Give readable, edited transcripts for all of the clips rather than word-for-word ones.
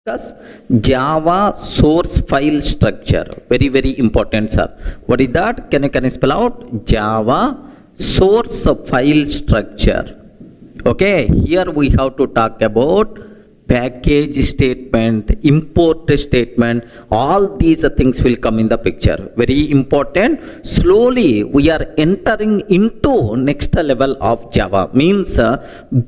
discuss Java source file structure. Very, very important, sir. What is that? Can you spell out? Java source file structure. Okay, here we have to talk about package statement, import statement, all these things will come in the picture. Very important. Slowly we are entering into next level of Java, means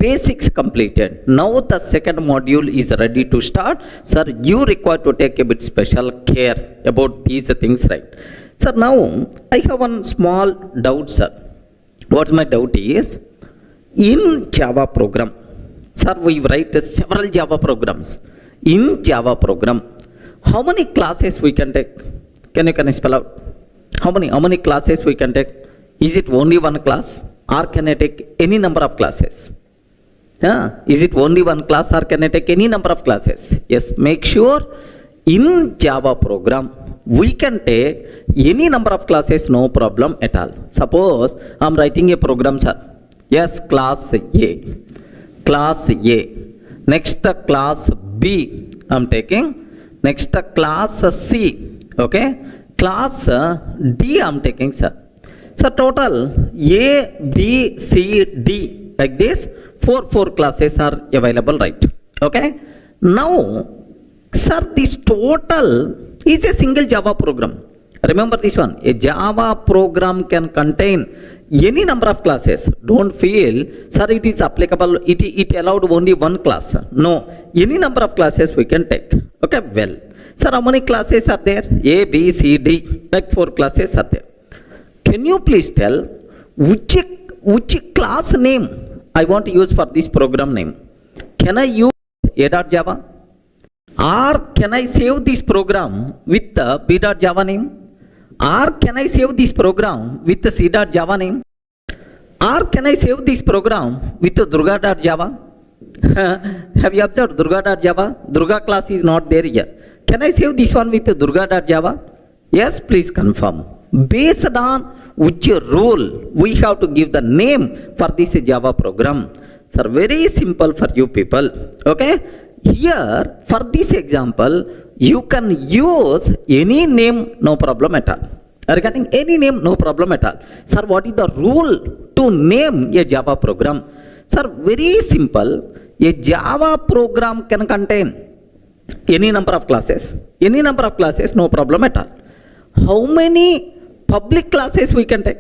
basics completed. Now the second module is ready to start. Sir, you require to take a bit special care about these things, right? Sir, now I have one small doubt, sir. What's my doubt is, in Java program, sir, we write several Java programs. In Java program, how many classes we can take? Can you spell out? How many classes we can take? Is it only one class, or can I take any number of classes? Is it only one class, or can I take any number of classes? Yes, make sure in Java program we can take any number of classes, no problem at all. Suppose I am writing a program, sir. Yes, class A. Class A. Next class B I am taking. Next class C. Okay. Class D I am taking, sir. So total A, B, C, D, like this, four classes are available, right? Okay. Now, sir, this total is a single Java program. Remember this one, a Java program can contain any number of classes. Don't feel, sir, it is applicable, it allowed only one class. No, any number of classes we can take. Okay, well, sir, how many classes are there? A, B, C, D, like 4 classes are there. Can you please tell which class name I want to use for this program name? Can I use A.Java? Or can I save this program with the B.Java name? Or can I save this program with the C.Java name? Or can I save this program with the Durga.java? Have you observed Durga.java? Durga class is not there yet. Can I save this one with the Durga.java? Yes, please confirm. Based on which rule we have to give the name for this Java program. Sir, very simple for you people. Okay? Here, for this example, you can use any name, no problem at all. Regarding any name, no problem at all. Sir, what is the rule to name a Java program? Sir, very simple. A Java program can contain any number of classes. Any number of classes, no problem at all. How many public classes we can take?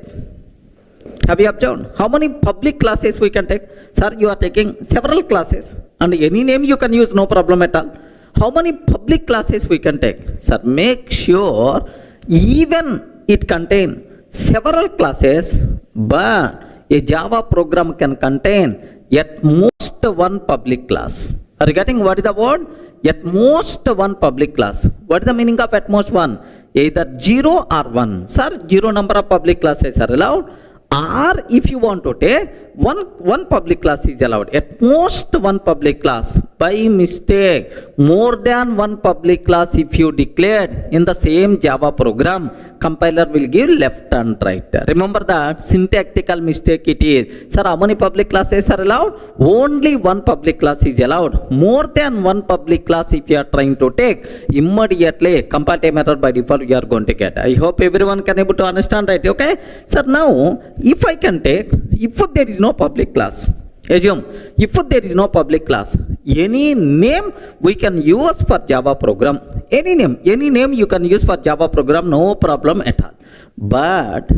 Have you observed? How many public classes we can take? Sir, you are taking several classes and any name you can use, no problem at all. How many public classes we can take? Sir, make sure even it contain several classes, but a Java program can contain at most one public class. Regarding what is the word? At most one public class. What is the meaning of at most one? Either 0 or 1. Sir, 0 number of public classes are allowed. Or if you want to take one public class is allowed. At most one public class. By mistake, more than one public class if you declared in the same Java program, compiler will give left and right. Remember that syntactical mistake it is. Sir, how many public classes are allowed? Only one public class is allowed. More than one public class if you are trying to take, immediately compiler error by default you are going to get. I hope everyone can able to understand, right? Okay. Sir, now if I can take, if there is no public class, assume if there is no public class, any name we can use for Java program. Any name you can use for Java program, no problem at all. But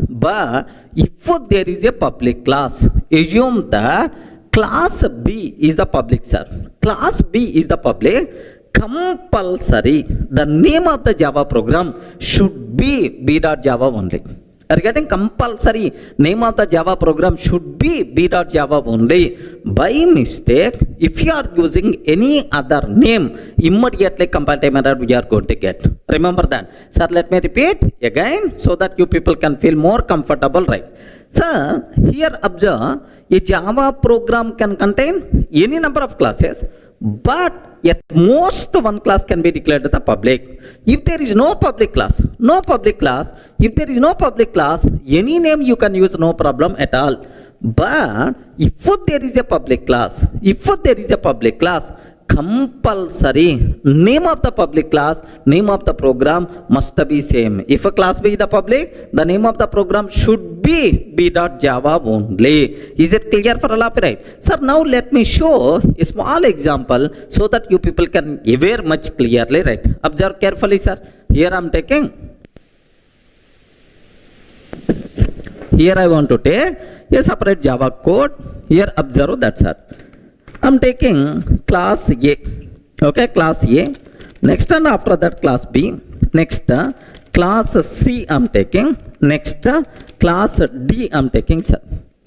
if there is a public class, assume that class B is the public, sir. Class B is the public. Compulsory, the name of the Java program should be B.Java only. Regarding compulsory, name of the Java program should be B.Java only. By mistake, if you are using any other name, immediately compiler error we are going to get. Remember that. Sir, let me repeat again so that you people can feel more comfortable, right? Sir, here observe, a Java program can contain any number of classes, but at most one class can be declared the public. If there is no public class, if there is no public class, any name you can use, no problem at all. But if there is a public class, compulsory name of the public class, name of the program must be same. If a class be the public, the name of the program should be b.java only. Is it clear for all of you, right? Sir, now let me show a small example so that you people can aware much clearly, right? Observe carefully, sir. Here I am taking, here I want to take a separate Java code. Here observe that, sir. I am taking class A, okay, class A. Next, and after that class B. Next, class C I am taking. Next, class D I am taking, sir.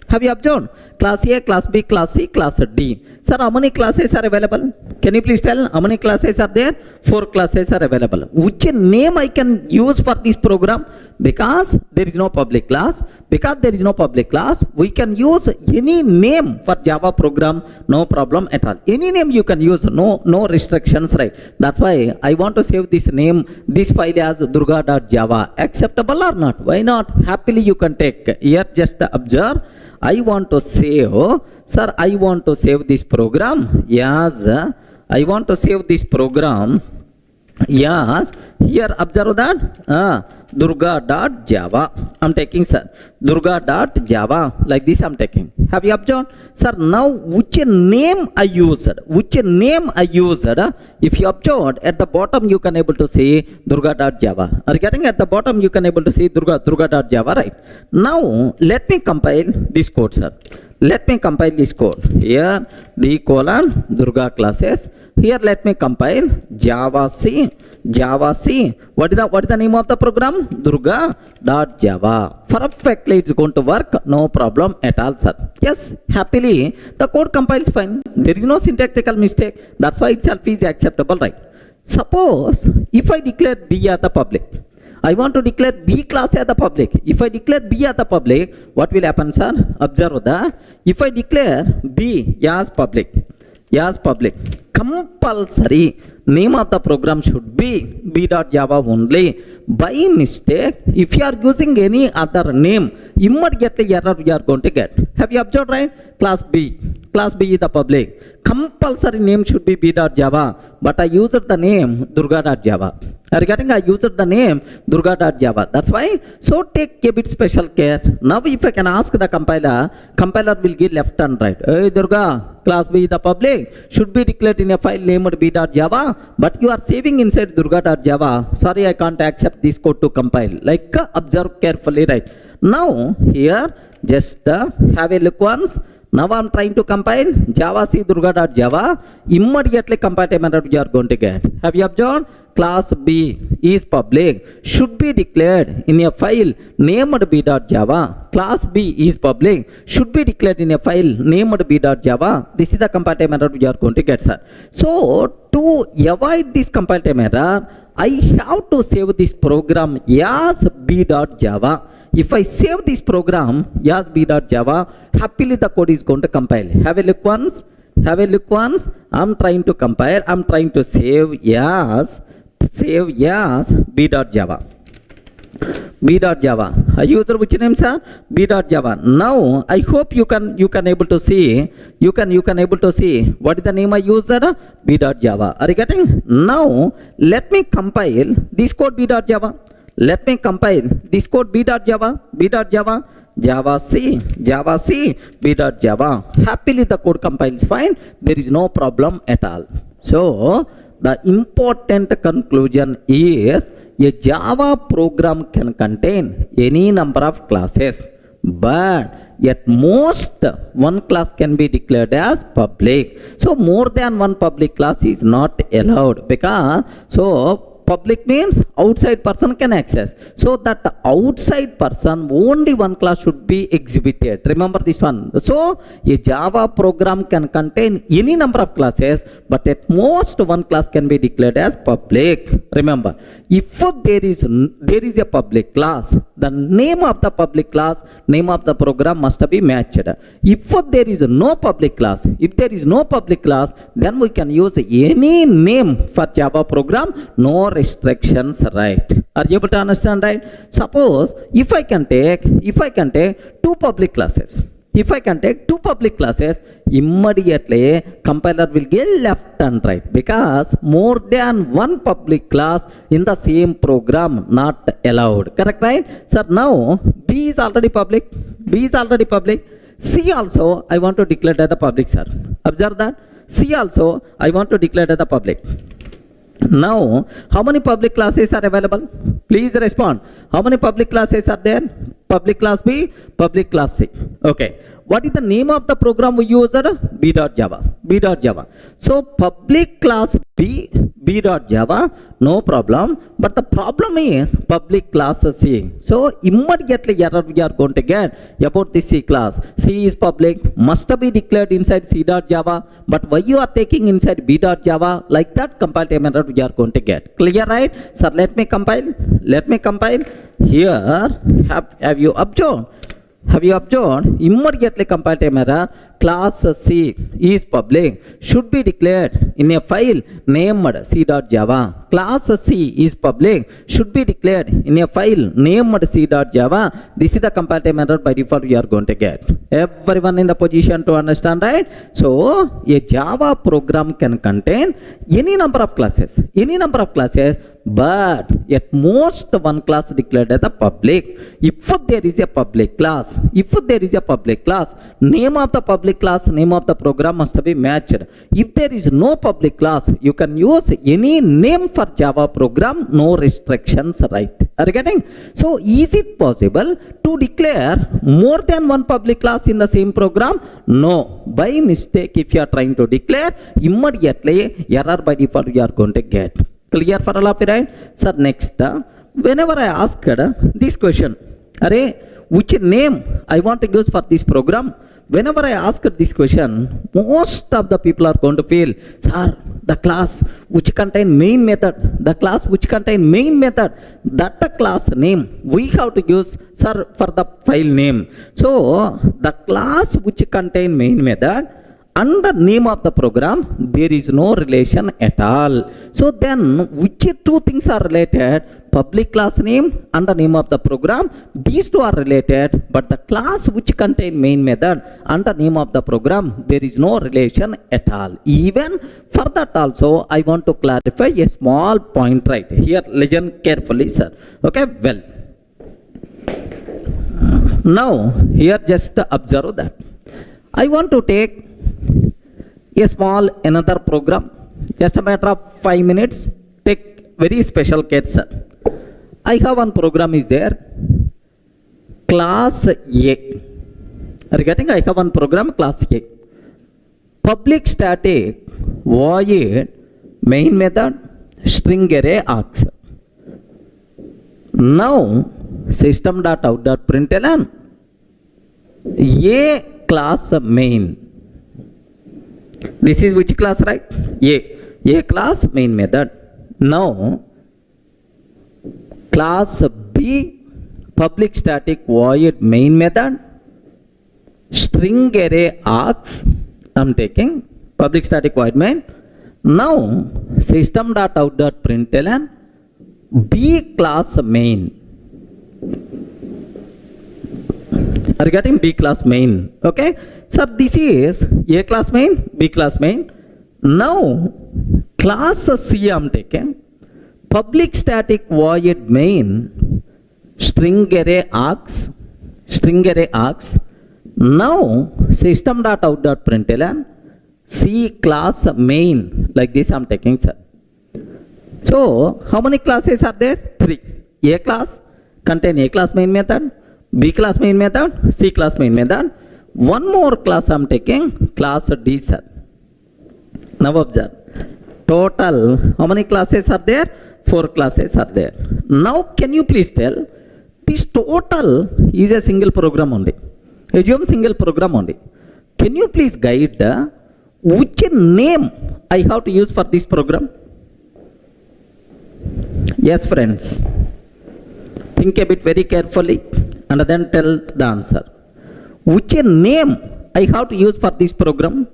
Have you observed? Class A, class B, class C, class D. Sir, how many classes are available? Can you please tell how many classes are there? 4 classes are available. Which name I can use for this program? Because there is no public class. Because there is no public class, we can use any name for Java program, no problem at all. Any name you can use, no restrictions, right? That's why I want to save this name, this file as durga.java. Acceptable or not? Why not? Happily you can take. Here just observe. I want to save, sir, I want to save this program. Yes, I want to save this program. Yes, here observe that durga.java I'm taking, sir. Durga.java, like this I'm taking. Have you observed? Sir, now which name I used? Which name I used? If you observed, at the bottom you can able to see durga.java. Are you getting? At the bottom you can able to see durga.java, right? Now let me compile this code, sir. Let me compile this code. Here D colon Durga classes. Here let me compile Java C. Java C. What is the name of the program? Durga.java. Perfectly it's going to work. No problem at all, sir. Yes, happily the code compiles fine. There is no syntactical mistake. That's why itself is acceptable, right? Suppose if I declare B as the public, I want to declare B class as the public. If I declare B as the public, what will happen, sir? Observe that. If I declare B as public, compulsory name of the program should be b.java only. By mistake, if you are using any other name, immediately error you are going to get. Have you observed, right? Class B is the public. Compulsory name should be b.java, but I used the name durga.java. Are you getting? I used the name durga.java. That's why. So take a bit special care. Now if I can ask the compiler will give left and right. Hey Durga, class B is the public, should be declared in a file named b.java, but you are saving inside durga.java. Sorry, I can't accept this code to compile. Like observe carefully, right? Now here just have a look once. Now I am trying to compile Java C Durga.java. Immediately compatible error you are going to get. Have you observed? Class B is public, should be declared in a file named b.java. Class B is public, should be declared in a file named b.java. This is the compatible error you are going to get, sir. So to avoid this compatible error, I have to save this program as b.java. If I save this program as b.java, happily the code is going to compile. Have a look once. I'm trying to compile. I'm trying to save as b.java. I use which name, sir? b.java. Now I hope you can able to see. You can able to see what is the name I used? b.java. Are you getting? Now let me compile this code b.java. Let me compile this code b.java, Java C, b.java. Happily the code compiles fine. There is no problem at all. So the important conclusion is a Java program can contain any number of classes, but at most one class can be declared as public. So more than one public class is not allowed, because public means outside person can access. So that outside person, only one class should be exhibited. Remember this one. So a Java program can contain any number of classes, but at most one class can be declared as public. Remember, if there is a public class, the name of the public class, name of the program must be matched. If there is no public class, then we can use any name for Java program. No restrictions, right? Are you able to understand, right? Suppose if I can take two public classes, if I can take two public classes, immediately compiler will get left and right, because more than one public class in the same program not allowed. Correct, right? Sir, now B is already public. B is already public. C also I want to declare as the public, sir. Observe that. C also I want to declare as the public. Now, how many public classes are available? Please respond. How many public classes are there? Public class B, public class C. Okay. What is the name of the program we used? B.Java. B.Java. So, public class B, B.Java, no problem. But the problem is public class C. So, immediately error we are going to get about the C class. C is public, must be declared inside C.Java. But why you are taking inside B.Java? Like that compile time error we are going to get. Clear, right? Sir, let me compile. Let me compile. Here, have you observed? Have you observed? Immediately compile time error. Class C is public, should be declared in a file named C.Java. Class C is public, should be declared in a file named C.Java. This is the compile time error by default we are going to get. Everyone in the position to understand, right? So, a Java program can contain any number of classes. Any number of classes, but at most one class declared as the public. If there is a public class, name of the public class, name of the program must be matched. If there is no public class, you can use any name for Java program, no restrictions, right? Are you getting? So, is it possible to declare more than one public class in the same program? No. By mistake, if you are trying to declare, immediately error by default you are going to get. Clear for all of you, right? Sir, next, whenever I asked this question, which name I want to use for this program? Whenever I ask this question, most of the people are going to feel, sir, the class which contain main method, that class name we have to use, sir, for the file name. So, the class which contain main method and the name of the program, there is no relation at all. So then, which two things are related? Public class name and the name of the program. These two are related, but the class which contain main method and the name of the program, there is no relation at all. Even for that also, I want to clarify a small point right here. Listen carefully, sir. Okay, well. Now, here just observe that. I want to take a small another program, just a matter of 5 minutes. Take very special care, sir. I have one program is there, class A. Are you getting? I have one program, class A. Public static void main method string array args. Now system.out.println A class main. This is which class, right? A class main method. Now class B public static void main method string array args. I'm taking public static void main. Now system.out.println B class main. Are you getting? B class main? Okay. So this is A class main, B class main. Now class C I'm taking. Public static void main string array args. Now system.out.println C class main. Like this I'm taking, sir. So how many classes are there? 3. A class contain A class main method, B class main method, C class main method. One more class I'm taking, class D, sir. Now observe. Total, how many classes are there? 4 classes are there. Now can you please tell, this total is a single program only. Assume single program only. Can you please guide which name I have to use for this program? Yes, friends. Think a bit very carefully and then tell the answer. Which name I have to use for this program?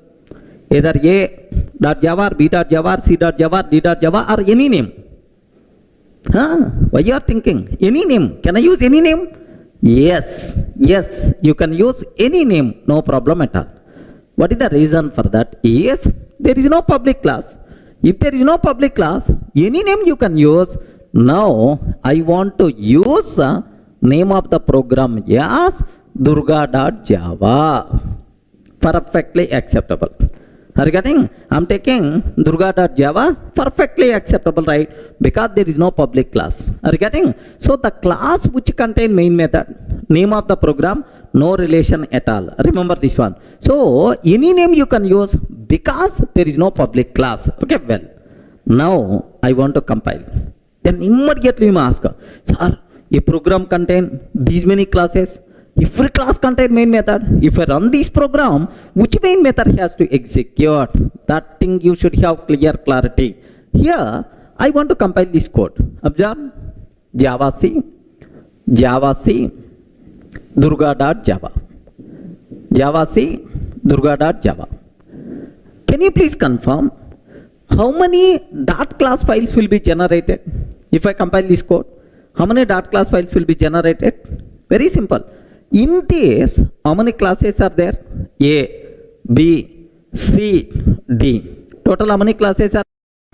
Either A.Java, B.Java, C.Java, D.Java or any name. Why you are thinking? Any name. Can I use any name? Yes, yes, you can use any name, no problem at all. What is the reason for that? Yes, there is no public class. If there is no public class, any name you can use. Now, I want to use name of the program as Durga.java. Perfectly acceptable. Are you getting? I'm taking Durga.java, perfectly acceptable, right? Because there is no public class. Are you getting? So the class which contain main method, name of the program, no relation at all. Remember this one. So any name you can use because there is no public class. Okay, well, now I want to compile. Then immediately you ask, sir, a program contain these many classes. Every class contain main method. If I run this program, which main method has to execute? That thing you should have clear clarity. Here, I want to compile this code. Observe, Java C, Durga.java. Java C, Durga.java. Can you please confirm how many dot class files will be generated? If I compile this code, how many dot class files will be generated? Very simple. In this, how many classes are there? A, B, C, D. Total how many classes are?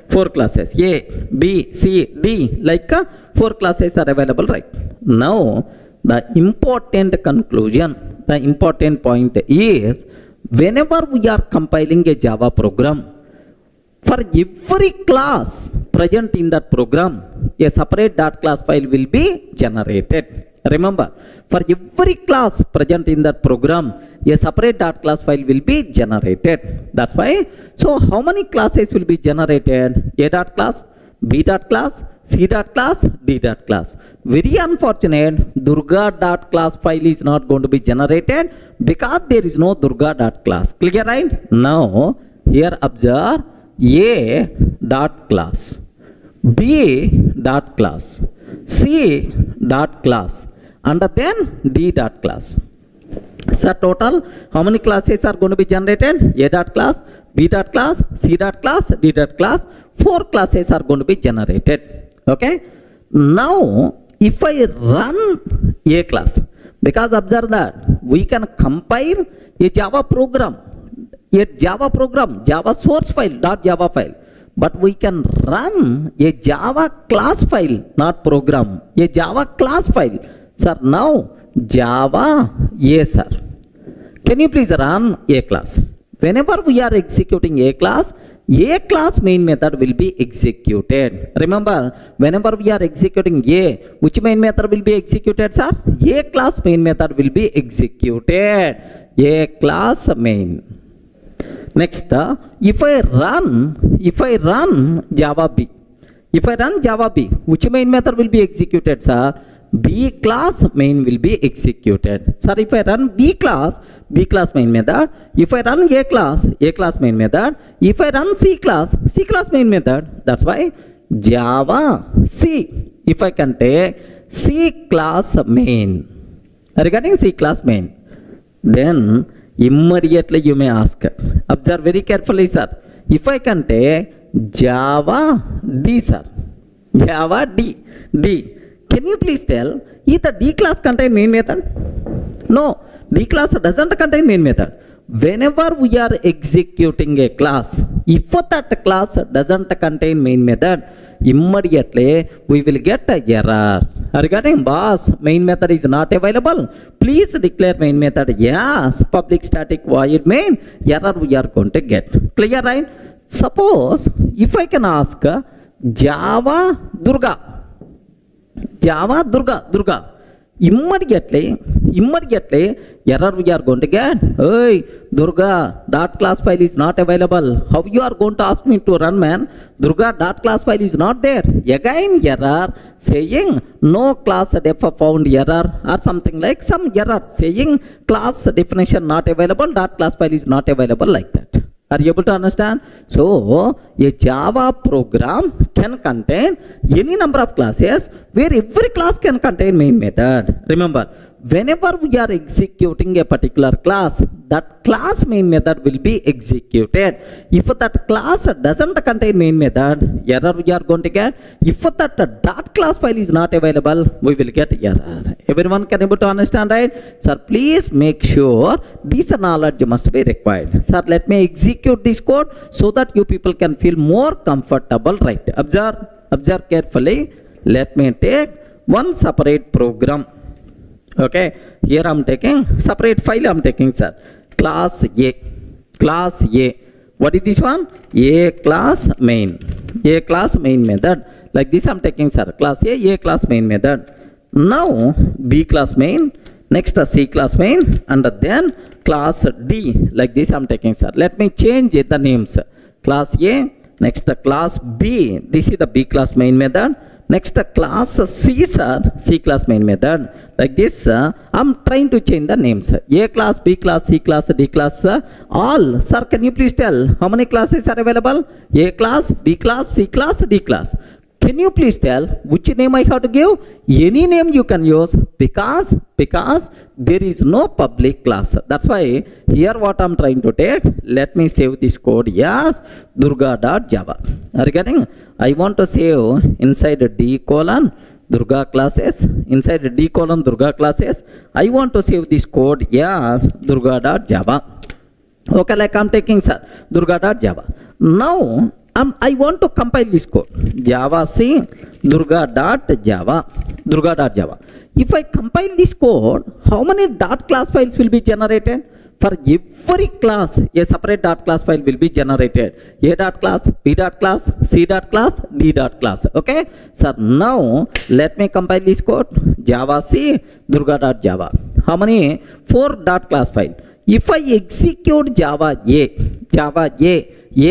4 classes. A, B, C, D. Like 4 classes are available, right? Now, the important conclusion, the important point is, whenever we are compiling a Java program, for every class present in that program, a separate dot class file will be generated. Remember, for every class present in that program, a separate dot class file will be generated. That's why. So how many classes will be generated? A dot class, B dot class, C dot class, D dot class. Very unfortunate, Durga dot class file is not going to be generated because there is no Durga dot class. Clear, right? Now, here observe A dot class, B dot class, C dot class, and then D dot class. So total, how many classes are going to be generated? A dot class, B dot class, C dot class, D dot class. 4 classes are going to be generated. Okay. Now, if I run A class, because observe that we can compile a Java program, Java source file, .java file. But we can run a Java class file, not program, a Java class file. Sir, now Java, yes sir. Can you please run A class? Whenever we are executing A class main method will be executed. Remember, whenever we are executing A, which main method will be executed, sir? A class main method will be executed. A class main. Next, if I run Java B, which main method will be executed, sir? B class main will be executed. Sir, if I run B class main method. If I run A class main method. If I run C class main method. That's why Java C. If I can take C class main. Regarding C class main, then immediately you may ask. Observe very carefully, sir. If I can take Java D, sir. Java D. Can you please tell, is the D class contain main method? No, D class doesn't contain main method. Whenever we are executing a class, if that class doesn't contain main method, immediately we will get an error. Regarding boss, main method is not available. Please declare main method. Yes, public static void main. Error we are going to get. Clear, right? Suppose if I can ask Java Durga. Immediately error we are going to get. Hey, Durga dot class file is not available. How you are going to ask me to run, man? Durga dot class file is not there. Again error saying no class def found error, or something like some error saying class definition not available, dot class file is not available, like that. Are you able to understand? So, a Java program can contain any number of classes where every class can contain main method. Remember, whenever we are executing a particular class, that class main method will be executed. If that class doesn't contain main method, error we are going to get. If that dot class file is not available, we will get error. Everyone can able to understand, right? Sir, please make sure this knowledge must be required. Sir, let me execute this code so that you people can feel more comfortable, right? Observe carefully. Let me take one separate program. Okay, here I am taking separate file. I am taking, sir, class A. What is this one? A class main method. Like this I am taking, sir, class A class main method. Now B class main, next C class main, and then class D. Like this I am taking, sir. Let me change the names. Class A, next class B. This is the B class main method. Next class C, sir, C class main method. Like this, I'm trying to change the names. A class, B class, C class, D class, all. Sir, can you please tell how many classes are available? A class, B class, C class, D class. Can you please tell which name I have to give? Any name you can use, because there is no public class. That's why here what I'm trying to take, let me save this code as durga.java. Are you getting? I want to save inside D colon Durga classes. Inside D colon Durga classes, I want to save this code as durga.java. Okay, like I'm taking, sir, durga.java. Now I want to compile this code. Java C durga.java. If I compile this code, how many dot class files will be generated? For every class, a separate dot class file will be generated. A dot class, B dot class, C dot class, D dot class. Okay? So now let me compile this code. Java C durga.java. How many? 4 dot class file. If I execute Java A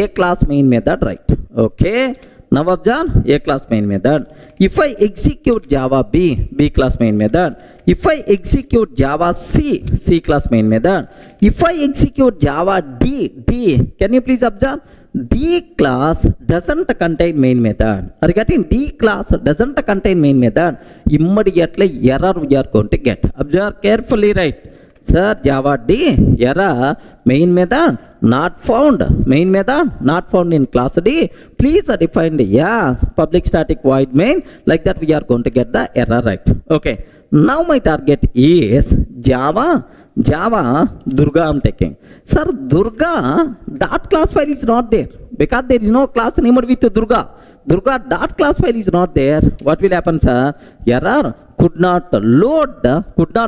class main method, right? Okay. Now observe A class main method. If I execute Java B class main method. If I execute Java C class main method. If I execute Java D, can you please observe? D class doesn't contain main method. Are you getting? D class doesn't contain main method. Immediately error we are going to get. Observe carefully, right? Sir, Java D, error, main method not found. Main method not found in class D. Please define the public static void main. Like that we are going to get the error, right? Okay. Now my target is Java Durga I'm taking. Sir, Durga dot class file is not there because there is no class named with Durga. Durga dot class file is not there. What will happen, sir? Error, could not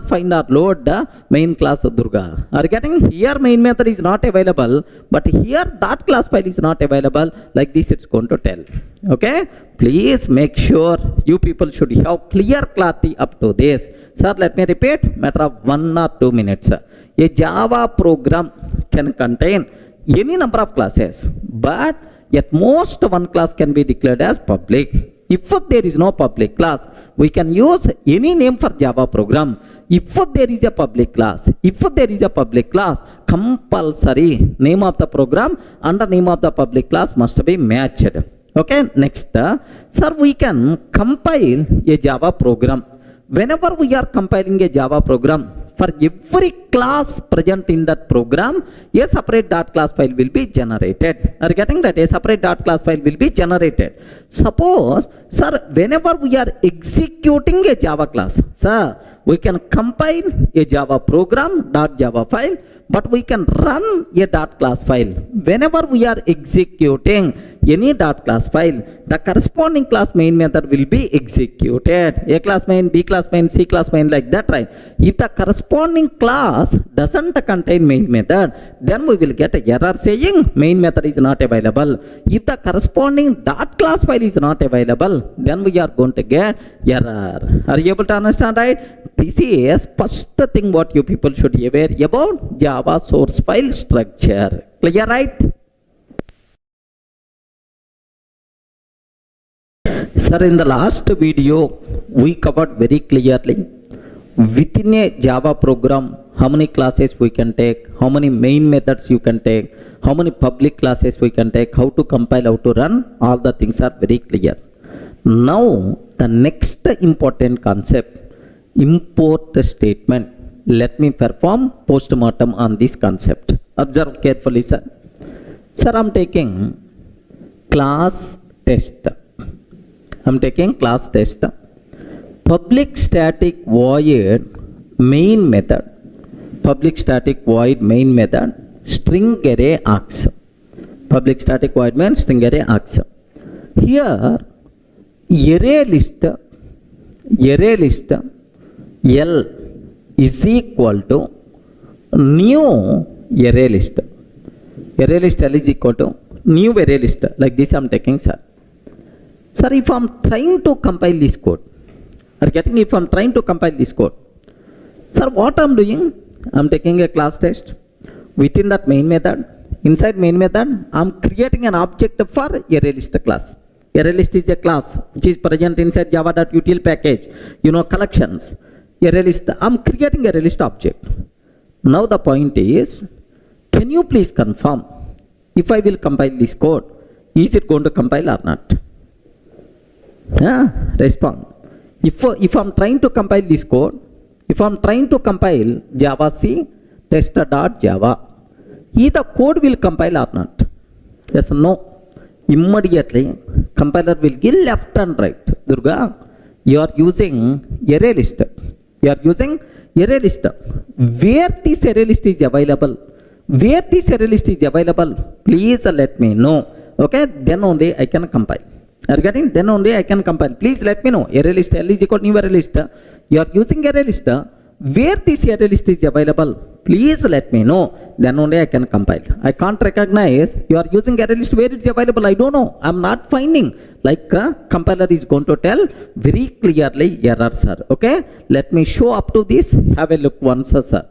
find or load the main class of Durga. Are you getting? Here main method is not available, but here dot class file is not available. Like this it's going to tell. Okay? Please make sure you people should have clear clarity up to this. Sir, let me repeat, matter of 1 or 2 minutes. A Java program can contain any number of classes, but at most one class can be declared as public. If there is no public class, we can use any name for Java program. If there is a public class, compulsory name of the program and the name of the public class must be matched. Okay, next, sir, we can compile a Java program. Whenever we are compiling a Java program, for every class present in that program, a separate dot class file will be generated. Are you getting that? A separate dot class file will be generated. Suppose, sir, whenever we are executing a Java class, sir, we can compile a Java program .java file, but we can run a dot class file. Whenever we are executing any dot class file, the corresponding class main method will be executed. A class main, B class main, C class main, like that, right? If the corresponding class doesn't contain main method, then we will get an error saying main method is not available. If the corresponding dot class file is not available, then we are going to get error. Are you able to understand, right? This is first thing what you people should be aware about Java source file structure. Clear, right? Sir, in the last video, we covered very clearly within a Java program how many classes we can take, how many main methods you can take, how many public classes we can take, how to compile, how to run, all the things are very clear. Now, the next important concept, import statement. Let me perform postmortem on this concept. Observe carefully, sir. Sir, I'm taking class test. I'm taking class test. Public static void main method. Public static void main method. String array args. Public static void means string array args. Here, array list L is equal to new array list. Array list L is equal to new array list. Like this I'm taking, sir. Sir, if I'm trying to compile this code, if I'm trying to compile this code, sir, what I'm doing? I'm taking a class test. Within that main method, inside main method, I'm creating an object for array list class. Array list is a class which is present inside java.util package. Collections. Array list. I'm creating array list object. Now the point is, can you please confirm if I will compile this code, is it going to compile or not? Respond. If I'm trying to compile this code, if I'm trying to compile Java C tester.java, is the code will compile or not? Yes or no? Immediately, compiler will give left and right. Durga, you are using array list. You are using array list. Where this array list is available? Where this array list is available? Please let me know. Okay, then only I can compile. Are you getting? Then only I can compile. Please let me know. Array list L is equal to new array list. You are using array list. Where this array list is available? Please let me know. Then only I can compile. I can't recognize you are using array list where it's available. I don't know. I'm not finding. Like compiler is going to tell very clearly error, sir. Okay. Let me show up to this. Have a look once, sir.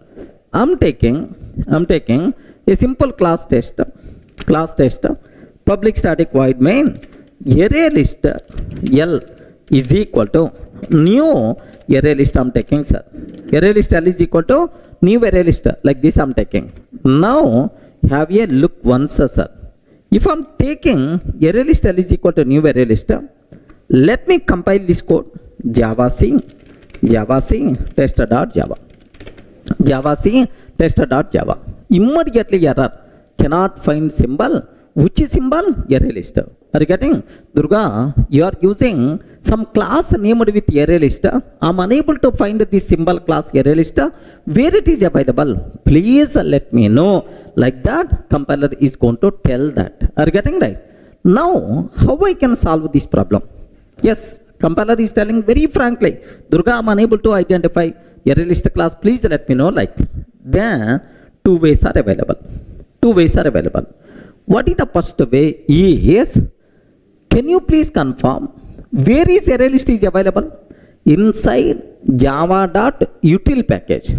I'm taking a simple class test. Public static void main array list L is equal to new array list I'm taking, sir. Array list L is equal to new array list. Like this I'm taking. Now have a look once, sir. If I'm taking array list L is equal to new array list, let me compile this code. Java C tester.java. Java C tester.java. Immediately error. Cannot find symbol. Which is symbol? Array list. Are you getting? Durga, you are using some class named with array list. I'm unable to find this symbol class array list. Where it is available? Please let me know. Like that, compiler is going to tell that. Are you getting right? Now, how I can solve this problem? Yes, compiler is telling very frankly, Durga, I'm unable to identify array list class. Please let me know. Like, then two ways are available. What is the first way? Is, can you please confirm where is array list is available? Inside java.util package.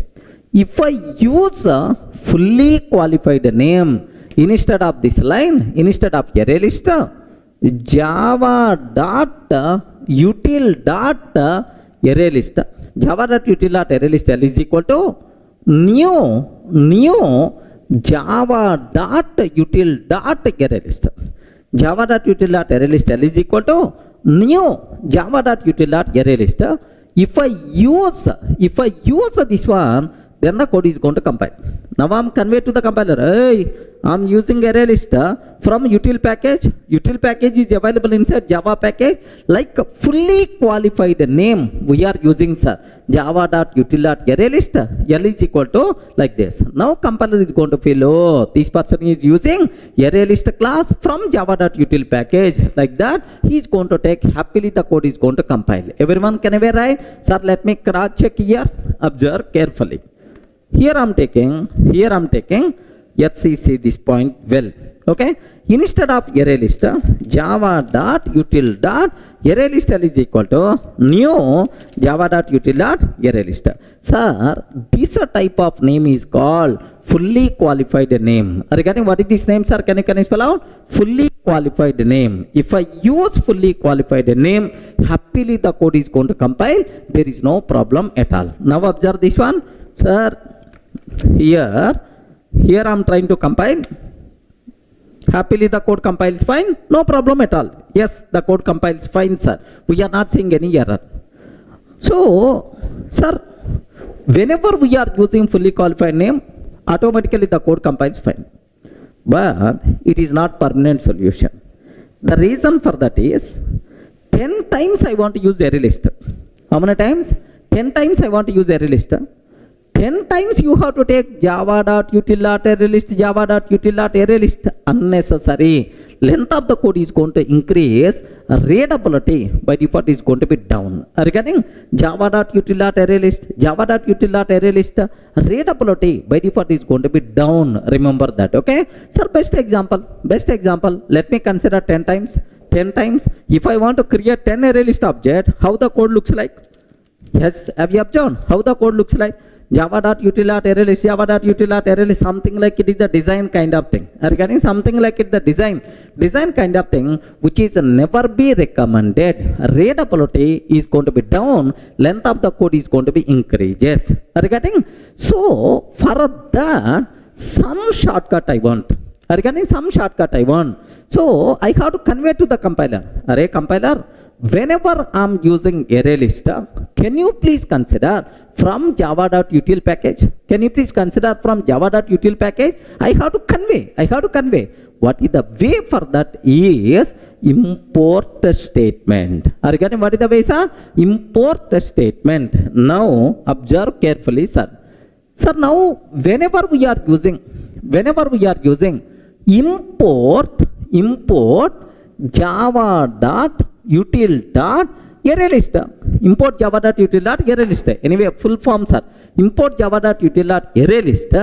If I use a fully qualified name instead of this line, instead of array list, java.util.array list. Java.util.array list L is equal to new java.util.array list. Java.util.array list L is equal to new java.util.array list. If I use this one, then the code is going to compile. Now I'm conveyed to the compiler. Hey, I'm using array list from util package. Util package is available inside Java package. Like fully qualified name we are using, sir. Java.util.array list L is equal to like this. Now compiler is going to feel, oh, this person is using array list class from Java.util package. Like that, he is going to take happily the code is going to compile. Everyone can ever write? Sir, let me cross check here. Observe carefully. Here I'm taking, let's see this point well. Okay, instead of array list, java.util.array list is equal to new java.util.array list. Sir, this type of name is called fully qualified name. Regarding what is this name, sir? Can you spell out? Fully qualified name. If I use fully qualified name, happily the code is going to compile. There is no problem at all. Now observe this one, sir. Here I'm trying to compile. Happily the code compiles fine, no problem at all. Yes, the code compiles fine, sir. We are not seeing any error. So Sir, whenever we are using fully qualified name, automatically the code compiles fine. But it is not permanent solution. The reason for that is 10 times I want to use array list. How many times? 10 times I want to use array list. 10 times you have to take java.util.array list, java.util.array list. Unnecessary. Length of the code is going to increase. Readability by default is going to be down. Are you getting? Java.util.array list, java.util.array list. Readability by default is going to be down. Remember that, okay? Sir, best example. Let me consider 10 times. 10 times. If I want to create 10 array list object, how the code looks like? Yes, have you observed how the code looks like? Java.util.array list, java.util.array list, something like it is the design kind of thing. Are you getting? Something like it the design kind of thing, which is never be recommended. Readability is going to be down, length of the code is going to be increases. Are you getting? So for that, some shortcut I want. Are you getting? Some shortcut I want. So I have to convey to the compiler. Array compiler, whenever I'm using array list, can you please consider from java.util package? Can you please consider from java.util package? I have to convey. What is the way for that is import statement. Are you getting what is the way, sir? Import statement. Now observe carefully, sir. Sir, now whenever we are using import java.util.array list. Import java.util.array list. Anyway, full form, sir. Import java.util.array list.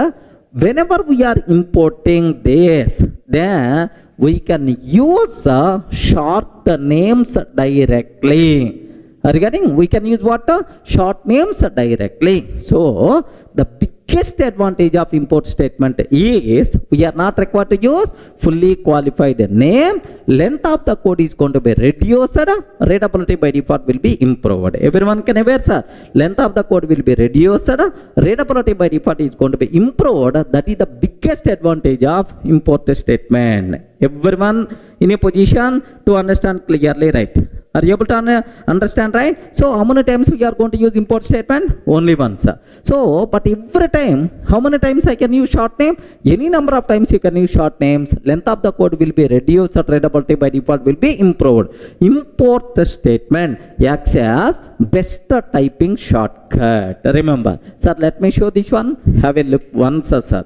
Whenever we are importing this, then we can use short names directly. Are you getting? We can use what? Short names directly. So the biggest advantage of import statement is we are not required to use fully qualified name. Length of the code is going to be reduced. Readability by default will be improved. Everyone can aware, sir. Length of the code will be reduced. Readability by default is going to be improved. That is the biggest advantage of import statement. Everyone in a position to understand clearly, right? Are you able to understand, right? So how many times we are going to use import statement? Only once. So, but every time, how many times I can use short name? Any number of times you can use short names. Length of the code will be reduced. Readability by default will be improved. Import statement acts as best typing shortcut. Remember, sir, let me show this one. Have a look once, sir.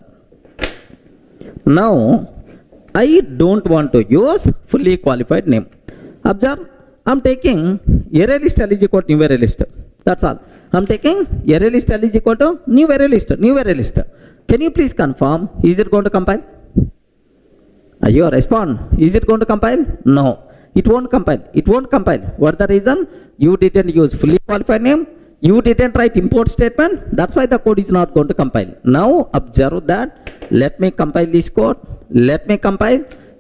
Now, I don't want to use fully qualified name. Observe. I'm taking array list L is equal to new array list. That's all. I'm taking array list L is equal to new array list. Can you please confirm? Is it going to compile? You respond. Is it going to compile? No. It won't compile. What the reason? You didn't use fully qualified name. You didn't write import statement. That's why the code is not going to compile. Now observe that. Let me compile this code.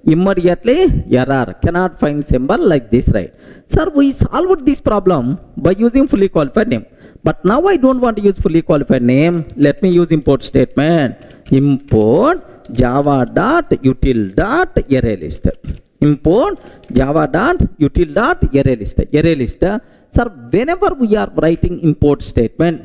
Immediately error, cannot find symbol like this, right? Sir, we solved this problem by using fully qualified name. But now I don't want to use fully qualified name. Let me use import statement. Import java.util.array list. Import java.util.array list. Sir, whenever we are writing import statement,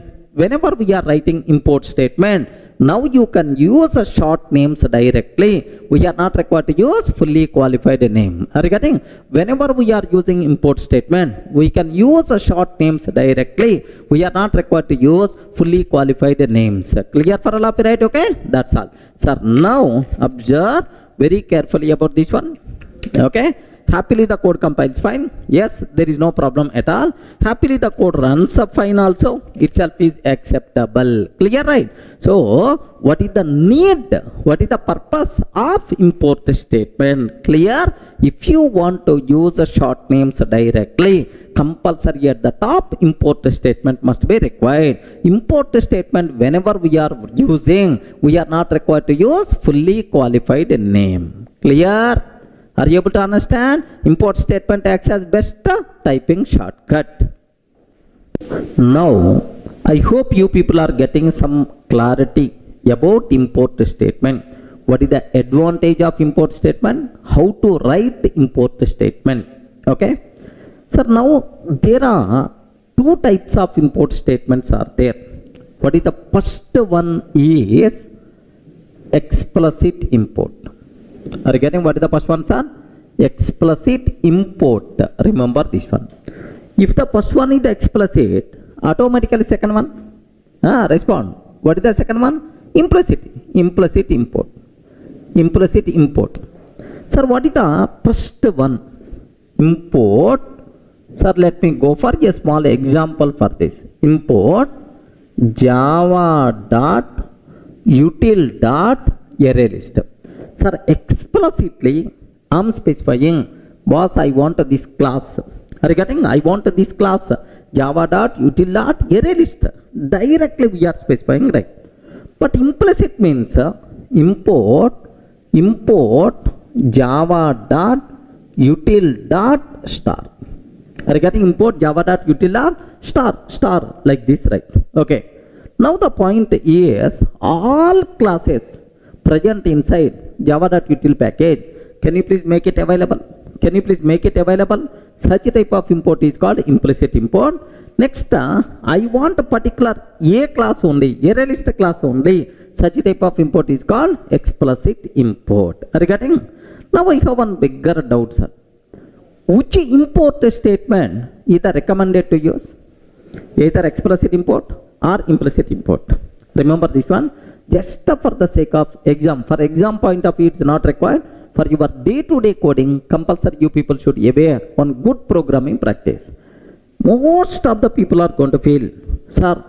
now you can use a short names directly. We are not required to use fully qualified name. Are you getting? Whenever we are using import statement, we can use a short names directly. We are not required to use fully qualified names. Clear for all of you, right? Okay, that's all. Sir, now observe very carefully about this one. Okay. Happily the code compiles fine. Yes, there is no problem at all. Happily the code runs up fine also. Itself is acceptable. Clear, right? So what is the need? What is the purpose of import statement? Clear? If you want to use a short names directly, compulsory at the top, import statement must be required. Import statement whenever we are using, we are not required to use fully qualified name. Clear? Are you able to understand? Import statement acts as best typing shortcut. Now, I hope you people are getting some clarity about import statement. What is the advantage of import statement? How to write import statement? Okay. So now there are two types of import statements are there. What is the first one is explicit import. Are you getting what is the first one, sir? Explicit import. Remember this one. If the first one is the explicit, automatically second one respond. What is the second one? Implicit. Implicit import. Implicit import. Sir, what is the first one? Import. Sir, let me go for a small example for this. Import java dot util dot array list. Sir, explicitly I am specifying, boss, I want this class. Are you getting? I want this class java dot util dot array list. Directly we are specifying, right? But implicit means import java dot util dot star. Are you getting? Import java dot util dot star like this, right? Okay. Now the point is all classes present inside java dot util package. Can you please make it available? Can you please make it available? Such type of import is called implicit import. Next, I want a particular A class only, array list class only. Such type of import is called explicit import. Are you getting? Now I have one bigger doubt, sir. Which import statement is recommended to use? Either explicit import or implicit import. Remember this one. Just for the sake of exam, for exam point of view, it's not required. For your day-to-day coding, compulsory you people should aware on good programming practice. Most of the people are going to feel, sir,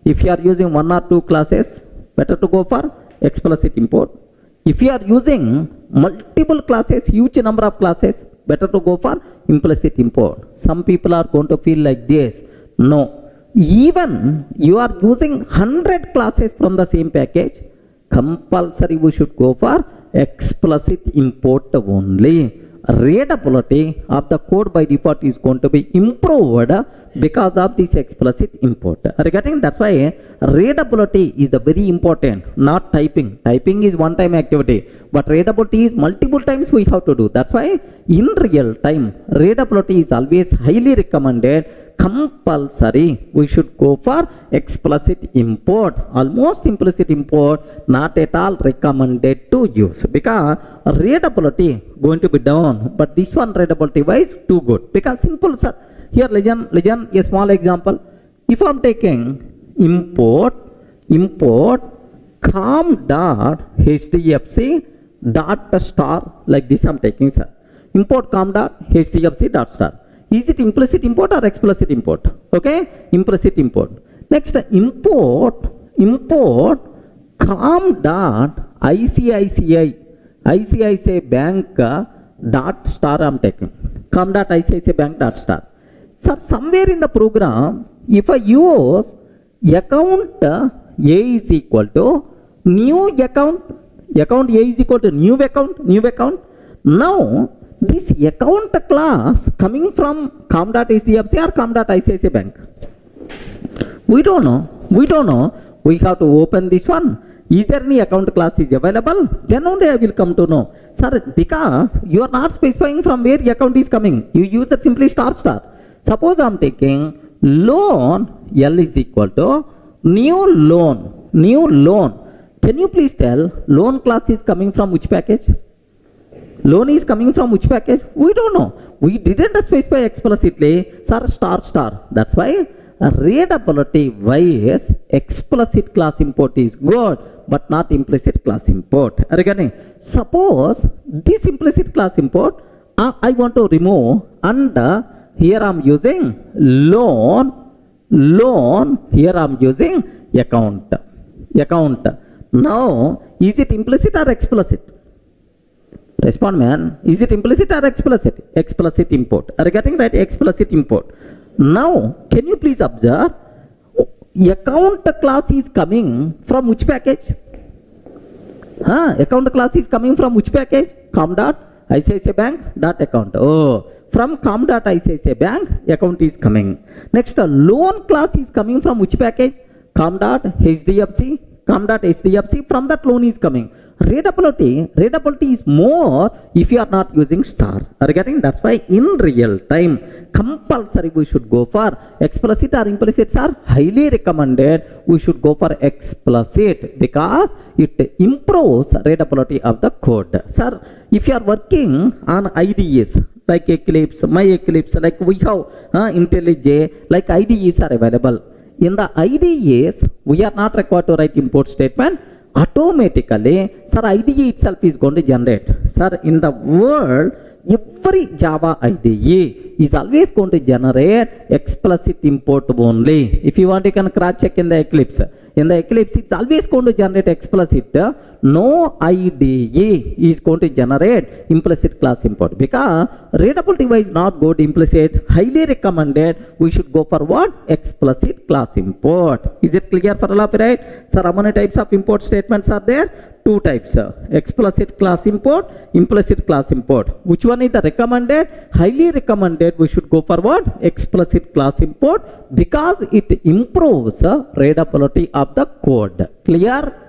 if you are using one or two classes, better to go for explicit import. If you are using multiple classes, huge number of classes, better to go for implicit import. Some people are going to feel like this. No. Even you are using 100 classes from the same package, compulsory we should go for explicit import only. Readability of the code by default is going to be improved because of this explicit import. Are you getting? That's why readability is the very important, not typing. Typing is one time activity, but readability is multiple times we have to do. That's why in real time, readability is always highly recommended. Compulsory we should go for explicit import. Almost implicit import not at all recommended to use because readability going to be down, but this one readability wise too good. Because simple, sir. Here listen a small example. If I am taking import com dot hdfc dot star, like this I am taking, sir. Import com dot hdfc dot star. Is it implicit import or explicit import? Okay, implicit import. Next, import com dot ICICI bank dot star I am taking. Com dot ICICI bank dot star. Sir, somewhere in the program, if I use account A is equal to new account A is equal to new account. Now, this account class coming from com.hdfc or com.icici bank? We don't know. We have to open this one. Is there any account class is available? Then only I will come to know. Sir, because you are not specifying from where the account is coming. You use it simply star. Suppose I am taking loan L is equal to new loan. Can you please tell loan class is coming from which package? Loan is coming from which package? We don't know. We didn't specify explicitly, sir, star. That's why readability wise explicit class import is good, but not implicit class import. Are you getting? Suppose this implicit class import I want to remove, and here I am using loan. Here I am using account. Now, is it implicit or explicit? Respond, man. Is it implicit or explicit? Explicit import. Are you getting right? Explicit import. Now, can you please observe? Account class is coming from which package? Account class is coming from which package? com.icici bank dot account. Oh, from com.icici bank account is coming. Next, loan class is coming from which package? com.hdfc. From that loan is coming. Readability is more if you are not using star. Are you getting? That's why in real time, compulsory we should go for explicit or implicit are highly recommended. We should go for explicit because it improves readability of the code. Sir, if you are working on IDEs like Eclipse, My Eclipse, like we have IntelliJ, like IDEs are available. In the IDEs, we are not required to write import statement. Automatically, sir, IDE itself is going to generate. Sir, in the world, every Java IDE is always going to generate explicit import only. If you want, you can cross check in the Eclipse. In the Eclipse, it's always going to generate explicit. No IDE is going to generate implicit class import because readability wise not good, implicit, highly recommended. We should go for what? Explicit class import. Is it clear for all of you, right? Sir, how many types of import statements are there? Two types, explicit class import, implicit class import. Which one is the recommended? Highly recommended. We should go for what? Explicit class import because it improves readability of the code. Clear?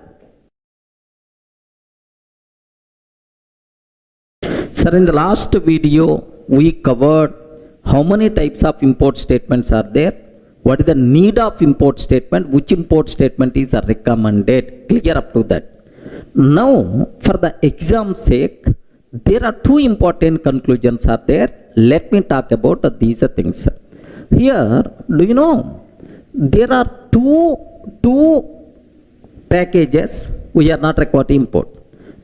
Sir, in the last video, we covered how many types of import statements are there. What is the need of import statement? Which import statement is recommended? Clear up to that. Now, for the exam's sake, there are two important conclusions are there. Let me talk about these things. Here, do you know, there are two packages we are not required to import.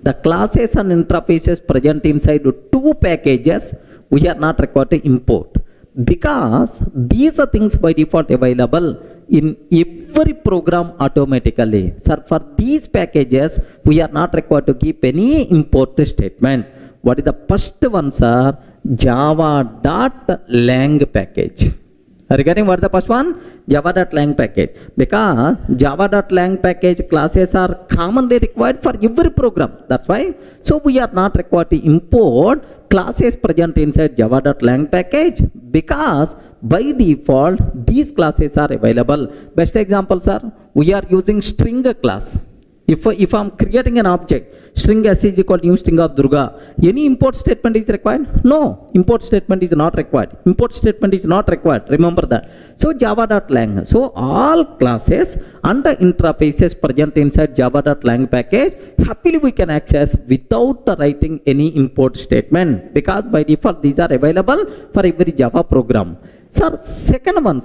The classes and interfaces present inside two packages we are not required to import because these are things by default available in every program automatically. Sir, for these packages, we are not required to keep any import statement. What is the first one, sir? Java.lang package. Are you getting what is the first one? Java.lang package. Because Java.lang package classes are commonly required for every program. That's why. So we are not required to import classes present inside Java.lang package because by default these classes are available. Best examples are we are using string class. If I'm creating an object, string s is equal to new string of Durga, any import statement is required? No, import statement is not required. Import statement is not required. Remember that. So Java.lang. So all classes and the interfaces present inside Java.lang package, happily we can access without writing any import statement because by default these are available for every Java program. Sir, second one,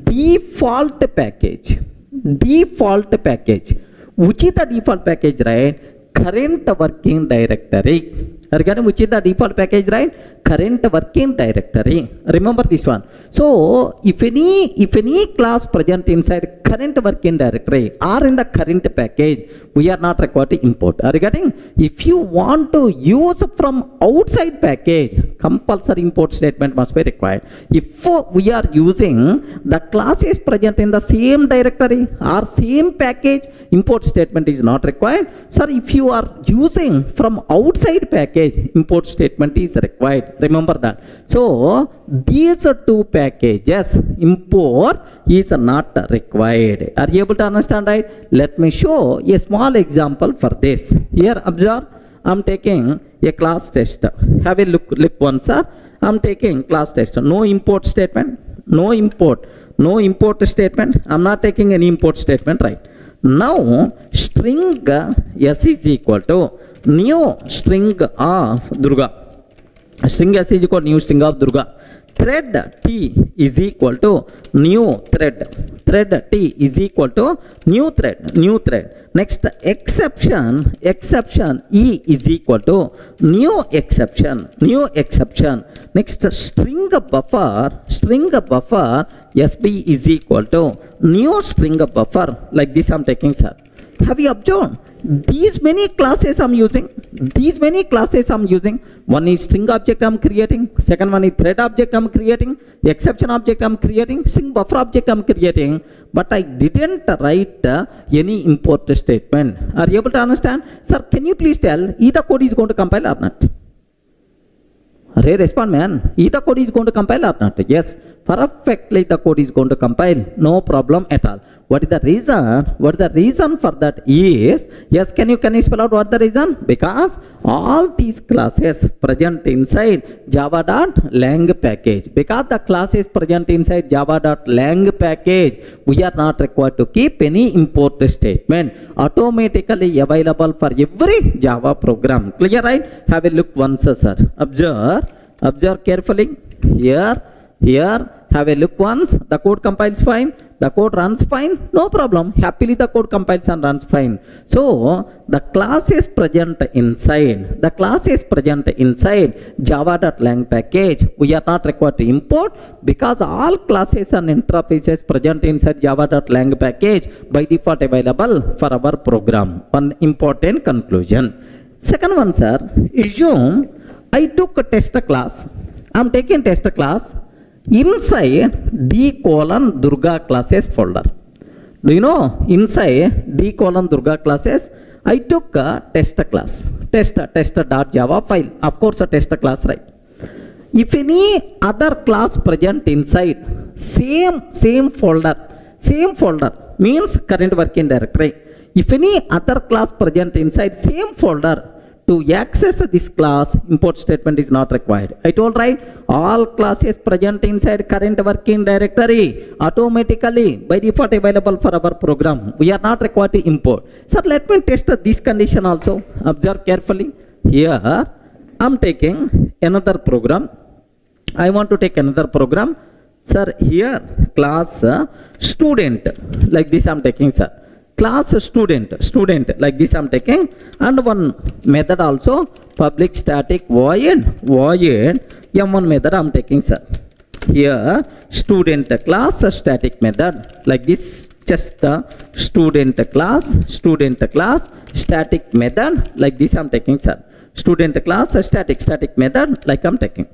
default package. Default package. Which is the default package, right? Current working directory. Again, which is the default package, right? Current working directory. Remember this one. So, if any class present inside current working directory or in the current package, we are not required to import. Are you getting? If you want to use from outside package, compulsory import statement must be required. If we are using the classes present in the same directory or same package, import statement is not required. Sir, if you are using from outside package, import statement is required. Remember that. So, these two packages, import is not required. Are you able to understand, right? Let me show a small example for this. Here, observe, I am taking a class test. Have a look once, sir. I am taking class test. No import statement. No import statement. I am not taking any import statement, right? Now, string s is equal to new string of Durga. String s is equal to new string of Durga. Thread t is equal to new thread. Thread t is equal to new thread. Next, exception e is equal to new exception. Next, string buffer sb is equal to new string buffer. Like this I'm taking, sir. Have you observed? These many classes I'm using. One is string object I'm creating. Second one is thread object I'm creating. Exception object I'm creating. String buffer object I'm creating. But I didn't write any import statement. Are you able to understand? Sir, can you please tell either code is going to compile or not? Ray, respond, man. Either code is going to compile or not? Yes. Perfectly the code is going to compile. No problem at all. What is the reason? What is the reason for that is, yes, can you spell out what the reason? Because all these classes present inside java.lang package. Because the class is present inside java.lang package, we are not required to keep any import statement. Automatically available for every Java program. Clear, right? Have a look once, sir. Observe carefully. Here, have a look once. The code compiles fine. The code runs fine. No problem. Happily the code compiles and runs fine. So the class is present inside. The class is present inside java.lang package. We are not required to import because all classes and interfaces present inside java.lang package by default available for our program. One important conclusion. Second one, sir. Assume I took a test class. I am taking test class inside D:Durga classes folder. Do you know inside D:Durga classes I took a test class, test.java file, of course a test class, right? If any other class present inside same folder means current working directory. If any other class present inside same folder, to access this class, import statement is not required. I told, right? All classes present inside current working directory automatically by default available for our program. We are not required to import. Sir, let me test this condition also. Observe carefully. Here, I am taking another program. I want to take another program. Sir, here class student, like this I am taking, sir. Class student like this I am taking, and one method also, public static void m1 method I am taking, sir. Here student class static method like this, just student class static method like this I am taking, sir. Student class static method like I am taking.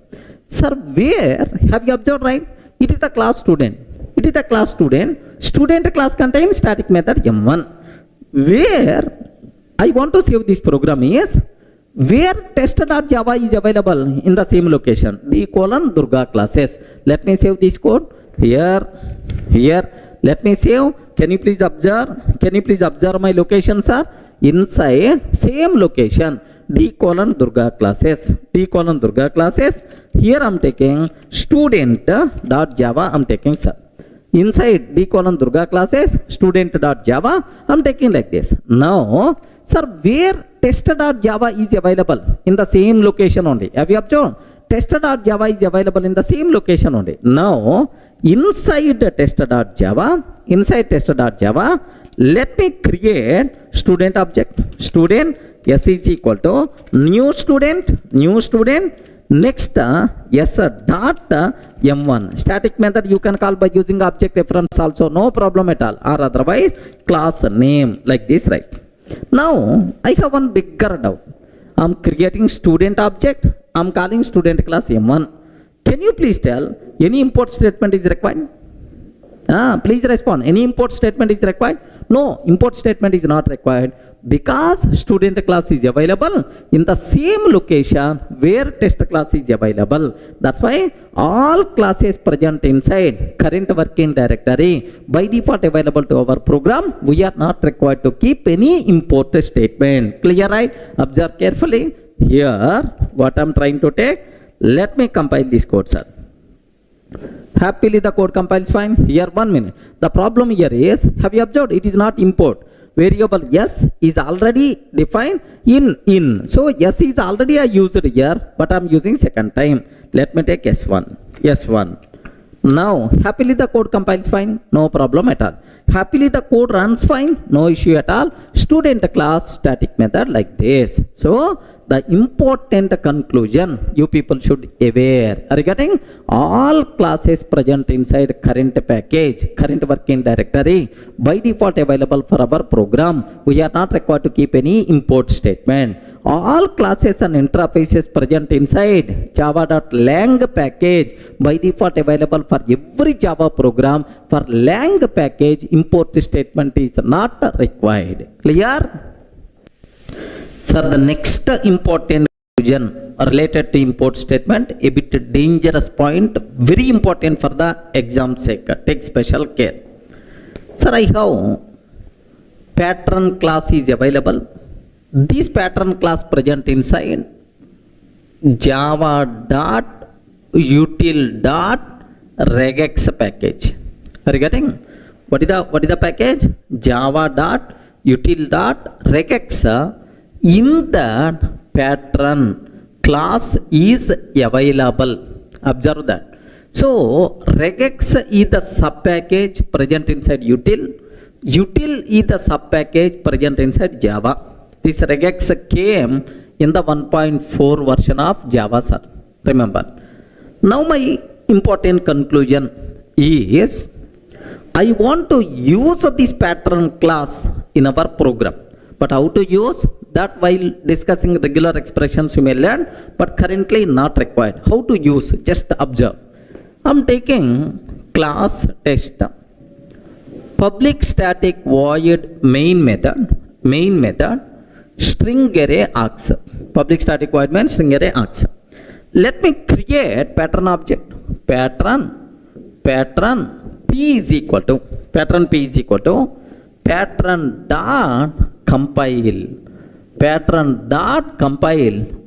Sir, where have you observed, right? It is the class student. It is the class student. Student class contains static method m1. Where I want to save this program is where test.java is available in the same location, D:Durga classes. Let me save this code. Here. Let me save. Can you please observe my location, sir? Inside same location, D:Durga classes. Here I am taking student.java I am taking, sir. Inside D:Durga classes, student.java, I am taking like this. Now, sir, where test.java is available? In the same location only. Have you observed? Test.java is available in the same location only. Now, inside test.java, let me create student object. Student s is equal to new student. Next, yes dot m1 static method you can call by using object reference also, no problem at all, or otherwise class name like this, right? Now I have one bigger doubt. I am creating student object, I am calling student class m1. Can you please tell any import statement is required? Please respond. Any import statement is required? No, import statement is not required because student class is available in the same location where test class is available. That's why all classes present inside current working directory by default available to our program. We are not required to keep any import statement. Clear, right? Observe carefully. Here, what I am trying to take. Let me compile this code, sir. Happily the code compiles fine. Here, 1 minute. The problem here is, have you observed? It is not import. Variable s is already defined in. So s is already I used here, but I am using second time. Let me take s1. Now, happily the code compiles fine. No problem at all. Happily the code runs fine. No issue at all. Student class static method like this. So, the important conclusion you people should aware regarding all classes present inside current package, current working directory by default available for our program. We are not required to keep any import statement. All classes and interfaces present inside java.lang package by default available for every Java program. For lang package, import statement is not required. Clear? Sir, the next important conclusion related to import statement, a bit dangerous point, very important for the exam sake. Take special care. Sir, I have pattern class is available. This pattern class present inside java dot util dot regex package. Are you getting? What is the package? Java dot util dot regex. In that pattern class is available. Observe that. So regex is the sub package present inside util. Util is the sub package present inside Java. This regex came in the 1.4 version of Java, sir. Remember. Now my important conclusion is I want to use this pattern class in our program. But how to use that while discussing regular expressions you may learn, but currently not required. How to use? Just observe. I'm taking class test. Public static void main method, string array args. Public static void means string array args. Let me create pattern object. Pattern p is equal to pattern dot compile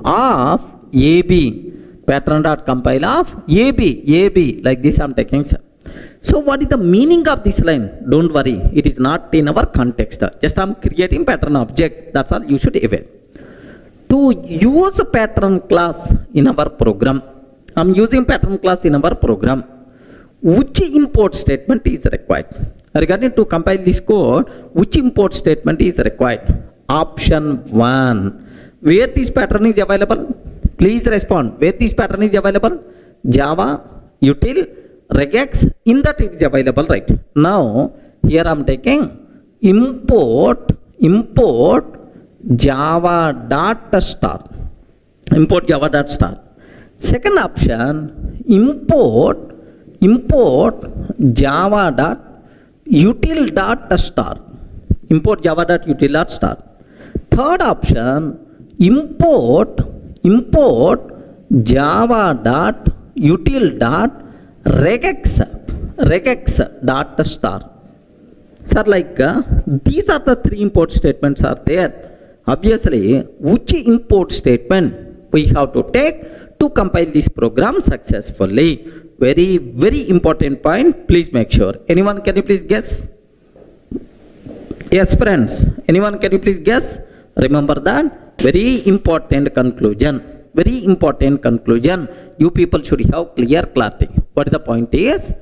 of ab. Pattern dot compile of ab. Like this I'm taking, sir. So what is the meaning of this line? Don't worry, it is not in our context. Just I'm creating pattern object. That's all you should aware. To use a pattern class in our program, I'm using pattern class in our program. Which import statement is required? Regarding to compile this code, which import statement is required? Option 1. Where this pattern is available? Please respond. Where this pattern is available? Java, util, regex. In that it is available, right? Now, here I am taking import java dot star. Import java dot star. Second option, import java dot util dot star. Import java dot util dot star. Third option, import java dot util dot regex dot star. Sir, like these are the three import statements are there. Obviously, which import statement we have to take to compile this program successfully? Very important point. Please make sure. Anyone, can you please guess? Yes, friends. Anyone, can you please guess? Remember that very important conclusion. You people should have clear clarity. What is the point is,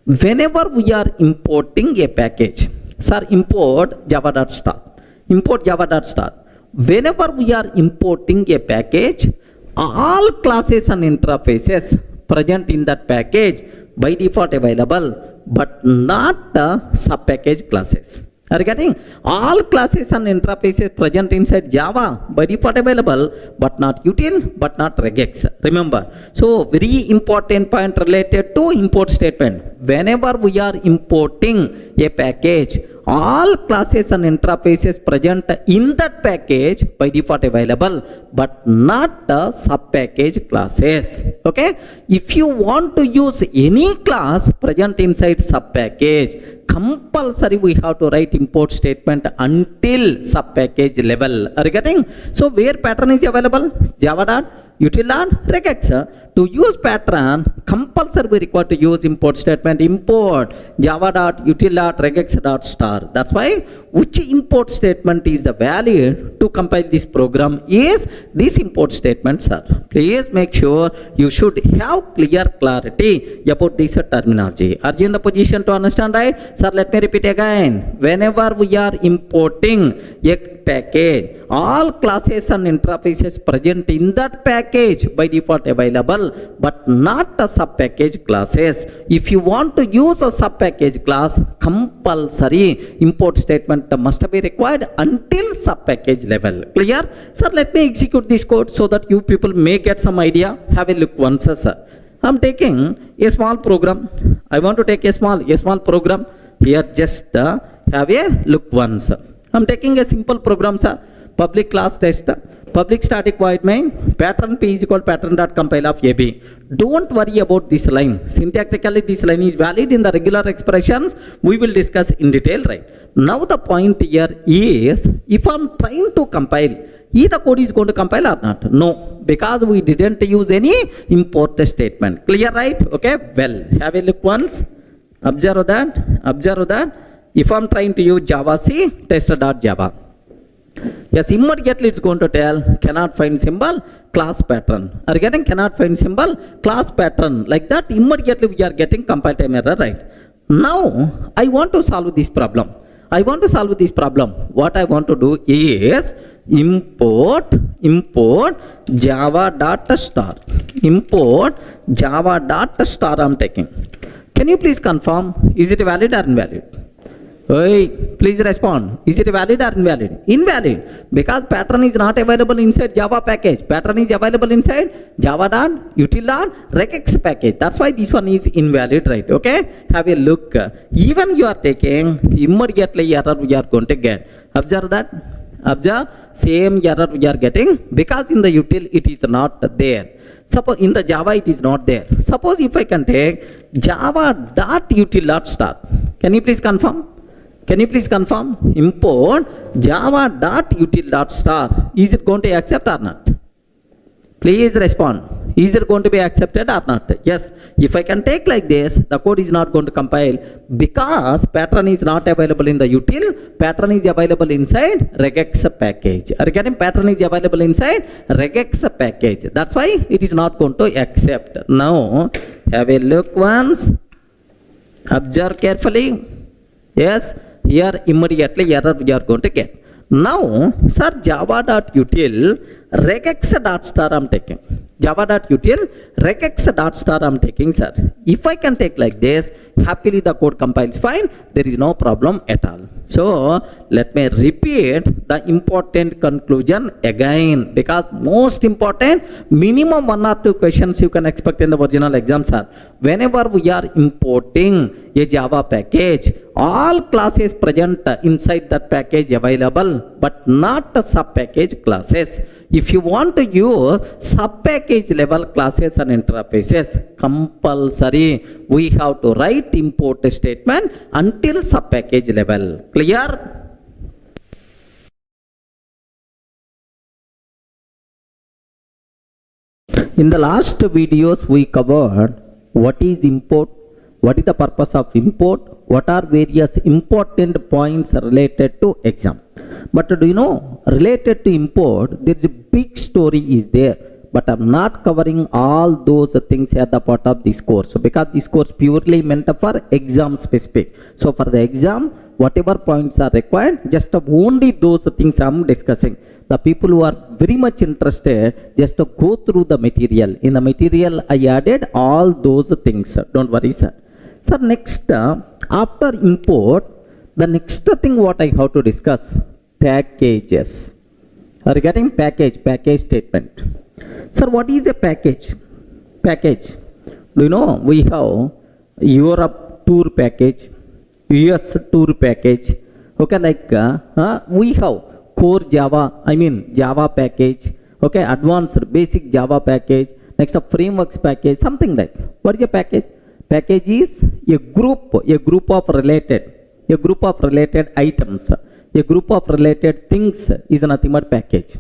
whenever we are importing a package, sir, import java.star. Whenever we are importing a package, all classes and interfaces present in that package by default available, but not the sub package classes. Are you getting? All classes and interfaces present inside Java by default available, but not util, but not regex. Remember. So very important point related to import statement. Whenever we are importing a package, all classes and interfaces present in that package by default available, but not the sub package classes. Okay? If you want to use any class present inside sub package, compulsory we have to write import statement until sub package level. Are you getting? So where pattern is available? Java.util.regex. To use pattern, compulsory we require to use import statement. Import java.util.regex.star. That's why which import statement is the valid to compile this program is this import statement, sir. Please make sure you should have clear clarity about this terminology. Are you in the position to understand, right? Sir, let me repeat again. Whenever we are importing a package, all classes and interfaces present in that package by default available, but not the sub package classes. If you want to use a sub package class, compulsory import statement must be required until sub package level. Clear? Sir, let me execute this code so that you people may get some idea. Have a look once, sir. I'm taking a small program. I want to take a small program. Here just have a look once. I'm taking a simple program, sir. Public class test. public static void main pattern p is equal pattern dot compile of ab. Don't worry about this line. Syntactically this line is valid in the regular expressions. We will discuss in detail, right? Now the point here is, if I'm trying to compile, is the code is going to compile or not? No, because we didn't use any import statement. Clear, right? Okay, well, have a look once. Observe that. If I'm trying to use Java C test.java, yes, immediately it's going to tell cannot find symbol class pattern. Are you getting cannot find symbol class pattern? Like that, immediately we are getting compile time error, right? Now I want to solve this problem. What I want to do is import java.star. Import java.star I'm taking. Can you please confirm, is it valid or invalid? Hey, please respond. Is it valid or invalid? Invalid, because pattern is not available inside Java package. Pattern is available inside java.util.regex package. That's why this one is invalid, right? Okay, have a look. Even you are taking, immediately error we are going to get. Observe that. Observe, same error we are getting, because in the util it is not there. Suppose in the Java it is not there. Suppose if I can take java.util.star. Can you please confirm? Import java.util.star. Is it going to accept or not? Please respond. Is it going to be accepted or not? Yes. If I can take like this, the code is not going to compile, because pattern is not available in the util. Pattern is available inside regex package. Are you getting? Pattern is available inside regex package. That's why it is not going to accept. Now have a look once. Observe carefully. Yes. Here immediately error we are going to get. Now, sir, java.util regex.star I'm taking. Java.util regex.star I'm taking, sir. If I can take like this, happily the code compiles fine. There is no problem at all. So let me repeat the important conclusion again, because most important, minimum 1 or 2 questions you can expect in the original exam, sir. Whenever we are importing a Java package, all classes present inside that package available, but not sub package classes. If you want to use sub package level classes and interfaces, compulsory we have to write import statement until sub package level. Clear? In the last videos we covered what is import, what is the purpose of import, what are various important points related to exam. But do you know, related to import, there is a big story is there, but I'm not covering all those things at the part of this course, because this course purely meant for exam specific. So for the exam, whatever points are required, just only those things I'm discussing. The people who are very much interested, just to go through the material. In the material I added all those things. Don't worry, sir. So next, after import, the next thing what I have to discuss, packages. Are you getting? Package statement. Sir, what is a package? Package. Do you know, we have Europe tour package, US tour package. Okay, like we have core Java, Java package. Okay, advanced basic Java package. Next up, frameworks package, something like. What is a package? Package is a group of related items, a group of related things is nothing but package.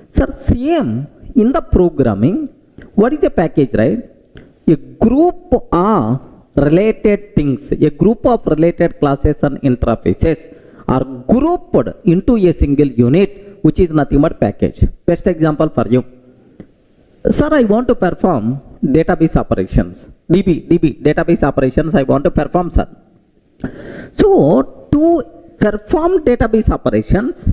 Sir, same in the programming, what is a package, right? A group of related things, a group of related classes and interfaces are grouped into a single unit, which is nothing but package. Best example for you. Sir, I want to perform database operations. DB, database operations I want to perform, sir. So, to perform database operations,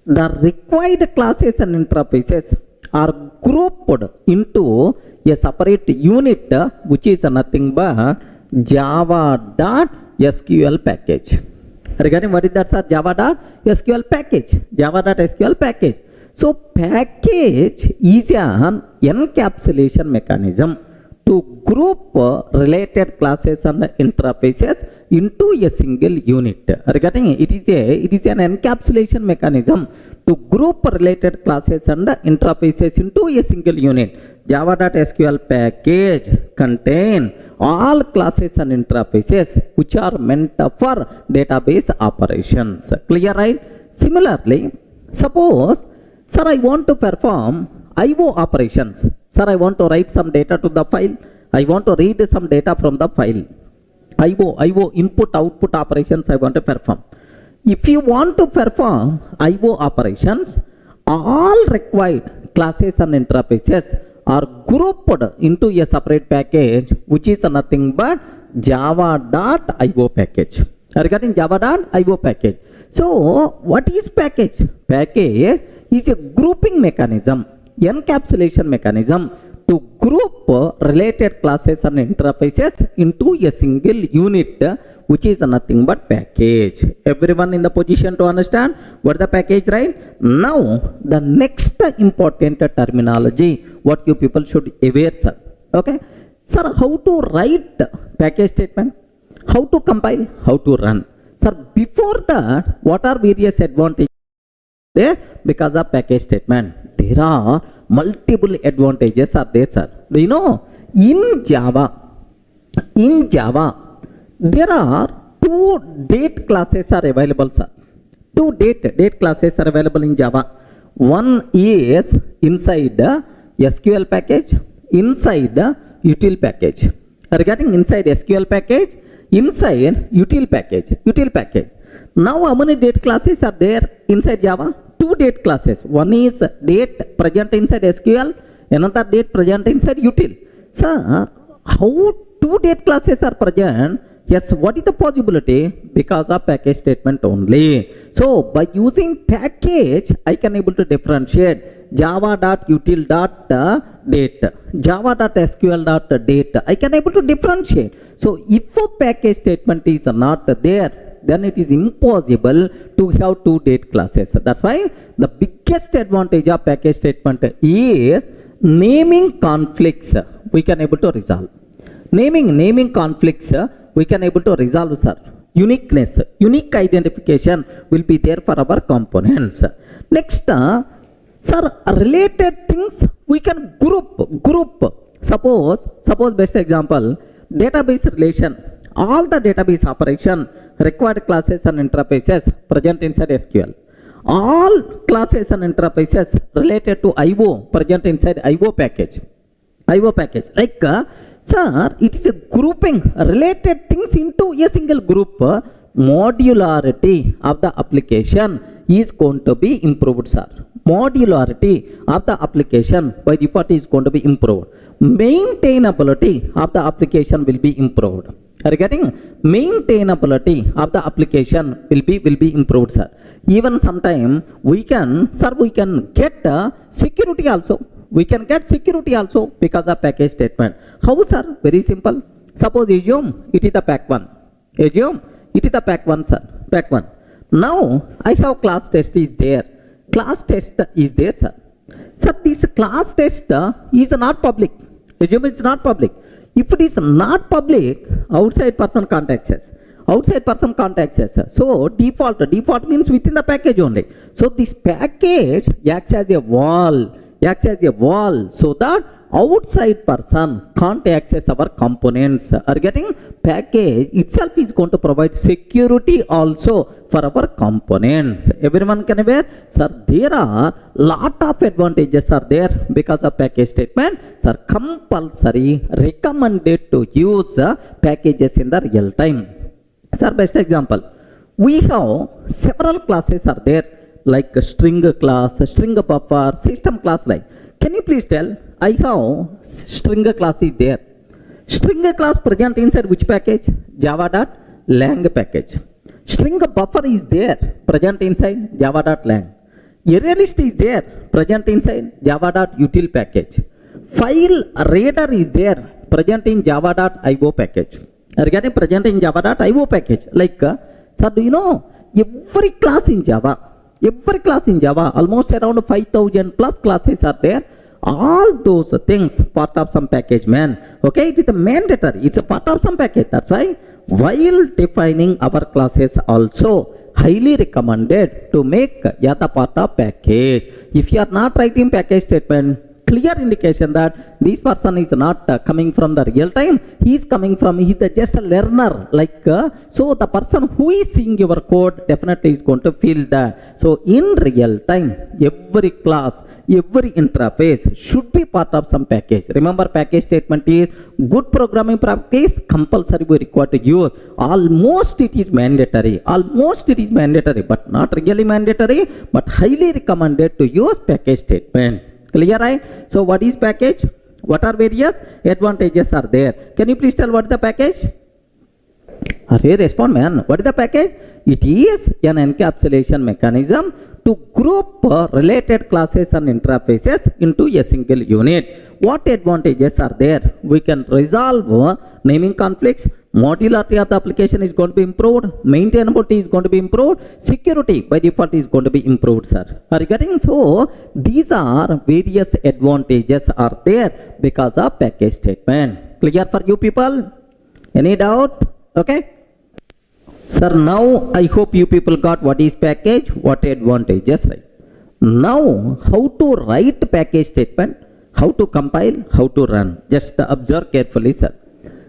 the required classes and interfaces are grouped into a separate unit, which is nothing but java.sql package. Regarding what is that, sir? Java.sql package. Java.sql package. So package is an encapsulation mechanism to group related classes and interfaces into a single unit. Regarding it is an encapsulation mechanism to to group related classes and interfaces into a single unit. Java.sql package contain all classes and interfaces which are meant for database operations. Clear, right? Similarly, suppose, sir, I want to perform IO operations. Sir, I want to write some data to the file. I want to read some data from the file. IO, input, output operations I want to perform. If you want to perform IO operations, all required classes and interfaces are grouped into a separate package, which is nothing but java.io package. Are you getting java.io package? So, what is package? Package is a grouping mechanism, encapsulation mechanism to group related classes and interfaces into a single unit, which is nothing but package. Everyone in the position to understand what the package, right? Now, the next important terminology, what you people should aware, sir. Okay? Sir, how to write package statement? How to compile? How to run? Sir, before that, what are various advantages there because of package statement? There are multiple advantages are there, sir. Do you know? In Java, there are two date classes are available, sir. Two date classes are available in Java. One is inside the SQL package, inside the util package. Regarding inside SQL package, inside util package. Now, how many date classes are there inside Java? Two date classes. One is date present inside SQL, another date present inside util. Sir, how two date classes are present? Yes, what is the possibility? Because of package statement only. So, by using package, I can able to differentiate java.util.date, java.sql.date. I can able to differentiate. So, if a package statement is not there, then it is impossible to have two date classes. That's why the biggest advantage of package statement is naming conflicts we can able to resolve. Naming conflicts we can able to resolve, sir. Uniqueness, unique identification will be there for our components. Next, sir, related things we can group. Suppose best example, database relation. All the database operation required classes and interfaces present inside SQL. All classes and interfaces related to IO present inside IO package. Like, sir, it is a grouping related things into a single group. Modularity of the application is going to be improved, sir. Modularity of the application by default is going to be improved. Maintainability of the application will be improved. Are you getting? Maintainability of the application will be improved, sir. Even sometime we can get security also. We can get security also because of package statement. How, sir? Very simple. Suppose assume it is the pack 1. Assume it is the pack 1, sir. Pack 1. Now I have class test is there. Class test is there, sir. Sir, this class test is not public. Assume it's not public. If it is not public, outside person can't access. So default means within the package only. So this package acts as a wall so that outside person can't access our components. Are getting? Package itself is going to provide security also for our components. Everyone can aware? Sir, there are lot of advantages are there because of package statement. Sir, compulsory recommended to use packages in the real time. Sir, best example, we have several classes are there like string class, string buffer, system class like. Can you please tell? I have string class is there. String class present inside which package? Java.lang package. String buffer is there present inside Java.lang. Array list is there present inside Java.util package. File reader is there present in Java.io package. Are you getting? Present in Java.io package. Like, sir, do you know every class in Java, almost around 5,000 plus classes are there. All those things part of some package, man. Okay, it is a mandatory. It's a part of some package. That's why while defining our classes also, highly recommended to make yata part of package. If you are not writing package statement, clear indication that this person is not coming from the real time, he is coming from, he is just a learner, like so the person who is seeing your code definitely is going to feel that. So in real time, every class, every interface should be part of some package. Remember, package statement is good programming practice, compulsory we require to use. Almost it is mandatory, but not really mandatory, but highly recommended to use package statement. Clear, right? So what is package? What are various advantages are there? Can you please tell what is the package? Arey, respond man. What is the package? It is an encapsulation mechanism to group related classes and interfaces into a single unit. What advantages are there? We can resolve naming conflicts. Modularity of the application is going to be improved. Maintainability is going to be improved. Security by default is going to be improved, sir. Are you getting? So these are various advantages are there because of package statement. Clear for you people? Any doubt? Okay. Sir, now I hope you people got what is package, what advantages, right? Now, how to write package statement, how to compile, how to run. Just observe carefully, sir.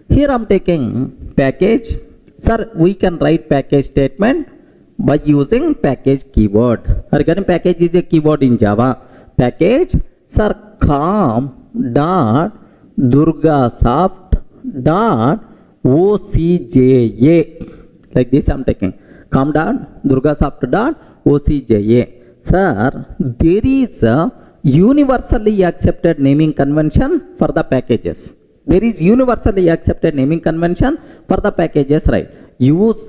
Here I am taking package. Sir, we can write package statement by using package keyword. Regarding package is a keyword in Java. Package, sir, com dot durgasoft dot OCJA. Like this I am taking. Com dot durgasoft dot OCJA. Sir, there is a universally accepted naming convention for the packages. There is universally accepted naming convention for the packages, right? Use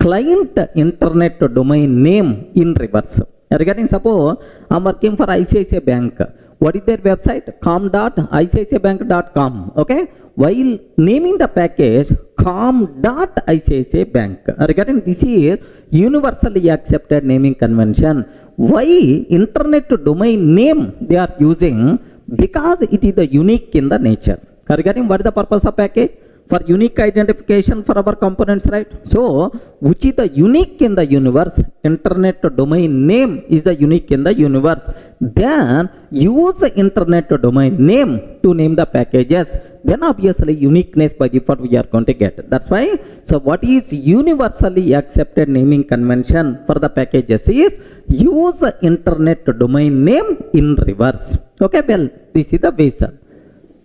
client internet domain name in reverse. Regarding suppose I am working for ICICI Bank. What is their website? com.icicibank.com. Okay. While naming the package com.icicibank. Bank. Regarding this is universally accepted naming convention. Why internet domain name they are using? Because it is the unique in the nature. Regarding what is the purpose of package? For unique identification for our components, right? So, which is the unique in the universe? Internet domain name is the unique in the universe. Then, use the internet domain name to name the packages. Then, obviously, uniqueness by default we are going to get. That's why, so what is universally accepted naming convention for the packages is use the internet domain name in reverse. Okay, well, this is the reason.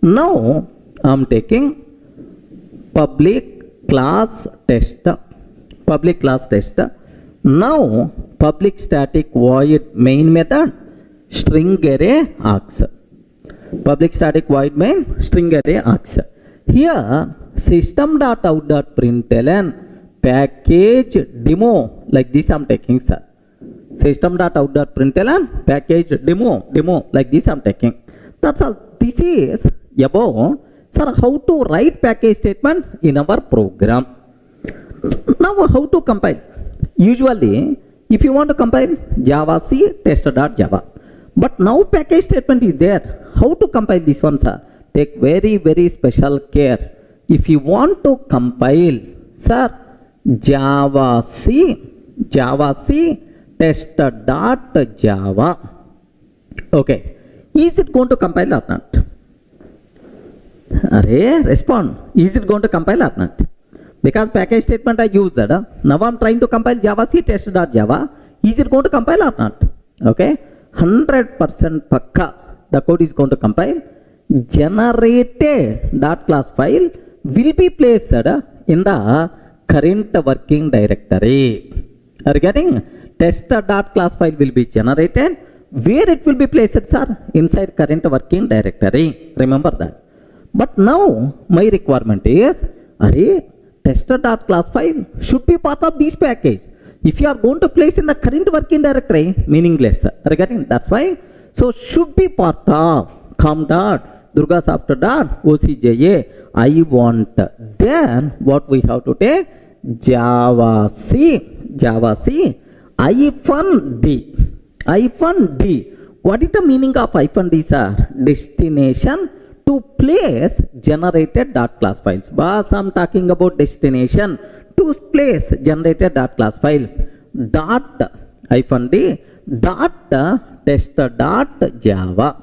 Now, I am taking public class test. Now, public static void main method string array args. Public static void main string array args. Here, system.out.println package demo. Like this I am taking, sir. System.out.println package demo. Like this I am taking. That's all. This is about, sir, how to write package statement in our program. Now, how to compile? Usually, if you want to compile, Java C test.java. But now package statement is there. How to compile this one, sir? Take very, very special care. If you want to compile, sir, Java C test.java. Okay. Is it going to compile or not? Array, respond. Is it going to compile or not? Because package statement I used. Now I am trying to compile Java C test.java. Is it going to compile or not? Okay. 100% pakka. The code is going to compile. Generated .class file will be placed in the current working directory. Are you getting? Test.class file will be generated. Where it will be placed, sir? Inside current working directory. Remember that. But now my requirement is, array, tester.class file should be part of this package. If you are going to place in the current working directory, meaningless. Regarding that's why, so should be part of com.durgasoft.ocja. I want. Then what we have to take? Java C -D. What is the meaning of -D, sir? Destination to place generated .class files. Boss, I am talking about destination to place generated .class files. dot hyphen d dot test dot java.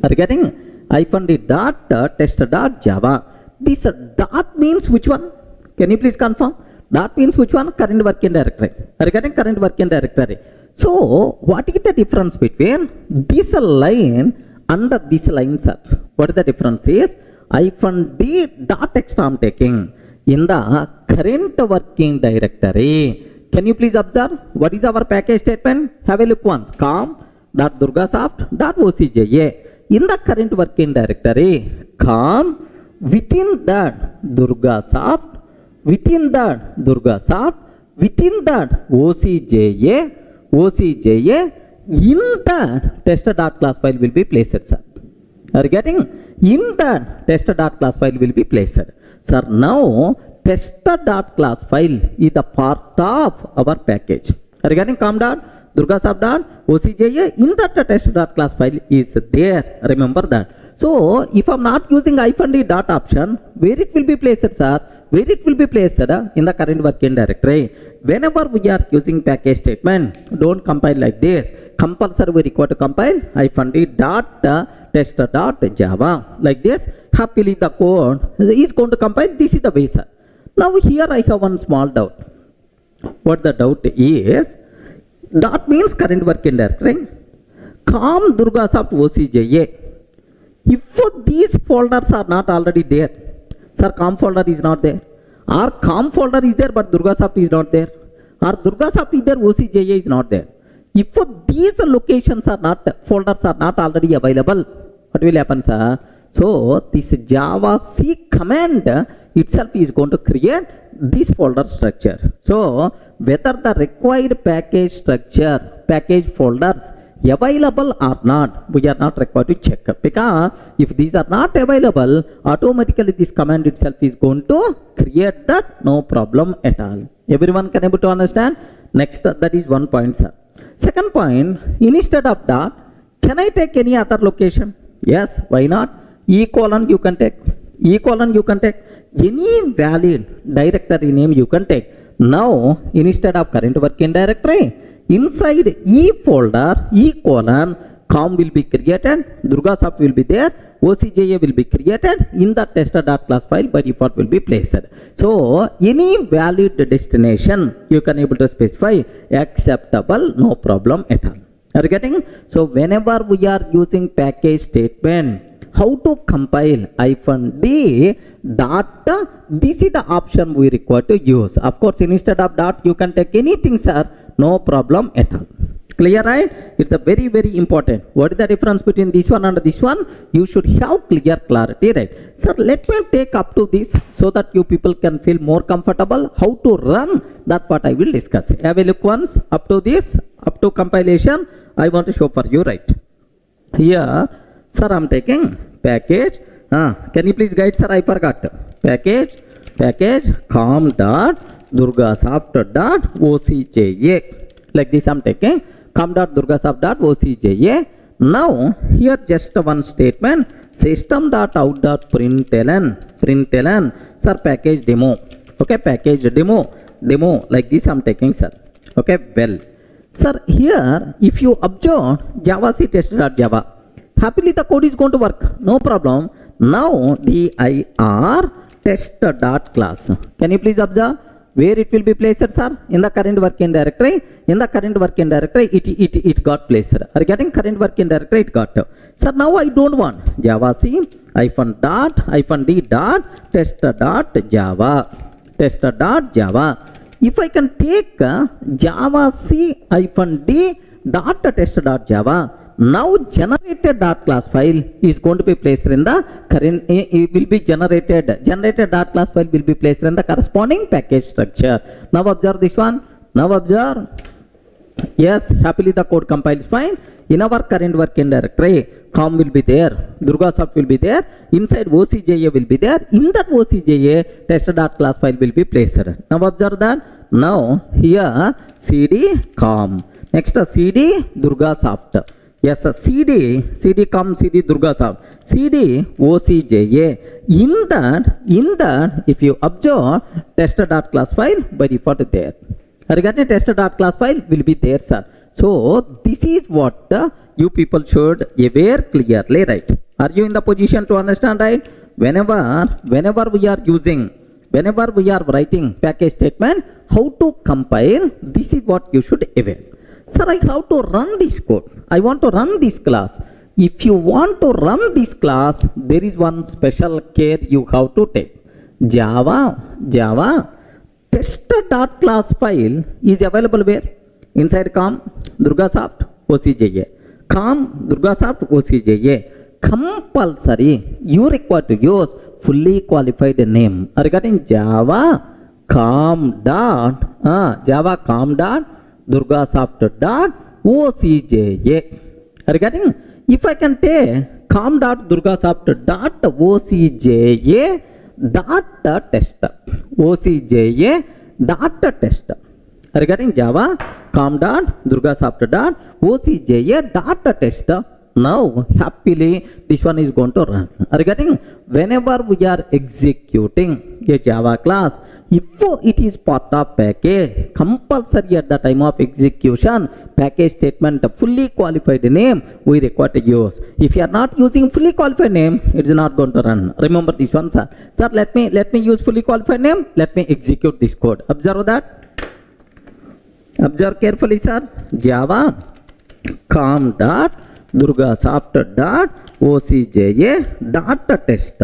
Are you getting? Hyphen d dot test dot java. This dot means which one? Can you please confirm? Dot means which one? Current working directory. Are you getting? Current working directory. So what is the difference between this line and this line, sir? What is the difference is hyphen d dot text I am taking in the current working directory. Can you please observe what is our package statement? Have a look once. com.durgasoft.ocja. In the current working directory, com within that Durgasoft, within that Durgasoft, within that ocja, in that test.class file will be placed, sir. Are you getting? In that test.class file will be placed. Sir, now test.class file is the part of our package. Are you getting? com.durgasoft.ocja, in that test.class file is there. Remember that. So if I'm not using hyphen d dot option, where it will be placed, sir? Where it will be placed in the current working directory. Whenever we are using package statement, don't compile like this. Compulsory we require to compile hyphen d dot test dot java like this. Happily the code is going to compile. This is the way, sir. Now here I have one small doubt. What the doubt is? Dot means current working directory. Com Durgasoft ocja. If these folders are not already there, sir, com folder is not there, or com folder is there but Durgasoft is not there, or Durgasoft is there, ocja is not there. If these locations are not, folders are not already available, what will happen, sir? So this Java C command itself is going to create this folder structure. So whether the required package structure, package folders available or not, we are not required to check, because if these are not available, automatically this command itself is going to create that, no problem at all. Everyone can able to understand? Next, that is one point, sir. Second point, instead of dot, can I take any other location? Yes, why not? Ecolon you can take, ecolon you can take, any valid directory name you can take. Now instead of current working directory, inside E folder, E colon, com will be created, Durgasoft will be there, ocja will be created, in the tester.class file by default will be placed. So any valid destination you can able to specify, acceptable, no problem at all. Are you getting? So whenever we are using package statement, how to compile hyphen d dot, this is the option we require to use. Of course, instead of dot you can take anything, sir, no problem at all. Clear, right? It's a very, very important. What is the difference between this one and this one? You should have clear clarity, right? Sir, let me take up to this so that you people can feel more comfortable. How to run, that part I will discuss. Have a look once up to this, up to compilation. I want to show for you, right? Here, sir, I'm taking package. Can you please guide, sir? I forgot. Package com dot durgasoft dot ocja. Like this I'm taking com.durgasoft.ocja. Now here just one statement, system.out.println, sir, package demo. Okay, package demo, like this I'm taking, sir. Okay, well, sir, here if you observe Java C test.java, happily the code is going to work, no problem. Now dir test.class, can you please observe where it will be placed, sir? In the current working directory. In the current working directory, it got placed. Are you getting? Current working directory it got. Sir, now I don't want Java C hyphen d dot test.java. If I can take Java C hyphen d dot test.java, now generated.class file is going to be placed in the current, it will be generated.class file will be placed in the corresponding package structure. Now observe this one. Now observe. Yes, happily the code compiles fine. In our current working directory, com will be there, Durgasoft will be there, inside ocja will be there, in that ocja test.class file will be placed. Now observe that. Now here cd com, next cd Durgasoft. Yes, cd com, cd Durgasoft, cd ocja. In that, if you observe test.class file by default there. Regarding test.class file will be there, sir. So this is what you people should aware clearly, right? Are you in the position to understand, right? Whenever we are writing package statement, how to compile, this is what you should aware. Sir, I have to run this code. I want to run this class. If you want to run this class, there is one special care you have to take. Java test.class file is available where? Inside com durgasoft OCJA. Com durgasoft OCJA. Compulsory you require to use fully qualified name. Regarding Java com dot durgasoft dot OCJA. Regarding if I can take com dot durgasoft dot OCJA dot test OCJA dot test. Regarding Java com dot durgasoft dot OCJA dot test. Now happily this one is going to run. Regarding whenever we are executing a Java class, if it is part of package, compulsory at the time of execution package statement fully qualified name we require to use. If you are not using fully qualified name, it is not going to run. Remember this one, sir. Sir, let me use fully qualified name. Let me execute this code. Observe that. Observe carefully, sir. Java com dot durgasoft dot OCJA dot test.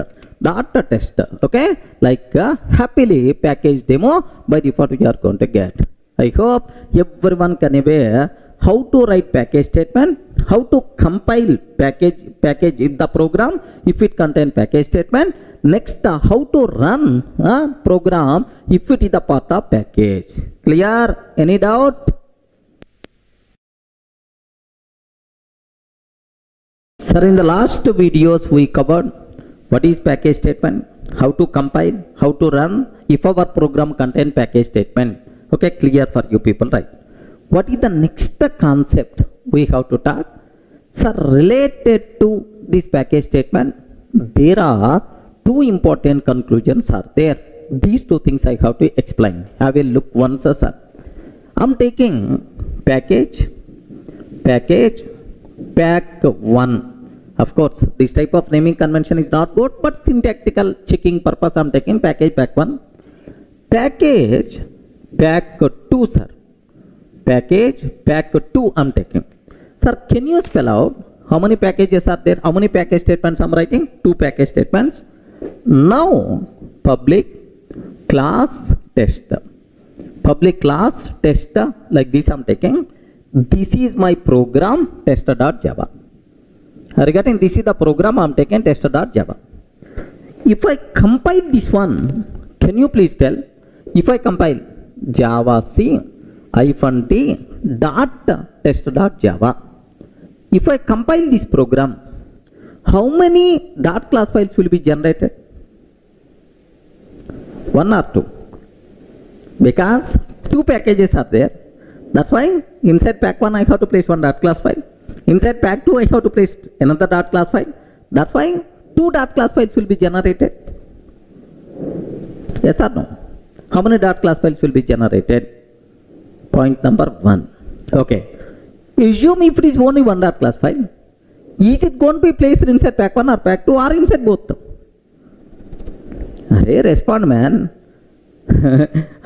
Okay, like happily package demo by default you are going to get. I hope everyone can aware how to write package statement, how to compile package in the program if it contain package statement. Next, how to run program if it is a part of package. Clear? Any doubt? Sir, in the last videos we covered what is package statement, how to compile, how to run if our program contain package statement. Okay, clear for you people, right? What is the next concept we have to talk? Sir, related to this package statement, there are two important conclusions are there. These two things I have to explain. I will look once, sir. I'm taking package pack1. Of course, this type of naming convention is not good, but syntactical checking purpose I'm taking package pack1. Package pack2, sir. Package pack2 I'm taking. Sir, can you spell out how many packages are there? How many package statements I'm writing? 2 package statements. Now, public class test. Public class test, like this I'm taking. This is my program test.java. Regarding this is the program I'm taking test.java. If I compile this one, can you please tell? If I compile java c -d dot test.java, if I compile this program, how many dot class files will be generated? 1 or 2? Because 2 packages are there. That's why inside pack1 I have to place 1 dot class file. Inside pack2 I have to place another dot class file. That's why 2 dot class files will be generated. Yes or no? How many dot class files will be generated? Point number 1. Okay. Assume if it is only 1 dot class file, is it going to be placed inside pack1 or pack2 or inside both? Hey, respond, man.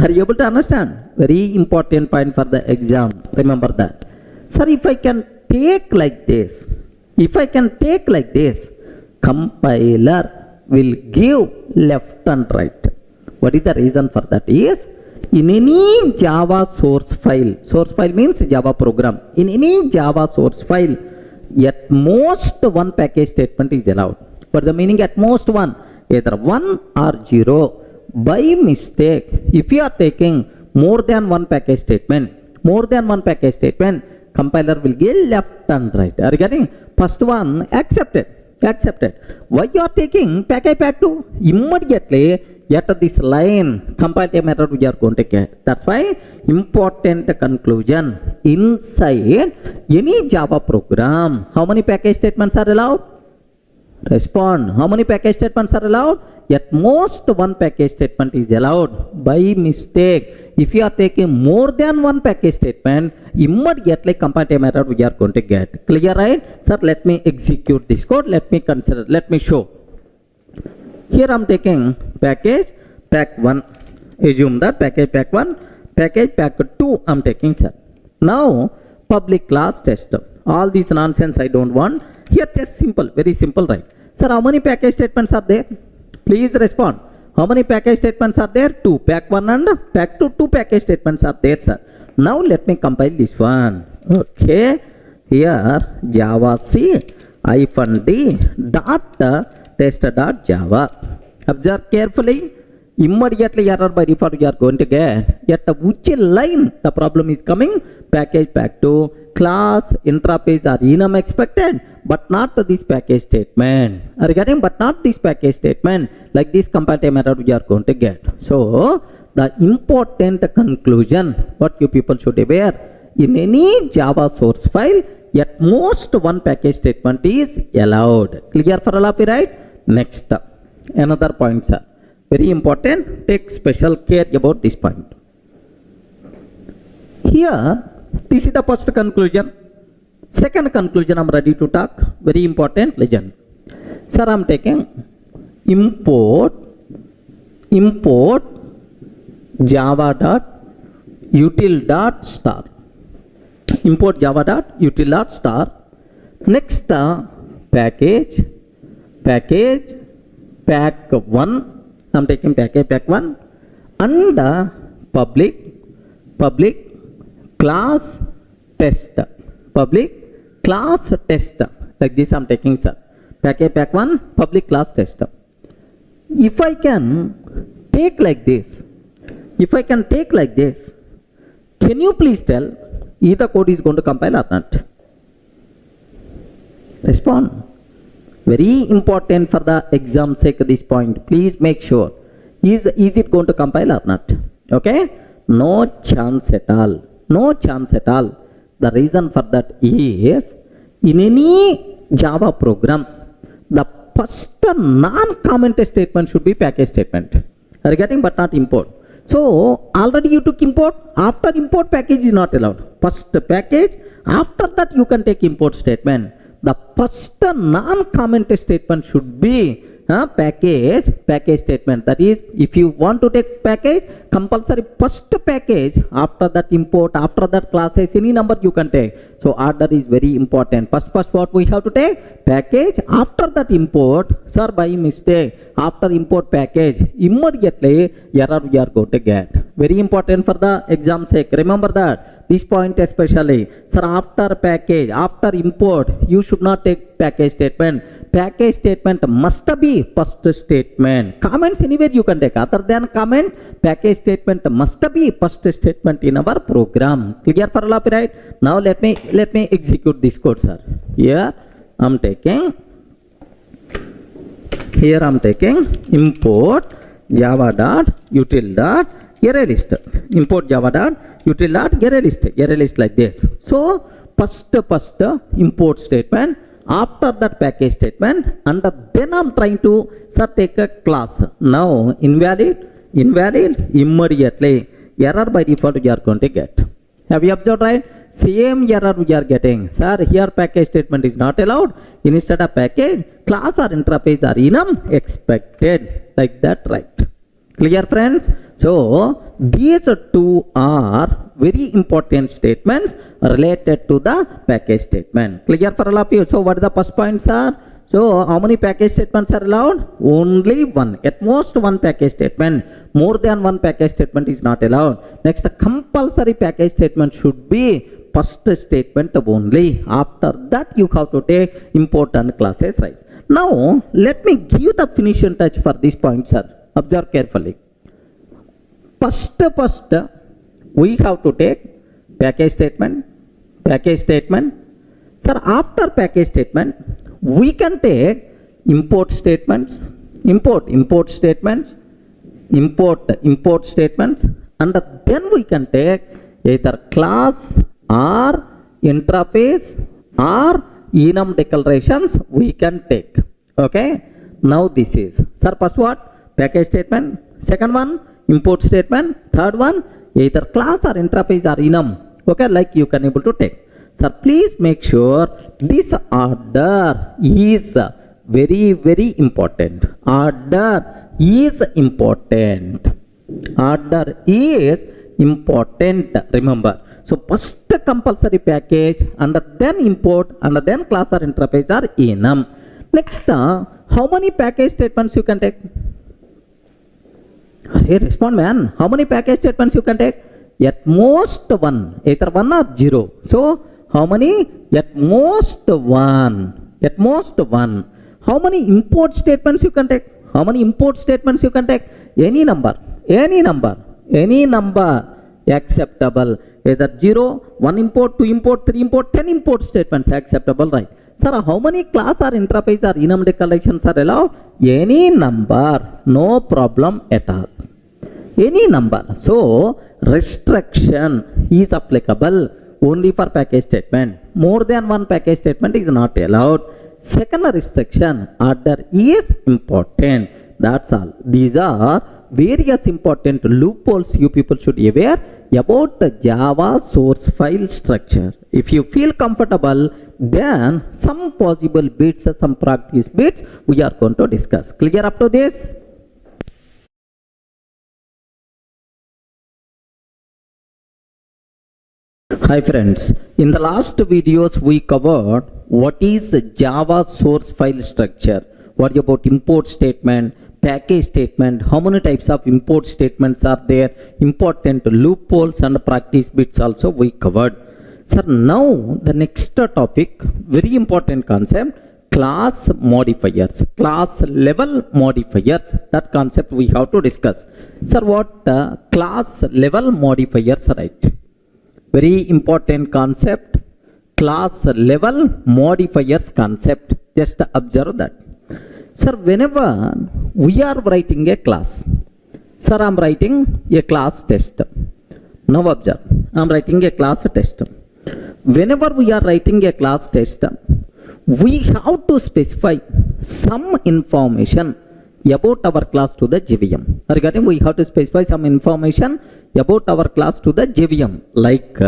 Are you able to understand? Very important point for the exam. Remember that. Sir, if I can take like this, compiler will give left and right. What is the reason for that? Is in any Java source file means Java program. In any Java source file, at most 1 package statement is allowed. What is the meaning at most 1? Either 1 or 0. By mistake, if you are taking more than 1 package statement, compiler will give left and right. Are you getting? First one accepted. Why you are taking package pack2? Immediately at this line compile method we are going to get. That's why important conclusion, inside any Java program, how many package statements are allowed? Respond. How many package statements are allowed? At most one package statement is allowed. By mistake, if you are taking more than one package statement, immediately compatible error we are going to get. Clear, right? Sir, let me execute this code. Let me show. Here I am taking package pack 1. Assume that package pack 1, package pack 2 I am taking, sir. Now, public class test. All this nonsense I don't want. Here just simple, very simple, right? Sir, how many package statements are there? Please respond. How many package statements are there? 2. Pack 1 and pack 2. 2 package statements are there, sir. Now let me compile this one. Okay. Here Java C -d dot test dot Java. Observe carefully. Immediately error by default you are going to get. Yet which line the problem is coming? Package pack 2. Class interface are enum expected, but not this package statement. Are you getting? But not this package statement. Like this compatible error we are going to get. So the important conclusion what you people should aware, in any Java source file, at most one package statement is allowed. Clear for all of you, right? Next, another point, sir. Very important. Take special care about this point. Here, this is the first conclusion. Second conclusion I am ready to talk. Very important. Listen. Sir, I am taking import java dot util dot star. Import java dot util dot star. Next, package pack 1. I am taking package pack 1 and public class test. Public class test. Like this I am taking, sir. Package pack 1 public class test. If I can take like this, can you please tell either code is going to compile or not? Respond. Very important for the exam sake this point. Please make sure. Is it going to compile or not? Okay? No chance at all. No chance at all. The reason for that is, in any Java program, the first non-comment statement should be package statement. Are you getting? But not import. So, already you took import. After import, package is not allowed. First package, after that you can take import statement. The first non-comment statement should be package statement. That is, if you want to take package, compulsory first package, after that import, after that classes, any number you can take. So order is very important. First what we have to take? Package. After that import, sir, by mistake, after import package, immediately error we are going to get. Very important for the exam sake. Remember that. This point especially. Sir, after package, after import, you should not take package statement. Package statement must be first statement. Comments anywhere you can take. Other than comment, package statement must be first statement in our program. Clear for all of you, right? Now let me execute this code, sir. Here I'm taking import java dot util dot array list. Import java dot util dot array list like this. So first import statement, after that package statement, and then I'm trying to take a class. Now invalid immediately error by default we are going to get. Have you observed, right? Same error we are getting. Sir, here package statement is not allowed. Instead of package, class or interface are enum expected. Like that, right? Clear, friends? So these two are very important statements related to the package statement. Clear for all of you? So what are the first points, sir? So how many package statements are allowed? Only one. At most one package statement. More than one package statement is not allowed. Next, the compulsory package statement should be first statement only. After that you have to take important classes, right? Now let me give the finishing touch for this point, sir. Observe carefully. First we have to take package statement. Sir, after package statement, we can take import statements, import statements, and then we can take either class or interface or enum declarations we can take. Okay, now this is, sir, first what? Package statement. Second one, import statement. Third one, either class or interface or enum. Okay, like you can able to take. Sir, please make sure this order is very, very important. Order is important. Order is important, remember. So first compulsory package, and then import, and then class or interface or enum. Next, how many package statements you can take? Hey, respond, man. How many package statements you can take? At most one, either one or zero. So how many? At most one. At most one. How many import statements you can take? How many import statements you can take? Any number. Any number. Any number acceptable. Either 0, 1 import, 2 import, 3 import, 10 import statements acceptable, right? Sir, how many class or interface or enum declarations are allowed? Any number, no problem at all. Any number. So restriction is applicable only for package statement. More than one package statement is not allowed. Second restriction, order is important. That's all. These are various important loopholes you people should be aware about the Java source file structure. If you feel comfortable, then some possible bits, some practice bits we are going to discuss. Clear up to this? Hi friends, in the last videos we covered what is Java source file structure, what about import statement, package statement, how many types of import statements are there, important loopholes and practice bits also we covered. Sir, now the next topic, very important concept, class modifiers, class level modifiers. That concept we have to discuss. Sir, what class level modifiers, right? Very important concept, class level modifiers concept. Just observe that. Sir, whenever we are writing a class, sir, I am writing a class test. Now observe, I am writing a class test. Whenever we are writing a class test, we have to specify some information about our class to the JVM. Regarding, we have to specify some information about our class to the JVM, like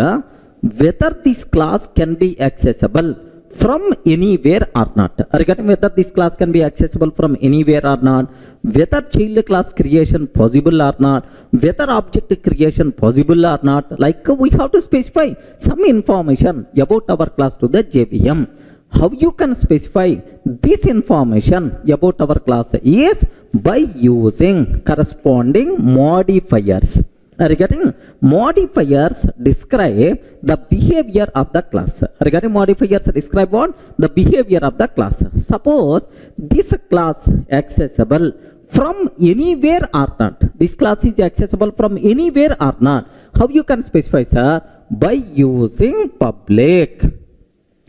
whether this class can be accessible from anywhere or not. Regarding whether this class can be accessible from anywhere or not, whether child class creation possible or not, whether object creation possible or not, like we have to specify some information about our class to the JVM. How you can specify this information about our class is by using corresponding modifiers. Regarding modifiers describe the behavior of the class. Regarding modifiers describe what? The behavior of the class. Suppose this class accessible from anywhere or not. This class is accessible from anywhere or not. How you can specify, sir? By using public.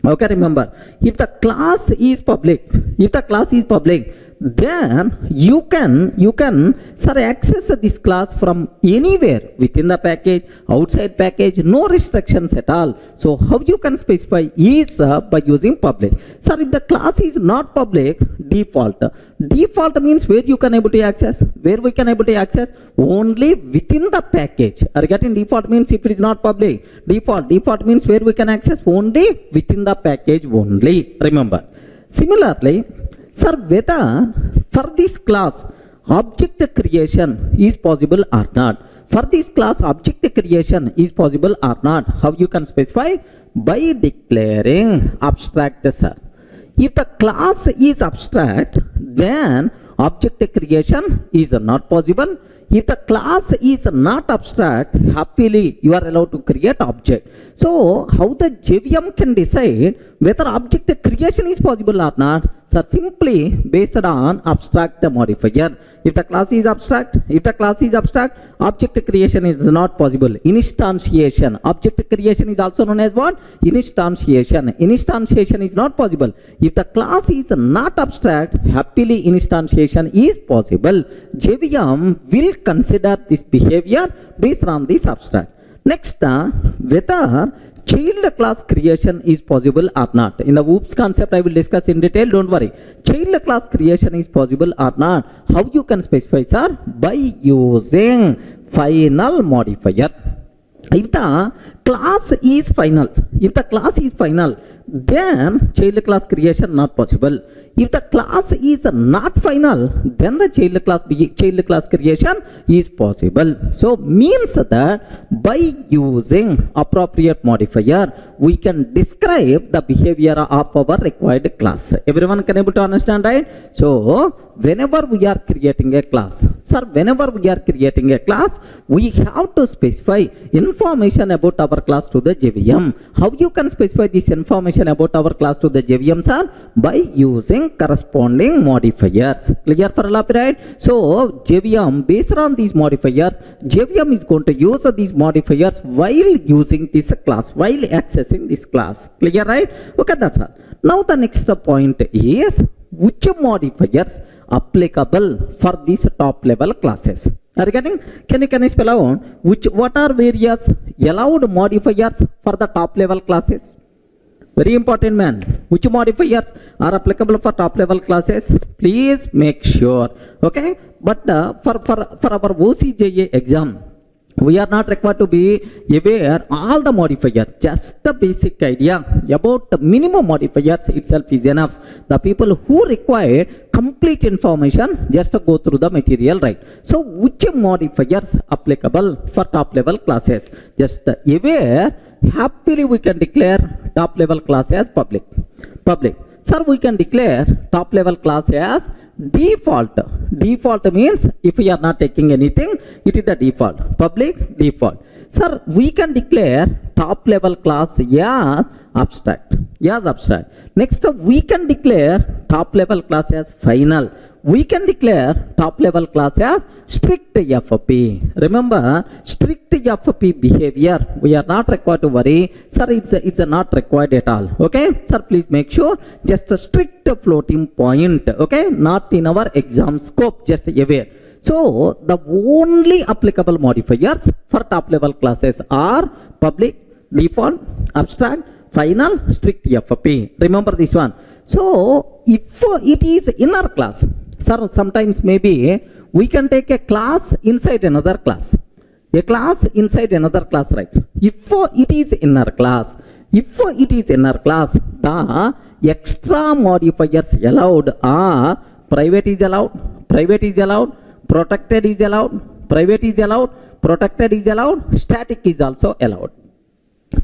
Okay, remember, if the class is public, then you can sir, access this class from anywhere within the package, outside package, no restrictions at all. So how you can specify is by using public. Sir, if the class is not public, default means where you can able to access, where we can able to access only within the package. Regarding default means if it is not public, default means where we can access only within the package only. Remember, similarly, sir, whether for this class object creation is possible or not, for this class object creation is possible or not, how you can specify? By declaring abstract, sir. If the class is abstract, then object creation is not possible. If the class is not abstract, happily you are allowed to create object. So how the JVM can decide whether object creation is possible or not? Sir, simply based on abstract modifier. If the class is abstract, object creation is not possible. Instantiation, object creation is also known as what? Instantiation. Instantiation is not possible. If the class is not abstract, happily instantiation is possible. JVM will consider this behavior based on this abstract. Next, whether child class creation is possible or not? In the OOPS concept I will discuss in detail, don't worry. Child class creation is possible or not? How you can specify, sir? By using final modifier. If the class is final, then child class creation not possible. If the class is not final, then the child class creation is possible. So means that by using appropriate modifier, we can describe the behavior of our required class. Everyone can able to understand, right? So whenever we are creating a class, sir, we have to specify information about our class to the JVM. How you can specify this information about our class to the JVM, sir? By using corresponding modifiers. Clear for all, right? So JVM, based on these modifiers, JVM is going to use these modifiers while using this class, while accessing this class. Clear, right? Okay, that's all. Now the next point is which modifiers applicable for these top level classes. Are you getting? Can you spell out what are various allowed modifiers for the top level classes? Very important, man. Which modifiers are applicable for top level classes? Please make sure. Okay, but for our OCJA exam, we are not required to be aware all the modifiers. Just the basic idea about the minimum modifiers itself is enough. The people who require complete information just to go through the material, right? So which modifiers applicable for top level classes? Just aware. Happily we can declare top level class as public. Sir, we can declare top level class as default. Default means if we are not taking anything, it is the default. Public default. Sir, we can declare top level class as abstract. Next, we can declare top level class as final. We can declare top level class as strict FP. Remember, strict FP behavior, we are not required to worry. Sir, it's not required at all. Okay, sir, please make sure just a strict floating point. Okay, not in our exam scope, just aware. So the only applicable modifiers for top level classes are public, default, abstract, final, strict FP. Remember this one. So if it is inner class, sir, sometimes maybe we can take a class inside another class. A class inside another class, right? If it is inner class, the extra modifiers allowed are private is allowed, protected is allowed, private is allowed, protected is allowed, static is also allowed.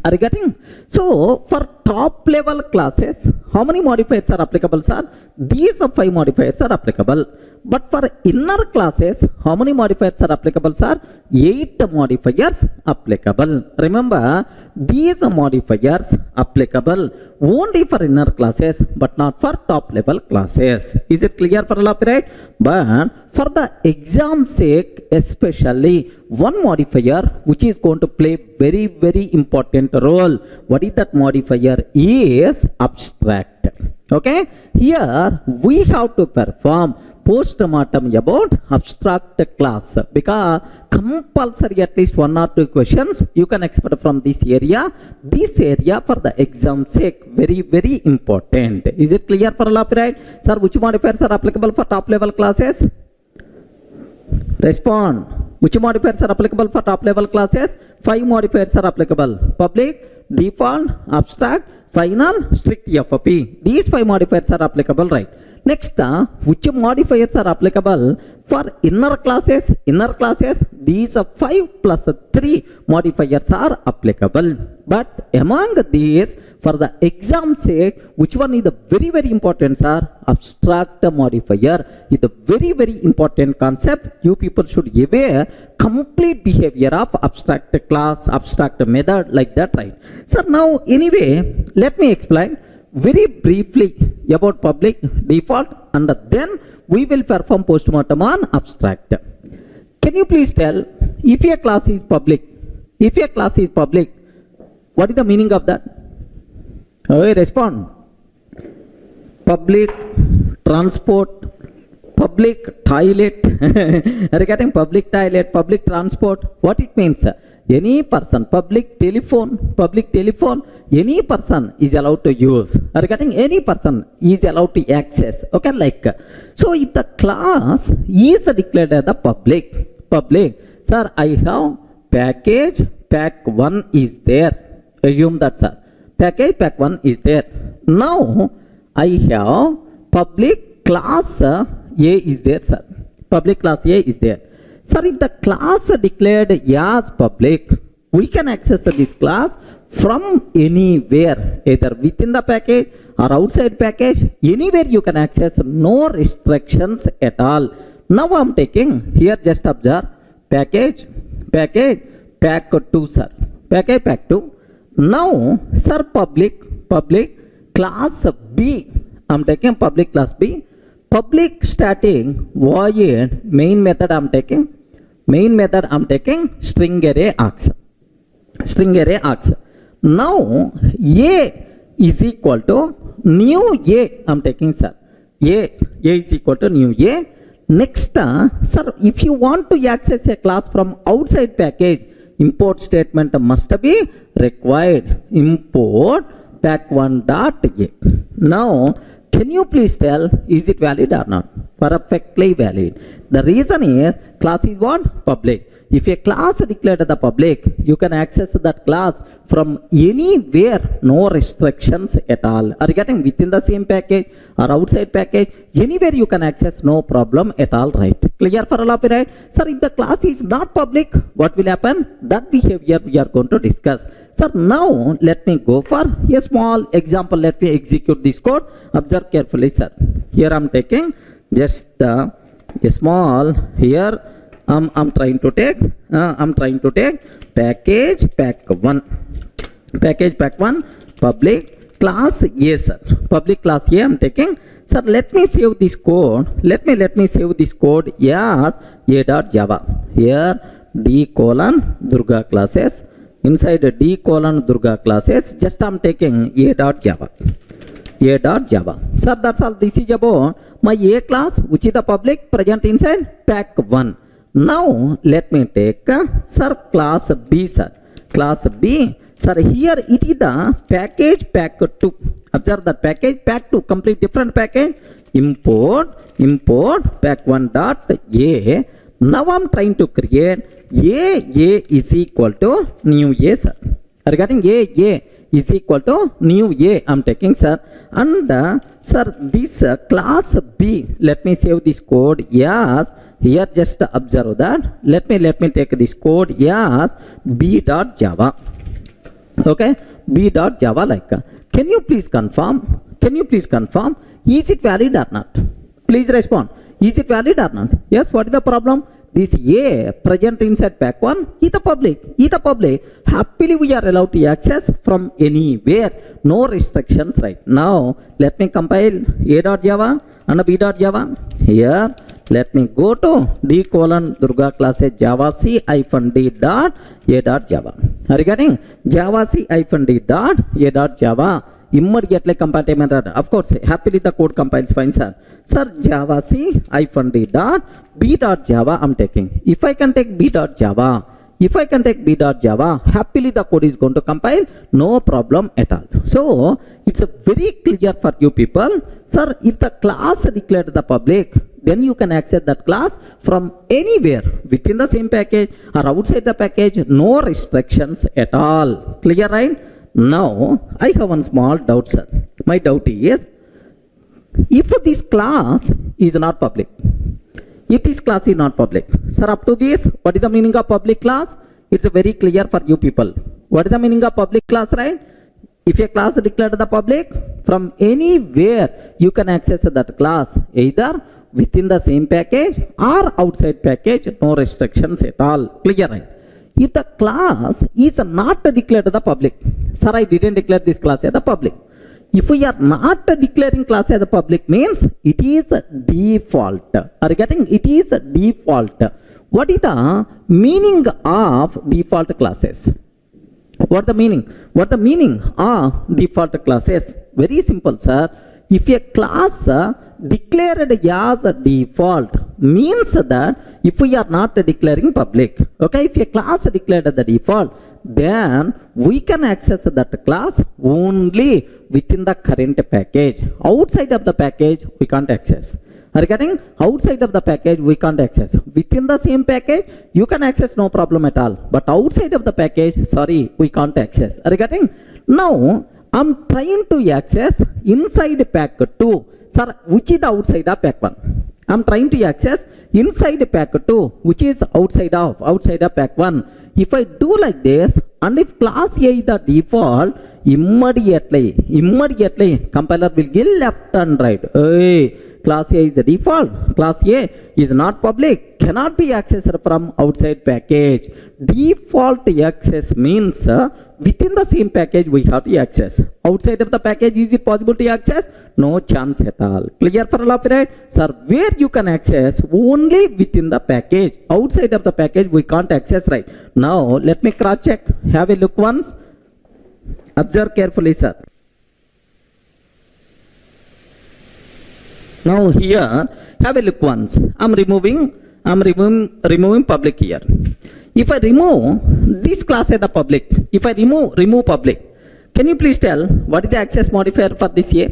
Are you getting? So for top level classes, how many modifiers are applicable, sir? These 5 modifiers are applicable. But for inner classes, how many modifiers are applicable, sir? 8 modifiers applicable. Remember, these modifiers applicable only for inner classes but not for top level classes. Is it clear for all of you, right? But for the exam sake, especially one modifier which is going to play very, very important role. What is that modifier? Is abstract. Okay, here we have to perform post-mortem about abstract class, because compulsory at least 1 or 2 questions you can expect from this area. This area for the exam sake very, very important. Is it clear for all of you, right? Sir, which modifiers are applicable for top level classes? Respond. Which modifiers are applicable for top level classes? 5 modifiers are applicable. Public, default, abstract, final, strict FP. These 5 modifiers are applicable, right? Next, which modifiers are applicable for inner classes? Inner classes, these 5 plus 3 modifiers are applicable. But among these, for the exam sake, which one is the very, very important, sir? Abstract modifier is the very, very important concept. You people should aware complete behavior of abstract class, abstract method, like that, right? Sir, now anyway, let me explain very briefly about public, default, and then we will perform postmortem on abstract. Can you please tell, if a class is public, what is the meaning of that? Okay, respond. Public transport, public toilet. Are you getting? Public toilet, public transport. What it means? any person, public telephone, any person is allowed to use. Are you getting? Any person is allowed to access. Okay, like, so if the class is declared as the public, sir, I have package, pack1 is there. Assume that, sir. Package, pack1 is there. Now, I have public class A is there, sir. Public class A is there. Sir, if the class declared as public, we can access this class from anywhere, either within the package or outside package. Anywhere you can access, no restrictions at all. Now I am taking here, just observe, package, pack2, sir. Package, pack2. Now, sir, public class B. I am taking public class B. Public static void main method I am taking. Main method I am taking string array args. Now A is equal to new A I am taking, sir. A is equal to new A. Next, sir, if you want to access a class from outside package, import statement must be required. Import pack1 dot A. Now, can you please tell, is it valid or not? Perfectly valid. The reason is, class is what? Public. If a class declared the public, you can access that class from anywhere, no restrictions at all. Are you getting? Within the same package or outside package, anywhere you can access, no problem at all, right? Clear for all of you, right? Sir, if the class is not public, what will happen? That behavior we are going to discuss. Sir, now let me go for a small example. Let me execute this code. Observe carefully, sir. Here I am taking just a small, here I'm trying to take package pack1, public class A, sir. Public class A I'm taking. Sir, let me save this code. Let me save this code as a.java. Here D:(Durga classes. Inside D:(Durga classes, just I'm taking a.java. Sir, that's all. This is about my A class, which is the public, present inside pack1. Now let me take sir, class B, sir. Class B, sir, here it is the package pack2. Observe that package pack2, complete different package. Import pack1 dot A. Now I'm trying to create A is equal to new A, sir. Regarding A is equal to new A I'm taking, sir. And sir, this class B, let me save this code as, here just observe that. Let me take this code as b.java. Okay, b.java, like. Can you please confirm? Is it valid or not? Please respond. Is it valid or not? Yes, what is the problem? This A present inside pack1 is the public. Happily we are allowed to access from anywhere. No restrictions right now. Let me compile a.java and b.java. Here, let me go to D:(Durga classes Java C-D dot A.java. Are you getting? Java C-D dot A.java. Immediately compatible. Of course, happily the code compiles fine, sir. Sir, Java C-D dot B.java I'm taking. If I can take B.java, happily the code is going to compile, no problem at all. So, it's a very clear for you people. Sir, if the class declared the public, then you can access that class from anywhere within the same package or outside the package, no restrictions at all. Clear, right? Now, I have one small doubt, sir. My doubt is, if this class is not public, sir, up to this, what is the meaning of public class? It's very clear for you people. What is the meaning of public class, right? If a class declared the public, from anywhere you can access that class, either within the same package or outside package, no restrictions at all. Clear, right? If the class is not declared the public, sir, I didn't declare this class as the public. If we are not declaring class as a public, means it is default. Are you getting? It is default. What is the meaning of default classes? What the meaning? What the meaning of default classes? Very simple, sir. If a class declared as a default means that if we are not declaring public, okay, if a class declared the default, then we can access that class only within the current package. Outside of the package we can't access. Are you getting? Outside of the package we can't access. Within the same package you can access, no problem at all, but outside of the package, sorry, we can't access. Are you getting? Now I'm trying to access inside pack 2. Sir, which is the outside of pack 1? I'm trying to access inside pack 2, which is outside of pack 1. If I do like this, and if class A is the default, immediately compiler will give left and right. Hey, class A is the default, class A is not public, cannot be accessed from outside package. Default access means within the same package we have to access. Outside of the package, is it possible to access? No chance at all. Clear for all of it? Sir, where you can access only within the package. Outside of the package we can't access, right? Now let me cross check. Have a look once. Observe carefully, sir. Now here, have a look once. I'm removing public here. If I remove this class as the public, if I remove public, can you please tell what is the access modifier for this A?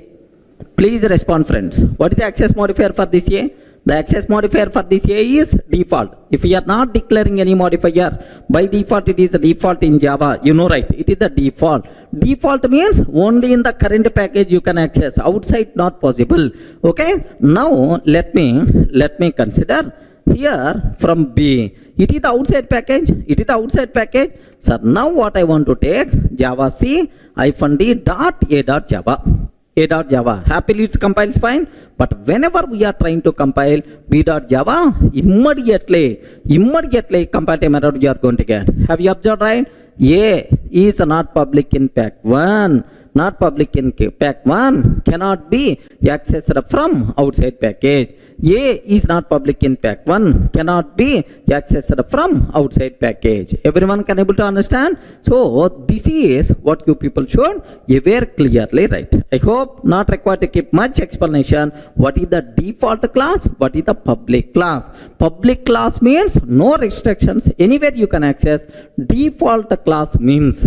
Please respond, friends. What is the access modifier for this A? The access modifier for this A is default. If we are not declaring any modifier, by default it is the default in Java. You know, right? It is the default. Default means only in the current package you can access. Outside not possible. Okay? Now let me consider here from B. It is the outside package. It is the outside package. So now what I want to take, Java C -d dot a dot Java. A.java. Happily it compiles fine, but whenever we are trying to compile B.java, immediately compile time error you are going to get. Have you observed, right? A is not public in pack 1. Not public in pack 1 cannot be accessed from outside package. A is not public in pack 1 cannot be accessed from outside package. Everyone can able to understand? So this is what you people should aware clearly, right? I hope not required to keep much explanation. What is the default class? What is the public class? Public class means no restrictions, anywhere you can access. Default class means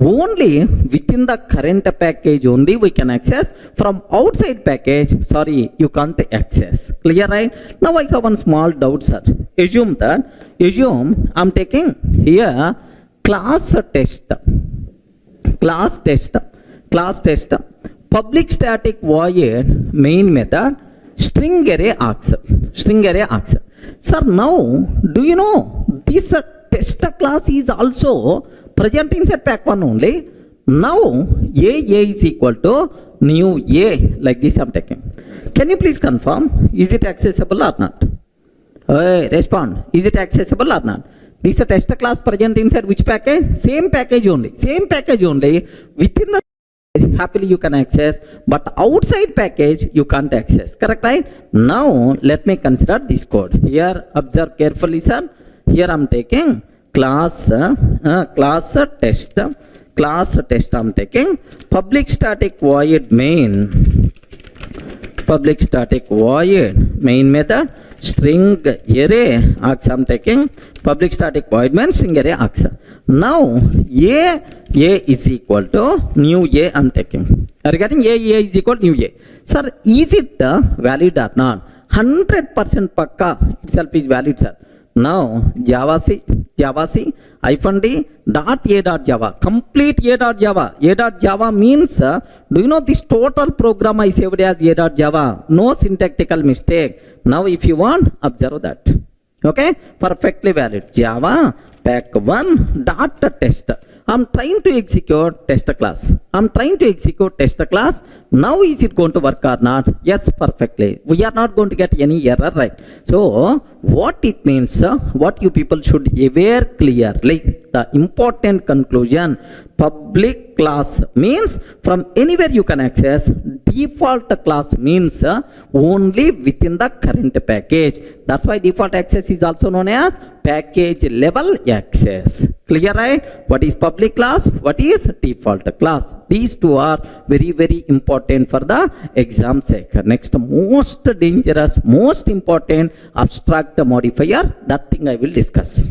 only within the current package only we can access. From outside package, sorry, you can't access. Clear, right? Now I have one small doubt, sir. Assume I'm taking here class test, public static void main method, string array args. Sir, now do you know this test class is also present inside pack 1 only. Now A is equal to new A, like this I'm taking. Can you please confirm, is it accessible or not? Respond, is it accessible or not? This test class present inside which package? Same package only. Within the happily you can access, but outside package you can't access. Correct, right? Now let me consider this code. Here observe carefully, sir. Here I'm taking class test I'm taking public static void main method string array args I'm taking public static void main string array args. Now A is equal to new A I'm taking. Are you getting? A is equal to new A. Sir, is it valid or not? 100% pakka itself is valid, sir. Now Java C -d dot a dot Java, complete a dot Java. A dot Java means do you know this total program I saved as a dot Java? No syntactical mistake. Now if you want, observe that. Okay, perfectly valid. Java pack 1 dot test. I'm trying to execute test class. Now is it going to work or not? Yes, perfectly. We are not going to get any error, right? So what it means, what you people should aware clearly. the important conclusion. Public class means from anywhere you can access. Default class means only within the current package. That's why default access is also known as package level access. Clear, right? What is public class? What is default class? These two are very, very important for the exam sake. Next, most dangerous, most important abstract modifier. That thing I will discuss.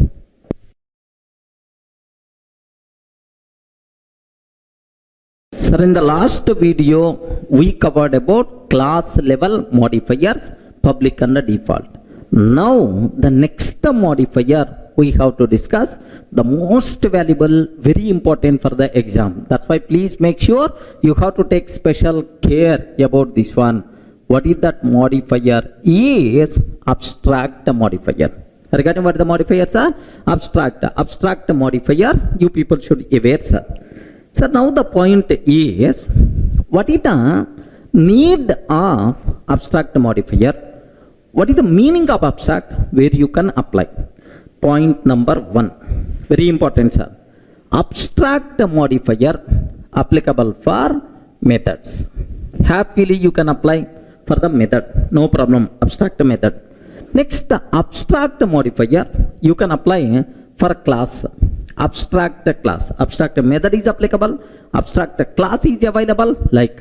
Sir, in the last video, we covered about class level modifiers, public and default. Now, the next modifier we have to discuss, the most valuable, very important for the exam. That's why please make sure you have to take special care about this one. What is that modifier? Is abstract modifier. Regarding what the modifiers are? Abstract modifier, you people should be aware, sir. So now the point is, what is the need of abstract modifier? What is the meaning of abstract where you can apply? Point number 1, very important, sir. Abstract modifier applicable for methods. Happily you can apply for the method, no problem, abstract method. Next, the abstract modifier you can apply for class. Abstract class, abstract method is applicable, abstract class is available, like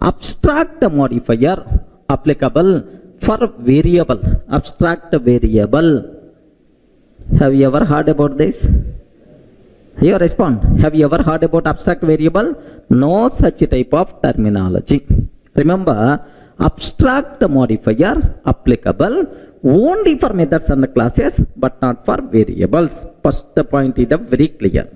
abstract modifier applicable for variable, abstract variable. Have you ever heard about this? You respond. Have you ever heard about abstract variable? No such type of terminology. Remember, abstract modifier applicable only for methods and classes, but not for variables. First point is very clear.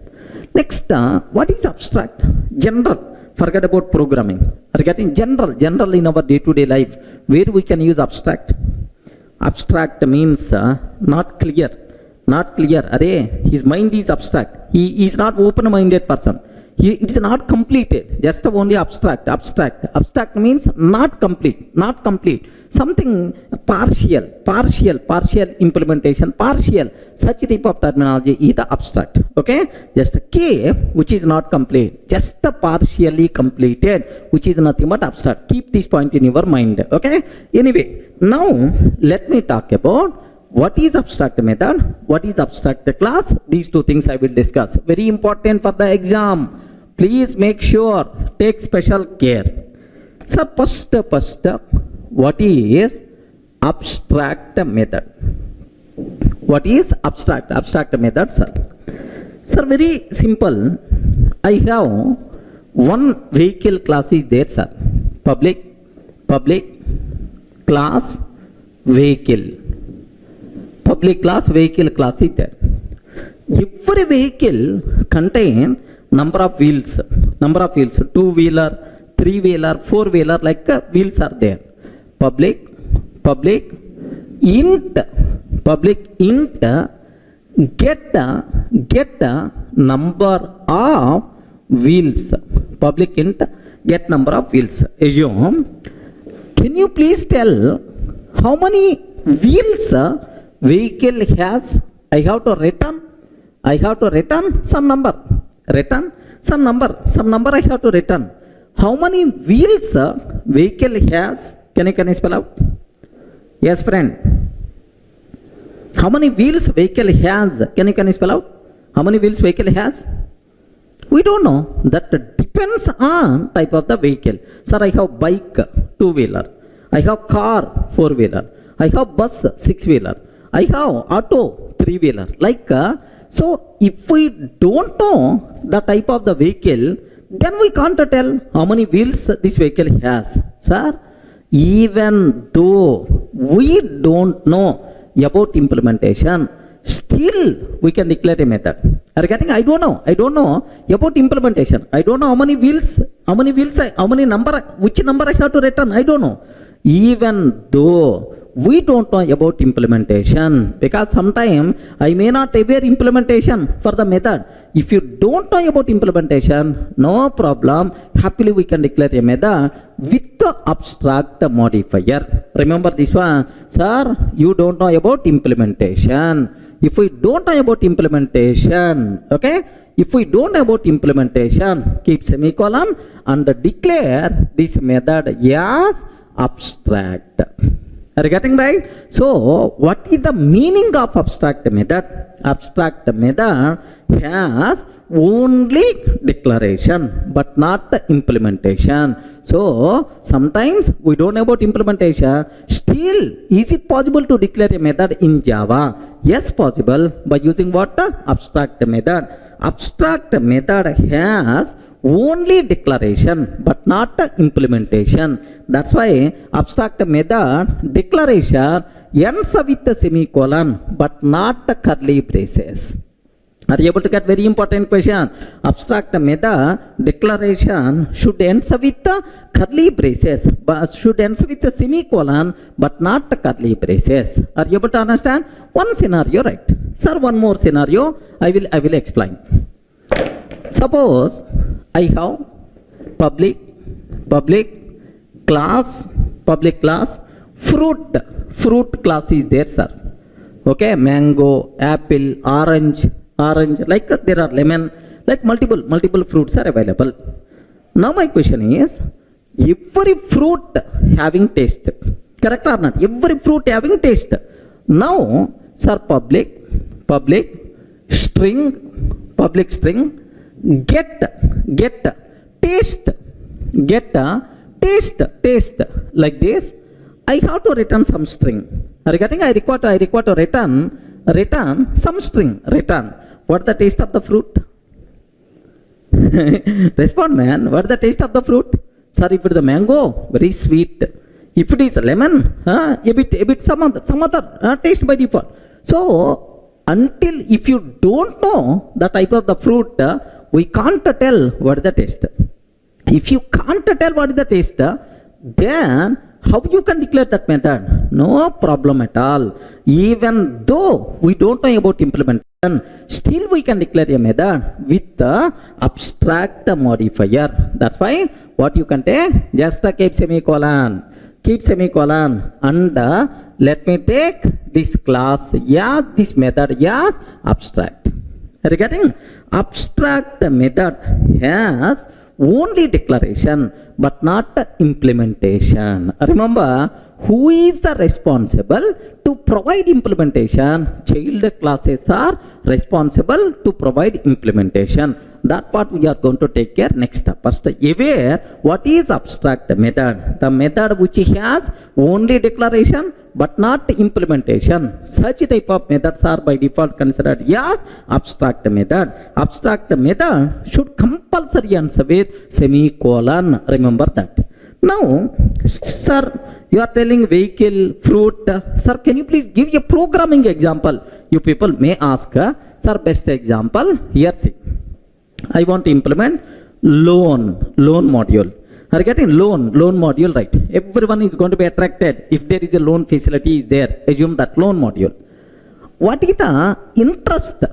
Next, what is abstract? General. Forget about programming. Regarding general in our day-to-day life, where we can use abstract. Abstract means not clear. Not clear. Array, his mind is abstract. He is not open-minded person. It is not completed, just only abstract. Abstract means not complete. Something partial implementation, such type of terminology is the abstract. Okay, just K which is not complete, just partially completed, which is nothing but abstract. Keep this point in your mind. Okay, anyway, now let me talk about what is abstract method, what is abstract class. These two things I will discuss. Very important for the exam. Please make sure, take special care. So first, what is abstract method? What is abstract method, sir? Sir, very simple. I have one vehicle class is there, sir. Public class vehicle. Public class vehicle class is there. Every vehicle contain number of wheels, 2-wheeler, 3-wheeler, 4-wheeler, like wheels are there. Public int get number of wheels. Public int get number of wheels. Assume, can you please tell how many wheels vehicle has? I have to return some number. Some number I have to return. How many wheels vehicle has? Can you spell out? Yes, friend. How many wheels vehicle has? Can you spell out? How many wheels vehicle has? We don't know. That depends on type of the vehicle. Sir, I have bike, 2-wheeler. I have car, 4-wheeler. I have bus, 6-wheeler. I have auto, 3-wheeler. Like, so if we don't know the type of the vehicle, then we can't tell how many wheels this vehicle has. Sir, even though we don't know about implementation, still we can declare a method. I don't know about implementation. I don't know how many wheels, which number I have to return. I don't know. Even though we don't know about implementation, because sometimes I may not aware implementation for the method. If you don't know about implementation, no problem. Happily we can declare a method with the abstract modifier. Remember this one, sir. You don't know about implementation. If we don't know about implementation, okay, if we don't know about implementation, keep semicolon and declare this method as abstract. Are you getting right? So, what is the meaning of abstract method? Abstract method has only declaration but not the implementation. So, sometimes we don't know about implementation. Still, is it possible to declare a method in Java? Yes, possible by using what? Abstract method. Abstract method has only declaration but not the implementation. That's why abstract method declaration ends with the semicolon but not the curly braces. Are you able to get very important question? Abstract method declaration should end with the curly braces, but should end with the semicolon but not the curly braces. Are you able to understand? One scenario, right? Sir, one more scenario I will explain. Suppose I have public class, fruit class is there, sir. Okay, mango, apple, orange, like there are lemon, like multiple fruits are available. Now my question is, every fruit having taste, correct or not? Every fruit having taste. Now, sir, public string, get taste, taste like this. I have to return some string. Are you getting? I require to return some string. Return. What is the taste of the fruit? Respond, man. What is the taste of the fruit? Sir, if it is the mango, very sweet. If it is lemon, a bit some other taste by default. So until if you don't know the type of the fruit, we can't tell what is the taste. If you can't tell what is the taste, then how you can declare that method? No problem at all. Even though we don't know about implementation, still we can declare a method with the abstract modifier. That's why what you can take, just keep semicolon, and let me take this class, this method as abstract. Are you getting? Abstract method has only declaration but not the implementation. Remember, who is the responsible to provide implementation? Child classes are responsible to provide implementation. That part we are going to take care next step. First, aware what is abstract method? The method which has only declaration but not implementation. Such type of methods are by default considered as abstract method. Abstract method should compulsory answer with semicolon. Remember that. Now, sir, you are telling vehicle, fruit. Sir, can you please give a programming example? You people may ask, sir, best example. Here, see. I want to implement loan module. Are you getting loan module, right? Everyone is going to be attracted if there is a loan facility is there. Assume that loan module. What is the interest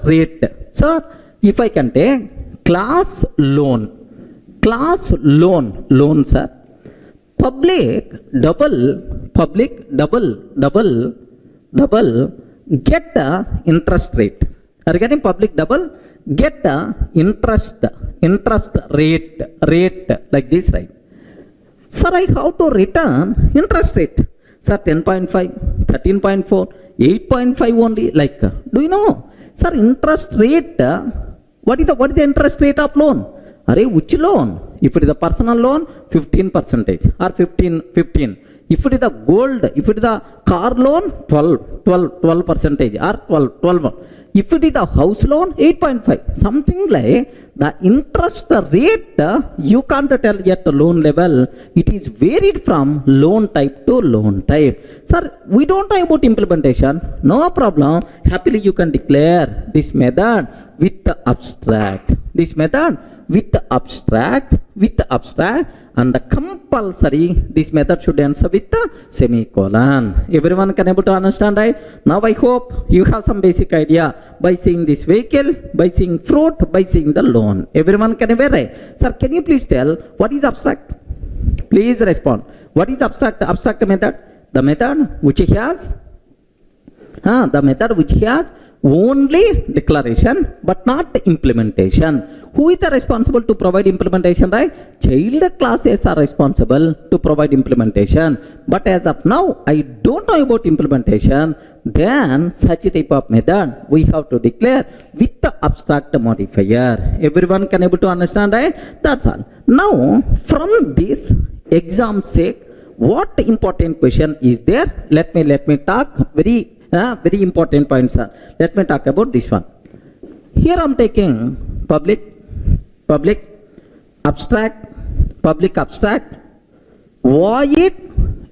rate? Sir, if I can take class loan, sir. Public double get the interest rate. Are you getting? Public double get the interest rate like this, right? Sir, I have to return interest rate. Sir, 10.5, 13.4, 8.5 only. Like, do you know? Sir, interest rate. What is the interest rate of loan? Array, which loan? If it is a personal loan, 15% or 15. If it is the gold, if it is the car loan, 12% or 12. If it is the house loan, 8.5. Something like the interest rate, you can't tell at the loan level. It is varied from loan type to loan type. Sir, we don't know about implementation. No problem. Happily, you can declare this method with the abstract. This method with the abstract and the compulsory, this method should answer with the semicolon. Everyone can able to understand, right? Now I hope you have some basic idea by seeing this vehicle, by seeing fruit, by seeing the loan. Everyone can aware, right? Sir, can you please tell what is abstract? Please respond. What is abstract? Abstract method? The method which has The method which has only declaration but not implementation. Who is the responsible to provide implementation, right? Child classes are responsible to provide implementation. But as of now, I don't know about implementation. Then such a type of method we have to declare with the abstract modifier. Everyone can able to understand, right? That's all. Now from this exam sake, what important question is there? Let me talk very important points, sir. Let me talk about this one. Here I am taking public abstract, void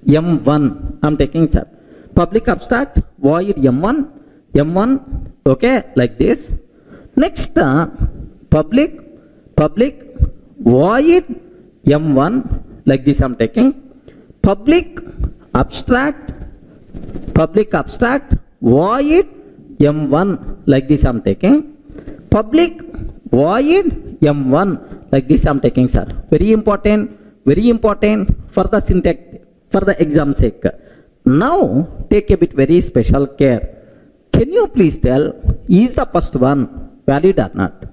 M1. I am taking, sir. Public abstract, void M1, okay, like this. Next, public void M1, like this I am taking. Public abstract void M1, like this I am taking. Public void M1, like this I am taking, sir. Very important for the syntax, for the exam sake. Now take a bit very special care. Can you please tell, is the first one valid or not?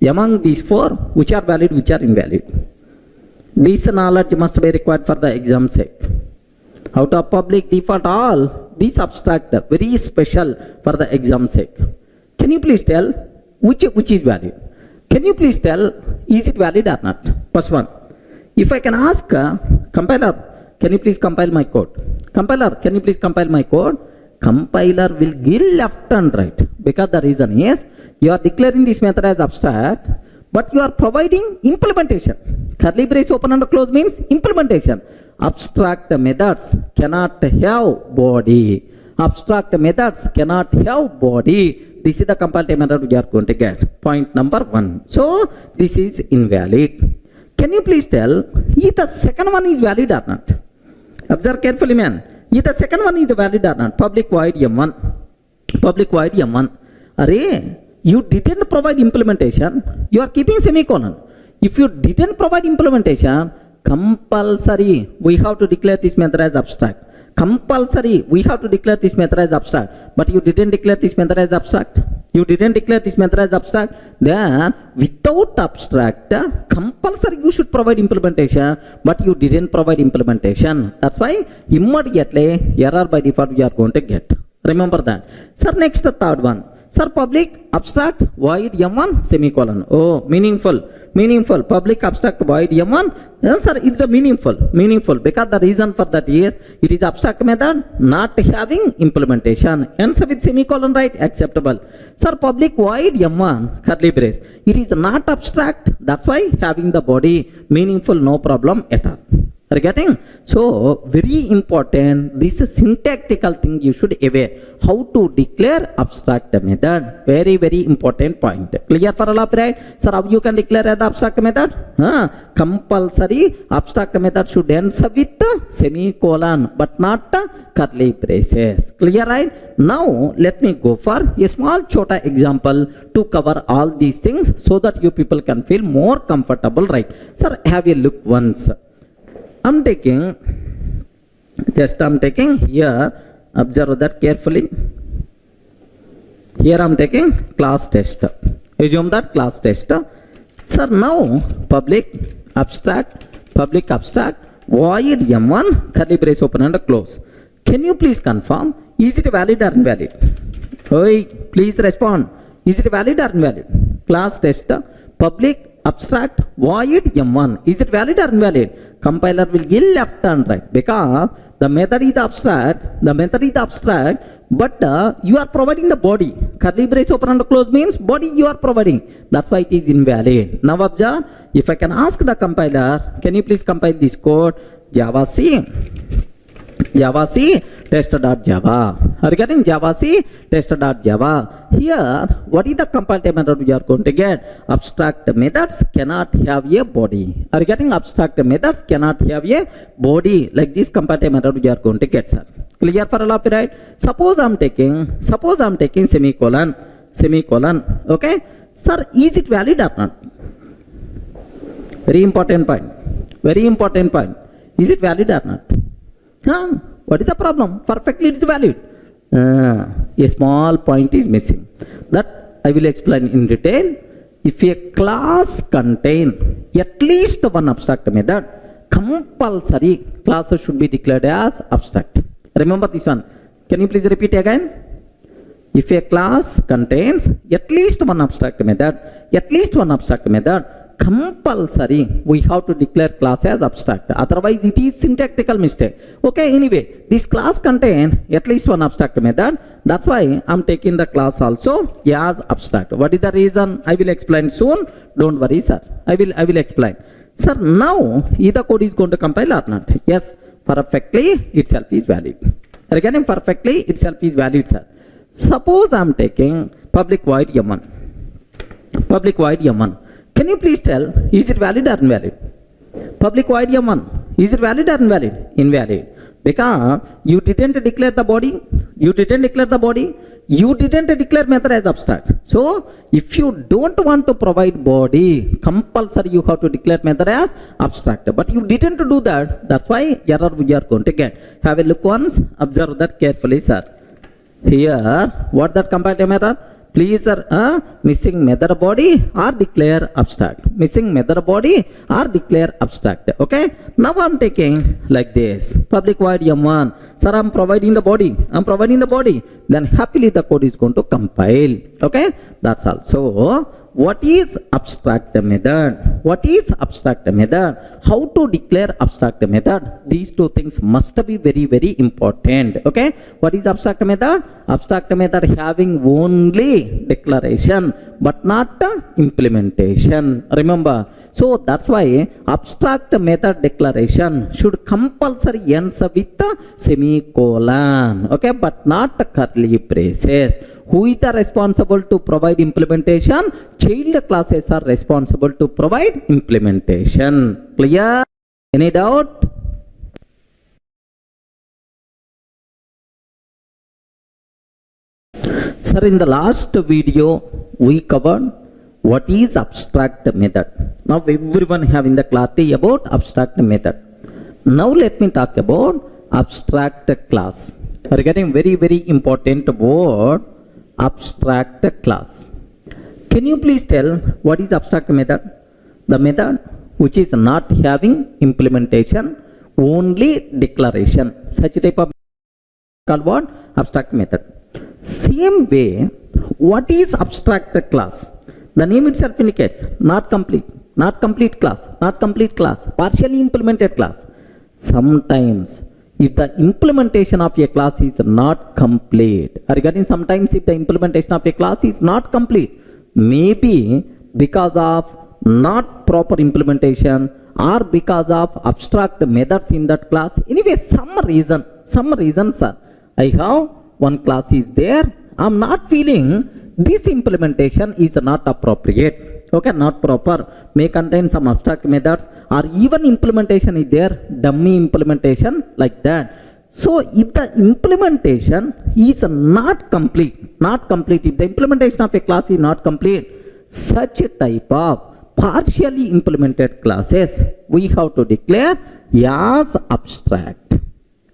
Among these four, which are valid, which are invalid? This knowledge must be required for the exam sake. Out of public, default, all these abstract, very special for the exam sake. Can you please tell which is valid? Can you please tell, is it valid or not? First one. If I can ask compiler, can you please compile my code? Compiler, can you please compile my code? Compiler will give left and right, because the reason is you are declaring this method as abstract, but you are providing implementation. Curly brace open and close means implementation. Abstract methods cannot have body. Abstract methods cannot have body. This is the compile method we are going to get. Point number 1. So this is invalid. Can you please tell if the second one is valid or not? Observe carefully, man. If the second one is valid or not? Public void M1. Public void M1. Array, you didn't provide implementation. You are keeping semicolon. If you didn't provide implementation, compulsory we have to declare this method as abstract. Compulsory we have to declare this method as abstract. But you didn't declare this method as abstract. You didn't declare this method as abstract. Then without abstract, compulsory you should provide implementation, but you didn't provide implementation. That's why immediately error by default we are going to get. Remember that. Sir, next the third one. Sir, public abstract void M1 semicolon. Oh, meaningful. Public abstract void M1. Yes, sir, it's the meaningful because the reason for that is it is abstract method not having implementation. Ends with semicolon, right? Acceptable. Sir, public void M1 curly brace. It is not abstract. That's why having the body meaningful, no problem at all. Are you getting? So very important, this is syntactical thing you should aware. How to declare abstract method. Very important point. Clear for all of right? Sir, how you can declare as abstract method? Compulsory abstract method should end with semicolon but not curly braces. Clear, right? Now let me go for a small chota example to cover all these things so that you people can feel more comfortable, right? Sir, have a look once. I'm taking here, observe that carefully. Here I'm taking class test. Assume that class test. Sir, now public abstract void M1 curly brace open and close. Can you please confirm, is it valid or invalid? Oi, please respond. Is it valid or invalid? Class test public abstract void M1. Is it valid or invalid? Compiler will give left and right because the method is abstract, but you are providing the body. Curly brace open and close means body you are providing. That's why it is invalid. Now observe, if I can ask the compiler, can you please compile this code? Java C test.java. Are you getting Java C test.java? Here, what is the compile method we are going to get? Abstract methods cannot have a body. Are you getting? Abstract methods cannot have a body. Like this compile method we are going to get, sir. Clear for all of you, right? Suppose I'm taking semicolon. Okay, sir, is it valid or not? Very important point. Is it valid or not? What is the problem? Perfectly it's valid. A small point is missing. That I will explain in detail. If a class contain at least one abstract method, compulsory classes should be declared as abstract. Remember this one. Can you please repeat again? If a class contains at least one abstract method, compulsory we have to declare class as abstract. Otherwise it is syntactical mistake. Okay, anyway, this class contain at least one abstract method. That's why I'm taking the class also as abstract. What is the reason? I will explain soon. Don't worry, sir. I will explain. Sir, now either code is going to compile or not? Yes, perfectly itself is valid. Again, perfectly itself is valid, sir. Suppose I'm taking public void m1. Public void m1. Can you please tell, is it valid or invalid? Public void m1, is it valid or invalid? Invalid. Because you didn't declare the body, you didn't declare method as abstract. So if you don't want to provide body, compulsory you have to declare method as abstract. But you didn't do that. That's why error we are going to get. Have a look once, observe that carefully, sir. Here, what that comparative error? Please, sir, missing method body or declare abstract. Missing method body or declare abstract. Okay. Now I'm taking like this. Public void m1. Sir, I'm providing the body. Then happily the code is going to compile. Okay. That's all. So what is abstract method? How to declare abstract method? These two things must be very, very important. Okay. What is abstract method? Abstract method having only declaration but not implementation. Remember. So that's why abstract method declaration should compulsory ends with semicolon. Okay. But not curly braces. Who is the responsible to provide implementation? Child classes are responsible to provide implementation. Clear? Any doubt? Sir, in the last video we covered what is abstract method. Now everyone having the clarity about abstract method. Now let me talk about abstract class. We are getting very, very important word, abstract class. Can you please tell what is abstract method? The method which is not having implementation, only declaration. Such type of called what? Abstract method. Same way, what is abstract class? The name itself indicates not complete class, partially implemented class. Sometimes if the implementation of a class is not complete, regarding sometimes if the implementation of a class is not complete, maybe because of not proper implementation or because of abstract methods in that class. Anyway, some reason, sir, I have one class is there, I'm not feeling this implementation is not appropriate. Okay, not proper, may contain some abstract methods or even implementation is there, dummy implementation like that. So if the implementation is not complete, if the implementation of a class is not complete, such a type of partially implemented classes we have to declare as abstract.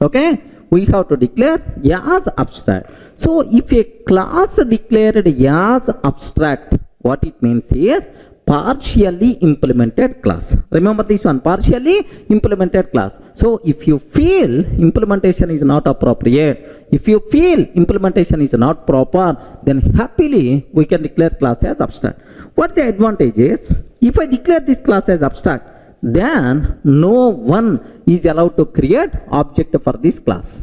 Okay, we have to declare as abstract. So if a class declared as abstract, what it means is partially implemented class. Remember this one, partially implemented class. So if you feel implementation is not appropriate, if you feel implementation is not proper, then happily we can declare class as abstract. What the advantage is, if I declare this class as abstract, then no one is allowed to create object for this class.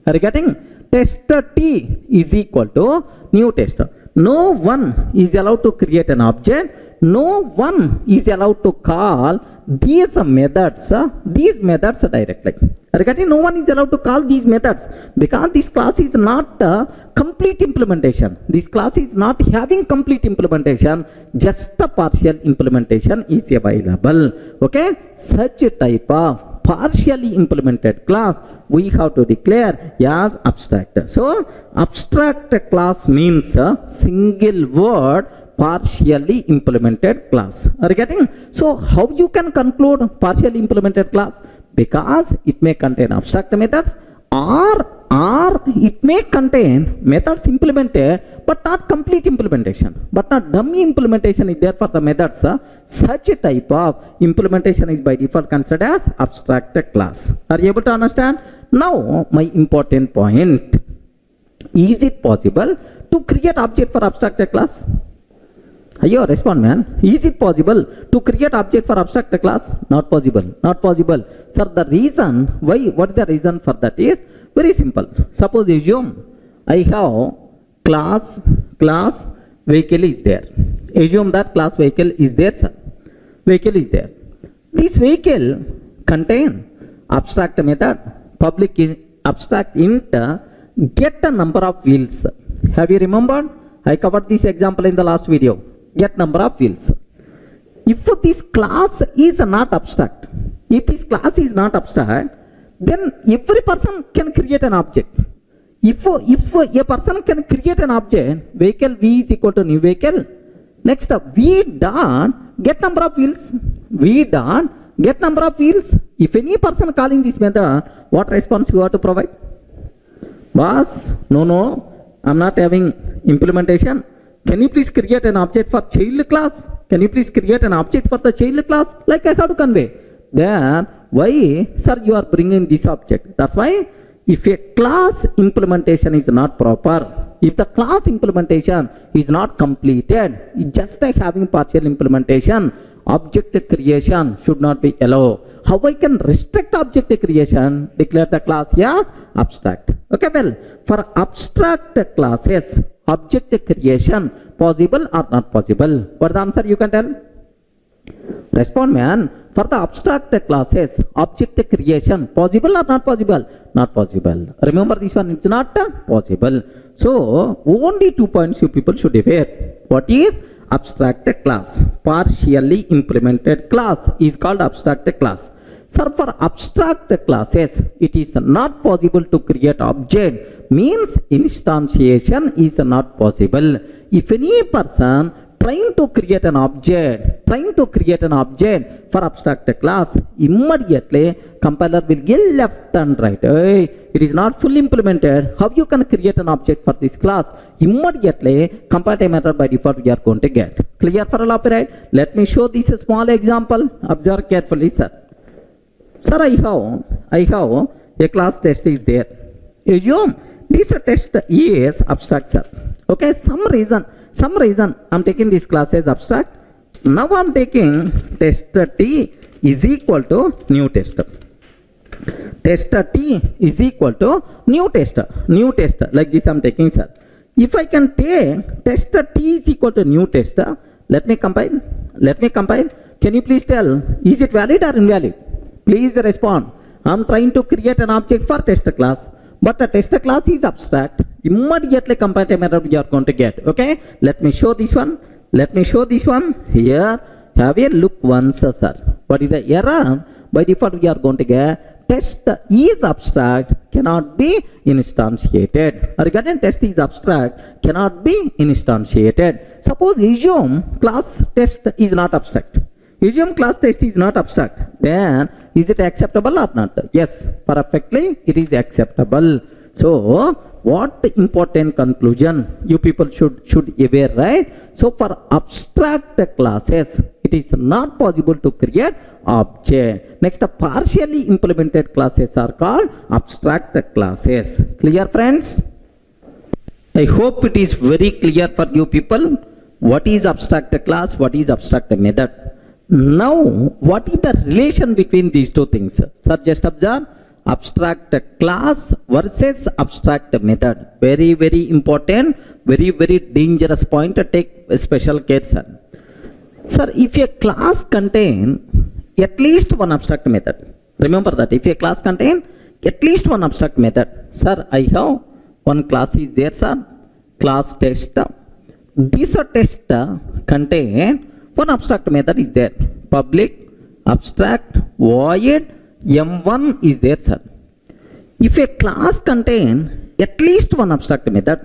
Are you getting? Tester T is equal to new tester. No one is allowed to create an object. No one is allowed to call these methods directly. Are you getting? No one is allowed to call these methods because this class is not complete implementation. This class is not having complete implementation. Just a partial implementation is available. Okay, such a type of partially implemented class we have to declare as abstract. So abstract class means a single word partially implemented class. Are you getting? So how you can conclude partially implemented class? Because it may contain abstract methods or it may contain methods implemented but not complete implementation, but not dummy implementation is there for the methods. Such a type of implementation is by default considered as abstract class. Are you able to understand? Now my important point, is it possible to create object for abstract class? Ayo, respond man. Is it possible to create object for abstract class? Not possible. Not possible. Sir, the reason why, what is the reason for that is very simple. Suppose assume I have class vehicle is there. Assume that class vehicle is there, sir. Vehicle is there. This vehicle contain abstract method, public abstract int, get a number of wheels. Have you remembered? I covered this example in the last video. Get number of wheels. If this class is not abstract, if this class is not abstract, then every person can create an object. If a person can create an object, vehicle V is equal to new vehicle. Next up, V dot get number of wheels. V dot get number of wheels. If any person calling this method, what response you have to provide? Boss, no, I'm not having implementation. Can you please create an object for child class? Can you please create an object for the child class? Like I have to convey. Then why, sir, you are bringing this object? That's why if a class implementation is not proper, if the class implementation is not completed, just like having partial implementation, object creation should not be allowed. How I can restrict object creation? Declare the class as abstract. Okay, well, for abstract classes, object creation possible or not possible? What the answer you can tell? Respond, man. For the abstract classes, object creation possible or not possible? Not possible. Remember this one, it's not possible. So only 2 points you people should aware. What is abstract class? Partially implemented class is called abstract class. Sir, for abstract classes, it is not possible to create object, means instantiation is not possible. If any person trying to create an object for abstract class, immediately compiler will get left and right. Hey, it is not fully implemented. How you can create an object for this class? Immediately compile method by default we are going to get. Clear for all of you, right? Let me show this small example. Observe carefully, sir. Sir, I have a class test is there. Assume this test is abstract, sir. Okay, some reason I'm taking this class as abstract. Now I'm taking test T is equal to new test. Test T is equal to new test. Like this I'm taking, sir. If I can take test T is equal to new test, let me compile. Can you please tell, is it valid or invalid? Please respond. I'm trying to create an object for test class, but the test class is abstract. Immediately compile method we are going to get. Okay, let me show this one. Here, have a look once, sir. What is the error? By default we are going to get test is abstract, cannot be instantiated. Regarding test is abstract, cannot be instantiated. Suppose assume class test is not abstract. Assume class test is not abstract. Then is it acceptable or not? Yes, perfectly it is acceptable. So what important conclusion you people should aware, right? So for abstract classes, it is not possible to create object. Next, partially implemented classes are called abstract classes. Clear, friends? I hope it is very clear for you people. What is abstract class? What is abstract method? Now, what is the relation between these two things? Sir, just observe. Abstract class versus abstract method. Very, very important, very, very dangerous point to take special care, sir. Sir, if a class contain at least one abstract method, remember that if a class contain at least one abstract method, sir, I have one class is there, sir, class test. This test contain one abstract method is there, public abstract void M1 is there, sir. If a class contain at least one abstract method,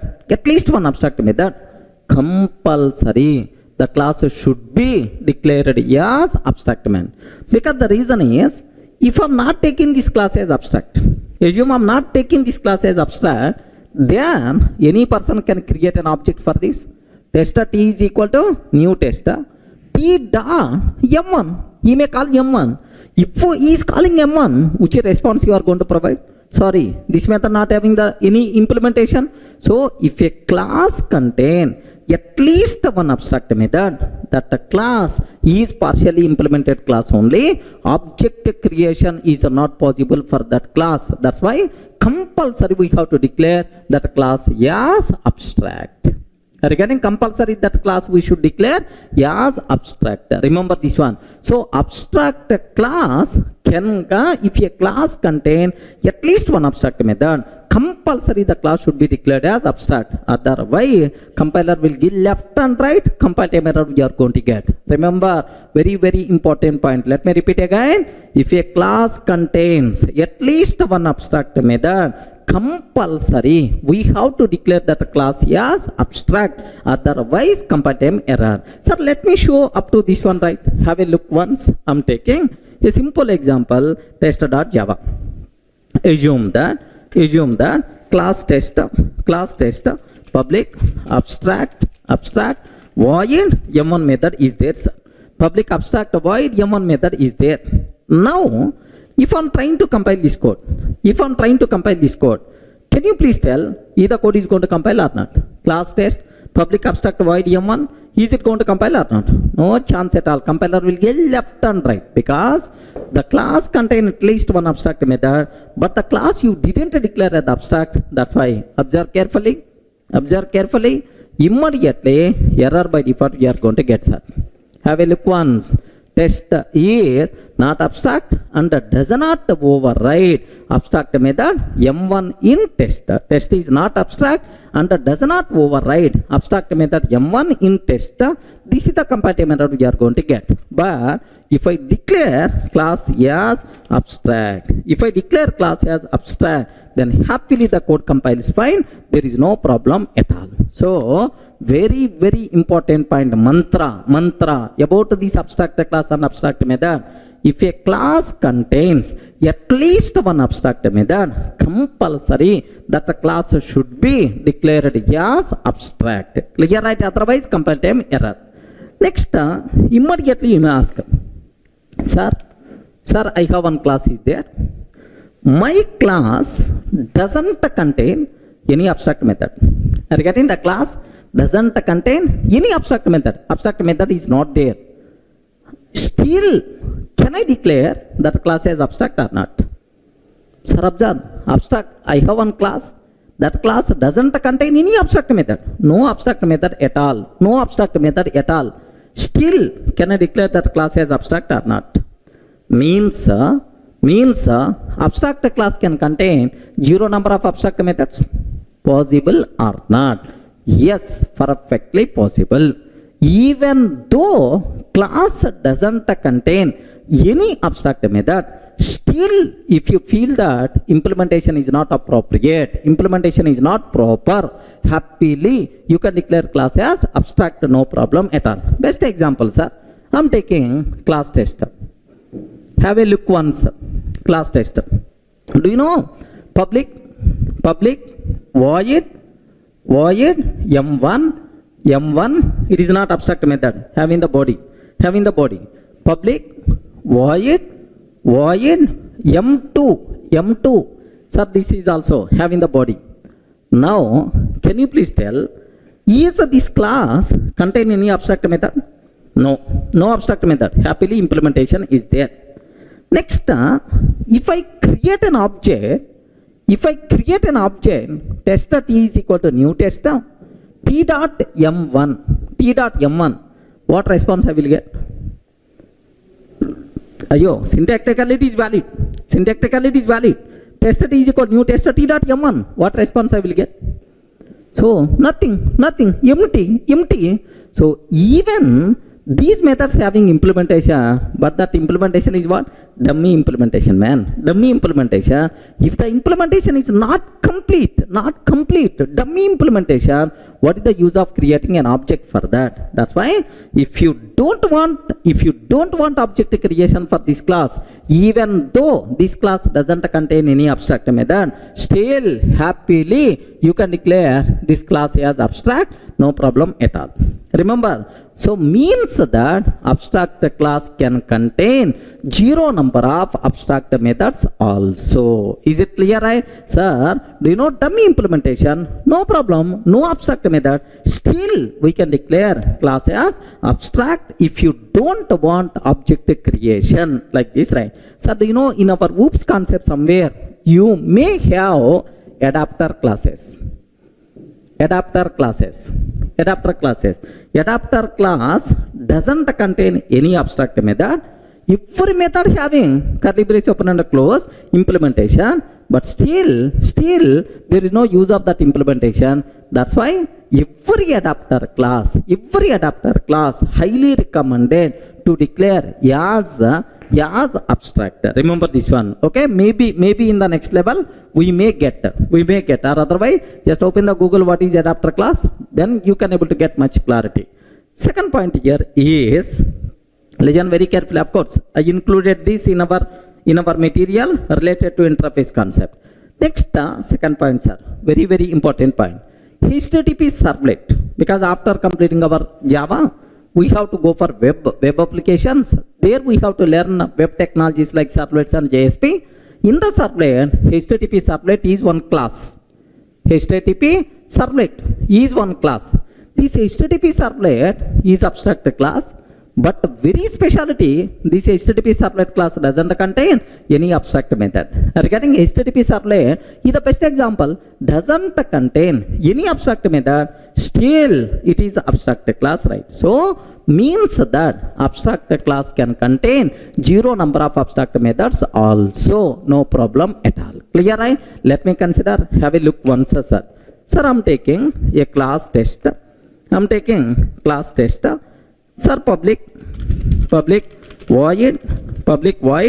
compulsory the class should be declared as abstract method. Because the reason is, if I'm not taking this class as abstract, Assume I'm not taking this class as abstract, then any person can create an object for this. Tester T is equal to new tester. T dot M1. He may call M1. If he is calling M1, which response you are going to provide? Sorry, this method not having any implementation. So if a class contain at least one abstract method, that the class is partially implemented class only, object creation is not possible for that class. That's why compulsory we have to declare that class as abstract. Regarding compulsory, that class we should declare as abstract. Remember this one. So abstract class can, if a class contain at least one abstract method, compulsory the class should be declared as abstract. Otherwise, compiler will give left and right, compile time error we are going to get. Remember, very, very important point. Let me repeat again. If a class contains at least one abstract method, compulsory we have to declare that class as abstract. Otherwise, compile time error. Sir, let me show up to this one, right? Have a look once. I'm taking a simple example, tester.java. Assume that class tester, public abstract void m1 method is there, sir. Public abstract void m1 method is there. Now, if I'm trying to compile this code, can you please tell either code is going to compile or not? Class test, public abstract void m1, is it going to compile or not? No chance at all. Compiler will get left and right because the class contain at least one abstract method, but the class you didn't declare as abstract. That's why observe carefully. Immediately error by default you are going to get, sir. Have a look once. Test is not abstract and does not override abstract method m1 in test. Test is not abstract and does not override abstract method m1 in test. This is the compile time error we are going to get. But if I declare class as abstract, then happily the code compiles fine. There is no problem at all. So very, very important point, mantra about this abstract class and abstract method. If a class contains at least one abstract method, compulsory that the class should be declared as abstract. Clear, right? Otherwise, compile time error. Next, immediately you may ask, sir, I have one class is there. My class doesn't contain any abstract method. Regarding the class doesn't contain any abstract method. Abstract method is not there. Still, can I declare that class as abstract or not? Sir, observe. Abstract, I have one class. That class doesn't contain any abstract method. No abstract method at all. Still, can I declare that class as abstract or not? Means abstract class can contain 0 number of abstract methods. Possible or not? Yes, perfectly possible. Even though class doesn't contain any abstract method, still if you feel that implementation is not appropriate, implementation is not proper, happily you can declare class as abstract, no problem at all. Best example, sir, I'm taking class tester. Have a look once. Class tester. Do you know public void m1, it is not abstract method, having the body. Public void m2, sir, this is also having the body. Now, can you please tell, is this class contain any abstract method? No abstract method. Happily implementation is there. Next, if I create an object, tester T is equal to new tester, T dot m1, what response I will get? Syntactically it is valid. Tester T is equal to new tester T dot m1, what response I will get? So nothing, empty. So even these methods having implementation, but that implementation is what? Dummy implementation, man. If the implementation is not complete, dummy implementation, what is the use of creating an object for that? That's why if you don't want if you don't want object creation for this class, even though this class doesn't contain any abstract method, still happily you can declare this class as abstract, no problem at all. Remember, so means that abstract class can contain zero number of abstract methods also. Is it clear, right? Sir, do you know dummy implementation? No problem, no abstract method. Still, we can declare class as abstract if you don't want object creation like this, right? Sir, do you know in our OOPS concept somewhere, you may have adapter classes. Adapter class doesn't contain any abstract method. Every method having curly brace open and close implementation, but still there is no use of that implementation. That's why every adapter class highly recommended to declare as abstract. Remember this one, okay? Maybe in the next level we may get, or otherwise just open the Google what is adapter class, then you can able to get much clarity. Second point here is, listen very carefully. Of course, I included this in our material related to interface concept. Next, second point, sir, very important point. HTTP servlet, because after completing our Java, we have to go for web applications. There we have to learn web technologies like servlets and JSP. In the servlet, HTTP servlet is one class. HTTP servlet is one class. This HTTP servlet is abstract class, but very specialty, this HTTP servlet class doesn't contain any abstract method. Regarding HTTP servlet is the best example, doesn't contain any abstract method, still it is abstract class, right? So means that abstract class can contain zero number of abstract methods also, no problem at all. Clear, right? Let me consider, have a look once, sir. Sir, I'm taking a class test. Sir, public void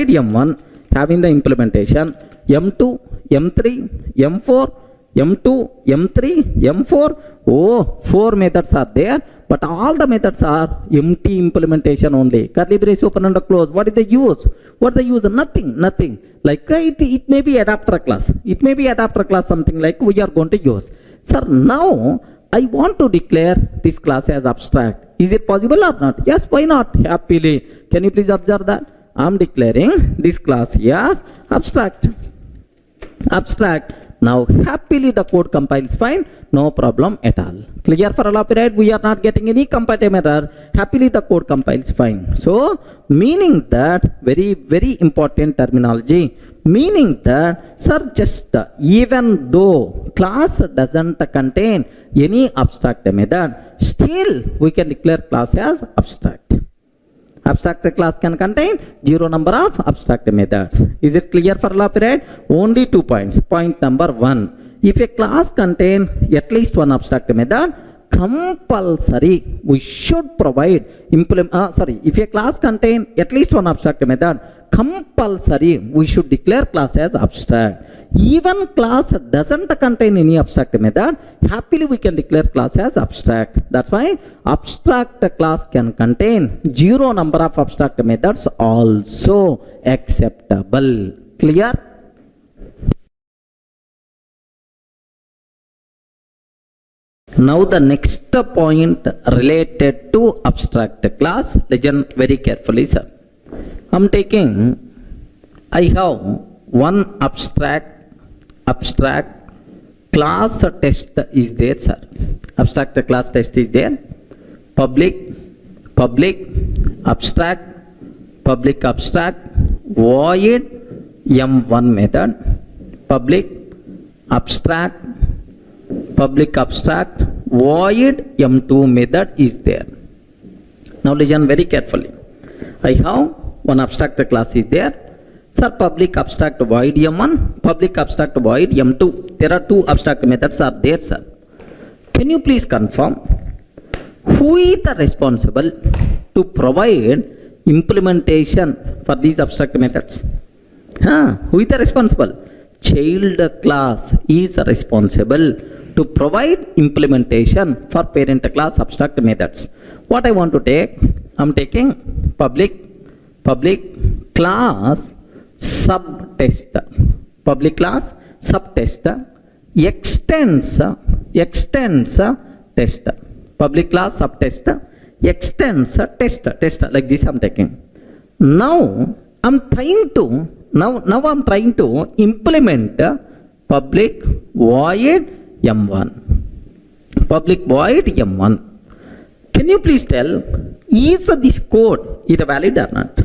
m1 having the implementation m2, m3, m4, m2, m3, m4. Oh, 4 methods are there, but all the methods are empty implementation only. Curly brace open and close. What is the use? Nothing. Like it may be adapter class. It may be adapter class, something like we are going to use. Sir, now I want to declare this class as abstract. Is it possible or not? Yes, why not? Happily. Can you please observe that? I am declaring this class as abstract. Now, happily the code compiles fine, no problem at all. Clear for all of it? We are not getting any compile error. Happily the code compiles fine. So, meaning that, very important terminology. Meaning that, sir, just even though class doesn't contain any abstract method, still we can declare class as abstract. Abstract class can contain zero number of abstract methods. Is it clear for all of it? Only 2 points. Point number 1. If a class contain at least one abstract method, compulsory we should provide if a class contain at least one abstract method, compulsory we should declare class as abstract. Even class doesn't contain any abstract method, happily we can declare class as abstract. That's why abstract class can contain zero number of abstract methods also acceptable. Clear? Now the next point related to abstract class, listen very carefully, sir. I have one abstract class test is there, sir. Abstract class test is there. Public abstract void m1 method. Public abstract void m2 method is there. Now listen very carefully. I have one abstract class is there. Sir, public abstract void m1, public abstract void m2. There are two abstract methods are there, sir. Can you please confirm who is the responsible to provide implementation for these abstract methods? Who is the responsible? Child class is responsible to provide implementation for parent class abstract methods. What I want to take, I'm taking public class subtest, public class subtest extends test, public class subtest extends test, like this I'm taking. Now I'm trying to implement public void m1, public void m1. Can you please tell, is this code either valid or not?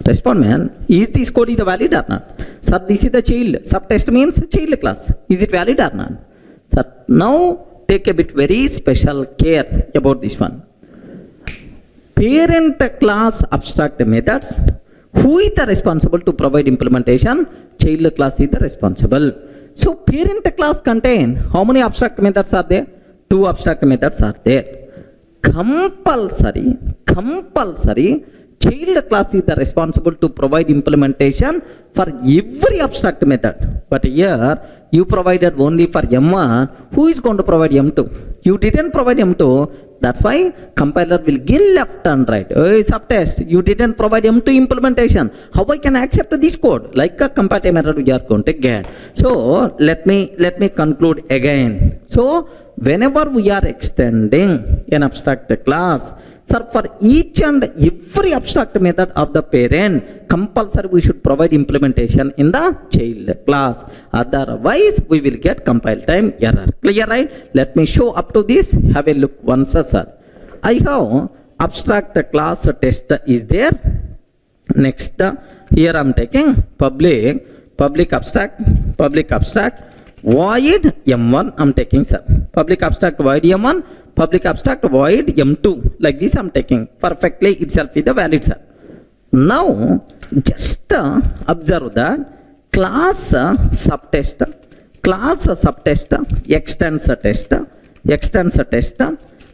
Respond, man. Is this code either valid or not? Sir, this is the child. Subtest means child class. Is it valid or not? Sir, now take a bit very special care about this one. Parent class abstract methods. Who is the responsible to provide implementation? Child class is the responsible. So parent class contain how many abstract methods are there? 2 abstract methods are there. Compulsory child class is the responsible to provide implementation for every abstract method. But here you provided only for m1. Who is going to provide m2? You didn't provide m2. That's why compiler will give left and right. Hey, subtest, you didn't provide m2 implementation. How I can accept this code? Like a compatible error we are going to get. So let me conclude again. So whenever we are extending an abstract class, sir, for each and every abstract method of the parent, compulsory we should provide implementation in the child class. Otherwise, we will get compile time error. Clear, right? Let me show up to this. Have a look once, sir. I have abstract class test is there. Next, here I am taking public abstract void m1 I am taking, sir. Public abstract void m1, public abstract void m2, like this I am taking. Perfectly itself is the valid, sir. Now just observe that class subtest extends a test. I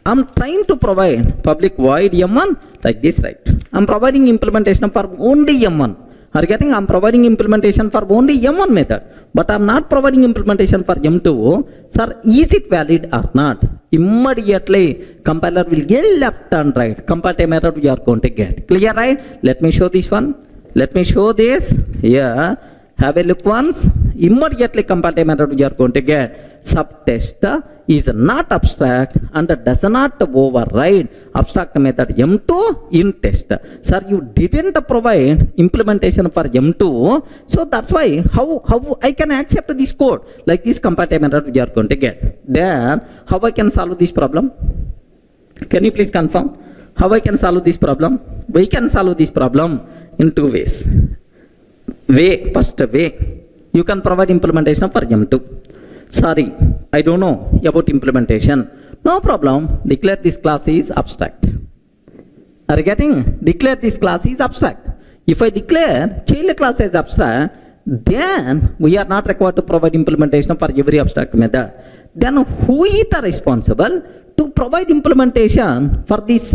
am trying to provide public void m1 like this, right? I am providing implementation for only m1. Are getting? I am providing implementation for only m1 method, but I am not providing implementation for m2. Sir, is it valid or not? Immediately compiler will get left and right. Compile time error we are going to get. Clear, right? Let me show this one. Let me show this here. Have a look once. Immediately compile time error we are going to get. Subtest is not abstract and does not override abstract method m2 in test. Sir, you didn't provide implementation for m2, so that's why how I can accept this code like this compile time error we are going to get. Then how I can solve this problem? Can you please confirm how I can solve this problem? We can solve this problem in 2 ways. First way, you can provide implementation for m2. Sorry, I don't know about implementation. No problem. Declare this class is abstract. Are you getting? Declare this class is abstract. If I declare child class as abstract, then we are not required to provide implementation for every abstract method. Then who is the responsible to provide implementation for this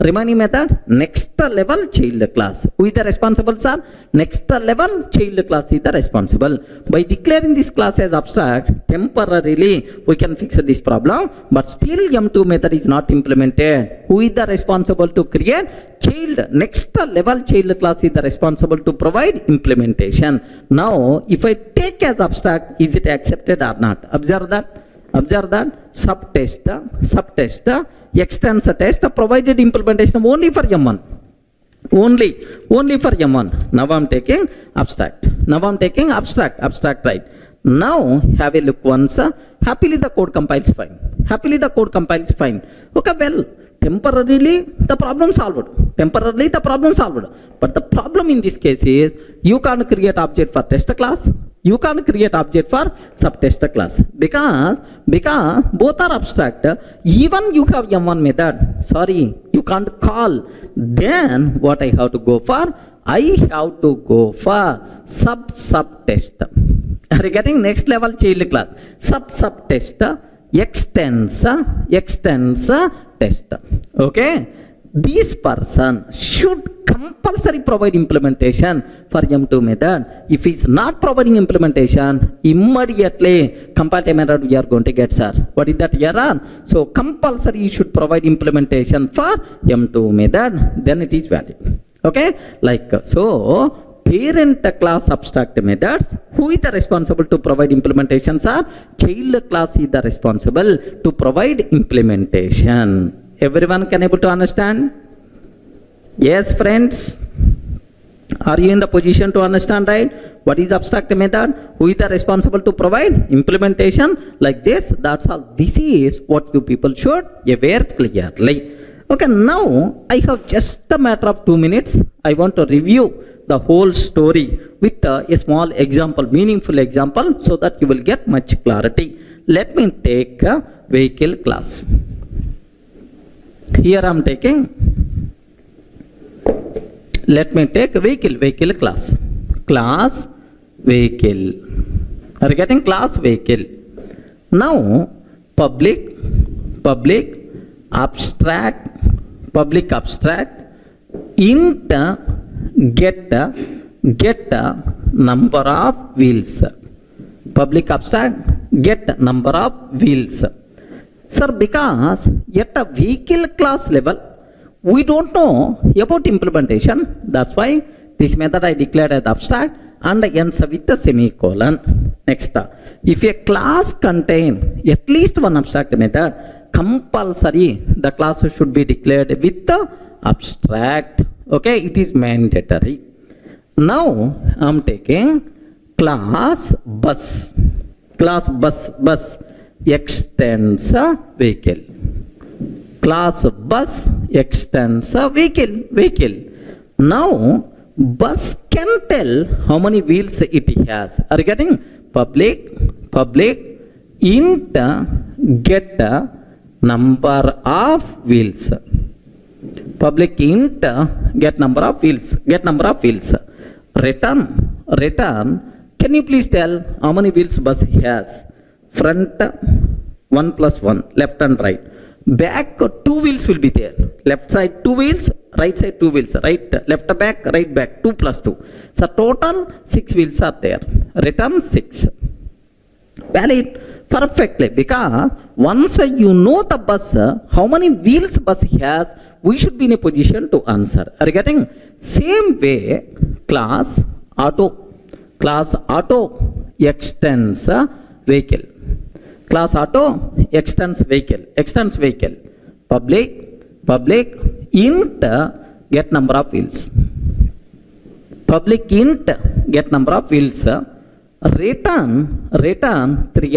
remaining method? Next level child class. Who is the responsible, sir? Next level child class is the responsible. By declaring this class as abstract, temporarily we can fix this problem, but still m2 method is not implemented. Who is the responsible to create child? Next level child class is the responsible to provide implementation. Now if I take as abstract, is it accepted or not? Observe that subtest extends a test provided implementation only for m1. Only for m1. Now I am taking abstract. Abstract, right? Now have a look once. Happily the code compiles fine. Okay, well, temporarily the problem solved. But the problem in this case is you can't create object for test class. You can't create object for subtest class because both are abstract. Even you have m1 method. Sorry, you can't call. Then what I have to go for? I have to go for subtest. Are you getting? Next level child class. Subtest extends test. Okay. This person should compulsory provide implementation for M2 method. If he is not providing implementation, immediately compile method we are going to get, sir. What is that error? So compulsory you should provide implementation for M2 method, then it is valid. Okay, like so. Parent class abstract methods, who is the responsible to provide implementation, sir? Child class is the responsible to provide implementation. Everyone can able to understand? Yes, friends. Are you in the position to understand, right? What is abstract method? Who is the responsible to provide implementation? Like this, that's all. This is what you people should aware clearly. Okay, now I have just a matter of 2 minutes. I want to review the whole story with a small example, meaningful example, so that you will get much clarity. Let me take a vehicle class. Here I am taking, let me take vehicle class. Class vehicle. Are you getting class vehicle? Now, public abstract, int get number of wheels. Public abstract get number of wheels. Sir, because at a vehicle class level, we don't know about implementation. That's why this method I declared as abstract and ends with a semicolon. Next, if a class contain at least one abstract method, compulsory the class should be declared with the abstract. Okay, it is mandatory. Now I am taking class bus extends a vehicle. Class bus extends a vehicle. Now bus can tell how many wheels it has. Are you getting? Public int get number of wheels. Public int get number of wheels. Return, can you please tell how many wheels bus has? Front 1 plus 1, left and right. Back 2 wheels will be there. Left side 2 wheels, right side 2 wheels. Right, left back, right back, 2 plus 2. So total 6 wheels are there. Return 6. Valid perfectly, because once you know the bus, how many wheels bus has, we should be in a position to answer. Are you getting? Same way, class auto extends a vehicle. Class auto extends vehicle. Public int get number of wheels. Public int get number of wheels. Return 3 I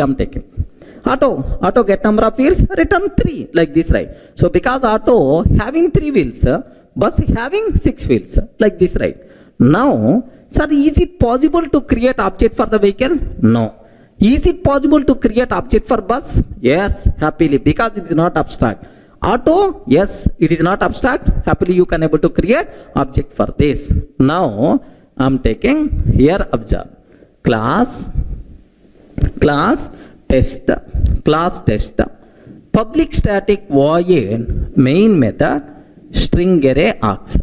am taking. Auto get number of wheels, return 3, like this, right? So because auto having 3 wheels, bus having 6 wheels, like this, right? Now, sir, is it possible to create object for the vehicle? No. Is it possible to create object for bus? Yes, happily, because it is not abstract. Auto, yes, it is not abstract. Happily you can able to create object for this. Now I am taking here, observe. Class test, public static void main method string array args.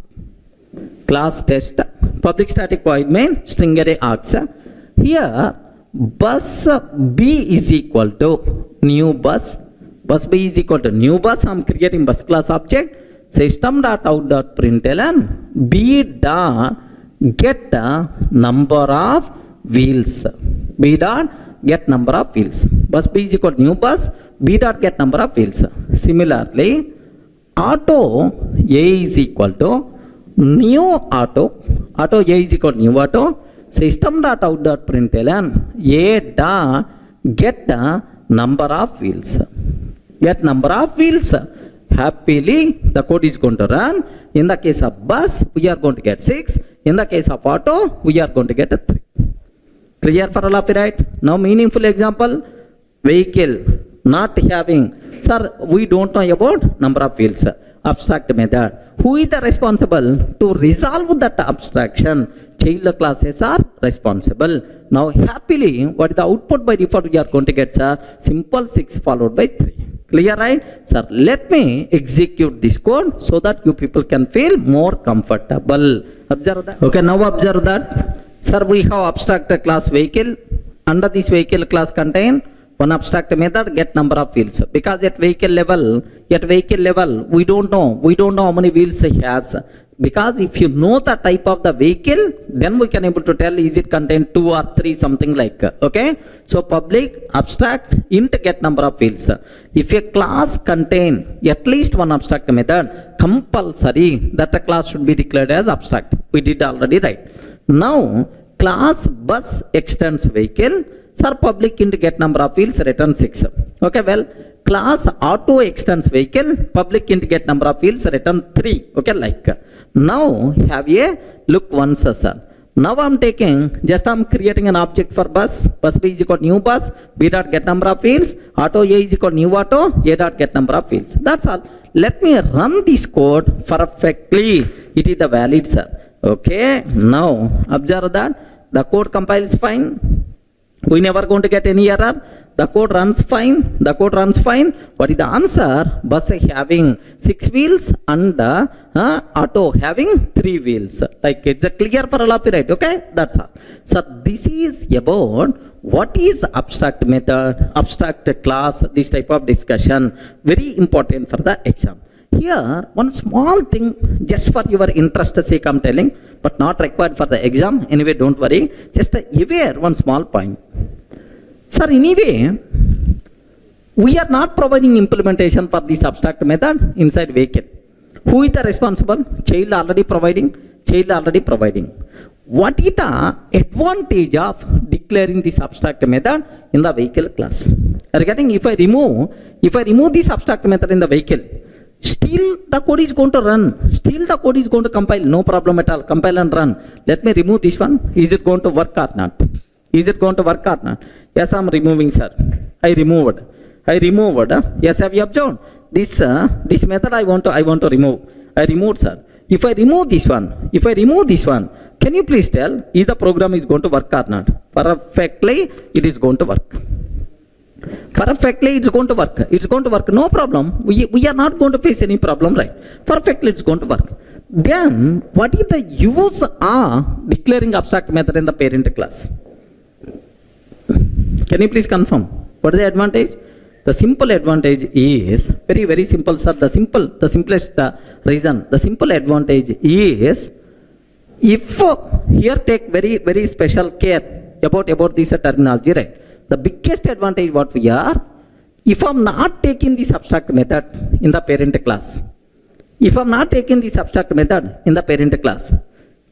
Class test, public static void main string array args. Here bus b is equal to new bus. Bus b is equal to new bus. I am creating bus class object. System.out.println b dot get number of wheels. B dot get number of wheels. Bus b is equal to new bus. B dot get number of wheels. Similarly, auto a is equal to new auto. Auto a is equal to new auto. System.out.println a dot get number of wheels. Get number of wheels. Happily the code is going to run. In the case of bus, we are going to get 6. In the case of auto, we are going to get a 3. Clear for all of you, right? Now meaningful example, vehicle not having, sir, we don't know about number of wheels. Abstract method. Who is the responsible to resolve that abstraction? Child classes are responsible. Now happily, what is the output by default we are going to get, sir? Simple 6 followed by 3. Clear, right? Sir, let me execute this code so that you people can feel more comfortable. Observe that. Okay, now observe that. Sir, we have abstract class vehicle. Under this vehicle class contain one abstract method, get number of wheels. Because at vehicle level, we don't know how many wheels it has. Because if you know the type of the vehicle, then we can able to tell is it contain 2 or 3, something like. Okay. So public abstract int get number of wheels. If a class contain at least one abstract method, compulsory that a class should be declared as abstract. We did already, right? Now class bus extends vehicle. Sir, public int get number of wheels, return 6. Okay, well, class auto extends vehicle, public int get number of wheels, return 3. Okay, like. Now have a look once, sir. Now I'm creating an object for bus. Bus B is equal to new bus, B dot get number of wheels, auto A is equal to new auto, A dot get number of wheels. That's all. Let me run this code perfectly. It is the valid, sir. Okay, now observe that the code compiles fine. We never going to get any error. The code runs fine. What is the answer? Bus having 6 wheels and auto having 3 wheels. Like it's a clear for all of you, right? Okay, that's all. So this is about what is abstract method, abstract class, this type of discussion. Very important for the exam. Here, one small thing, just for your interest sake I'm telling, but not required for the exam. Anyway, don't worry. Just aware one small point. Sir, anyway, we are not providing implementation for this abstract method inside vehicle. Who is the responsible? Child already providing. What is the advantage of declaring this abstract method in the vehicle class? Are you getting? If I remove this abstract method in the vehicle, still the code is going to run. Still the code is going to compile. No problem at all. Compile and run. Let me remove this one. Is it going to work or not? Yes, I am removing, sir. I removed. Yes, have you observed? This method I want to remove. I removed, sir. If I remove this one, can you please tell if the program is going to work or not? Perfectly, it is going to work. It's going to work. No problem. We are not going to face any problem, right? Perfectly, it's going to work. Then, what is the use of declaring abstract method in the parent class? Can you please confirm? What is the advantage? The simple advantage is very, very simple, sir. The simplest reason. The simple advantage is, if here take very, very special care about this terminology, right? The biggest advantage what we are, if I'm not taking this abstract method in the parent class,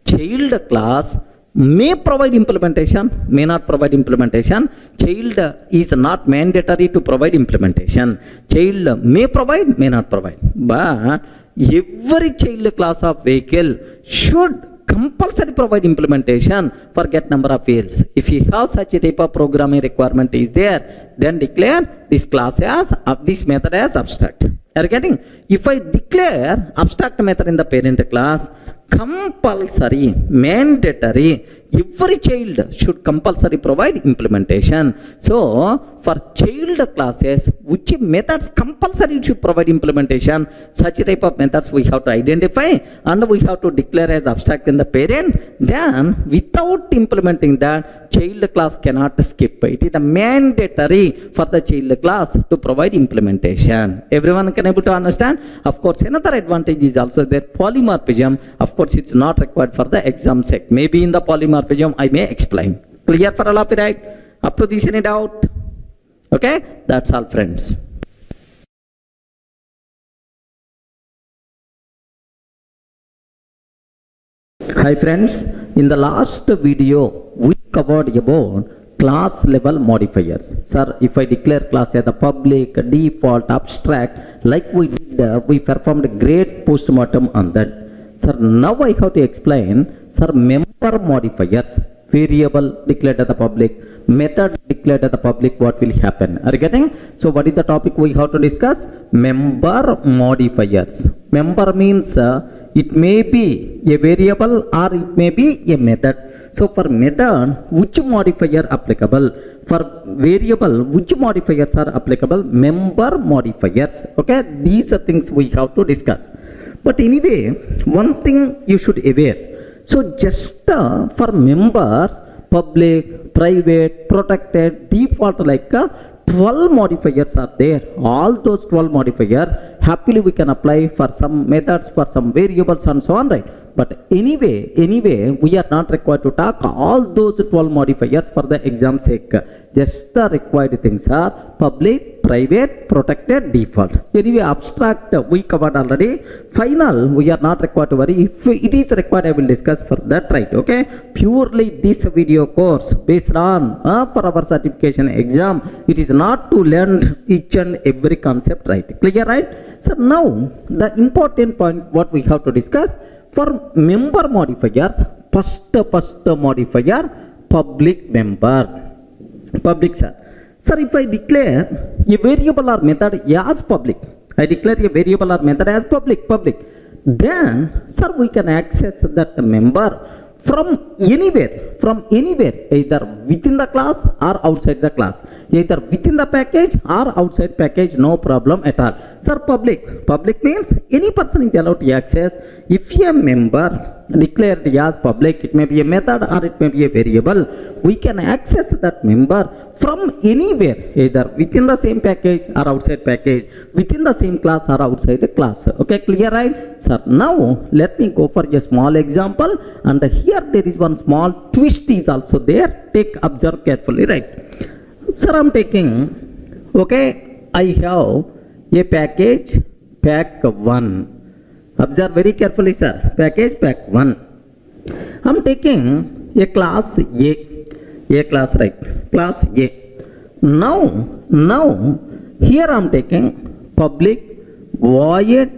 child class may provide implementation, may not provide implementation. Child is not mandatory to provide implementation. Child may provide, may not provide. But every child class of vehicle should compulsory provide implementation for get number of wheels. If you have such a type of programming requirement is there, then declare this class as this method as abstract. Are you getting? If I declare abstract method in the parent class, compulsory, mandatory, every child should compulsory provide implementation. So, for child classes, which methods compulsory should provide implementation, such type of methods we have to identify and we have to declare as abstract in the parent. Then, without implementing that, child class cannot skip. It is mandatory for the child class to provide implementation. Everyone can able to understand? Of course, another advantage is also there, polymorphism. Of course, it's not required for the exam sec. Maybe in the polymorphism, I may explain. Clear for all of you, right? Up to this, any doubt? Okay? That's all, friends. Hi, friends. In the last video, we covered about class level modifiers. Sir, if I declare class as the public, default, abstract, like we did, we performed a great postmortem on that. Sir, now I have to explain, sir, member modifiers, variable declared as the public, method declared as the public, what will happen? Are you getting? So, what is the topic we have to discuss? Member modifiers. Member means it may be a variable or it may be a method. So, for method, which modifier applicable? for variable, which modifiers are applicable? Member modifiers. Okay, these are things we have to discuss. But anyway, one thing you should aware. So just for members, public, private, protected, default, like 12 modifiers are there. All those 12 modifiers happily we can apply for some methods, for some variables and so on, right? But anyway, we are not required to talk all those 12 modifiers for the exam sake. Just the required things are public, private, protected, default. Anyway, abstract we covered already. Final, we are not required to worry. If it is required, I will discuss for that, right? Okay, purely this video course based on for our certification exam, it is not to learn each and every concept, right? Clear, right? So now the important point what we have to discuss. For member modifiers, first modifier, public member. Public, sir. Sir, if I declare a variable or method as public, I declare a variable or method as public, then, sir, we can access that member from anywhere, either within the class or outside the class, either within the package or outside package, no problem at all. Sir, public means any person is allowed to access. If a member declared as public, it may be a method or it may be a variable, we can access that member from anywhere, either within the same package or outside package, within the same class or outside the class. Okay, clear, right? Sir, now let me go for a small example, and here there is one small twist is also there. Observe carefully, right? Sir, I'm taking, okay, I have a package, pack 1. Observe very carefully, sir. Package, pack 1. I'm taking a class A class, right? Class A. Now, here I'm taking public void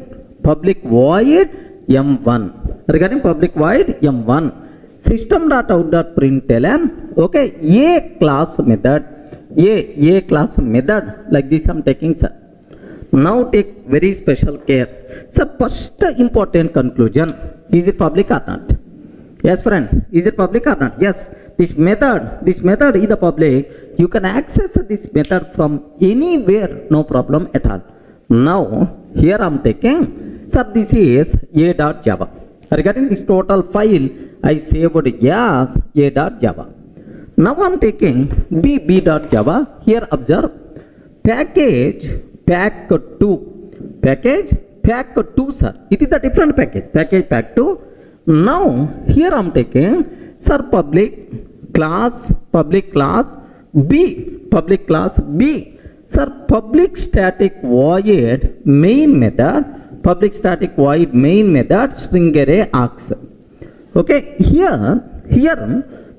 M1. Regarding public void M1, system.out.println, okay, A class method, like this I'm taking, sir. Now take very special care. Sir, first important conclusion, is it public or not? Yes, friends, is it public or not? Yes, this method is the public. You can access this method from anywhere, no problem at all. Now, here I am taking, sir, this is a.java. Regarding this total file, I saved as a.java. Now I am taking b.java. Here observe, package, pack 2. Package, pack 2, sir. It is a different package, package, pack 2. Now, here I am taking, sir, public class B, sir, public static void main method, string array args. Okay, here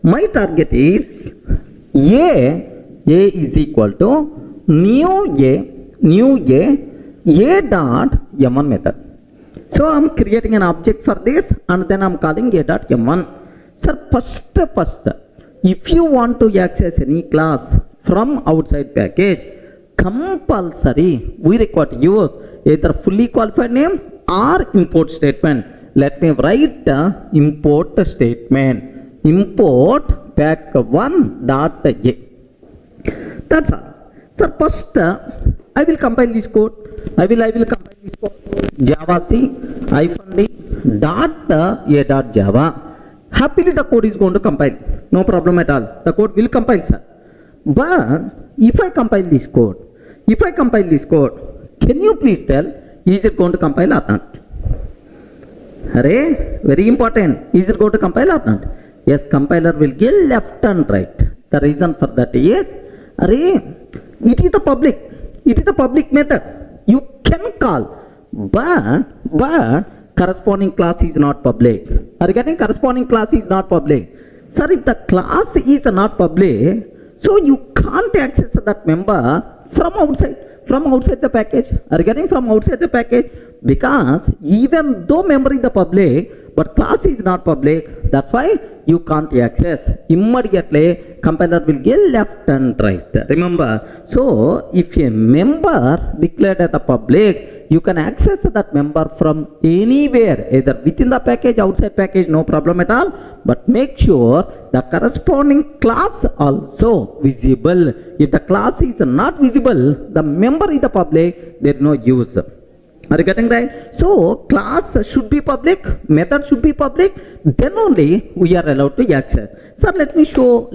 my target is A is equal to new A dot M1 method. So I'm creating an object for this, and then I'm calling a.m1. Sir, first, if you want to access any class from outside package, compulsory we require to use either fully qualified name or import statement. Let me write the import statement. Import pack1.a. That's all. Sir, first I will compile this code. I will compile this code. Java C -d .a.java. Happily the code is going to compile. No problem at all. The code will compile, sir. But if I compile this code, can you please tell, is it going to compile or not? Array, very important. Is it going to compile or not? Yes, compiler will give left and right. The reason for that is, array, it is the public method. You can call, but corresponding class is not public. Regarding corresponding class is not public. Sir, if the class is not public, so you can't access that member from outside the package. Regarding from outside the package, because even though member is the public, but class is not public, that's why you can't access. Immediately compiler will give left and right. Remember, so if a member declared as a public, you can access that member from anywhere, either within the package, outside package, no problem at all. But make sure the corresponding class also visible. If the class is not visible, the member is the public, there is no use. Are you getting right? So class should be public, method should be public, then only we are allowed to access. Sir, let me show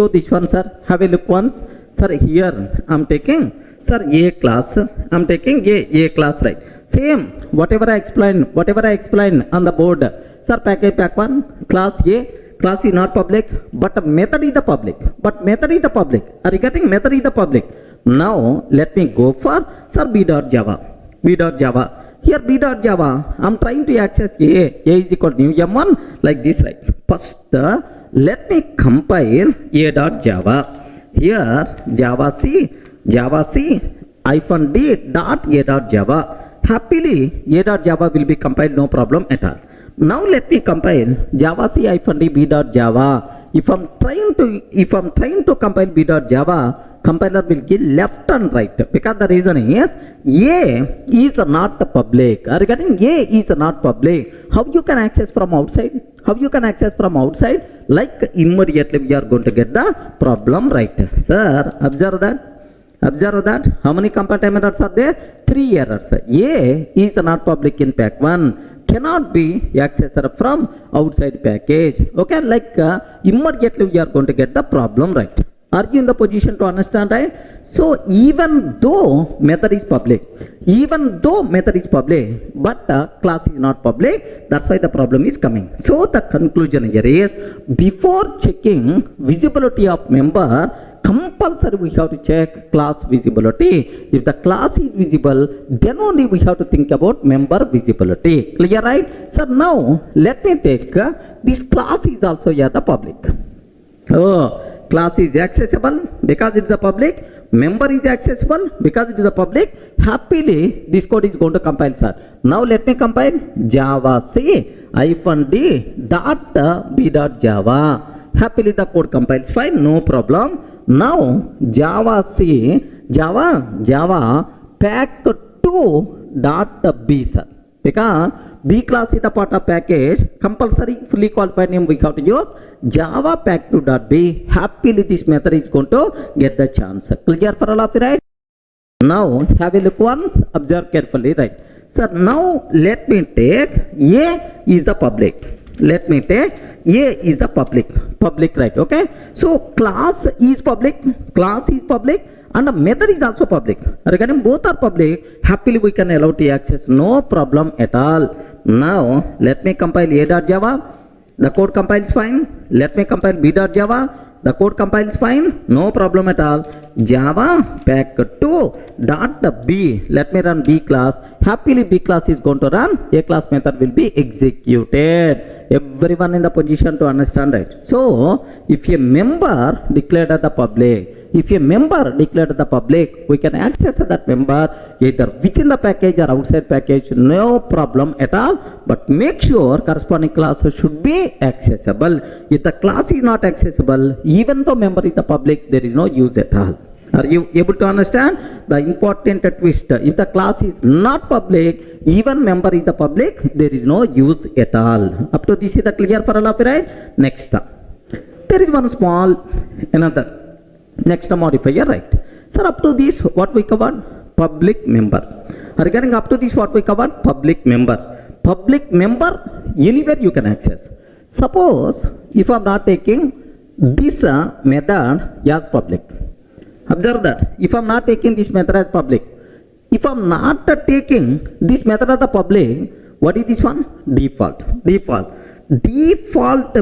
this one, sir. Have a look once. Sir, here I am taking, sir, A class. I am taking A class, right? Same, whatever I explained on the board. Sir, package pack 1, class A. Class is not public, but method is the public. Are you getting? Method is the public. Now, let me go for, sir, B.Java. Here B.Java, I am trying to access A is equal to new M1, like this, right? First, let me compile A.Java. Here, Java C -d dot A.Java. Happily, A.Java will be compiled, no problem at all. Now let me compile Java C -d B.Java. If I'm trying to compile B.Java, compiler will give left and right, because the reason is A is not public. Are you getting? A is not public. How you can access from outside? Like immediately we are going to get the problem right. Sir, observe that. How many compile errors are there? 3 errors. A is not public in pack 1. Cannot be accessed from outside package. Okay, like immediately we are going to get the problem right. Are you in the position to understand, right? So even though method is public, but class is not public, that's why the problem is coming. So the conclusion here is, before checking visibility of member, compulsory we have to check class visibility. If the class is visible, then only we have to think about member visibility. Clear, right? So now let me take this class is also here the public. Class is accessible because it is the public. Member is accessible because it is the public. Happily, this code is going to compile, sir. Now let me compile Java C -d dot B.Java. Happily the code compiles fine, no problem. Now Java pack 2 dot B, sir. Because B class is the part of package, compulsory fully qualified name we have to use Java pack 2 dot B. Happily this method is going to get the chance. Clear for all of you, right? Now have a look once, observe carefully, right? So now let me take A is the public. Right? Okay. So class is public, and the method is also public. Regarding both are public, happily we can allow to access, no problem at all. Now let me compile A.Java. The code compiles fine. Let me compile B.Java. The code compiles fine, no problem at all. Java pack 2 dot B. Let me run B class. Happily B class is going to run. A class method will be executed. Everyone in the position to understand, right? So if a member declared as the public, we can access that member either within the package or outside package, no problem at all. But make sure corresponding class should be accessible. If the class is not accessible, even though member is the public, there is no use at all. Are you able to understand the important twist? If the class is not public, even member is the public, there is no use at all. Up to this is the clear for all of you, right? Next, there is one small next modifier, right? Sir, up to this what we covered? Public member. Regarding up to this what we covered? Public member. Public member anywhere you can access. Suppose if I am not taking this method as public. Observe that. If I am not taking this method as public, if I am not taking this method as the public, what is this one? Default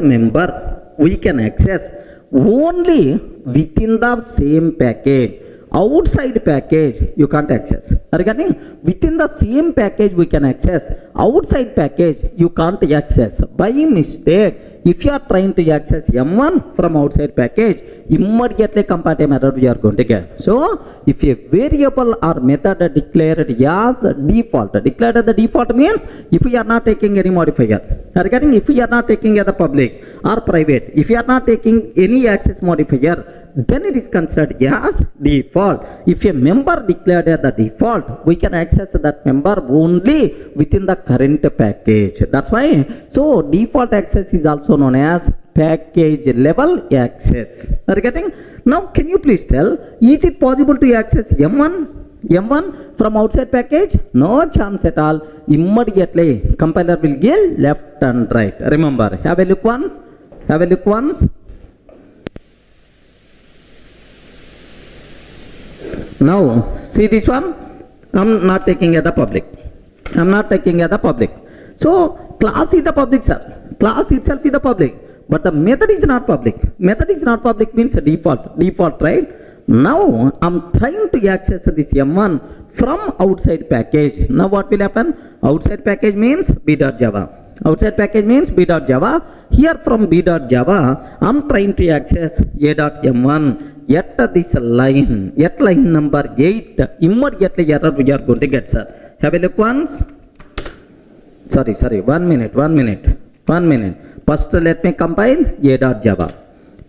member we can access only within the same package. Outside package you can't access. Regarding within the same package we can access. Outside package you can't access. By mistake, if you are trying to access M1 from outside package, immediately compatible error we are going to get. So if a variable or method declared as default, declared as the default means if we are not taking any modifier. Regarding if we are not taking as the public or private, if you are not taking any access modifier, then it is considered as default. If a member declared as the default, we can access that member only within the current package. That's why, so default access is also known as package level access. Are you getting? Now, can you please tell, is it possible to access M1 from outside package? No chance at all. Immediately, compiler will give left and right. Remember, have a look once. Have a look once. Now, see this one. I'm not taking as the public. I'm not taking as the public. So, class is the public, sir. Class itself is the public. But the method is not public. Method is not public means a default. Default, right? Now, I'm trying to access this M1 from outside package. Now, what will happen? Outside package means b.java. Outside package means b.java. Here from b.java, I'm trying to access a.m1. Yet this line, yet line number 8, immediately error we are going to get, sir. Have a look once. Sorry, 1 minute. First, let me compile a.java.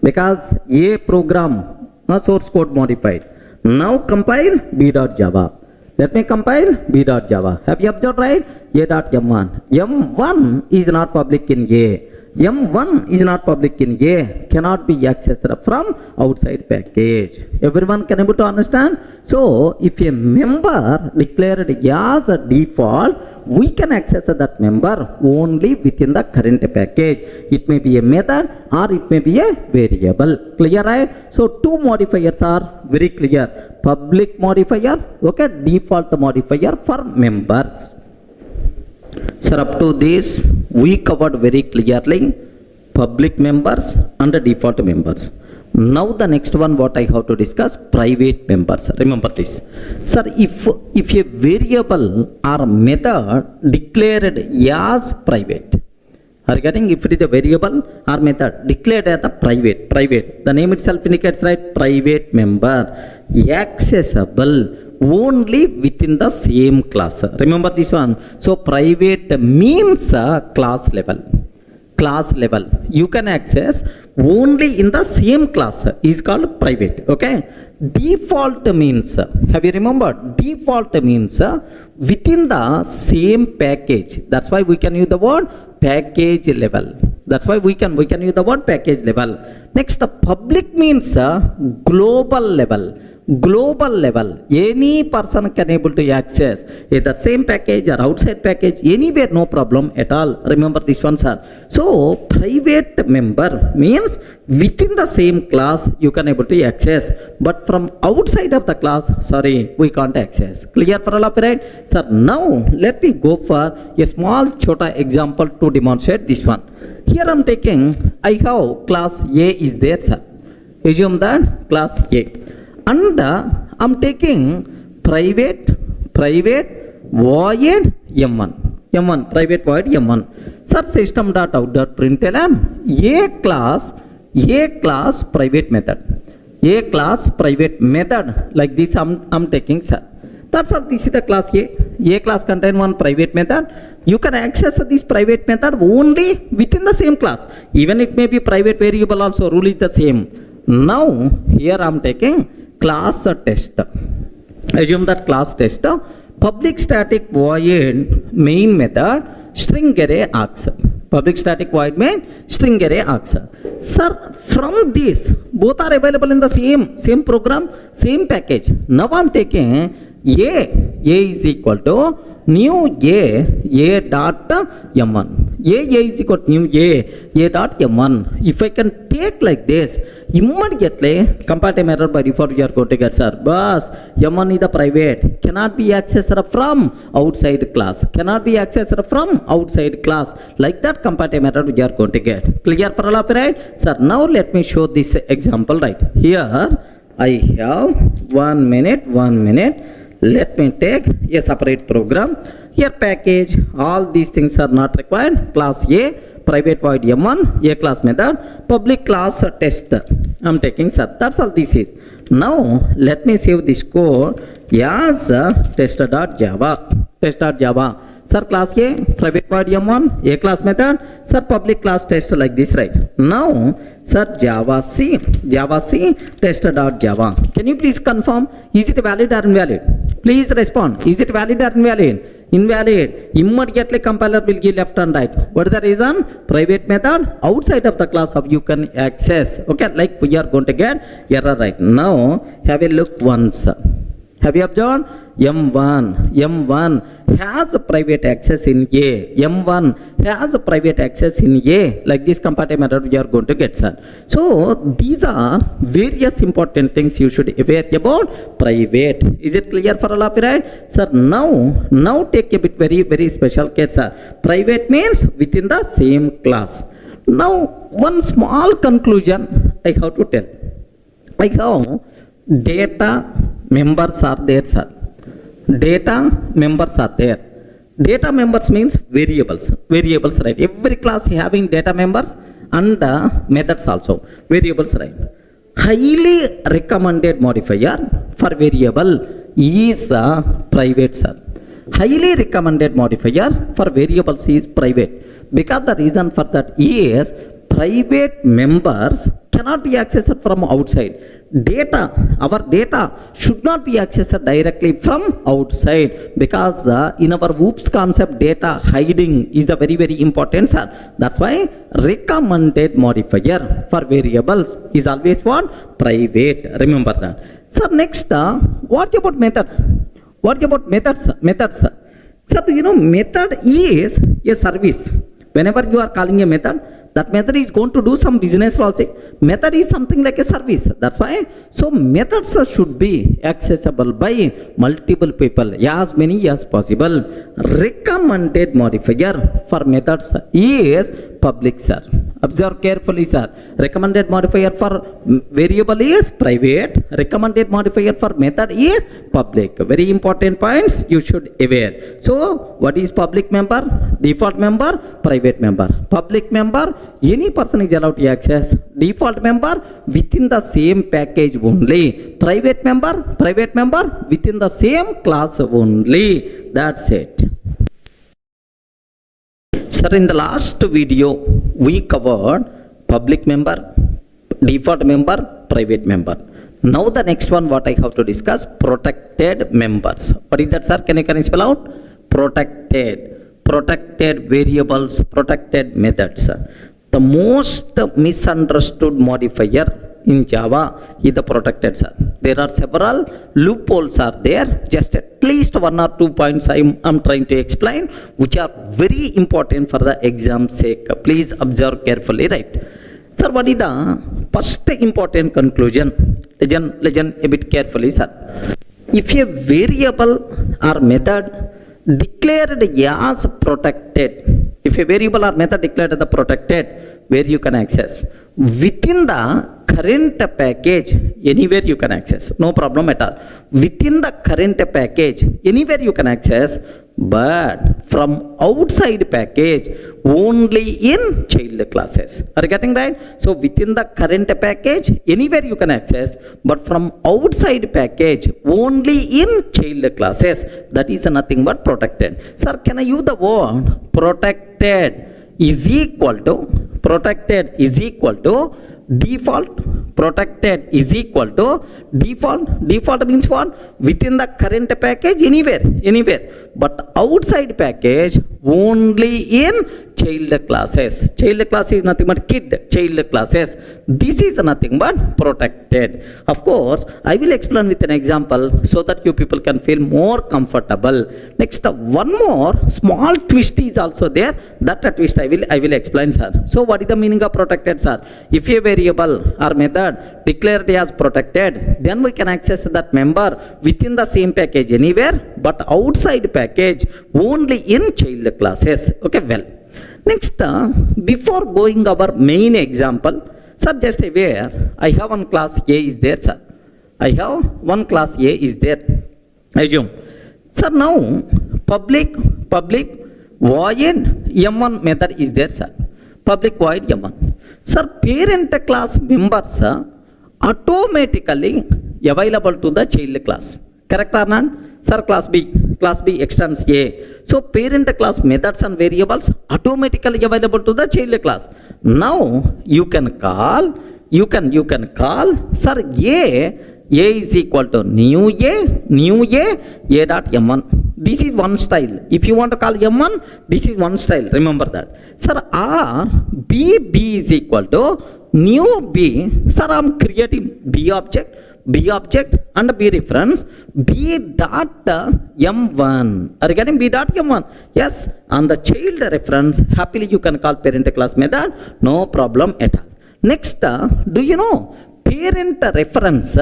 Because a program, source code modified. Now compile b.java. Let me compile b.java. Have you observed, right? A.m1. M1 is not public in A. M1 is not public in A. Cannot be accessed from outside package. Everyone can able to understand? So, if a member declared as a default, we can access that member only within the current package. It may be a method or it may be a variable. Clear, right? So, two modifiers are very clear. Public modifier, okay, default modifier for members. Sir, up to this, we covered very clearly public members and default members. Now the next one what I have to discuss, private members. Remember this. Sir, if a variable or method declared as private, are you getting? If it is a variable or method declared as a private, the name itself indicates, right? Private member, accessible only within the same class. Remember this one. So private means class level. You can access only in the same class is called private. Okay. Default means, have you remembered? Default means within the same package. That's why we can use the word package level. That's why we can use the word package level. Next, the public means global level. Any person can able to access either same package or outside package, anywhere, no problem at all. Remember this one, sir. So private member means within the same class you can able to access, but from outside of the class, sorry, we can't access. Clear for all of you, right? Sir, now let me go for a small chota example to demonstrate this one. Here I'm taking, I have class A is there, sir. Assume that class A. And I'm taking private void M1, private void M1. Sir, system.out.println a class private method, like this I'm taking, sir. That's all. This is the class A. A class contain one private method. You can access this private method only within the same class. Even it may be private variable also, rule is the same. Now here I'm taking class test. Assume that class test, public static void main method string array args. Public static void main string array args. Sir, from this both are available in the same program, same package. Now I'm taking A is equal to new A dot M1. A is equal to new A dot M1. If I can take like this, immediately comparative error by default we are going to get, sir. But M1 is the private, cannot be accessed from outside class. Like that comparative error we are going to get. Clear for all of you, right? Sir, now let me show this example, right? Here I have 1 minute. Let me take a separate program. Here package, all these things are not required. Class A, private void M1, A class method, public class test. I'm taking, sir. That's all this is. Now let me save this code as test.java. Sir, class A, private void M1, A class method, sir, public class test, like this, right? Now, sir, Java C test.java. Can you please confirm, is it valid or invalid? Please respond. Is it valid or invalid? Invalid. Immediately compiler will give left and right. What is the reason? Private method outside of the class of you can access. Okay, like we are going to get error right now. Have a look once. Have you observed? M1 has a private access in A. M1 has a private access in A. Like this comparative method we are going to get, sir. So these are various important things you should aware about private. Is it clear for all of you, right? Sir, now take a bit very special case, sir. Private means within the same class. Now one small conclusion I have to tell. I have data members are there, sir. Data members are there. Data members means variables, right? Every class having data members and methods also, variables, right? Highly recommended modifier for variable is private, sir. Highly recommended modifier for variables is private, because the reason for that is private members cannot be accessed from outside. Our data should not be accessed directly from outside, because in our OOPS concept, data hiding is a very important, sir. That's why recommended modifier for variables is always what? Private. Remember that. So next, what about methods? What about methods? Sir, you know, method is a service. Whenever you are calling a method, that method is going to do some business logic. Method is something like a service. That's why. So methods should be accessible by multiple people, as many as possible. Recommended modifier for methods is public, sir. Observe carefully, sir. Recommended modifier for variable is private. Recommended modifier for method is public. Very important points you should aware. So what is public member? Default member, private member. Public member, any person is allowed to access. Default member, within the same package only. Private member, within the same class only. That's it. Sir, in the last video, we covered public member, default member, private member. Now the next one, what I have to discuss, protected members. What is that, sir? Can you spell out? Protected variables, protected methods. The most misunderstood modifier in Java is the protected, sir. There are several loopholes are there. Just at least 1 or 2 points I'm trying to explain, which are very important for the exam sake. Please observe carefully, right? Sir, what is the first important conclusion? Listen a bit carefully, sir. If a variable or method declared as protected, if a variable or method declared as protected, where you can access within the current package, anywhere you can access, no problem at all. Within the current package, anywhere you can access, but from outside package only in child classes. Are you getting right? So within the current package, anywhere you can access, but from outside package only in child classes. That is nothing but protected. Sir, can I use the word protected is equal to default? Protected is equal to default. Default means what? Within the current package, anywhere. But outside package only in child classes. Child class is nothing but kid child classes. This is nothing but protected. Of course, I will explain with an example so that you people can feel more comfortable. Next, one more small twist is also there. That twist I will explain, sir. So what is the meaning of protected, sir? If a variable or method declared as protected, then we can access that member within the same package anywhere, but outside package only in child classes. Okay, well. Next, before going our main example, sir, just aware, I have one class A is there, sir. I have one class A is there. Assume. Sir, now, public void M1 method is there, sir. Public void M1. Sir, parent class members are automatically available to the child class. Correct or not? sir, class B extends A. So parent class methods and variables automatically available to the child class. Now you can call, sir, A is equal to new A dot M1. This is one style. If you want to call M1, this is one style. Remember that. Sir, or B is equal to new B. Sir, I am creating B object and B reference B dot M1. Are you getting B dot M1? Yes. On the child reference, happily you can call parent class method. No problem at all. Next, do you know parent reference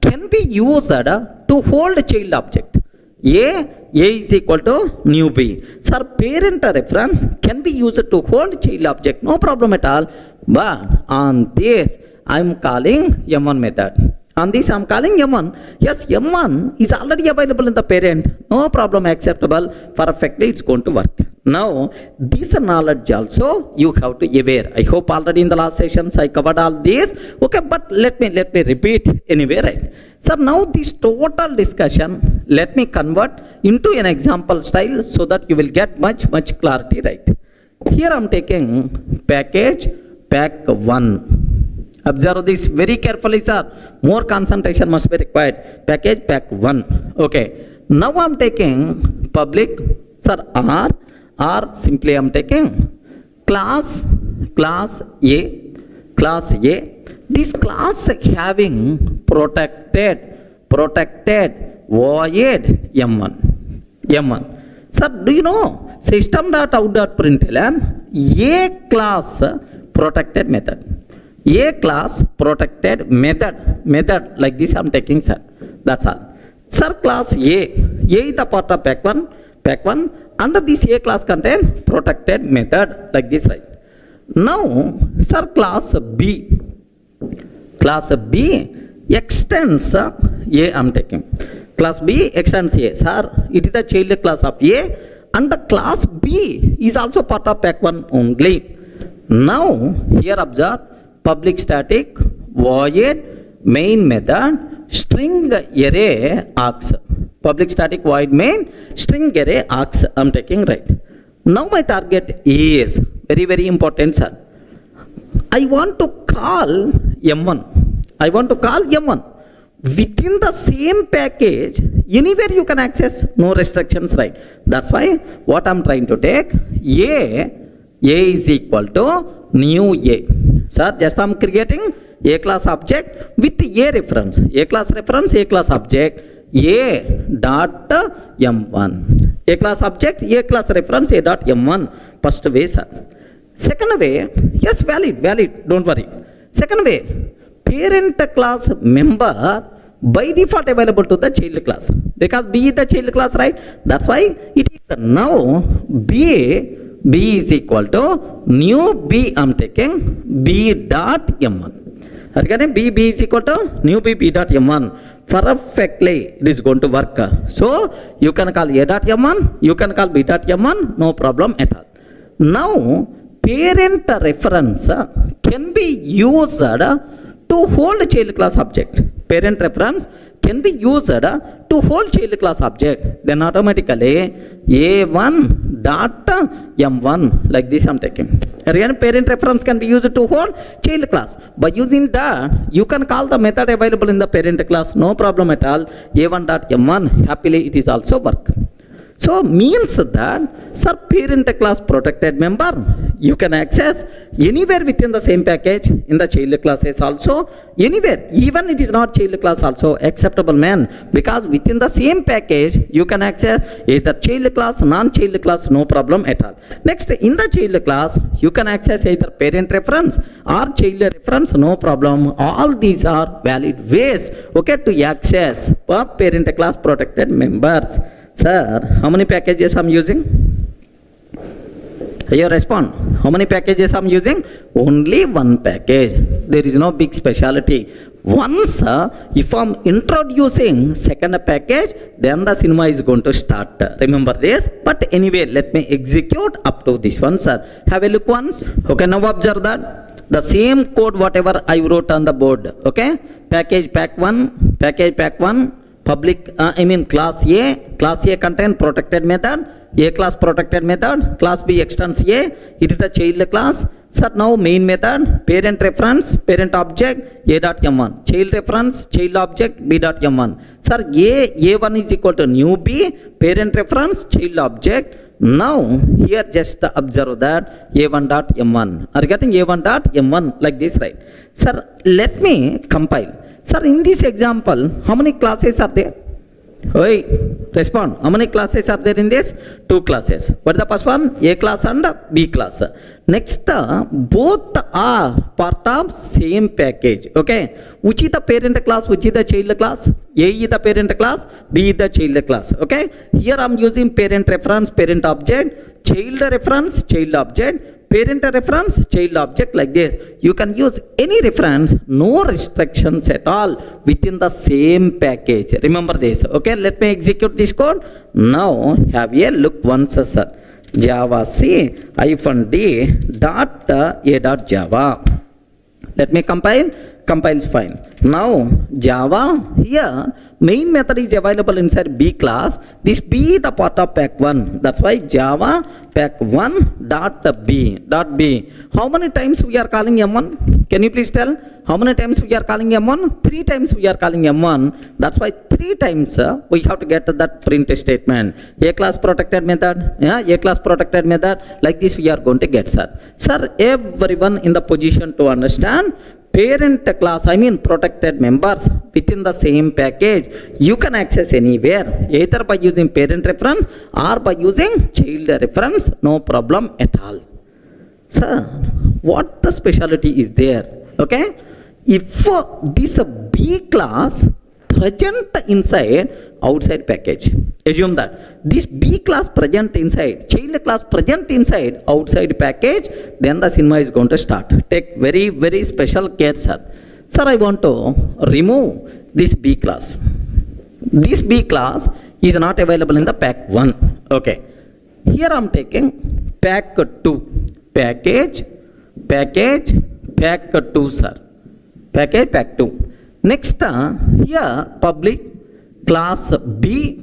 can be used to hold child object. A is equal to new B. Sir, parent reference can be used to hold child object. No problem at all. But on this, I am calling M1 method. On this, I am calling M1. Yes, M1 is already available in the parent. No problem, acceptable. Perfectly, it's going to work. Now, this knowledge also you have to aware. I hope already in the last sessions I covered all this. Okay, but let me repeat anyway, right? So now this total discussion, let me convert into an example style so that you will get much clarity, right? Here I am taking package pack 1. Observe this very carefully, sir. More concentration must be required. Package pack 1. Okay. Now I am taking public, sir, R simply I am taking class A. This class having protected void M1. Sir, do you know system.out.println A class protected method. A class protected method like this I am taking, sir. That's all. Sir, class A is the part of pack 1. Under this A class contain protected method like this, right? Now, sir, class B extends A I am taking. Class B extends A. Sir, it is the child class of A and the class B is also part of pack 1 only. Now, here observe public static void main method string array args. Public static void main string array args I am taking, right? Now my target is very important, sir. I want to call M1. Within the same package, anywhere you can access, no restrictions, right? That's why what I'm trying to take, A is equal to new A. Sir, just I'm creating A class object with A reference. A class reference, A class object, A dot M1. A class object, A class reference, A dot M1. First way, sir. Second way, yes, valid, don't worry. Second way, parent class member by default available to the child class. Because B is the child class, right? That's why it is now B is equal to new B I am taking B dot M1. Again, B is equal to new B dot M1. Perfectly it is going to work. So you can call A dot M1, you can call B dot M1, no problem at all. Now parent reference can be used to hold child class object. Parent reference can be used to hold child class object. Then automatically A1 dot M1 like this I am taking. Again, parent reference can be used to hold child class. By using that, you can call the method available in the parent class. No problem at all. A1 dot M1, happily it is also work. So means that, sir, parent class protected member you can access anywhere within the same package in the child classes also, anywhere, even it is not child class also acceptable, man, because within the same package you can access either child class, non-child class, no problem at all. Next, in the child class you can access either parent reference or child reference, no problem. All these are valid ways, okay, to access parent class protected members. Sir, how many packages I'm using? You respond. How many packages I'm using? Only one package. There is no big speciality. Once, if I'm introducing second package, then the cinema is going to start. Remember this. But anyway, let me execute up to this one, sir. Have a look once. Okay, now observe that. The same code, whatever I wrote on the board. Okay. Package pack 1, class A contain protected method, A class protected method, class B extends A, it is the child class. Sir, now main method, parent reference, parent object, A dot M1, child reference, child object, B dot M1. Sir, A1 is equal to new B, parent reference, child object. Now, here just observe that A1 dot M1. Are you getting A1 dot M1 like this, right? Sir, let me compile. Sir, in this example, how many classes are there? Oi, respond. How many classes are there in this? 2 classes. What is the first one? A class and B class. Next, both are part of same package. Okay. Which is the parent class? Which is the child class? A is the parent class. B is the child class. Okay. Here I am using parent reference, parent object, child reference, child object. Parent reference, child object like this. You can use any reference, no restrictions at all within the same package. Remember this. Okay, let me execute this code. Now have a look once, sir. Java C -d dot a dot Java. Let me compile. Compiles fine. Now Java here main method is available inside B class. This B is the part of pack1. That's why Java pack1 dot B dot B. How many times we are calling M1? Can you please tell? How many times we are calling M1? 3 times we are calling M1. That's why 3 times we have to get that print statement. A class protected method. Yeah, A class protected method. Like this we are going to get, sir. Sir, everyone in the position to understand parent class, protected members within the same package, you can access anywhere, either by using parent reference or by using child reference, no problem at all. Sir, what the specialty is there? Okay, if this B class present inside outside package, assume that this B class present inside, child class present inside outside package, then the cinema is going to start. Take very, very special care, sir. Sir, I want to remove this B class. This B class is not available in the pack 1. Okay. Here I am taking pack 2. Package, pack 2, sir. Package, pack 2. Next, here public class B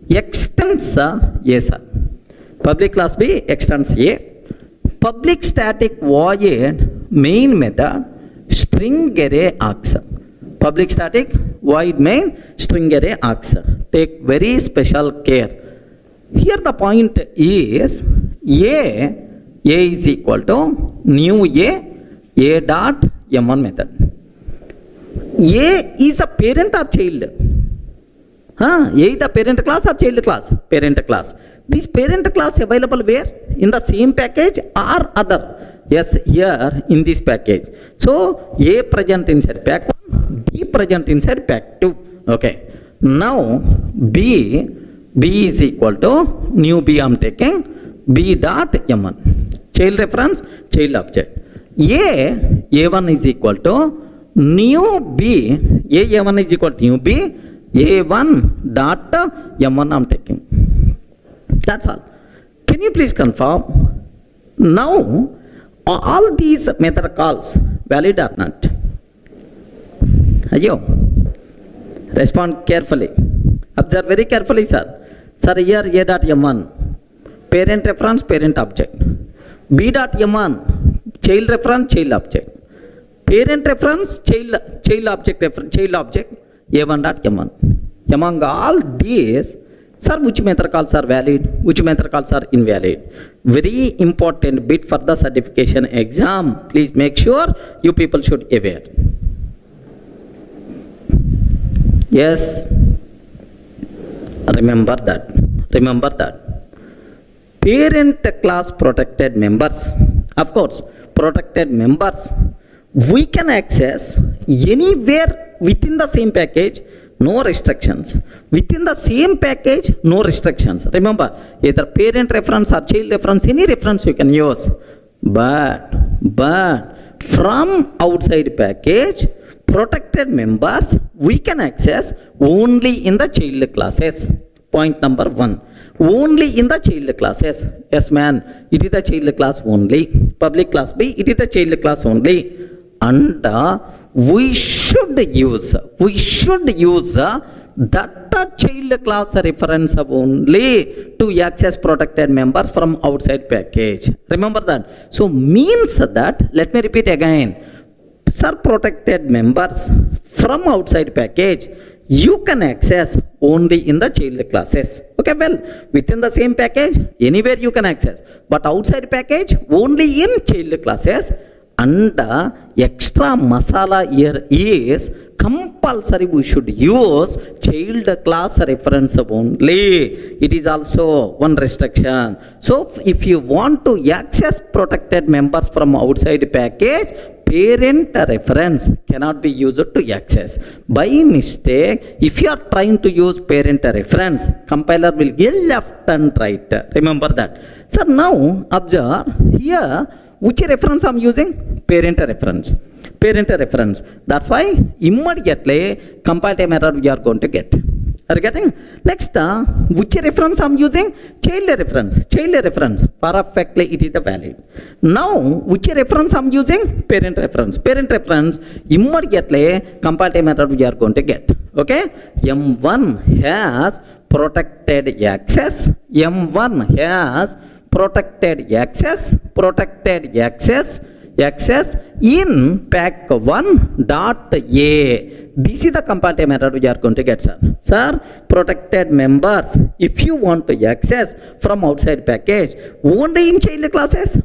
extends A, sir. Public class B extends A. Public static void main method string array args. Public static void main string array args. Take very special care. Here the point is A is equal to new A dot M1 method. A is a parent or child? A is the parent class or child class? Parent class. This parent class available where? In the same package or other? Yes, here in this package. So A present inside pack 1, B present inside pack 2. Okay. Now B is equal to new B I am taking B dot M1. Child reference, child object. A1 is equal to new B, A1 is equal to new B, A1 dot M1 I am taking. That's all. Can you please confirm? Now, all these method calls valid or not? Ayo, respond carefully. Observe very carefully, sir. Sir, here A dot M1, parent reference, parent object. B dot M1, child reference, child object. Parent reference, child object, A1 dot M1. Among all these, sir, which method calls are valid, which method calls are invalid? Very important bit for the certification exam. Please make sure you people should aware. Yes, remember that. Remember that. Parent class protected members, of course, protected members, we can access anywhere within the same package, no restrictions. Within the same package, no restrictions. Remember, either parent reference or child reference, any reference you can use. But from outside package, protected members, we can access only in the child classes. Point number 1. Only in the child classes. Yes, man, it is the child class only. Public class B, it is the child class only. And we should should use that child class reference only to access protected members from outside package. Remember that. So means that, let me repeat again, sir, protected members from outside package you can access only in the child classes. Okay, well, within the same package anywhere you can access, but outside package only in child classes. And extra masala here is compulsory we should use child class reference only. It is also one restriction. So if you want to access protected members from outside package, parent reference cannot be used to access. By mistake, if you are trying to use parent reference, compiler will give left and right. Remember that. So now observe here, which reference I am using? Parent reference. Parent reference. That's why immediately compile time error we are going to get. Are you getting? Next, which reference I am using? Child reference. Child reference. Perfectly it is the valid. Now, which reference I am using? Parent reference. Parent reference. Immediately compile time error we are going to get. Okay? M1 has protected access. M1 has protected access in pack1.a. This is the compile time error we are going to get, sir. Sir, protected members, if you want to access from outside package, only in child classes,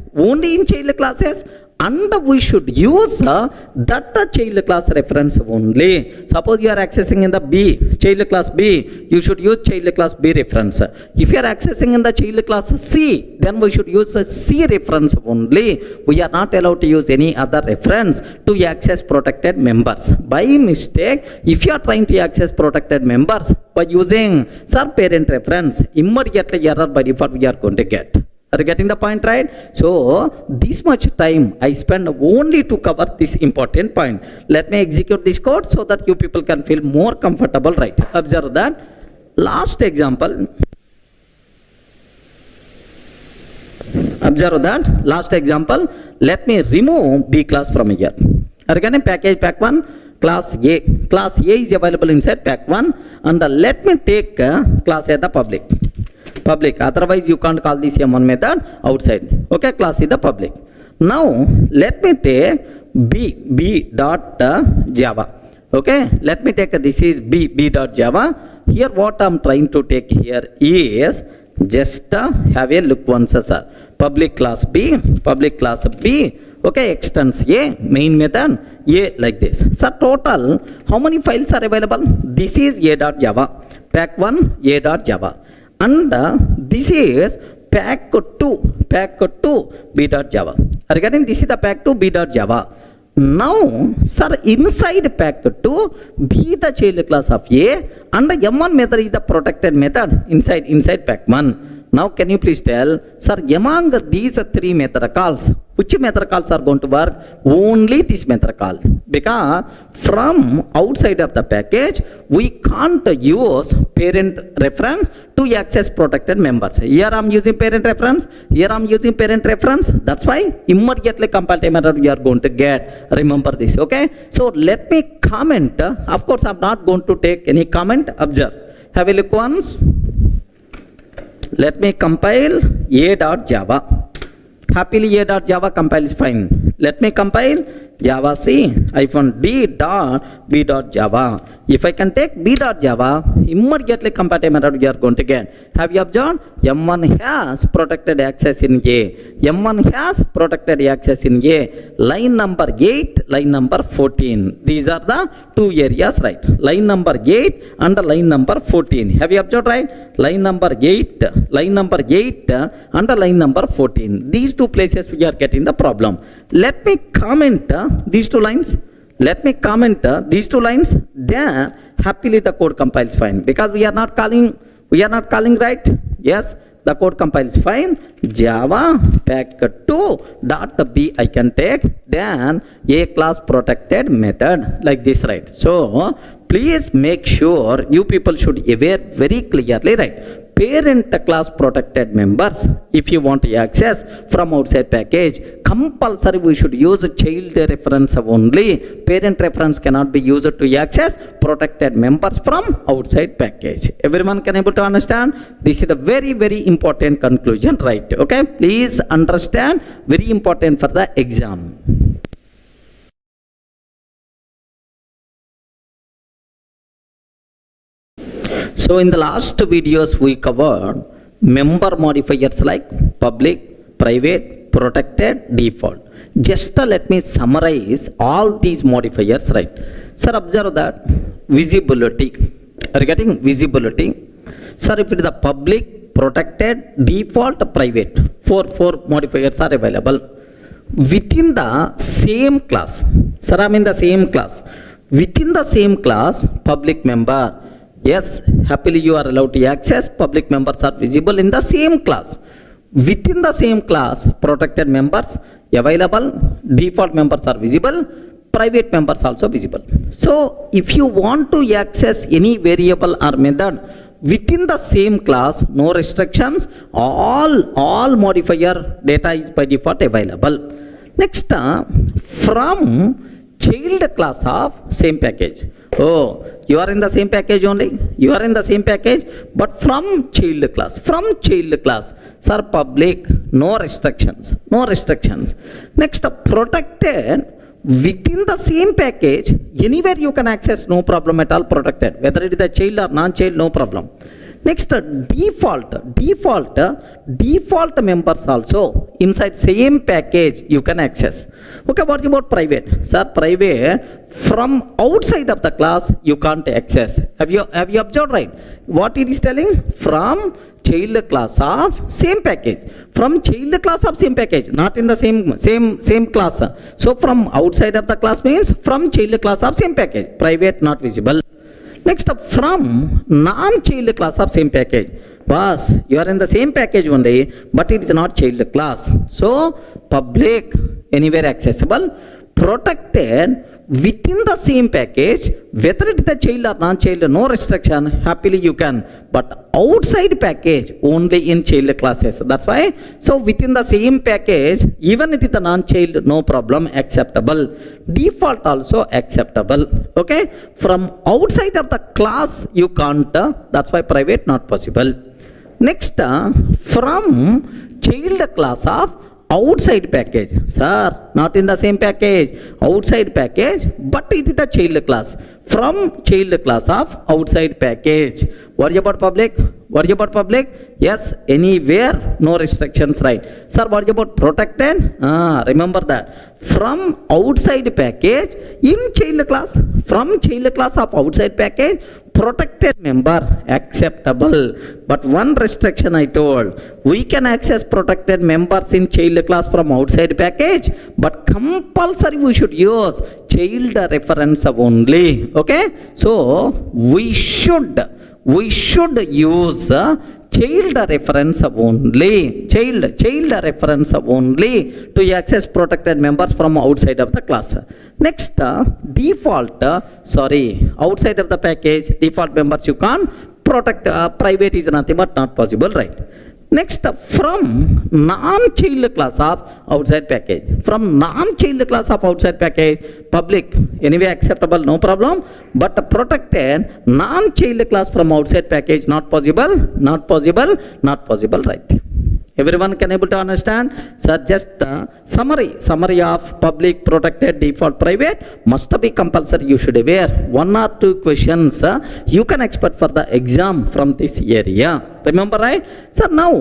and we should use that child class reference only. Suppose you are accessing in the B, child class B, you should use child class B reference. If you are accessing in the child class C, then we should use a C reference only. We are not allowed to use any other reference to access protected members. By mistake, if you are trying to access protected members by using sir parent reference, immediately error by default we are going to get. Are you getting the point, right? So this much time I spend only to cover this important point. Let me execute this code so that you people can feel more comfortable, right? Observe that. Last example. Let me remove B class from here. Are you getting? Package pack1 class A. Class A is available inside pack1, and let me take class A the public. Otherwise you can't call this M1 method outside. Okay, class is the public. Now let me take b dot java. Okay, let me take this is b dot java. Here what I'm trying to take here is just have a look once, sir. Public class B. Okay, extends A, main method A, like this. So total how many files are available? This is a.java, pack1 a.java. And this is pack2 b.java. Are you getting? This is the pack2 b.java. Now, sir, inside pack2 be the child class of A, and the M1 method is the protected method inside pack1. Now can you please tell, sir, among these three method calls, which method calls are going to work? Only this method call, because from outside of the package we can't use parent reference to access protected members. Here I am using parent reference, that's why immediately compile time error you are going to get. Remember this. Okay, so let me comment. Of course I am not going to take any comment. Observe, have a look once. Let me compile a.java. Happily a.java compile is fine. Let me compile java c -d.b.java. If I can take b.java, immediately compile time error we are going to get. Have you observed? M1 has protected access in A. Line number 8, line number 14. These are the two areas, right? Line number 8 and line number 14. Have you observed, right? Line number 8 and line number 14. These two places we are getting the problem. Let me comment these two lines. Then happily the code compiles fine, because we are not calling, right? Yes, the code compiles fine. Java pack2.b I can take, then a class protected method, like this, right? So please make sure you people should aware very clearly, right? parent class protected members, if you want to access from outside package, compulsory we should use child reference only. Parent reference cannot be used to access protected members from outside package. Everyone can able to understand? This is the very, very important conclusion, right? Okay, please understand, very important for the exam. So in the last videos we covered member modifiers like public, private, protected, default. Just let me summarize all these modifiers, right? Sir, observe that visibility. Are you getting visibility? Sir, if it is the public, protected, default, private, four modifiers are available within the same class. Sir, I mean the same class. Within the same class, public member. Yes, happily you are allowed to access. Public members are visible in the same class. Within the same class, protected members available, default members are visible, private members also visible. So if you want to access any variable or method within the same class, no restrictions, all modifier data is by default available. Next, from child class of same package. Oh, you are in the same package only. You are in the same package, but from child class. From child class, sir, public, no restrictions. No restrictions. Next, protected within the same package. Anywhere you can access, no problem at all. Protected, whether it is a child or non-child, no problem. Next, default members also inside same package you can access. Okay, what about private? Sir, private from outside of the class you can't access. Have you observed, right? What it is telling? From child class of same package. From child class of same package, not in the same class. So from outside of the class means from child class of same package. Private not visible. Next, from non-child class of same package. Boss, you are in the same package only, but it is not child class. So, public, anywhere accessible. Protected within the same package, whether it is a child or non-child, no restriction, happily you can. But outside package, only in child classes. That's why, so within the same package, even it is a non-child, no problem, acceptable. Default also acceptable. Okay, from outside of the class you can't, that's why private not possible. Next, from child class of outside package. Sir, not in the same package, outside package, but it is the child class. From child class of outside package. What about public? What about public? Yes, anywhere, no restrictions, right? Sir, what about protected? Remember that. From outside package in child class. From child class of outside package, protected member acceptable. But one restriction I told, we can access protected members in child class from outside package, but compulsory we should use child reference only. Okay, so we should use child reference outside to access protected members from outside of the class. Next, default, outside of the package, default members you can't protect, private is nothing but not possible, right? Next, from non-child class of outside package. From non-child class of outside package, public, anyway acceptable, no problem. But protected, non-child class from outside package, not possible, right? Everyone can able to understand? Sir, just summary of public, protected, default, private must be compulsory. You should aware 1 or 2 questions you can expect for the exam from this area. Remember, right? Sir, now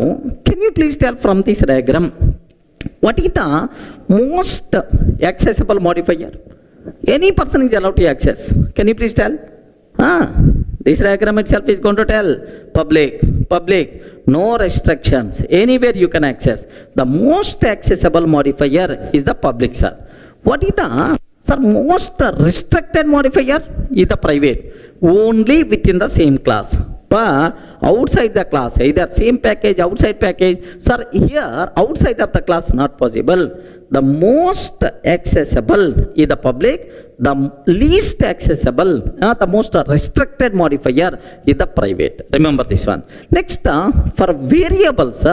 can you please tell from this diagram what is the most accessible modifier? Any person is allowed to access. Can you please tell? This diagram itself is going to tell public, no restrictions, anywhere you can access. The most accessible modifier is the public, sir. What is the most restricted modifier? Is the private, only within the same class. But outside the class, either same package, outside package, sir, here outside of the class not possible. the most accessible is the public, the least accessible, the most restricted modifier is the private. Remember this one. Next, for variables,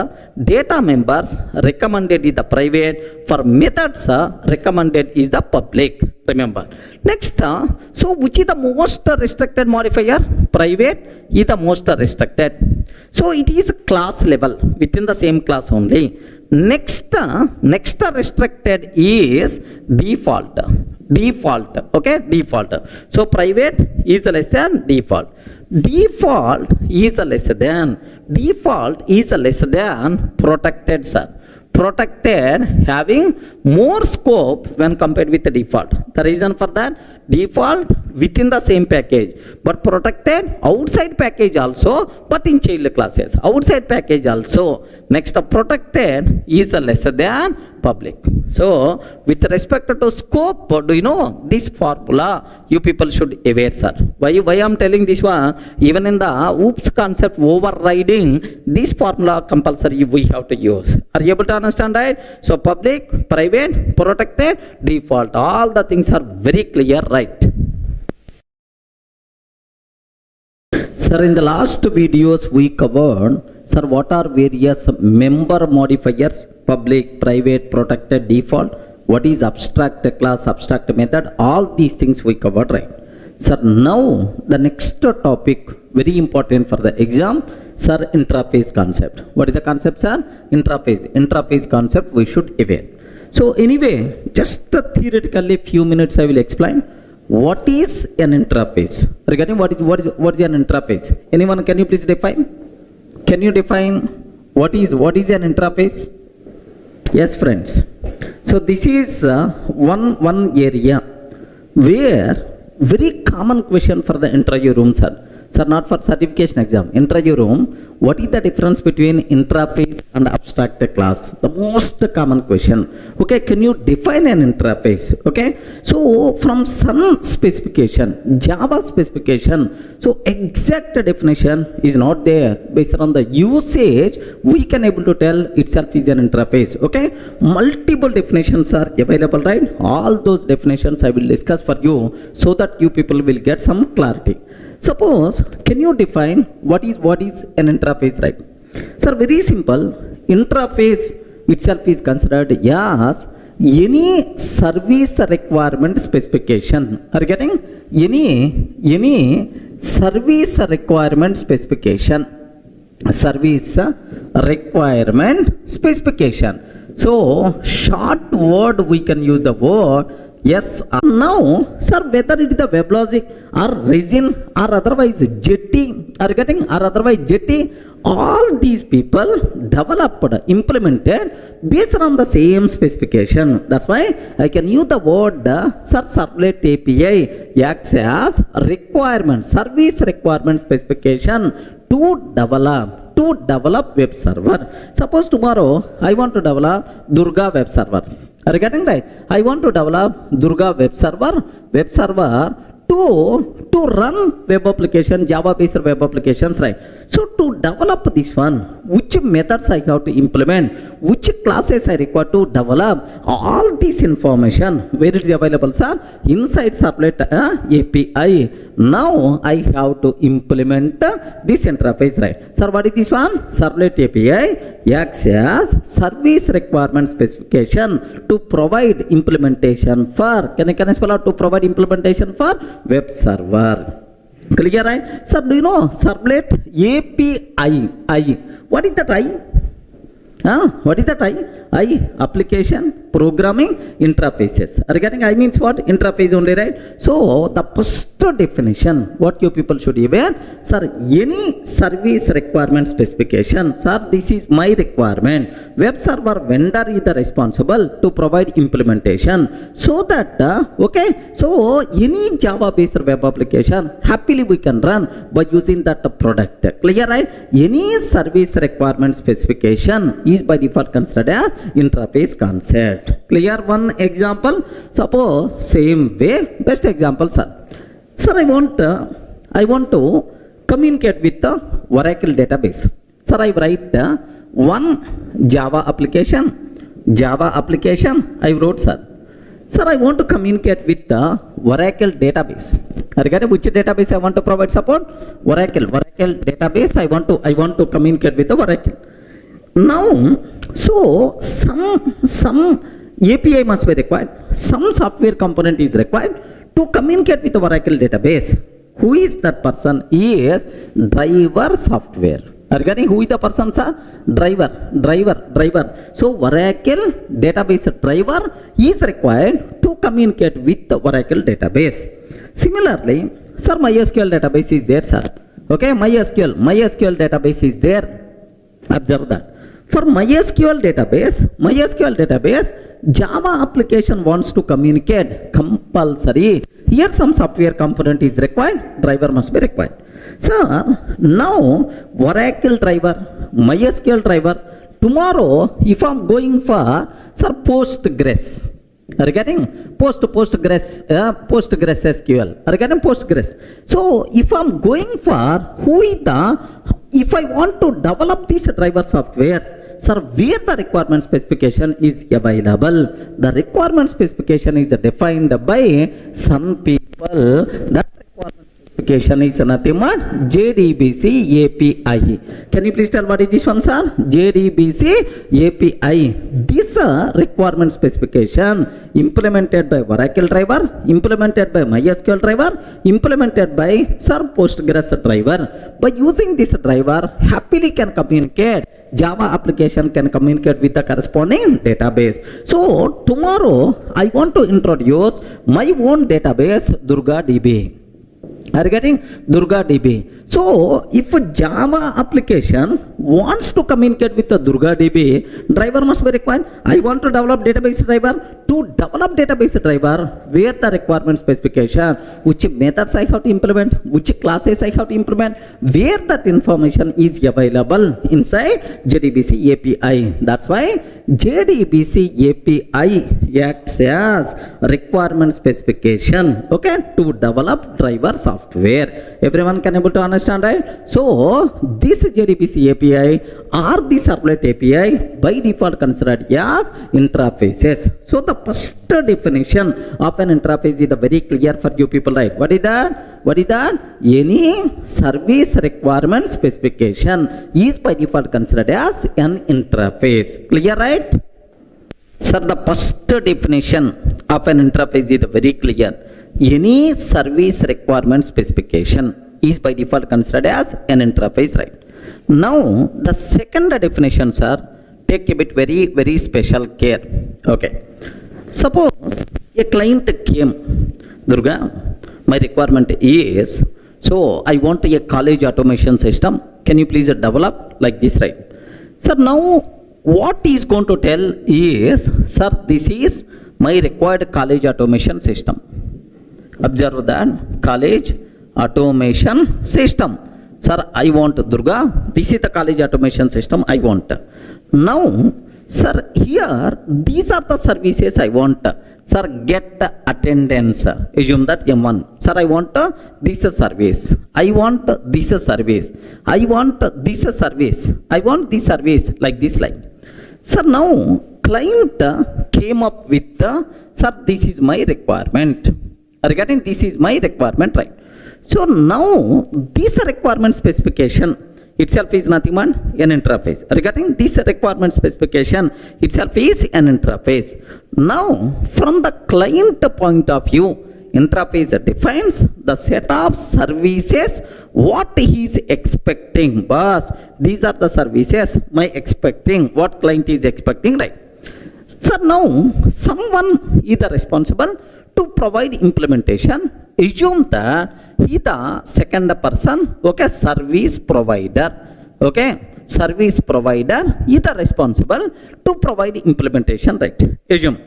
data members recommended is the private, for methods recommended is the public. Remember. Next, so which is the most restricted modifier? Private is the most restricted. So it is class level, within the same class only. Next restricted is default. Okay, default. So private is less than default. Default is less than protected, sir. Protected having more scope when compared with the default. The reason for that, default within the same package, but protected outside package also, but in child classes. Outside package also. Next, protected is less than public. So, with respect to scope, do you know this formula? You people should aware, sir. Why I am telling this one? Even in the OOPS concept overriding, this formula compulsory we have to use. Are you able to understand, right? So, public, private, protected, default. All the things are very clear, right? Sir, in the last videos we covered, sir, what are various member modifiers? Public, private, protected, default. What is abstract class, abstract method? All these things we covered, right? Sir, now the next topic, very important for the exam, sir, interface concept. What is the concept, sir? Interface concept we should aware. So anyway, just theoretically few minutes I will explain. What is an interface? Regarding what is an interface? Anyone, can you please define? Can you define what is an interface? Yes, friends. So this is one area where very common question for the interview room, sir. Sir, not for certification exam. Interview room, what is the difference between interface and abstract class? The most common question. Okay, can you define an interface? Okay, so from some specification, Java specification, so exact definition is not there. Based on the usage, we can able to tell itself is an interface. Okay, multiple definitions are available, right? All those definitions I will discuss for you so that you people will get some clarity. Suppose, can you define what is an interface, right? Sir, very simple. Interface itself is considered as any service requirement specification. Are you getting? Any service requirement specification. Service requirement specification. So, short word we can use the word. Yes. Now, sir, whether it is the WebLogic or Resin or otherwise Jetty, are getting or otherwise Jetty, all these people developed, implemented based on the same specification. That's why I can use the word sir, servlet API acts as requirement, service requirement specification to develop web server. Suppose tomorrow I want to develop Durga web server. Are you getting right? I want to develop Durga web server to run web application, Java based web applications, right? So to develop this one, which methods I have to implement, which classes I require to develop, all this information, where it is available, sir? Inside Servlet API. Now I have to implement this interface, right? Sir, what is this one? Servlet API acts as service requirement specification to provide implementation for, can I spell out, to provide implementation for web server. Clear, right? Sir, do you know Servlet API? What is that I? What is that I? Application programming interfaces. Are you getting? I means what? Interface only, right? So the first definition, what you people should be aware, sir, any service requirement specification, sir, this is my requirement. Web server vendor is the responsible to provide implementation, so that okay, so any Java based web application happily we can run by using that product. Clear, right? Any service requirement specification is by default considered as interface concept. Clear? One example. Suppose same way, best example, sir. Sir, I want to communicate with the Oracle database. Sir, I write one Java application, Java application, I wrote, sir. Sir, I want to communicate with the Vararg database. Regarding which database I want to provide support? Vararg database. I want to communicate with the Vararg. Now, so some API must be required. Some software component is required to communicate with the Vararg database. Who is that person? He is driver software. Regarding who is the person, sir? Driver. So Vararg database driver is required to communicate with the Vararg database. Similarly, sir, MySQL database is there, sir. Okay, MySQL database is there. Observe that. For MySQL database, Java application wants to communicate compulsory. Here some software component is required, driver must be required. Sir, now Vararg driver, MySQL driver, tomorrow if I am going for, sir, Postgres, regarding Postgres SQL, regarding Postgres. So if I am going for if I want to develop these driver softwares, sir, where the requirement specification is available, the requirement specification is defined by some people. That requirement specification is nothing but JDBC API. Can you please tell what is this one, sir? JDBC API. This requirement specification implemented by Vararg driver, implemented by MySQL driver, implemented by, sir, Postgres driver. By using this driver, happily can communicate. Java application can communicate with the corresponding database. So tomorrow I want to introduce my own database, Durga DB. Are you getting? Durga DB. So if a Java application wants to communicate with the Durga DB, driver must be required. I want to develop database driver. To develop database driver, where the requirement specification, which methods I have to implement, which classes I have to implement, where that information is available inside JDBC API. That's why JDBC API acts as requirement specification, okay, to develop driver software. Everyone can able to understand, right? So this JDBC API or the servlet API by default considered as interfaces. So the first definition of an interface is very clear for you people, right? What is that? Any service requirement specification is by default considered as an interface. Clear, right? Sir, the first definition of an interface is very clear. Any service requirement specification is by default considered as an interface, right? Now, the second definition, sir, take a bit very special care. Okay. Suppose a client came, Durga, my requirement is, so I want a college automation system. Can you please develop like this, right? Sir, now what is going to tell is, sir, this is my required college automation system. Observe that, college automation system. Sir, I want Durga, this is the college automation system I want. Now, sir, here, these are the services I want. Sir, get attendance. Assume that M1. Sir, I want this service. I want this service. I want this service. I want this service like this line. Sir, now, client came up with, sir, this is my requirement. Regarding this is my requirement, right? So now, this requirement specification itself is nothing but an interface. Regarding this requirement specification itself is an interface. Now, from the client point of view, interface defines the set of services what he is expecting. Boss, these are the services my expecting, what client is expecting, right? So now, someone is responsible to provide implementation. Assume that he the second person, okay, service provider, okay, service provider is the responsible to provide implementation, right? Assume.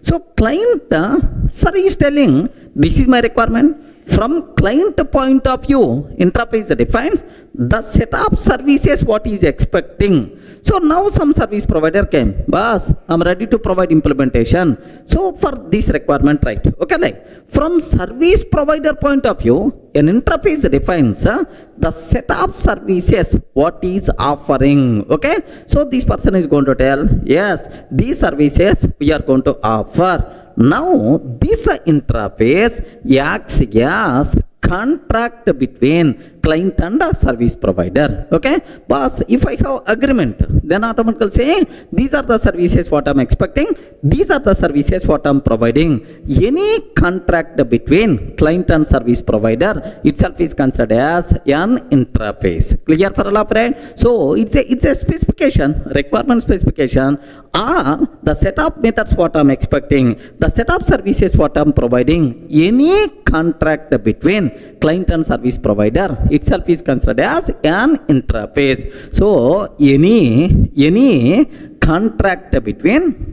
So client, sir, is telling this is my requirement. From client point of view, interface defines the set of services what he is expecting. So now some service provider came, boss, I'm ready to provide implementation. So for this requirement, right? Okay, like from service provider point of view, an interface defines the set of services what is offering. Okay, so this person is going to tell, yes, these services we are going to offer. Now this interface acts as contract between client and a service provider. Okay, boss, if I have agreement, then automatically saying these are the services what I'm expecting, these are the services what I'm providing. Any contract between client and service provider itself is considered as an interface. Clear for all of right? So it's a specification, requirement specification, or the set of methods what I'm expecting, the set of services what I'm providing. Any contract between client and service provider itself is considered as an interface. So any contract between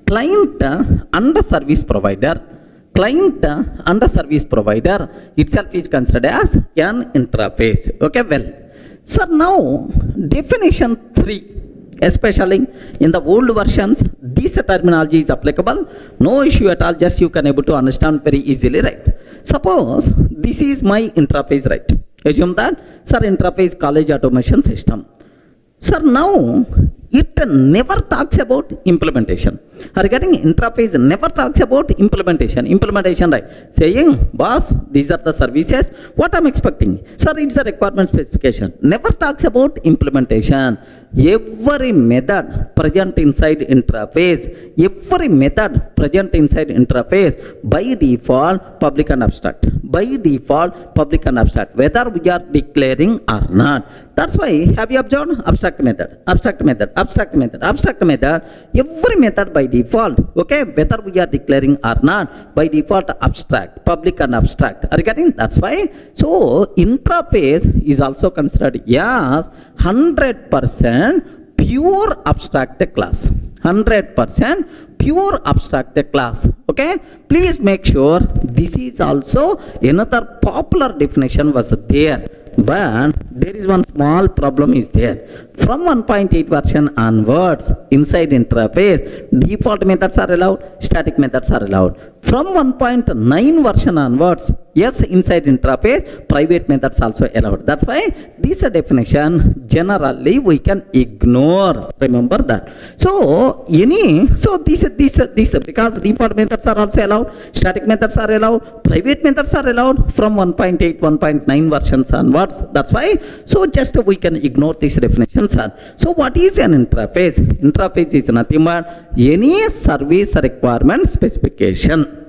client and the service provider, itself is considered as an interface. Okay, well, so now definition 3, especially in the old versions, this terminology is applicable. No issue at all, just you can able to understand very easily, right? Suppose this is my interface, right? Assume that, sir, interface college automation system. Sir, now it never talks about implementation. Regarding interface, never talks about implementation, right? Saying, boss, these are the services, what I'm expecting. Sir, it's a requirement specification. Never talks about implementation. Every method present inside interface, by default, public and abstract. Whether we are declaring or not. That's why, have you observed abstract method? Every method by default, okay, whether we are declaring or not, by default abstract, public and abstract. Are you getting? That's why. So interface is also considered as 100% pure abstract class. 100% pure abstract class. Okay, please make sure this is also another popular definition was there. But there is one small problem is there. From 1.8 version onwards, inside interface, default methods are allowed, static methods are allowed. From 1.9 version onwards, yes, inside interface, private methods also allowed. That's why this definition generally we can ignore. Remember that. So this because default methods are also allowed, static methods are allowed, private methods are allowed from 1.8, 1.9 versions onwards. That's why. So just we can ignore this definition, sir. So what is an interface? Interface is nothing but any service requirement specification.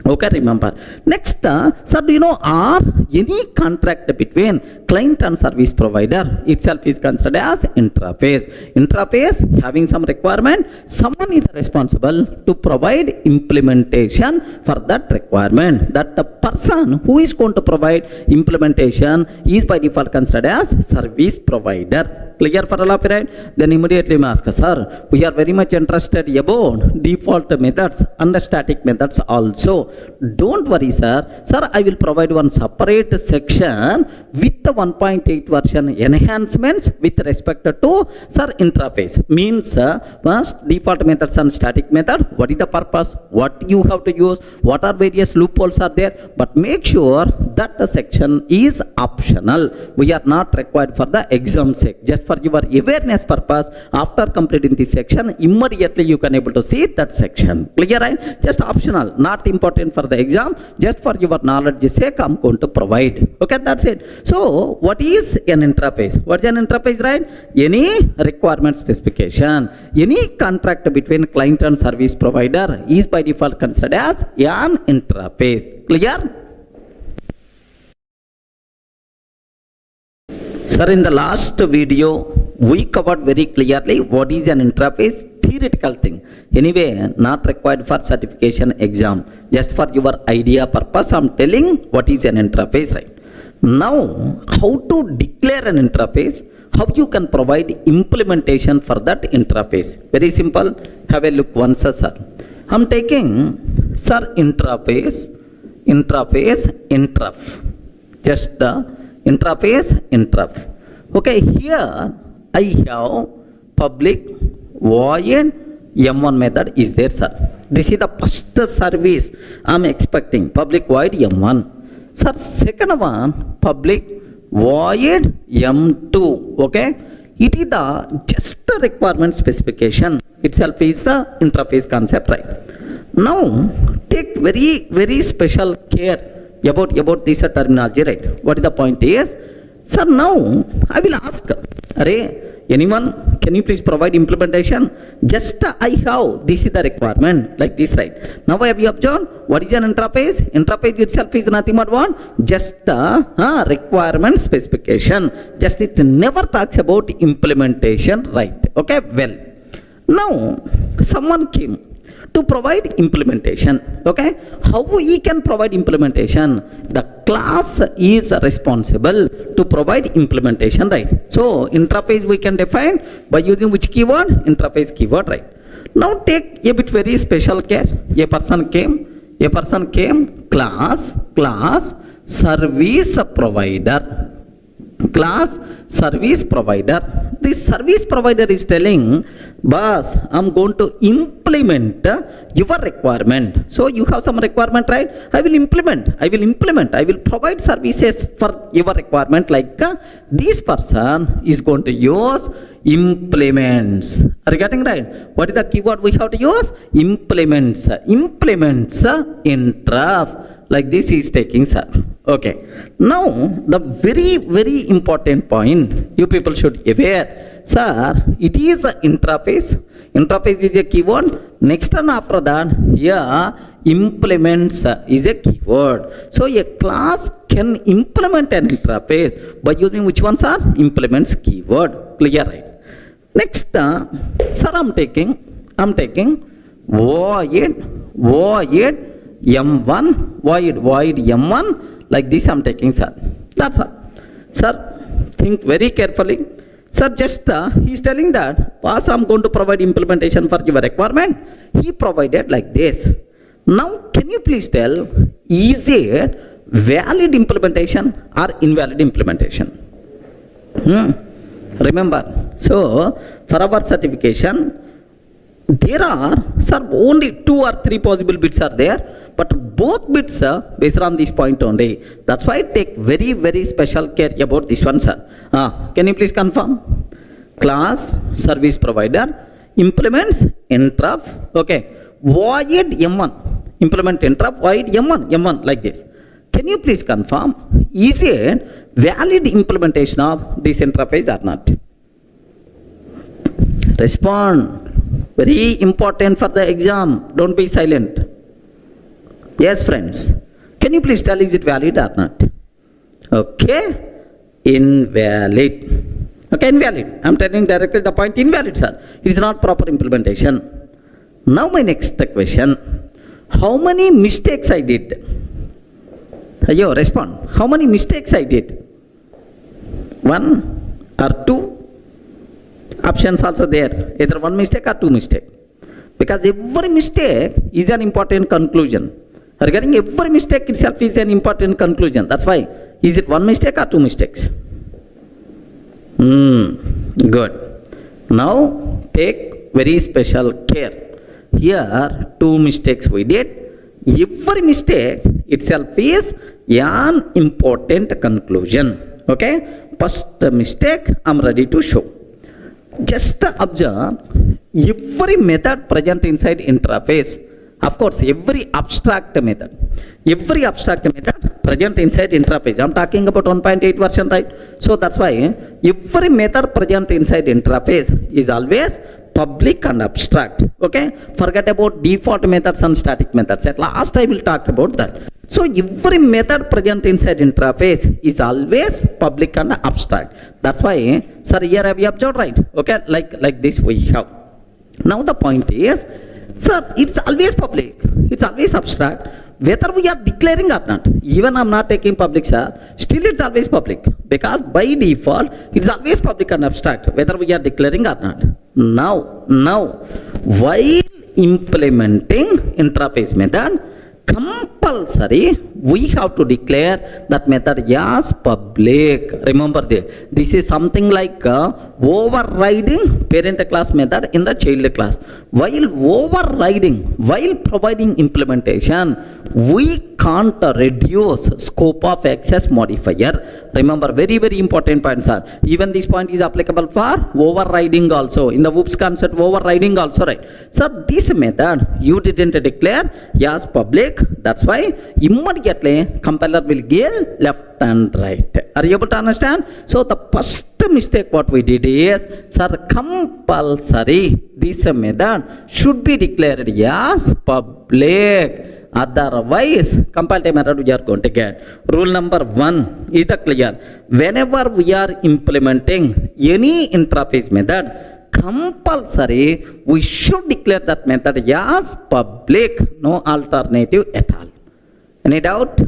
Okay, remember. Next, sir, do you know, or any contract between client and service provider itself is considered as interface. Interface having some requirement, someone is responsible to provide implementation for that requirement. That the person who is going to provide implementation is by default considered as service provider. Clear for all of you, right? Then immediately we ask, sir, we are very much interested about default methods and the static methods also. Don't worry, sir. Sir, I will provide one separate section with the 1.8 version enhancements with respect to, sir, interface. Means, first default methods and static method. What is the purpose? What you have to use? What are various loopholes are there? But make sure that the section is optional. We are not required for the exam sake. Just for your awareness purpose, after completing this section, immediately you can able to see that section. Clear, right? Just optional, not important for the exam. Just for your knowledge sake, I'm going to provide. Okay, that's it. So, what is an interface? What is an interface, right? Any requirement specification, any contract between client and service provider is by default considered as an interface. Clear? Sir, in the last video, we covered very clearly what is an interface, theoretical thing. Anyway, not required for certification exam. Just for your idea purpose, I'm telling what is an interface, right? Now, how to declare an interface, how you can provide implementation for that interface. Very simple. Have a look once, sir. I'm taking, sir, interface interface interrupt. Just the interface interrupt. Okay, here I have public void m1 method is there, sir. This is the first service I'm expecting, public void m1. Sir, second one, public void m2. Okay, it is the just requirement specification itself is the interface concept, right? Now take very special care about this terminology, right? What is the point is, sir, now I will ask, array, anyone, can you please provide implementation? Just I have, this is the requirement, like this, right? Now I have you observed, what is an interface? Interface itself is nothing but what? Just a requirement specification. Just it never talks about implementation, right? Okay, well, now someone came to provide implementation. Okay, how he can provide implementation? The class is responsible to provide implementation, right? So interface we can define by using which keyword? Interface keyword, right? Now take a bit very special care. A person came class service provider. Class service provider. This service provider is telling, boss, I'm going to implement your requirement. So you have some requirement, right? I will implement. I will provide services for your requirement, like this person is going to use implements. Are you getting right? What is the keyword we have to use? Implements. Implements interrupt. Like this is taking, sir. Okay. Now the very important point you people should aware, sir. It is an interface. Interface is a keyword. Next and after that, here implements is a keyword. So a class can implement an interface by using which one, sir? Implements keyword. Clear, right? Next, sir, I'm taking void m1, void m1, like this I'm taking, sir. That's all. Sir, think very carefully. Sir, just he's telling that, boss, I'm going to provide implementation for your requirement. He provided like this. Now, can you please tell, is it valid implementation or invalid implementation? Remember, so for our certification, there are, sir, only 2 or 3 possible bits are there, but both bits are based on this point only. That's why I take very special care about this one, sir. Can you please confirm? Class service provider implements interrupt. Okay, void m1, implement interrupt void m1 like this. Can you please confirm, is it valid implementation of this interface or not? Respond. Very important for the exam. Don't be silent. Yes, friends. Can you please tell, is it valid or not? Okay. Invalid. Okay, invalid. I'm telling directly the point, invalid, sir. It is not proper implementation. Now my next question. How many mistakes I did? Yo, respond. How many mistakes I did? 1 or 2? Options also there, either 1 mistake or 2 mistake, because every mistake is an important conclusion. Regarding every mistake itself is an important conclusion. That's why, is it 1 mistake or 2 mistakes? Good. Now take very special care. Here 2 mistakes we did. Every mistake itself is an important conclusion. Okay, first mistake I'm ready to show. Just observe every method present inside interface. Of course, every abstract method present inside interface. I'm talking about 1.8 version, right? So that's why every method present inside interface is always public and abstract. Okay, forget about default methods and static methods. At last I will talk about that. So every method present inside interface is always public and abstract. That's why, sir, here have you observed, right? Okay, like this we have. Now the point is, sir, it's always public, it's always abstract, whether we are declaring or not. Even I'm not taking public, sir, still it's always public, because by default it's always public and abstract, whether we are declaring or not. Now while implementing interface method, compulsory we have to declare that method as public. Remember this is something like overriding parent class method in the child class. While providing implementation, we can't reduce scope of access modifier. Remember, very important points are. Even this point is applicable for overriding also. In the whoops concept, overriding also, right? So this method you didn't declare as public. That's why immediately compiler will give left and right. Are you able to understand? So the first mistake what we did is, sir, compulsory this method should be declared as public. Otherwise, compile time error we are going to get. Rule number 1 is the clear. Whenever we are implementing any interface method, compulsory we should declare that method as public. No alternative at all. Any doubt?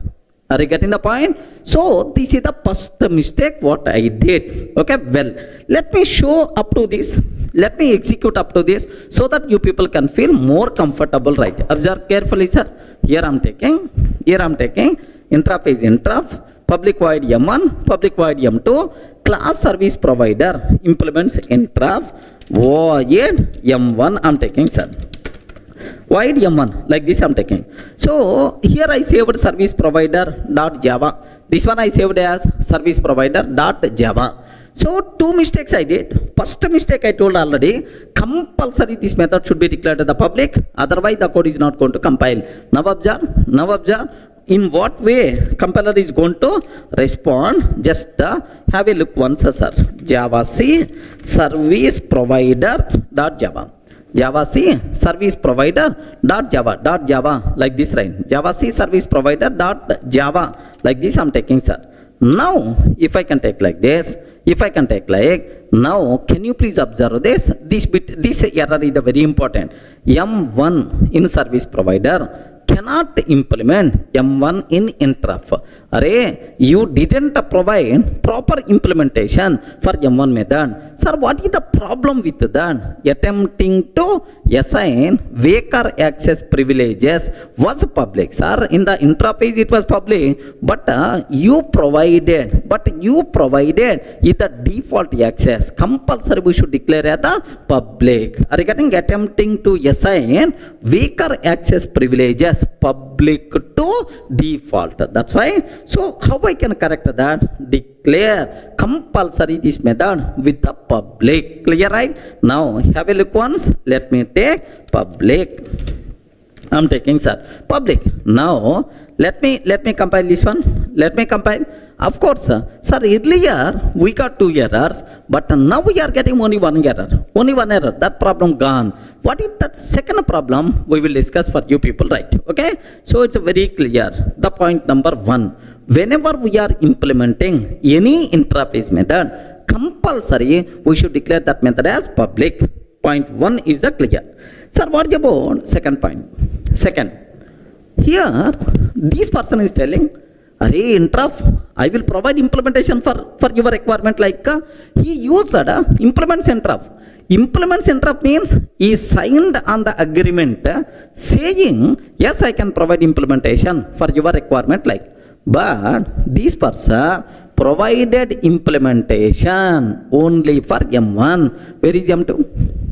Are you getting the point? So this is the first mistake what I did. Okay, well, let me show up to this. Let me execute up to this so that you people can feel more comfortable, right? Observe carefully, sir. Here I'm taking interface interf, public void M1, public void M2, class service provider implements interf, void M1 I'm taking, sir. Void M1 like this I'm taking. So here I saved service provider dot java. This one I saved as service provider dot java. So two mistakes I did. First mistake I told already, compulsory this method should be declared to the public, otherwise the code is not going to compile. Now observe in what way compiler is going to respond. Just have a look once, sir. Java C service provider dot java. Java C service provider dot java like this, right? Java C service provider dot java like this I'm taking, sir. Now if I can take like this, now can you please observe this? This error is very important. M1 in service provider cannot implement M1 in interf. Array, you didn't provide proper implementation for M1 method. Sir, what is the problem with that? Attempting to assign weaker access privileges was public. Sir, in the interface it was public, but you provided is the default access. Compulsory we should declare as the public. Are you getting? Attempting to assign weaker access privileges public to default. That's why. So how I can correct that? Declare compulsory this method with the public. Clear, right? Now have a look once. Let me take public. I'm taking, sir, public. Now let me compile this one. Let me compile. Of course, sir, earlier we got two errors, but now we are getting only one error. Only one error. That problem gone. What is that second problem? We will discuss for you people, right? Okay. So it's very clear. The point number 1. Whenever we are implementing any interface method, compulsory we should declare that method as public. Point 1 is the clear. Sir, what about second point? Second, here this person is telling, array interf, I will provide implementation for your requirement. Like he used implements interf. Implements interf means he signed on the agreement saying yes, I can provide implementation for your requirement. Like, but this person provided implementation only for M1. Where is M2?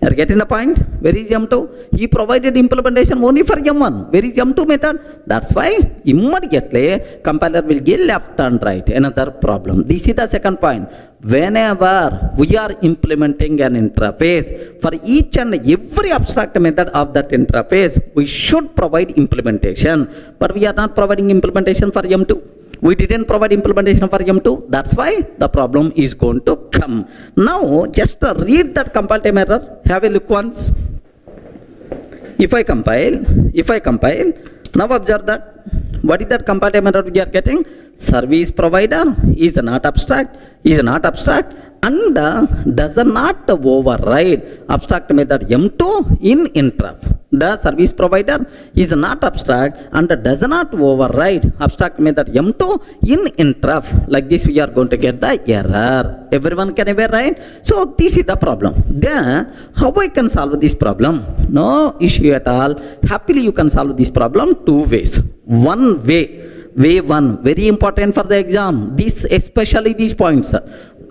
Are you getting the point? Where is M2? He provided implementation only for M1. Where is M2 method? That's why immediately compiler will give left and right. Another problem. This is the second point. Whenever we are implementing an interface, for each and every abstract method of that interface, we should provide implementation. But we are not providing implementation for M2. We didn't provide implementation for M2. That's why the problem is going to come. Now, just read that compile time error. Have a look once. If I compile, now observe that. What is that compile time error we are getting? Service provider is not abstract, and does not override abstract method M2 in interf. The service provider is not abstract and does not override abstract method M2 in interf. Like this we are going to get the error. Everyone can aware, right? So this is the problem. Then how I can solve this problem? No issue at all. Happily you can solve this problem two ways. one way one, very important for the exam, this especially these points.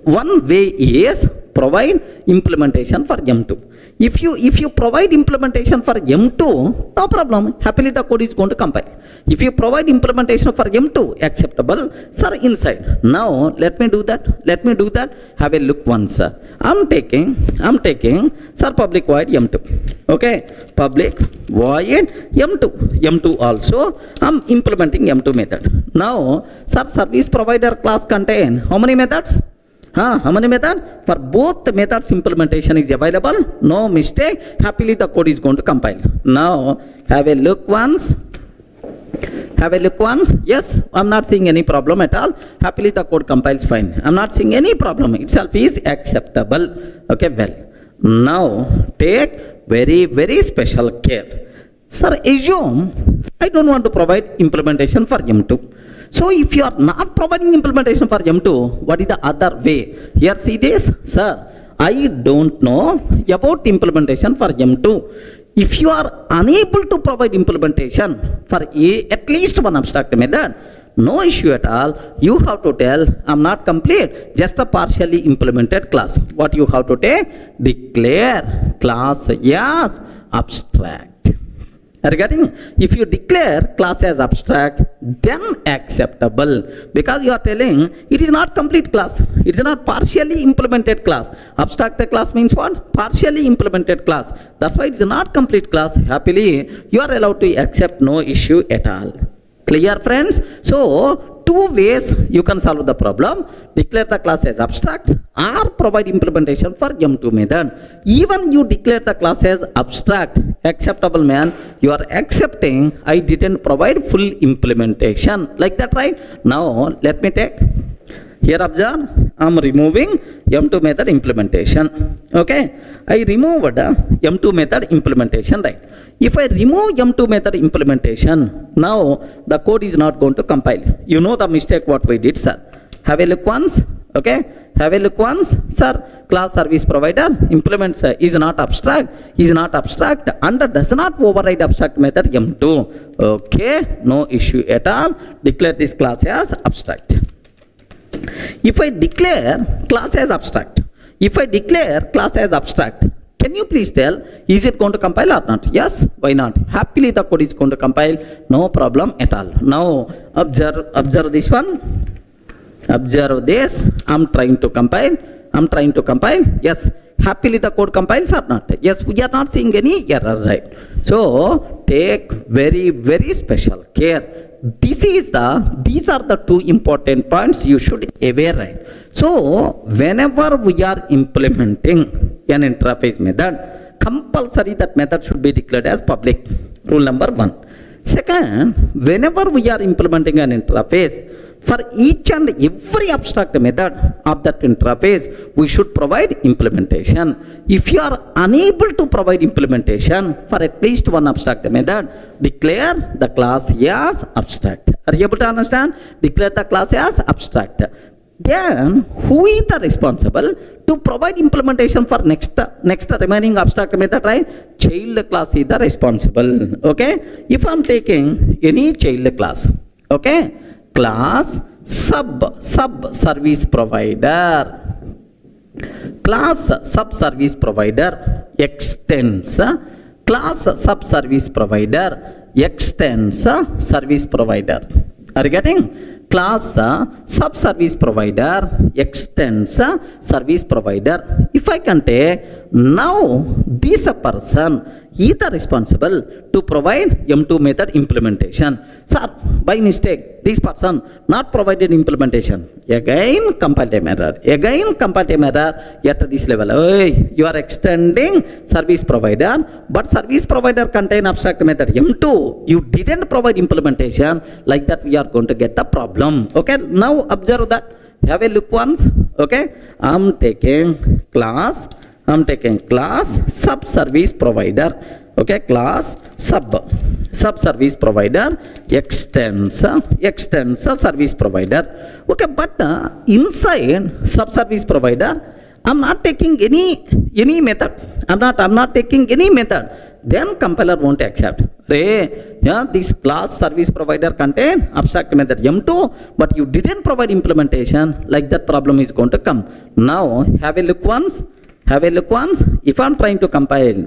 One way is provide implementation for M2. If you provide implementation for M2, no problem, happily the code is going to compile. If you provide implementation for M2, acceptable, sir, inside. Now let me do that, have a look once. I'm taking, sir, public void M2, okay, public void M2 also, I'm implementing M2 method. Now, sir, service provider class contain how many methods? How many methods? For both the methods implementation is available, no mistake, happily the code is going to compile. Now have a look once. Yes, I'm not seeing any problem at all, happily the code compiles fine. I'm not seeing any problem, itself is acceptable. Okay, well, now take very special care. Sir, assume I don't want to provide implementation for M2. So if you are not providing implementation for M2, what is the other way? Here see this, sir, I don't know about implementation for M2. If you are unable to provide implementation for at least one abstract method, no issue at all. You have to tell, I'm not complete, just a partially implemented class. What you have to take? Declare class as abstract. Are you getting? If you declare class as abstract, then acceptable, because you are telling it is not complete class, it is not partially implemented class. Abstract class means what? Partially implemented class. That's why it is not complete class. Happily you are allowed to accept, no issue at all. Clear, friends? So two ways you can solve the problem: declare the class as abstract or provide implementation for M2 method. Even you declare the class as abstract, acceptable, man, you are accepting I didn't provide full implementation, like that, right? Now let me take, here observe, I'm removing M2 method implementation. Okay, I removed M2 method implementation, right? If I remove M2 method implementation, now the code is not going to compile. You know the mistake what we did, sir. Have a look once. Okay, have a look once, sir. Class service provider implements is not abstract, and does not override abstract method M2. Okay, no issue at all. Declare this class as abstract. If I declare class as abstract, can you please tell, is it going to compile or not? Yes, why not? Happily the code is going to compile, no problem at all. Now observe this one. Observe this. I'm trying to compile. Yes, happily the code compiles or not? Yes, we are not seeing any error, right? So take very special care. These are the two important points you should aware, right? So whenever we are implementing an interface method, compulsory that method should be declared as public. Rule number 1. Second, whenever we are implementing an interface, for each and every abstract method of that interface, we should provide implementation. If you are unable to provide implementation for at least one abstract method, declare the class as abstract. Are you able to understand? Declare the class as abstract. Then who is the responsible to provide implementation for next remaining abstract method, right? Child class is the responsible. Okay, if I'm taking any child class, okay, class sub service provider, class sub service provider extends class sub service provider extends service provider. Are you getting? Class sub service provider extends service provider. If I can take, now this person is the responsible to provide M2 method implementation. Sir, by mistake this person not provided implementation. Again compile time error. At this level, hey, you are extending service provider, but service provider contain abstract method M2. You didn't provide implementation. Like that we are going to get the problem. Okay, now observe that. Have a look once. Okay, I'm taking class sub service provider. Okay, class sub service provider extends service provider. Okay, but inside sub service provider, I'm not taking any method. I'm not taking any method. Then compiler won't accept. Yeah, this class service provider contain abstract method M2, but you didn't provide implementation, like that problem is going to come. Now have a look once. If I'm trying to compile,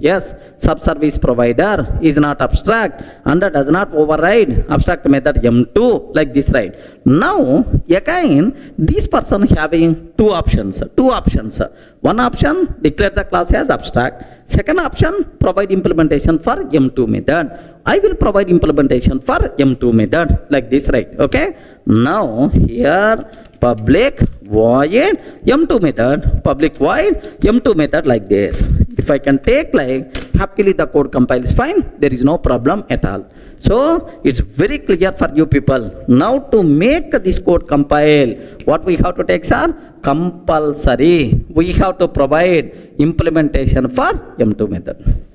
yes, sub-service provider is not abstract and does not override abstract method M2, like this, right? Now again, this person having two options. One option, declare the class as abstract. Second option, provide implementation for M2 method. I will provide implementation for M2 method, like this, right? Okay. Now here, public void M2 method, public void M2 method, like this. If I can take like, happily the code compiles fine, there is no problem at all. So it's very clear for you people. Now to make this code compile, what we have to take, sir? Compulsory. We have to provide implementation for M2 method.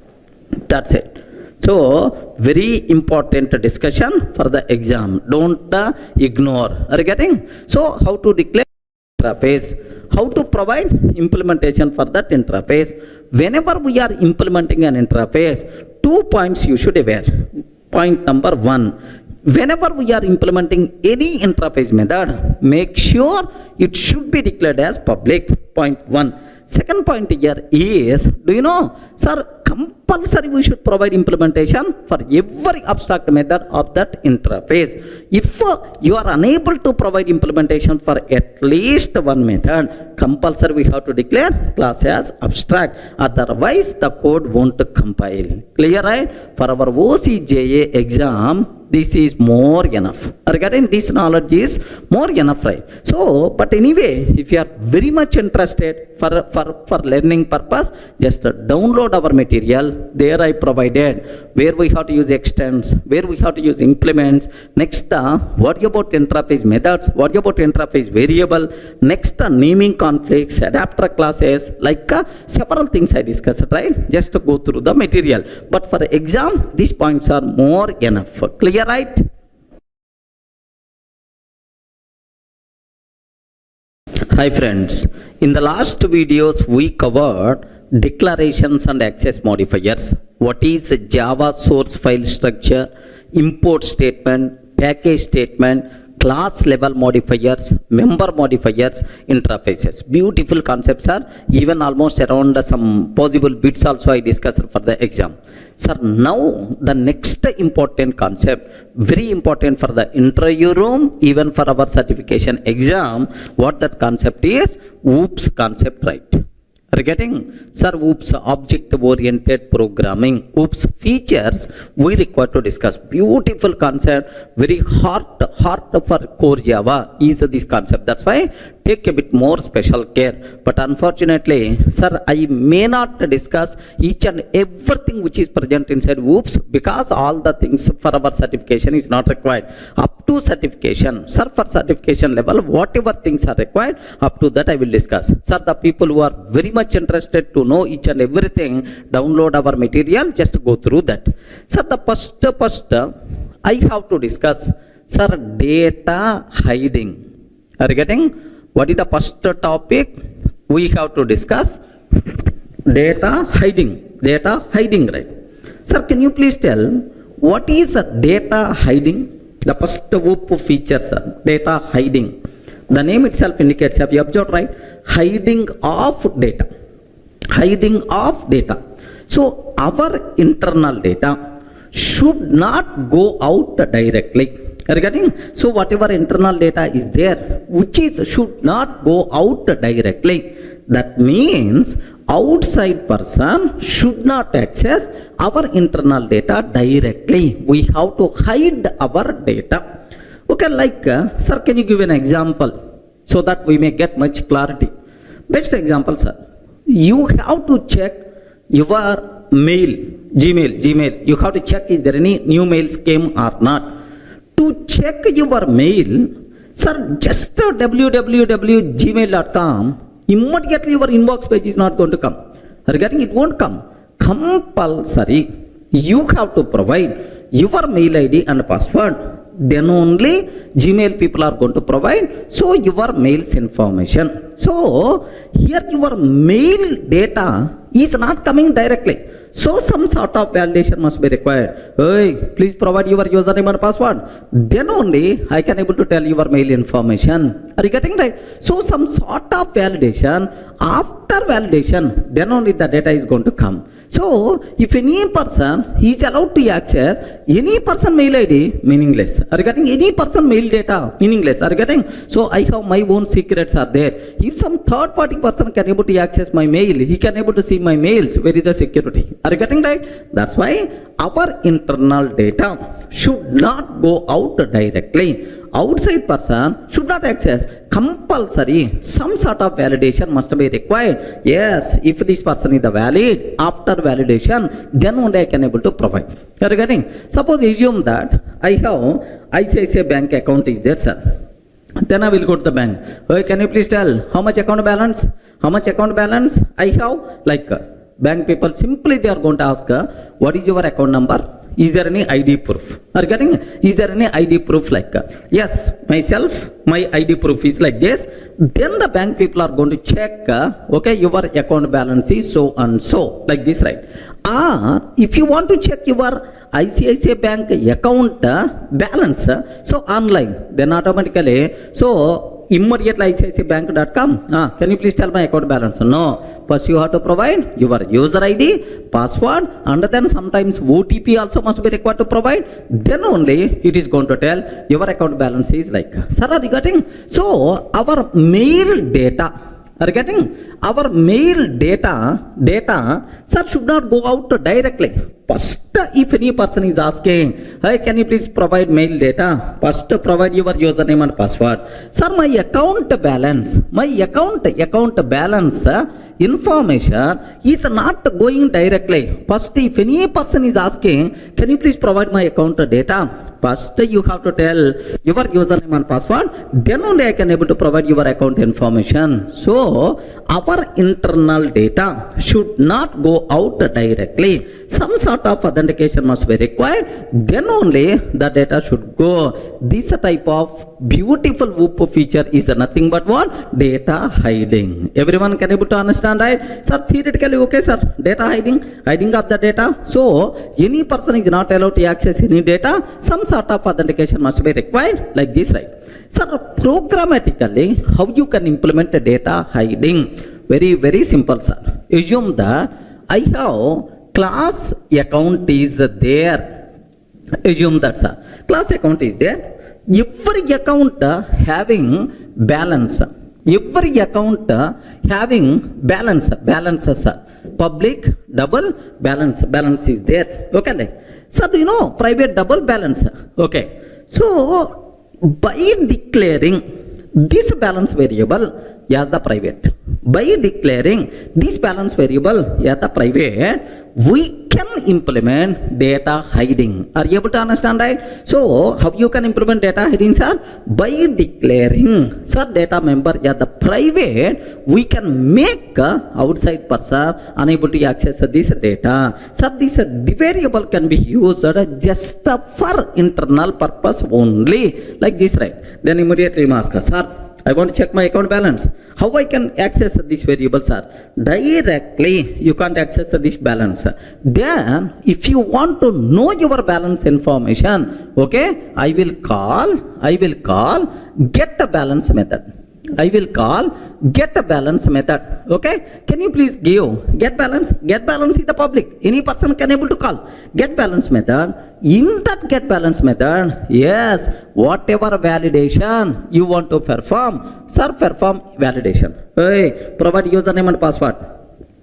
That's it. So very important discussion for the exam. Don't ignore. Are you getting? So how to declare interface? How to provide implementation for that interface? Whenever we are implementing an interface, 2 points you should aware. Point number 1. Whenever we are implementing any interface method, make sure it should be declared as public. Point 1. Second point here is, do you know, sir, compulsory we should provide implementation for every abstract method of that interface. If you are unable to provide implementation for at least one method, compulsory we have to declare class as abstract. Otherwise, the code won't compile. Clear, right? For our OCJA exam, this is more enough. Regarding this knowledge is more enough, right? So, but anyway, if you are very much interested for learning purpose, just download our material. There I provided where we have to use extends, where we have to use implements. Next, what about interface methods? What about interface variable? Next, naming conflicts, adapter classes, like several things I discussed, right? Just to go through the material. But for exam, these points are more enough. Clear, right? Hi friends, in the last videos we covered declarations and access modifiers. What is Java source file structure, import statement, package statement, class level modifiers, member modifiers, interfaces. Beautiful concepts, are even almost around some possible bits also I discussed for the exam. Sir, now the next important concept, very important for the interview room, even for our certification exam, what that concept is? OOPS concept, right? Are you getting? Sir, OOPS, object oriented programming. OOPS features we require to discuss. Beautiful concept, very hard for core Java is this concept. That's why take a bit more special care. But unfortunately, sir, I may not discuss each and everything which is present inside OOPS, because all the things for our certification is not required. Up to certification, sir, for certification level, whatever things are required, up to that I will discuss. Sir, the people who are very much interested to know each and everything, download our material, just go through that. Sir, the first I have to discuss, sir, data hiding. Are you getting? What is the first topic we have to discuss? Data hiding. Data hiding, right? Sir, can you please tell what is data hiding? The first OOP feature, sir, data hiding. The name itself indicates, have you observed, right? Hiding of data. Hiding of data. So our internal data should not go out directly. Regarding, so whatever internal data is there, which is should not go out directly. That means outside person should not access our internal data directly. We have to hide our data. Okay, like, sir, can you give an example so that we may get much clarity? Best example, sir. You have to check your mail, Gmail. You have to check is there any new mails came or not. To check your mail, sir, just www.gmail.com, immediately your inbox page is not going to come. Regarding it won't come. Compulsory, you have to provide your mail ID and password. Then only Gmail people are going to provide, so your mail's information. So here your mail data is not coming directly. So some sort of validation must be required. Hey, please provide your username and password. Then only I can able to tell your mail information. Are you getting right? So some sort of validation. After validation, then only the data is going to come. So if any person is allowed to access any person mail ID, meaningless. Are you getting? Any person mail data, meaningless. Are you getting? So I have my own secrets are there. If some third party person can able to access my mail, he can able to see my mails. Where is the security? Are you getting right? That's why our internal data should not go out directly. Outside person should not access. Compulsory, some sort of validation must be required. Yes, if this person is the valid, after validation, then only I can able to provide. You are getting? Suppose assume that I have ICICI bank account is there, sir. Then I will go to the bank. Hey, can you please tell how much account balance? How much account balance I have? Like bank people simply they are going to ask, what is your account number? Is there any ID proof? Are you getting? Is there any ID proof like? Yes, myself, my ID proof is like this. Then the bank people are going to check, okay, your account balance is so and so, like this, right? Or if you want to check your ICICI bank account balance, so online, then automatically, so immediately ICICIbank.com, can you please tell my account balance? No, first you have to provide your user ID, password, and then sometimes OTP also must be required to provide. Then only it is going to tell your account balance is like. Sir, are you getting? So our mail data, are you getting? Our mail data, sir, should not go out directly. First, if any person is asking, hey, can you please provide mail data? First, provide your username and password. Sir, my account balance, information is not going directly. First, if any person is asking, can you please provide my account data? First, you have to tell your username and password. Then only I can able to provide your account information. So, our internal data should not go out directly. Some sort of authentication must be required. Then only the data should go. This type of beautiful WOOP feature is nothing but what? Data hiding. Everyone can able to understand, right? Sir, theoretically, okay, sir. Data hiding of the data. So, any person is not allowed to access any data. Some sort of authentication must be required, like this, right? Sir, programmatically, how you can implement the data hiding? Very, very simple, sir. Assume that I have class account is there. Assume that, sir. Class account is there. Every account having balance. Every account having balance. Sir. Public double balance is there. Okay. So do you know private double balance? Okay. So by declaring this balance variable as the private, by declaring this balance variable as the private, we can implement data hiding. Are you able to understand, right? So how you can implement data hiding, sir? By declaring, sir, data member as the private, we can make outside person unable to access this data. Sir, this variable can be used just for internal purpose only, like this, right? Then immediately we ask, sir, I want to check my account balance. How I can access this variable, sir? Directly, you can't access this balance. Then, if you want to know your balance information, okay, I will call get a balance method. I will call get a balance method. Okay, can you please give get balance? Get balance is the public. Any person can able to call get balance method. In that get balance method, yes, whatever validation you want to perform, sir, perform validation. Hey, provide username and password.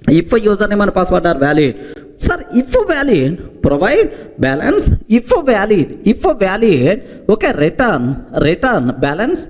If a username and password are valid, sir, if valid, provide balance. If valid, okay, return balance.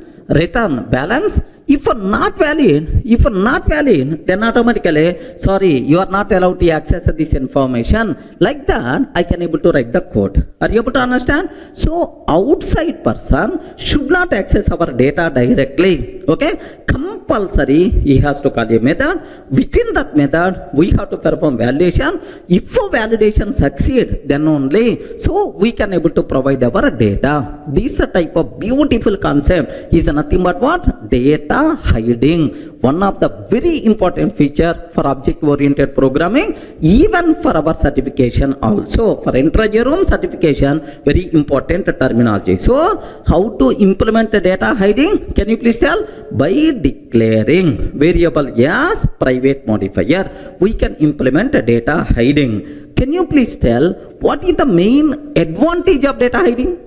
If not valid, then automatically, sorry, you are not allowed to access this information. Like that, I can able to write the code. Are you able to understand? So, outside person should not access our data directly. Okay, compulsory he has to call a method. Within that method we have to perform validation. If validation succeed, then only so we can able to provide our data. This type of beautiful concept is nothing but what? Data hiding. One of the very important feature for object oriented programming, even for our certification also, for intra-room certification, very important terminology. So how to implement data hiding? Can you please tell? By declaring variable as private modifier, we can implement data hiding. Can you please tell what is the main advantage of data hiding?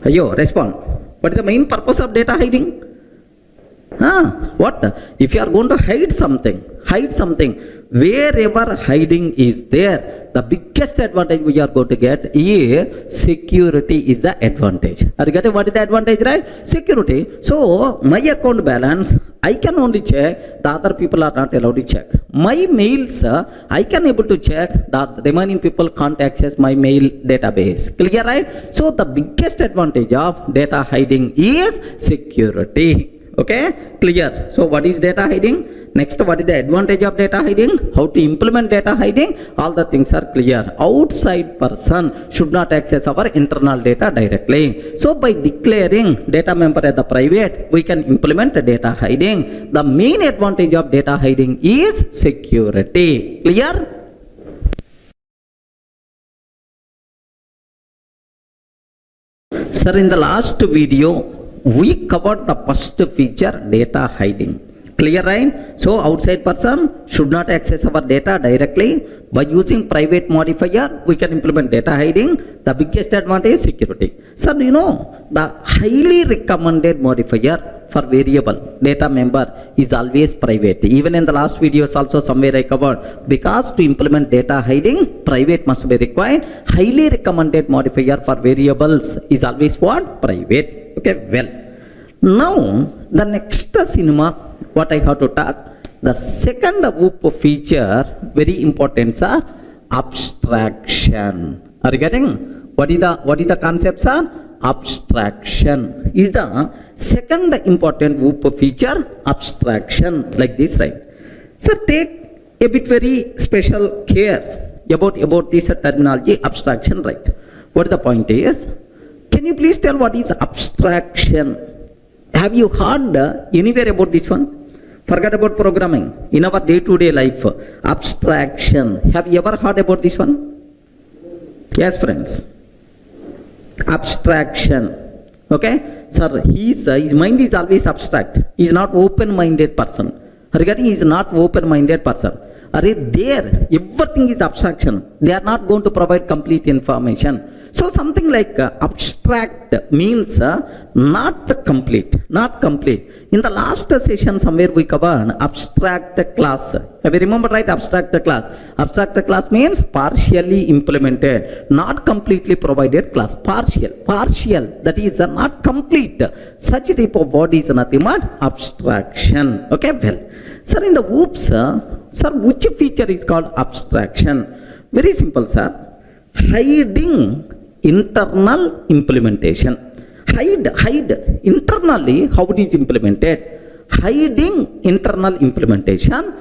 Ayo, respond. What is the main purpose of data hiding? What? If you are going to hide something, wherever hiding is there, the biggest advantage we are going to get is security is the advantage. Are you getting what is the advantage, right? Security. So my account balance, I can only check, the other people are not allowed to check. My mails, I can able to check, the remaining people can't access my mail database. Clear, right? So the biggest advantage of data hiding is security. Okay, clear. So what is data hiding? Next, what is the advantage of data hiding? How to implement data hiding? All the things are clear. Outside person should not access our internal data directly. So by declaring data member as the private, we can implement data hiding. The main advantage of data hiding is security. Clear? Sir, in the last video, we covered the first feature, data hiding. Clear, right? So outside person should not access our data directly. By using private modifier, we can implement data hiding. The biggest advantage is security. So do you know the highly recommended modifier for variable data member is always private. Even in the last videos also somewhere I covered, because to implement data hiding, private must be required. Highly recommended modifier for variables is always what? Private. Okay, well, now the next cinema, what I have to talk, the second whoop feature, very important, sir, abstraction. Are you getting? What is the concept, sir? Abstraction is the second important whoop feature, abstraction, like this, right? So take a bit very special care about this terminology, abstraction, right? What the point is? Can you please tell what is abstraction? Have you heard anywhere about this one? Forget about programming. In our day-to-day life, abstraction. Have you ever heard about this one? Yes, friends. Abstraction. Okay? Sir, his mind is always abstract. He is not open-minded person. Regarding he is not open-minded person. Are there? Everything is abstraction. They are not going to provide complete information. So something like abstract means not complete. In the last session somewhere we covered abstract class. Have you remembered, right? Abstract class. Abstract class means partially implemented, not completely provided class. Partial. That is not complete. Such a type of word is nothing but abstraction. Okay, well. Sir, in the whoops, sir, which feature is called abstraction? Very simple, sir. Hiding internal implementation. Hide internally how it is implemented. Hiding internal implementation,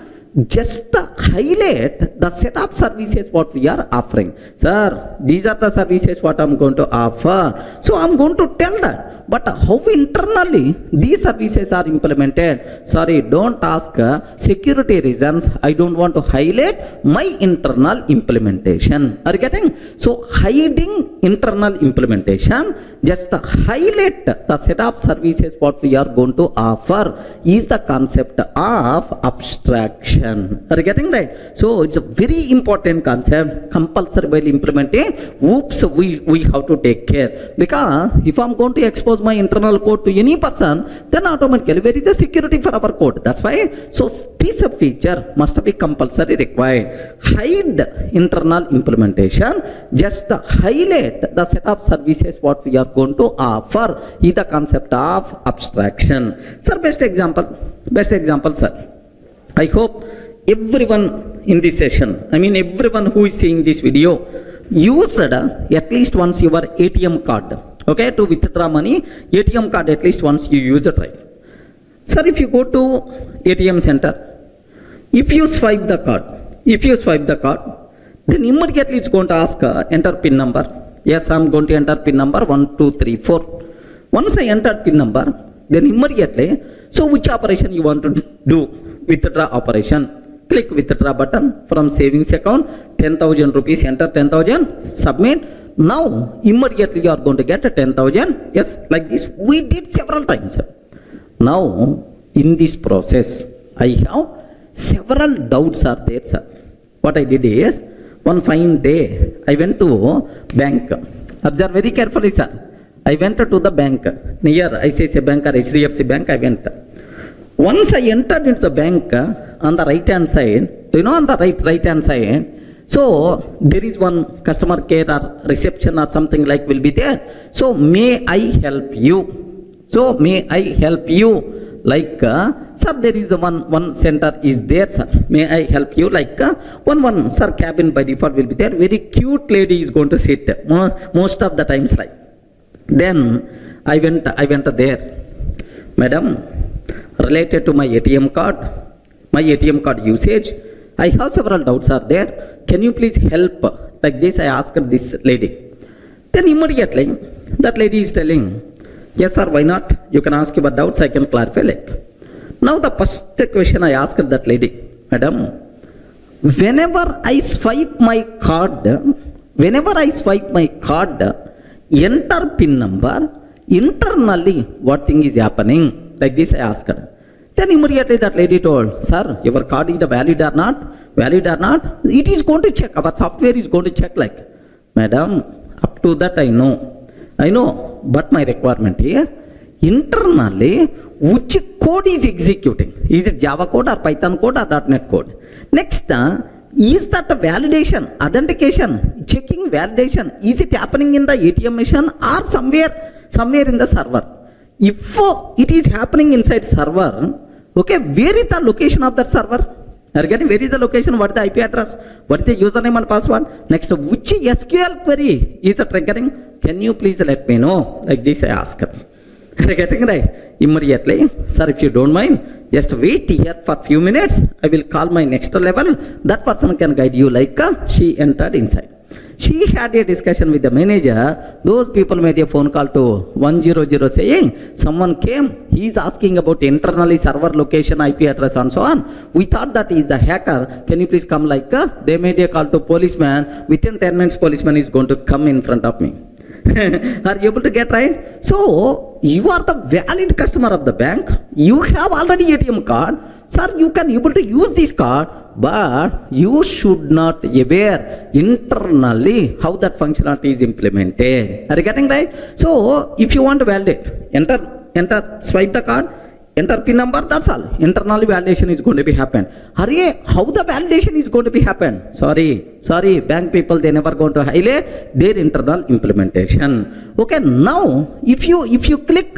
just highlight the set of services what we are offering. Sir, these are the services what I'm going to offer. So I'm going to tell that. But how internally these services are implemented? Sorry, don't ask security reasons. I don't want to highlight my internal implementation. Are you getting? So hiding internal implementation, just highlight the set of services what we are going to offer is the concept of abstraction. Are you getting that? So it's a very important concept. Compulsory while implementing, whoops, we have to take care. Because if I'm going to expose my internal code to any person, then automatically where is the security for our code? That's why. So this feature must be compulsory required. Hide internal implementation, just highlight the set of services what we are going to offer is the concept of abstraction. Sir, best example, sir. I hope everyone in this session, everyone who is seeing this video, used at least once your ATM card. Okay, to withdraw money, ATM card at least once you use it, right? Sir, if you go to ATM center, if you swipe the card, then immediately it's going to ask enter PIN number. Yes, I'm going to enter PIN number 1, 2, 3, 4. Once I entered PIN number, then immediately, so which operation you want to do? Withdraw operation. Click withdraw button from savings account, 10,000 rupees, enter 10,000, submit. Now, immediately you are going to get 10,000. Yes, like this. We did several times. Now, in this process, I have several doubts are there, sir. What I did is, one fine day, I went to bank. Observe very carefully, sir. I went to the bank. Near ICICI Bank or HDFC Bank, I went. Once I entered into the bank, on the right hand side, on the right hand side, so there is one customer care or reception or something like will be there. So may I help you? Like, sir, there is one center is there, sir. May I help you? Like, one, sir, cabin by default will be there. Very cute lady is going to sit most of the times, like. Then I went there. Madam, related to my ATM card usage, I have several doubts are there. Can you please help? Like this, I asked this lady. Then immediately, that lady is telling, yes, sir, why not? You can ask your doubts, I can clarify. Like. Now, the first question I asked that lady, Madam, whenever I swipe my card, enter PIN number, internally, what thing is happening? Like this, I asked her. Then immediately that lady told, sir, your card is valid or not? It is going to check. Our software is going to check. Like, madam, up to that I know, but my requirement is internally which code is executing. Is it Java code or Python code or .NET code? Next, is that a validation, authentication, checking validation? Is it happening in the ATM machine or somewhere in the server? If it is happening inside server, okay, where is the location of that server? Are you getting where is the location? What is the IP address? What is the username and password? Next, which SQL query is triggering? Can you please let me know? Like this, I ask her. Are you getting right? Immediately, sir, if you don't mind, just wait here for few minutes. I will call my next level. That person can guide you. Like she entered inside. She had a discussion with the manager. Those people made a phone call to 100 saying, someone came, he is asking about internally server location, IP address and so on. We thought that he is the hacker. Can you please come? Like, they made a call to policeman. Within 10 minutes, policeman is going to come in front of me. Are you able to get right? So, you are the valid customer of the bank. You have already ATM card. Sir, you can able to use this card, but you should not aware internally how that functionality is implemented. Are you getting right? So, if you want to validate, enter, swipe the card, enter PIN number, that's all. Internally validation is going to be happen. Hurry, how the validation is going to be happen? Sorry, bank people, they never going to highlight their internal implementation. Okay, now, if you click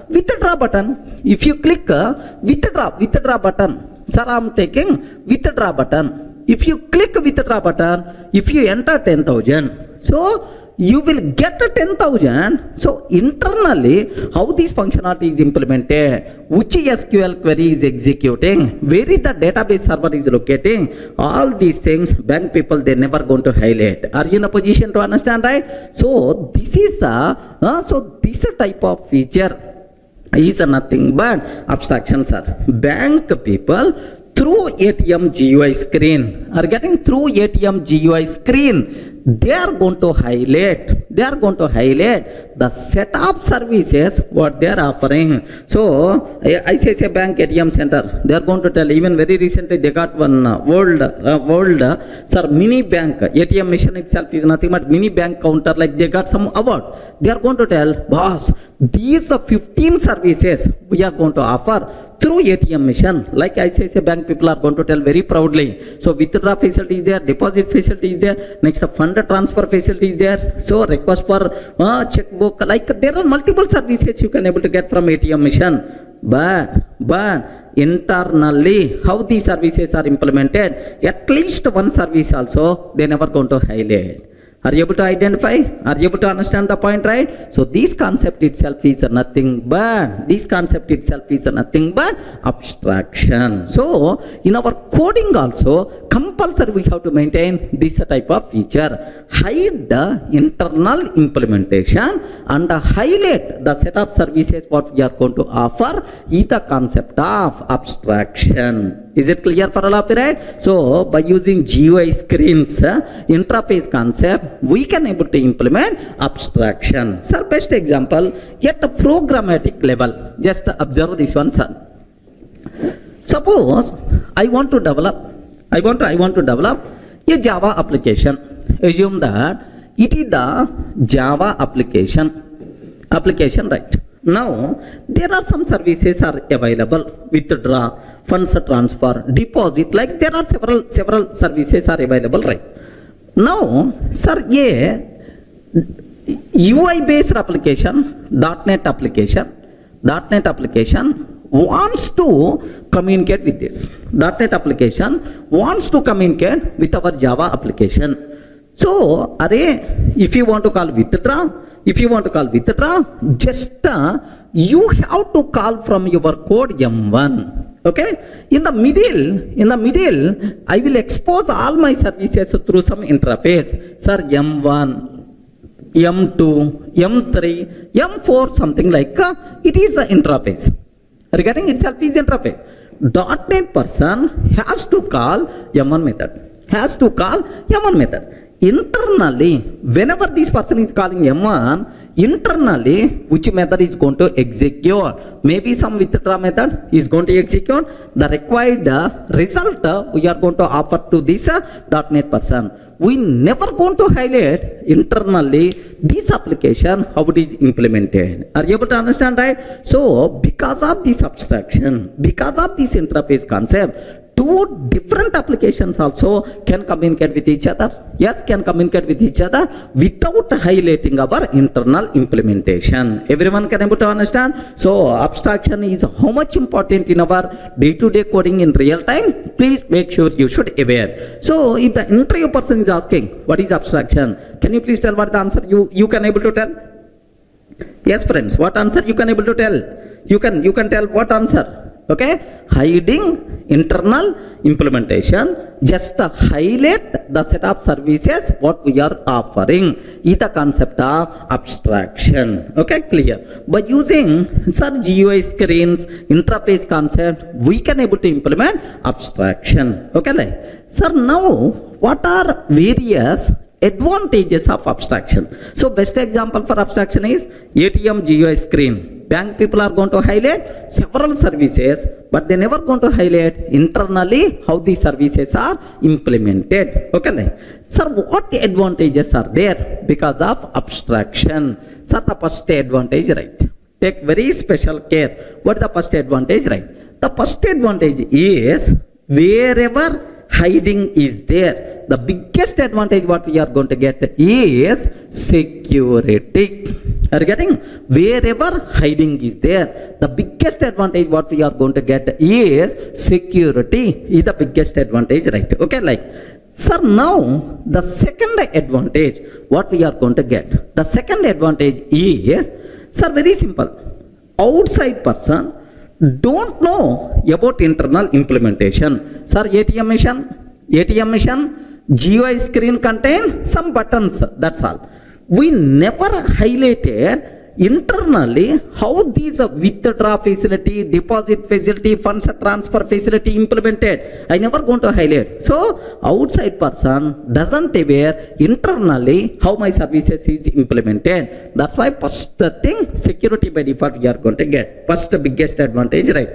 withdraw button, withdraw button, sir, I'm taking withdraw button. If you click withdraw button, if you enter 10,000, so you will get 10,000. So internally, how this functionality is implemented, which SQL query is executing, where is the database server is locating, all these things, bank people, they never going to highlight. Are you in the position to understand, right? So this is this type of feature is nothing but abstraction, sir. Bank people through ATM GUI screen are getting through ATM GUI screen. They are going to highlight the set of services what they are offering. So ICICI Bank ATM Center, they are going to tell, even very recently they got one world sir, mini bank ATM machine itself is nothing but mini bank counter, like they got some award. They are going to tell, boss, these 15 services we are going to offer through ATM machine. Like ICICI Bank people are going to tell very proudly. So withdraw facility is there, deposit facility is there, next fund transfer facility is there, so request for checkbook, like there are multiple services you can able to get from ATM machine. But internally, how these services are implemented, at least one service also they never going to highlight. Are you able to identify? Are you able to understand the point, right? So this concept itself is nothing but abstraction. So in our coding also compulsory we have to maintain this type of feature. Hide the internal implementation and highlight the set of services what we are going to offer is the concept of abstraction. Is it clear for all of you, right? So by using GUI screens interface concept we can able to implement abstraction. Sir, best example at the programmatic level, just observe this one, sir. Suppose I want to develop a Java application. Assume that it is the Java application, right? Now there are some services are available: withdraw, funds transfer, deposit. Like there are several services are available, right? Now, sir, a UI based application, .NET application wants to communicate with this. .NET application wants to communicate with our Java application. So, if you want to call withdraw, just you have to call from your code M1. Okay, in the middle I will expose all my services through some interface. Sir, M1, M2, M3, M4, something like it is an interface. Regarding itself is interface. .NET person has to call M1 method. Internally, whenever this person is calling M1, internally which method is going to execute? Maybe some withdraw method is going to execute. The required result we are going to offer to this .NET person. We never going to highlight internally this application how it is implemented. Are you able to understand, right? So because of this abstraction, because of this interface concept, two different applications also can communicate with each other. Yes, can communicate with each other without highlighting our internal implementation. Everyone can able to understand. So abstraction is how much important in our day-to-day coding in real time. Please make sure you should aware. So if the interview person is asking what is abstraction, can you please tell what the answer you can able to tell? Yes, friends, what answer you can able to tell? You can tell what answer? Okay, hiding internal implementation, just highlight the set of services what we are offering is the concept of abstraction. Okay, clear? By using such GUI screens interface concept we can able to implement abstraction. Okay, like sir, now what are various advantages of abstraction? So best example for abstraction is ATM GUI screen. Bank people are going to highlight several services, but they never going to highlight internally how these services are implemented. Okay, like, sir, what advantages are there because of abstraction? Sir, the first advantage, right? Take very special care. What is the first advantage, right? The first advantage is wherever hiding is there, the biggest advantage what we are going to get is security. Are you getting? Wherever hiding is there, the biggest advantage what we are going to get is security is the biggest advantage, right? Okay, like sir, now the second advantage what we are going to get, the second advantage is, sir, very simple. Outside person don't know about internal implementation. Sir, ATM machine, GUI screen contain some buttons, that's all. We never highlighted internally how these withdraw facility, deposit facility, funds transfer facility implemented. I never going to highlight. So outside person doesn't aware internally how my services is implemented. That's why first thing, security by default we are going to get. First biggest advantage, right?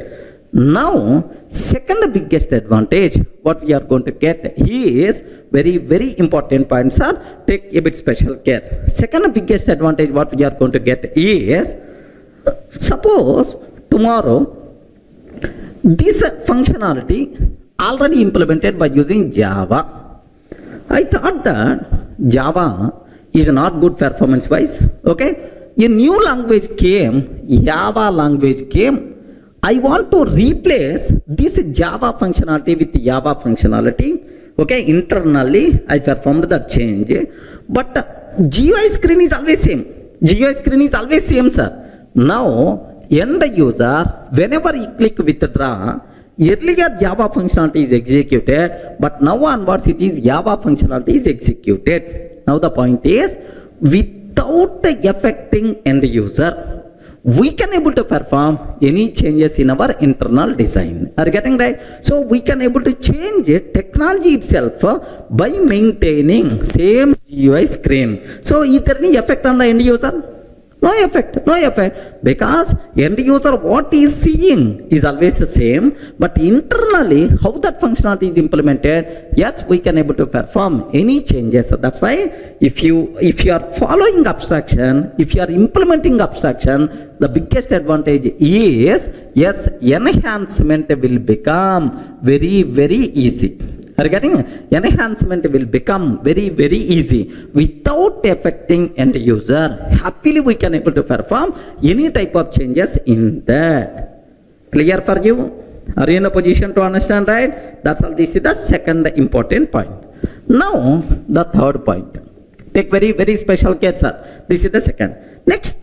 Now second biggest advantage what we are going to get is very important point, sir. Take a bit special care. Second biggest advantage what we are going to get is, suppose tomorrow this functionality already implemented by using Java. I thought that Java is not good performance wise. Okay, a new language came, Java language came. I want to replace this Java functionality with Java functionality. Okay, internally I performed that change, But GUI screen is always same. GUI screen is always same, sir. Now, end user, whenever he click withdraw, earlier Java functionality is executed, but now onwards it is Java functionality is executed. Now the point is, without affecting end user, we can able to perform any changes in our internal design. Are you getting right? So we can able to change it, technology itself by maintaining same GUI screen. So is there any effect on the end user? No effect, because end user what he is seeing is always the same, but internally how that functionality is implemented, yes, we can able to perform any changes. That's why if you are following abstraction, if you are implementing abstraction, the biggest advantage is, yes, enhancement will become very, very easy. Are you getting? Enhancement will become very, very easy without affecting end user. Happily we can able to perform any type of changes in that. Clear for you? Are you in a position to understand, right? That's all. This is the second important point. Now the third point. Take very, very special care, sir. This is the second. Next,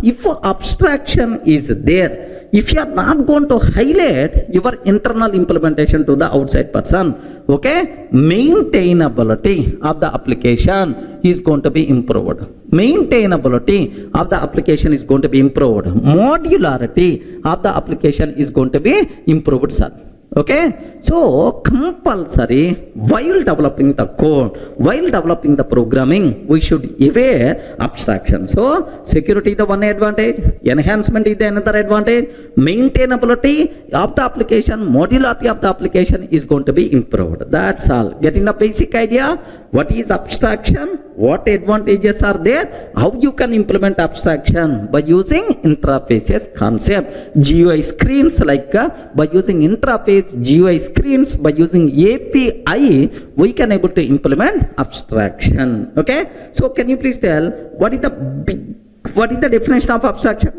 if abstraction is there, if you are not going to highlight your internal implementation to the outside person, okay, maintainability of the application is going to be improved. Maintainability of the application is going to be improved. Modularity of the application is going to be improved, sir. Okay, so compulsory while developing the code, while developing the programming, we should aware abstraction. So security is the one advantage, enhancement is the another advantage, maintainability of the application, modularity of the application is going to be improved. That's all. Getting the basic idea, what is abstraction, what advantages are there, how you can implement abstraction by using interfaces concept, GUI screens like by using interface GUI screens, by using API, we can able to implement abstraction. Okay, so can you please tell what is the definition of abstraction?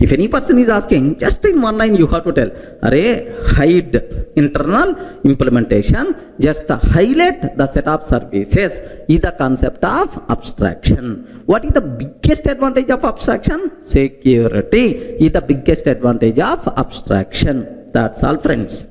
If any person is asking, just in one line you have to tell, array hide internal implementation, just highlight the set of services is the concept of abstraction. What is the biggest advantage of abstraction? Security is the biggest advantage of abstraction. That's all, friends.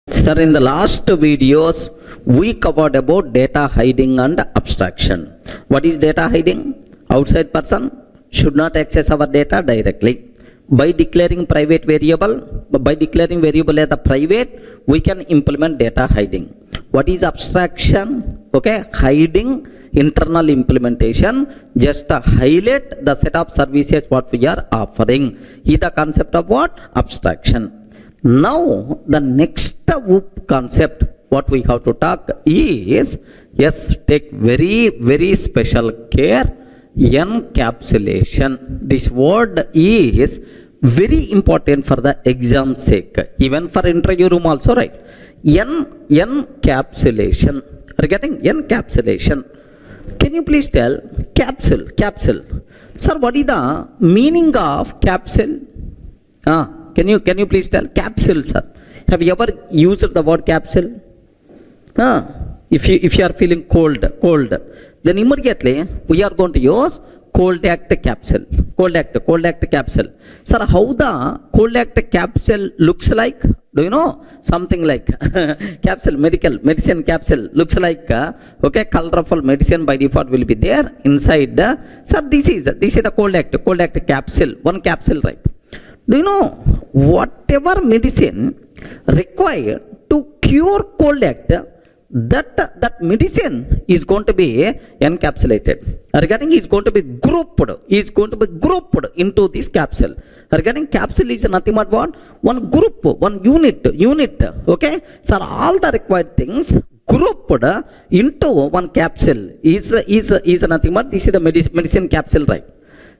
Sir, in the last videos, we covered about data hiding and abstraction. What is data hiding? Outside person should not access our data directly. By declaring private variable, by declaring variable as a private, we can implement data hiding. What is abstraction? Okay, hiding internal implementation, just highlight the set of services what we are offering. Is the concept of what? Abstraction. Now the next concept what we have to talk is, yes, take very, very special care, encapsulation. This word is very important for the exam sake, even for interview room also, right? Encapsulation. Are you getting? Encapsulation. Can you please tell capsule? Sir, what is the meaning of capsule? Can you please tell capsule, sir? Have you ever used the word capsule? If you are feeling cold, then immediately we are going to use cold act capsule. Cold act capsule. Sir, how the cold act capsule looks like? Do you know? Something like capsule, medicine capsule looks like okay, colorful medicine by default will be there inside. Sir, this is the cold act capsule. One capsule, right? Do you know whatever medicine required to cure cold act, that medicine is going to be encapsulated. Regarding is going to be grouped into this capsule. Regarding capsule is nothing but what? One group, one unit. Okay, so all the required things grouped into one capsule is nothing but this is the medicine capsule, right?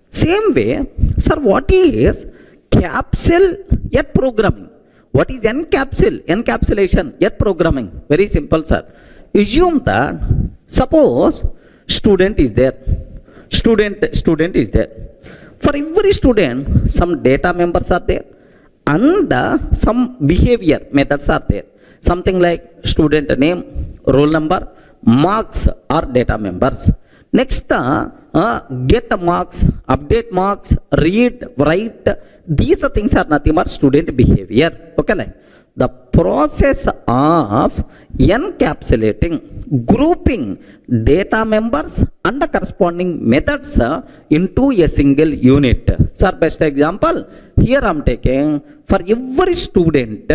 Same way, sir, what is capsule yet programming? What is encapsulation yet programming? Very simple, sir. Assume that suppose student is there. Student is there. For every student, some data members are there and some behavior methods are there. something like student name, roll number, marks or data members. Next, get marks, update marks, read, write. These things are nothing but student behavior. Okay, like the process of encapsulating, grouping data members and the corresponding methods into a single unit. Sir, best example here I am taking, for every student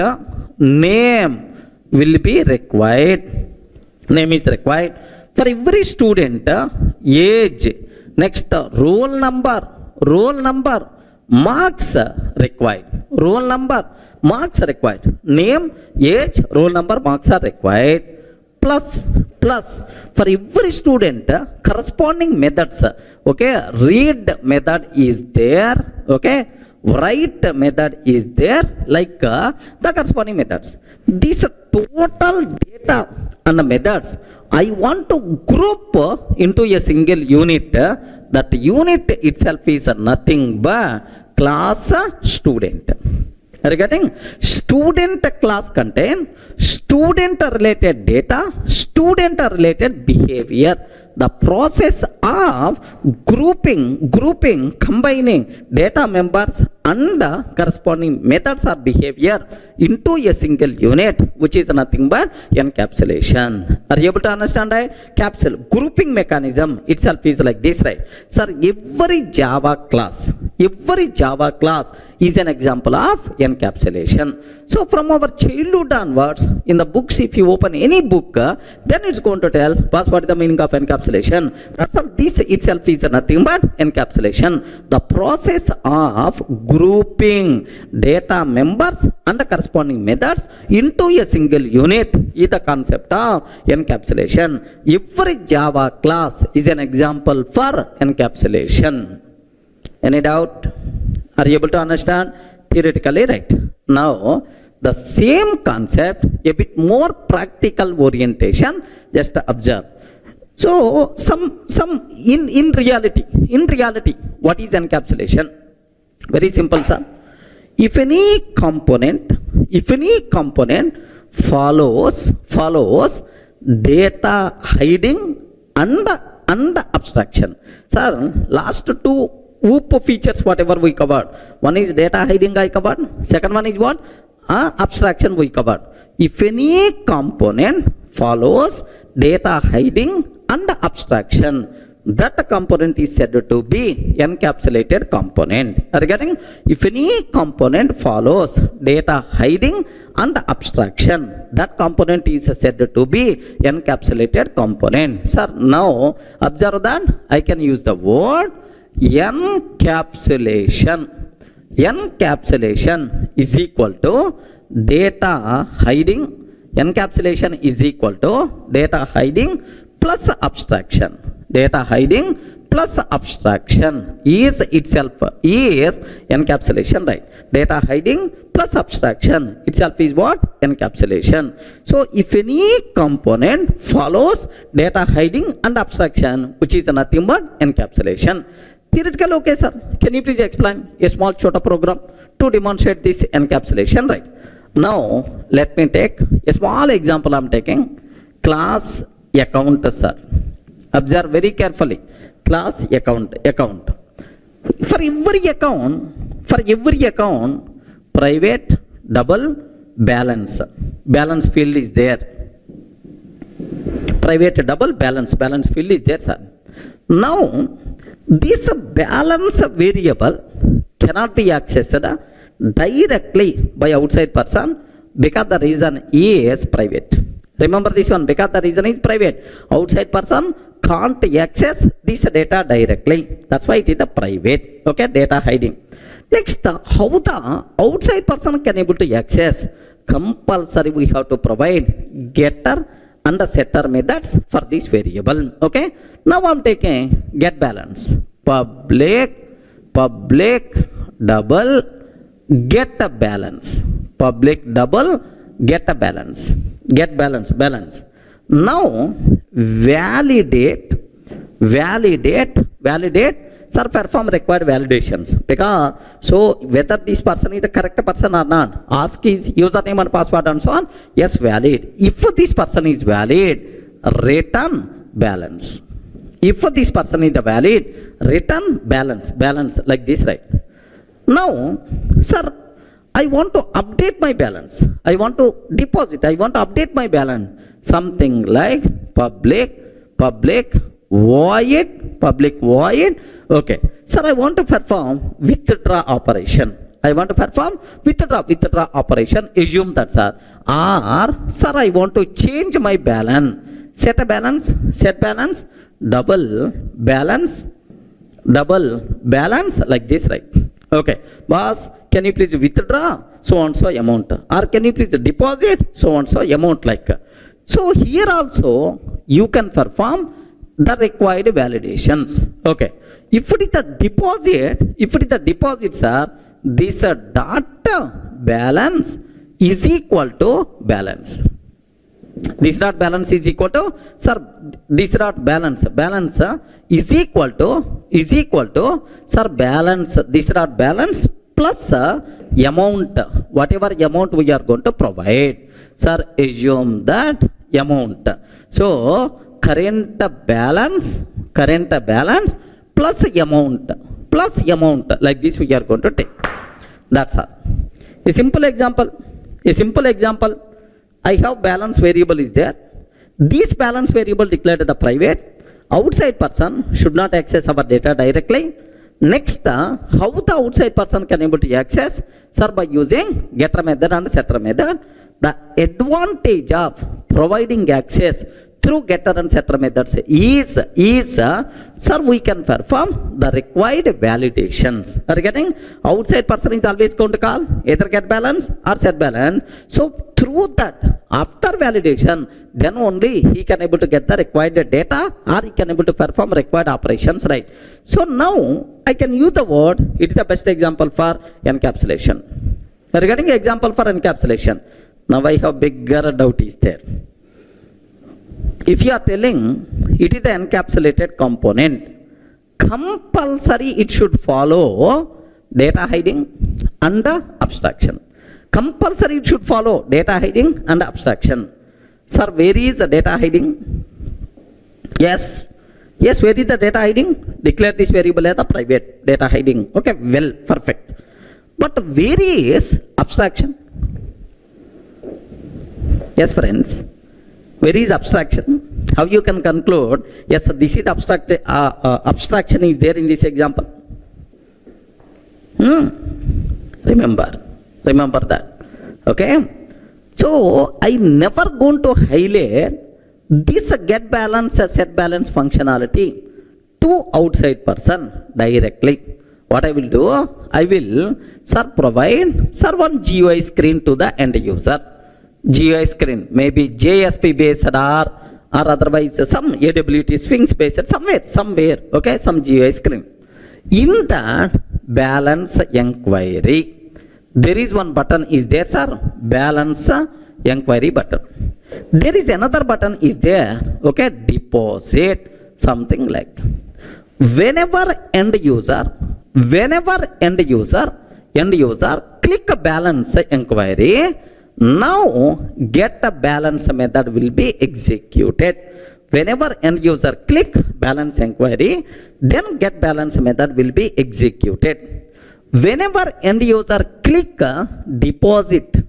name will be required, name is required. For every student age, next roll number, marks required, roll number, marks required, name, age, roll number, marks are required, plus for every student corresponding methods. Okay, read method is there, okay, write method is there, like the corresponding methods. These total data and the methods I want to group into a single unit. That unit itself is nothing but class student. Are you getting? Student class contain student related data, student related behavior. The process of grouping, combining data members and corresponding methods or behavior into a single unit, which is nothing but encapsulation. Are you able to understand, right? Capsule grouping mechanism itself is like this, right? Sir, every Java class is an example of encapsulation. So from our childhood onwards, in the books, if you open any book, then it's going to tell what is the meaning of encapsulation. That's all. This itself is nothing but encapsulation. The process of grouping data members and the corresponding methods into a single unit is the concept of encapsulation. Every Java class is an example for encapsulation. Any doubt? Are you able to understand? Theoretically, right? Now, the same concept, a bit more practical orientation, just observe. So, in reality, what is encapsulation? Very simple, sir. If any component follows data hiding and abstraction. Sir, last two OOP features whatever we covered. One is data hiding I covered. Second one is what? Abstraction we covered. If any component follows data hiding and abstraction, that component is said to be encapsulated component. Are you getting? If any component follows data hiding and abstraction, that component is said to be encapsulated component. Sir, now observe that I can use the word encapsulation. Encapsulation is equal to data hiding. Encapsulation is equal to data hiding plus abstraction. Data hiding plus abstraction is itself is encapsulation, right? Data hiding plus abstraction itself is what? Encapsulation. So if any component follows data hiding and abstraction, which is nothing but encapsulation. Theoretical, okay, sir. Can you please explain a small chota program to demonstrate this encapsulation, right? Now, let me take a small example. I'm taking class account, sir. Observe very carefully. Class account. For every account, private double balance field is there. Private double balance field is there, sir. Now, this balance variable cannot be accessed directly by outside person because the reason is private. Remember this one, because the reason is private. Outside person can't access this data directly. That's why it is the private. Okay, data hiding. Next, how the outside person can able to access? Compulsory we have to provide getter and the setter methods for this variable. Okay. Now I'm taking get balance. Public double get a balance. Public double get a balance. Get balance. Now validate. sir, perform required validations. Because, so whether this person is the correct person or not, ask his username and password and so on, yes, valid. If this person is valid, return balance. If this person is the valid, return balance like this, right? Now, sir, I want to update my balance. I want to deposit. I want to update my balance. Something like public void. Okay. Sir, I want to perform withdraw operation. I want to perform withdraw operation. Assume that, sir. Or, sir, I want to change my balance. Set balance, double balance like this, right? Okay. Boss, can you please withdraw so and so amount? Or can you please deposit so and so amount like? So here also you can perform the required validations. Okay. If it is the deposit, sir, this dot balance is equal to balance. This dot balance is equal to, sir, this dot balance is equal to, sir, balance, this dot balance plus amount, whatever amount we are going to provide. Sir, assume that amount. So, current balance plus amount, like this we are going to take. That's all. A simple example. I have balance variable is there. This balance variable declared the private. Outside person should not access our data directly. Next, how the outside person can able to access? Sir, by using getter method and setter method. The advantage of providing access through getter and setter methods is sir, we can perform the required validations. Are you getting? Outside person is always going to call either get balance or set balance. So through that, after validation, then only he can able to get the required data or he can able to perform required operations, right? So now I can use the word, it is the best example for encapsulation. Are you getting example for encapsulation? Now I have bigger doubt is there. If you are telling it is the encapsulated component, compulsory it should follow data hiding and abstraction. Compulsory it should follow data hiding and abstraction. Sir, where is the data hiding? Yes, where is the data hiding? Declare this variable as the private data hiding. Okay, well, perfect. But where is abstraction? Yes, friends. Where is abstraction? How you can conclude? Yes, this is the abstraction is there in this example. Remember that. Okay. So I never going to highlight this get balance, set balance functionality to outside person directly. What I will do? I will provide one GUI screen to the end user. GUI screen, maybe JSP based or otherwise some AWT Sphinx based somewhere, okay, some GUI screen. In that balance inquiry, there is one button is there, sir, balance inquiry button. There is another button is there, okay, deposit, something like. Whenever end user click balance inquiry, now get the balance method will be executed. Whenever end user click balance inquiry, then get balance method will be executed. Whenever end user click deposit,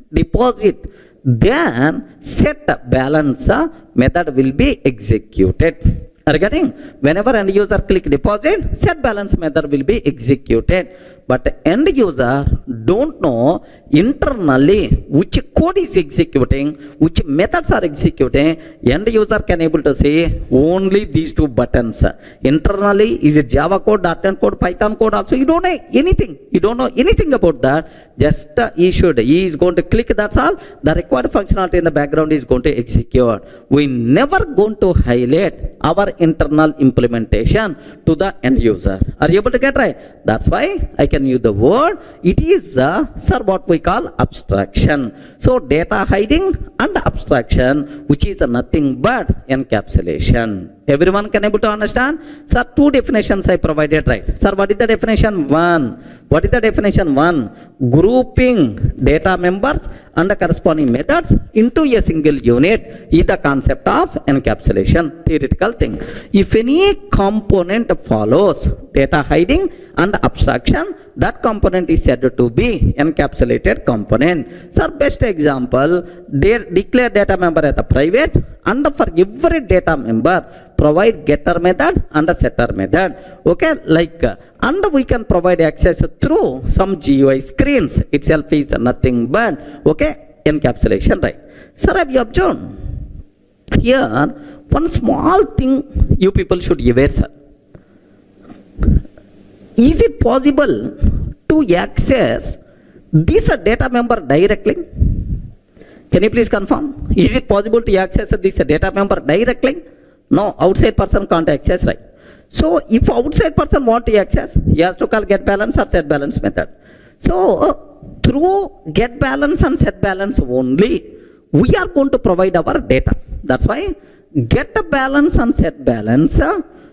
then set balance method will be executed. Are you getting? Whenever end user click deposit, set balance method will be executed. But end user don't know internally which code is executing, which methods are executing. End user can able to say only these two buttons. Internally, is it Java code, .NET code, Python code also? You don't know anything. You don't know anything about that. Just he is going to click, that's all. The required functionality in the background is going to execute. We never going to highlight our internal implementation to the end user. Are you able to get right? That's why I can use the word, it is sir, what we call abstraction. So data hiding and abstraction, which is nothing but encapsulation. Everyone can able to understand? Sir, two definitions I provided, right? Sir, what is the definition? One. What is the definition? One. Grouping data members and the corresponding methods into a single unit is the concept of encapsulation, theoretical thing. If any component follows data hiding and abstraction, that component is said to be encapsulated component. Sir, best example, declare data member as a private, and for every data member provide getter method and a setter method. Okay, like and we can provide access through some GUI screens. Itself is nothing but okay encapsulation, right? Sir, have you observed here one small thing you people should be aware, sir? Is it possible to access this data member directly? Can you please confirm? Is it possible to access this data member directly? No, outside person can't access, right? So if outside person want to access, he has to call get balance or set balance method. So through get balance and set balance only, we are going to provide our data. That's why get balance and set balance.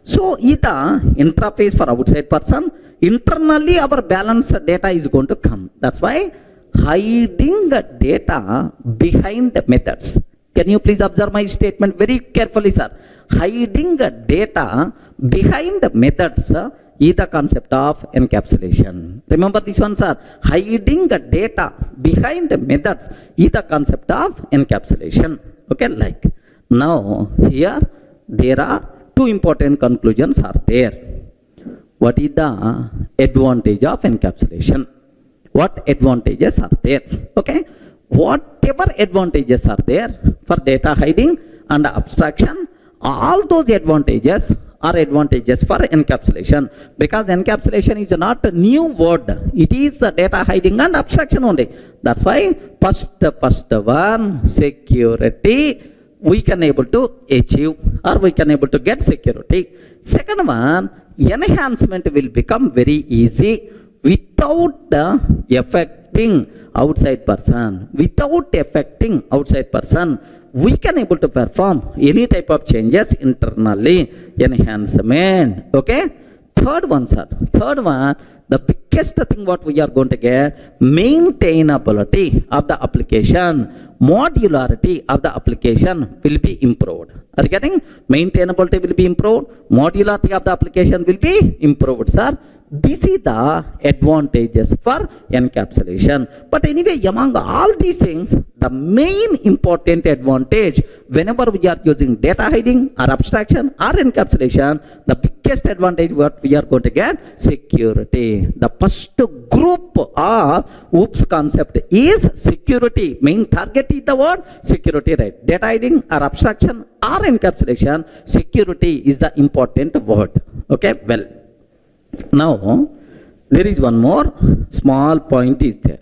So either interface for outside person, internally our balance data is going to come. That's why hiding data behind methods. Can you please observe my statement very carefully, sir? Hiding data behind methods is the concept of encapsulation. Remember this one, sir. Hiding data behind methods is the concept of encapsulation. Okay, like now here there are two important conclusions are there. What is the advantage of encapsulation? What advantages are there? Okay, whatever advantages are there for data hiding and abstraction, all those advantages are advantages for encapsulation, because encapsulation is not a new word. It is the data hiding and abstraction only. That's why first one, security, we can able to achieve or we can able to get security. Second one, enhancement will become very easy without affecting outside person. Without affecting outside person, we can able to perform any type of changes internally. Enhancement. Okay. Third one, sir. Third one, the biggest thing what we are going to get, maintainability of the application, modularity of the application will be improved. Are you getting? Maintainability will be improved, modularity of the application will be improved, sir. This is the advantages for encapsulation. But anyway, among all these things, the main important advantage whenever we are using data hiding or abstraction or encapsulation, the biggest advantage what we are going to get, security. The first group of OOPS concept is security. Main target is the word security, right? Data hiding or abstraction or encapsulation, security is the important word. Okay, well. Now, there is one more small point is there.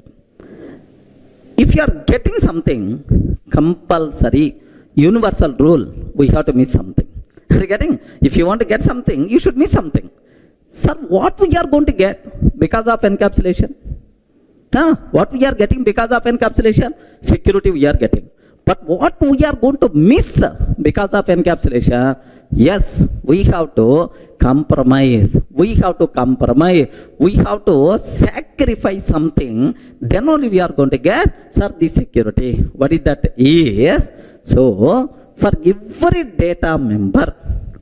If you are getting something, compulsory, universal rule, we have to miss something. Are you getting? If you want to get something, you should miss something. Sir, what we are going to get because of encapsulation? What we are getting because of encapsulation? Security we are getting. But what we are going to miss because of encapsulation? Yes, we have to compromise. We have to compromise. We have to sacrifice something. Then only we are going to get, sir, the security. What is that? Is so for every data member,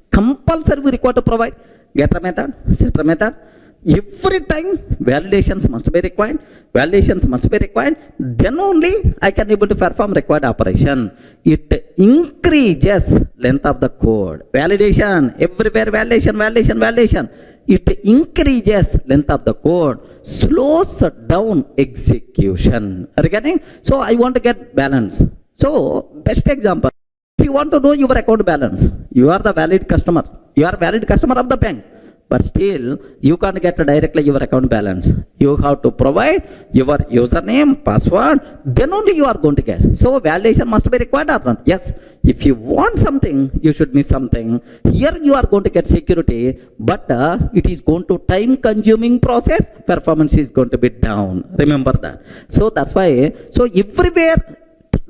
compulsory we require to provide getter method, setter method. Every time validations must be required. Validations must be required. Then only I can able to perform required operation. It increases length of the code. Validation, everywhere validation, validation, validation. It increases length of the code, slows down execution. Are you getting? So I want to get balance. So best example, if you want to know your account balance, you are the valid customer. You are valid customer of the bank. but still you can't get directly your account balance. You have to provide your username, password, then only you are going to get. So validation must be required or not? Yes. If you want something, you should miss something. Here you are going to get security, but it is going to time consuming process. Performance is going to be down. Remember that. So that's why, so everywhere,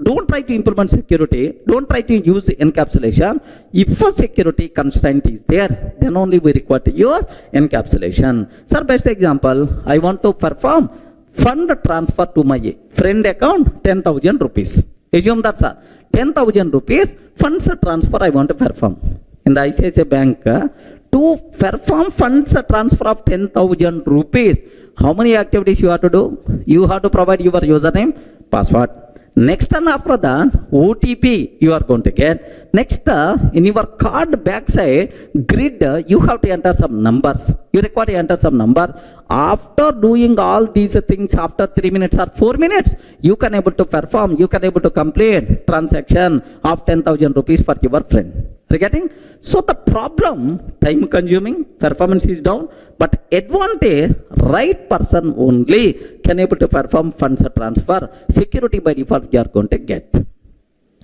don't try to implement security, don't try to use encapsulation. If a security constraint is there, then only we require to use encapsulation. Sir, best example, I want to perform fund transfer to my friend account 10,000 rupees. Assume that, sir, 10,000 rupees funds transfer I want to perform. In the ICICI Bank, to perform funds transfer of 10,000 rupees, how many activities you have to do? You have to provide your username, password. Next, and after that, OTP you are going to get. Next, in your card backside grid, you have to enter some numbers. You require to enter some number. After doing all these things, after 3 minutes or 4 minutes, you can able to perform, you can able to complete transaction of 10,000 rupees for your friend. Getting? So the problem, time consuming, performance is down, but advantage, right person only can able to perform funds transfer. Security by default you are going to get.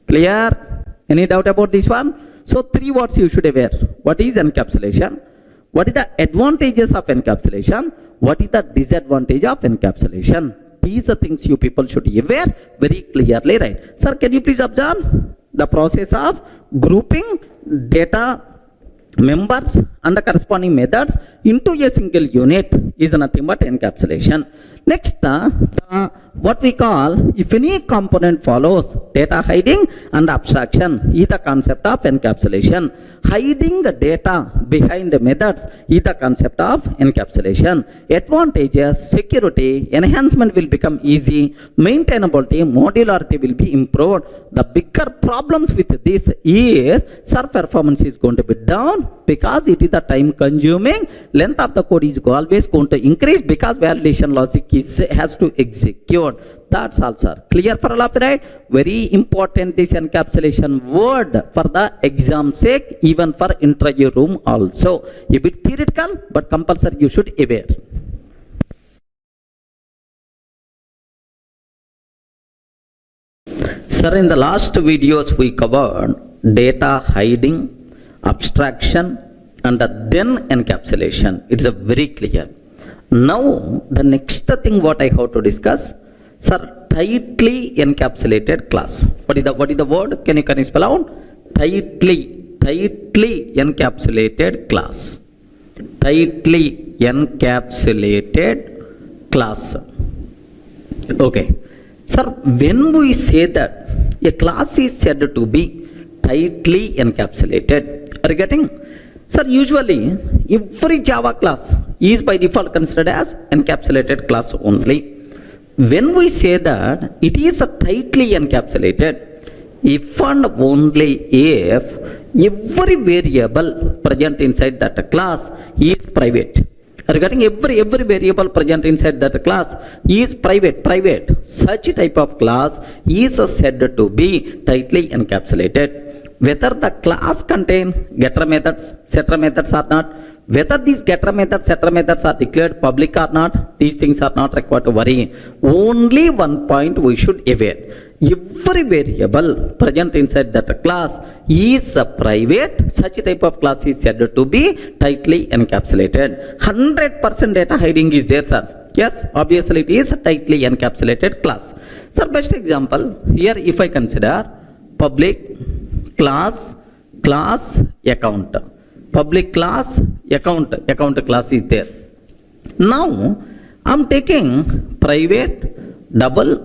Clear? Any doubt about this one? So 3 words you should aware. What is encapsulation? What is the advantages of encapsulation? What is the disadvantage of encapsulation? These are things you people should be aware very clearly, right? Sir, can you please observe the process of grouping data members and the corresponding methods into a single unit is nothing but encapsulation. Next, what we call, if any component follows data hiding and abstraction is the concept of encapsulation. Hiding the data behind the methods is the concept of encapsulation. Advantages, security, enhancement will become easy, maintainability, modularity will be improved. The bigger problems with this is, sir, performance is going to be down because it is the time consuming. Length of the code is always going to increase because validation logic has to execute. That's all, sir. Clear for all of you, right? Very important this encapsulation word for the exam sake, even for interview room also. A bit theoretical, but compulsory you should aware. Sir, in the last videos we covered data hiding, abstraction, and then encapsulation. It's a very clear. Now, the next thing what I have to discuss, sir, tightly encapsulated class. What is the word? Can you spell out? Tightly encapsulated class. Tightly encapsulated class. Okay. Sir, when we say that a class is said to be tightly encapsulated, are you getting? Sir, usually every Java class is by default considered as encapsulated class only. When we say that it is a tightly encapsulated, if and only if every variable present inside that class is private. Regarding every variable present inside that class is private. Such type of class is said to be tightly encapsulated. Whether the class contain getter methods, setter methods or not, whether these getter methods, setter methods are declared public or not, these things are not required to worry. Only one point we should aware. Every variable present inside that class is private. Such type of class is said to be tightly encapsulated. 100% data hiding is there, sir. Yes, obviously it is a tightly encapsulated class. Sir, best example, here if I consider public class account. Public class account class is there. Now I am taking private double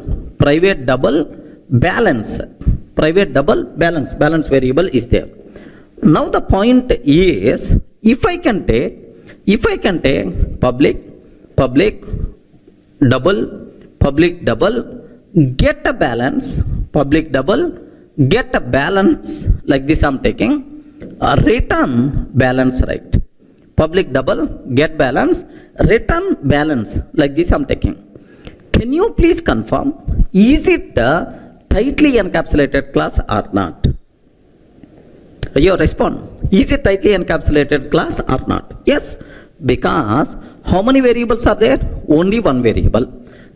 balance variable is there. Now the point is, if I can take public double get a balance, public double get a balance, like this I am taking. Return balance, right? Public double get balance, return balance, like this I am taking. Can you please confirm, is it a tightly encapsulated class or not? You respond. Is it tightly encapsulated class or not? Yes. Because how many variables are there? Only one variable.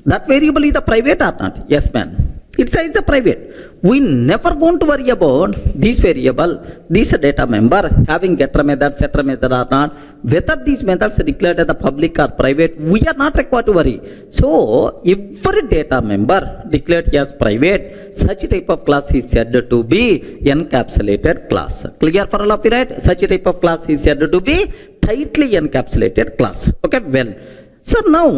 That variable is the private or not? Yes, ma'am. It says the private. We never going to worry about this variable, this data member having getter method, setter method or not. Whether these methods are declared as the public or private, we are not required to worry. So, every data member declared as private, such type of class is said to be encapsulated class. Clear for all of you, right? Such type of class is said to be tightly encapsulated class. Okay, well. So now,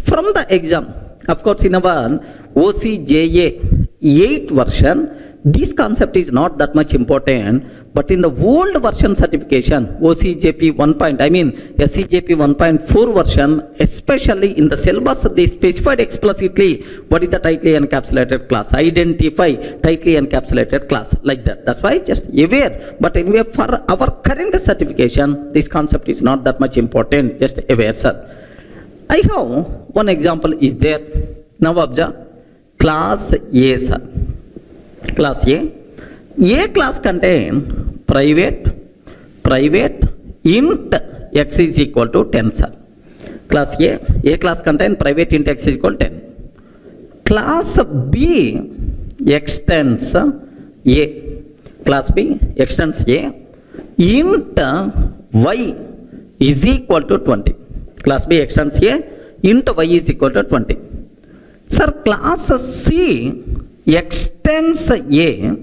from the exam, of course, in our OCJA 8 version, this concept is not that much important, but in the old version certification, OCJP 1. SCJP 1.4 version, especially in the syllabus, they specified explicitly what is the tightly encapsulated class. Identify tightly encapsulated class, like that. That's why just aware. But anyway, for our current certification, this concept is not that much important, just aware, sir. I have one example is there. Now observe, class A, sir. Class A. A class contain private, int x is equal to 10, sir. Class A class contain private int x is equal to 10. Class B extends A. Class B extends A. Int y is equal to 20. Class B extends A, int y is equal to 20. Sir, class C extends A,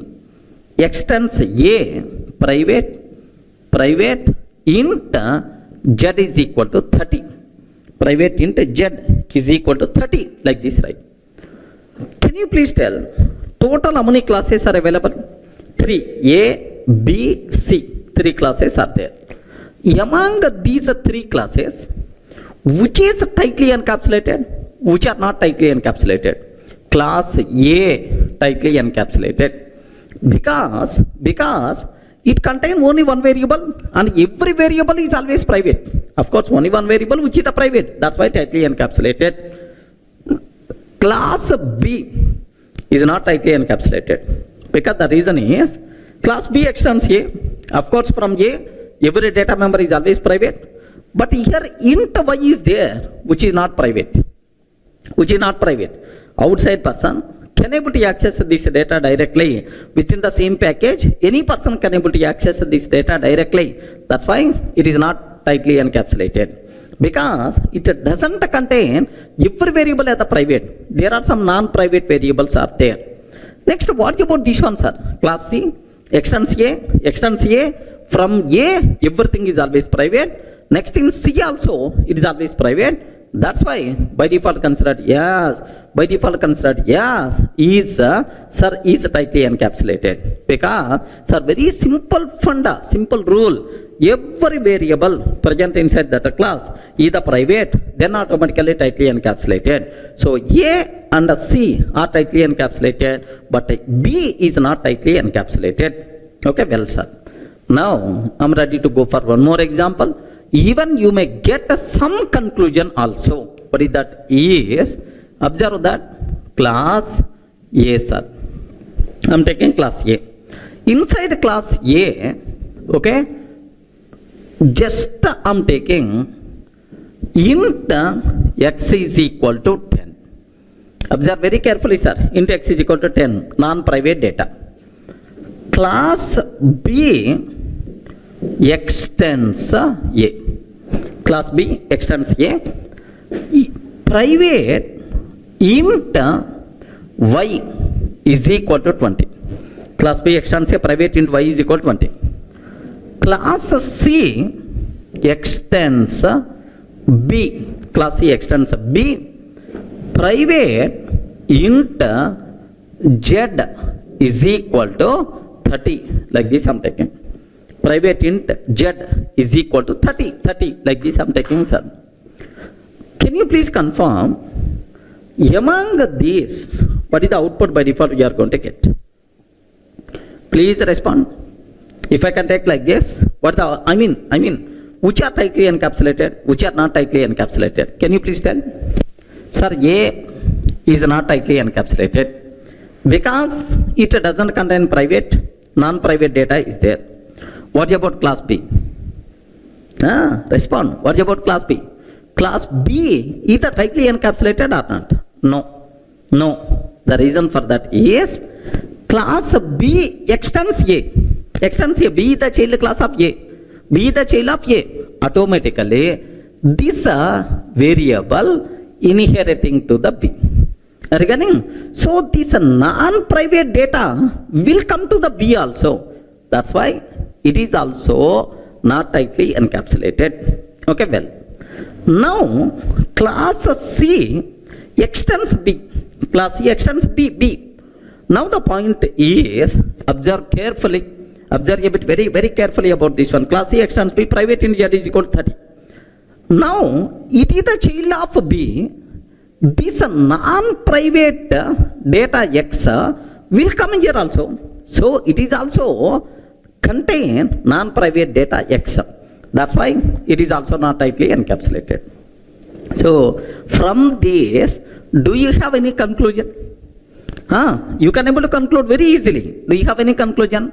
private int z is equal to 30. Private int z is equal to 30, like this, right? Can you please tell, total how many classes are available? 3, A, B, C, 3 classes are there. Among these 3 classes, which is tightly encapsulated, which are not tightly encapsulated? Class A tightly encapsulated, because it contains only one variable and every variable is always private. Of course, only one variable which is the private, that's why tightly encapsulated. Class B is not tightly encapsulated, because the reason is class B extends A. Of course, from A, every data member is always private. But here int y is there, which is not private. Outside person can able to access this data directly within the same package. Any person can able to access this data directly. That's why it is not tightly encapsulated, because it doesn't contain every variable as a private. There are some non-private variables are there. Next, what about this one, sir? Class C extends A. From A, everything is always private. Next in C also, it is always private. That's why by default considered yes. Is tightly encapsulated. Because, sir, very simple rule. Every variable present inside that class is the private, then automatically tightly encapsulated. So A and C are tightly encapsulated, but B is not tightly encapsulated. Okay, well, sir. Now I'm ready to go for one more example. Even you may get some conclusion also. What is that? Is, observe that class A, sir. I'm taking class A. Inside class A, okay, just I'm taking int x is equal to 10. Observe very carefully, sir. Int x is equal to 10, non-private data. Class B extends A. Class B extends A. Private int y is equal to 20. Class B extends A. Private int y is equal to 20. Class C extends B. Class C extends B. Private int z is equal to 30, like this I'm taking. Private int z is equal to 30, like this I'm taking, sir. Can you please confirm, among these, what is the output by default you are going to get? Please respond. If I can take like this, what the, I mean, which are tightly encapsulated, which are not tightly encapsulated? Can you please tell? Sir, A is not tightly encapsulated because it doesn't contain private, non-private data is there. What about class B? Respond. What about class B? Class B is the tightly encapsulated or not? No. No. The reason for that is class B extends A. Extends A. B is the child class of A. B is the child of A. Automatically, this variable inheriting to the B. Regarding, so this non-private data will come to the B also. That's why it is also not tightly encapsulated. Okay, well. Now, class C extends B. Class C extends B. Now the point is, observe carefully. Observe a bit very carefully about this one. Class C extends B, private in Z is equal to 30. Now, it is the child of B. This non-private data X will come here also. So, it is also contain non-private data X. That's why it is also not tightly encapsulated. So, from this, do you have any conclusion? You can able to conclude very easily. Do you have any conclusion?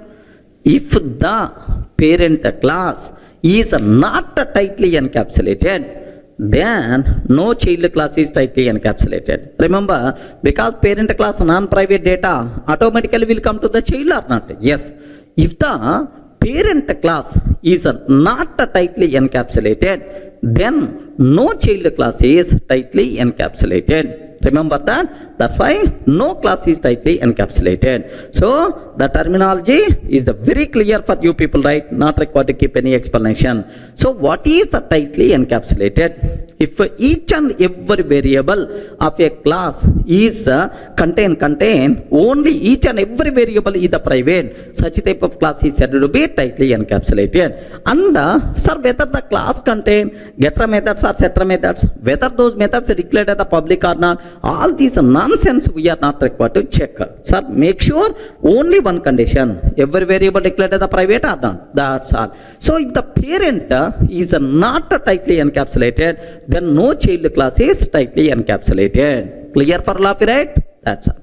If the parent class is not tightly encapsulated, then no child class is tightly encapsulated. Remember, because parent class non-private data automatically will come to the child or not? Yes. If the parent class is not tightly encapsulated, then no child class is tightly encapsulated. Remember that? That's why no class is tightly encapsulated. So, the terminology is very clear for you people, right? Not required to keep any explanation. So, what is tightly encapsulated? If each and every variable of a class is contain only each and every variable is the private, such type of class is said to be tightly encapsulated. And sir, whether the class contain getter methods or setter methods, whether those methods are declared as the public or not, all these nonsense we are not required to check. Sir, make sure only one condition, every variable declared as the private or not. That's all. So if the parent is not tightly encapsulated, then no child class is tightly encapsulated. Clear for all, right? That's all.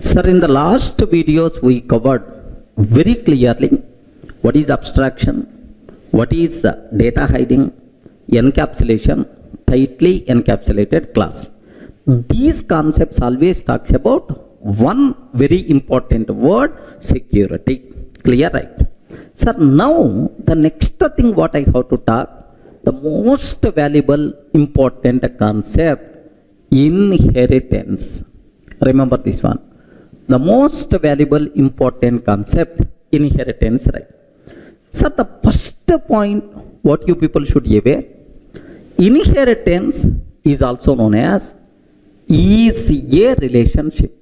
Sir, in the last videos we covered very clearly what is abstraction, what is data hiding, encapsulation, tightly encapsulated class. These concepts always talks about one very important word, security. Clear, right? Sir, now the next thing what I have to talk, the most valuable important concept, inheritance. Remember this one. The most valuable important concept, inheritance, right? So the first point what you people should be aware, inheritance is also known as is a relationship.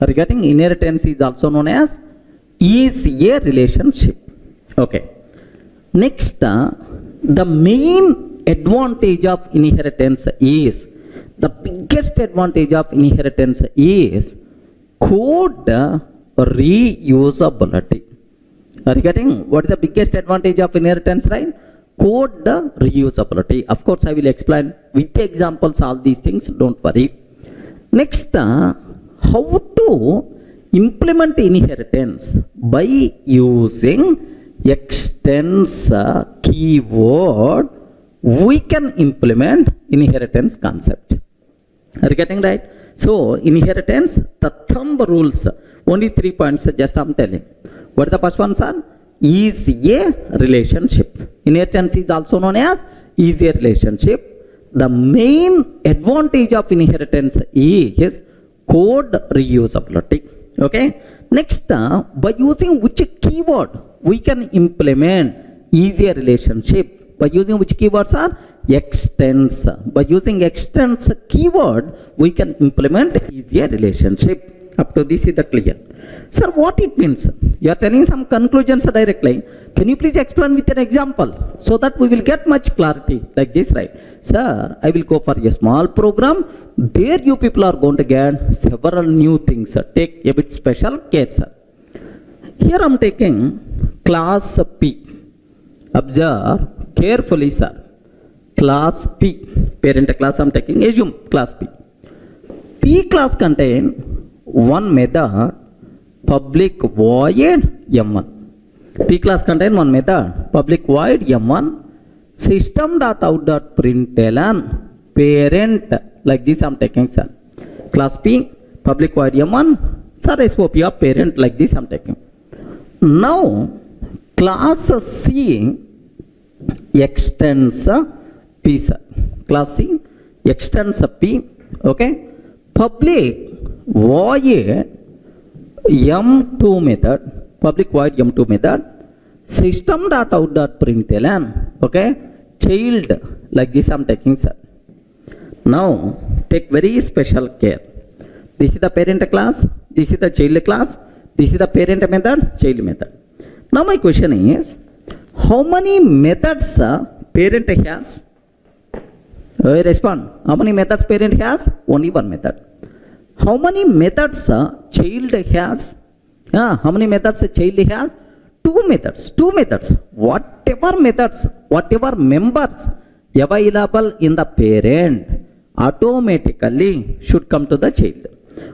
Regarding inheritance is also known as is a relationship. Okay. Next, the main advantage of inheritance is, the biggest advantage of inheritance is code reusability. Regarding what is the biggest advantage of inheritance, right? Code reusability. Of course, I will explain with examples all these things, don't worry. Next, how to implement inheritance by using extends keyword, we can implement inheritance concept. Are you getting right? So, inheritance, the thumb rules, only 3 points, just I'm telling. What are the first ones are? Is a relationship. Inheritance is also known as is a relationship. The main advantage of inheritance is code reusability. Okay. Next, by using which keyword we can implement is a relationship. By using which keywords are? Extends. By using extends keyword, we can implement is a relationship. Up to this is the clear. Sir, what it means? You are telling some conclusions directly. Can you please explain with an example so that we will get much clarity like this, right? Sir, I will go for a small program. There you people are going to get several new things. Take a bit special case, sir. Here I am taking class P. Observe carefully, sir. Class P. Parent class I am taking. Assume class P. P class contain one method, public void m1. P class contain one method, public void m1 system.out.println parent, like this I'm taking, sir. Class P, public void m1, sir, SOP of parent, like this I'm taking. Now class C extends P, sir. Class C extends P, okay. Public void m2 method, public void m2 method, system.out.println, okay, child, like this I'm taking, sir. Now take very special care. This is the parent class, this is the child class, this is the parent method, child method. Now my question is, how many methods parent has? Respond. How many methods parent has? Only one method. How many methods child has? How many methods child has? Two methods. Two methods. Whatever methods, whatever members available in the parent automatically should come to the child.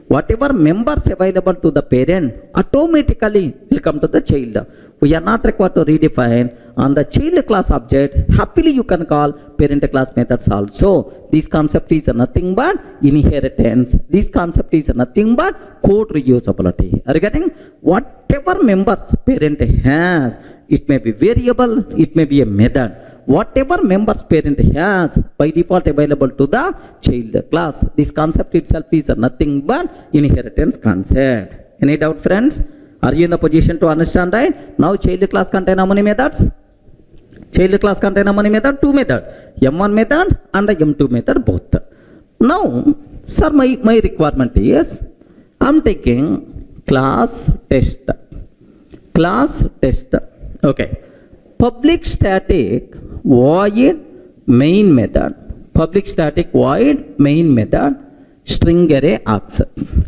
Whatever members available to the parent automatically will come to the child. We are not required to redefine on the child class object. Happily you can call parent class methods also. This concept is nothing but inheritance. This concept is nothing but code reusability. Are you getting? Whatever members parent has, it may be variable, it may be a method. Whatever members parent has, by default available to the child class. This concept itself is nothing but inheritance concept. Any doubt, friends? Are you in the position to understand, right? Now child class contain how many methods? Child class contain how many method? Two method. M1 method and M2 method both. Now, sir, my requirement is, I'm taking class test. Class test. Okay. Public static void main method. Public static void main method. String array args.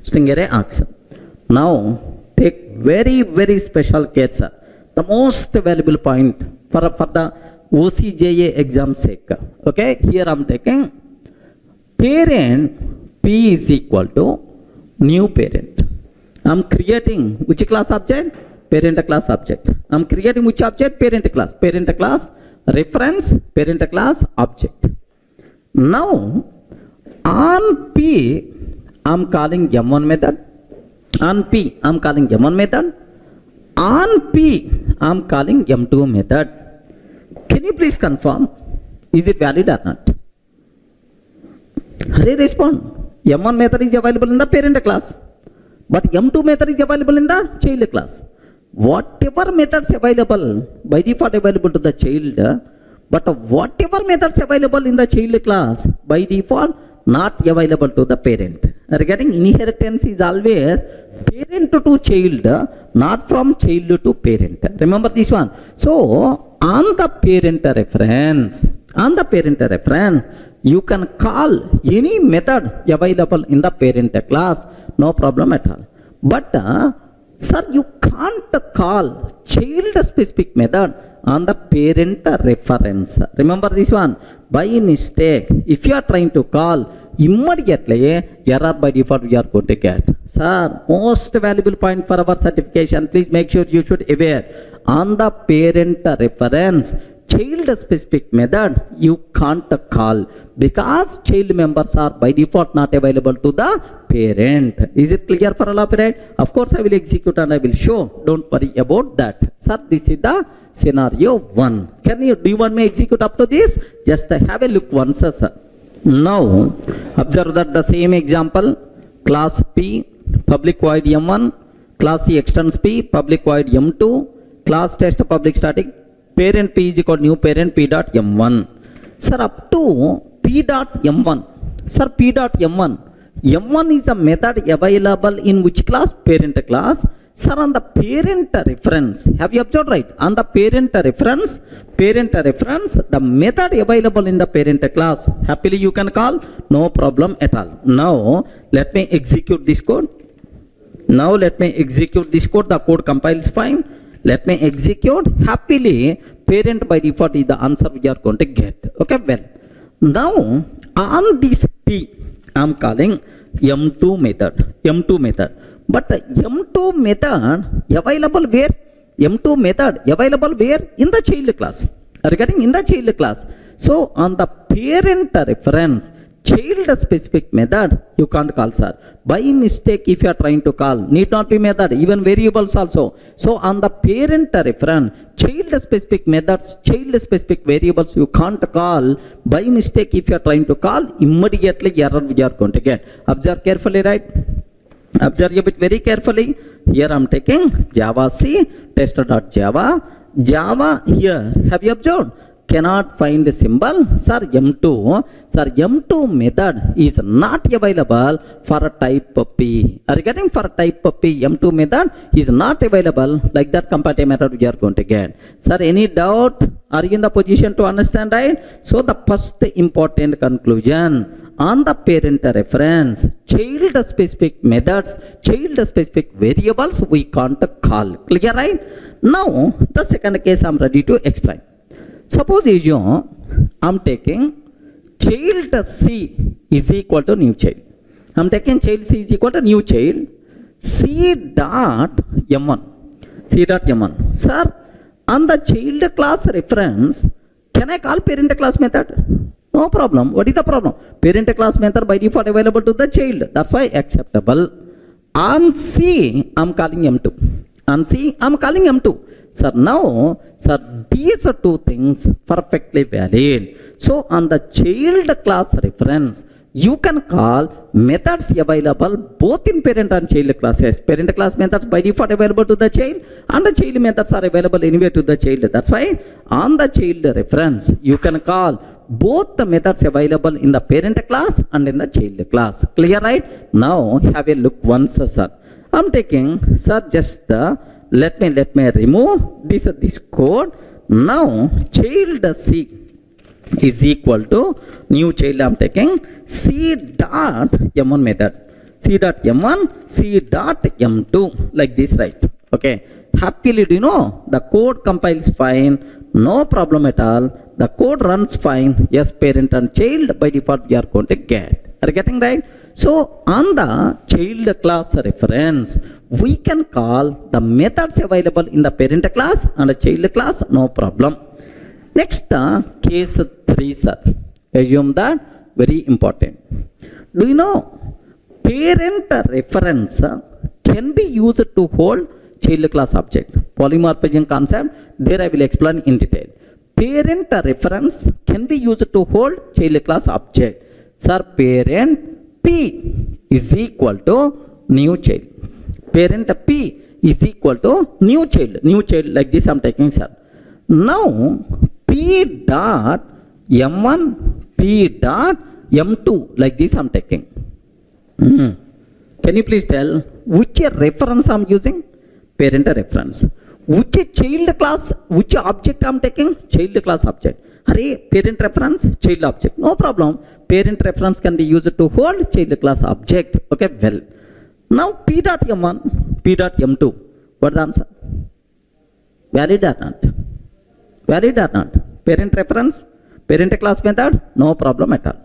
String array args. Now, take very special care, sir. The most valuable point for the OCJA exam sake. Okay, here I'm taking parent P is equal to new parent. I'm creating which class object? Parent class object. I'm creating which object? Parent class. Parent class reference, parent class object. Now on P I'm calling M1 method. On P I'm calling M1 method. On P I'm calling M2 method. Can you please confirm, is it valid or not? Hurry, respond. M1 method is available in the parent class, but M2 method is available in the child class. Whatever methods available, by default available to the child, but whatever methods available in the child class, by default not available to the parent. Regarding inheritance is always parent to child, not from child to parent. Remember this one. So on the parent reference, you can call any method available in the parent class, no problem at all. But sir, you can't call child specific method on the parent reference. Remember this one. By mistake, if you are trying to call, immediately error by default we are going to get. Sir, most valuable point for our certification, please make sure you should aware. On the parent reference, child specific method you can't call because child members are by default not available to the parent. Is it clear for all of you? Of course I will execute and I will show. Don't worry about that. Sir, this is the scenario 1. Do you want me to execute up to this? Just have a look once, sir. Now observe that the same example, class P, public void M1, class C extends P, public void M2, class test public static, parent P is equal to new parent P dot M1. Sir, up to P dot M1. Sir, P dot M1. M1 is the method available in which class? Parent class. Sir, on the parent reference, have you observed right? On the parent reference, the method available in the parent class, happily you can call, no problem at all. Now, let me execute this code. The code compiles fine. Let me execute. Happily, parent by default is the answer we are going to get. Okay, well. Now, on this P, I am calling M2 method. But M2 method available where? M2 method available where? In the child class. Are you getting? In the child class. So on the parent reference, child specific method you can't call, sir. By mistake if you are trying to call, need not be method, even variables also. So on the parent reference, child specific methods, child specific variables you can't call. By mistake if you are trying to call, immediately error we are going to get. Observe carefully, right? Observe a bit very carefully. Here I am taking Java C, test.java. Java here, have you observed? Cannot find the symbol. Sir, M2. Sir, M2 method is not available for a type P. Are you getting? For a type P, M2 method is not available. Like that comparative method we are going to get. Sir, any doubt? Are you in the position to understand, right? So the first important conclusion on the parent reference, child specific methods, child specific variables we can't call. Clear, right? Now the second case I am ready to explain. Suppose I am taking child C is equal to new child. I am taking child C is equal to new child C dot M1. C dot M1. Sir, on the child class reference, can I call parent class method? No problem. What is the problem? Parent class method by default available to the child. That's why acceptable. On C, I am calling M2. On C, I am calling M2. Sir, now, sir, these are two things perfectly valid. So, on the child class reference, you can call methods available both in parent and child classes. Parent class methods by default available to the child, and the child methods are available anyway to the child. That's why on the child reference, you can call both the methods available in the parent class and in the child class. Clear, right? Now, have a look once, sir. I'm taking, sir, just let me remove this code. Now child C is equal to new child. I'm taking C dot M1 method. C dot M1, C dot M2, like this, right? Okay. Happily, do you know the code compiles fine, no problem at all. The code runs fine. Yes, parent and child by default we are going to get. Are you getting right? So on the child class reference, we can call the methods available in the parent class and the child class, no problem. Next, case 3, sir. Assume that very important. Do you know parent reference can be used to hold child class object? Polymorphism concept, there I will explain in detail. Parent reference can be used to hold child class object. Sir, parent P is equal to new child. Parent P is equal to new child. New child, like this I am taking, sir. Now, P dot M1, P dot M2, like this I am taking. Can you please tell which reference I am using? Parent reference. Which child class, which object I am taking? Child class object. Hurry, parent reference, child object. No problem. Parent reference can be used to hold child class object. Okay, well. Now P dot M1, P dot M2. What is the answer? Valid or not? Valid or not? Parent reference, parent class method, no problem at all.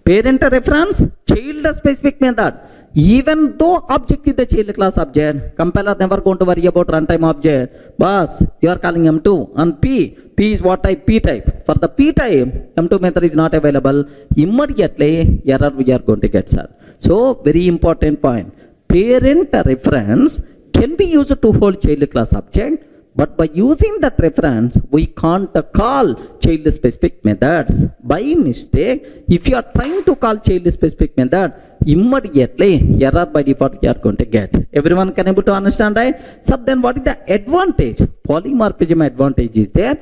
Parent reference, child specific method. Even though object is the child class object, compiler never going to worry about runtime object. Boss, you are calling M2 and P is what type? P type. For the P type, M2 method is not available. Immediately, error we are going to get, sir. So, very important point. Parent reference can be used to hold child class object, but by using that reference, we can't call child specific methods. By mistake, if you are trying to call child specific method, immediately error by default you are going to get. Everyone can able to understand, right? So then what is the advantage? Polymorphism advantage is there.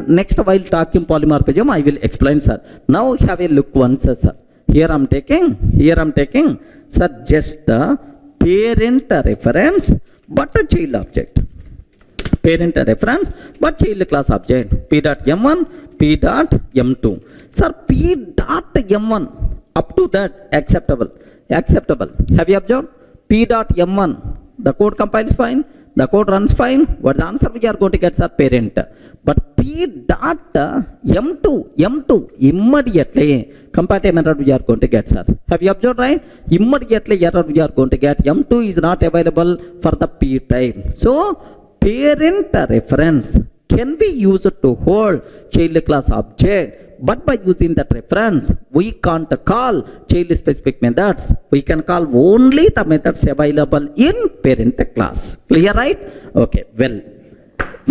Next while talking polymorphism, I will explain, sir. Now have a look once, sir. Here I am taking, sir, just a parent reference, but a child object. Parent reference, but child class object. P dot M1, P dot M2. Sir, P dot M1, up to that, acceptable. Have you observed? P dot M1, the code compiles fine, the code runs fine. What the answer we are going to get, sir? Parent. But P dot M2, immediately comparative method we are going to get, sir. Have you observed, right? Immediately error we are going to get. M2 is not available for the P type. So, parent reference can be used to hold child class object, but by using that reference we can't call child specific methods. We can call only the methods available in parent class. Clear, right? Okay, well,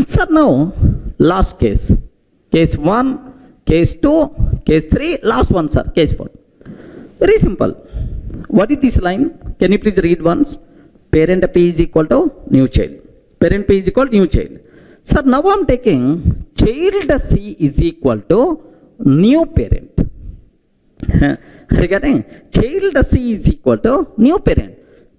so now last case, case 1, case 2, case 3, last one, sir, case 4. Very simple. What is this line? Can you please read once? Parent P is equal to new child. Parent P is equal to new child. Sir, now I am taking child C is equal to new parent. Are you getting? Child C is equal to new parent.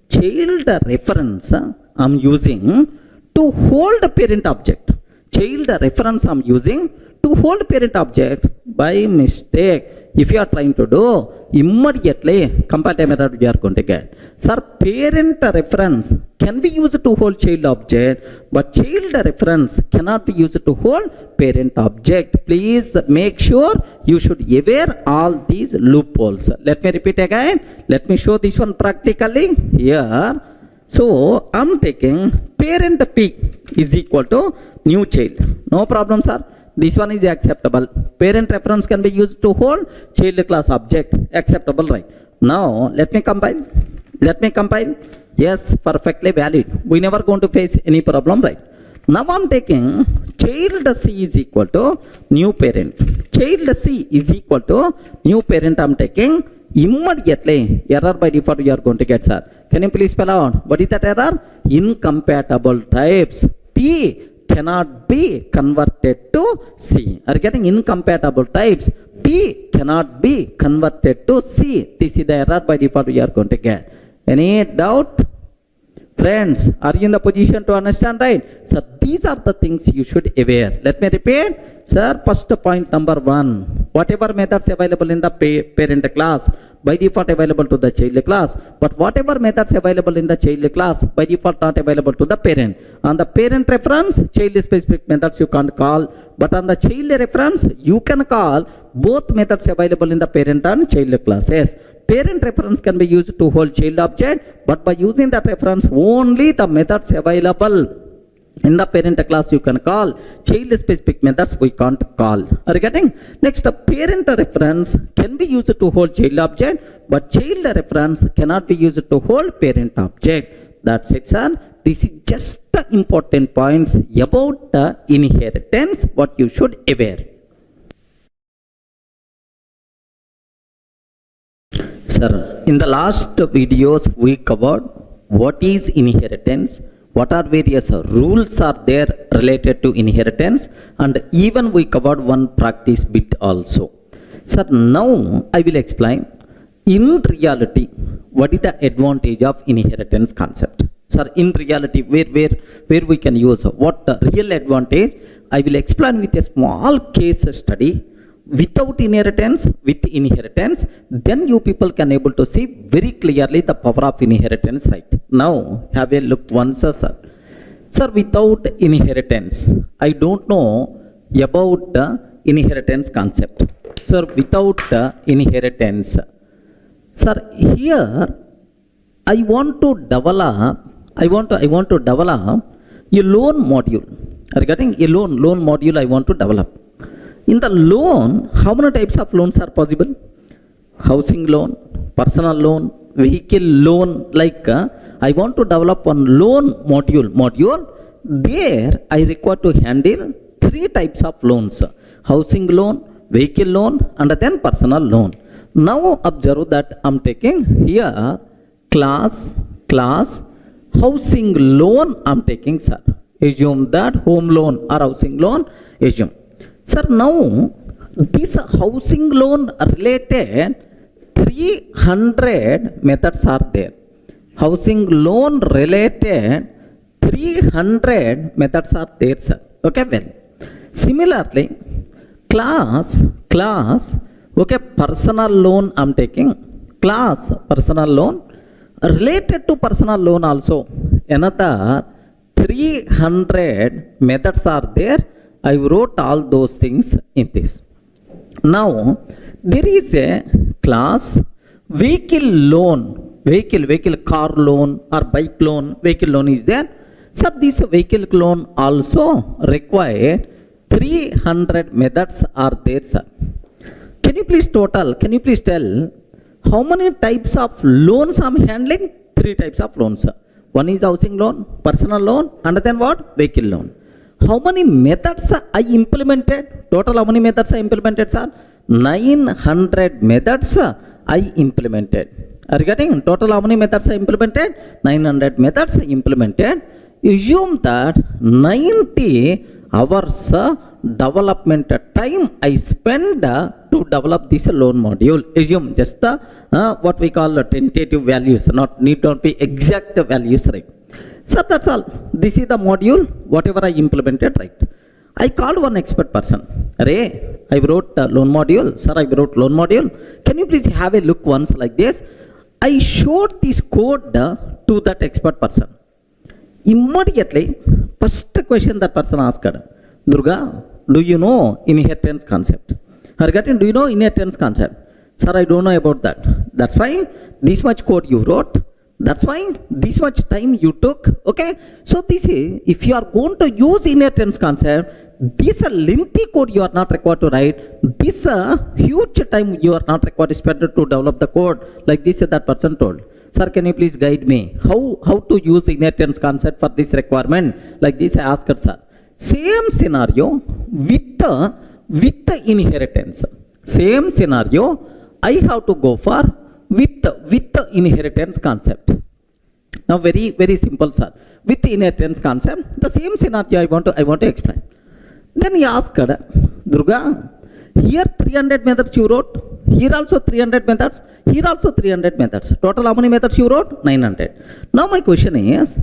Child reference I am using to hold parent object. Child reference I am using to hold parent object. By mistake, if you are trying to do, immediately compatible error you are going to get. Sir, parent reference can be used to hold child object, but child reference cannot be used to hold parent object. Please make sure you should aware all these loopholes. Let me repeat again. Let me show this one practically here. So I'm taking parent P is equal to new child. No problem, sir. This one is acceptable. Parent reference can be used to hold child class object. Acceptable, right? Now let me compile. Let me compile. Yes, perfectly valid. We never going to face any problem, right? Now I'm taking child C is equal to new parent. Child C is equal to new parent. I'm taking immediately error by default you are going to get, sir. Can you please spell out what is that error? Incompatible types. P cannot be converted to C. Are you getting? Incompatible types. P cannot be converted to C. This is the error by default you are going to get. Any doubt? Friends, are you in the position to understand, right? So these are the things you should aware. Let me repeat. Sir, first point number 1. Whatever methods available in the parent class, by default available to the child class, but whatever methods available in the child class, by default not available to the parent. On the parent reference, child specific methods you can't call, but on the child reference, you can call both methods available in the parent and child classes. Parent reference can be used to hold child object, but by using that reference, only the methods available in the parent class you can call. Child specific methods we can't call. Are you getting? Next, the parent reference can be used to hold child object, but child reference cannot be used to hold parent object. That's it, sir. This is just the important points about the inheritance, what you should aware. Sir, in the last videos we covered what is inheritance, what are various rules are there related to inheritance, and even we covered one practice bit also. Sir, now I will explain in reality what is the advantage of inheritance concept. Sir, in reality where we can use what the real advantage, I will explain with a small case study. Without inheritance, with inheritance, then you people can able to see very clearly the power of inheritance, right? Now have a look once, sir. Sir, without inheritance, I don't know about the inheritance concept. Sir, without inheritance, sir, here I want to develop a loan module. Are you getting? A loan module I want to develop. In the loan, how many types of loans are possible? Housing loan, personal loan, vehicle loan. Like I want to develop one loan module. There I require to handle 3 types of loans: housing loan, vehicle loan, and then personal loan. Now observe that I'm taking here class housing loan. I'm taking, sir. Assume that home loan or housing loan. Assume. Sir, now this housing loan related 300 methods are there. Housing loan related 300 methods are there, sir. Okay, well. Similarly, class, okay, personal loan I'm taking. Class, personal loan. Related to personal loan also, another 300 methods are there. I wrote all those things in this. Now, there is a class vehicle loan, vehicle car loan or bike loan, vehicle loan is there. Sir, this vehicle loan also required 300 methods are there, sir. Can you please tell how many types of loans I'm handling? 3 types of loans, sir. One is housing loan, personal loan, and then what? Vehicle loan. How many methods I implemented? Total how many methods I implemented, sir? 900 methods I implemented. Are you getting? Total how many methods I implemented? 900 methods I implemented. Assume that 90 hours development time I spend to develop this loan module. Assume just what we call tentative values, need not be exact values, right? So that's all. This is the module, whatever I implemented, right? I called one expert person. Array, I wrote loan module. Sir, I wrote loan module. Can you please have a look once like this? I showed this code to that expert person. Immediately, first question that person asked, Durga, do you know inheritance concept? Hargatin, do you know inheritance concept? Sir, I don't know about that. That's why this much code you wrote. That's why this much time you took. Okay. So this is, if you are going to use inheritance concept, this lengthy code you are not required to write. This huge time you are not required to spend to develop the code. Like this that person told. Sir, can you please guide me? How to use inheritance concept for this requirement? Like this I asked, sir. Same scenario with the inheritance. Same scenario I have to go for with the inheritance concept. Now very simple, sir. With the inheritance concept, the same scenario I want to explain. Then he asked, Durga, here 300 methods you wrote, here also 300 methods, here also 300 methods. Total how many methods you wrote? 900. Now my question is,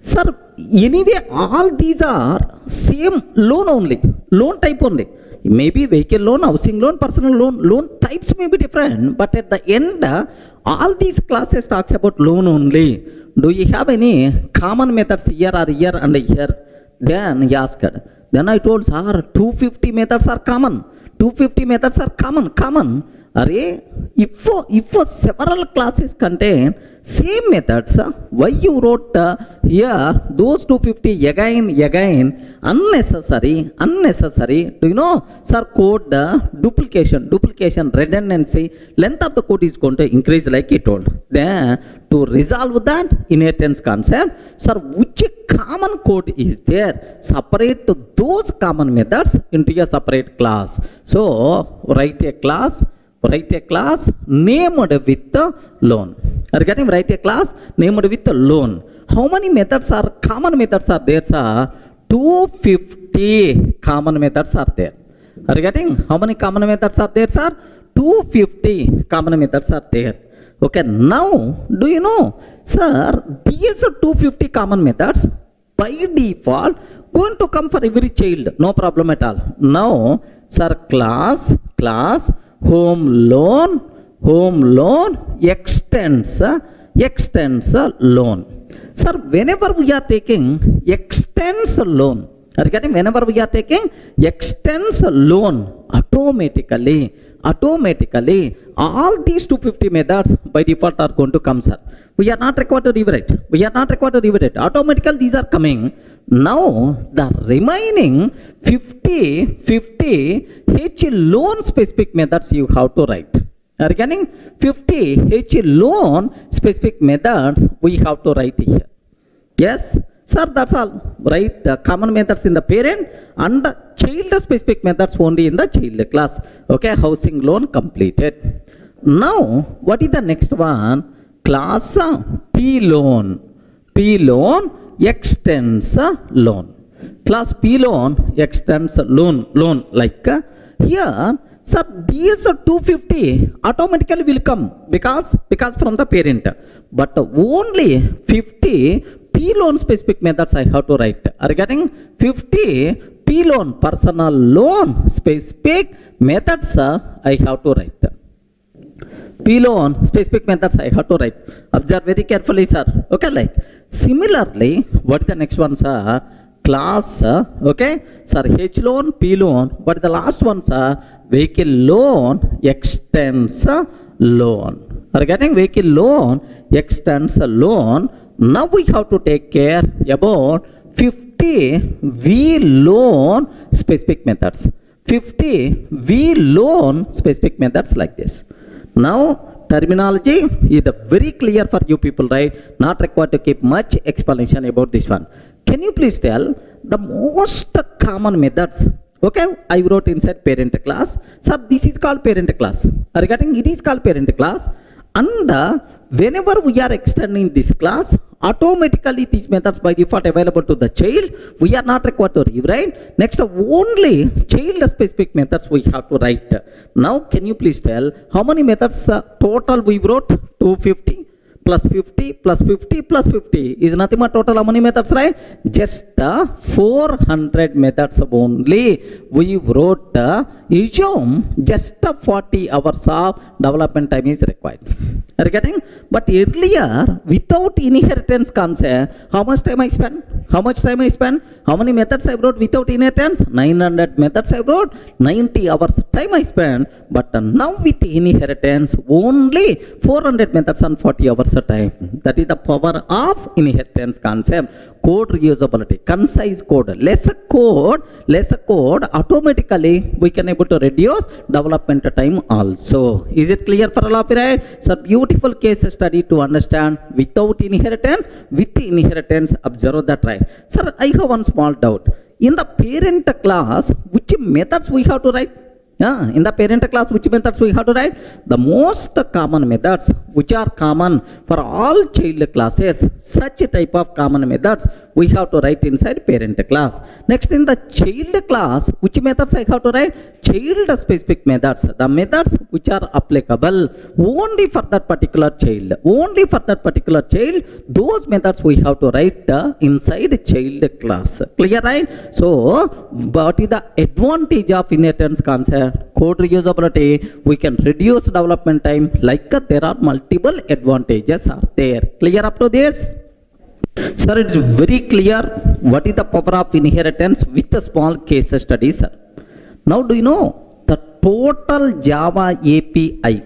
sir, anyway all these are same loan only, loan type only. Maybe vehicle loan, housing loan, personal loan types may be different, but at the end, all these classes talks about loan only. Do you have any common methods here or here and here? Then he asked. Then I told, sir, 250 methods are common. 250 methods are common. Array, if several classes contain same methods, why you wrote here those 250 again unnecessary? Do you know, sir, code duplication, redundancy, length of the code is going to increase like he told. Then to resolve that inheritance concept, sir, which common code is there? Separate those common methods into a separate class. So write a class named with the loan. Are you getting? Write a class named with the loan. How many common methods are there, sir? 250 common methods are there. Are you getting? How many common methods are there, sir? 250 common methods are there. Okay, now do you know, sir, these 250 common methods by default going to come for every child, no problem at all. Now, sir, class home loan extends loan. Sir, whenever we are taking extends loan, are you getting? Whenever we are taking extends loan, automatically all these 250 methods by default are going to come, sir. We are not required to rewrite. Automatically these are coming. Now the remaining 50 H loan specific methods you have to write. Are you getting? 50 H loan specific methods we have to write here. Yes, sir, that's all. Write the common methods in the parent and the child specific methods only in the child class. Okay, housing loan completed. Now, what is the next one? Class P loan extends loan. Class P loan extends loan like here, sir, these 250 automatically will come because from the parent, but only 50 P loan specific methods I have to write. Are you getting? 50 P loan personal loan specific methods I have to write. P loan specific methods I have to write. Observe very carefully, sir. Okay, like similarly, what is the next one, sir? Class, okay, sir, H loan, P loan. But the last one, sir, vehicle loan extends loan. Are getting vehicle loan extends a loan. Now we have to take care about 50 we loan specific methods. 50 we loan specific methods like this. Now terminology is very clear for you people, right? Not required to keep much explanation about this one. Can you please tell the most common methods? Okay, I wrote inside parent class. So this is called parent class. Regarding it is called parent class. And whenever we are extending this class, automatically these methods by default available to the child. We are not required to rewrite. Next, only child specific methods we have to write. Now, can you please tell how many methods total we wrote? 250 plus 50 plus 50 plus 50 is nothing but total how many methods, right? Just 400 methods only we wrote. Assume just 40 hours of development time is required. Are you getting? But earlier, without inheritance concept, how much time I spent? How much time I spent? How many methods I wrote without inheritance? 900 methods I wrote. 90 hours time I spent. But now with inheritance, only 400 methods and 40 hours a time. That is the power of inheritance concept. Code reusability, concise code, less code, automatically we can able to reduce development time also. Is it clear for all of you, right? So beautiful case study to understand without inheritance, with inheritance, observe that, right? Sir, I have one small doubt. In the parent class, which methods we have to write? In the parent class, which methods we have to write? The most common methods, which are common for all child classes, such type of common methods we have to write inside parent class. Next, in the child class, which methods I have to write? Child specific methods, the methods which are applicable only for that particular child. Only for that particular child, those methods we have to write inside child class. Clear, right? So, what is the advantage of inheritance concept? Code reusability, we can reduce development time, like there are multiple advantages are there. Clear up to this? Sir, it is very clear what is the power of inheritance with a small case study, sir. Now, do you know the total Java API,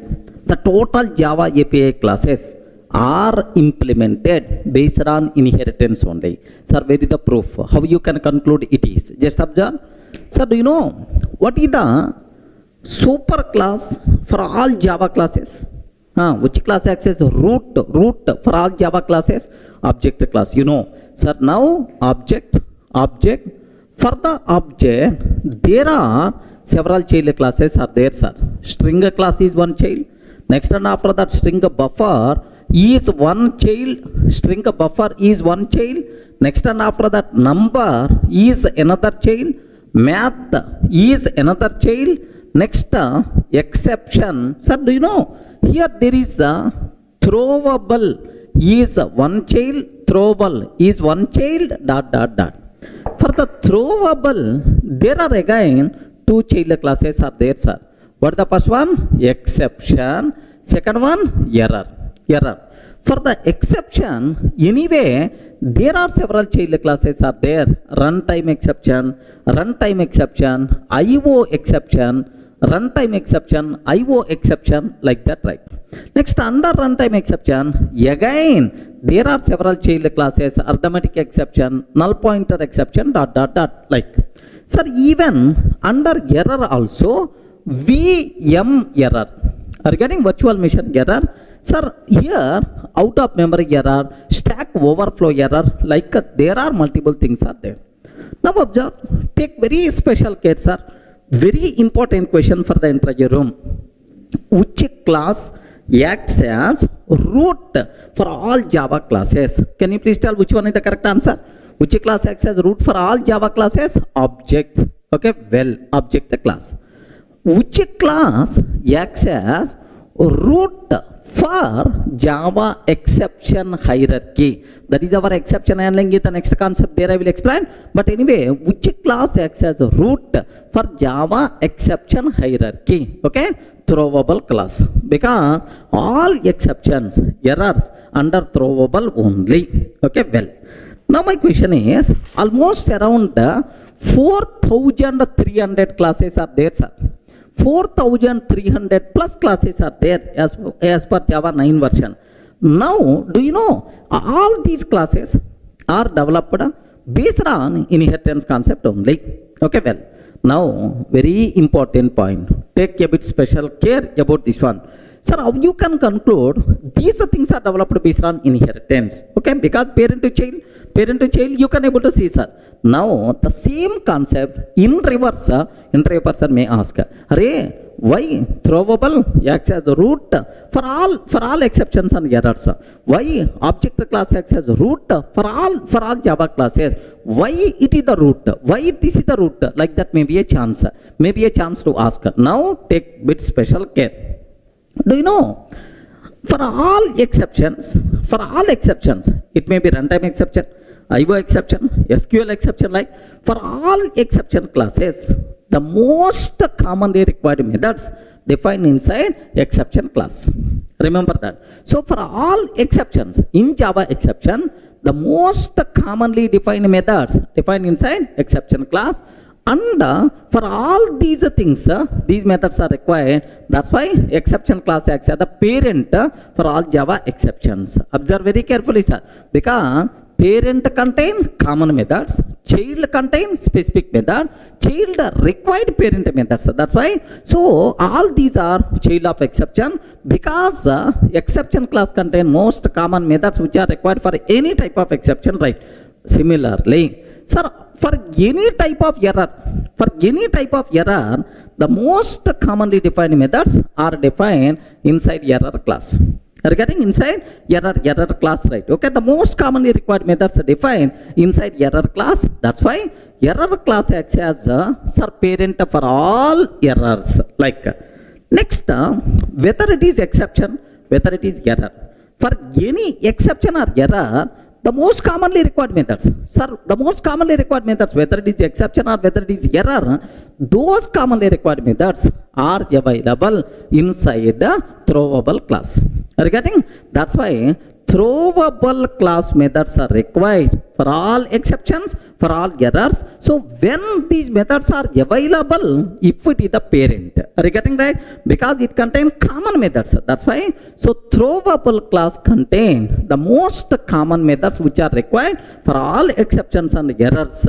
the total Java API classes are implemented based on inheritance only. Sir, where is the proof? How you can conclude it is? Just observe. Sir, do you know what is the super class for all Java classes? Which class access root for all Java classes? Object class. You know, sir, now object. For the object, there are several child classes are there, sir. String class is one child. Next, and after that, string buffer is one child. String buffer is one child. Next, and after that, number is another child. Math is another child. Next, exception. Sir, do you know? Here there is a throwable is one child. Throwable is one child. ... For the throwable, there are again two child classes are there, sir. What is the first one? Exception. Second one, error. For the exception, anyway, there are several child classes are there. Runtime exception, IO exception, runtime exception, IO exception, like that, right? Next, under runtime exception, again, there are several child classes, arithmetic exception, null pointer exception, ... like. Sir, even under error also, VM error. Are you getting virtual machine error? Sir, here, out of memory error, stack overflow error, like there are multiple things are there. Now observe, take very special case, sir. Very important question for the entire room. Which class acts as root for all Java classes? Can you please tell which one is the correct answer? Which class acts as root for all Java classes? Object. Okay, well, object class. Which class acts as root for Java exception hierarchy? That is our exception handling is the next concept there I will explain. But anyway, which class acts as root for Java exception hierarchy? Okay, throwable class. Because all exceptions, errors under throwable only. Okay, well. Now my question is, almost around 4,300 classes are there, sir. 4,300 plus classes are there as per Java 9 version. Now, do you know all these classes are developed based on inheritance concept only. Okay, well, now very important point. Take a bit special care about this one. Sir, how you can conclude these things are developed based on inheritance? Okay, because parent to child, you can able to see, sir. Now, the same concept in reverse may ask, Array, why throwable acts as a root for all exceptions and errors? Why object class acts as a root for all Java classes? Why it is the root? Why this is the root? Like that may be a chance to ask. Now take bit special care. Do you know? For all exceptions, it may be runtime exception, IO exception, SQL exception, like for all exception classes, the most commonly required methods defined inside exception class. Remember that. So for all exceptions in Java exception, the most commonly defined methods defined inside exception class, and for all these things, these methods are required. That's why exception class acts as the parent for all Java exceptions. Observe very carefully, sir, because parent contain common methods, child contain specific method, child required parent methods. That's why, so all these are child of exception, because exception class contain most common methods which are required for any type of exception, right? Similarly, sir, for any type of error, the most commonly defined methods are defined inside error class. Regarding inside error class, right? Okay, the most commonly required methods are defined inside error class. That's why error class acts as a parent for all errors. Like next, whether it is exception, whether it is error, for any exception or error, the most commonly required methods, sir, the most commonly required methods, whether it is exception or whether it is error, those commonly required methods are available inside the throwable class. Regarding, that's why throwable class methods are required for all exceptions, for all errors. So when these methods are available, if it is the parent, regarding, right? Because it contains common methods. That's why, so throwable class contain the most common methods which are required for all exceptions and errors.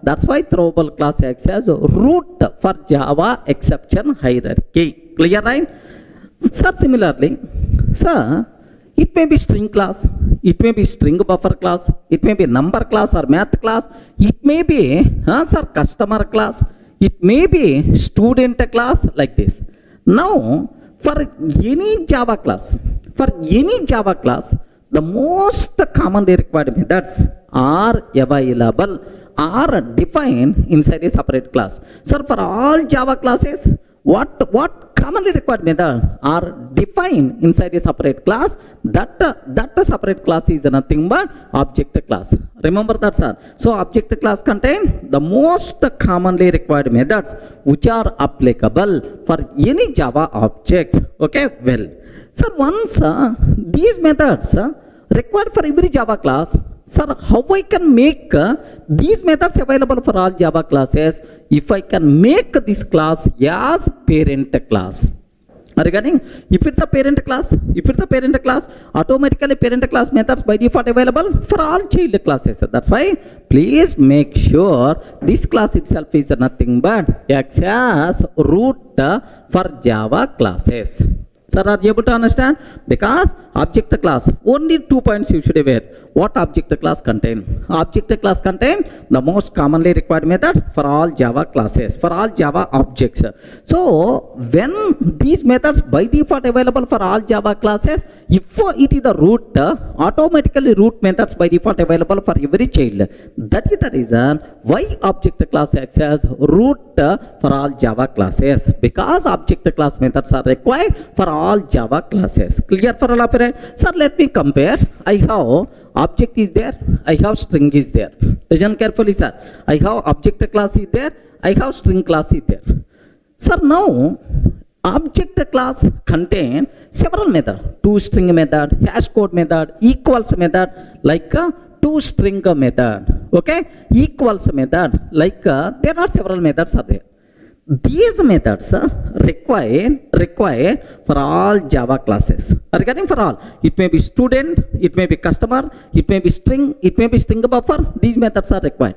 That's why throwable class acts as root for Java exception hierarchy. Clear, right? Sir, similarly, sir, it may be string class, it may be string buffer class, it may be number class or math class, it may be sir, customer class, it may be student class, like this. Now, for any Java class, the most commonly required methods are available, are defined inside a separate class. Sir, for all Java classes, what commonly required methods are defined inside a separate class? That separate class is nothing but object class. Remember that, sir. So object class contain the most commonly required methods which are applicable for any Java object. Okay, well, sir, once these methods required for every Java class, sir, how I can make these methods available for all Java classes if I can make this class as parent class? Regarding, if it's the parent class, automatically parent class methods by default available for all child classes. That's why please make sure this class itself is nothing but acts as root for Java classes. Sir, are you able to understand? Because object class, only 2 points you should be aware. What object class contain? Object class contain the most commonly required method for all Java classes, for all Java objects. So when these methods by default available for all Java classes, if it is the root, automatically root methods by default available for every child. That is the reason why object class acts as root for all Java classes, because object class methods are required for all Java classes. Clear for all of you? Sir, let me compare. I have object is there, I have string is there. Listen carefully, sir. I have object class is there, I have string class is there. Sir, now object class contain several methods, toString method, hash code method, equals method, like toString method, okay, equals method, like there are several methods are there. these methods require for all Java classes. Are you getting? For all? It may be student, it may be customer, it may be string buffer. These methods are required.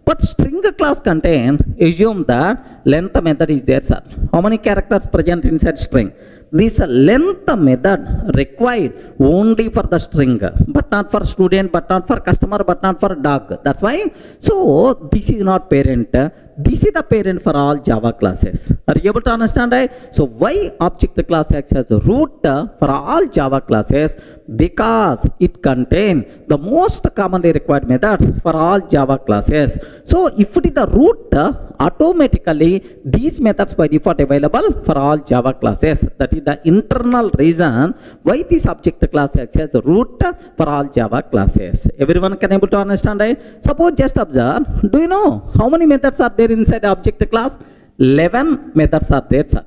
But string class contain, assume that length method is there, sir. How many characters present inside string? This length method required only for the string, but not for student, but not for customer, but not for dog. That's why. So this is not parent. This is the parent for all Java classes. Are you able to understand, right? So why object class acts as a root for all Java classes? Because it contains the most commonly required method for all Java classes. So if it is the root, automatically these methods by default available for all Java classes. That is the internal reason why this object class acts as a root for all Java classes. Everyone can able to understand, right? Suppose just observe. Do you know how many methods are there inside the object class? 11 methods are there, sir.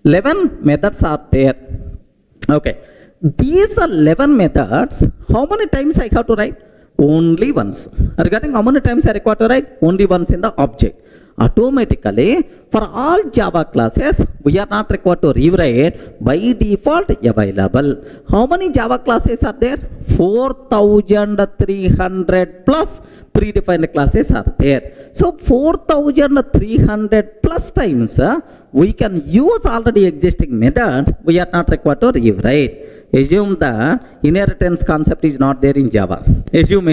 11 methods are there. Okay. These 11 methods, how many times I have to write? Only once. Regarding how many times I require to write? Only once in the object. Automatically, for all Java classes, we are not required to rewrite, by default available. How many Java classes are there? 4,300 plus predefined classes are there. So 4,300 plus times we can use already existing method. We are not required to rewrite. Assume that inheritance concept is not there in Java. Assume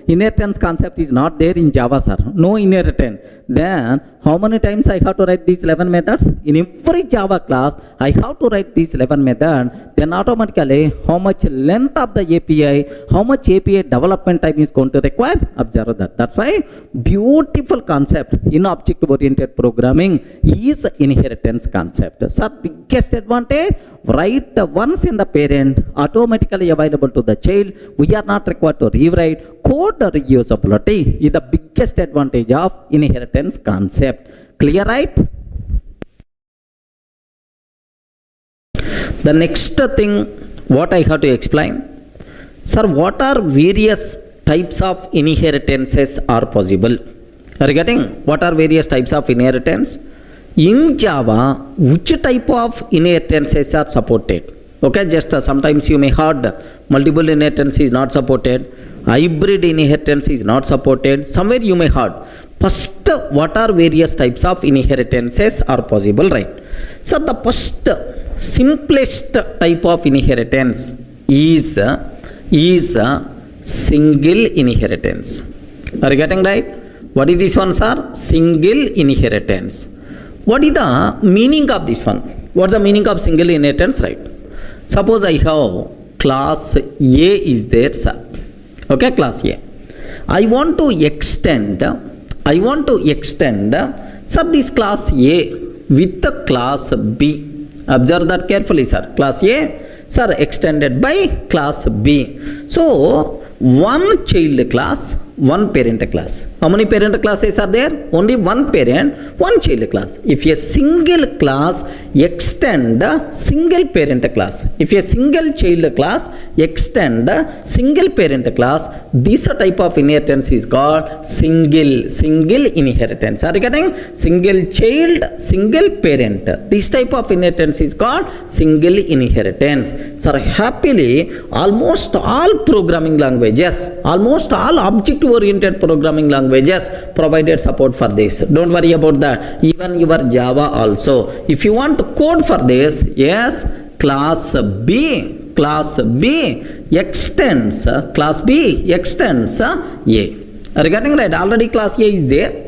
inheritance concept is not there in Java, sir. No inheritance. Then how many times I have to write these 11 methods? In every Java class, I have to write these 11 methods. Then automatically, how much length of the API, how much API development time is going to require? Observe that. That's why beautiful concept in object-oriented programming is inheritance concept. So biggest advantage, write once in the parent, automatically available to the child. We are not required to rewrite. Code reusability is the biggest advantage of inheritance concept. Clear, right? The next thing what I have to explain, sir, what are various types of inheritances are possible? Are you getting? What are various types of inheritance? In Java, which type of inheritances are supported? Okay, just sometimes you may heard multiple inheritance is not supported, hybrid inheritance is not supported. Somewhere you may heard. First, what are various types of inheritances are possible, right? So the first simplest type of inheritance is single inheritance. Are you getting right? What is this one, sir? Single inheritance. What is the meaning of this one? What is the meaning of single inheritance, right? Suppose I have class A is there, sir. Okay, class A. I want to extend, sir, this class A with the class B. Observe that carefully, sir. Class A, sir, extended by class B. So, one child class, one parent class. How many parent classes are there? Only one parent, one child class. If a single class extend single parent class, if a single child class extend single parent class, this type of inheritance is called single inheritance. Are you getting? Single child, single parent. This type of inheritance is called single inheritance. So happily, almost all programming languages, almost all object-oriented programming languages provided support for this. Don't worry about that. Even your Java also. If you want to code for this, yes, class B extends A. Are you getting right? Already class A is there.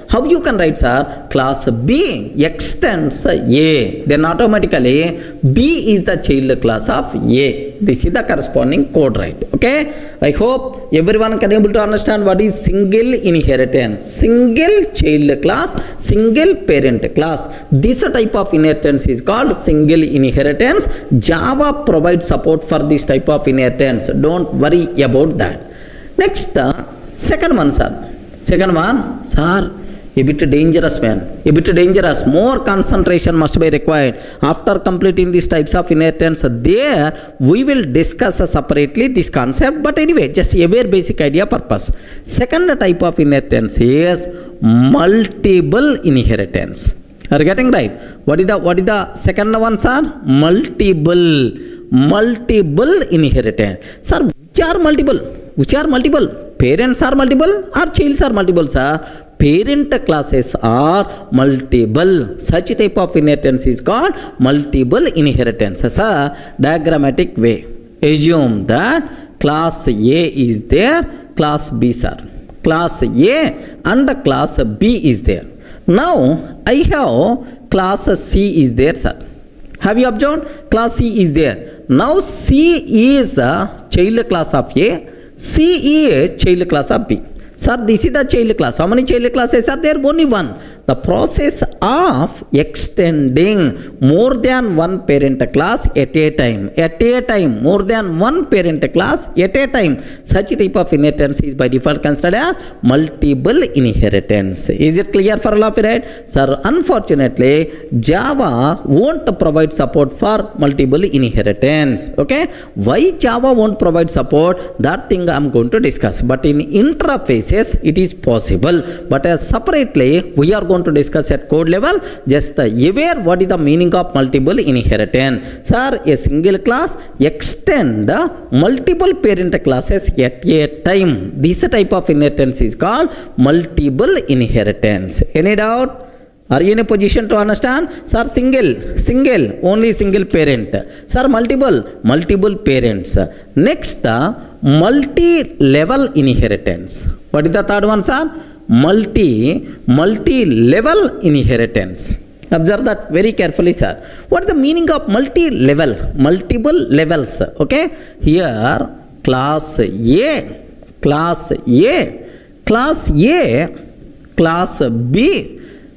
How you can write, sir? Class B extends A. Then automatically B is the child class of A. This is the corresponding code, right? Okay. I hope everyone can able to understand what is single inheritance. Single child class, single parent class. This type of inheritance is called single inheritance. Java provides support for this type of inheritance. Don't worry about that. Next, second one, sir. A bit dangerous, man. A bit dangerous. More concentration must be required. After completing these types of inheritance, there we will discuss separately this concept. But anyway, just a very basic idea purpose. Second type of inheritance is multiple inheritance. Are you getting right? What is the second one, sir? Multiple inheritance. Sir, which are multiple? Which are multiple? Parents are multiple or childs are multiple, sir? Parent classes are multiple. Such type of inheritance is called multiple inheritance. Sir, diagrammatic way. Assume that class A is there, class B, sir. Class A and class B is there. Now, I have class C is there, sir. Have you observed? Class C is there. Now, C is a child class of A. C is child class of B. Sir, this is the child class. How many child classes are there? Only one. The process of extending more than one parent class at a time. At a time, more than one parent class at a time. Such type of inheritance is by default considered as multiple inheritance. Is it clear for all of you, right? Sir, unfortunately, Java won't provide support for multiple inheritance. Okay? Why Java won't provide support? That thing I'm going to discuss. But in interfaces, it is possible. But as separately, we are going to discuss at code level. Just aware what is the meaning of multiple inheritance. Sir, a single class extend multiple parent classes at a time. This type of inheritance is called multiple inheritance. Any doubt? Are you in a position to understand? Sir, single, only single parent. Sir, multiple parents. Next, multi-level inheritance. What is the third one, sir? Multi-level inheritance. Observe that very carefully, sir. What is the meaning of multi-level? Multiple levels. Okay. Here, class A, class B,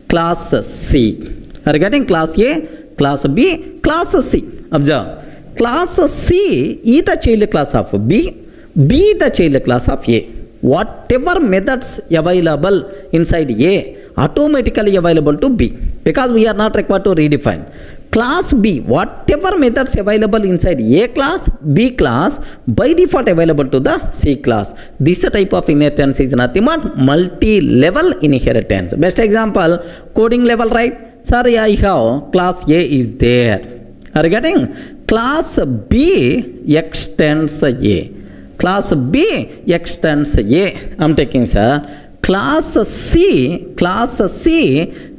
class C. Are you getting class A, class B, class C? Observe. Class C is the child class of B is the child class of A. Whatever methods available inside A automatically available to B, because we are not required to redefine. Class B, whatever methods available inside A class, B class, by default available to the C class. This type of inheritance is nothing but multi-level inheritance. Best example, coding level, right? Sorry, I have class A is there. Are you getting? Class B extends A. Class B extends A. I'm taking, sir. Class C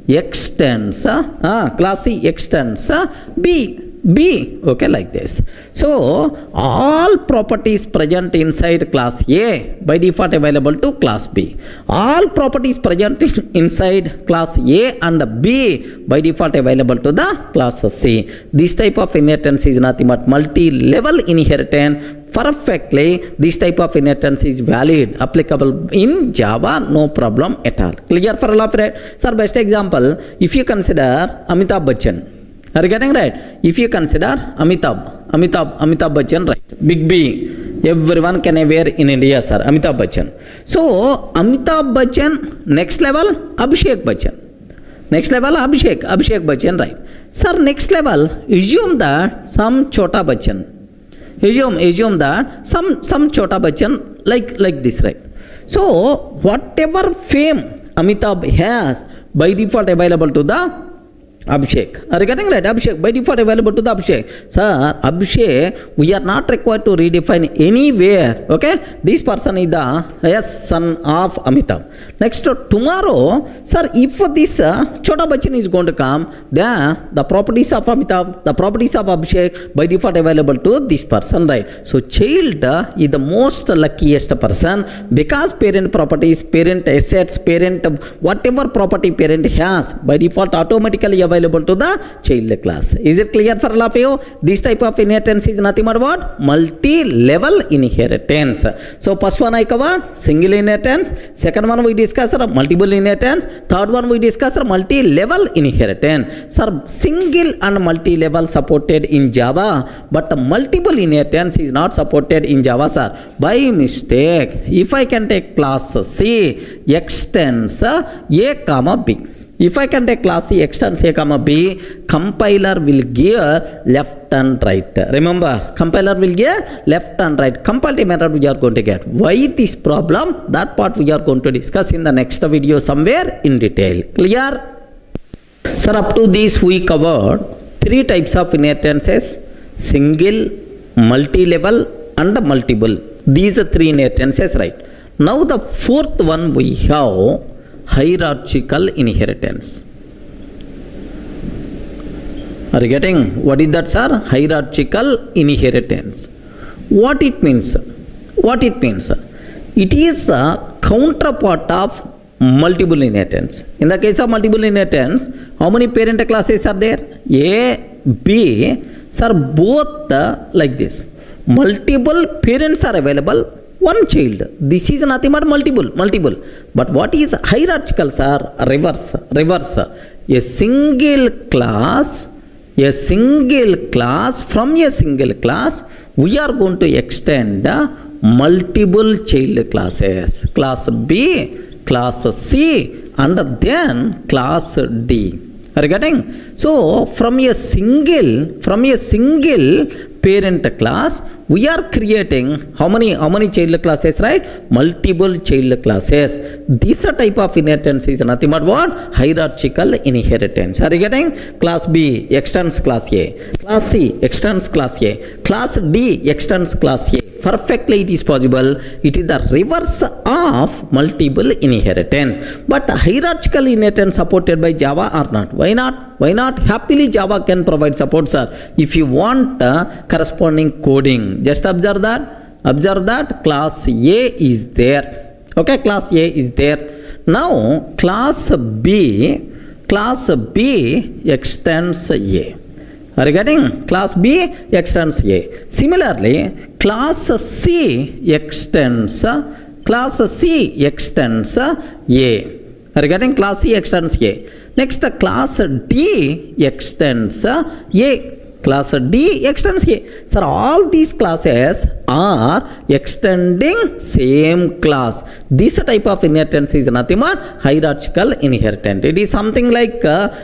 extends, class C extends B. Okay, like this. So, all properties present inside class A by default available to class B. All properties present inside class A and B by default available to the class C. This type of inheritance is nothing but multi-level inheritance. Perfectly, this type of inheritance is valid, applicable in Java, no problem at all. Clear for all of you? Sir, best example, if you consider Amitabh Bachchan. Are you getting right? If you consider Amitabh Bachchan, right? Big B, everyone can wear in India, sir. Amitabh Bachchan. So, Amitabh Bachchan, next level, Abhishek Bachchan. Next level, Abhishek Bachchan, right? Sir, next level, assume that some Chota Bachchan. Assume that some Chota Bachchan like this, right? So, whatever fame Amitabh has, by default available to the Abhishek. Are you getting right? Abhishek, by default available to the Abhishek. Sir, Abhishek, we are not required to redefine anywhere. Okay? This person is the son of Amitabh. Next, tomorrow, sir, if this Chota Bachchan is going to come, then the properties of Amitabh, the properties of Abhishek, by default available to this person, right? So, child is the most luckiest person, because parent properties, parent assets, parent, whatever property parent has, by default automatically available to the child class. Is it clear for all of you? This type of inheritance is nothing but what? Multi-level inheritance. So first one I covered single inheritance. Second one we discussed multiple inheritance. Third one we discussed multi-level inheritance. Sir, single and multi-level supported in Java, but multiple inheritance is not supported in Java, sir. By mistake, if I can take class C extends A comma B. If I can take class C extends A comma B, compiler will give left and right. Remember, compiler will give left and right. Comparative method we are going to get. Why this problem? That part we are going to discuss in the next video somewhere in detail. Clear? Sir, up to this we covered three types of inheritances: single, multi-level and multiple. These are three inheritances, right? Now the fourth one we have hierarchical inheritance. Are you getting? What is that, sir? Hierarchical inheritance. What it means? What it means? It is a counterpart of multiple inheritance. In the case of multiple inheritance, how many parent classes are there? A, B, sir, both like this. Multiple parents are available, one child. This is nothing but multiple. But what is hierarchical, sir? Reverse. A single class, from a single class, we are going to extend multiple child classes. Class B, class C, and then class D. Are you getting? So from a single parent class, we are creating how many child classes, right? Multiple child classes. This type of inheritance is nothing but what? Hierarchical inheritance. Are you getting? Class B extends class A, class C extends class A, class D extends class A. Perfectly it is possible. It is the reverse of multiple inheritance. But hierarchical inheritance supported by Java or not? Why not? Happily Java can provide support, sir. If you want corresponding coding, just observe that class A is there. Okay, class A is there. Now class B extends A. Are you getting? Class B extends A. Similarly, class C extends A. Are you getting? Class C extends A. Next, class D extends A. Class D extends A. Sir, all these classes are extending same class. This type of inheritance is nothing but hierarchical inheritance. It is something like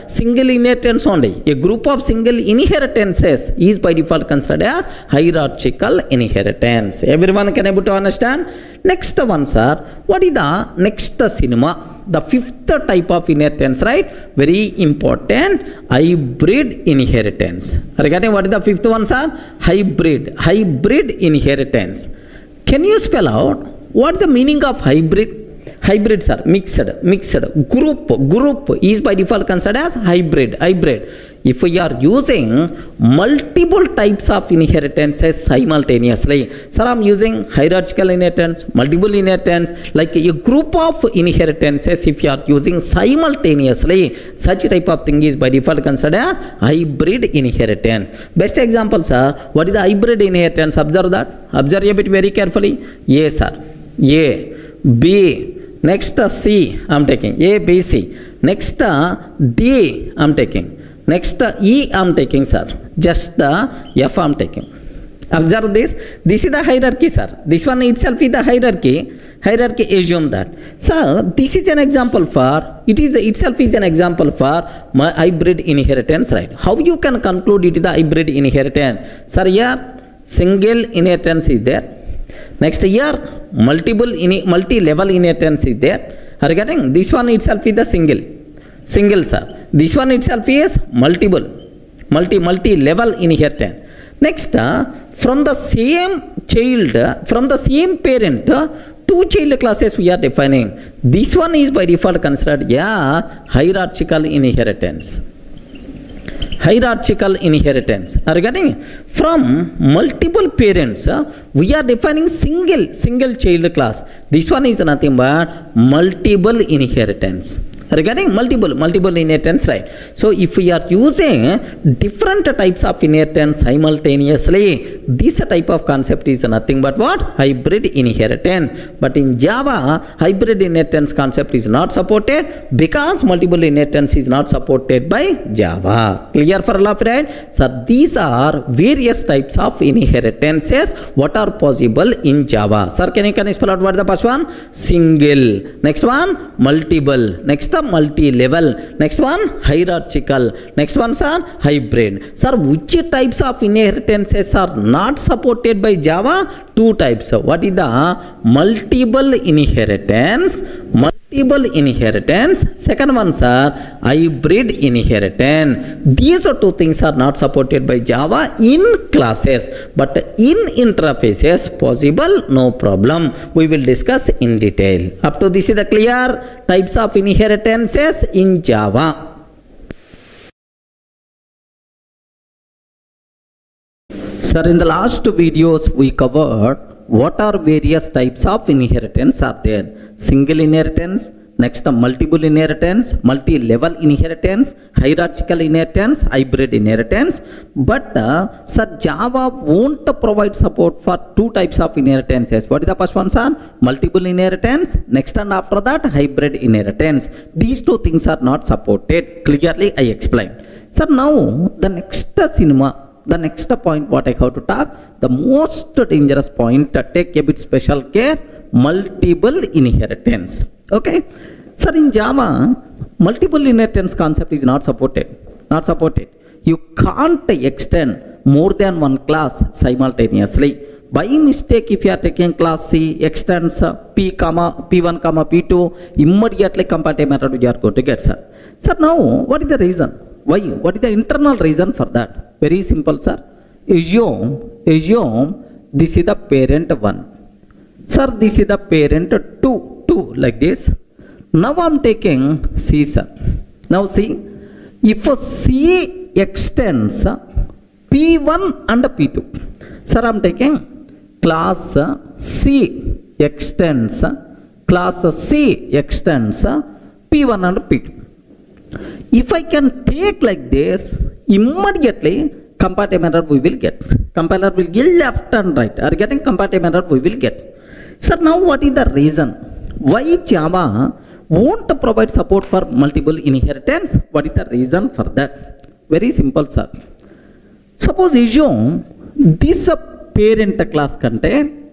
single inheritance only. A group of single inheritances is by default considered as hierarchical inheritance. Everyone can able to understand? Next one, sir. What is the next cinema? The fifth type of inheritance, right? Very important, hybrid inheritance. Are you getting? What is the fifth one, sir? Hybrid inheritance. Can you spell out what the meaning of hybrid? Hybrids are mixed. Group is by default considered as hybrid. If we are using multiple types of inheritances simultaneously, sir, I'm using hierarchical inheritance, multiple inheritance, like a group of inheritances. If you are using simultaneously, such type of thing is by default considered as hybrid inheritance. Best example, sir, what is the hybrid inheritance? Observe a bit very carefully. A, sir, A, B, next C I'm taking, A, B, C, next D I'm taking, next E I'm taking, sir, just F I'm taking. Observe this is the hierarchy, sir. This one itself is the hierarchy. Assume that, sir, this is an example for, it is itself is an example for my hybrid inheritance, right? How you can conclude it is the hybrid inheritance? Sir, here single inheritance is there. Next year, multi-level inheritance is there. Are you getting? This one itself is the single, sir. This one itself is multi-level inheritance. Next, from the same child, from the same parent, two child classes we are defining. This one is by default considered hierarchical inheritance. Are you getting? From multiple parents, we are defining single child class. This one is nothing but multiple inheritance. Regarding multiple inheritance, right? So if we are using different types of inheritance simultaneously, this type of concept is nothing but what? Hybrid inheritance. But in Java, hybrid inheritance concept is not supported because multiple inheritance is not supported by Java. Clear for all of you, right? So these are various types of inheritances what are possible in Java. Sir, can you spell out what is the first one? Single. Next one, multiple. Next, multi-level. Next one, hierarchical. Next one, sir, hybrid. Sir, which types of inheritances are not supported by Java? Two types. What is the multiple inheritance? Second one, sir, hybrid inheritance. These are two things are not supported by Java in classes, but in interfaces possible, no problem. We will discuss in detail. Up to this is the clear types of inheritances in Java. Sir, in the last videos we covered what are various types of inheritance are there. Single inheritance, next multiple inheritance, multi-level inheritance, hierarchical inheritance, hybrid inheritance. But sir, Java won't provide support for two types of inheritances. What is the first one, sir? Multiple inheritance. Next and after that, hybrid inheritance. These two things are not supported. Clearly, I explained. Sir, now the next point what I have to talk, the most dangerous point, take a bit special care, multiple inheritance. Okay. Sir, in Java, multiple inheritance concept is not supported. You can't extend more than one class simultaneously. By mistake, if you are taking class C, extends P, P1, P2, immediately compatible method you are going to get, sir. Sir, now, what is the reason? Why? What is the internal reason for that? Very simple, sir. Assume this is the parent 1. Sir, this is the parent 2, like this. Now I am taking C, sir. Now see, if C extends P1 and P2, sir, I am taking class C extends P1 and P2. If I can take like this, immediately compatible error we will get. Compiler will give left and right. Are getting compatible error we will get. Sir, now what is the reason? Why Java won't provide support for multiple inheritance? What is the reason for that? Very simple, sir. Suppose assume this parent class contain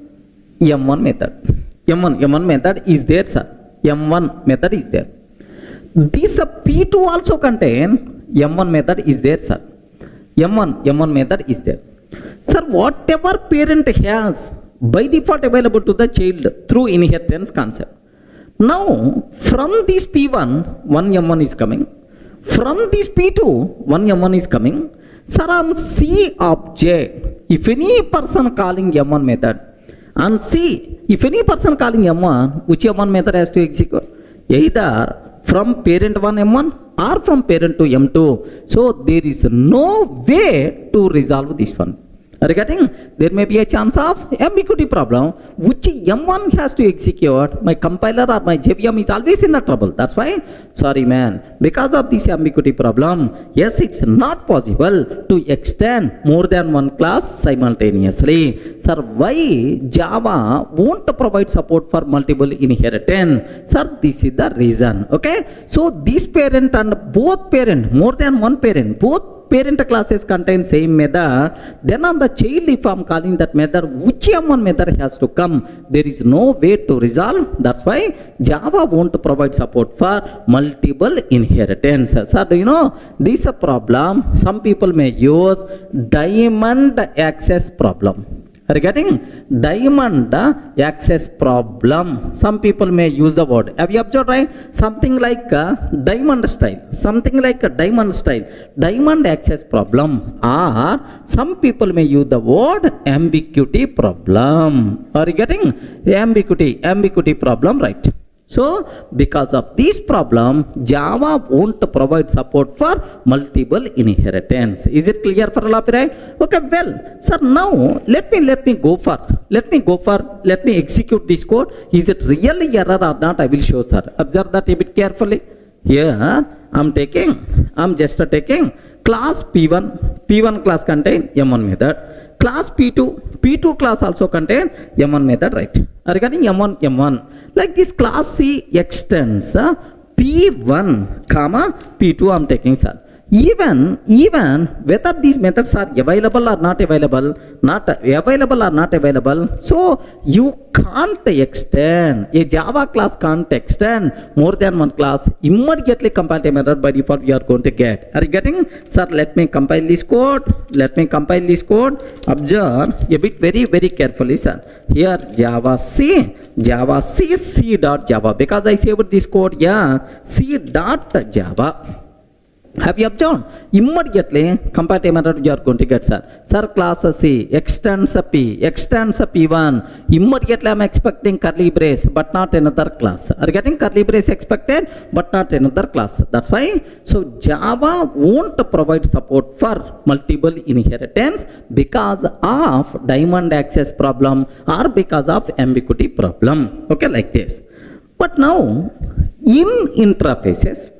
M1 method. M1 method is there, sir. M1 method is there. This P2 also contain M1 method is there, sir. M1 method is there. Sir, whatever parent has by default available to the child through inheritance concept. Now, from this P1, one M1 is coming. From this P2, one M1 is coming. Sir, on C object, if any person calling M1 method, on C, if any person calling M1, which M1 method has to execute? Either from parent 1 M1 or from parent 2 M2. So, there is no way to resolve this one. Regarding, there may be a chance of ambiguity problem, which M1 has to execute. My compiler or my JVM is always in the trouble. That's why, sorry man, because of this ambiguity problem, yes, it's not possible to extend more than one class simultaneously. Sir, why Java won't provide support for multiple inheritance? Sir, this is the reason. Okay, so this parent and both parent, more than one parent, both parent classes contain same method, then on the child, if I am calling that method, which M1 method has to come, there is no way to resolve. That's why Java won't provide support for multiple inheritance. Sir, do you know this problem? Some people may use diamond access problem. Regarding diamond access problem, some people may use the word. Have you observed, right? Something like diamond style. Diamond access problem. Or some people may use the word ambiguity problem. Are you getting ambiguity problem, right? So, because of this problem, Java won't provide support for multiple inheritance. Is it clear for all of you, right? Okay, well, sir, now let me execute this code. Is it really error or not? I will show, sir. Observe that a bit carefully. here I'm just taking class P1 class contain M1 method, class P2 class also contain M1 method, right? Regarding M1, like this class C extends P1 comma P2 I'm taking, sir. Even whether these methods are available or not available, so you can't extend, a Java class can't extend more than one class immediately. Compile a method by default we are going to get. Are you getting? Sir, let me compile this code. Observe a bit very carefully, sir. Here Java C dot Java, because I saved this code, C dot Java. Have you observed? Immediately compile a method you are going to get, sir. Sir, class C extends P1. Immediately I am expecting curly brace, but not another class. Are you getting? Curly brace expected, but not another class. That's why. So Java won't provide support for multiple inheritance because of diamond access problem or because of ambiguity problem. Okay, like this. But now in interfaces,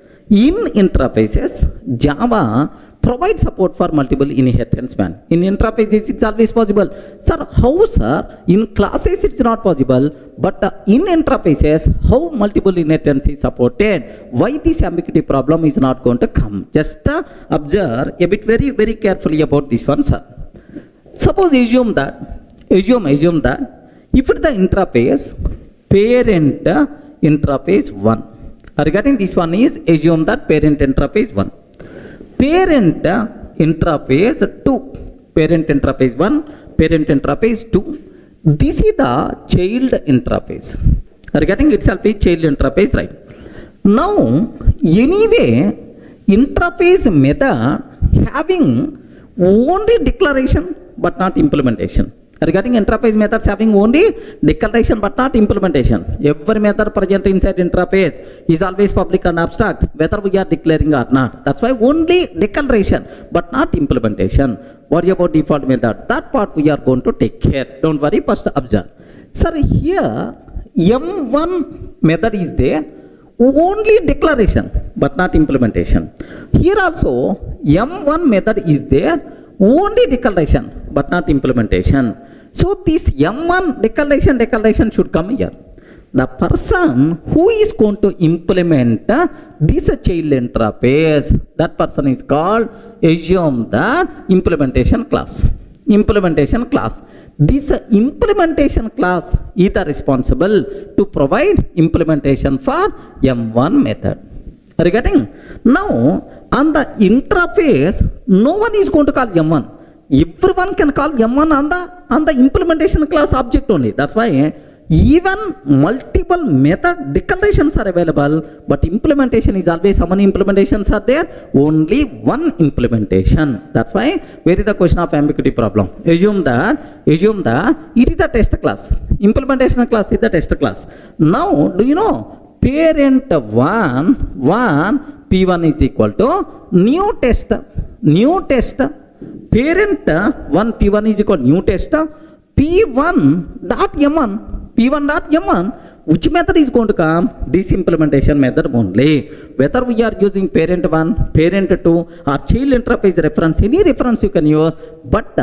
Java provides support for multiple inheritance, man. In interfaces it's always possible. Sir, how, sir? In classes it's not possible, but in interfaces, how multiple inheritance is supported? Why this ambiguity problem is not going to come? Just observe a bit very carefully about this one, sir. Suppose assume that if the interface parent interface 1. Regarding this one is assume that parent interface 1, parent interface 2, parent interface 1, parent interface 2. This is the child interface. Regarding itself is child interface, right? Now anyway, interface method having only declaration but not implementation. Regarding interface methods having only declaration but not implementation. Every method present inside interface is always public and abstract, whether we are declaring or not. That's why only declaration but not implementation. What about default method? That part we are going to take care. Don't worry, first observe. Sir, here M1 method is there, only declaration but not implementation. Here also M1 method is there, only declaration but not implementation. So this M1 declaration should come here. The person who is going to implement this child interface, that person is called, assume that implementation class. This implementation class is the responsible to provide implementation for M1 method. Are you getting? Now on the interface, no one is going to call M1. Everyone can call M1 on the implementation class object only. That's why even multiple method declarations are available, but implementation is always, how many implementations are there? Only one implementation. That's why where is the question of ambiguity problem? Assume that it is the test class. Implementation class is the test class. Now do you know parent 1 P1 is equal to new test. Parent 1 P1 is equal to new test P1 dot M1, which method is going to come? This implementation method only. Whether we are using parent 1, parent 2 or child interface reference, any reference you can use, but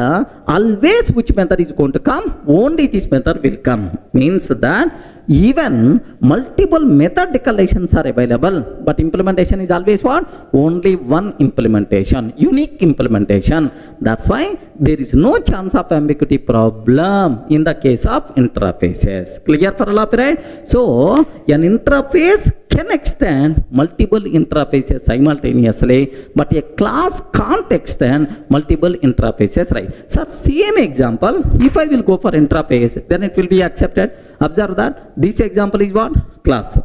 always which method is going to come? Only this method will come. Means that even multiple method declarations are available, but implementation is always what? Only one implementation, unique implementation. That's why there is no chance of ambiguity problem in the case of interfaces. Clear for all of you, right? So an interface can extend multiple interfaces simultaneously, but a class can't extend multiple interfaces, right? So same example, if I will go for interface, then it will be accepted. Observe that this example is what? Class.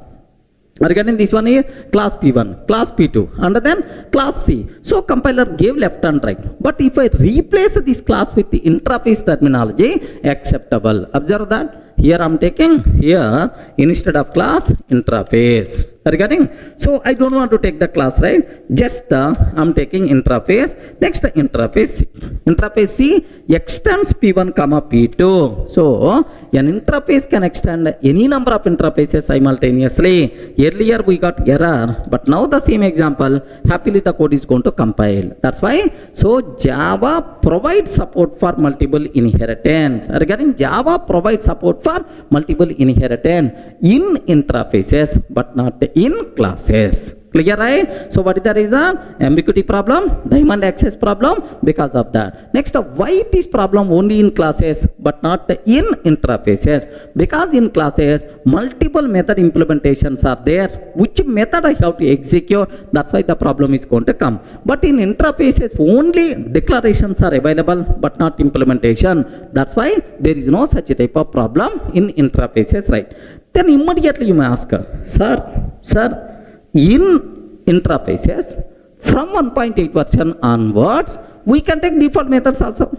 Regarding this one is class P1, class P2, and then class C. So compiler gave left and right. But if I replace this class with the interface terminology, acceptable. Observe that here I am taking here instead of class interface. Are you getting? So I don't want to take the class, right? Just I'm taking interface. Next interface C. Interface C extends P1 comma P2. So an interface can extend any number of interfaces simultaneously. Earlier we got error, but now the same example, happily the code is going to compile. That's why. So Java provides support for multiple inheritance. Are you getting? Java provides support for multiple inheritance in interfaces, but not in classes. Clear, right? So what is the reason? Ambiguity problem, diamond access problem, because of that. Next, why this problem only in classes but not in interfaces? Because in classes multiple method implementations are there. Which method I have to execute? That's why the problem is going to come. But in interfaces only declarations are available but not implementation. That's why there is no such type of problem in interfaces, right? Then immediately you may ask, sir, in interfaces from 1.8 version onwards, we can take default methods also.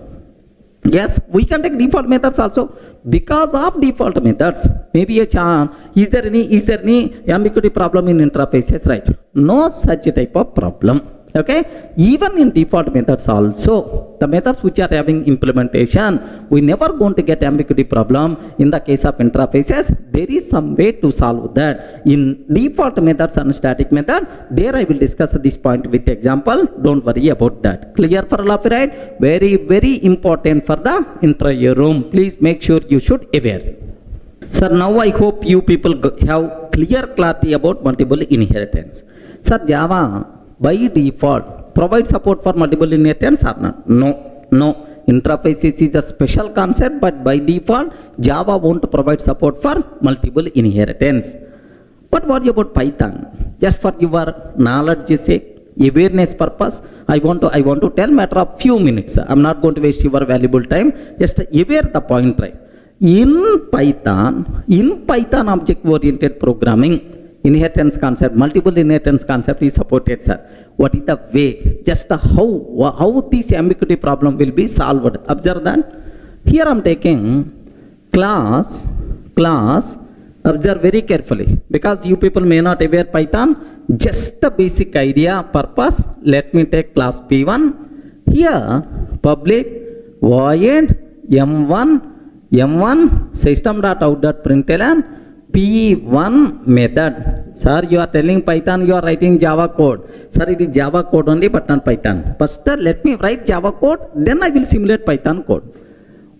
Yes, we can take default methods also. Because of default methods, maybe a chance. Is there any ambiguity problem in interfaces, right? No such type of problem. Okay, even in default methods also, the methods which are having implementation, we never going to get ambiguity problem. In the case of interfaces, there is some way to solve that. In default methods and static method, there I will discuss this point with example. Don't worry about that. Clear for all of you, right? Very, very important for the interview room. Please make sure you should aware. Sir, now I hope you people have clear clarity about multiple inheritance. Sir, Java by default provide support for multiple inheritance or not? No. Interfaces is a special concept, but by default Java won't provide support for multiple inheritance. But what about Python? Just for your knowledge sake, awareness purpose, I want to tell matter of few minutes. I'm not going to waste your valuable time. Just aware the point, right? In Python object oriented programming, inheritance concept, multiple inheritance concept is supported, sir. What is the way? Just how this ambiguity problem will be solved. Observe that. Here I am taking class. Observe very carefully, because you people may not aware Python. Just the basic idea purpose. Let me take class P1. Here public void m1 system.out.println P1 method. Sir, you are telling Python, you are writing Java code. Sir, it is Java code only but not Python. First, let me write Java code, then I will simulate Python code.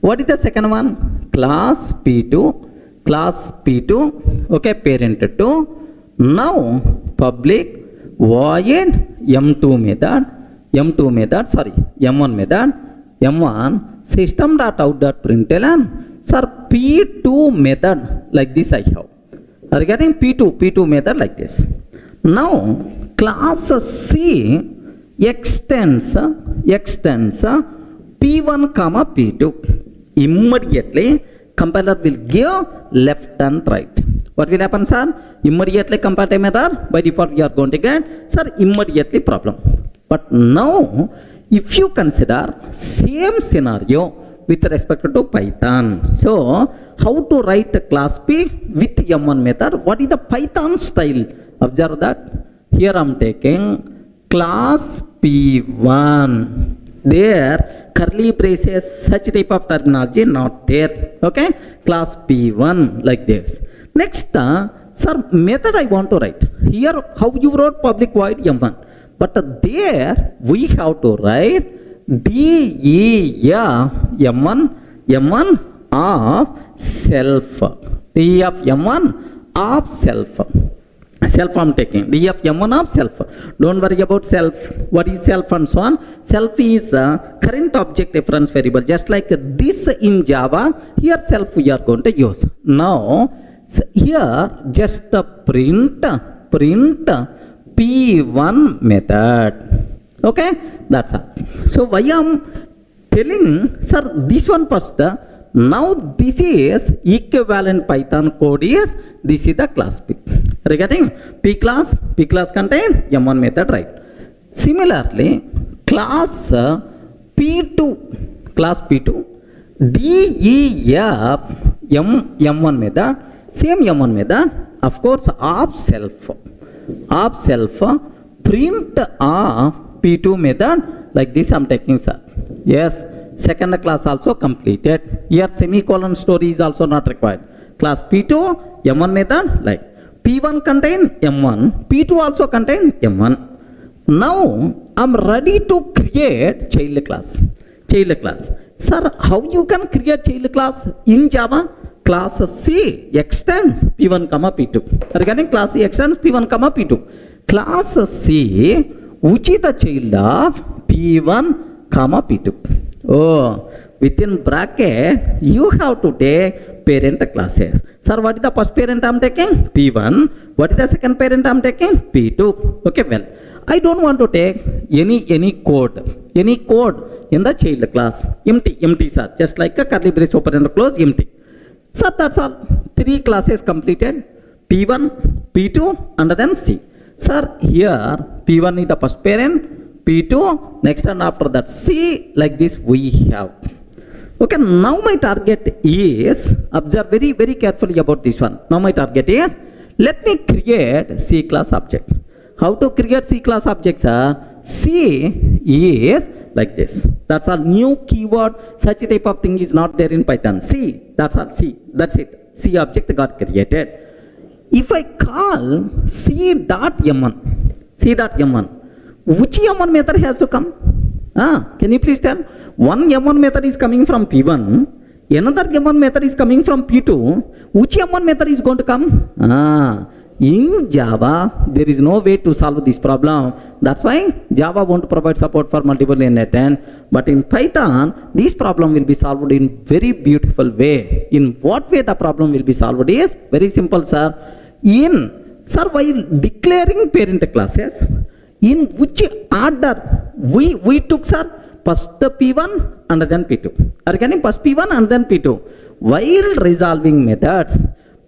What is the second one? Class P2, okay, parent 2. Now, public void m1 method, system.out.println. Sir, P2 method like this I have. Are you getting? P2 method like this. Now, class C extends P1 comma P2. Immediately, compiler will give left and right. What will happen, sir? Immediately compile error. By default, we are going to get, sir, immediately problem. But now, if you consider same scenario with respect to Python. So, how to write a class P with M1 method? What is the Python style? Observe that. Here I am taking class P1. There, curly braces, such type of terminology not there. Okay? Class P1 like this. Next, sir, method I want to write. Here, how you wrote public void M1. But there, we have to write def m1 of self. Def m1 of self. Self I am taking. Def m1 of self. Don't worry about self. What is self and so on? Self is current object reference variable. Just like this in Java, here self we are going to use. Now, here just print P1 method. Okay, that's all. So why I am telling, sir, this one first. Now this is equivalent Python code is, this is the class P. Are you getting? P class contain M1 method, right? Similarly, class P2 def m1 method, same M1 method, of course, of self. of self print of P2 method like this I'm taking, sir. Yes, second class also completed. Here semicolon story is also not required. Class P2 M1 method like P1 contain M1, P2 also contain M1. Now I'm ready to create child class. Child class. Sir, how you can create child class in Java? Class C extends P1 comma P2. Regarding class C extends P1 comma P2. Class C, which is the child of P1 comma P2. Oh, within bracket you have to take parent classes. Sir, what is the first parent I'm taking? P1. What is the second parent I'm taking? P2. Okay, well, I don't want to take any code in the child class. Empty, sir. Just like a curly brace open and close, empty. Sir, that's all. 3 classes completed. P1, P2, and then C. Sir, here P1 is the first parent, P2, next and after that C, like this we have. Okay, now my target is, observe very, very carefully about this one. Now my target is, let me create C class object. How to create C class objects? C is like this. That's a new keyword. Such a type of thing is not there in Python. C, that's all. C, that's it. C object got created. If I call C dot M1, which M1 method has to come? Can you please tell? One M1 method is coming from P1, another M1 method is coming from P2. Which M1 method is going to come? In Java, there is no way to solve this problem. That's why Java won't provide support for multiple inheritance. But in Python, this problem will be solved in very beautiful way. In what way the problem will be solved is very simple, sir. While declaring parent classes, in which order we took, sir? First P1 and then P2. Are you getting? First P1 and then P2. While resolving methods,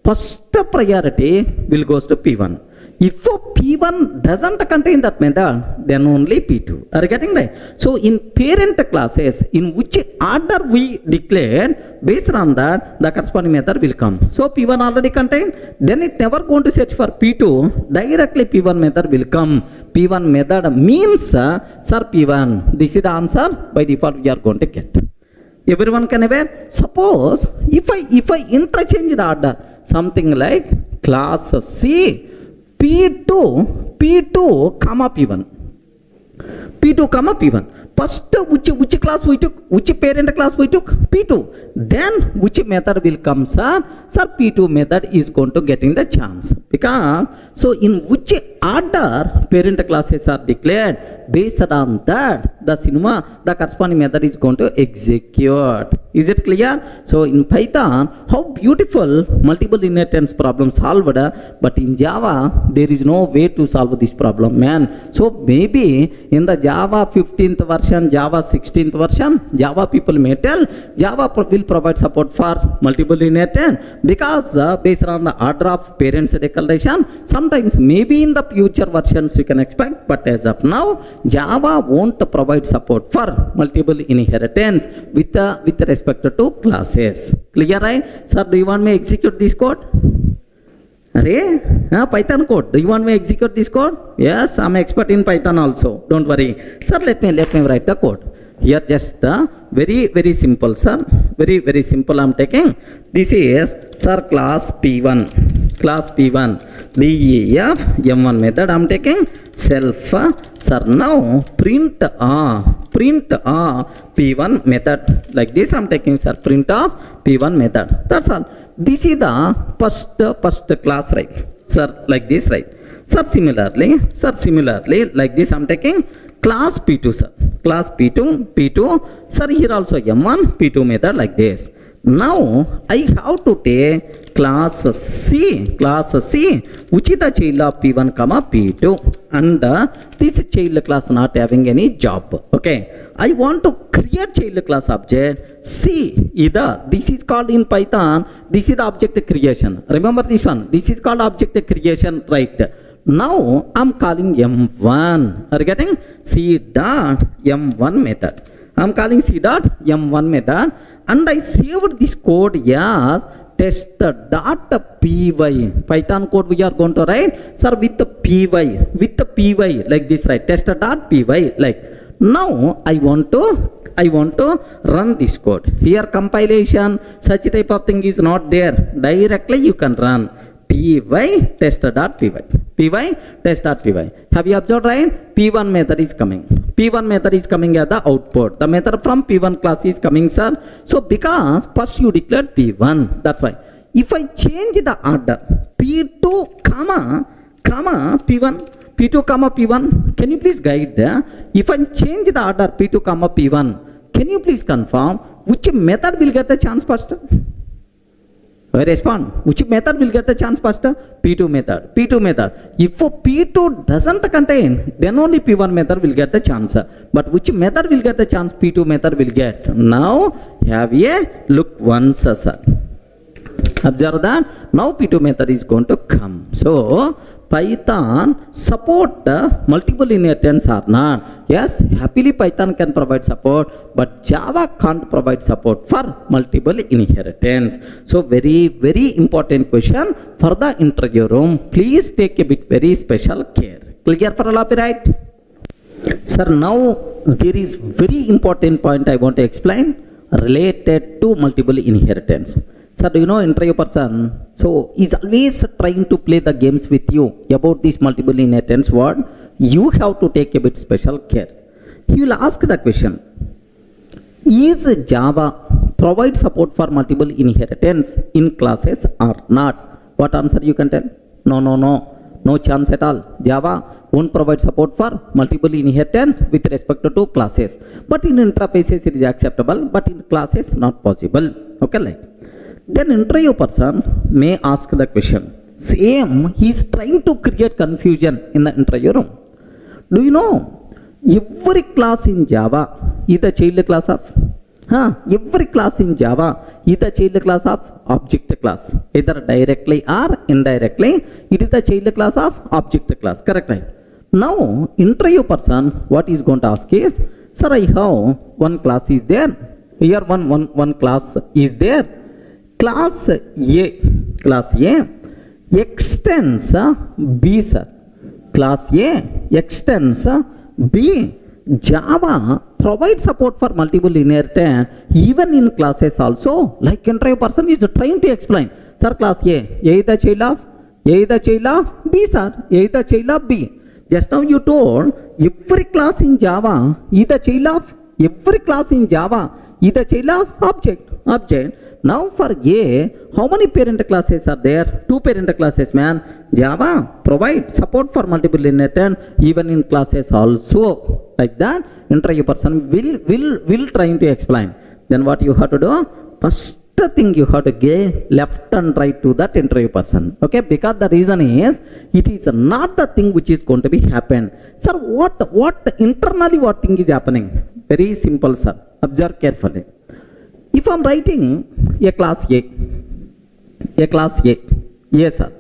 first priority will goes to P1. If P1 doesn't contain that method, then only P2. Are you getting right? So in parent classes, in which order we declared, based on that, the corresponding method will come. So P1 already contained, then it never going to search for P2. Directly P1 method will come. P1 method means, sir, P1. This is the answer. By default, we are going to get. Everyone can aware? Suppose if I interchange the order, something like class C, P2 comma P1. P2 comma P1. First, which class we took? Which parent class we took? P2. Then, which method will come, sir? Sir, P2 method is going to getting the chance. Because, so in which order parent classes are declared, based on that, the corresponding method is going to execute. Is it clear? So in Python, how beautiful multiple inheritance problem solved, but in Java, there is no way to solve this problem, man. So maybe in the Java 15th version, Java 16th version, Java people may tell, Java will provide support for multiple inheritance because based on the order of parents declaration, sometimes maybe in the future versions you can expect, but as of now, Java won't provide support for multiple inheritance with respect to classes. Clear, right? Sir, do you want me to execute this code? Python code. Do you want me to execute this code? Yes, I'm expert in Python also. Don't worry. Sir, let me write the code. Here just very, very simple, sir. Very, very simple I'm taking. This is, sir, class P1. Class P1. DEF M1 method I'm taking. Self, sir, now print P1 method. Like this I'm taking, sir, print of P1 method. That's all. This is the first class, right? Sir, like this, right? Sir, similarly, like this I'm taking class P2, sir. Class P2, sir, here also M1, P2 method like this. Now, I have to take class C, which is the child of P1, comma P2. And this child class not having any job. Okay. I want to create child class object C. This is called in Python, this is the object creation. Remember this one. This is called object creation, right? Now, I'm calling M1. Are you getting? C dot M1 method. I'm calling C dot M1 method. And I saved this code as test dot py. Python code we are going to write, sir, with the py, like this, right? Test dot py, like. Now I want to run this code. Here compilation, such type of thing is not there. Directly you can run py test.py. py test.py. Have you observed, right? P1 method is coming. P1 method is coming as the output. The method from P1 class is coming, sir. So because first you declared P1, that's why. If I change the order, P2 comma P1, P2 comma P1, can you please guide there? If I change the order P2 comma P1, can you please confirm which method will get the chance first? I respond. Which method will get the chance first? P2 method. P2 method. If P2 doesn't contain, then only P1 method will get the chance. But which method will get the chance? P2 method will get. Now have a look once, sir. Observe that. Now P2 method is going to come. So Python support multiple inheritance or not? Yes, happily Python can provide support, but Java can't provide support for multiple inheritance. So very important question for the interview room. Please take a bit very special care. Clear for all of you, right? Sir, now there is very important point I want to explain related to multiple inheritance. Sir, do you know interview person? So is always trying to play the games with you about this multiple inheritance word. You have to take a bit special care. He will ask the question: is Java provide support for multiple inheritance in classes or not? What answer you can tell? No chance at all. Java won't provide support for multiple inheritance with respect to classes. But in interfaces it is acceptable, but in classes not possible. Okay, like. Then interview person may ask the question. Same, he is trying to create confusion in the interview room. Do you know, every class in Java is the child class of? Every class in Java is the child class of object class. Either directly or indirectly, it is the child class of object class. Correct, right? Now, interview person, what is going to ask is, sir, I have one class is there. Here one class is there. Class A extends B, sir. Class A extends B. Java provides support for multiple inheritance even in classes also. Like interview person is trying to explain. Sir, class A is the child of B, sir. A is the child of B. Just now you told every class in Java is the child of object. Now for A, how many parent classes are there? 2 parent classes, man. Java provide support for multiple inheritance even in classes also. Like that, interview person will trying to explain. Then what you have to do? First thing you have to give left and right to that interview person. Okay, because the reason is it is not the thing which is going to be happen. Sir, what internally what thing is happening? Very simple, sir. Observe carefully. If I am writing a class A, yes, sir.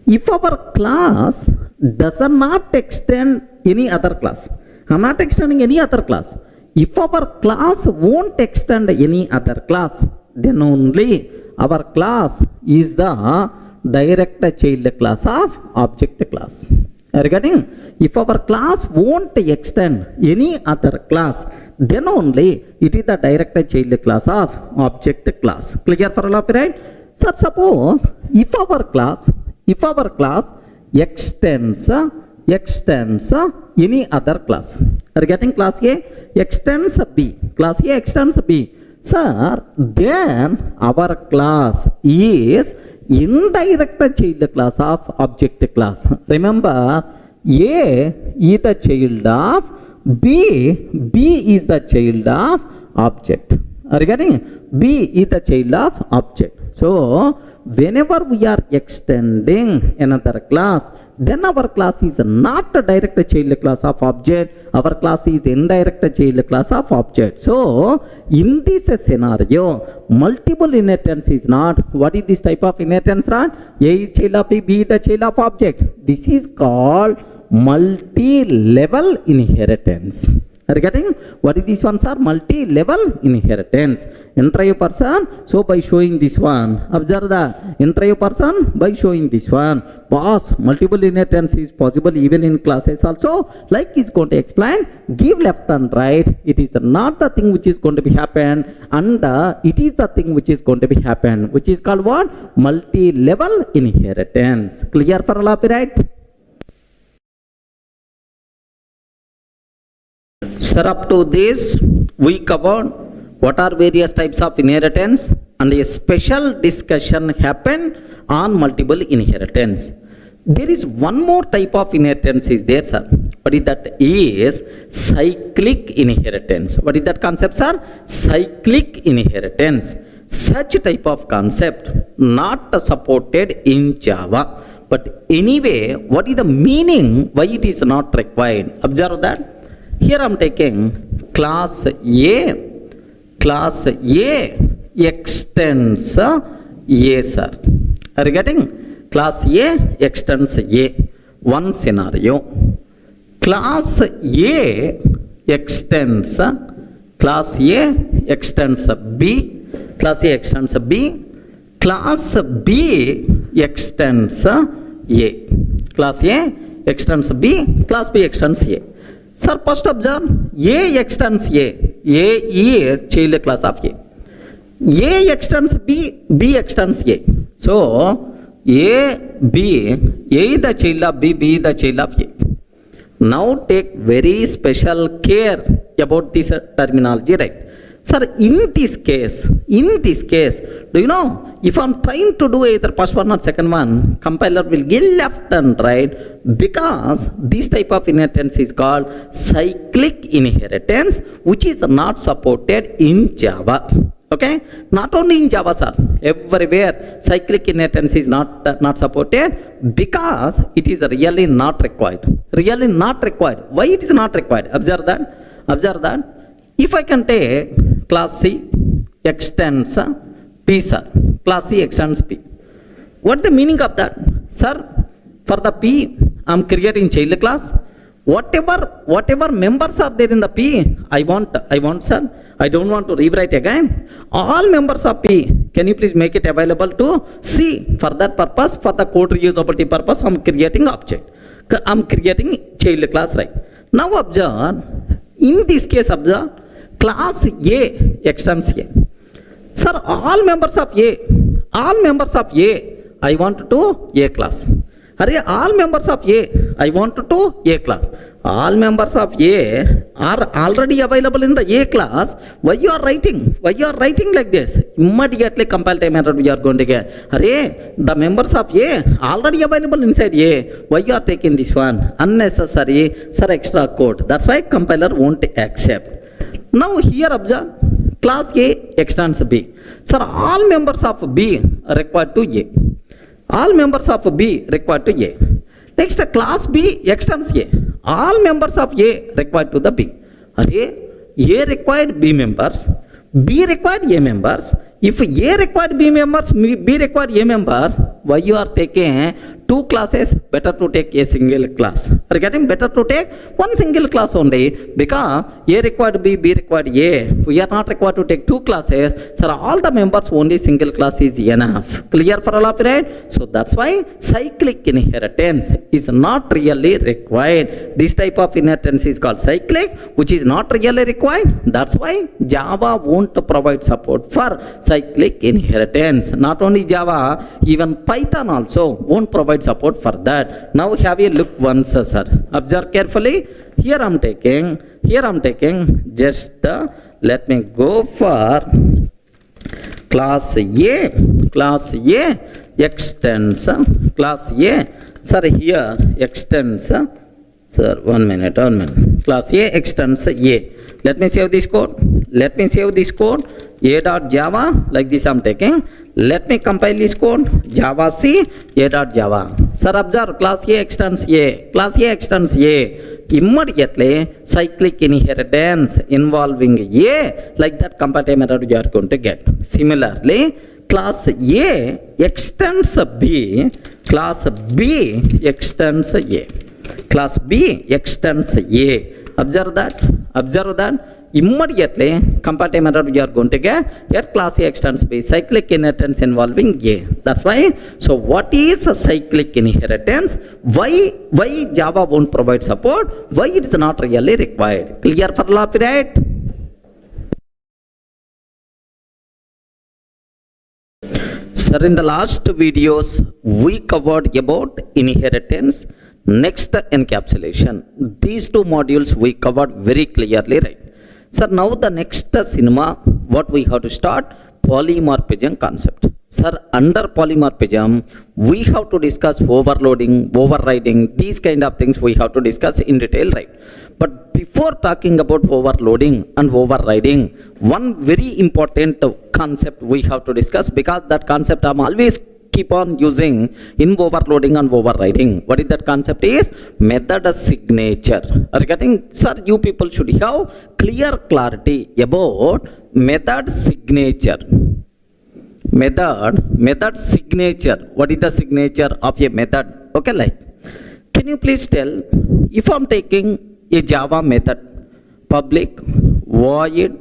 If our class does not extend any other class, I am not extending any other class. If our class won't extend any other class, then only our class is the direct child class of object class. Regarding if our class won't extend any other class, then only it is the direct child class of object class. Clear for all of you, right? So suppose if our class extends any other class. Regarding class A extends B. Class A extends B. Sir, then our class is indirect child class of object class. Remember, A is the child of B is the child of object. Regarding B is the child of object. So, whenever we are extending another class, then our class is not a direct child class of object, our class is indirect child class of object. So, in this scenario, multiple inheritance is not. What is this type of inheritance? Not A is child of B is the child of object. This is called multi-level inheritance. Are you getting? What is these ones are? Multi-level inheritance. Enter a person, so by showing this one, observe that. Enter a person by showing this one. Boss, multiple inheritance is possible even in classes also. Like he's going to explain, give left and right. It is not the thing which is going to be happen, and it is the thing which is going to be happen, which is called what? Multi-level inheritance. Clear for all of you, right? Sir, up to this, we covered what are various types of inheritance, and a special discussion happened on multiple inheritance. There is one more type of inheritance is there, sir. What is that? Is cyclic inheritance. What is that concept, sir? Cyclic inheritance. Such type of concept not supported in Java. But anyway, what is the meaning? Why it is not required? Observe that. Here I am taking class A. Class A extends A, sir. Are you getting? Class A extends A. One scenario. Class A extends class A extends B. Class A extends B. Class B extends A. Class A extends B. Class B extends A. Sir, first observe, A extends A. A is child class of A. A extends B, B extends A. So, A, B, A is the child of B, B is the child of A. Now take very special care about this terminology, right? Sir, in this case, do you know, if I'm trying to do either first one or second one, compiler will give left and right, because this type of inheritance is called cyclic inheritance, which is not supported in Java. Okay? Not only in Java, sir. Everywhere cyclic inheritance is not supported because it is really not required. Really not required. Why it is not required? Observe that. Observe that. If I can take class C extends P, sir. Class C extends P. What is the meaning of that? Sir, for the P, I am creating child class. Whatever members are there in the P, I want, sir. I don't want to rewrite again. All members of P, can you please make it available to C? For that purpose, for the code reusability purpose, I am creating object. I am creating child class, right? Now observe, in this case, observe, class A extends A. Sir, all members of A, I want to A class. All members of A, I want to A class. All members of A are already available in the A class. Why you are writing? Why you are writing like this? Immediately compile time error we are going to get. The members of A already available inside A. Why you are taking this one? Unnecessary, sir, extra code. That's why compiler won't accept. Now here observe, class A extends B. Sir, all members of B are required to A. All members of B required to A. Next, class B extends A. All members of A required to the B. A required B members, B required A members. If A required B members, B required A member, why you are taking two classes? Better to take a single class. Are you getting? Better to take one single class only, because A required B, B required A. We are not required to take two classes. So all the members only single class is enough. Clear for all of you, right? So that's why cyclic inheritance is not really required. This type of inheritance is called cyclic, which is not really required. That's why Java won't provide support for cyclic inheritance. Not only Java, even Python also won't provide support for that. Now have a look once, sir. Observe carefully. Here I'm taking just let me go for class A. Class A extends class A. Sir, here extends. Sir, one minute. Class A extends A. Let me save this code. A.java, like this I'm taking. Let me compile this code. Java C, A.java. Sir, observe, class A extends A. Class A extends A. Immediately, cyclic inheritance involving A, like that compile error you are going to get. Similarly, class A extends B. Class B extends A. Class B extends A. Observe that. Observe that. Immediately, comparative method, we are going to get class A extends B, cyclic inheritance involving A. That's why. So, what is a cyclic inheritance? Why Java won't provide support? Why it is not really required? Clear for all of it, right? Sir, in the last videos, we covered about inheritance, next encapsulation. These two modules we covered very clearly, right? Sir, now the next cinema, what we have to start? Polymorphism concept. Sir, under polymorphism, we have to discuss overloading, overriding, these kind of things we have to discuss in detail, right? But before talking about overloading and overriding, one very important concept we have to discuss, because that concept I'm always keep on using in overloading and overriding. What is that concept is? Method signature. Are you getting? Sir, you people should have clear clarity about method signature. Method signature. What is the signature of a method? Okay, like, can you please tell, if I'm taking a Java method, public void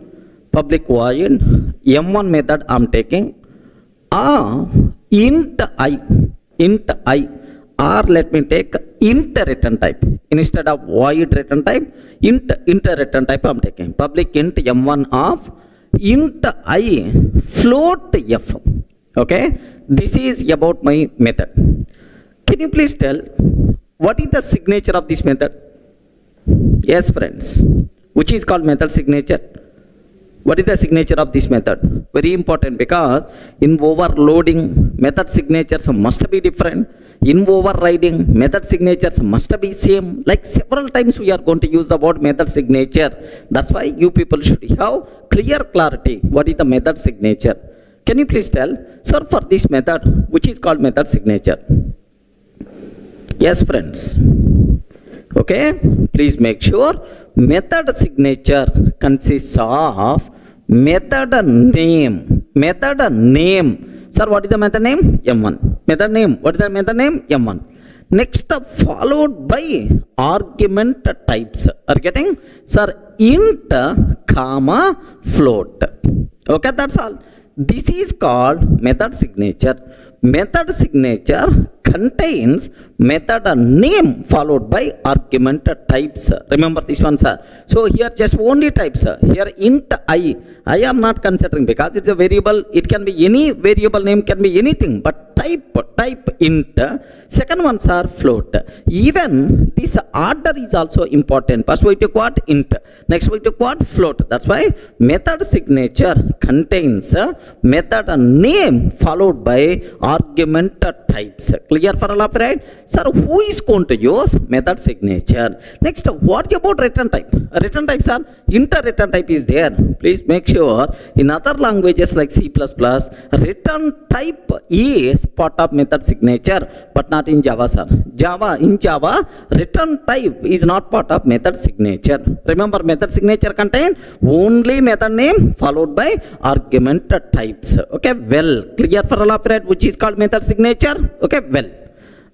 m1 method I'm taking, int I, or let me take int return type instead of void return type, int return type I'm taking, public int m1 of int I float f. Okay, this is about my method. Can you please tell what is the signature of this method? Yes, friends, which is called method signature. What is the signature of this method? Very important, because in overloading, method signatures must be different. In overriding, method signatures must be same. Like several times we are going to use the word method signature. That's why you people should have clear clarity. What is the method signature? Can you please tell, sir, for this method, which is called method signature? Yes, friends. Okay, please make sure method signature consists of method name. Sir, what is the method name? M1. Method name. What is the method name? M1. Next, followed by argument types. Are you getting? Sir, int, comma, float. Okay, that's all. This is called method signature. Method signature contains method name followed by argument types. Remember this one, sir. So here just only types. Here int I am not considering, because it's a variable. It can be any variable name, can be anything, but type int. Second ones are float. Even this order is also important. First we took what? Int. Next we took what? Float. That's why method signature contains method name followed by argument types. Clear for all of right? Sir, who is going to use method signature? Next, what about return type? Return types are int return type is there. Please make sure in other languages like C++, return type is part of method signature, but not in Java, sir. In Java, return type is not part of method signature. Remember, method signature contain only method name followed by argument types. Okay, well, clear for all of right, which is called method signature. Okay, well.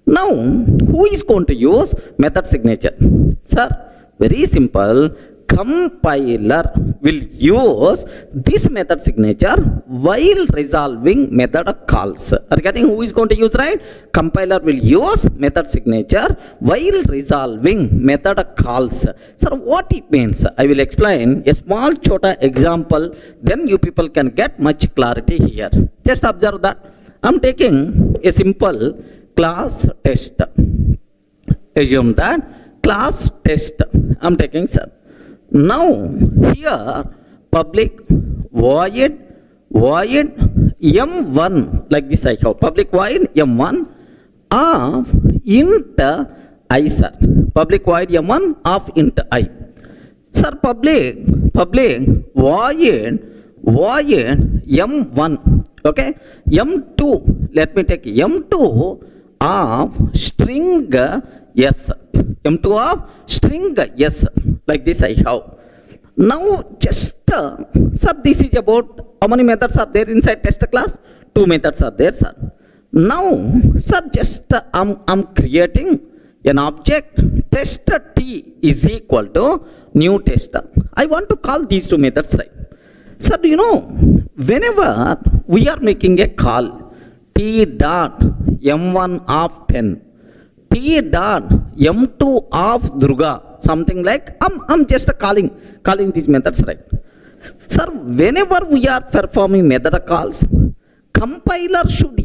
Now, who is going to use method signature? Sir, very simple. Compiler will use this method signature while resolving method calls. Are you getting who is going to use, right? Compiler will use method signature while resolving method calls. Sir, what it means? I will explain a small chota example, then you people can get much clarity here. Just observe that. I'm taking a simple class test. Assume that class test I'm taking, sir. Now here public void m1, like this I have public void m1 of int I, sir. Public void m1 of int I. Sir, public void m1. Okay, m2. Let me take m2 of string s. M2 of string s, like this I have. Now just sir, this is about how many methods are there inside test class? 2 methods are there, sir. Now sir, just I'm creating an object test t is equal to new test. I want to call these two methods, right? So do you know, whenever we are making a call t dot m1 of 10, t dot m2 of Durga, something like I'm just calling these methods, right? Sir, whenever we are performing method calls, compiler should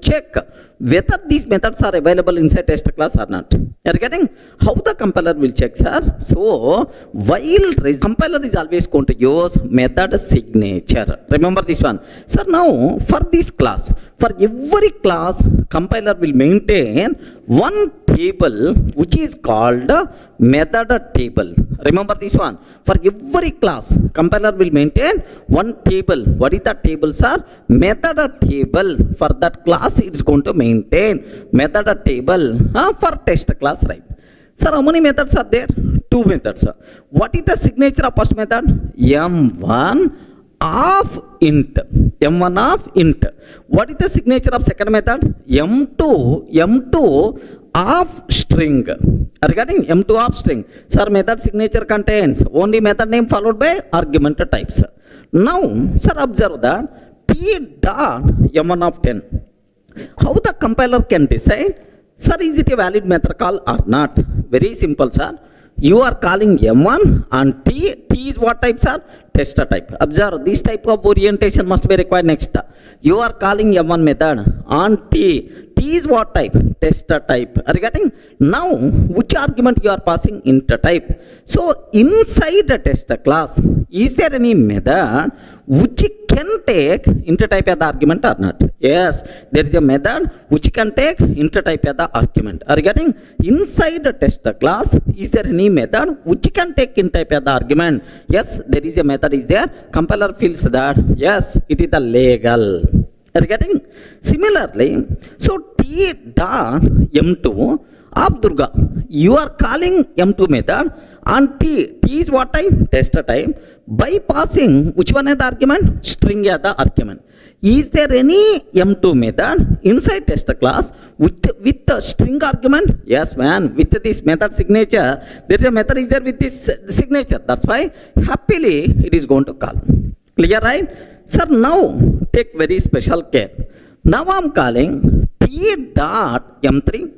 check whether these methods are available inside test class or not. You are getting how the compiler will check, sir? So while compiler is always going to use method signature. Remember this one, sir. Now for this class, for every class, compiler will maintain one table which is called method table. Remember this one. For every class, compiler will maintain one table. What is that table, sir? Method table. For that class, it's going to maintain method table for test class, right? Sir, how many methods are there? Two methods. What is the signature of first method? M1 of int. M1 of int. What is the signature of second method? M2 of string. Regarding M2 of string, sir, method signature contains only method name followed by argument types. Now, sir, observe that t dot m1 of 10. How the compiler can decide, sir, is it a valid method call or not? Very simple, sir. You are calling m1 and t is what type, sir? Test type. Observe, this type of orientation must be required next. You are calling m1 method on t is what type? Test type. Are you getting? Now, which argument you are passing? Int type. So inside the test class, is there any method which can take int type as the argument or not? Yes, there is a method which can take int type as the argument. Are you getting? Inside the test class, is there any method which can take int type as the argument? Yes, there is a method is there. Compiler feels that yes, it is the legal. Are you getting? Similarly, so t dot m2 of Durga, you are calling m2 method and t is what type? Test type. By passing which one as the argument? String as the argument. Is there any m2 method inside test class with the string argument? Yes, man. With this method signature, there is a method is there with this signature. That's why happily it is going to call. Clear, right? Sir, now take very special care. Now I am calling t dot m3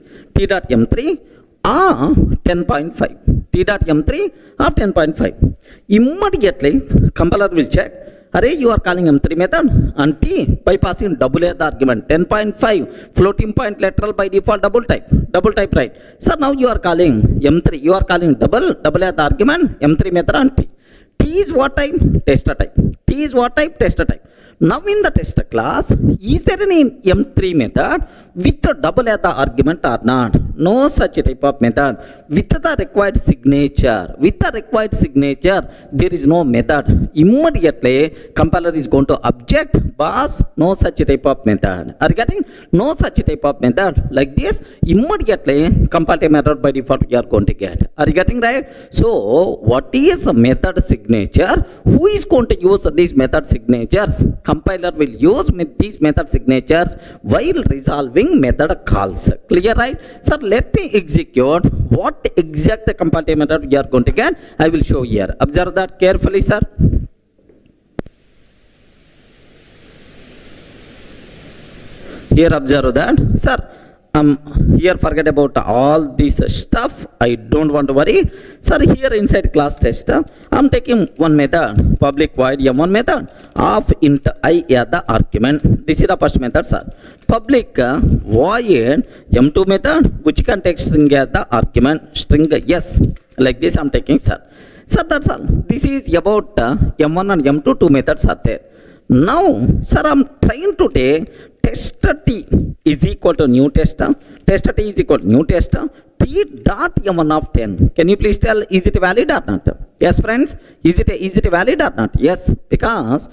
of 10.5. T dot m3 of 10.5. Immediately compiler will check. Array, you are calling m3 method and t by passing double a the argument. 10.5 floating point literal by default double type, right? So now you are calling m3, you are calling double a the argument m3 method and t. T is what type? Test type. T is what type? Test type. Now in the test class, is there any m3 method with a double as the argument or not? No such type of method. With the required signature, there is no method. Immediately, compiler is going to object, boss, no such type of method. Are you getting? No such type of method. Like this, immediately, compile method by default you are going to get. Are you getting right? So, what is a method signature? Who is going to use these method signatures? Compiler will use these method signatures while resolving method calls. Clear, right? Sir, let me execute what exact compile method we are going to get. I will show here. Observe that carefully, sir. Here observe that, sir. Here forget about all this stuff. I don't want to worry. Sir, here inside class test, I'm taking one method, public void m1 method of int I as the argument. This is the first method, sir. Public void m2 method which can take string as the argument. String yes. Like this I'm taking, sir. Sir, that's all. This is about m1 and m2, two methods are there. Now, sir, I'm trying to take test t is equal to new test. Test t is equal to new test. T dot m1 of 10. Can you please tell, is it valid or not? Yes, friends. Is it valid or not? Yes, because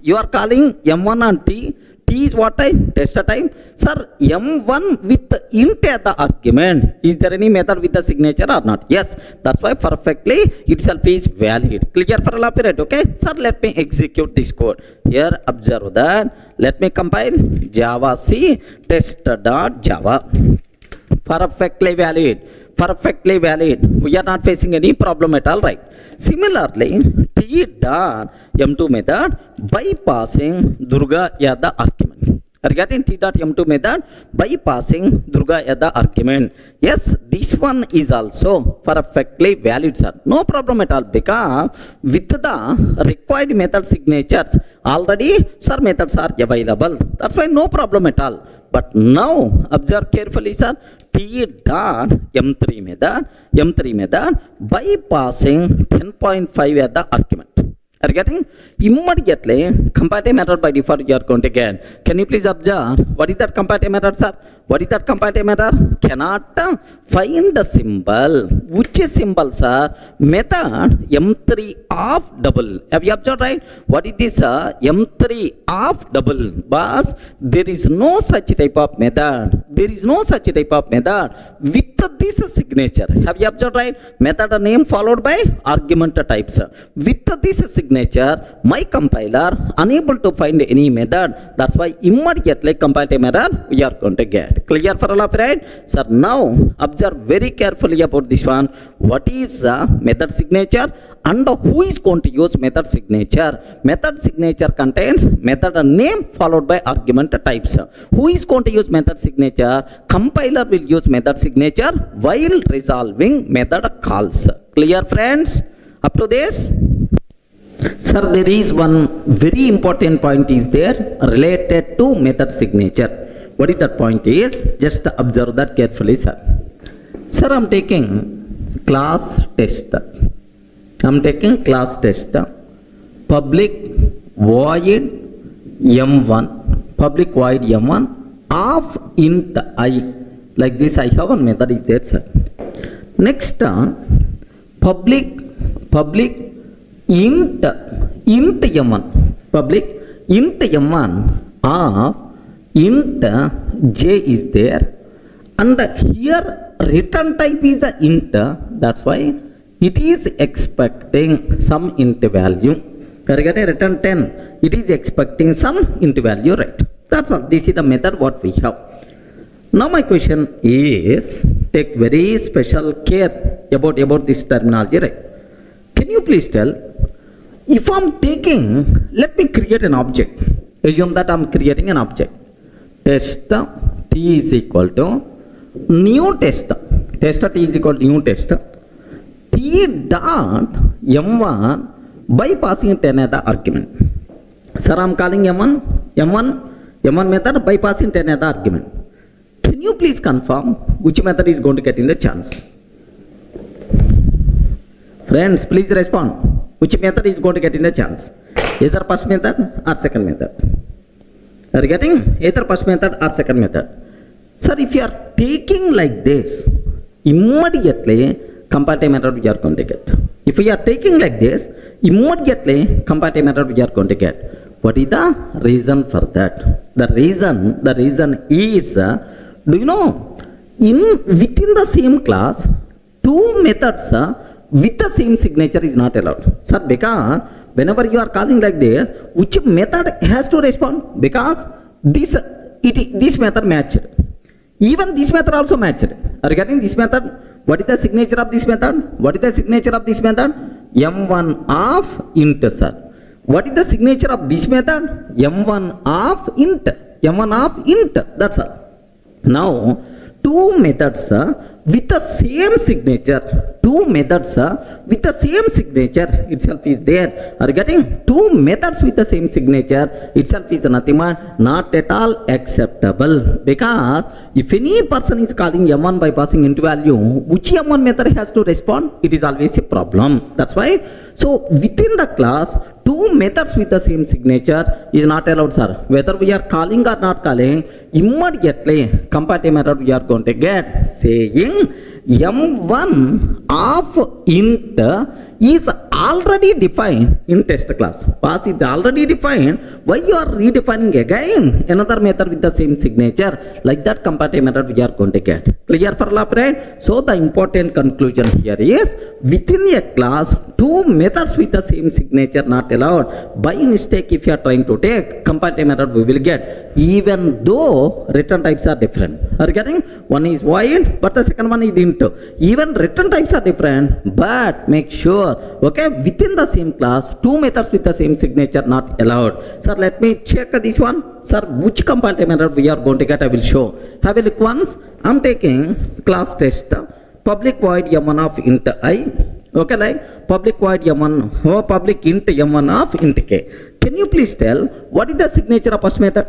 you are calling m1 and t. T is what type? Test type. Sir, m1 with the int as the argument. Is there any method with the signature or not? Yes. That's why perfectly itself is valid. Clear for all period, okay? Sir, let me execute this code. Here, observe that. Let me compile Java C test.java. Perfectly valid. Perfectly valid. We are not facing any problem at all, right? Similarly, T dot M2 method bypassing Durga as the argument. Are you getting? T dot M2 method bypassing Durga as the argument. Yes, this one is also perfectly valid, sir. No problem at all, because with the required method signatures already, sir, methods are available. That's why no problem at all. But now observe carefully, sir. T dot M3 method bypassing 10.5 as the argument. Are you getting? Immediately comparative method by default you are going to get. Can you please observe what is that comparative method, sir? What is that comparative method? Cannot find the symbol. Which is symbol, sir? Method M3 of double. Have you observed, right? What is this, M3 of double? But there is no such type of method. There is no such type of method with this signature. Have you observed, right? Method name followed by argument types. With this signature, my compiler unable to find any method. That's why immediately comparative method we are going to get. Clear for all of you, right? Sir, now observe very carefully about this one. What is method signature and who is going to use method signature? Method signature contains method name followed by argument types. Who is going to use method signature? Compiler will use method signature while resolving method calls. Clear, friends? Up to this? Sir, there is one very important point is there related to method signature. What is that point is? Just observe that carefully, sir. Sir, I'm taking class test. I'm taking class test. Public void M1. Public void M1 of int I. Like this, I have one method is there, sir. Next, public int M1. Public int M1 of int j is there, and here return type is a int. That's why it is expecting some int value. We are getting return 10. It is expecting some int value, right? That's all. This is the method what we have. Now my question is, take very special care about this terminology, right? Can you please tell, if I'm taking, let me create an object. Assume that I'm creating an object. Test T is equal to new test. Test T is equal to new test. T dot M1 by passing 10 as the argument. Sir, I'm calling M1 method by passing 10 as the argument. Can you please confirm which method is going to get in the chance? Friends, please respond. Which method is going to get in the chance? Either first method or second method. Are you getting? Either first method or second method. Sir, if you are taking like this, immediately comparative method we are going to get. If we are taking like this, immediately comparative method we are going to get. What is the reason for that? The reason is, do you know, within the same class, two methods with the same signature is not allowed. Sir, because whenever you are calling like this, which method has to respond? Because this method matched. Even this method also matched. Are you getting this method? What is the signature of this method? What is the signature of this method? M1 of int, sir. What is the signature of this method? M1 of int. M1 of int. That's all. Now, two methods with the same signature. Two methods with the same signature itself is there. Are you getting? Two methods with the same signature itself is nothing but not at all acceptable. Because if any person is calling M1 by passing int value, which M1 method has to respond? It is always a problem. That's why. So within the class, two methods with the same signature is not allowed, sir. Whether we are calling or not calling, immediately comparative method we are going to get saying M1 of int is already defined in test class. Pass is already defined. Why you are redefining again another method with the same signature? Like that comparative method we are going to get. Clear for lab, right? So the important conclusion here is within a class, two methods with the same signature not allowed. By mistake, if you are trying to take comparative method, we will get even though return types are different. Are you getting? One is void, but the second one is int. Even return types are different, but make sure, okay, within the same class, two methods with the same signature not allowed. Sir, let me check this one. Sir, which comparative method we are going to get, I will show. Have a look once. I'm taking class test, public void m1 of int I. Okay, like public void m1, public int m1 of int k. Can you please tell what is the signature of first method?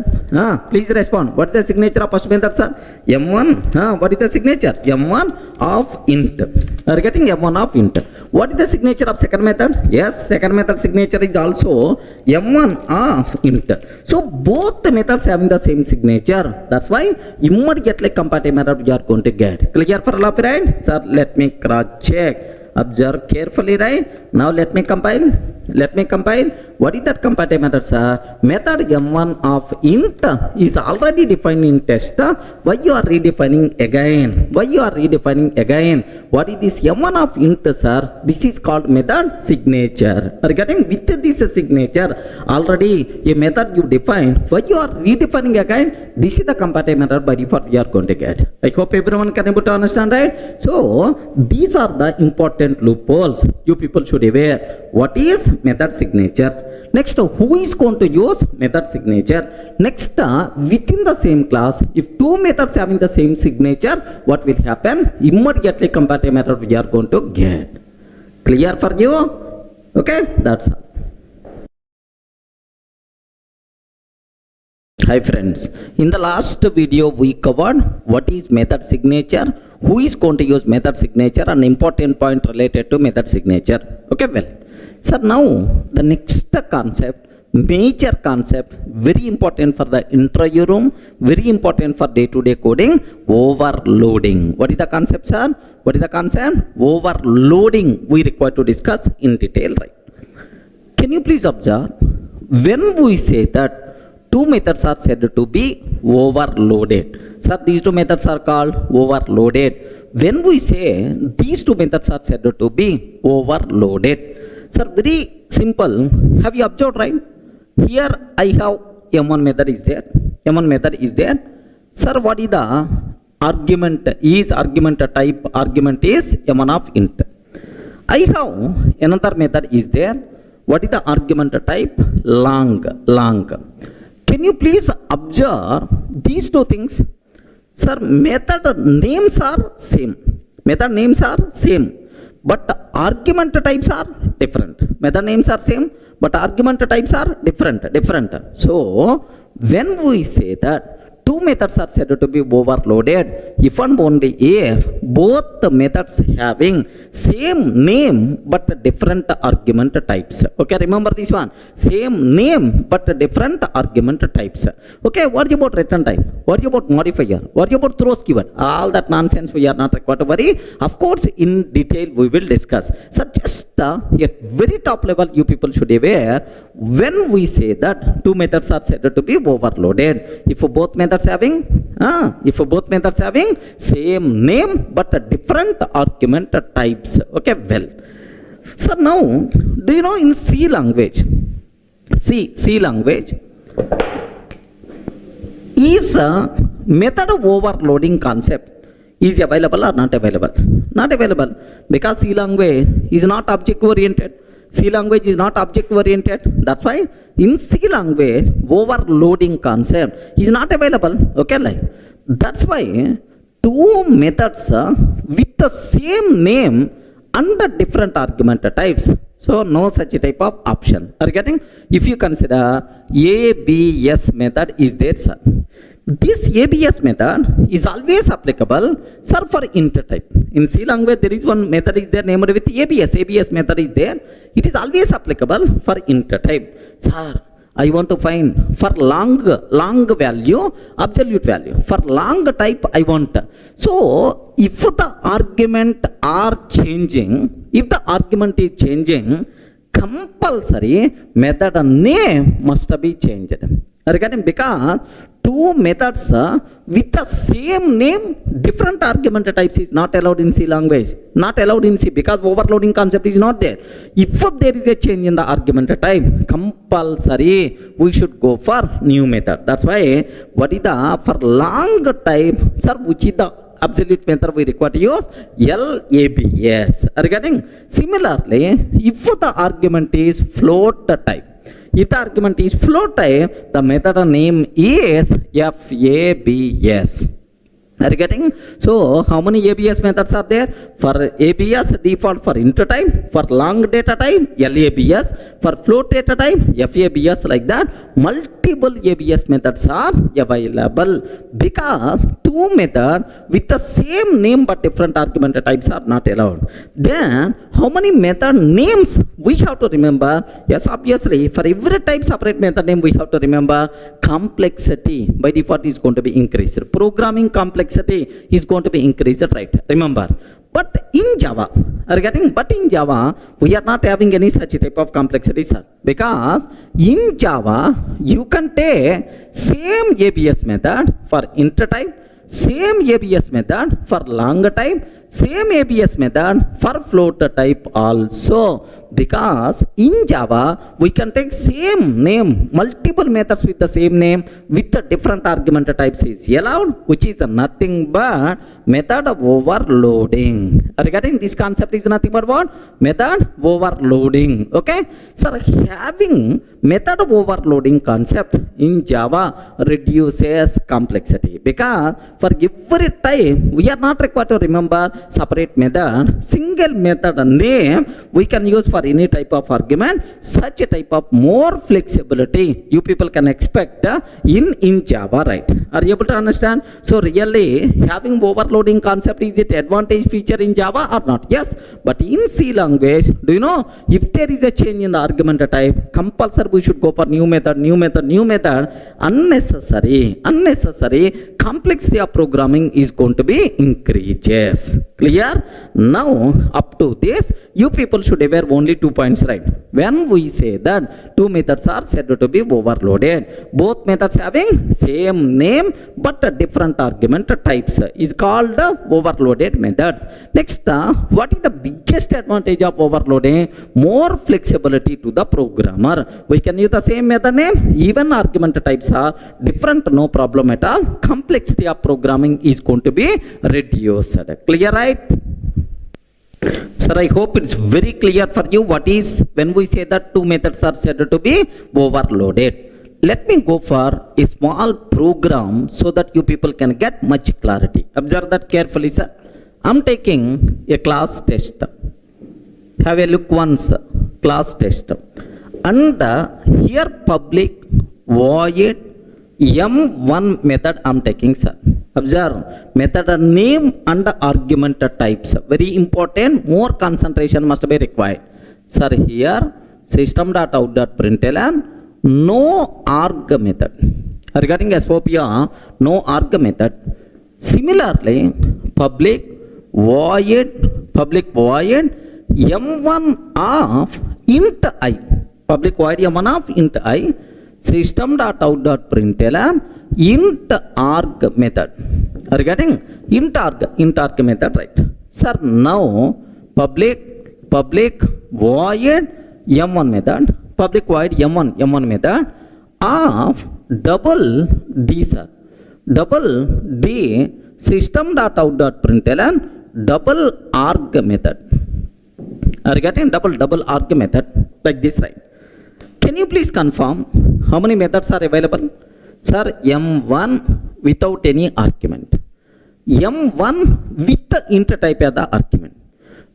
Please respond. What is the signature of first method, sir? M1. What is the signature? M1 of int. Are you getting M1 of int? What is the signature of second method? Yes, second method signature is also M1 of int. So both the methods having the same signature. That's why immediately comparative method we are going to get. Clear for all of you, right? Sir, let me cross check. Observe carefully, right? Now let me compile. What is that comparative method, sir? Method m1 of int is already defined in test. Why you are redefining again? What is this m1 of int, sir? This is called method signature. Are you getting? With this signature, already a method you define. Why you are redefining again? This is the comparative method by default we are going to get. I hope everyone can able to understand, right? So these are the important loopholes you people should aware. What is method signature? Next, who is going to use method signature? Next, within the same class, if two methods having the same signature, what will happen? Immediately comparative method we are going to get. Clear for you? Okay, that's all. Hi friends, in the last video we covered what is method signature, who is going to use method signature, and important point related to method signature. Okay, well, sir, now the next concept, major concept, very important for the interview room, very important for day-to-day coding, overloading. What is the concept, sir? What is the concept? Overloading we require to discuss in detail, right? Can you please observe, when we say that two methods are said to be overloaded. Sir, these two methods are called overloaded. When we say these two methods are said to be overloaded, sir, very simple. Have you observed, right? Here I have m1 method is there. M1 method is there. Sir, what is the argument? Is argument type? Argument is m1 of int. I have another method is there. What is the argument type? Long. Can you please observe these two things? Sir, method names are same. But argument types are different. Method names are same, but argument types are different. So, when we say that two methods are said to be overloaded if and only if both the methods having same name but different argument types. Okay, remember this one. Same name but different argument types. Okay, what about return type? What about modifier? What about throws keyword? All that nonsense we are not required to worry. Of course, in detail we will discuss. So just at very top level you people should be aware when we say that two methods are said to be overloaded if both methods having same name but different argument types. Okay, well, so now do you know in C language is a method of overloading concept is available or not available? Not available, because C language is not object oriented. That's why in C language overloading concept is not available. Okay, like that's why two methods with the same name under different argument types. So no such type of option. Are you getting? If you consider ABS method is there, sir. This ABS method is always applicable, sir, for int type. In C language there is one method is there named with ABS. ABS method is there. It is always applicable for int type. Sir, I want to find for long value, absolute value. For long type I want. So if the argument are changing, if the argument is changing, compulsory method name must be changed. Regarding because two methods with the same name, different argument types is not allowed in C language. Not allowed in C because overloading concept is not there. If there is a change in the argument type, compulsory we should go for new method. That's why what is the for long type, sir, which is the absolute method we require to use? LABS. Regarding similarly, if the argument is float type, if the argument is float type, the method name is FABS. Are you getting? So how many ABS methods are there? For ABS default for int type, for long data type LABS, for float data type FABS, like that. Multiple ABS methods are available because two methods with the same name but different argument types are not allowed. Then how many method names we have to remember? Yes, obviously for every type separate method name we have to remember. Complexity by default is going to be increased. Programming complexity is going to be increased, right? Remember. But in Java, but in Java, we are not having any such type of complexity, sir. Because in Java, you can take same ABS method for int type, same ABS method for long type, same ABS method for float type also. Because in Java, we can take same name, multiple methods with the same name with the different argument types is allowed, which is nothing but method overloading. Regarding this concept is nothing but what? Method overloading. Okay? Sir, having method overloading concept in Java reduces complexity. Because for every type, we are not required to remember separate method. Single method name we can use for any type of argument. Such a type of more flexibility you people can expect in Java, right? Are you able to understand? So really having overloading concept, is it advantage feature in Java or not? Yes, but in C language, do you know, if there is a change in the argument type, compulsory we should go for new method. Unnecessary complexity of programming is going to be increases. Clear? Now up to this, you people should aware only 2 points, right? When we say that two methods are said to be overloaded, both methods having same name but different argument types is called overloaded methods. Next, what is the biggest advantage of overloading? More flexibility to the programmer. We can use the same method name, even argument types are different, no problem at all. Complexity of programming is going to be reduced. Clear, right? Sir, I hope it's very clear for you what is when we say that two methods are said to be overloaded. Let me go for a small program so that you people can get much clarity. Observe that carefully, sir. I'm taking a class test. Have a look once, class test. And here public void M1 method I'm taking, sir. Observe, method name and argument types. Very important, more concentration must be required. Sir, here system.out.println, no arg method. Regarding SOPR, no arg method. Similarly, public void M1 of int I. Public void M1 of int I. System.out.println int arg method. Are you getting? Int arg method, right? Sir, now public void M1 method, public void M1 method of double D, sir. Double D system.out.println double arg method. Are you getting? Double arg method like this, right? Can you please confirm how many methods are available? Sir, M1 without any argument. M1 with the int type as the argument.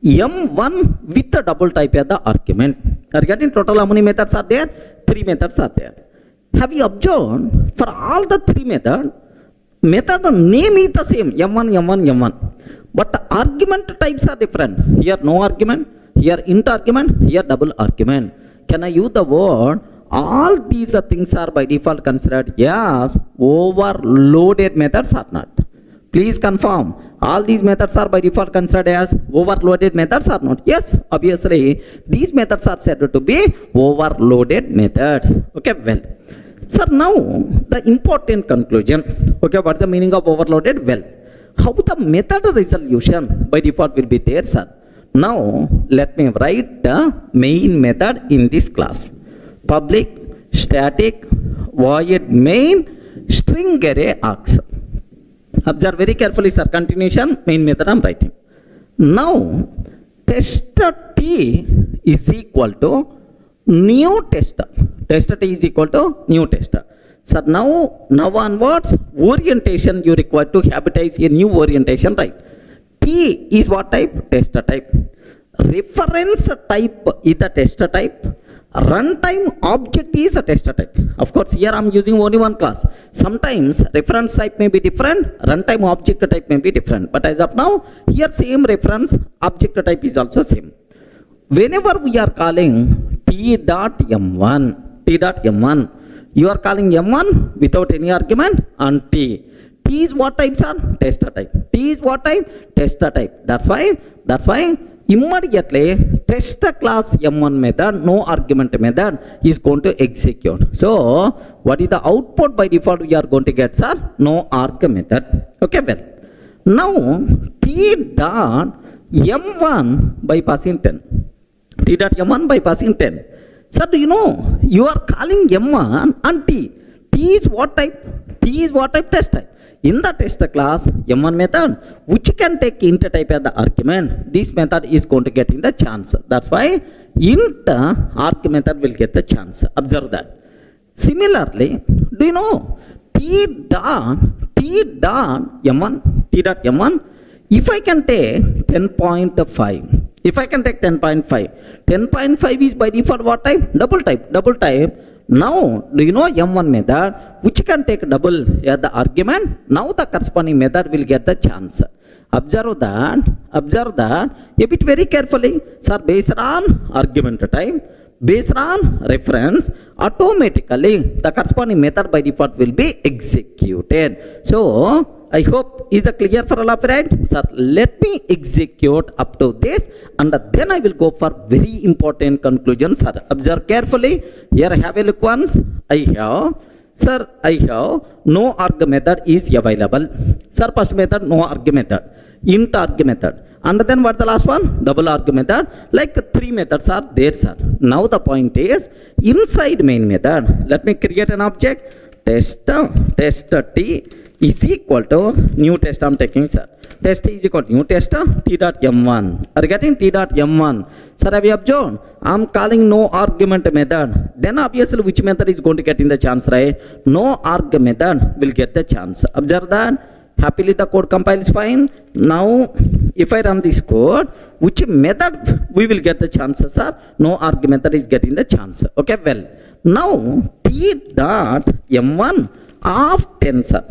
M1 with the double type as the argument. Are you getting? Total how many methods are there? 3 methods are there. Have you observed for all the 3 methods, method name is the same, M1. But the argument types are different. Here no argument, here int argument, here double argument. Can I use the word? All these things are by default considered as overloaded methods or not? Please confirm. All these methods are by default considered as overloaded methods or not? Yes, obviously, these methods are said to be overloaded methods. Okay, well. Sir, now the important conclusion. Okay, what is the meaning of overloaded? Well, how the method resolution by default will be there, sir. Now, let me write the main method in this class. Public static void main string array args. Observe very carefully, sir. Continuation, main method I am writing. Now, tester t is equal to new tester. Tester t is equal to new tester. Sir, now onwards, orientation you require to habitize a new orientation, right? T is what type? Tester type. Reference type is the tester type. Runtime object is a tester type. Of course, here I am using only one class. Sometimes reference type may be different, runtime object type may be different. But as of now, here same reference object type is also same. Whenever we are calling t.m1, you are calling m1 without any argument and t. T is what type, sir? Tester type. T is what type? Tester type. That's why immediately tester class m1 method, no argument method is going to execute. So, what is the output by default we are going to get, sir? No arg method. Okay, well. Now, t dot m1 by passing 10. T dot m1 by passing 10. Sir, do you know, you are calling m1 and t. T is what type? T is what type? Test type. In the tester class, m1 method, which can take int type as the argument, this method is going to get in the chance. That's why int arg method will get the chance. Observe that. Similarly, do you know, t dot m1, if I can take 10.5, if I can take 10.5 is by default what type? Double type. Now, do you know m1 method which can take double as the argument? Now the corresponding method will get the chance. Observe that a bit very carefully. Sir, based on argument type, based on reference, automatically the corresponding method by default will be executed. So, I hope is the clear for all of you, right? Sir, let me execute up to this and then I will go for very important conclusion, sir. Observe carefully. Here I have a look once. I have no arg method is available. Sir, first method, no arg method. Int arg method. And then what the last one? Double arg method. Like three methods are there, sir. Now the point is, inside main method, let me create an object. Tester t is equal to new test I am taking, sir. Test is equal to new tester t.m1. Are you getting t.m1? Sir, have you observed? I am calling no argument method. Then obviously which method is going to get in the chance, right? No arg method will get the chance. Observe that. Happily the code compiles fine. Now if I run this code, which method we will get the chances, sir? No arg method is getting the chance. Okay, well. Now t.m1 of 10, sir.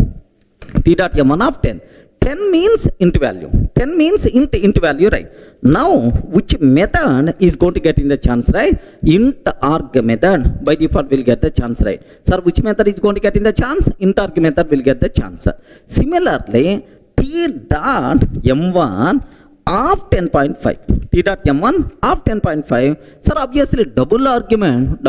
T.m1 of 10. 10 means int value. 10 means int value, right? Now, which method is going to get in the chance, right? Int arg method by default will get the chance, right? Sir, which method is going to get in the chance? Int arg method will get the chance. Similarly, t.m1 of 10.5. T.m1 of 10.5. Sir, obviously double argument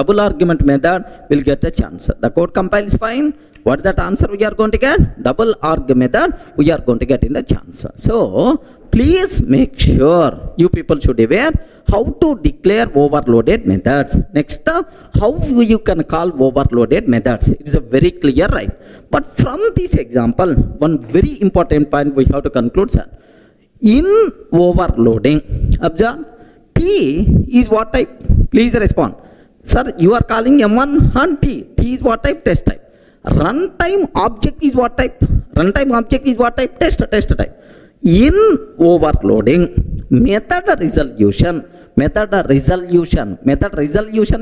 method will get the chance. The code compiles fine. What is that answer we are going to get? Double arg method we are going to get in the chance. So, please make sure you people should be aware how to declare overloaded methods. Next, how you can call overloaded methods. It is a very clear, right? But from this example, one very important point we have to conclude, sir. In overloading, observe, T is what type? Please respond. Sir, you are calling M1 and T. T is what type? Test type. Runtime object is what type? Runtime object is what type? Test type. In overloading, method resolution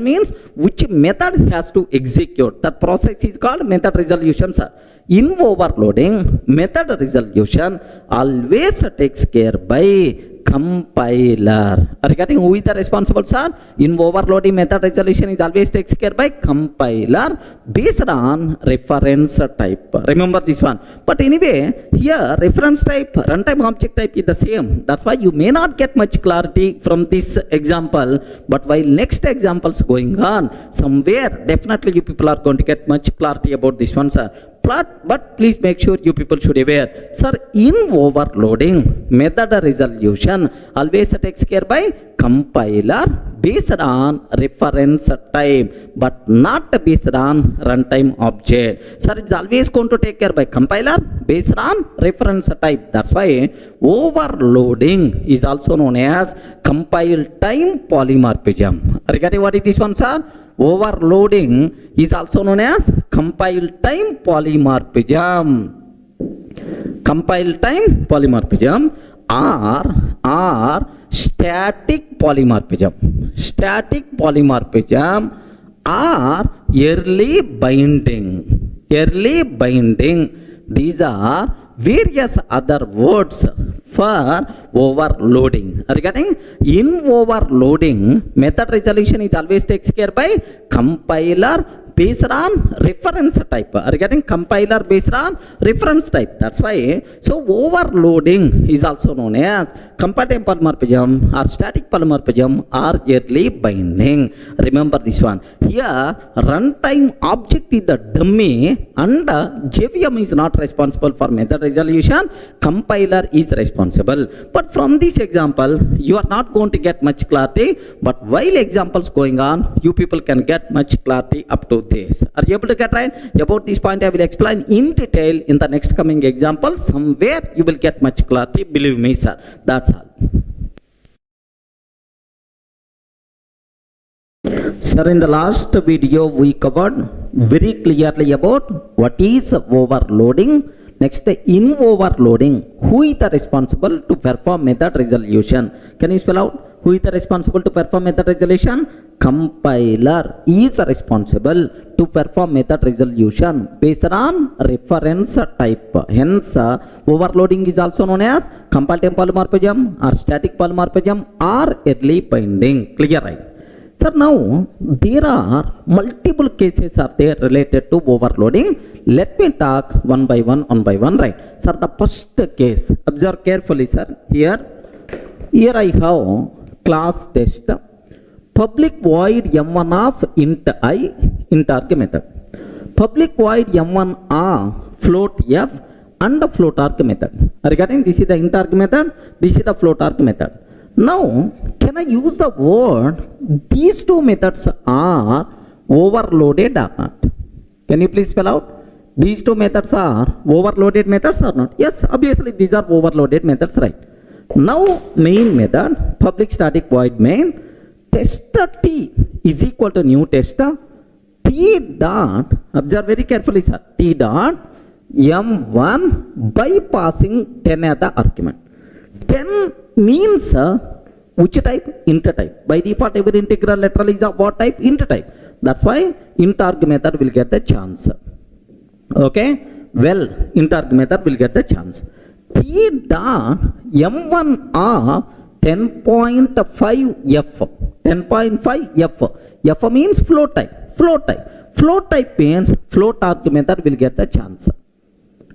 means which method has to execute. That process is called method resolution, sir. In overloading, method resolution always takes care by compiler. Regarding who is the responsible, sir? In overloading, method resolution is always takes care by compiler based on reference type. Remember this one. But anyway, here reference type, runtime object type is the same. That's why you may not get much clarity from this example. But while next examples going on, somewhere definitely you people are going to get much clarity about this one, sir. But please make sure you people should aware, sir, in overloading, method resolution always takes care by compiler based on reference type, but not based on runtime object. Sir, it's always going to take care by compiler based on reference type. That's why overloading is also known as compile time polymorphism. Regarding what is this one, sir? Overloading is also known as compile time polymorphism. Compile time polymorphism or static polymorphism. Static polymorphism or early binding. Early binding. These are various other words for overloading. Regarding in overloading, method resolution is always takes care by compiler based on reference type. Regarding compiler based on reference type. That's why, so overloading is also known as compile time polymorphism or static polymorphism or early binding. Remember this one. Here, runtime object is the dummy and JVM is not responsible for method resolution. Compiler is responsible. But from this example, you are not going to get much clarity. But while examples going on, you people can get much clarity up to this. Are you able to get right? About this point I will explain in detail in the next coming example. Somewhere you will get much clarity, believe me, sir. That's all. Sir, in the last video we covered very clearly about what is overloading. Next, in overloading, who is the responsible to perform method resolution? Can you spell out? Who is the responsible to perform method resolution? Compiler is responsible to perform method resolution based on reference type. Hence, overloading is also known as compile time polymorphism or static polymorphism or early binding. Clear, right? Sir, now there are multiple cases are there related to overloading. Let me talk one by one, right? Sir, the first case, observe carefully, sir. Here I have class test, public void m1 of int I, int arg method, public void m1 of float f and float arg method. Regarding this is the int arg method, this is the float arg method. Now, can I use the word these two methods are overloaded or not? Can you please spell out? These two methods are overloaded methods or not? Yes, obviously these are overloaded methods, right? Now, main method, public static void main, tester t is equal to new tester, t dot, observe very carefully, sir, t dot m1 by passing 10 as the argument. 10 means which type? Int type. By default, every integral literal is of what type? Int type. That's why int arg method will get the chance. Okay? Well, int arg method will get the chance. T dot m1 of 10.5 f. 10.5 f. F means float type. Float type. Float type means float arg method will get the chance.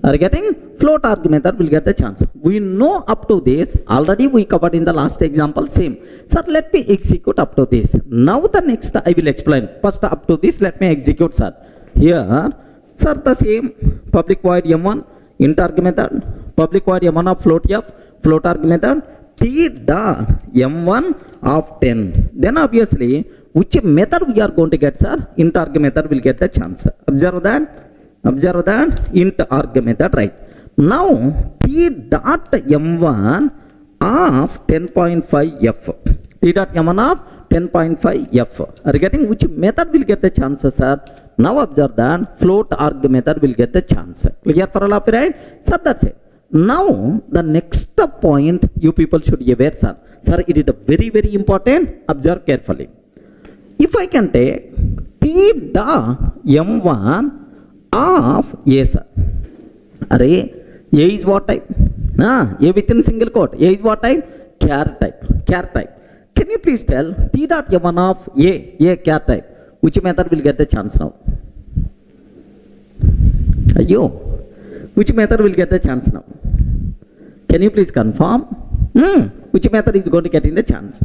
Are you getting? Float arg method will get the chance. We know up to this, already we covered in the last example, same. Sir, let me execute up to this. Now the next I will explain. First up to this, let me execute, sir. Here, sir, the same public void m1, int arg method, public void m1 of float f, float arg method, t dot m1 of 10. Then obviously, which method we are going to get, sir? Int arg method will get the chance. Observe that. Observe that int arg method, right? Now t dot m1 of 10.5 f. T dot m1 of 10.5 f. Are you getting which method will get the chance, sir? Now observe that float arg method will get the chance. Clear for all of you, right? Sir, that's it. Now the next point you people should be aware, sir. Sir, it is the very, very important. Observe carefully. If I can take t dot m1 of A, sir. Array, A is what type? A within single quote. A is what type? Char type. Char type. Can you please tell t dot m1 of A char type? Which method will get the chance now? Ayyo, which method will get the chance now? Can you please confirm? Which method is going to get in the chance?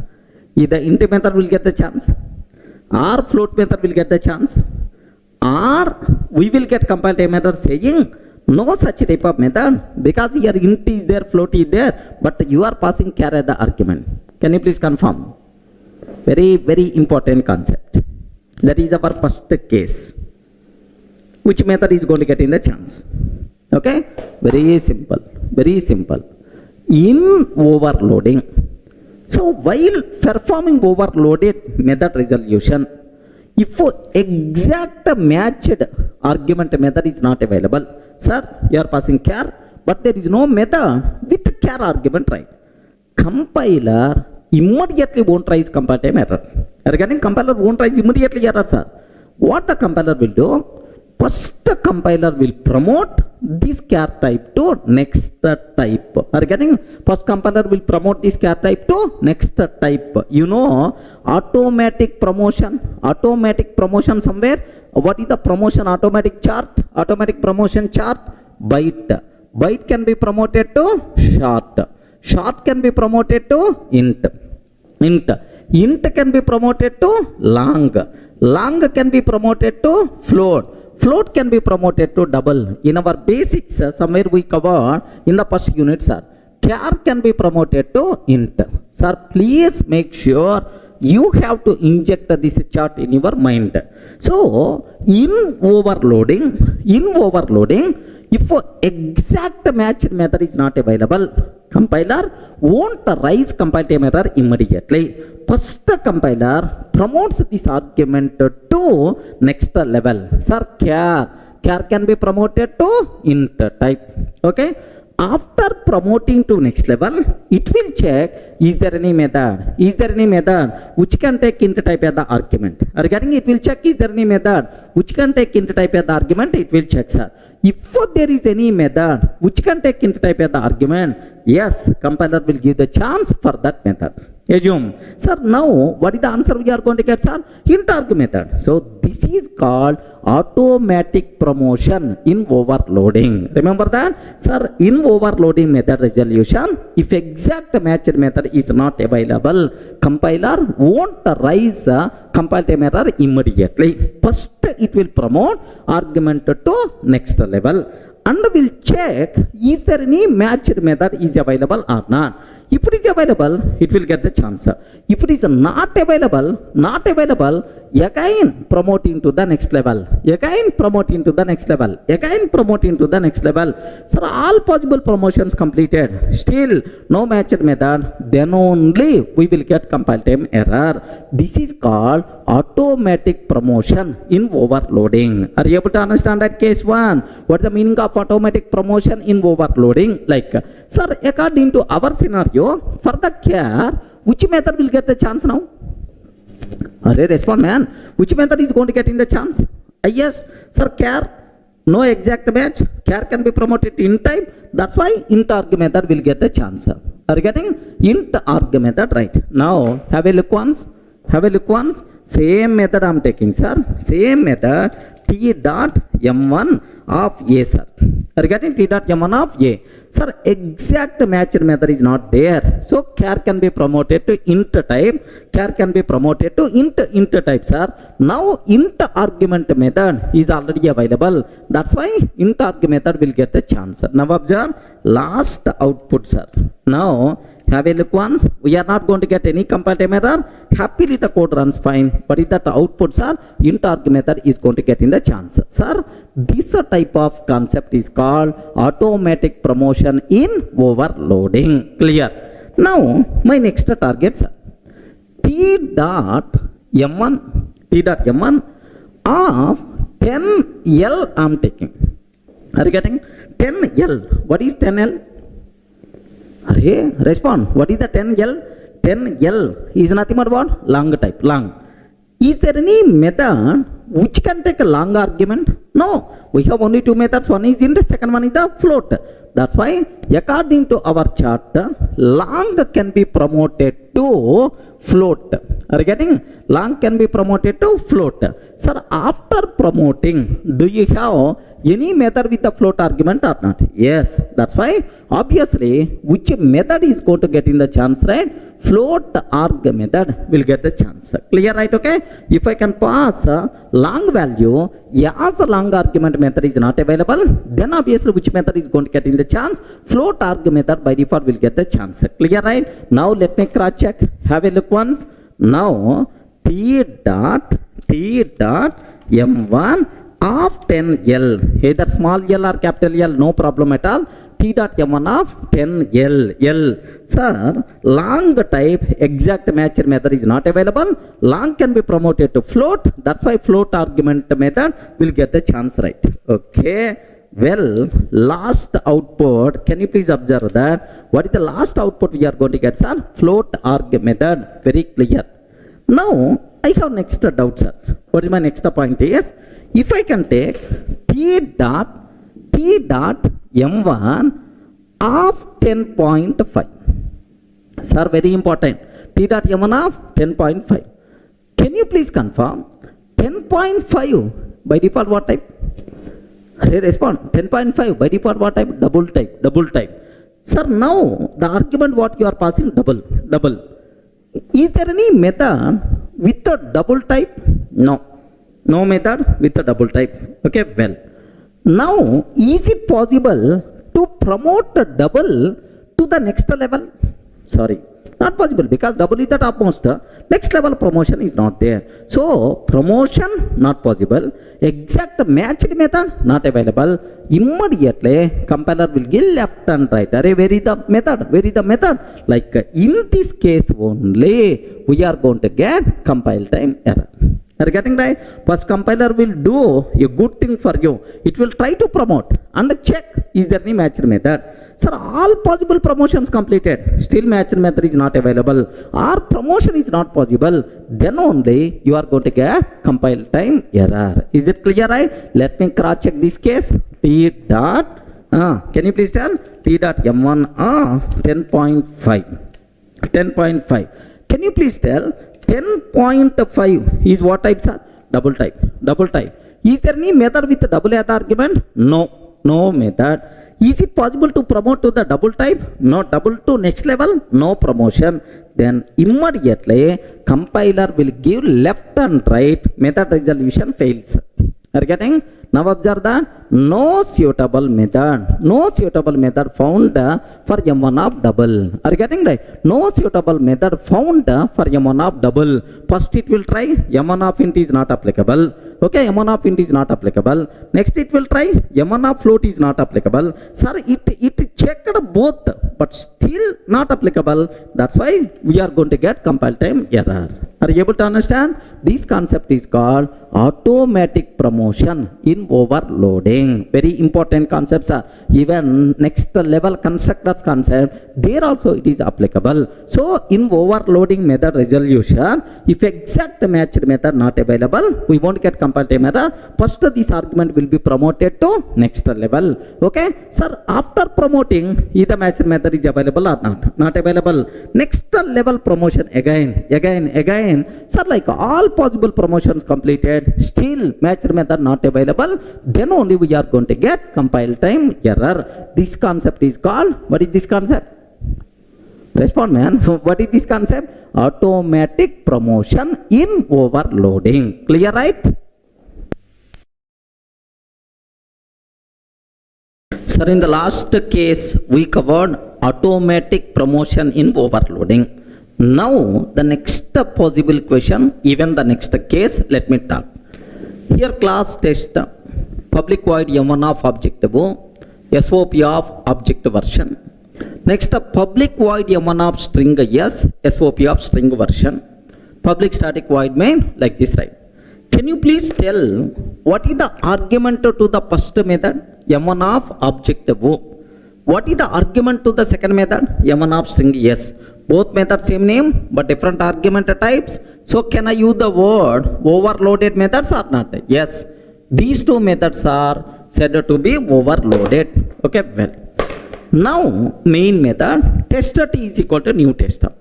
Either int method will get the chance, or float method will get the chance, or we will get compile time error saying no such type of method because your int is there, float is there, but you are passing char as the argument. Can you please confirm? Very, very important concept. That is our first case. Which method is going to get in the chance? Okay? Very simple. Very simple. In overloading. So while performing overloaded method resolution, if exact matched argument method is not available, sir, you are passing char, but there is no method with char argument, right? Compiler immediately won't raise compile time error. Regarding compiler won't raise immediately error, sir. What the compiler will do? First the compiler will promote this char type to next type. Regarding first compiler will promote this char type to next type. You know, automatic promotion somewhere. What is the promotion automatic chart? Automatic promotion chart, byte. Byte can be promoted to short. Short can be promoted to int. Int can be promoted to long. Long can be promoted to float. Float can be promoted to double. In our basics, somewhere we covered in the first unit, sir. Char can be promoted to int. Sir, please make sure you have to inject this chart in your mind. So, in overloading, if exact matched method is not available, compiler won't raise compile time error immediately. First compiler promotes this argument to next level. Sir, char can be promoted to int type. Okay. After promoting to next level, it will check is there any method which can take int type as the argument. Regarding it will check is there any method which can take int type as the argument, it will check, sir. If there is any method which can take int type as the argument, yes, compiler will give the chance for that method. Assume, sir, now what is the answer we are going to get, sir? Int arg method. So this is called automatic promotion in overloading. Remember that, sir? In overloading method resolution, if exact matched method is not available, compiler won't raise compile time error immediately. First it will promote argument to next level and will check is there any matched method is available or not. If it is available, it will get the chance. If it is not available, again promoting to the next level. Sir, all possible promotions completed. Still no matched method, then only we will get compile time error. This is called automatic promotion in overloading. Are you able to understand that case 1? What is the meaning of automatic promotion in overloading? Like, sir, according to our scenario, for the char, which method will get the chance now? Respond, man. Which method is going to get in the chance? Yes, sir, char, no exact match. Char can be promoted to int type. That's why int arg method will get the chance. Are you getting? Int arg method, right? Now, have a look once. Same method I am taking, sir. Same method, t dot m1 of a, sir. Are you getting? T dot m1 of a. Sir, exact matched method is not there. So, char can be promoted to int type. Char can be promoted to int type, sir. Now, int argument method is already available. That's why int arg method will get the chance. Now, observe last output, sir. Now, have a look once. We are not going to get any compile time error. Happily the code runs fine. But if that output, sir, int arg method is going to get in the chance. Sir, this type of concept is called automatic promotion in overloading. Clear? Now, my next target, sir. T dot m1 of 10L I am taking. Are you getting? 10L. What is 10L? Respond. What is the 10L? 10L is nothing but what? Long type. Long. Is there any method which can take a long argument? No. We have only two methods. One is int, second one is the float. That's why, according to our chart, long can be promoted to float. Are you getting? Long can be promoted to float. Sir, after promoting, do you have any method with a float argument or not? Yes, that's why obviously which method is going to get in the chance, right? Float arg method will get the chance. Clear, right? Okay, if I can pass a long value as a long argument method is not available, then obviously which method is going to get in the chance? Float arg method by default will get the chance. Clear, right? Now let me cross check. Have a look once. Now t dot m1 of 10L, either small l or capital L, no problem at all. T dot m1 of 10L. Sir, long type exact match method is not available. Long can be promoted to float. That's why float argument method will get the chance, right? Okay. Well, last output, can you please observe that? What is the last output we are going to get, sir? Float arg method. Very clear. Now, I have next doubt, sir. What is my next point is, if I can take t dot m1 of 10.5. Sir, very important. T dot m1 of 10.5. Can you please confirm 10.5 by default what type? Respond. 10.5 by default what type? Double type. Sir, now the argument what you are passing double. Is there any method with a double type? No method with a double type. Okay, well. Now, is it possible to promote a double to the next level? Sorry, not possible, because double is the topmost. Next level promotion is not there. So, promotion not possible. Exact matched method not available. Immediately, compiler will give left and right. Array, where is the method? Like in this case only, we are going to get compile time error. Are you getting right? First, compiler will do a good thing for you. It will try to promote and check is there any matched method. Sir, all possible promotions completed, still matched method is not available, or promotion is not possible, then only you are going to get compile time error. Is it clear, right? Let me cross check this case. T dot, can you please tell? T dot m1 10.5. 10.5. Can you please tell? 10.5 is what type, sir? Double type. Is there any method with the double argument? No method. Is it possible to promote to the double type? No. Double to next level? No promotion. Then immediately compiler will give left and right, method resolution fails. Are you getting? Now observe that no suitable method found for m1 of double. Are you getting right? No suitable method found for m1 of double. First it will try m1 of int is not applicable. Okay, m1 of int is not applicable. Next it will try m1 of float is not applicable. Sir, it checked both, but still not applicable. That's why we are going to get compile time error. Are you able to understand? This concept is called automatic promotion in overloading. Very important concepts are even next level constructors concept. There also it is applicable. So in overloading method resolution, if exact matched method not available, we won't get compile time error. First this argument will be promoted to next level. Okay, sir, after promoting either matched method is available or not available. Next level promotion again. Sir, like all possible promotions completed, still matched method not available, then only we are going to get compile time error. This concept is called, what is this concept? Respond, man. What is this concept? Automatic promotion in overloading. Clear, right? Sir, in the last case we covered automatic promotion in overloading. Now the next possible question, even the next case, let me talk. Here class test public void m1 of objective SOP of object version. Next public void m1 of string s SOP of string version. Public static void main like this, right? Can you please tell what is the argument to the first method m1 of objective? What is the argument to the second method m1 of string s? Both methods same name but different argument types. So can I use the word overloaded methods or not? Yes. These two methods are said to be overloaded. Okay, well. Now main method tester t is equal to new tester.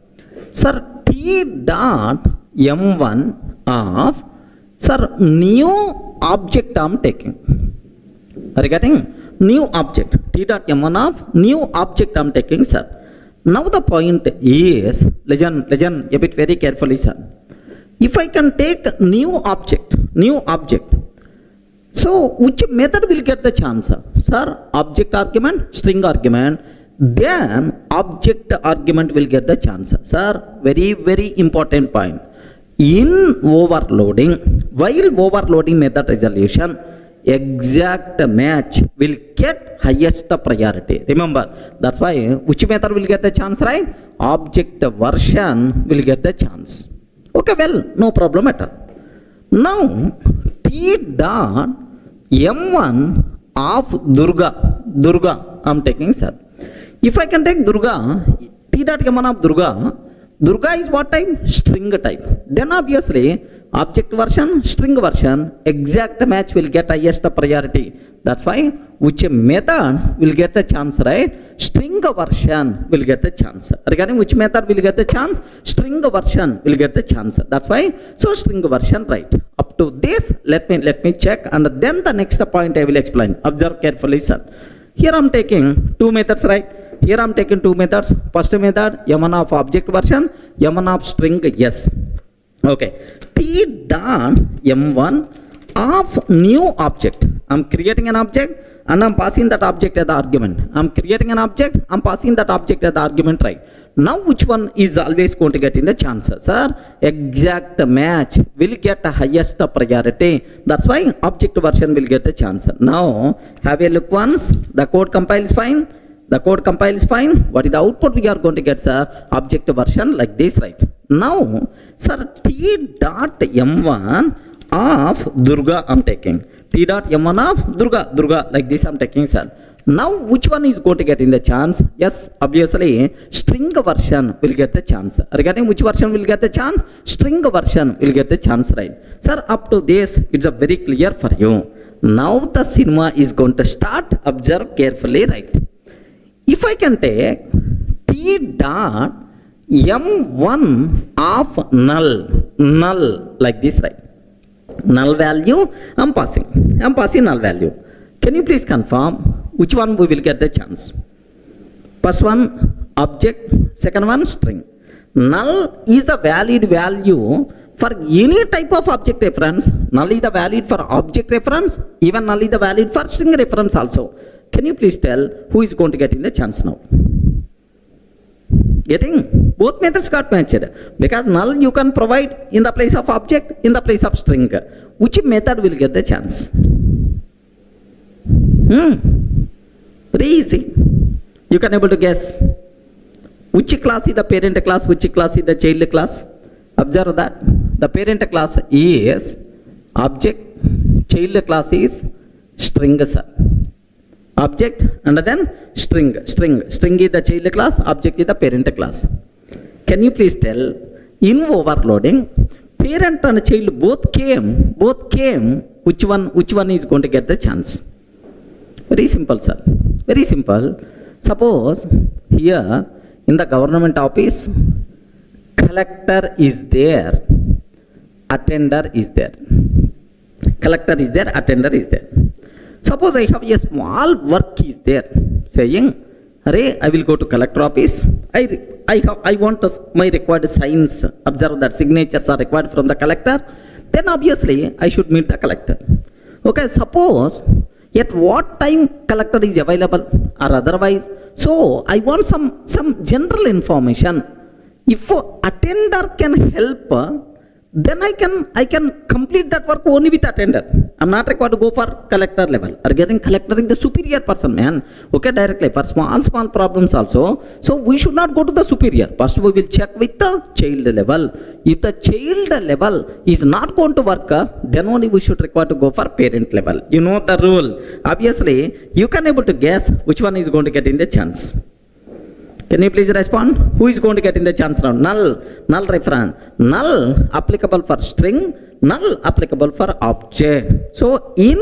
Sir, t dot m1 of, sir, new object I am taking. Are you getting? New object, t dot m1 of new object I'm taking, sir. Now the point is, listen a bit very carefully, sir. If I can take new object, so which method will get the chance, sir? Sir, object argument, string argument, then object argument will get the chance. Sir, very, very important point. In overloading, while overloading method resolution, exact match will get highest priority. Remember, that's why which method will get the chance, right? Object version will get the chance. Okay, well, no problem at all. Now, t dot m1 of Durga, I'm taking, sir. If I can take Durga, t dot m1 of Durga is what type? String type. Then obviously, object version, string version, exact match will get highest priority. That's why which method will get the chance, right? String version will get the chance. Regarding which method will get the chance? String version will get the chance. That's why, so string version, right? Up to this, let me check, and then the next point I will explain. Observe carefully, sir. Here I'm taking two methods, right? Here I'm taking two methods. First method, m1 of object version, m1 of string, yes. Okay. T dot m1 of new object. I'm creating an object and I'm passing that object as the argument. I'm creating an object, I'm passing that object as the argument, right? Now which one is always going to get in the chances? Sir, exact match will get the highest priority. That's why object version will get the chance. Now have a look once. The code compiles fine. What is the output we are going to get, sir? Object version like this, right? Now, sir, t dot m1 of Durga I'm taking. T dot m1 of Durga like this I'm taking, sir. Now which one is going to get in the chance? Yes, obviously string version will get the chance. Regarding which version will get the chance? String version will get the chance, right? Sir, up to this it's a very clear for you. Now the cinema is going to start. Observe carefully, right? If I can take t dot m1 of null like this, right? Null value I'm passing null value. Can you please confirm which one we will get the chance? First one object, second one string. Null is a valid value for any type of object reference. Null is the valid for object reference, even null is the valid for string reference also. Can you please tell who is going to get in the chance now? Getting? Both methods got matched. Because null you can provide in the place of object, in the place of string. Which method will get the chance? Very easy. You can able to guess. Which class is the parent class, which class is the child class? Observe that. The parent class is object, child class is string, sir. Object and then string is the child class, object is the parent class. Can you please tell, in overloading, parent and child both came, which one is going to get the chance? Very simple, sir. Very simple. Suppose here in the government office, collector is there, attender is there. Collector is there, attender is there. Suppose I have a small work is there, saying, Array, I will go to collector office. I want my required signs. Observe that signatures are required from the collector. Then obviously I should meet the collector. Okay, suppose at what time collector is available or otherwise. So I want some general information. If attender can help, then I can complete that work only with attender. I'm not required to go for collector level. Or getting collector is the superior person, man. Okay, directly for small problems also. So we should not go to the superior. First we will check with the child level. If the child level is not going to work, then only we should require to go for parent level. You know the rule. Obviously, you can able to guess which one is going to get in the chance. Can you please respond? Who is going to get in the chance round? Null reference. Null applicable for string, null applicable for object. So in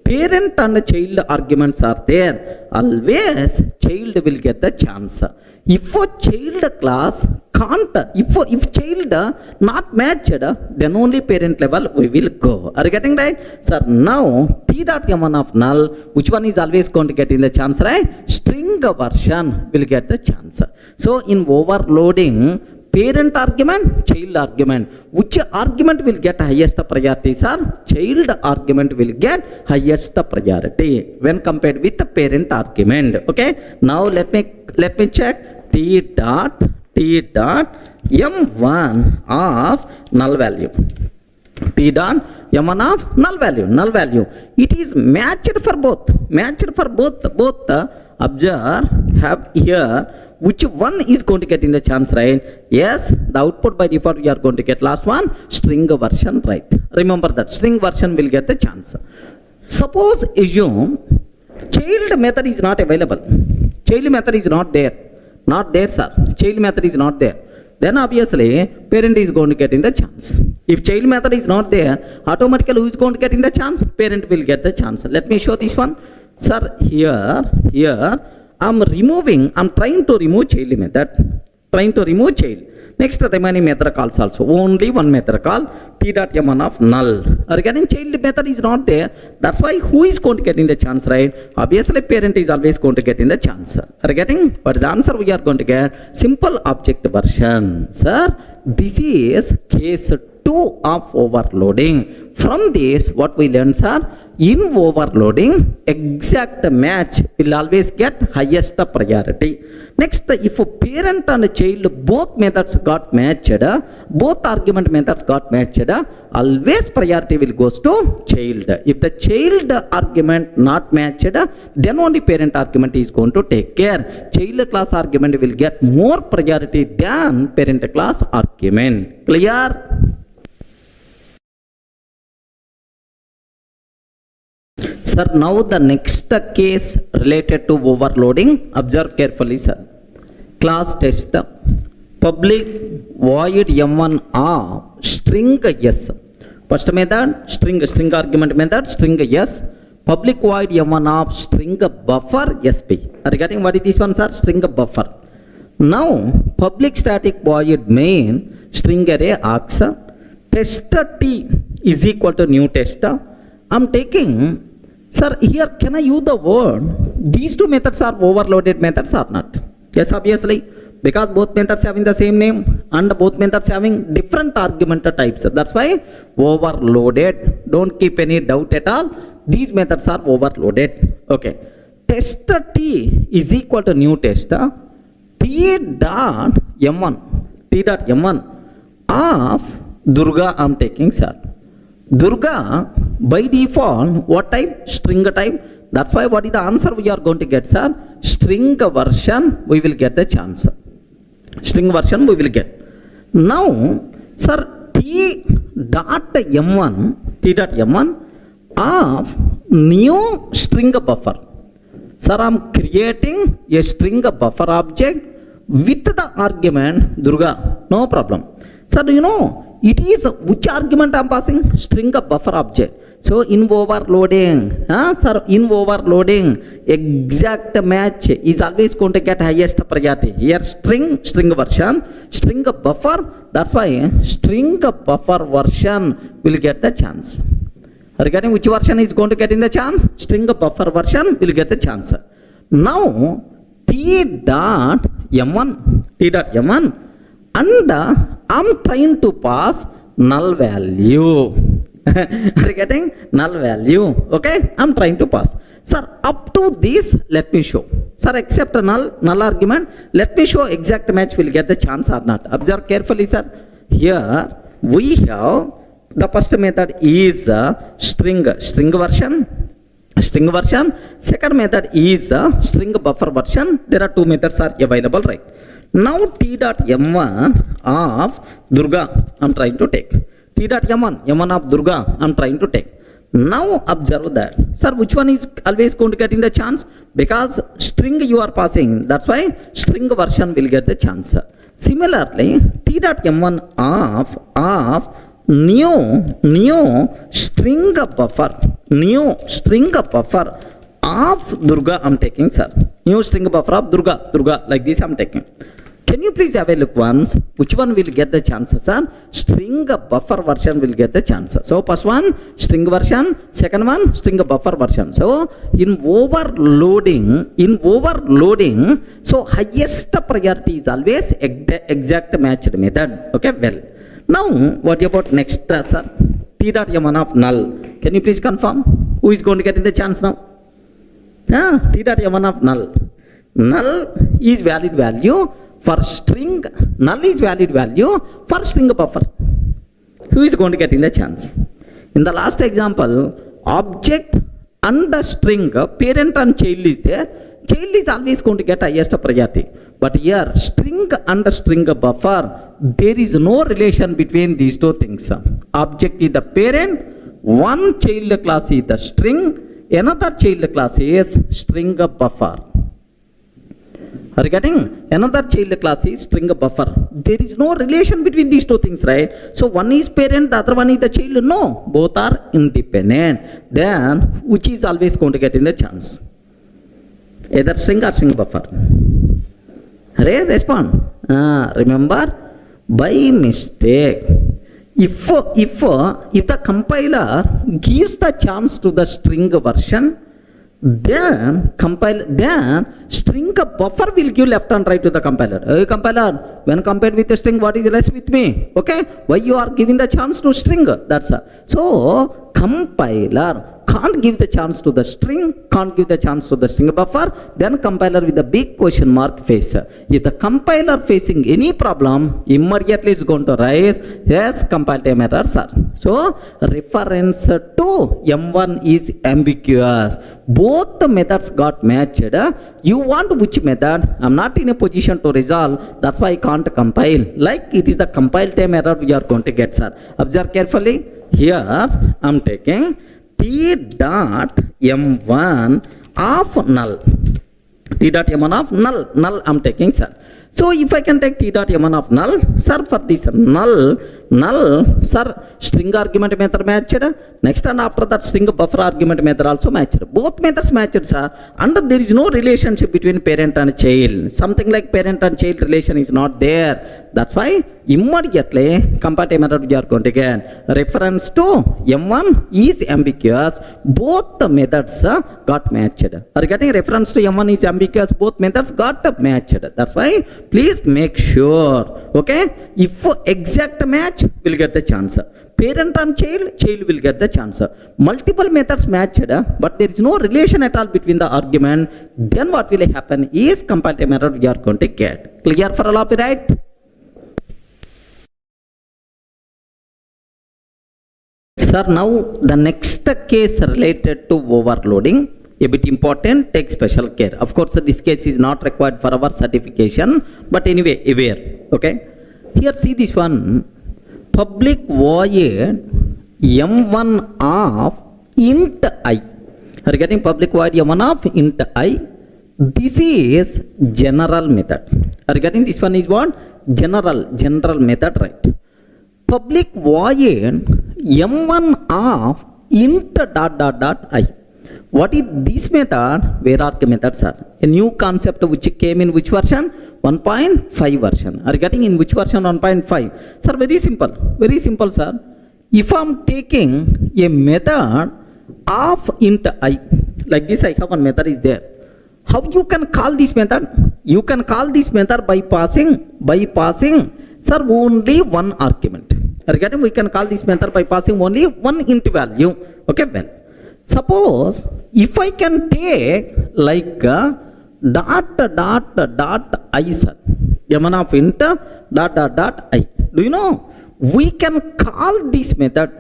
parent and child arguments are there, always child will get the chance. If a child class can't, if child not matched, then only parent level we will go. Are you getting right? Sir, now T dot M1 of null, which one is always going to get in the chance, right? String version will get the chance. So in overloading, parent argument, child argument, which argument will get highest priority, sir? Child argument will get highest priority when compared with the parent argument. Okay, now let me check T dot M1 of null value. T dot M1 of null value. It is matched for both. Both observe have here which one is going to get in the chance, right? Yes, the output by default we are going to get last one, string version, right? Remember that string version will get the chance. Suppose assume child method is not available. Child method is not there, sir. Child method is not there. Then obviously parent is going to get in the chance. If child method is not there, automatically who is going to get in the chance? Parent will get the chance. Let me show this one. Sir, here I'm trying to remove child method. Next remaining method calls also. Only one method call T.M1 of null. Are you getting? Child method is not there. That's why who is going to get in the chance, right? Obviously parent is always going to get in the chance. Are you getting? But the answer we are going to get simple object version. Sir, this is case 2 of overloading. From this what we learned, sir? In overloading, exact match will always get highest priority. Next, if a parent and a child both methods got matched, both argument methods got matched, always priority will goes to child. If the child argument not matched, then only parent argument is going to take care. Child class argument will get more priority than parent class argument. Clear? Sir, now the next case related to overloading. Observe carefully, sir. Class test. Public void M1 of string S. First method, string argument method, string S. Public void M1 of string buffer SP. Are you getting what is this one, sir? String buffer. Now, public static void main string array args. Tester T is equal to new tester. I'm taking, sir, here can I use the word these two methods are overloaded methods or not? Yes, obviously, because both methods having the same name and both methods having different argument types. That's why overloaded. Don't keep any doubt at all. These methods are overloaded. Okay. Tester T is equal to new tester T dot M1 of Durga I'm taking, sir. Durga by default what type? String type. That's why what is the answer we are going to get, sir? String version we will get the chance. String version we will get. Now, sir, T dot M1 of new string buffer. Sir, I'm creating a string buffer object with the argument Durga. No problem. Sir, do you know it is which argument I'm passing? String buffer object. So in overloading, sir, in overloading, exact match is always going to get highest priority. Here string version, string buffer. That's why string buffer version will get the chance. Regarding which version is going to get in the chance? String buffer version will get the chance. Now T dot M1 and I'm trying to pass null value. Are you getting? Null value. Okay, I'm trying to pass. Sir, up to this, let me show. Sir, except null argument, let me show exact match will get the chance or not. Observe carefully, sir. Here we have the first method is string version. Second method is string buffer version. There are two methods are available, right? Now T dot M1 of Durga I'm trying to take. T dot M1 of Durga I'm trying to take. Now observe that. Sir, which one is always going to get in the chance? Because string you are passing. That's why string version will get the chance. Similarly, T dot M1 of new string buffer of Durga I'm taking, sir. New string buffer of Durga like this I'm taking. Can you please have a look once? Which one will get the chances, sir? String buffer version will get the chances. So first one, string version. Second one, string buffer version. So in overloading, so highest priority is always exact matched method. Okay, well. Now, what about next, sir? T dot m1 of null. Can you please confirm? Who is going to get in the chance now? T dot m1 of null. Null is valid value for string. Null is valid value for string buffer. Who is going to get in the chance? In the last example, object and the string, parent and child is there. Child is always going to get highest priority. But here, string and string buffer, there is no relation between these two things. Object is the parent, one child class is the string, another child class is string buffer. Are you getting? Another child class is string buffer. There is no relation between these two things, right? So one is parent, the other one is the child. No, both are independent. Then, which is always going to get in the chance? Either string or string buffer. Respond. Remember, by mistake, if the compiler gives the chance to the string version, then string buffer will give left and right to the compiler. Hey compiler, when compared with the string, what is less with me? Okay, why you are giving the chance to string? That's so compiler can't give the chance to the string, can't give the chance to the string buffer, then compiler with a big question mark face. If the compiler facing any problem, immediately it's going to rise, yes, compile time error, sir. So, reference to M1 is ambiguous. Both the methods got matched. You want which method? I'm not in a position to resolve, that's why I can't compile. Like it is the compile time error we are going to get, sir. Observe carefully. Here, I'm taking T dot M1 of null. T dot M1 of null I'm taking, sir. So if I can take T dot M1 of null, sir, for this null, sir, string argument method matched. Next and after that string buffer argument method also matched. Both methods matched, sir. And there is no relationship between parent and child. Something like parent and child relation is not there. That's why immediately compare method we are going to get. Reference to M1 is ambiguous. Both the methods got matched. Are you getting reference to M1 is ambiguous? Both methods got matched. That's why please make sure. Okay, if exact match, will get the chance. Parent and child will get the chance. Multiple methods matched, but there is no relation at all between the argument. Then what will happen is compile time error we are going to get. Clear for all of you, right? Sir, now the next case related to overloading, a bit important, take special care. Of course, this case is not required for our certification, but anyway, aware. Okay. Here, see this one. Public void M1 of int I. Are you getting public void M1 of int I? This is general method. Are you getting this one is what? General method, right? Public void M1 of int dot I. What is this method? Vararg method, sir. A new concept which came in which version? 1.5 version. Are you getting in which version? 1.5. Sir, very simple, sir. If I'm taking a method of int I, like this, I have one method is there. How you can call this method? You can call this method by passing, sir, only one argument. Are you getting? We can call this method by passing only one int value. Okay, well. Suppose if I can take like dot I, sir, M1 of int dot I. Do you know? We can call this method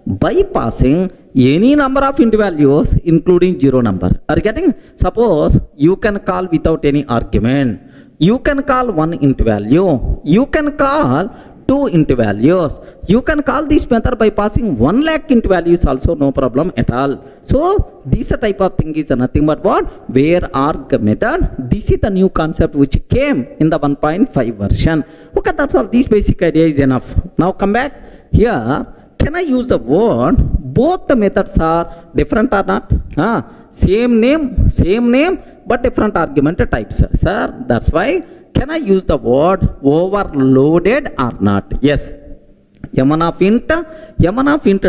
by passing any number of int values including 0 number. Are you getting? Suppose you can call without any argument. You can call one int value. You can call two int values. You can call this method by passing 1 lakh int values also, no problem at all. So this type of thing is nothing but what? Vararg method. This is the new concept which came in the 1.5 version. Okay, that's all. This basic idea is enough. Now come back here. Can I use the word? Both the methods are different or not? Same name, but different argument types. Sir, that's why can I use the word overloaded or not? Yes. M1 of int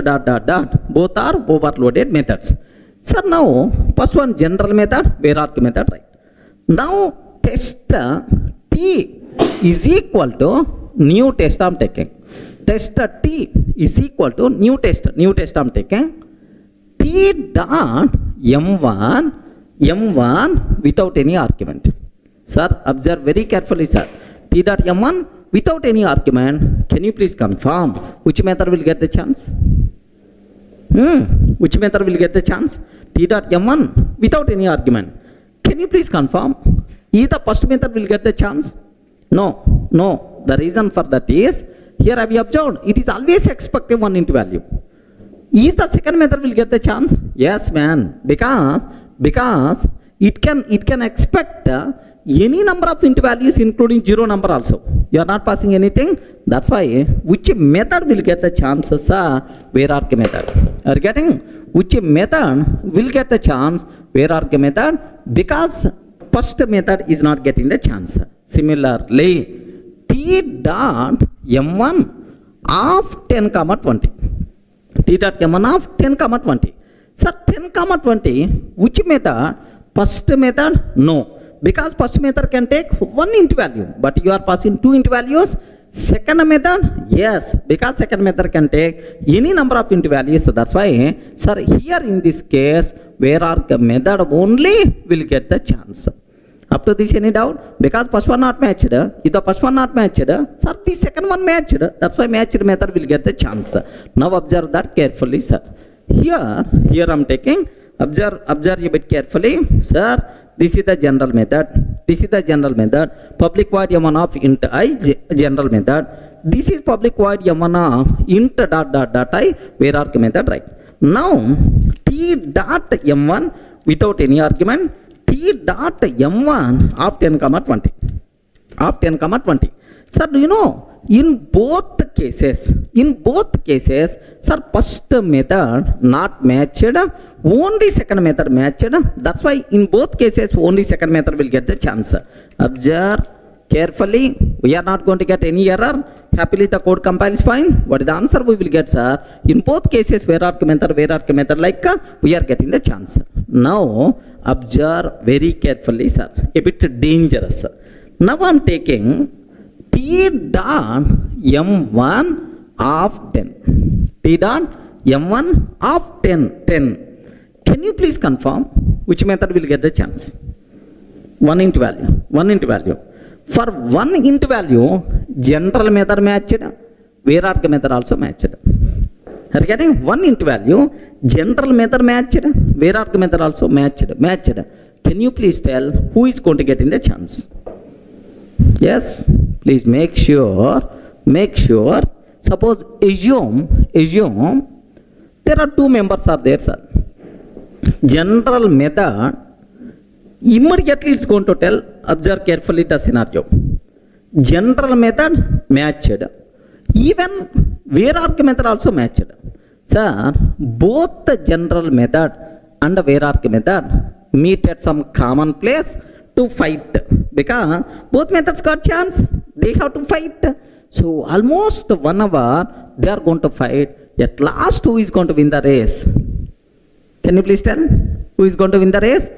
dot, both are overloaded methods. Sir, now first one general method, Vararg method, right? Now test T is equal to new test I'm taking. Test T is equal to new test I'm taking. T dot M1 without any argument. Sir, observe very carefully, sir. T dot M1 without any argument. Can you please confirm which method will get the chance? Which method will get the chance? T dot M1 without any argument. Can you please confirm? Either first method will get the chance? No. The reason for that is, here have you observed, it is always expecting one into value. Is the second method will get the chance? Yes, man. Because it can expect any number of int values including 0 number also. You are not passing anything. That's why which method will get the chances? Vararg method. Are you getting? Which method will get the chance? Vararg method, because first method is not getting the chance. Similarly, T dot M1 of 10, 20. T dot M1 of 10, 20. Sir, 10, 20, which method? First method? No. Because first method can take one int value, but you are passing two int values. Second method? Yes, because second method can take any number of int values. So that's why, sir, here in this case, Vararg method only will get the chance. Up to this, any doubt? Because first one not matched. If the first one not matched, sir, the second one matched. That's why matched method will get the chance. Now observe that carefully, sir. Here I'm taking, observe a bit carefully, sir. This is the general method. Public void M1 of int I, general method. This is public void M1 of int dot I, Vararg method, right? Now, T dot M1 without any argument, T dot M1 of 10, 20. Sir, do you know, in both cases, sir, first method not matched, only second method matched. That's why in both cases, only second method will get the chance. Observe carefully. We are not going to get any error. Happily, the code compiles fine. What is the answer we will get, sir? In both cases, Vararg method, like we are getting the chance. Now, observe very carefully, sir. A bit dangerous. Now, I am taking T dot M1 of 10. T dot M1 of 10. Can you please confirm which method will get the chance? One int value. For one int value, general method matched, Vararg method also matched. Are you getting? One int value, general method matched, Vararg method also matched. Can you please tell who is going to get in the chance? Yes, please make sure. Suppose assume there are two members are there, sir. General method, immediately it's going to tell, observe carefully the scenario. General method matched, even Vararg method also matched. Sir, both the general method and the Vararg method meet at some common place to fight, because both methods got chance, they have to fight. So almost 1 hour they are going to fight. At last, who is going to win the race? Can you please tell who is going to win the race?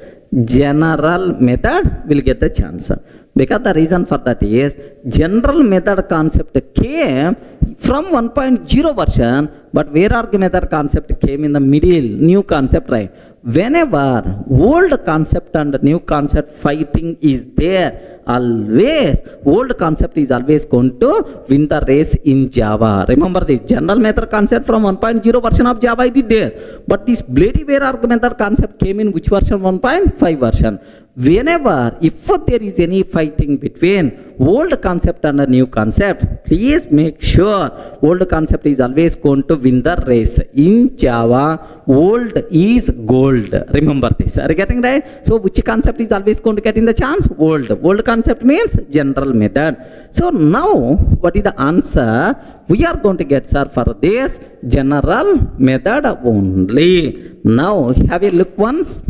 General method will get the chance. Because the reason for that is, general method concept came from 1.0 version, but Vararg method concept came in the middle, new concept, right? Whenever old concept and new concept fighting is there, always, old concept is always going to win the race in Java. Remember this, general method concept from 1.0 version of Java it is there. But this bloody Vararg method concept came in which version? 1.5 version. Whenever, if there is any fighting between old concept and a new concept, please make sure old concept is always going to win the race. In Java, old is gold. Remember this. Are you getting right? So which concept is always going to get in the chance? Old. Old concept means general method. So now, what is the answer? We are going to get, sir, for this general method only. Now, have a look once.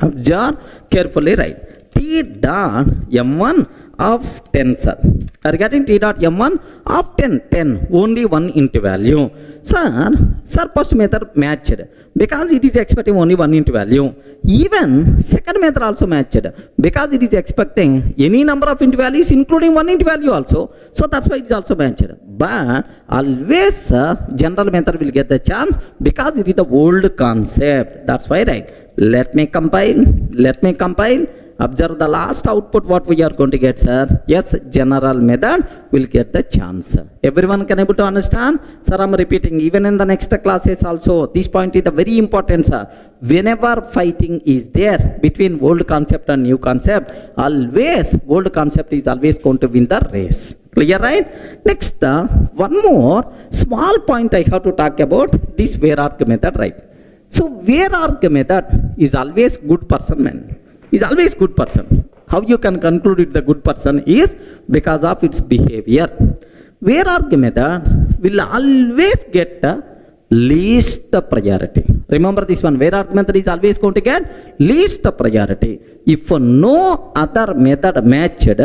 Observe carefully, right? T dot m1 of 10, sir. Are you getting T dot m1 of 10, only one into value. Sir, first method matched because it is expecting only one into value. Even second method also matched because it is expecting any number of into values including one into value also. So that's why it is also matched. But always general method will get the chance because it is the old concept. That's why, right? Let me compile. Observe the last output what we are going to get, sir. Yes, general method will get the chance. Everyone can able to understand? Sir, I am repeating even in the next classes also. This point is very important, sir. Whenever fighting is there between old concept and new concept, always old concept is always going to win the race. Clear, right? Next, one more small point I have to talk about this Vararg method, right? So Vararg method is always good person, man. Is always good person. How you can conclude it the good person is because of its behavior. Vararg method will always get the least priority. Remember this one, Vararg method is always going to get least priority. If no other method matched,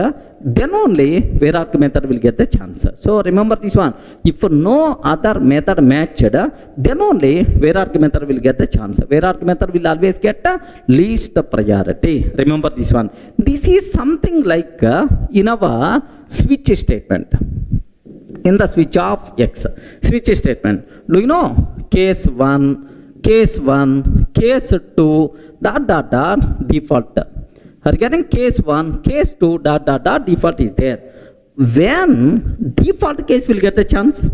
then only Vararg method will get the chance. So remember this one, if no other method matched, then only Vararg method will get the chance. Vararg method will always get the least priority. Remember this one. This is something like in our switch statement. In the switch of X, switch statement. Do you know case 1, case 2, default. Are you getting case 1, case 2, default is there. When default case will get the chance?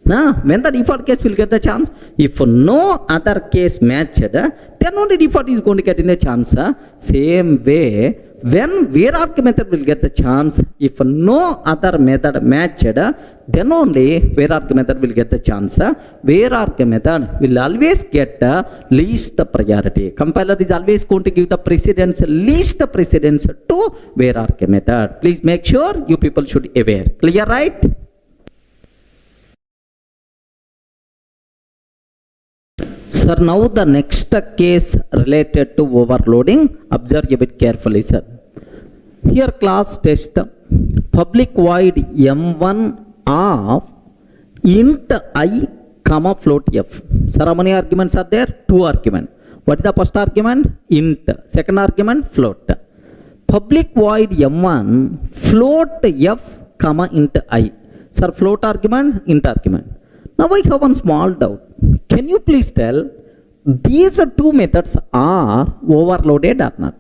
When the default case will get the chance? If no other case matched, then only default is going to get in the chance. Same way, when Vararg method will get the chance, if no other method matched, then only Vararg method will get the chance. Vararg method will always get least priority. Compiler is always going to give the precedence, least precedence to Vararg method. Please make sure you people should be aware. Clear, right? Sir, now the next case related to overloading. Observe a bit carefully, sir. Here class test public void m1 of int I comma float f. Sir, how many arguments are there? 2 arguments. What is the first argument? Int. Second argument float. Public void m1 float f comma int I. Sir, float argument, int argument. Now I have one small doubt. Can you please tell these two methods are overloaded or not?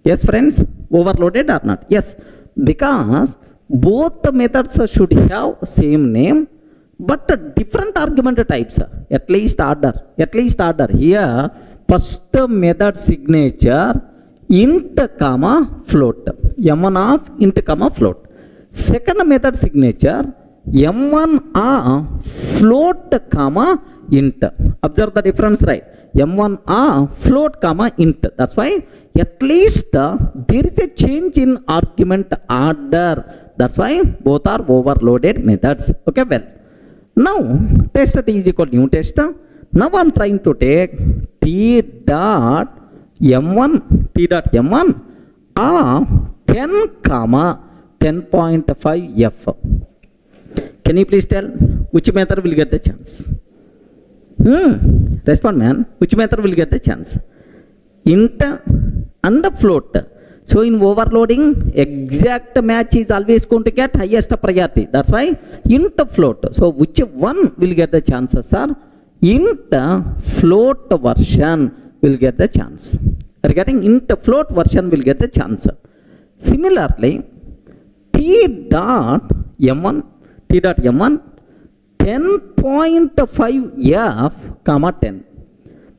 Yes, friends, overloaded or not? Yes, because both the methods should have same name but different argument types, at least order. Here, first method signature int comma float, m1 of int comma float. Second method signature m1 of float comma int. Observe the difference, right? m1 of float comma int. That's why at least there is a change in argument order. That's why both are overloaded methods. Okay, well, now test t is equal to new test. Now I'm trying to take t dot m1 of 10 comma 10.5 f. Can you please tell which method will get the chance? Respond, man. Which method will get the chance? Int and float. So in overloading, exact match is always going to get highest priority. That's why int float. So which one will get the chances, sir? Int float version will get the chance. Are you getting? Int float version will get the chance. Similarly, t dot m1 10.5 f comma 10.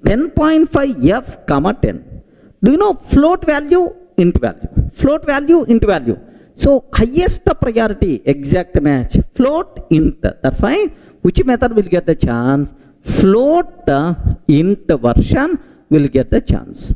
10.5 f comma 10. Do you know float value, int value? Float value, int value. So highest priority, exact match, float, int. That's why which method will get the chance? Float int version will get the chance.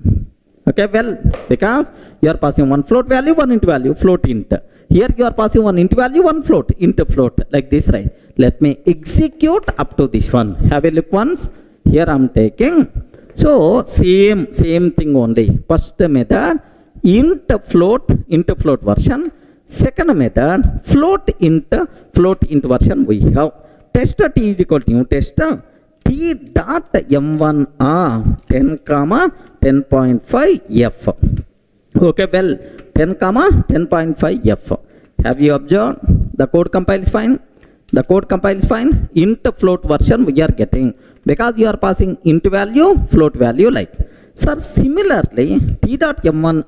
Okay, well, because you are passing one float value, one int value, float int. Here you are passing one int value, one float, int float, like this, right? Let me execute up to this one. Have a look once. Here I am taking So same thing only. First method int float version. Second method float int version we have. Test t is equal to new test t dot m1 10 comma 10.5 f. Okay, well 10 comma 10.5 f. Have you observed? The code compiles fine. The code compiles fine. Int float version we are getting because you are passing int value, float value like. Sir, similarly t dot m1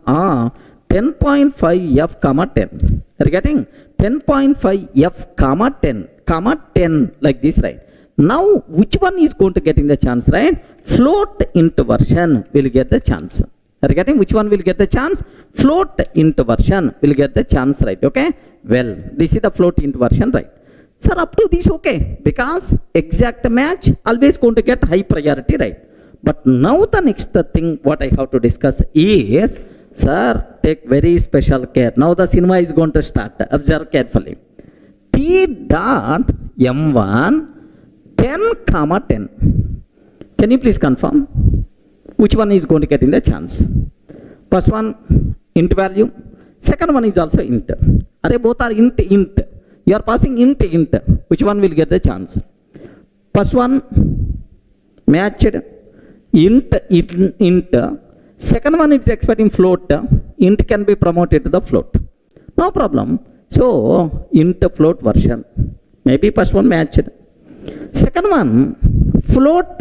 10.5 f comma 10. Are you getting 10.5 f comma 10 like this, right? Now which one is going to get in the chance, right? Float int version will get the chance. Are you getting which one will get the chance? Float int version will get the chance, right? Okay, well this is the float int version, right? Sir, up to this okay, because exact match always going to get high priority, right? But now the next thing what I have to discuss is, sir, take very special care. Now the cinema is going to start. Observe carefully. T dot m1 10 comma 10. Can you please confirm which one is going to get in the chance? First one int value, second one is also int. Are both are int. You are passing int. Which one will get the chance? First one matched int. Second one is expecting float. Int can be promoted to the float. No problem. So int float version. Maybe first one matched. Second one float.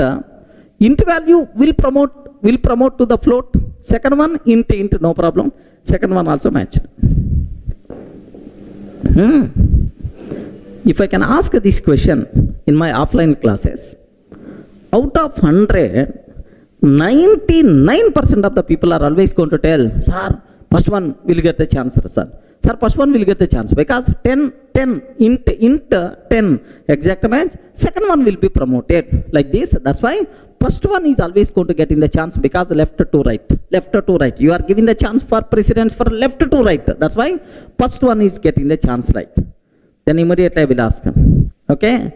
Int value will promote to the float. Second one int, no problem. Second one also matched. If I can ask this question in my offline classes, out of 100, 99% of the people are always going to tell, sir, first one will get the chance, sir. Sir, first one will get the chance because 10 int 10 exact match. Second one will be promoted like this. That's why first one is always going to get in the chance because left to right. You are giving the chance for precedence for left to right. That's why first one is getting the chance, right? Then immediately I will ask him. Okay,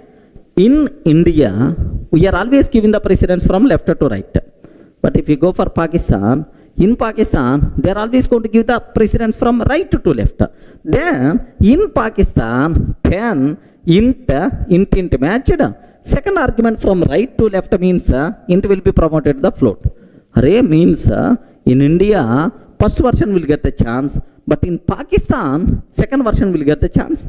in India we are always giving the precedence from left to right. But if you go for Pakistan, in Pakistan they are always going to give the precedence from right to left. Then in Pakistan 10 int matched. Second argument from right to left means int will be promoted to the float. Array means in India first version will get the chance, but in Pakistan second version will get the chance.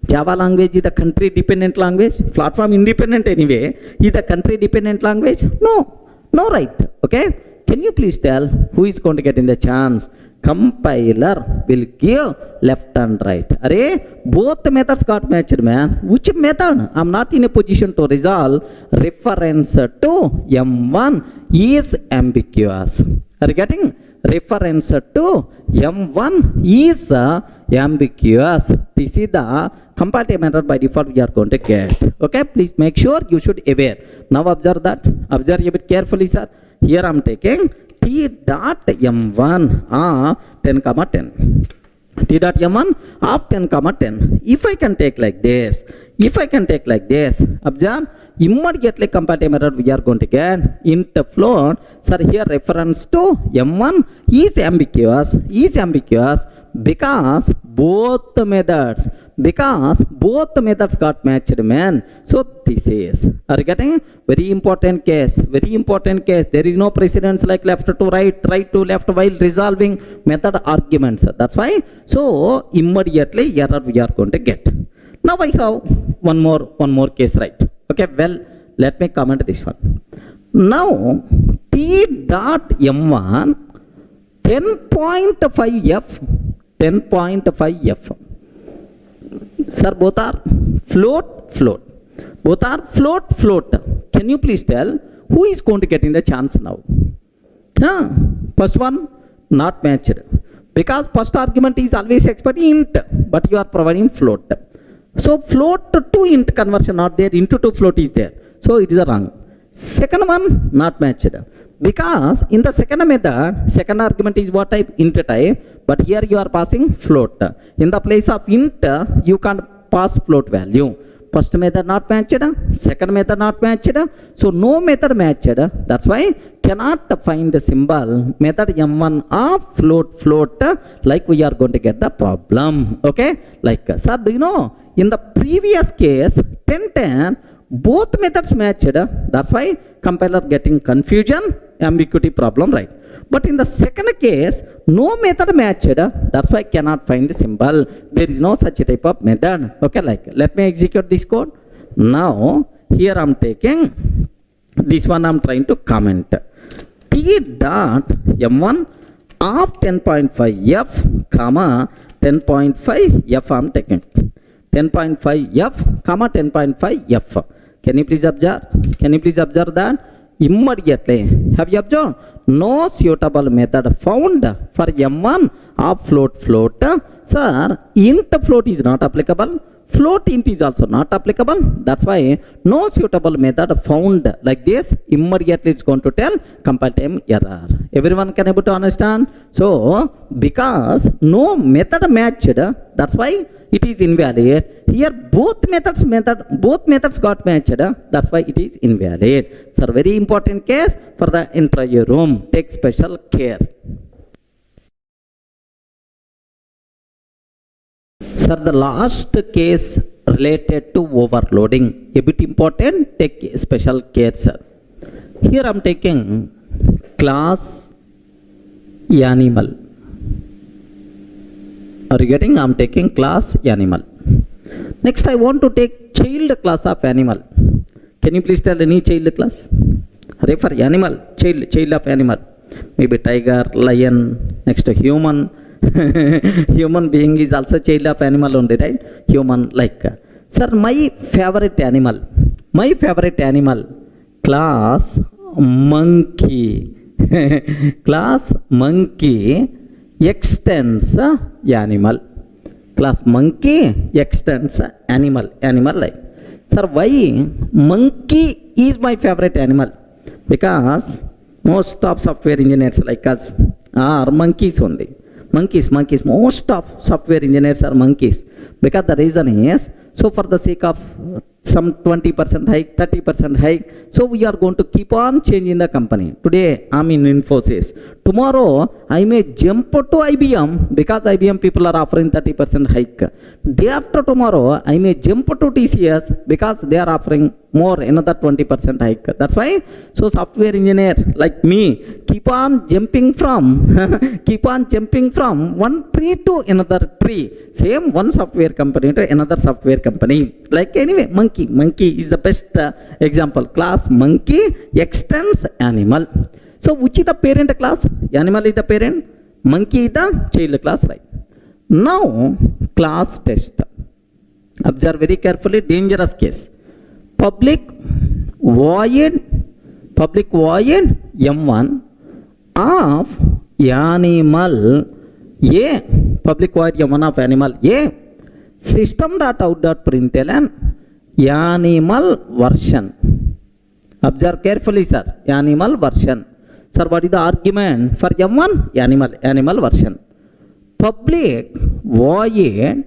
Java language is the country dependent language. Platform independent anyway. Is the country dependent language? No, right? Okay. Can you please tell who is going to get in the chance? Compiler will give left and right. Array, both methods got matched, man. Which method? I'm not in a position to resolve. Reference to M1 is ambiguous. Are you getting? Reference to M1 is ambiguous. This is the comparative method by default we are going to get. Okay, please make sure you should aware. Now observe that. Observe a bit carefully, sir. Here I am taking t dot m1 10 comma 10. T dot m1 of 10 comma 10. If I can take like this, observe, immediately comparative method we are going to get int float. Sir, here reference to m1 is ambiguous because both methods got matched, man. So this is, are you getting? Very important case. There is no precedence like left to right to left while resolving method arguments. That's why. So immediately error we are going to get. Now I have one more case, right? Okay, well, let me comment this one. Now t dot m1 10.5 f. Sir, both are float. Both are float. Can you please tell who is going to get in the chance now? First one not matched because first argument is always expecting int, but you are providing float. So float to int conversion not there, int to float is there. So it is wrong. Second one not matched because in the second method, second argument is what type? Int type, but here you are passing float. In the place of int, you can't pass float value. first method not matched, second method not matched, so no method matched. That's why cannot find the symbol method m1 of float, like we are going to get the problem. Okay, like sir, do you know in the previous case 10 both methods matched, that's why compiler getting confusion, ambiguity problem, right? But in the second case, no method matched, that's why cannot find the symbol. There is no such type of method. Okay, like let me execute this code. Now here I'm taking this one, I'm trying to comment t dot m1 of 10.5f comma 10.5f I'm taking 10.5f comma 10.5f. Can you please observe? Can you please observe that? Immediately, have you observed? No suitable method found for m1 of float. Sir, int float is not applicable. Float int is also not applicable. That's why no suitable method found like this. Immediately it's going to tell compile time error. Everyone can able to understand? So because no method matched, that's why it is invalid. Here both methods got matched, that's why it is invalid. Sir, very important case for the entire room. Take special care. Sir, the last case related to overloading, a bit important, take special care, sir. Here I am taking class animal. Are you getting? I am taking class animal. Next I want to take child class of animal. Can you please tell any child class? For animal, child of animal. Maybe tiger, lion, next to human. Human being is also child of animal only, right? Human, like. Sir, my favorite animal, class monkey. Class monkey extends animal. Class monkey extends animal, like. Sir, why monkey is my favorite animal? Because most of software engineers like us are monkeys only. Monkeys, most of software engineers are monkeys. Because the reason is, so for the sake of some 20% hike, 30% hike, so we are going to keep on changing the company. Today I'm in Infosys. Tomorrow I may jump to IBM because IBM people are offering 30% hike. Day after tomorrow I may jump to TCS because they are offering more, another 20% hike. That's why, so software engineer like me keep on jumping from one tree to another tree. Same one software company to another software company. Like anyway, monkey is the best example. Class monkey extends animal. So which is the parent class? Animal is the parent, monkey is the child class, right? Now class test. Observe very carefully, dangerous case. Public void m1 of animal A. Public void m1 of animal A. System.out.println animal version. Observe carefully, sir. Animal version. Sir, what is the argument for m1? Animal version. Public void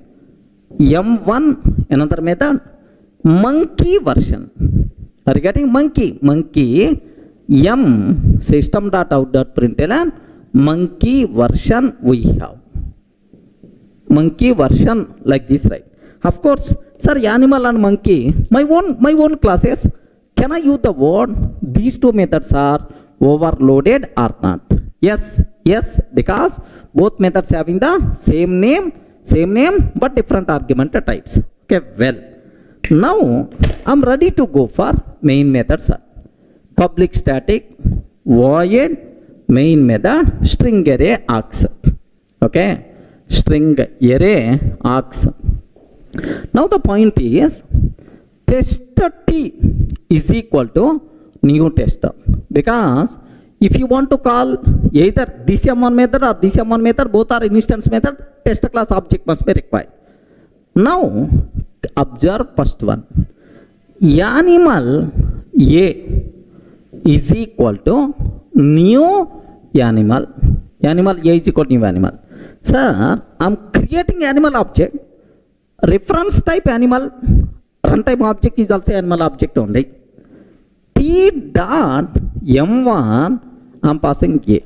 m1, another method, monkey version. Are you getting? Monkey m system.out.println monkey version we have. Monkey version like this, right? Of course, sir, animal and monkey, my own classes. Can I use the word these two methods are overloaded or not? Yes, because both methods having the same name, but different argument types. Okay, well, now I'm ready to go for main method, sir. Public static void main method string array args. Okay, string array args. Now the point is test t is equal to new tester, because if you want to call either this m1 method or this m1 method, both are instance method, test class object must be required. Now observe first one. Animal A is equal to new animal. Animal A is equal to new animal. Sir, I'm creating animal object, reference type animal, run runtime object is also animal object only. T dot M1, I'm passing A.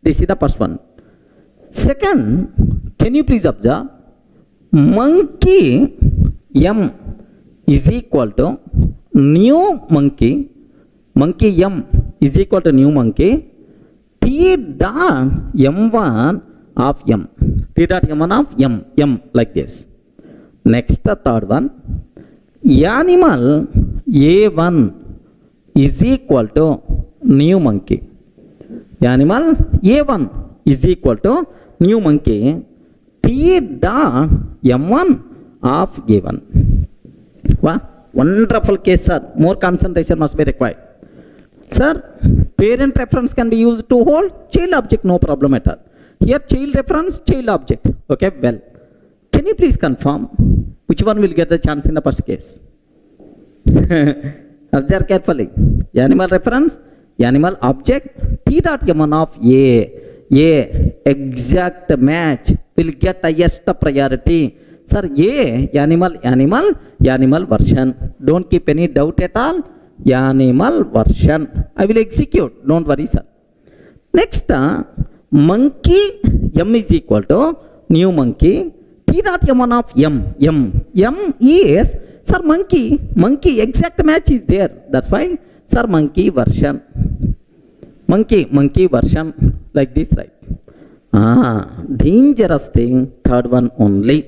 This is the first one. Second, can you please observe? Monkey M is equal to new monkey. Monkey M is equal to new monkey. T dot M1 of M. T dot M1 of M. M like this. Next, the third one. Animal A1 is equal to new monkey. Animal A1 is equal to new monkey. T dot M1 of A1. Wow, wonderful case, sir. More concentration must be required. Sir, parent reference can be used to hold child object, no problem at all. Here, child reference, child object. Okay, well. Can you please confirm which one will get the chance in the first case? Observe carefully. Animal reference, animal object, T dot M1 of A, exact match will get highest priority. Sir, A, animal version. Don't keep any doubt at all. Animal version. I will execute. Don't worry, sir. Next, monkey M is equal to new monkey. T dot M1 of M is, sir, monkey exact match is there. That's why, sir, monkey version. Monkey version like this, right? Dangerous thing, third one only.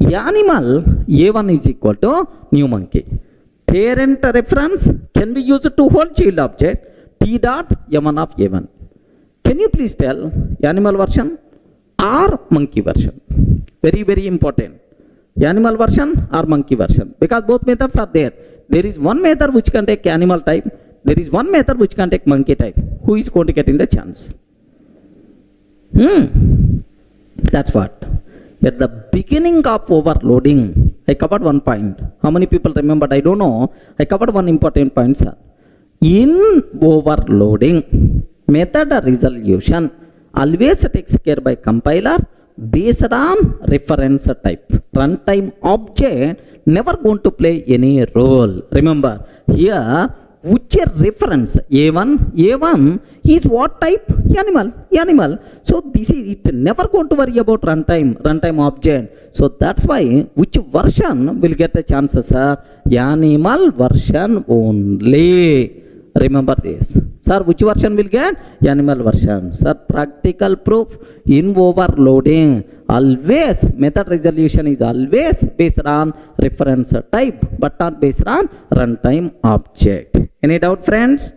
Animal A1 is equal to new monkey. Parent reference can be used to hold child object. T dot M1 of A1. Can you please tell animal version or monkey version? Very, very important. Animal version or monkey version, because both methods are there. There is one method which can take animal type. There is one method which can take monkey type. Who is going to get in the chance? That's what. At the beginning of overloading, I covered one point. How many people remembered? I don't know. I covered one important point, sir. In overloading, method resolution always takes care by compiler based on reference type. Runtime object never going to play any role. Remember, here, which reference A1 is what type? Animal. So this is it. Never going to worry about runtime object. So that's why which version will get the chances, sir? Animal version only. Remember this. Sir, which version will get? Animal version. Sir, practical proof in overloading. Always, method resolution is always based on reference type, but not based on runtime object. Any doubt, friends?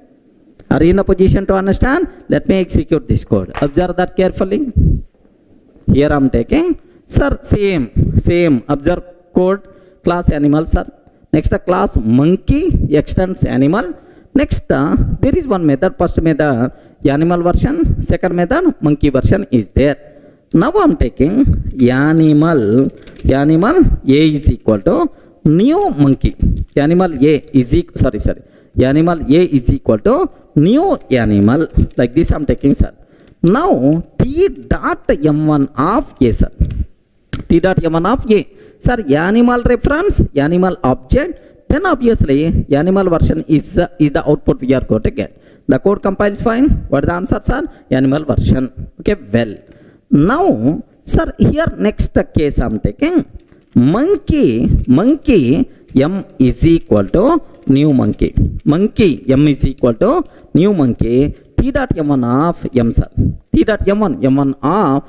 Are you in the position to understand? Let me execute this code. Observe that carefully. Here I am taking, sir, same. Observe code, class animal, sir. Next, class monkey extends animal. Next, there is one method. First method, animal version. Second method, monkey version is there. Now I am taking animal A is equal to new monkey. Animal A is equal, Animal A is equal to new animal. Like this I am taking, sir. Now T dot M1 of A, sir. T dot M1 of A. Sir, animal reference, animal object. Then obviously animal version is the output we are going to get. The code compiles fine. What is the answer, sir? Animal version. Okay, well. Now, sir, here next case I am taking monkey M is equal to new monkey. Monkey M is equal to new monkey. T dot M1 of M, sir. T dot M1 of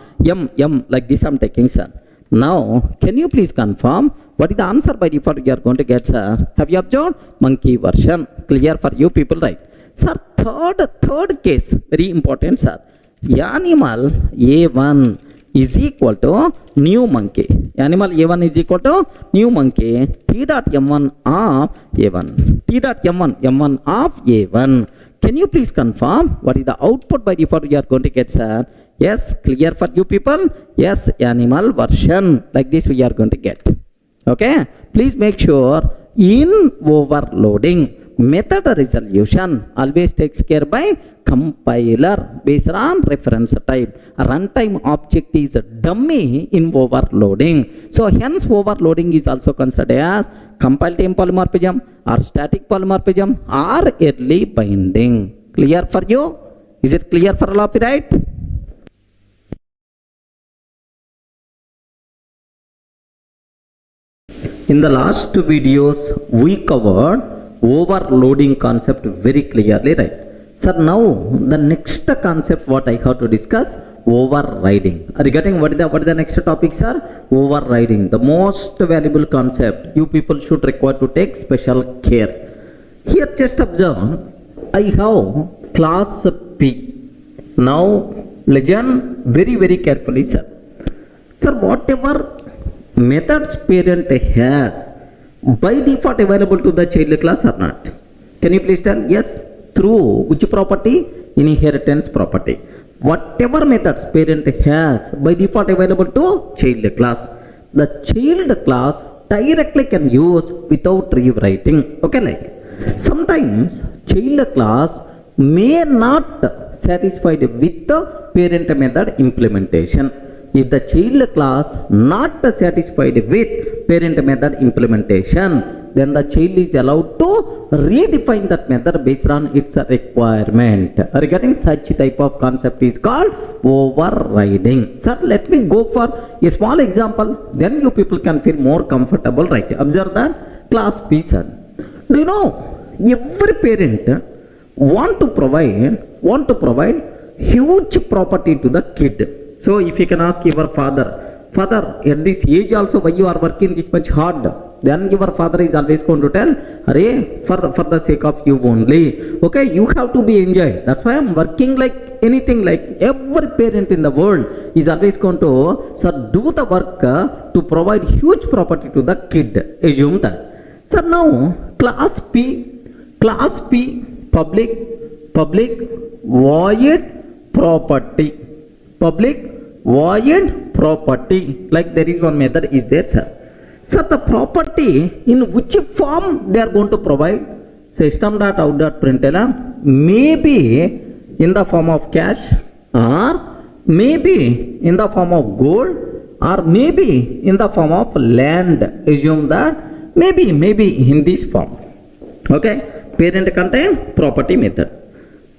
M like this I am taking, sir. Now, can you please confirm what is the answer by default you are going to get, sir? Have you observed? Monkey version. Clear for you people, right? Sir, third case, very important, sir. Animal A1 is equal to new monkey. Animal A1 is equal to new monkey. T dot M1 of A1. T dot M1 of A1. Can you please confirm what is the output by default you are going to get, sir? Yes, clear for you people? Yes, animal version. Like this we are going to get. Okay? Please make sure in overloading, method resolution always takes care by compiler based on reference type. A runtime object is a dummy in overloading. So hence overloading is also considered as compile time polymorphism or static polymorphism or early binding. Clear for you? Is it clear for all of you, right? In the last videos, we covered overloading concept very clearly, right? So now the next concept what I have to discuss, overriding. Regarding what is the next topic, sir? Overriding, the most valuable concept. You people should require to take special care. Here just observe, I have class P. Now listen very carefully, sir. Sir, whatever methods parent has by default available to the child class or not? Can you please tell? Yes. Through which property? Inheritance property. Whatever methods parent has by default available to child class, the child class directly can use without rewriting. Okay, like sometimes child class may not satisfied with the parent method implementation. If the child class not satisfied with parent method implementation, then the child is allowed to redefine that method based on its requirement. Regarding such type of concept is called overriding. Sir, let me go for a small example, then you people can feel more comfortable, right? Observe that class P, sir. Do you know every parent want to provide huge property to the kid. So if you can ask your father, at this age also why you are working this much hard, then your father is always going to tell, Arey, for the sake of you only. Okay, you have to be enjoy. That's why I'm working like anything. Like every parent in the world is always going to, sir, do the work to provide huge property to the kid. Assume that. So now class P public void property. Public void property, like there is one method is there, sir. So the property in which form they are going to provide, system.out.println, maybe in the form of cash, or maybe in the form of gold, or maybe in the form of land. Assume that maybe in this form. Okay, parent contain property method.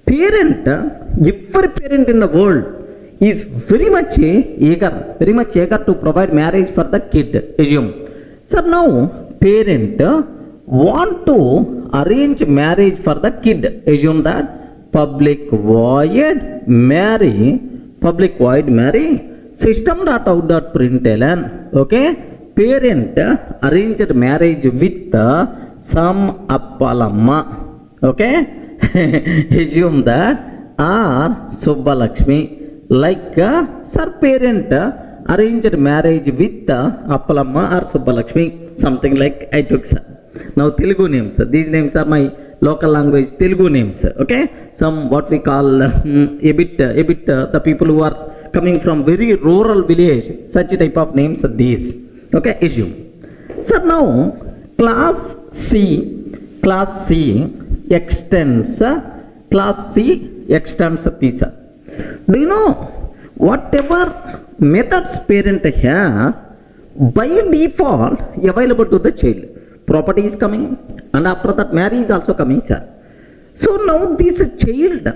Every parent in the world is very much eager to provide marriage for the kid. Assume. So now parent want to arrange marriage for the kid. Assume that public void marry system.out.println. Okay, parent arranged marriage with some appalamma. Okay, assume that or Subbalakshmi. Like sir, parent arranged marriage with Appalamma or Subbalakshmi, something like I took, sir. Now Telugu names, these names are my local language Telugu names. Okay, some what we call a bit the people who are coming from very rural village, such type of names are these. Okay, assume. So now class C extends P, sir. Do you know whatever methods parent has by default available to the child? Property is coming, and after that marriage is also coming, sir. So now this child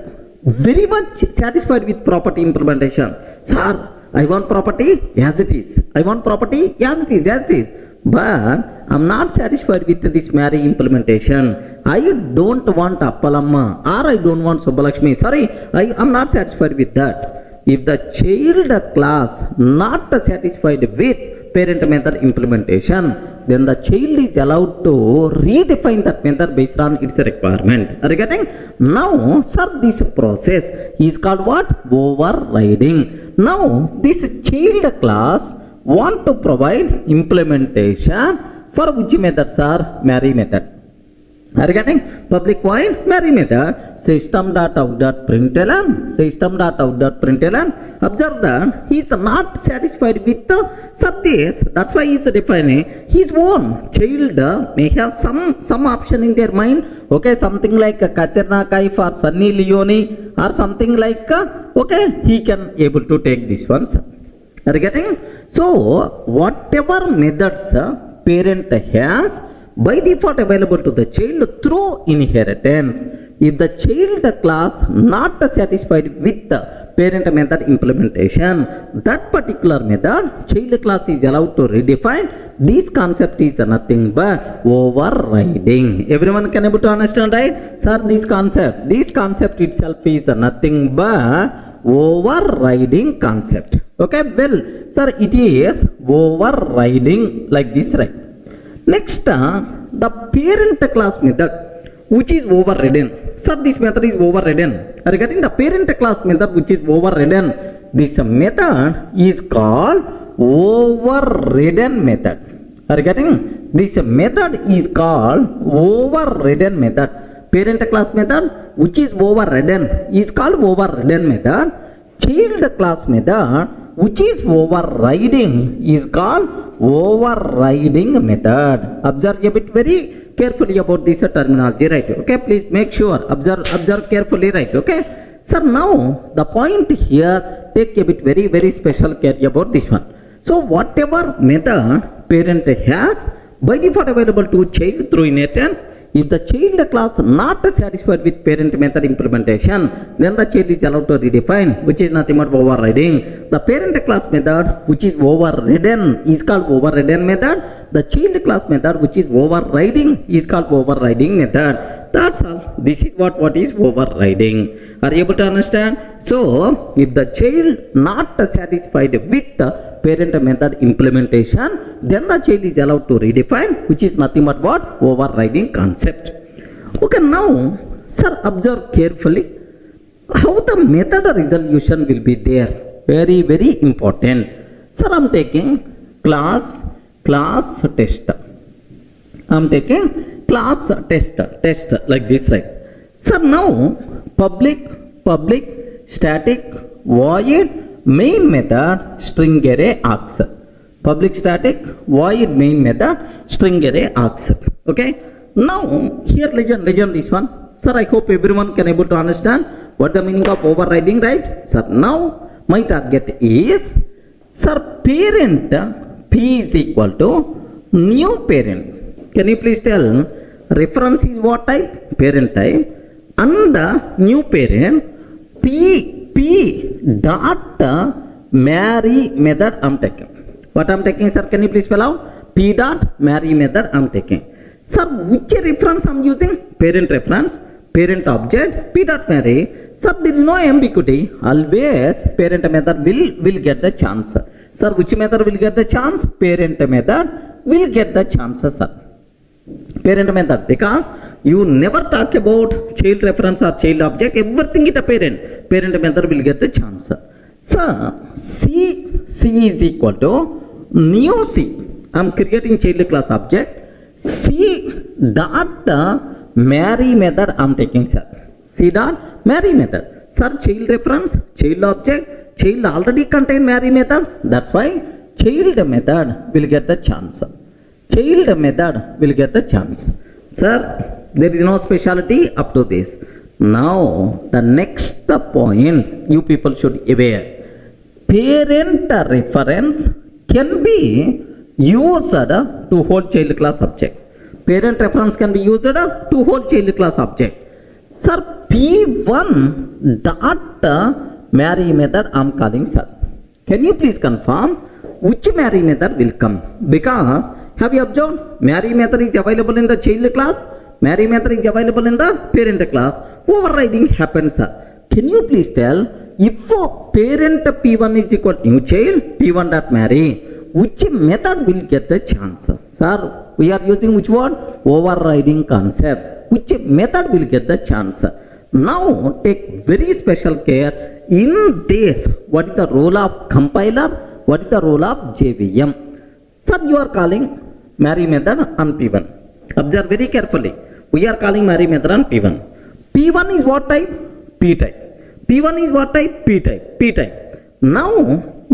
very much satisfied with property implementation. Sir, I want property as it is. I want property as it is. But I'm not satisfied with this marriage implementation. I don't want Appalamma or I don't want Subbalakshmi. Sorry, I'm not satisfied with that. If the child class not satisfied with parent method implementation, then the child is allowed to redefine that method based on its requirement. Regarding now, sir, this process is called what? Overriding. Now, this child class want to provide implementation for which methods are marry method. Are you getting? Public void Mary method, system dot out dot println, system dot out dot println. Observe that he is not satisfied with this. That's why he is defining his own child may have some option in their mind. Okay, something like Katrina Kaif or Sunny Leone or something like okay, he can able to take this one. Are you getting? So whatever methods parent has by default available to the child through inheritance. If the child class not satisfied with the parent method implementation, that particular method child class is allowed to redefine. This concept is nothing but overriding. Everyone can able to understand, right? Sir, this concept itself is nothing but overriding concept. Okay, well, sir, it is overriding like this, right? Next, the parent class method, which is overridden. Sir, this method is overridden. Regarding the parent class method, which is overridden, this method is called overridden method. Regarding this method is called overridden method. Parent class method, which is overridden, is called overridden method. Child class method, which is overriding, is called overriding method. Observe a bit very carefully about this terminology, right? Okay, please make sure, observe carefully, right? Okay, sir, now the point here, take a bit very special care about this one. So whatever method parent has by default available to child through inheritance, if the child class not satisfied with parent method implementation, then the child is allowed to redefine, which is nothing but overriding. The parent class method, which is overridden, is called overridden method. The child class method, which is overriding, is called overriding method. That's all. This is what is overriding. Are you able to understand? So, if the child not satisfied with the parent method implementation, then the child is allowed to redefine, which is nothing but what? Overriding concept. Okay, now, sir, observe carefully how the method resolution will be there. Very important. Sir, I'm taking class test. I'm taking class test like this, right? Sir, now public static void main method string array args. Public static void main method string array args. Okay. Now here legend this one. Sir, I hope everyone can able to understand what the meaning of overriding, right? Sir, now my target is, sir, parent P is equal to new parent. Can you please tell reference is what type? Parent type. And the new parent P dot marry method I'm taking. What I'm taking, sir? Can you please spell out? P dot marry method I'm taking. Sir, which reference I'm using? Parent reference, parent object, P dot marry. Sir, there is no ambiguity. Always parent method will get the chance. Sir, which method will get the chance? Parent method will get the chance, sir. Parent method, because you never talk about child reference or child object, everything is the parent method will get the chance. So C is equal to new C. I'm creating child class object. C dot marry method I'm taking, sir. C dot marry method. Sir, child reference, child object, child already contain marry method. That's why child method will get the chance. Child method will get the chance. Sir, there is no speciality up to this. Now, the next point you people should aware. Parent reference can be used to hold child class object. Parent reference can be used to hold child class object. Sir, P1 dot marry method I'm calling, sir. Can you please confirm which marry method will come? Because have you observed? Marry method is available in the child class. Marry method is available in the parent class. Overriding happens, sir. Can you please tell if parent P1 is equal to new child, P1 dot marry, which method will get the chance? Sir, we are using which word? Overriding concept. Which method will get the chance? Now take very special care in this. What is the role of compiler? What is the role of JVM? Sir, you are calling marry method on P1. Observe very carefully. We are calling Mary method on P1. P1 is what type? P type. P1 is what type? P type. P type. Now,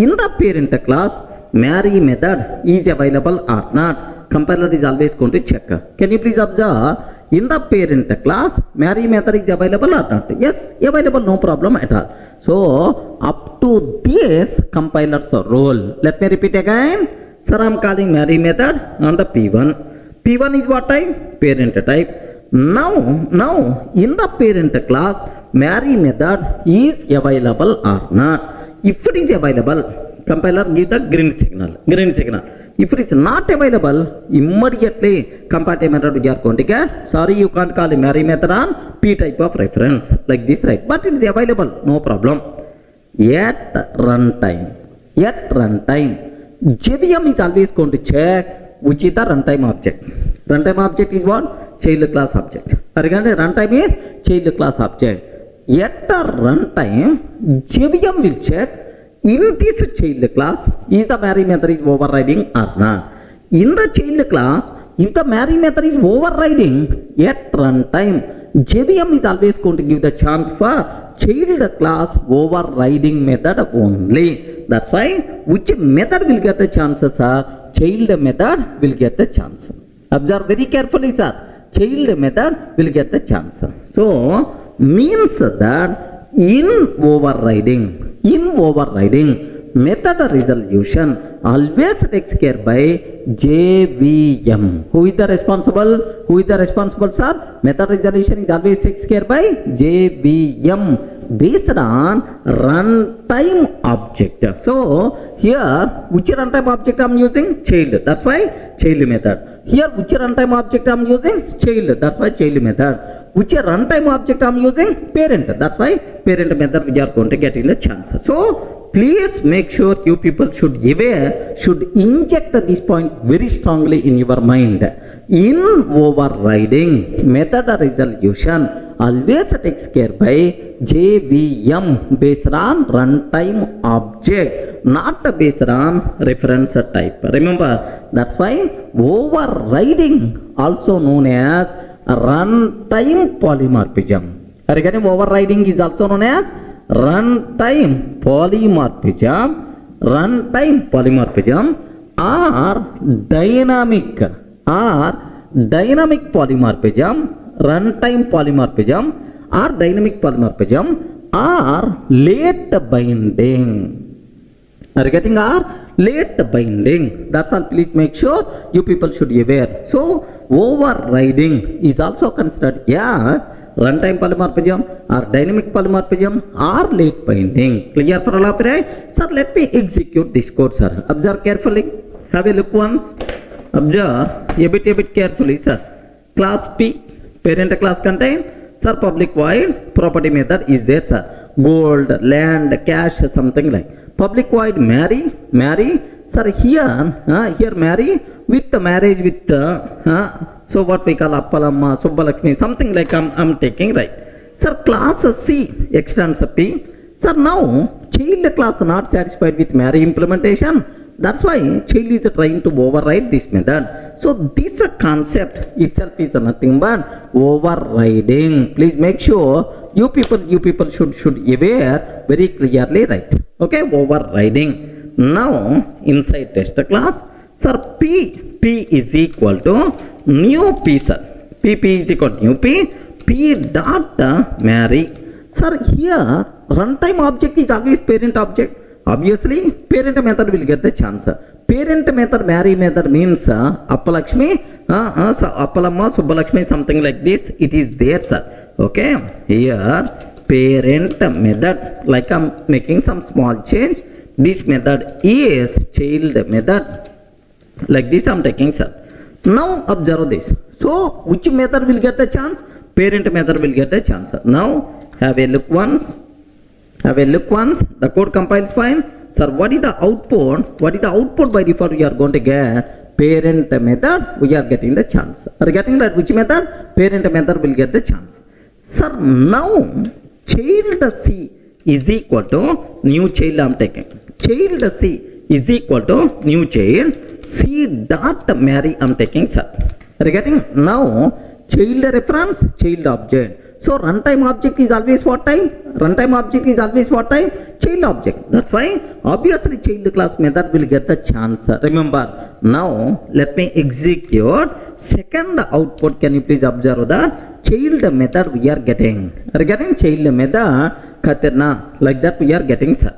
in the parent class, Mary method is available or not. Compiler is always going to check. Can you please observe? In the parent class, Mary method is available or not? Yes, available, no problem at all. So, up to this compiler's role. Let me repeat again. Sir, I am calling Mary method on the P1. P1 is what type? Parent type. Now, in the parent class, Mary method is available or not? If it is available, compiler give the green signal. If it is not available, immediately compile method we are going to get. Sorry, you can't call a Mary method on P type of reference like this, right? But it is available, no problem. At runtime, JVM is always going to check which is the runtime object. Runtime object is what? Child class object. Regarding runtime is child class object. At the runtime, JVM will check in this child class is the Mary method is overriding or not. In the child class, if the Mary method is overriding at runtime, JVM is always going to give the chance for child class overriding method only. That's why which method will get the chances, sir? Child method will get the chance. Observe very carefully, sir. Child method will get the chance. So, means that in overriding method resolution always takes care by JVM. Who is the responsible, sir? Method resolution is always takes care by JVM based on runtime object. So here which runtime object I am using? Child. That's why child method. Here which runtime object I am using? Child. That's why child method. Which runtime object I am using? Parent. That's why parent method we are going to get in the chance. So please make sure you people should inject this point very strongly in your mind. In overriding method resolution always takes care by JVM based on runtime object, not based on reference type. Remember, that's why overriding also known as runtime polymorphism. Regarding overriding is also known as runtime polymorphism or dynamic polymorphism, runtime polymorphism or dynamic polymorphism or late binding. Are you getting? Late binding. That's all. Please make sure you people should be aware. So overriding is also considered as runtime polymorphism or dynamic polymorphism or late binding. Clear for all of you, right? Sir, let me execute this code, sir. Observe carefully. Have a look once. Observe a bit carefully, sir. Class P, parent class contain, sir, public void property method is there, sir. Gold, land, cash, something like. Public void Mary, sir, here Mary with the marriage with so what we call Appalamma, Subbalakshmi, something like I'm taking, right? Sir, class C extends P. Sir, now child class not satisfied with Mary implementation. That's why child is trying to override this method. So this concept itself is nothing but overriding. Please make sure you people should aware very clearly, right? Okay, overriding. Now inside test class, sir, P is equal to new P, sir. P is equal to new P dot Mary. Sir, here runtime object is always parent object. Obviously, parent method will get the chance. Parent method, Mary method means Appalakshmi, Appalamma, Subbalakshmi, something like this. It is there, sir. Okay. Here, parent method, like I'm making some small change. This method is child method. Like this I'm taking, sir. Now observe this. So, which method will get the chance? Parent method will get the chance. Now, have a look once. The code compiles fine. Sir, what is the output? By default we are going to get parent method. We are getting the chance. Are you getting that? Which method? Parent method will get the chance. Sir, now child C is equal to new child I'm taking. Child C is equal to new child C dot Mary I'm taking, sir. Are you getting? Now child reference, child object. So runtime object is always what type? Runtime object is always what type? Child object. That's why obviously child class method will get the chance. Remember, now let me execute second output. Can you please observe that? Child method we are getting. We are getting child method Katerna. Like that we are getting, sir.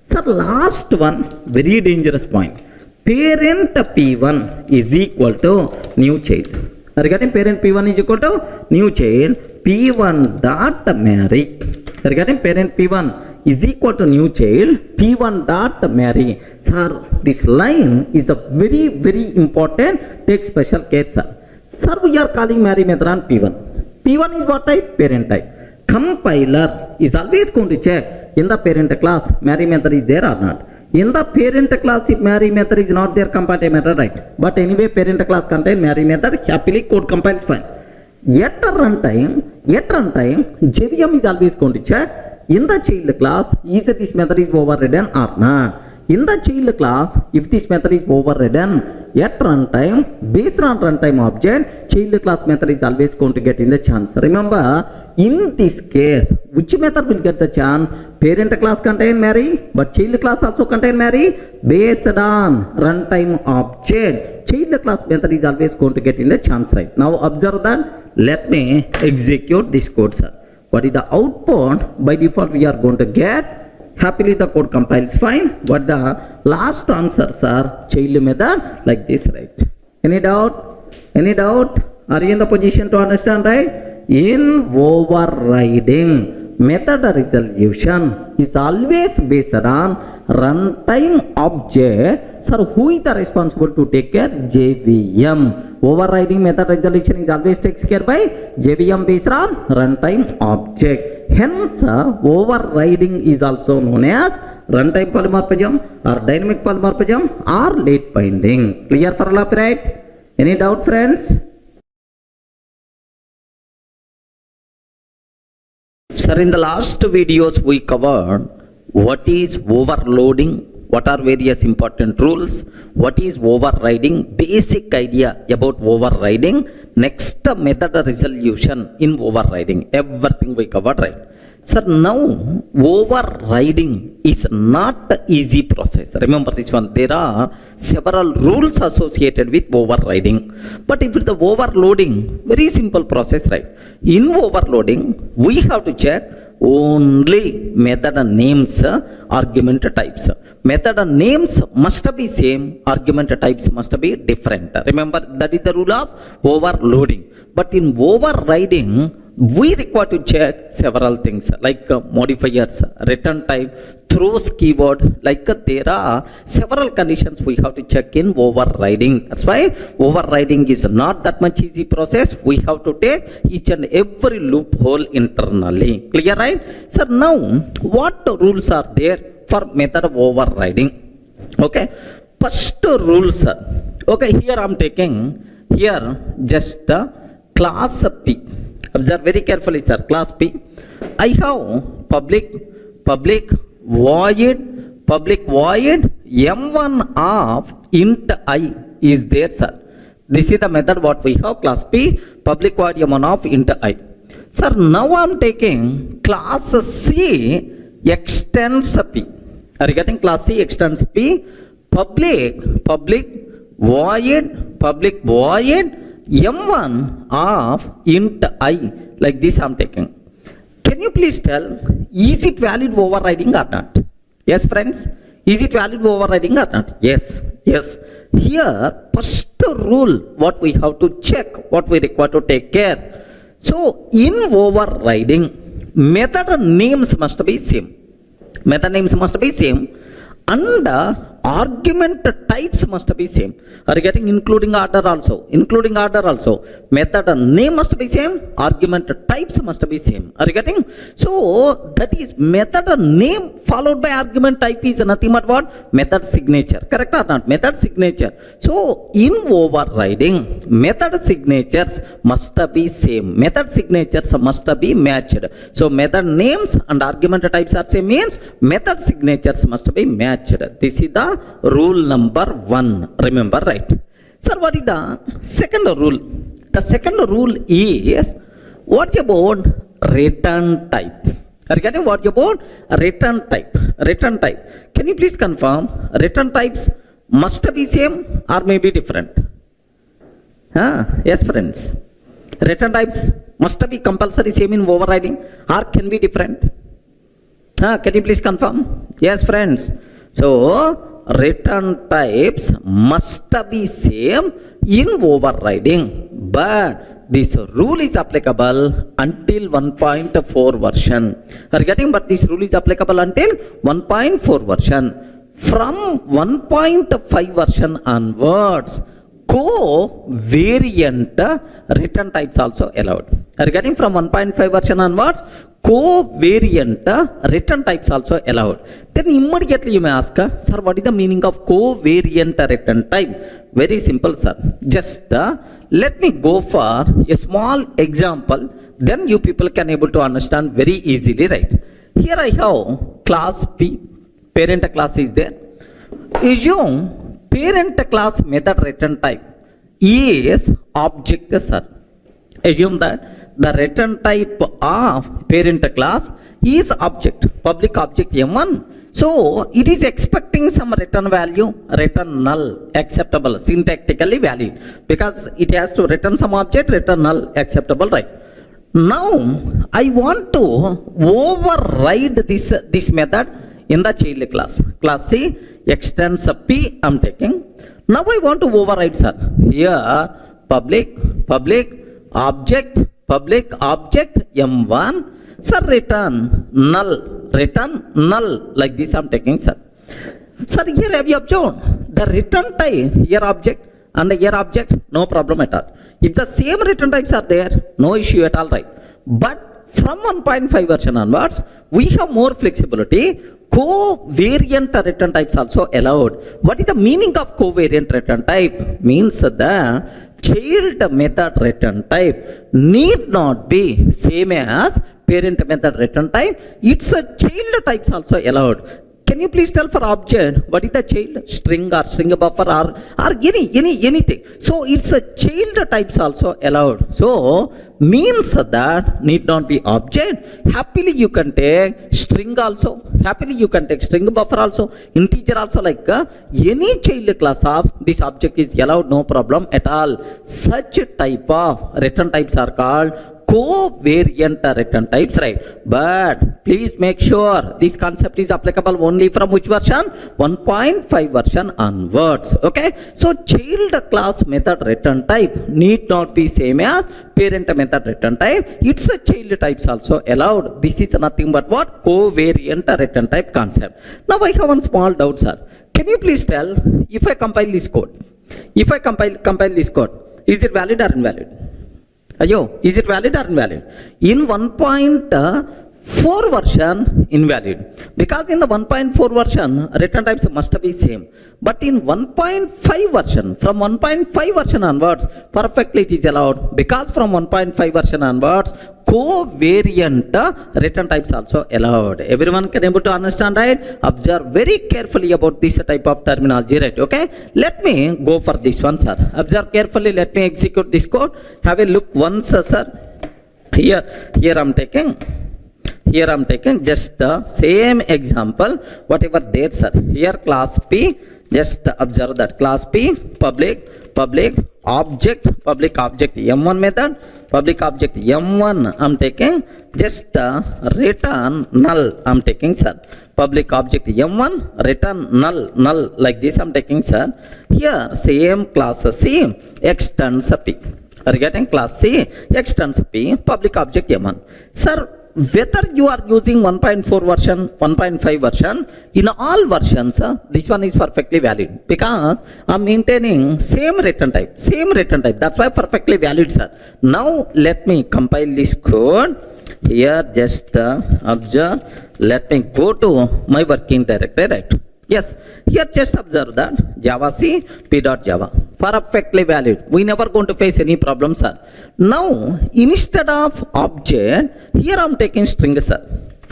Sir, last one, very dangerous point. Parent P1 is equal to new child. Regarding parent P1 is equal to new child, P1 dot marry. Regarding parent P1 is equal to new child, P1 dot marry. Sir, this line is the very important. Take special care, sir. Sir, we are calling marry method on P1. P1 is what type? Parent type. Compiler is always going to check in the parent class marry method is there or not. In the parent class, if marry method is not there, compile method, right? But anyway, parent class contain marry method, happily code compiles fine. Yet runtime, JVM is always going to check in the child class, is this method is overridden or not. In the child class, if this method is overridden, at runtime, based on runtime object, child class method is always going to get in the chance. Remember, in this case, which method will get the chance? Parent class contain marry, but child class also contain marry. Based on runtime object, child class method is always going to get in the chance, right? Now observe that. Let me execute this code, sir. What is the output? By default, we are going to get. Happily the code compiles fine, but the last answers are child method like this, right? Any doubt? Any doubt? Are you in the position to understand, right? In overriding, method resolution is always based on runtime object. Sir, who is the responsible to take care? JVM. Overriding method resolution is always takes care by JVM based on runtime object. Hence, overriding is also known as runtime polymorphism or dynamic polymorphism or late binding. Clear for all of you, right? Any doubt, friends? Sir, in the last videos we covered what is overloading, what are various important rules, what is overriding, basic idea about overriding, next method resolution in overriding, everything we covered, right? Sir, now overriding is not an easy process. Remember this one, there are several rules associated with overriding. But if it's the overloading, very simple process, right? In overloading, we have to check only method names, argument types. Method names must be same, argument types must be different. Remember, that is the rule of overloading. But in overriding, we require to check several things like modifiers, return type, throws keyword, like there are several conditions we have to check in overriding. That's why overriding is not that much easy process. We have to take each and every loophole internally. Clear, right? So now, what rules are there for method of overriding? Okay, first rules. Okay, here I'm taking here just class P. Observe very carefully, sir. Class P. I have public void m1 of int I is there, sir. This is the method what we have, class P, public void m1 of int I. Sir, now I'm taking class C extends P. Are you getting? Class C extends P, public void m1 of int I, like this I'm taking. Can you please tell, is it valid overriding or not? Yes, friends, is it valid overriding or not? Yes. Here, first rule what we have to check, what we require to take care. So in overriding, method names must be same. Method names must be same, and argument types must be same. Are you getting? Including order also. Method name must be same, argument types must be same. Are you getting? So that is method name followed by argument type is nothing but what? Method signature. Correct or not? Method signature. So in overriding, method signatures must be same. Method signatures must be matched. So method names and argument types are same means method signatures must be matched. This is the rule number 1. Remember, right? Sir, what is the second rule? The second rule is, what about return type? Are you getting what about return type? Return type. Can you please confirm return types must be same or may be different? Yes, friends. Return types must be compulsory same in overriding or can be different? Can you please confirm? Yes, friends. So return types must be same in overriding, but this rule is applicable until 1.4 version. Are you getting? But this rule is applicable until 1.4 version. From 1.5 version onwards, covariant return types also allowed. Are you getting? From 1.5 version onwards, covariant return types also allowed. Then immediately you may ask, sir, what is the meaning of covariant return type? Very simple, sir. Just let me go for a small example, then you people can able to understand very easily, right? Here I have class P, parent class is there. Assume parent class method return type is object, sir. Assume that the return type of parent class is object, public object M1. So it is expecting some return value, return null, acceptable, syntactically valid, because it has to return some object, return null, acceptable, right? Now I want to override this method in the child class. Class C extends P I'm taking. Now I want to override, sir. Here public object M1, sir, return null, like this I'm taking, sir. Sir, here have you observed the return type here object and here object, no problem at all. If the same return types are there, no issue at all, right? But from 1.5 version onwards, we have more flexibility. Covariant return types also allowed. What is the meaning of covariant return type? Means the child method return type need not be same as parent method return type. It's a child types also allowed. Can you please tell for object what is the child? String or string buffer or anything. So it's a child types also allowed. So means that need not be object. Happily you can take string also. Happily you can take string buffer also. Integer also, like any child class of this object is allowed, no problem at all. Such type of return types are called covariant return types, right? But please make sure this concept is applicable only from which version? 1.5 version onwards. Okay, so child class method return type need not be same as parent method return type. It's a child types also allowed. This is nothing but what? Covariant return type concept. Now I have one small doubt, sir. Can you please tell, if I compile this code, is it valid or invalid? Is it valid or invalid? In 1.4 version, invalid. Because in the 1.4 version, return types must be same. But in 1.5 version, from 1.5 version onwards, perfectly it is allowed. Because from 1.5 version onwards, covariant return types also allowed. Everyone can able to understand, right? Observe very carefully about this type of terminology, right? Okay, let me go for this one, sir. Observe carefully. Let me execute this code. Have a look once, sir. Here I'm taking just the same example, whatever there, sir. Here class P, just observe that class P, public object M1 method, public object M1 I'm taking, just return null I'm taking, sir. Public object M1 return null like this I'm taking, sir. Here same class C extends P. Are you getting? Class C extends P, public object M1. Sir, whether you are using 1.4 version, 1.5 version, in all versions, this one is perfectly valid, because I'm maintaining same return type. That's why perfectly valid, sir. Now let me compile this code. Here just observe. Let me go to my working directory, right? Yes, here just observe that Java C p.java, perfectly valid. We never going to face any problem, sir. Now instead of object, here I'm taking string, sir.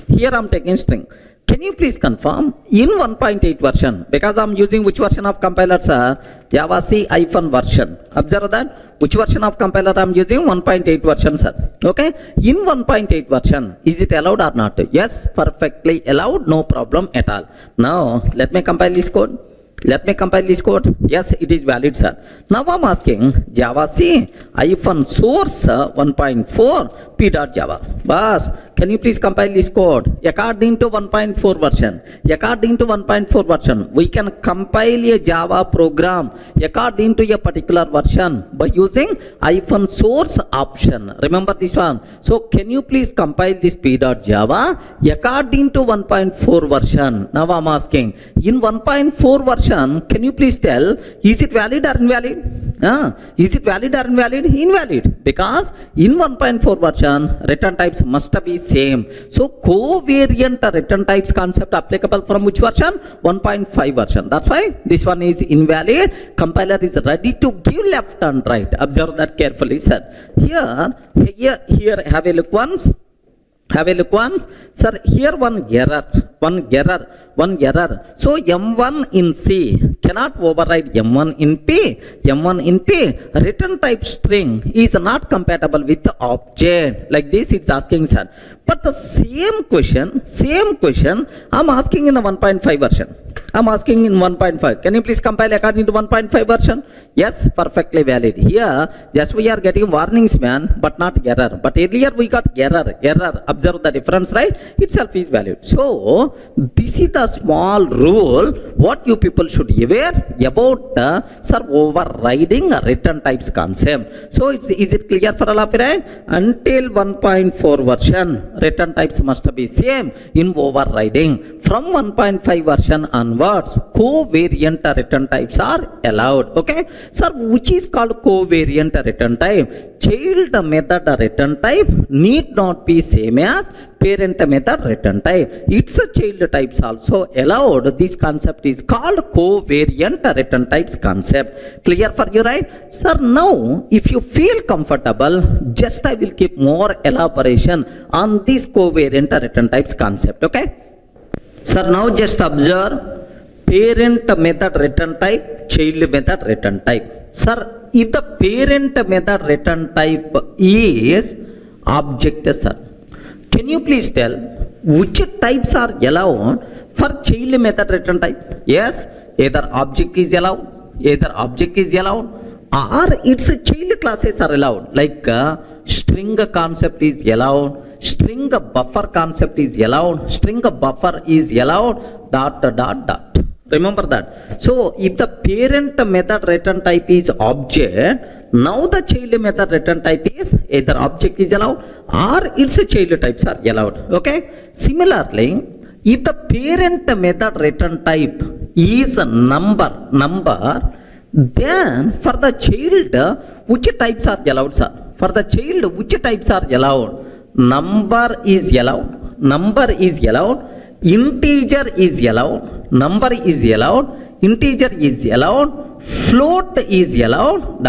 Here I'm taking string. Can you please confirm in 1.8 version, because I'm using which version of compiler, sir? Java C version. Observe that. Which version of compiler I'm using? 1.8 version, sir. Okay. In 1.8 version, is it allowed or not? Yes, perfectly allowed. No problem at all. Now, let me compile this code. Let me compile this code. Yes, it is valid, sir. Now I'm asking Java C source 1.4 p.java. Boss, can you please compile this code? According to 1.4 version, according to 1.4 version, we can compile a Java program according to a particular version by using source option. Remember this one. So can you please compile this p.java according to 1.4 version? Now I'm asking, in 1.4 version, can you please tell, is it valid or invalid? Is it valid or invalid? Invalid, because in 1.4 version, return types must be same. So covariant return types concept applicable from which version? 1.5 version. That's why this one is invalid. Compiler is ready to give left and right. Observe that carefully, sir. Here, have a look once. Have a look once. Sir, here one error. So M1 in C cannot override M1 in P. M1 in P, return type string is not compatible with the object. Like this it's asking, sir. But the same question I'm asking in the 1.5 version. I'm asking in 1.5. Can you please compile according to 1.5 version? Yes, perfectly valid. Here, just we are getting warnings, man, but not error. But earlier we got error. Observe the difference, right? Itself is valid. So, this is the small rule what you people should be aware about overriding a return types concept. So, is it clear for all of you, right? Until 1.4 version, return types must be same in overriding. From 1.5 version onwards, covariant return types are allowed. Okay, sir, which is called covariant return type? Child method return type need not be same as parent method return type. It's a child types also allowed. This concept is called covariant return types concept. Clear for you, right? Sir, now if you feel comfortable, just I will keep more elaboration on this covariant return types concept. Okay, sir, now just observe parent method return type, child method return type. Sir, if the parent method return type is object, sir, can you please tell which types are allowed for child method return type? Yes, either object is allowed, or its child classes are allowed. Like string concept is allowed, string buffer concept is allowed, string buffer is allowed, ... Remember that. So if the parent method return type is object, now the child method return type is either object is allowed or its child types are allowed. Okay. Similarly, if the parent method return type is a number, then for the child, which types are allowed, sir? For the child, which types are allowed? Number is allowed, integer is allowed, number is allowed, integer is allowed, float is allowed, ...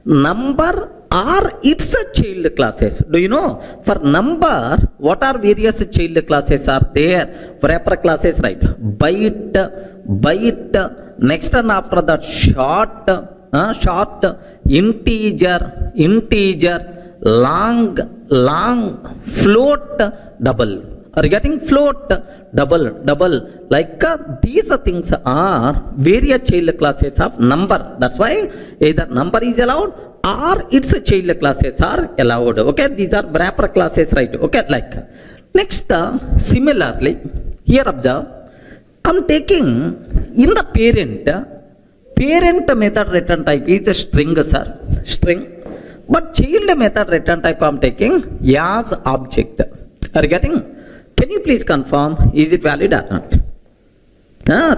Number are its child classes. Do you know? For number, what are various child classes are there? Wrapper classes, right? Byte, next and after that short, integer, long, float, double. Are you getting float, double? Like these things are various child classes of number. That's why either number is allowed or its child classes are allowed. Okay, these are wrapper classes, right? Okay, like next, similarly, here observe, I'm taking in the parent method return type is a string, sir, but child method return type I'm taking as object. Are you getting? Can you please confirm, is it valid or not?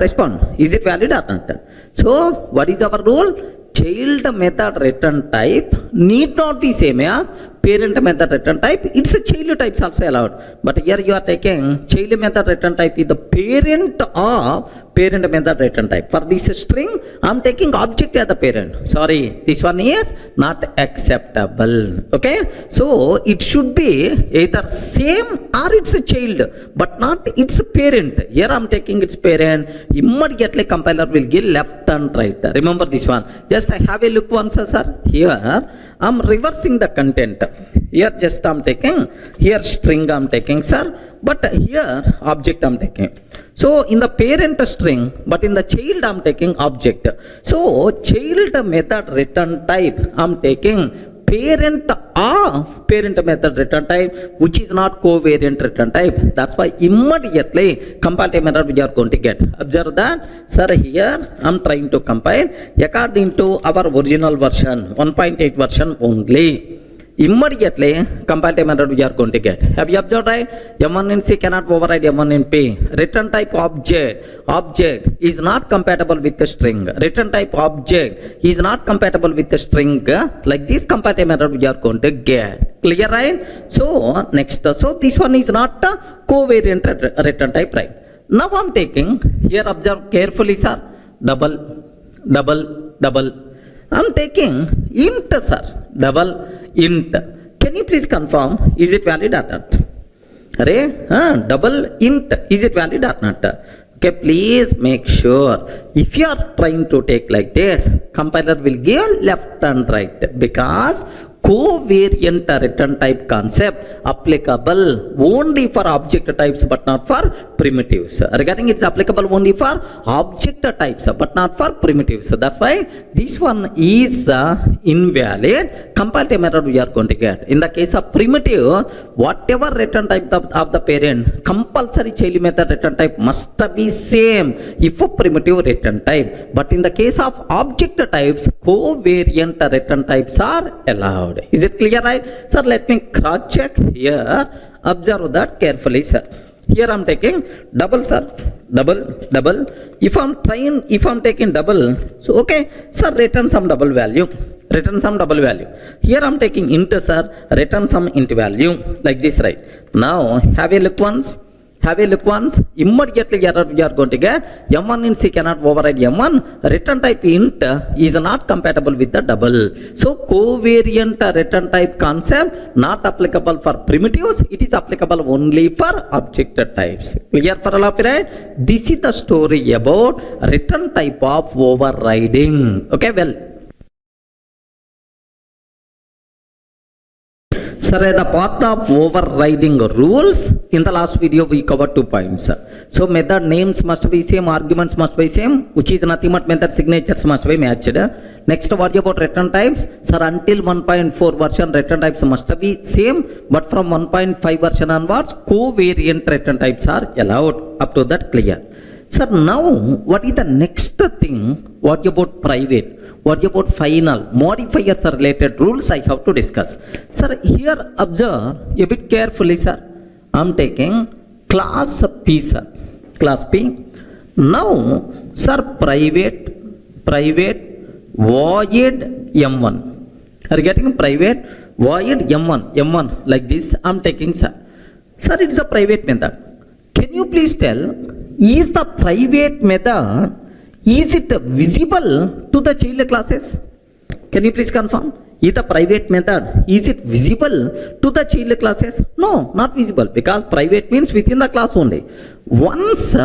Respond, is it valid or not? So, what is our rule? Child method return type need not be same as parent method return type, it's a child types also allowed. But here you are taking child method return type is the parent of parent method return type. For this string, I'm taking object as the parent. Sorry, this one is not acceptable. Okay, so it should be either same or it's a child, but not its parent. Here I'm taking its parent. Immediately compiler will give left and right. Remember this one. Just have a look once, sir. Here I'm reversing the content. Here just I'm taking, here string I'm taking, sir, but here object I'm taking. So in the parent string, but in the child I'm taking object. So child method return type I'm taking parent of parent method return type, which is not covariant return type. That's why immediately compile method we are going to get. Observe that, sir. Here I'm trying to compile according to our original version 1.8 version only. Immediately compile method we are going to get. Have you observed, right? M1 in C cannot override M1 in P. Return type object is not compatible with the string. Return type object is not compatible with the string. Like this compile method we are going to get. Clear, right? So next, so this one is not a covariant return type, right? Now I'm taking, here observe carefully, sir, double. I'm taking int, sir, double int. Can you please confirm, is it valid or not? Double int, is it valid or not? Okay, please make sure. If you are trying to take like this, compiler will give left and right, because covariant return type concept applicable only for object types but not for primitives. Regarding it's applicable only for object types but not for primitives. That's why this one is invalid. Compile method we are going to get. In the case of primitive, whatever return type of the parent, compulsory child method return type must be same if a primitive return type. But in the case of object types, covariant return types are allowed. Is it clear, right? Sir, let me cross check here. Observe that carefully, sir. Here I'm taking double, sir, double. If I'm taking double, so okay, sir, return some double value. Here I'm taking int, sir, return some int value, like this, right? Now have a look once. Immediately error we are going to get. M1 in C cannot override M1. Return type int is not compatible with the double. So covariant return type concept not applicable for primitives. It is applicable only for object types. Clear for all of you, right? This is the story about return type of overriding. Okay, well. Sir, the part of overriding rules, in the last video we covered 2 points. So method names must be same, arguments must be same, which is nothing but method signatures must be matched. Next, what about return types? Sir, until 1.4 version return types must be same, but from 1.5 version onwards, covariant return types are allowed. Up to that, clear. Sir, now what is the next thing? What about private? What about final? Modifiers are related rules I have to discuss. Sir, here observe a bit carefully, sir. I'm taking class P, sir. Class P. Now, sir, private void M1. Are you getting private void M1 like this? I'm taking, sir. Sir, it is a private method. Can you please tell, is the private method, is it visible to the child classes? Can you please confirm? Is the private method, is it visible to the child classes? No, not visible, because private means within the class only. Once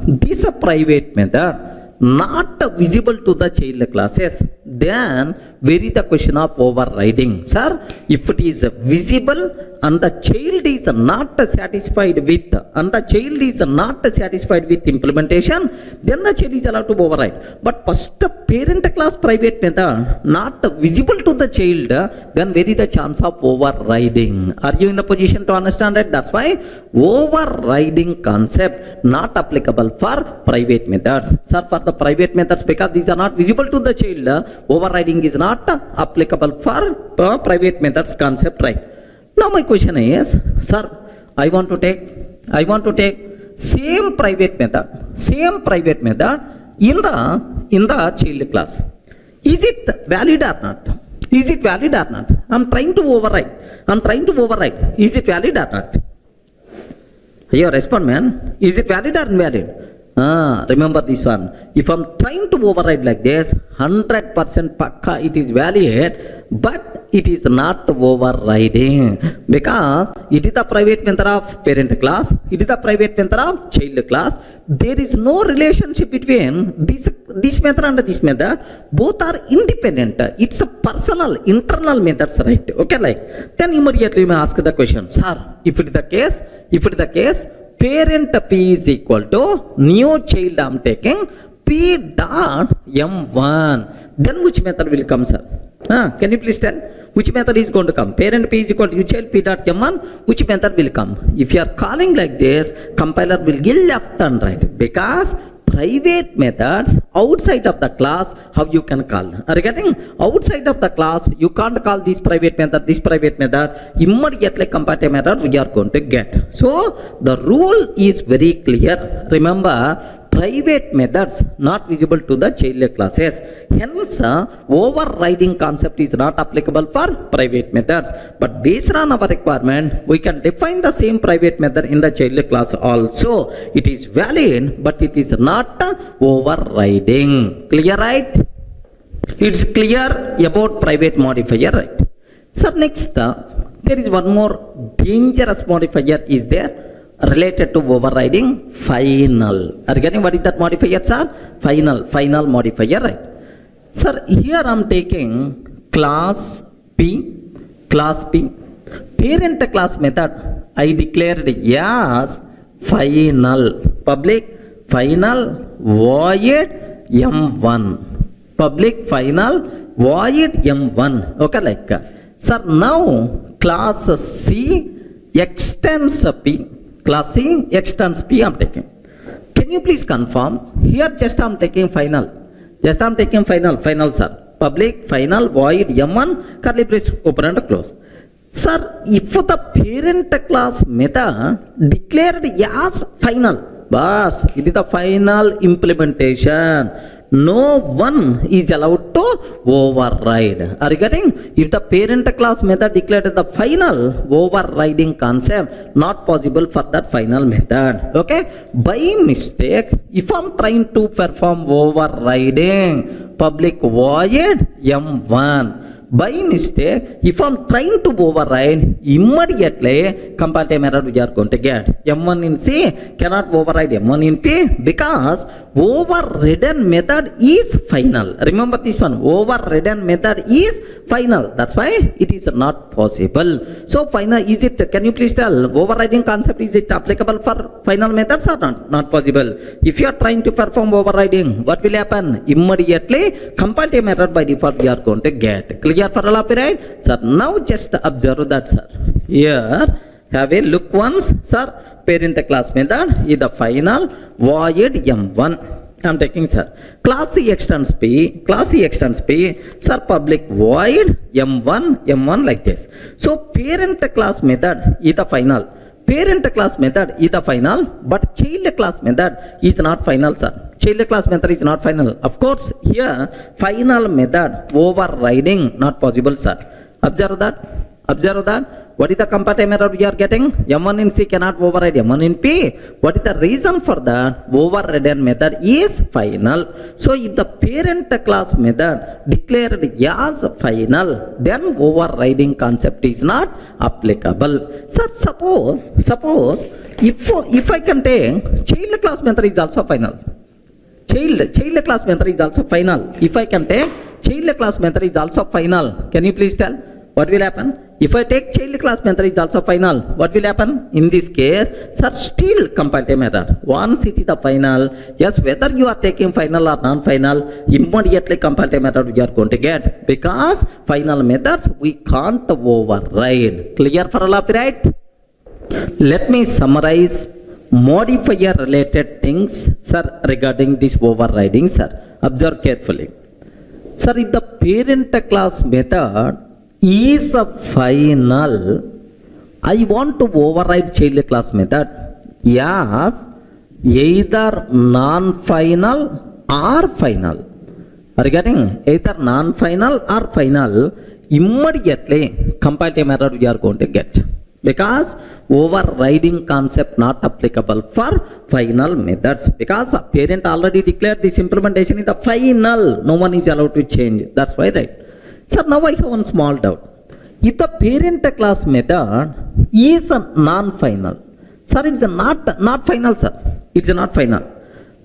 this private method not visible to the child classes, then where is the question of overriding? Sir, if it is visible and the child is not satisfied with, implementation, then the child is allowed to override. But first parent class private method not visible to the child, then where is the chance of overriding? Are you in the position to understand it? That's why overriding concept not applicable for private methods. Sir, for the private methods, because these are not visible to the child, overriding is not applicable for private methods concept, right? Now my question is, sir, I want to take same private method in the child class. Is it valid or not? Is it valid or not? I'm trying to override. Is it valid or not? You respond, man. Is it valid or invalid? Remember this one. If I'm trying to override like this, 100% pakka it is valid, but it is not overriding because it is the private method of parent class, it is the private method of child class. There is no relationship between this method and this method. Both are independent. It's a personal, internal methods, right? Okay, like then immediately you may ask the question, sir, if it is the case, parent P is equal to new child I'm taking P dot M1. Then which method will come, sir? Can you please tell? Which method is going to come? Parent P is equal to new child P dot M1. Which method will come? If you are calling like this, compiler will give left and right because private methods outside of the class, how you can call? Are you getting? Outside of the class, you can't call this private method, immediately comparative method we are going to get. So the rule is very clear. Remember, private methods not visible to the child classes. Hence, overriding concept is not applicable for private methods. But based on our requirement, we can define the same private method in the child class also. It is valid, but it is not overriding. Clear, right? It's clear about private modifier, right? So next, there is one more dangerous modifier is there. Related to overriding, final. Are you getting what is that modifier, sir? Final modifier, right? Sir, here I'm taking class P. Parent class method, I declared as final. Public, final, void, M1. Public, final, void, M1. Okay, like. Sir, now class C extends P. Class C extends P I'm taking. Can you please confirm? Here just I'm taking final. Final, sir. Public, final, void, M1, curly brace open and close. Sir, if the parent class method declared as final, bas, it is the final implementation. No one is allowed to override. Are you getting? If the parent class method declared the final, overriding concept not possible for that final method. Okay? By mistake, if I'm trying to perform overriding, public void M1. By mistake, if I'm trying to override, immediately comparative error we are going to get. M1 in C cannot override M1 in P because overridden method is final. Remember this one, overridden method is final. That's why it is not possible. So final, is it, can you please tell, overriding concept, is it applicable for final methods or not? Not possible. If you are trying to perform overriding, what will happen? Immediately comparative error by default we are going to get. Clear for all of you, right? Sir, now just observe that, sir. Here, have a look once, sir. Parent class method is the final void M1. I am taking, sir. Class C extends P, sir, public void M1 like this. So parent class method is the final. Parent class method is the final, but child class method is not final, sir. Child class method is not final. Of course, here final method overriding not possible, sir. Observe that. What is the comparative error we are getting? M1 in C cannot override M1 in P. What is the reason for that? Overridden method is final. So if the parent class method declared as final, then overriding concept is not applicable. Sir, suppose if I can take child class method is also final. Child class method is also final. If I can take child class method is also final, can you please tell what will happen? If I take child class method is also final, what will happen? In this case, sir, still comparative error. Once it is the final, yes, whether you are taking final or non-final, immediately comparative error you are going to get because final methods we can't override. Clear for all of you, right? Let me summarize modifier related things, sir, regarding this overriding, sir. Observe carefully. Sir, if the parent class method is a final, I want to override child class method as either non-final or final. Are you getting? Either non-final or final. immediately compile time error we are going to get. Because overriding concept not applicable for final methods, because parent already declared this implementation is the final, no one is allowed to change. That's why, right? So now I have one small doubt. If the parent class method is a non-final, sir, it's not final, sir. It's not final.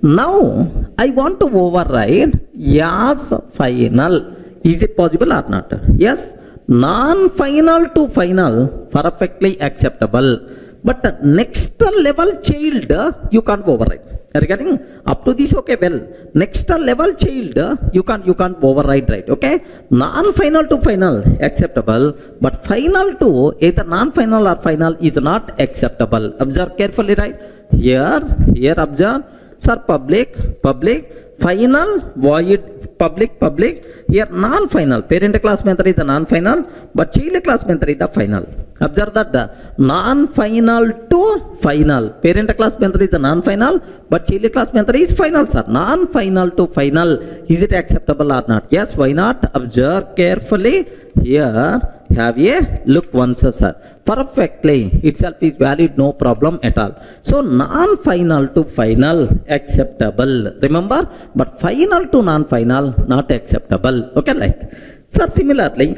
Now I want to override as final. Is it possible or not? Yes. Non-final to final, perfectly acceptable. But next level child, you can't override. Are you getting? Up to this, okay, well. Next level child, you can't override, right? Okay? Non-final to final, acceptable. But final to either non-final or final is not acceptable. Observe carefully, right? Here, observe. Sir, public, final, void, public. Here, non-final. Parent class method is the non-final, but child class method is the final. Observe that non-final to final. Parent class method is the non-final, but child class method is final, sir. Non-final to final. Is it acceptable or not? Yes, why not? Observe carefully. Here, have a look once, sir. Perfectly itself is valid, no problem at all. So non-final to final acceptable, remember, but final to non-final not acceptable. Okay, like, sir, similarly,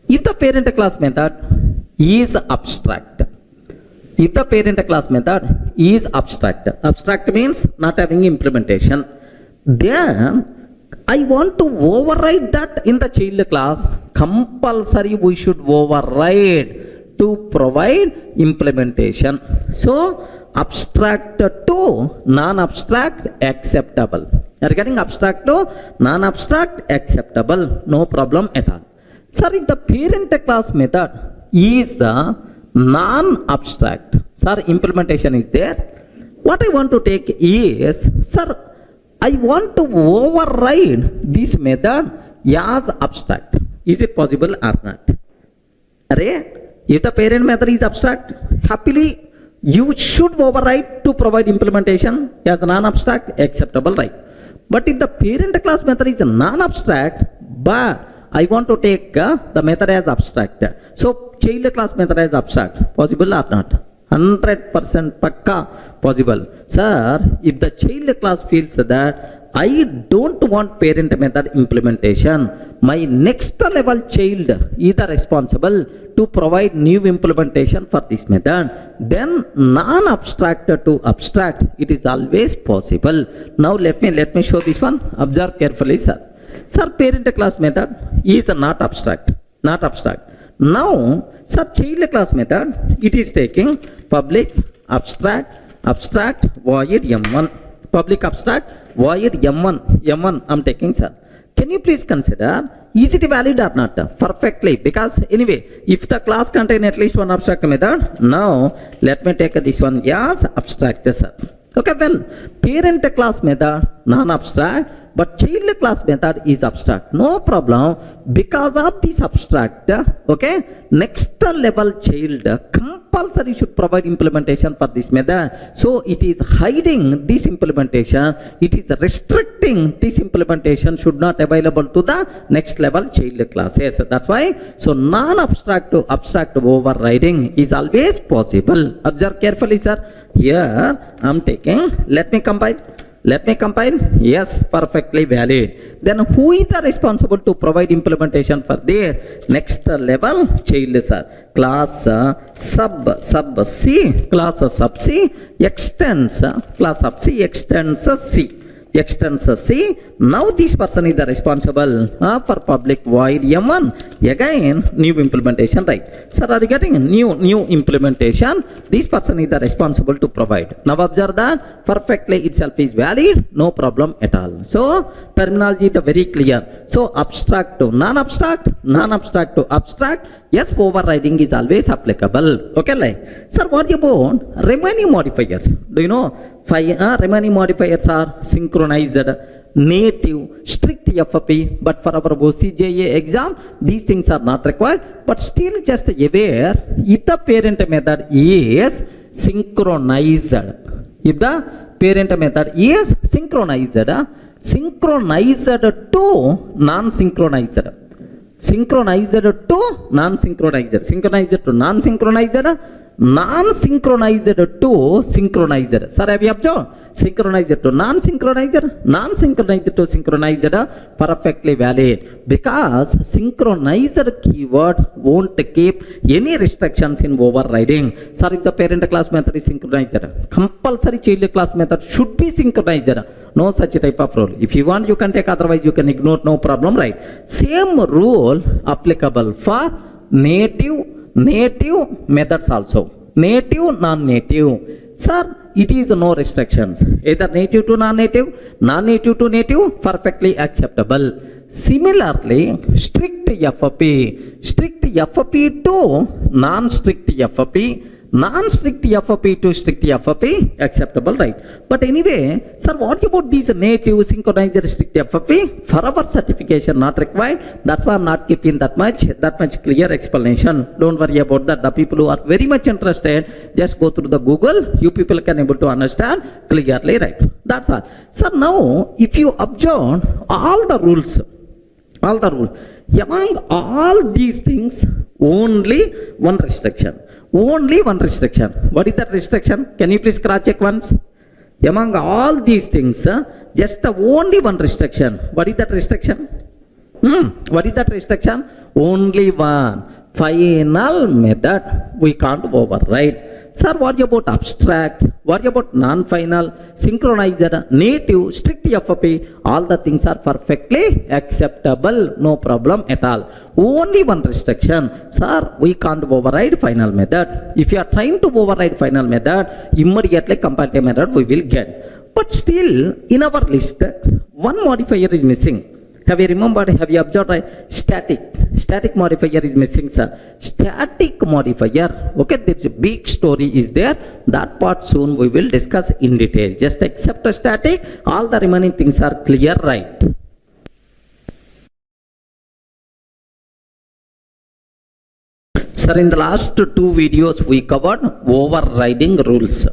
if the parent class method is abstract, abstract means not having implementation, then I want to override that in the child class. Compulsory we should override to provide implementation. So abstract to non-abstract acceptable. You are getting? Abstract to non-abstract acceptable, no problem at all. Sir, if the parent class method is non-abstract, sir, implementation is there. What I want to take is, sir, I want to override this method as abstract. Is it possible or not? If the parent method is abstract, happily you should override to provide implementation as non-abstract, acceptable, right? But if the parent class method is non-abstract, but I want to take the method as abstract, so child class method as abstract, possible or not? 100% pakka possible. Sir, if the child class feels that I don't want parent method implementation, my next level child is the responsible to provide new implementation for this method, then non-abstract to abstract, it is always possible. Now let me show this one. Observe carefully, sir. Sir, parent class method is not abstract. Now, sir, child class method, it is taking public abstract void m1. Public abstract void m1 I'm taking, sir. Can you please consider, is it valid or not? Perfectly, because anyway, if the class contain at least one abstract method, now let me take this one as abstract, sir. Okay, well, parent class method non-abstract, but child class method is abstract. No problem, because of this abstract, okay, next level child compulsory should provide implementation for this method. So it is hiding this implementation, it is restricting this implementation should not available to the next level child classes. That's why, so non-abstract to abstract overriding is always possible. Observe carefully, sir. Here I'm taking, let me compile. Yes, perfectly valid. Then who is the responsible to provide implementation for this? Next level child, sir. Class sub C, class sub C extends, class sub C extends C. Now this person is the responsible for public void m1. Again, new implementation, right? Sir, are you getting new implementation? This person is the responsible to provide. Now observe that perfectly itself is valid, no problem at all. So terminology is very clear. So abstract to non-abstract, non-abstract to abstract. Yes, overriding is always applicable. Okay, like, sir, what about remaining modifiers? Do you know remaining modifiers are synchronized, native, strict FP, but for our OCJA exam, these things are not required. But still, just aware, if the parent method is synchronized, if the parent method is synchronized to non-synchronized. synchronized to non-synchronized, synchronized to non-synchronized, non-synchronized to synchronized. Sir, have you observed? Synchronized to non-synchronized, non-synchronized to synchronized, perfectly valid, because synchronized keyword won't keep any restrictions in overriding. Sir, if the parent class method is synchronized, compulsory child class method should be synchronized. No such type of rule. If you want, you can take, otherwise you can ignore, no problem, right? Same rule applicable for native methods also. Native, non-native. Sir, it is no restrictions. Either native to non-native, non-native to native, perfectly acceptable. Similarly, strict FP to non-strict FP, non-strict FP to strict FP, acceptable, right? But anyway, sir, what about these native synchronized strict FP? For our certification, not required. That's why I'm not keeping that much clear explanation. Don't worry about that. The people who are very much interested, just go through the Google. You people can able to understand clearly, right? That's all. Sir, now if you observe all the rules, among all these things, only one restriction. Only one restriction. What is that restriction? Can you please cross check once? Among all these things, just only one restriction. What is that restriction? What is that restriction? Only one. Final method we can't override. Sir, what about abstract? What about non-final, synchronized, native, strict FP? All the things are perfectly acceptable, no problem at all. Only one restriction. Sir, we can't override final method. If you are trying to override final method, immediately comparative method we will get. But still, in our list, one modifier is missing. Have you remembered, have you observed, right? Static modifier is missing, sir. Static modifier, okay, there's a big story is there. That part soon we will discuss in detail. Just accept a static, all the remaining things are clear, right? Sir, in the last two videos we covered overriding rules.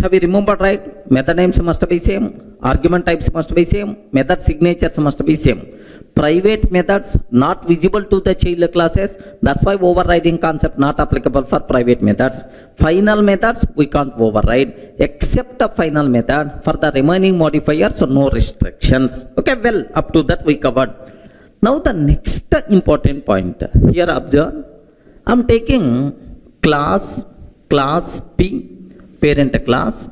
Have you remembered, right? Method names must be same, argument types must be same, method signatures must be same. Private methods not visible to the child classes, that's why overriding concept not applicable for private methods. Final methods we can't override, except the final method. For the remaining modifiers, no restrictions. Okay, well, up to that we covered. Now the next important point, here observe, I'm taking class P, parent class.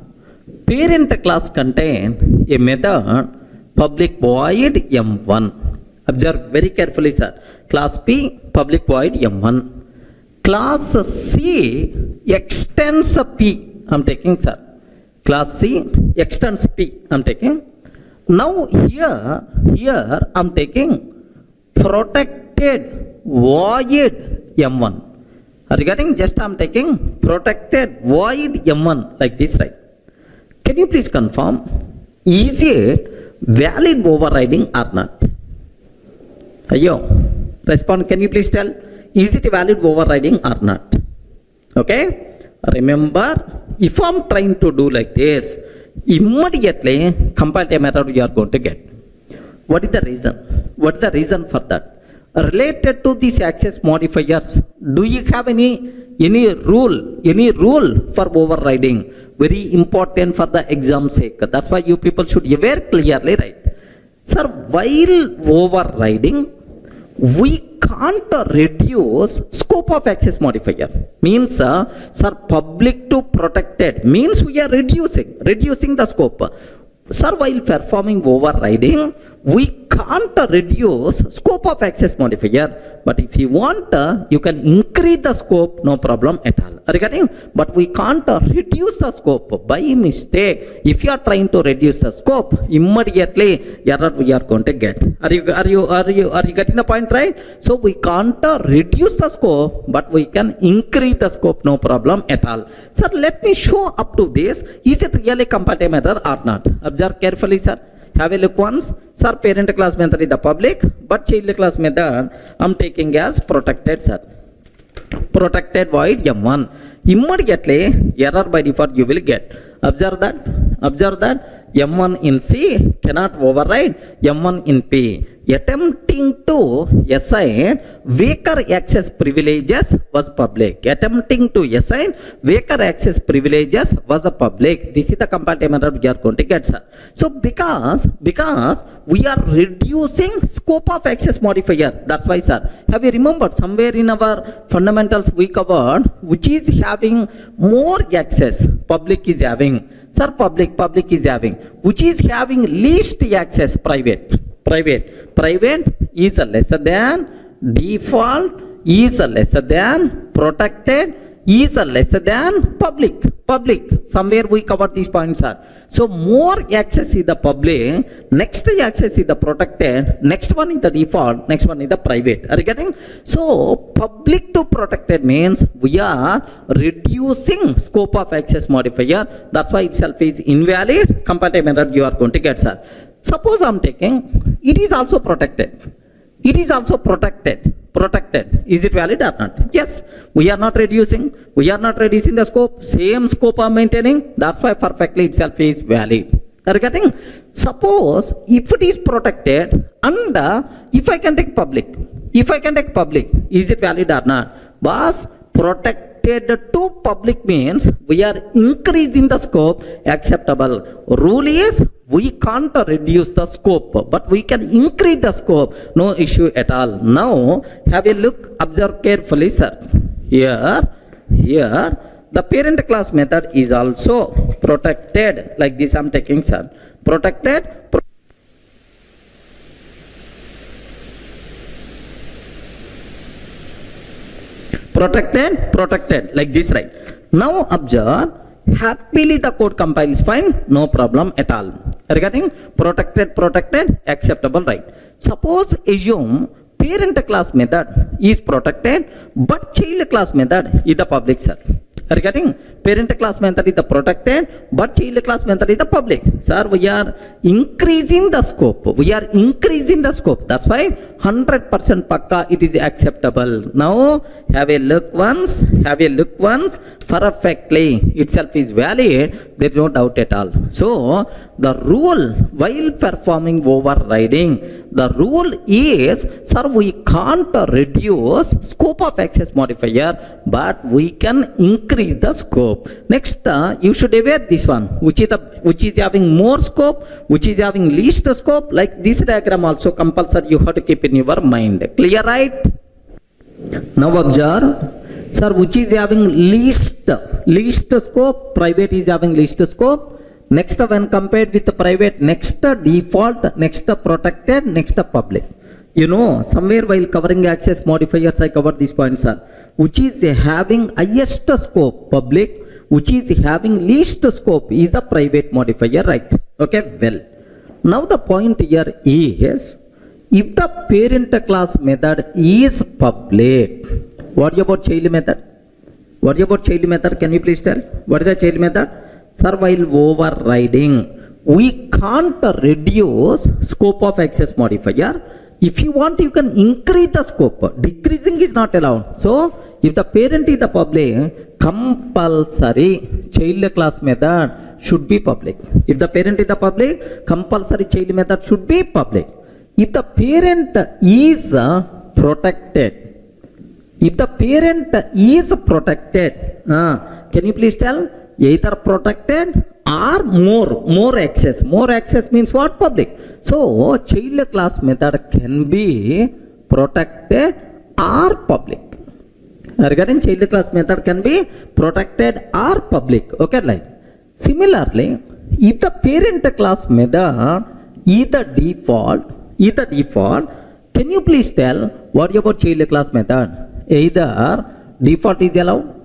Parent class contain a method public void M1. Observe very carefully, sir. Class P, public void M1. Class C extends P. I'm taking, sir. Class C extends P. I'm taking. Now here I'm taking protected void M1. Regarding just I'm taking protected void M1 like this, right? Can you please confirm, is it valid overriding or not? Ayo, respond, can you please tell, is it valid overriding or not? Okay, remember, if I'm trying to do like this, immediately comparative method you are going to get. What is the reason? What is the reason for that? Related to these access modifiers, do you have any rule for overriding? Very important for the exam sake. That's why you people should be aware clearly, right? Sir, while overriding, we can't reduce scope of access modifier. Means, sir, public to protected means we are reducing the scope. Sir, while performing overriding, we can't reduce scope of access modifier, but if you want, you can increase the scope, no problem at all. Regarding, but we can't reduce the scope by mistake. If you are trying to reduce the scope, immediately error we are going to get. Are you getting the point, right? So we can't reduce the scope, but we can increase the scope, no problem at all. Sir, let me show up to this. Is it really comparative error or not? Observe carefully, sir. Have a look once. Sir, parent class method is the public, but child class method I'm taking as protected, sir. Protected void M1. Immediately error by default you will get. Observe that M1 in C cannot override M1 in P. attempting to assign weaker access privileges was public. Attempting to assign weaker access privileges was a public. This is the comparative error we are going to get, sir. So because we are reducing scope of access modifier, that's why, sir. Have you remembered somewhere in our fundamentals we covered which is having more access? Public is having, sir. Public is having, which is having least access? Private is a lesser than, default is a lesser than, protected is a lesser than public. Somewhere we cover these points, sir. So more access is the public, next access is the protected, next one is the default, next one is the private. Are you getting? So public to protected means we are reducing scope of access modifier. That's why itself is invalid. Comparative error you are going to get, sir. Suppose I'm taking, it is also protected. It is also protected. Is it valid or not? Yes. We are not reducing the scope. Same scope I'm maintaining. That's why perfectly itself is valid. Are you getting? Suppose if it is protected and if I can take public, is it valid or not? Boss, protected to public means we are increasing the scope. Acceptable. Rule is we can't reduce the scope, but we can increase the scope. No issue at all. Now have a look, observe carefully, sir. Here the parent class method is also protected. Like this I'm taking, sir. Protected like this, right? Now observe, happily the code compiles fine, no problem at all. Regarding protected, acceptable, right? Suppose assume parent class method is protected but child class method is the public, sir. Regarding parent class method is the protected but child class method is the public. Sir, we are increasing the scope. That's why 100% pakka it is acceptable. Now have a look once. Perfectly itself is valid. There is no doubt at all. So the rule while performing overriding, the rule is, sir, we can't reduce scope of access modifier, but we can increase the scope. Next, you should aware this one, which is having more scope, which is having least scope. Like this diagram also compulsory you have to keep in your mind. Clear, right? Now observe, sir, which is having least scope? Private is having least scope. Next, when compared with the private, next default, next protected, next public. You know, somewhere while covering access modifiers, I covered these points, sir. Which is having highest scope, public. Which is having least scope is the private modifier, right? Okay, well. Now the point here is, if the parent class method is public, what about child method? Can you please tell? What is the child method? Sir, while overriding, we can't reduce scope of access modifier. If you want, you can increase the scope. Decreasing is not allowed. So, if the parent is the public, compulsory child class method should be public. If the parent is the public, compulsory child method should be public. If the parent is protected, can you please tell? Either protected or more access. More access means what? Public. So child class method can be protected or public. Regarding child class method can be protected or public. Okay, like similarly, if the parent class method is the default, can you please tell what about child class method? Either default is allowed,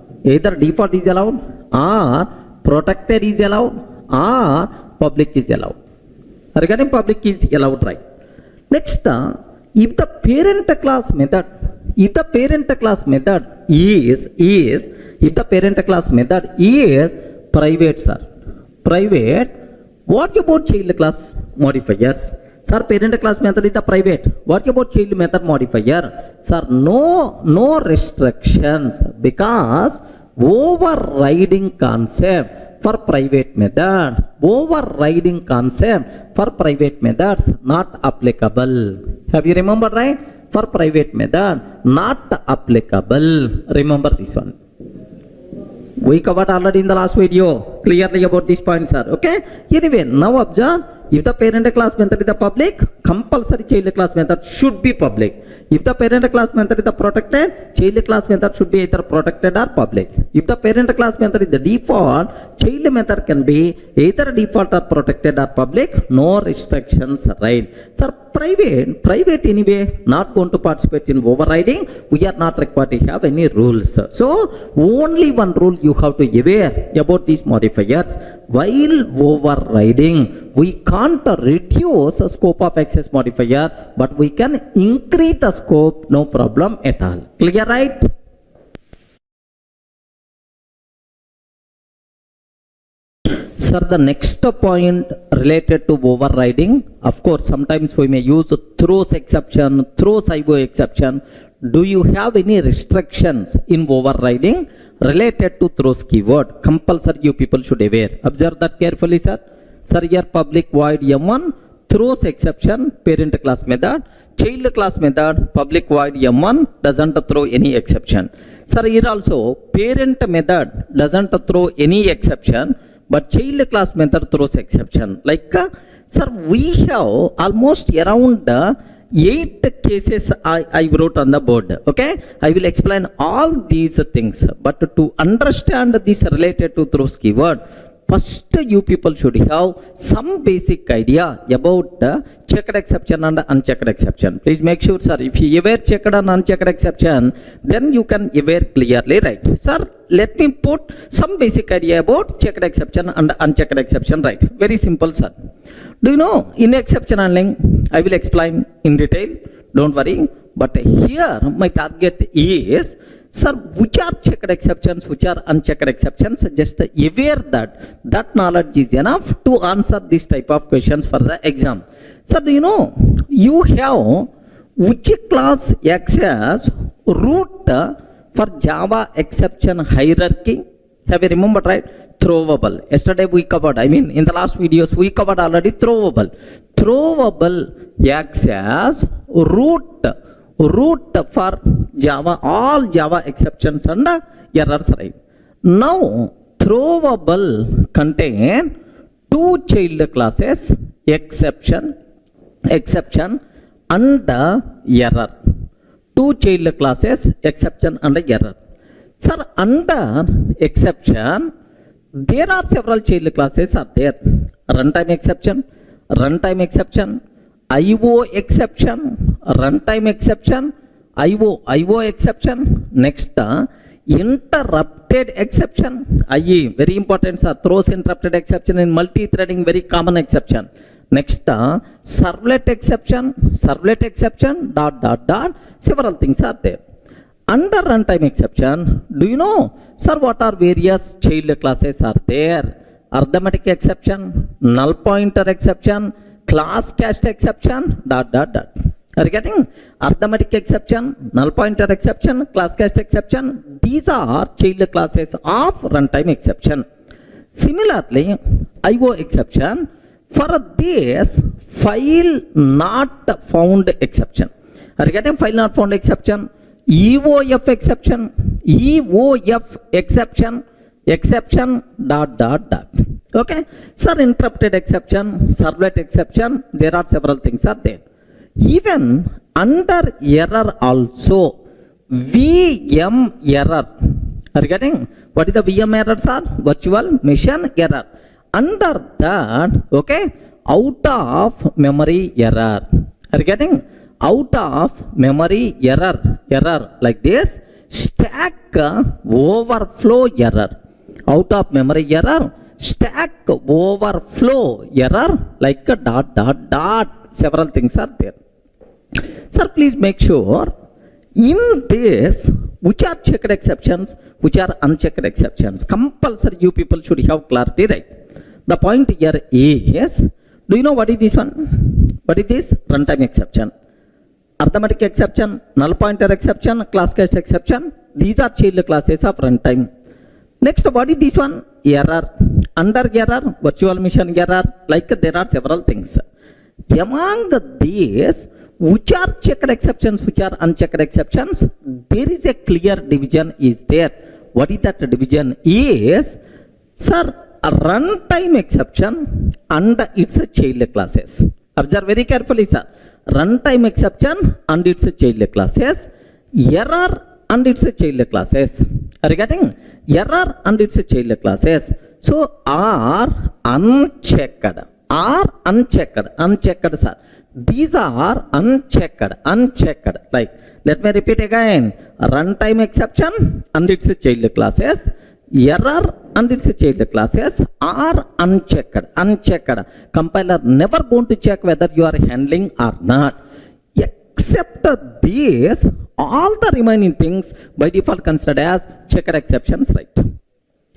or protected is allowed, or public is allowed. Regarding public is allowed, right? Next, if the parent class method is private, sir. Private, what about child class modifiers? Sir, parent class method is the private. What about child method modifier? Sir, no restrictions, because overriding concept for private method overriding concept for private methods not applicable. Have you remembered, right? For private method not applicable. Remember this one. We covered already in the last video clearly about these points, sir. Okay. Anyway, now observe. If the parent class method is the public, compulsory child class method should be public. If the parent class method is the protected, child class method should be either protected or public. If the parent class method is the default, child method can be either default or protected or public. No restrictions, right? Sir, private anyway, not going to participate in overriding. We are not required to have any rules. So, only one rule you have to be aware about these modifiers. While overriding, we can't reduce the scope of access modifier, but we can increase the scope, no problem at all. Clear, right? Sir, the next point related to overriding, of course, sometimes we may use throws exception, throws IO exception. Do you have any restrictions in overriding related to throws keyword? Compulsory you people should aware. Observe that carefully, sir. Sir, here public void M1, throws exception, parent class method, child class method, public void M1 doesn't throw any exception. Sir, here also parent method doesn't throw any exception, but child class method throws exception. Like, sir, we have almost around 8 cases I wrote on the board. Okay, I will explain all these things, but to understand this related to throws keyword, first you people should have some basic idea about checked exception and unchecked exception. Please make sure, sir, if you aware checked and unchecked exception, then you can aware clearly, right? Sir, let me put some basic idea about checked exception and unchecked exception, right? Very simple, sir. Do you know in exception handling, I will explain in detail, don't worry, but here my target is, sir, which are checked exceptions, which are unchecked exceptions, just aware that knowledge is enough to answer this type of questions for the exam. Sir, do you know, you have which class access root for Java exception hierarchy? Have you remembered, right? Throwable. Yesterday we covered, in the last videos we covered already throwable. Throwable access root for Java, all Java exceptions and errors, right? Now, throwable contain 2 child classes, exception and error. 2 child classes, exception and error. Sir, under exception, there are several child classes are there. Runtime exception, IO exception, runtime exception, IO exception. Next, interrupted exception, IE, very important, sir. Throws interrupted exception in multi-threading, very common exception. Next, servlet exception, several things are there. Under runtime exception, do you know, sir, what are various child classes are there? Arithmetic exception, null pointer exception, class cast exception, Are you getting? Arithmetic exception, null pointer exception, class cast exception. These are child classes of runtime exception. Similarly, IO exception, for this file not found exception. Are you getting? File not found exception. EOF exception, exception, Okay, sir, interrupted exception, servlet exception, there are several things are there. Even under error also, VM error. Are you getting? What is the VM errors are? Virtual machine error. Under that, okay, out of memory error. Are you getting? Out of memory error like this, stack overflow error. Out of memory error, stack overflow error like a ... Several things are there. Sir, please make sure in this, which are checked exceptions, which are unchecked exceptions. Compulsory you people should have clarity, right? The point here is, do you know what is this one? What is this? Runtime exception. Arithmetic exception, null pointer exception, class cast exception. These are child classes of runtime. Next, what is this one? error, under error, virtual machine error, like there are several things. Among these, which are checked exceptions, which are unchecked exceptions, there is a clear division is there. What is that division is, sir, a runtime exception and its child classes. Observe very carefully, sir. Runtime exception and its child classes, error and its child classes. Are you getting? Error and its child classes. So are unchecked. Are unchecked, sir. These are unchecked. Like, let me repeat again. Runtime exception and its child classes, error and its child classes are unchecked. Compiler never going to check whether you are handling or not. Except these, all the remaining things by default considered as checked exceptions, right?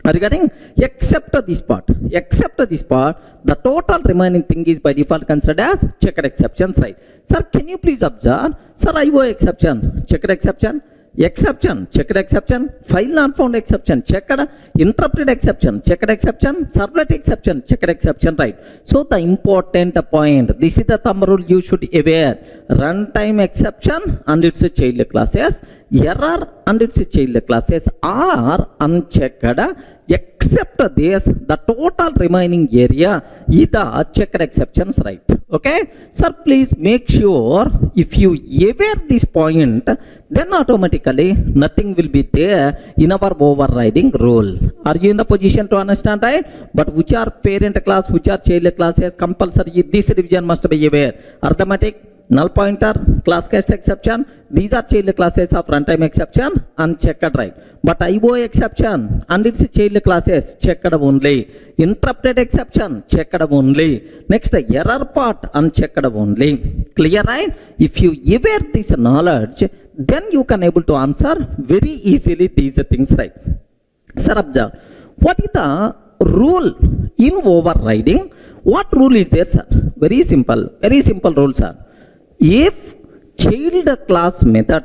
Are you getting? Except this part, the total remaining thing is by default considered as checked exceptions, right? Sir, can you please observe? Sir, IO exception, checked exception, checked exception, file not found exception, checked, interrupted exception, checked exception, servlet exception, checked exception, right? So the important point, this is the thumb rule you should aware. Runtime exception and its child classes, error and its child classes are unchecked, except this, the total remaining area is the checked exceptions, right? Okay, sir, please make sure if you aware this point, then automatically nothing will be there in our overriding rule. Are you in the position to understand, right? But which are parent class, which are child classes, compulsory this division must be aware. Arithmetic, null pointer, class cast exception, these are child classes of runtime exception, unchecked, right? But IO exception and its child classes checked only. Interrupted exception checked only. Next, error part unchecked only. Clear, right? If you aware this knowledge, then you can able to answer very easily these things, right? Sir, observe. What is the rule in overriding? What rule is there, sir? Very simple rule, sir. If child class method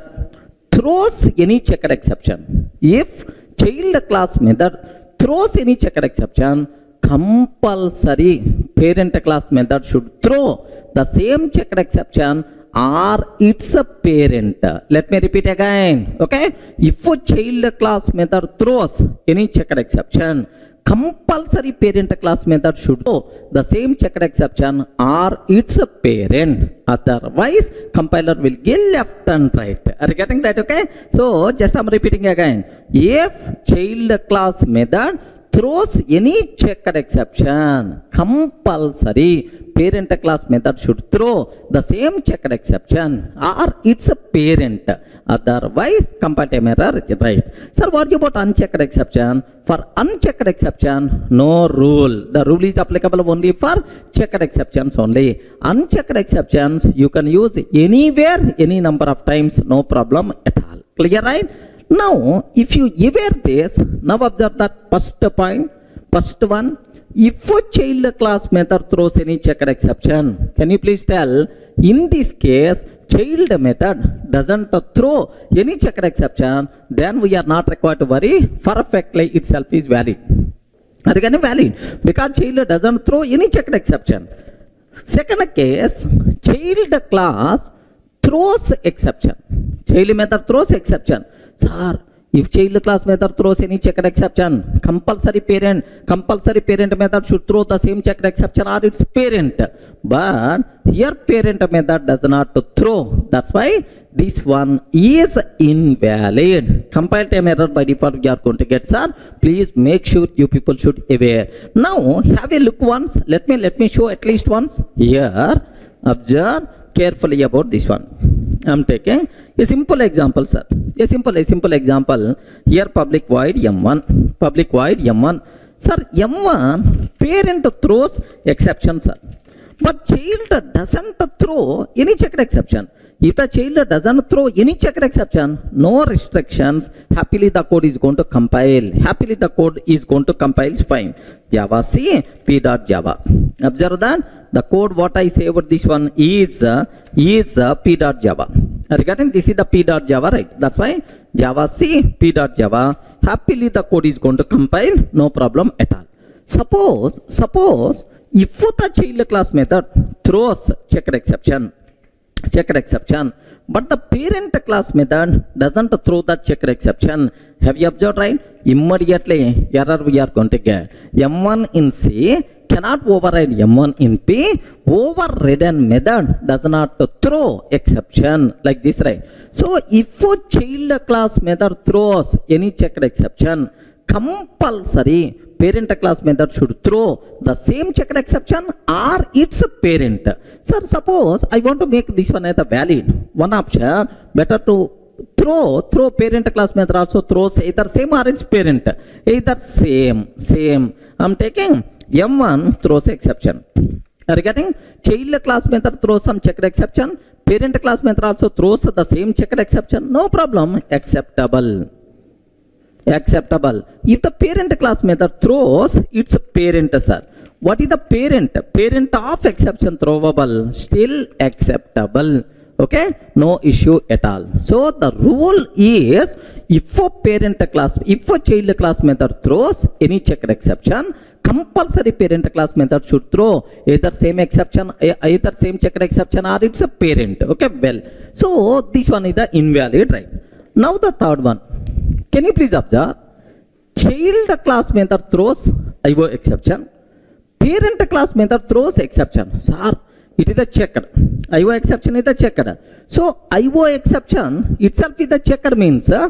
throws any checked exception, if child class method throws any checked exception, compulsory parent class method should throw the same checked exception or its a parent. Let me repeat again. Okay, if a child class method throws any checked exception, compulsory parent class method should throw the same checked exception or its a parent. Otherwise, compiler will give left and right. Are you getting that? Okay. So just I'm repeating again. If child class method throws any checked exception, compulsory parent class method should throw the same checked exception or its a parent. Otherwise, compile error, right? Sir, what about unchecked exception? For unchecked exception, no rule. The rule is applicable only for checked exceptions only. Unchecked exceptions you can use anywhere, any number of times, no problem at all. Clear, right? Now, if you aware this, now observe that first point, first one. If a child class method throws any checked exception, can you please tell, in this case, child method doesn't throw any checked exception, then we are not required to worry, perfectly itself is valid. Are you getting valid? Because child doesn't throw any checked exception. Second case, child class throws exception. Child method throws exception. Sir, if child class method throws any checked exception, compulsory parent method should throw the same checked exception or its parent. But here parent method does not throw. That's why this one is invalid. Compile time error by default you are going to get, sir. Please make sure you people should aware. Now have a look once. Let me show at least once. Here, observe carefully about this one. I am taking a simple example, sir. A simple example. Here public void M1. Public void M1. Sir, M1 parent throws exception, sir. But child doesn't throw any checked exception. If the child doesn't throw any checked exception, no restrictions, happily the code is going to compile. Fine. Java C, p.java. Observe that. the code what I say about this one is p.java. Regarding this is the p.java, right? That's why Java C p.java. Happily the code is going to compile, no problem at all. Suppose if the child class method throws checked exception, but the parent class method doesn't throw that checked exception. Have you observed, right? Immediately error we are going to get. M1 in C cannot override M1 in P. Overridden method does not throw exception like this, right? So if a child class method throws any checked exception, compulsory parent class method should throw the same checked exception or its parent. Sir, suppose I want to make this one as a valid. One option, better to throw parent class method also throws either same or its parent. Either same. I'm taking M1 throws exception. Are you getting? Child class method throws some checked exception. Parent class method also throws the same checked exception. No problem. Acceptable. If the parent class method throws its parent, sir, what is the parent? Parent of exception throwable, still acceptable. Okay, no issue at all. So the rule is, if a child class method throws any checked exception, compulsory parent class method should throw either same checked exception or its parent. Okay, well, so this one is the invalid, right? Now the third one. Can you please observe? Child class method throws IO exception. Parent class method throws exception. Sir, it is a checked. IO exception is a checked. So IO exception itself is a checked means, sir,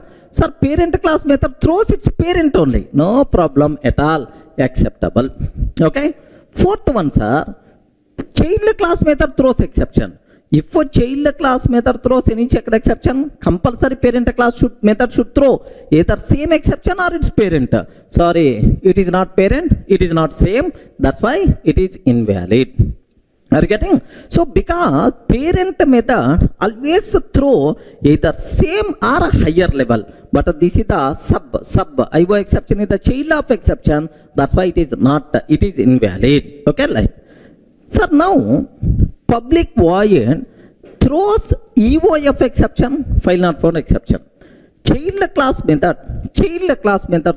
parent class method throws its parent only. No problem at all. Acceptable. Okay. Fourth one, sir. Child class method throws exception. If a child class method throws any checked exception, compulsory parent class method should throw either same exception or its parent. Sorry, it is not parent, it is not same. That's why it is invalid. Are you getting? So because parent method always throw either same or higher level. But this is the sub. IO exception is the child of exception. That's why it is not, it is invalid. Okay, like. Sir, now public void throws EOF exception, file not found exception. Child class method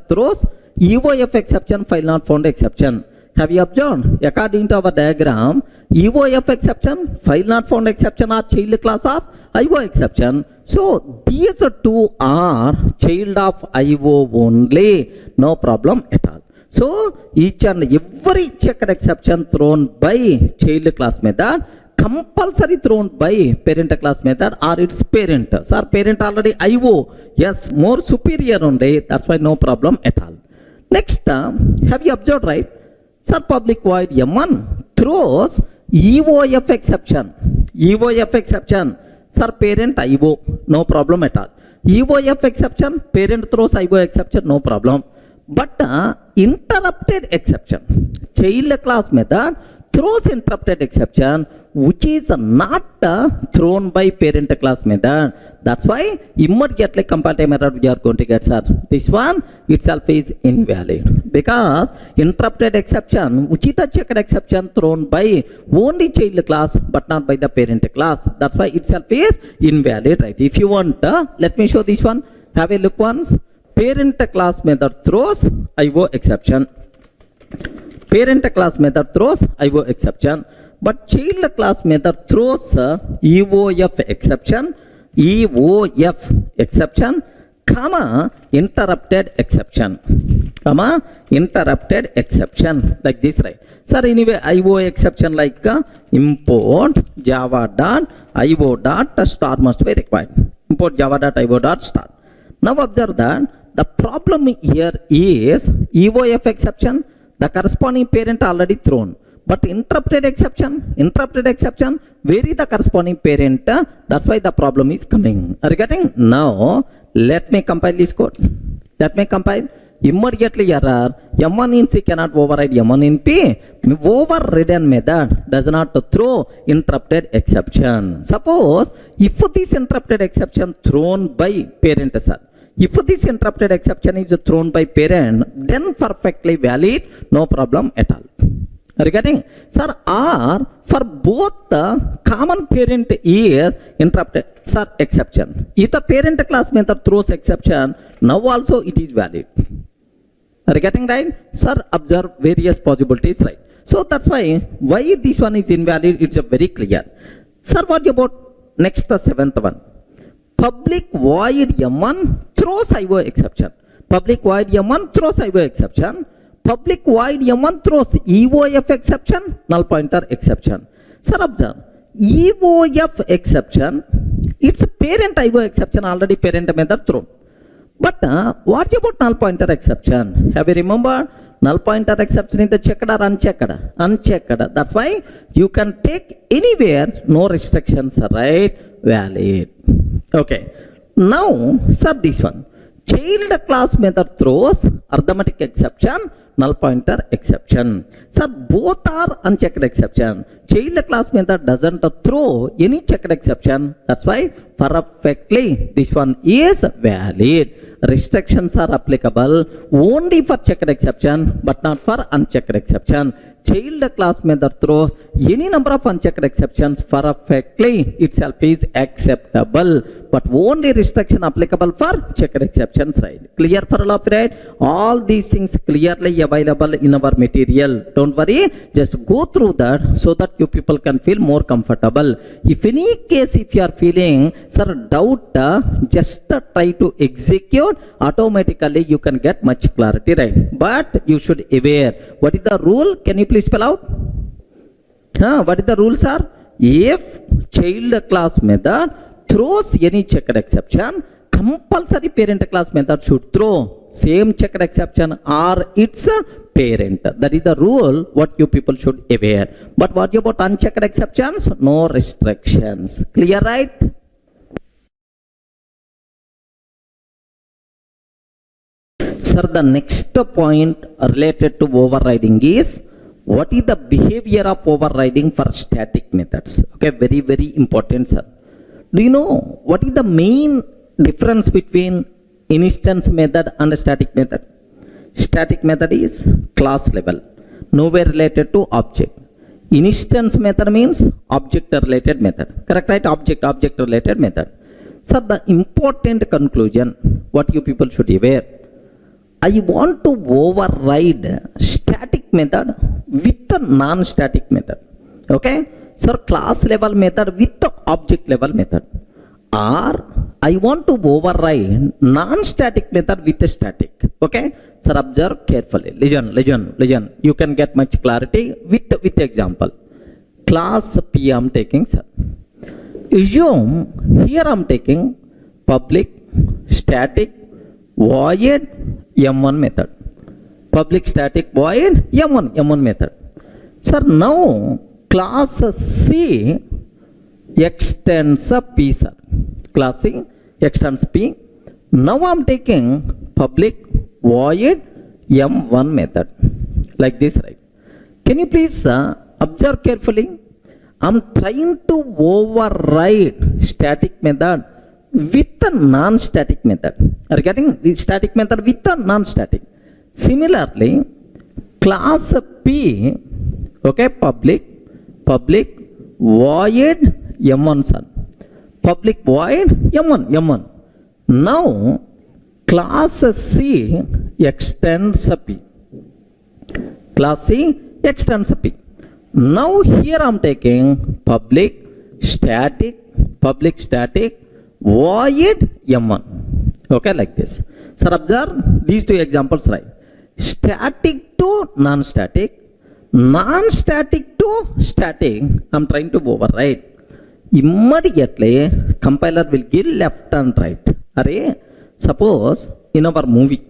throws EOF exception, file not found exception. Have you observed? According to our diagram, EOF exception, file not found exception are child class of IO exception. So these two are child of IO only, no problem at all. So each and every checked exception thrown by child class method, compulsory thrown by parent class method or its parent. Sir, parent already IO. Yes, more superior only. That's why no problem at all. Next, have you observed, right? Sir, public void M1 throws EOF exception. EOF exception. Sir, parent IO. No problem at all. EOF exception, parent throws IO exception, no problem. But interrupted exception, child class method throws interrupted exception which is not thrown by parent class method. That's why immediately compile time error we are going to get, sir. This one itself is invalid because interrupted exception which is the checked exception thrown by only child class but not by the parent class. That's why itself is invalid, right? If you want, let me show this one. Have a look once. Parent class method throws IO exception. Parent class method throws IO exception. But child class method throws EOF exception, comma, interrupted exception, like this, right? Sir, anyway, IO exception like import java.io.star must be required. Import java.io.star. Now observe that the problem here is EOF exception, the corresponding parent already thrown. But interrupted exception, where is the corresponding parent? That's why the problem is coming. Are you getting? Now, let me compile this code. Let me compile. Immediately error. M1 in C cannot override M1 in P. Overridden method does not throw interrupted exception. Suppose, if this interrupted exception thrown by parent, sir. If this interrupted exception is thrown by parent, then perfectly valid, no problem at all. Are you getting? Sir, or for both the common parent is interrupted. Sir, exception. If the parent class method throws exception, now also it is valid. Are you getting right? Sir, observe various possibilities, right? So that's why this one is invalid, it's a very clear. Sir, what about next, the seventh one? Public void M1 throws IO exception. Public void M1 throws IO exception. Public void M1 throws EOF exception, null pointer exception. Sir, observe, EOF exception, it's a parent IO exception, already parent method thrown. But what about null pointer exception? Have you remembered? Null pointer exception is the checked or unchecked? Unchecked. That's why you can take anywhere, no restrictions, right? Valid. Okay. Now, sir, this one. Child class method throws arithmetic exception, null pointer exception. Sir, both are unchecked exception. Child class method doesn't throw any checked exception. That's why perfectly this one is valid. Restrictions are applicable only for checked exception but not for unchecked exception. Child class method throws any number of unchecked exceptions perfectly itself is acceptable, but only restriction applicable for checked exceptions, right? Clear for all of you, right? All these things clearly available in our material. Don't worry, just go through that so that you people can feel more comfortable. If any case, if you are feeling, sir, doubt, just try to execute, automatically you can get much clarity, right? But you should aware, what is the rule? Can you please spell out? What is the rule, sir? If child class method throws any checked exception, compulsory parent class method should throw same checked exception or its parent. That is the rule what you people should aware. But what about unchecked exceptions? No restrictions. Clear, right? Sir, the next point related to overriding is, what is the behavior of overriding for static methods? Okay, very, very important, sir. Do you know what is the main difference between instance method and static method? Static method is class level, nowhere related to object. Instance method means object related method. Correct, right? Object related method. So the important conclusion, what you people should aware, I want to override static method with a non-static method. Okay? So class level method with the object level method. Or I want to override non-static method with a static. Okay? So observe carefully. Listen. You can get much clarity with example. Class P I am taking, sir. Assume here I am taking public, static, void, M1 method. Public, static, void, M1 method. Sir, now class C extends P, sir. Class C extends P. Now I am taking public, void, M1 method. Like this, right? Can you please observe carefully? I am trying to override static method with a non-static method. Are you getting the static method with a non-static? Similarly, class P, okay, public, void, M1, sir. Public, void, M1. Now, class C extends P. Class C extends P. Now, here I am taking public, static, void, M1. Okay, like this. Sir, observe these two examples, right? Static to non-static, non-static to static, I am trying to override. Immediately, compiler will give left and right. Array, suppose in our movie,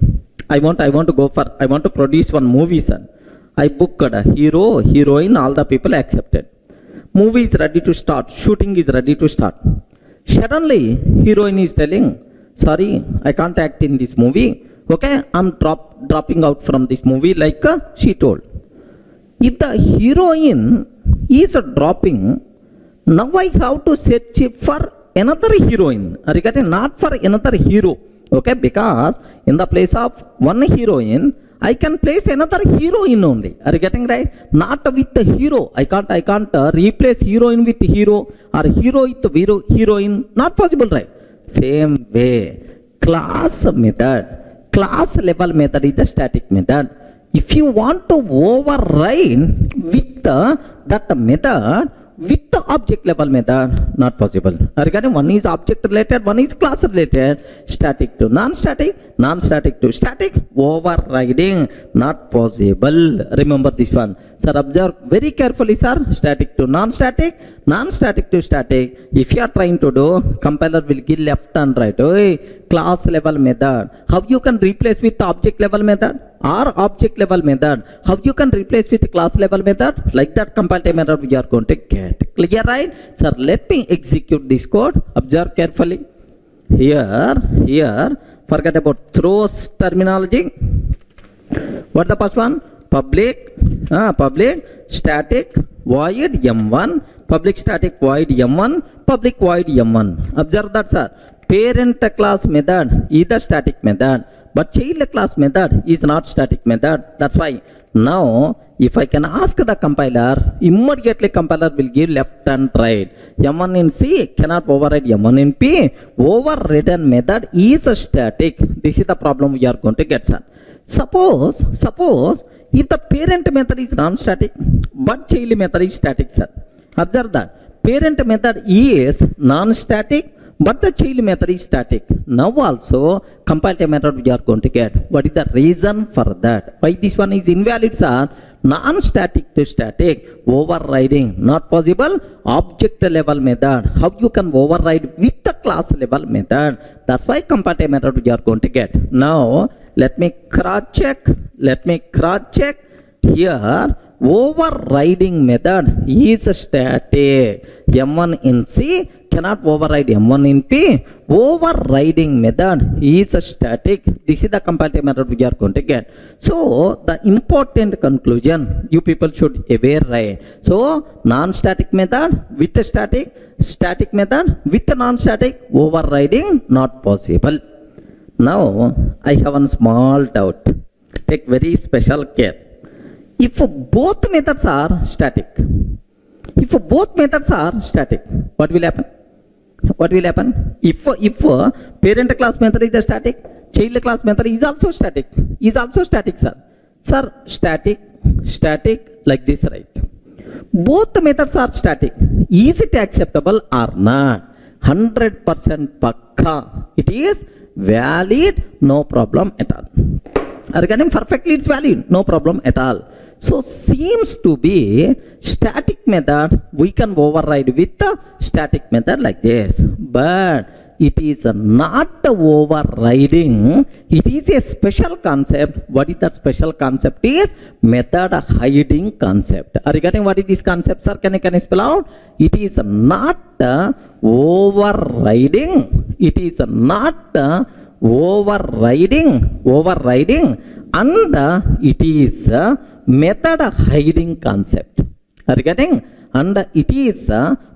I want to produce one movie, sir. I booked a hero, heroine, all the people accepted. Movie is ready to start, shooting is ready to start. Suddenly, heroine is telling, sorry, I can't act in this movie. Okay, I'm dropping out from this movie like she told. If the heroine is dropping, now I have to search for another heroine. Are you getting? Not for another hero. Okay, because in the place of one heroine, I can place another heroine only. Are you getting right? Not with the hero. I can't replace heroine with hero or hero with heroine. Not possible, right? Same way, class level method is the static method. If you want to override with that method with the object level method, not possible. Regarding one is object related, one is class related. Static to non-static, non-static to static, overriding, not possible. Remember this one. Sir, observe very carefully, sir. Static to non-static, non-static to static. If you are trying to do, compiler will give left and right. Hey, class level method. How you can replace with object level method or object level method? How you can replace with class level method? Like that compile method we are going to get. Clear, right? Sir, let me execute this code. Observe carefully. Here, forget about throws terminology. What the first one? Public static void m1, public static void m1, public void m1. Observe that, sir. Parent class method is the static method, but child class method is not static method. That's why now if I can ask the compiler, immediately compiler will give left and right. M1 in C cannot override M1 in P. Overridden method is a static. This is the problem we are going to get, sir. Suppose if the parent method is non-static but child method is static, sir. Observe that parent method is non-static but the child method is static. Now also compile method we are going to get. What is the reason for that? Why this one is invalid, sir? Non-static to static, overriding, not possible. Object level method, how you can override with the class level method? That's why compile method we are going to get. Now let me cross check here. Overriding method is static. M1 in C cannot override M1 in P. Overriding method is static. This is the compile method we are going to get. So the important conclusion you people should aware, right? So non-static method with the static method with the non-static, overriding not possible. Now I have one small doubt. Take very special care. If both methods are static, what will happen? If parent class method is the static, child class method is also static, sir. Sir, static like this, right? Both methods are static. Is it acceptable or not? 100% pakka. It is valid, no problem at all. Regarding perfectly, it's valid, no problem at all. So seems to be static method we can override with the static method like this, but it is not overriding. It is a special concept. What is that special concept? Is method hiding concept. Regarding what is this concept, sir? Can you spell out? It is not overriding. It is not overriding, and it is method hiding concept. Regarding and it is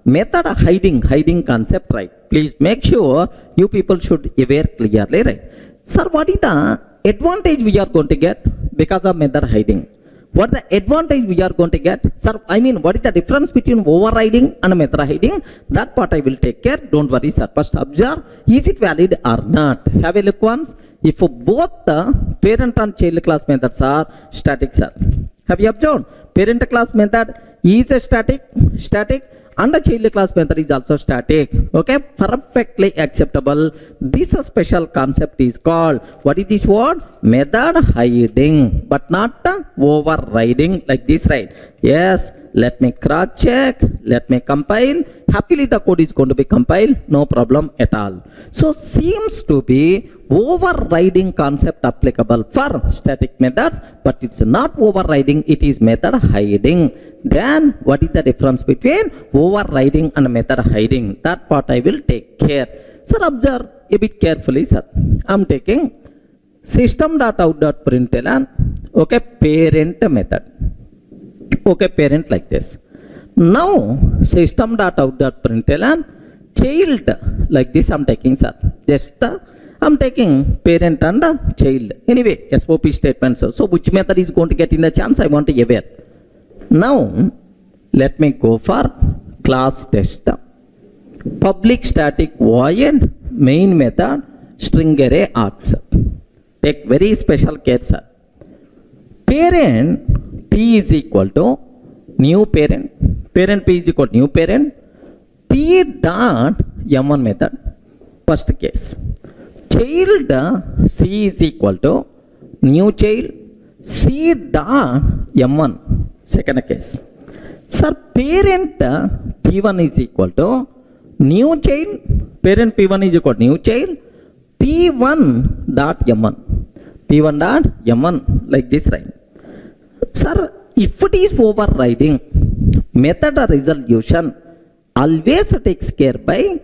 method hiding concept, right? Please make sure you people should aware clearly, right? Sir, what is the advantage we are going to get because of method hiding? What is the advantage we are going to get? Sir, I mean, what is the difference between overriding and method hiding? That part I will take care. Don't worry, sir. First observe, is it valid or not? Have a look once. If both the parent and child class methods are static, sir. Have you observed? Parent class method is a static, and the child class method is also static. Okay, perfectly acceptable. This special concept is called, what is this word? Method hiding, but not overriding like this, right? Yes, let me cross check, let me compile. Happily the code is going to be compiled, no problem at all. So seems to be overriding concept applicable for static methods, but it's not overriding, it is method hiding. Then what is the difference between overriding and method hiding? That part I will take care. Sir, observe a bit carefully, sir. I'm taking system.out.println, okay, parent method. Okay, parent like this. Now system.out.println child like this I'm taking, sir. Just I'm taking parent and child. Anyway, SOP statements. So which method is going to get in the chance? I want to aware. Now, let me go for class test. Public static void main method string array args. Take very special care, sir. Parent P is equal to new parent. Parent P is equal to new parent. P dot M1 method. First case. Child C is equal to new child C dot M1. Second case. Sir, parent P1 is equal to new child. Parent P1 is equal to new child P1 dot M1. P1 dot M1 like this, right? Sir, if it is overriding, method resolution always takes care by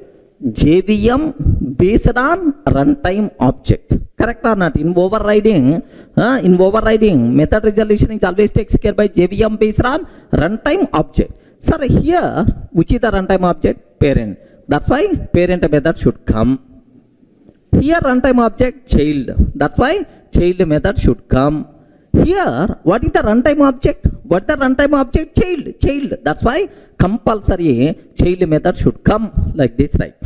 JVM based on runtime object. Correct or not? In overriding, method resolution is always takes care by JVM based on runtime object. Sir, here, which is the runtime object? Parent. That's why parent method should come. Here, runtime object, child. That's why child method should come. Here, what is the runtime object? What is the runtime object? Child. That's why compulsory child method should come like this, right?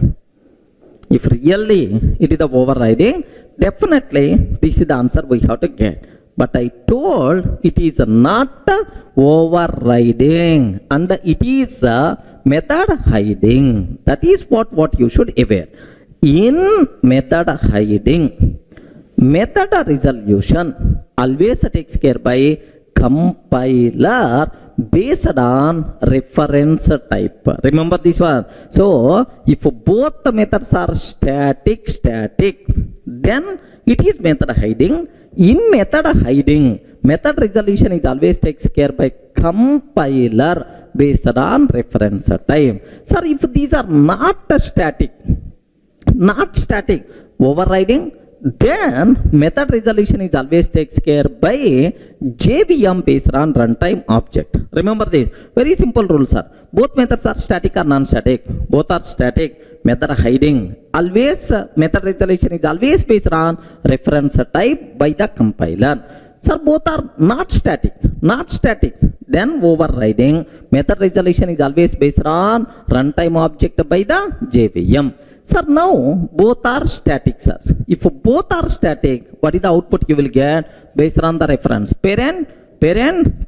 If really it is the overriding, definitely this is the answer we have to get. But I told it is not overriding and it is method hiding. That is what you should aware. In method hiding, method resolution always takes care by compiler based on reference type. Remember this one. So if both the methods are static, then it is method hiding. In method hiding, method resolution is always takes care by compiler based on reference type. Sir, if these are not static, overriding, then method resolution is always takes care by JVM based on runtime object. Remember this. Very simple rule, sir. Both methods are static or non-static. Both are static. Method hiding. Always method resolution is always based on reference type by the compiler. Sir, both are not static. Then overriding. Method resolution is always based on runtime object by the JVM. Sir, now both are static, sir. If both are static, what is the output you will get based on the reference? Parent,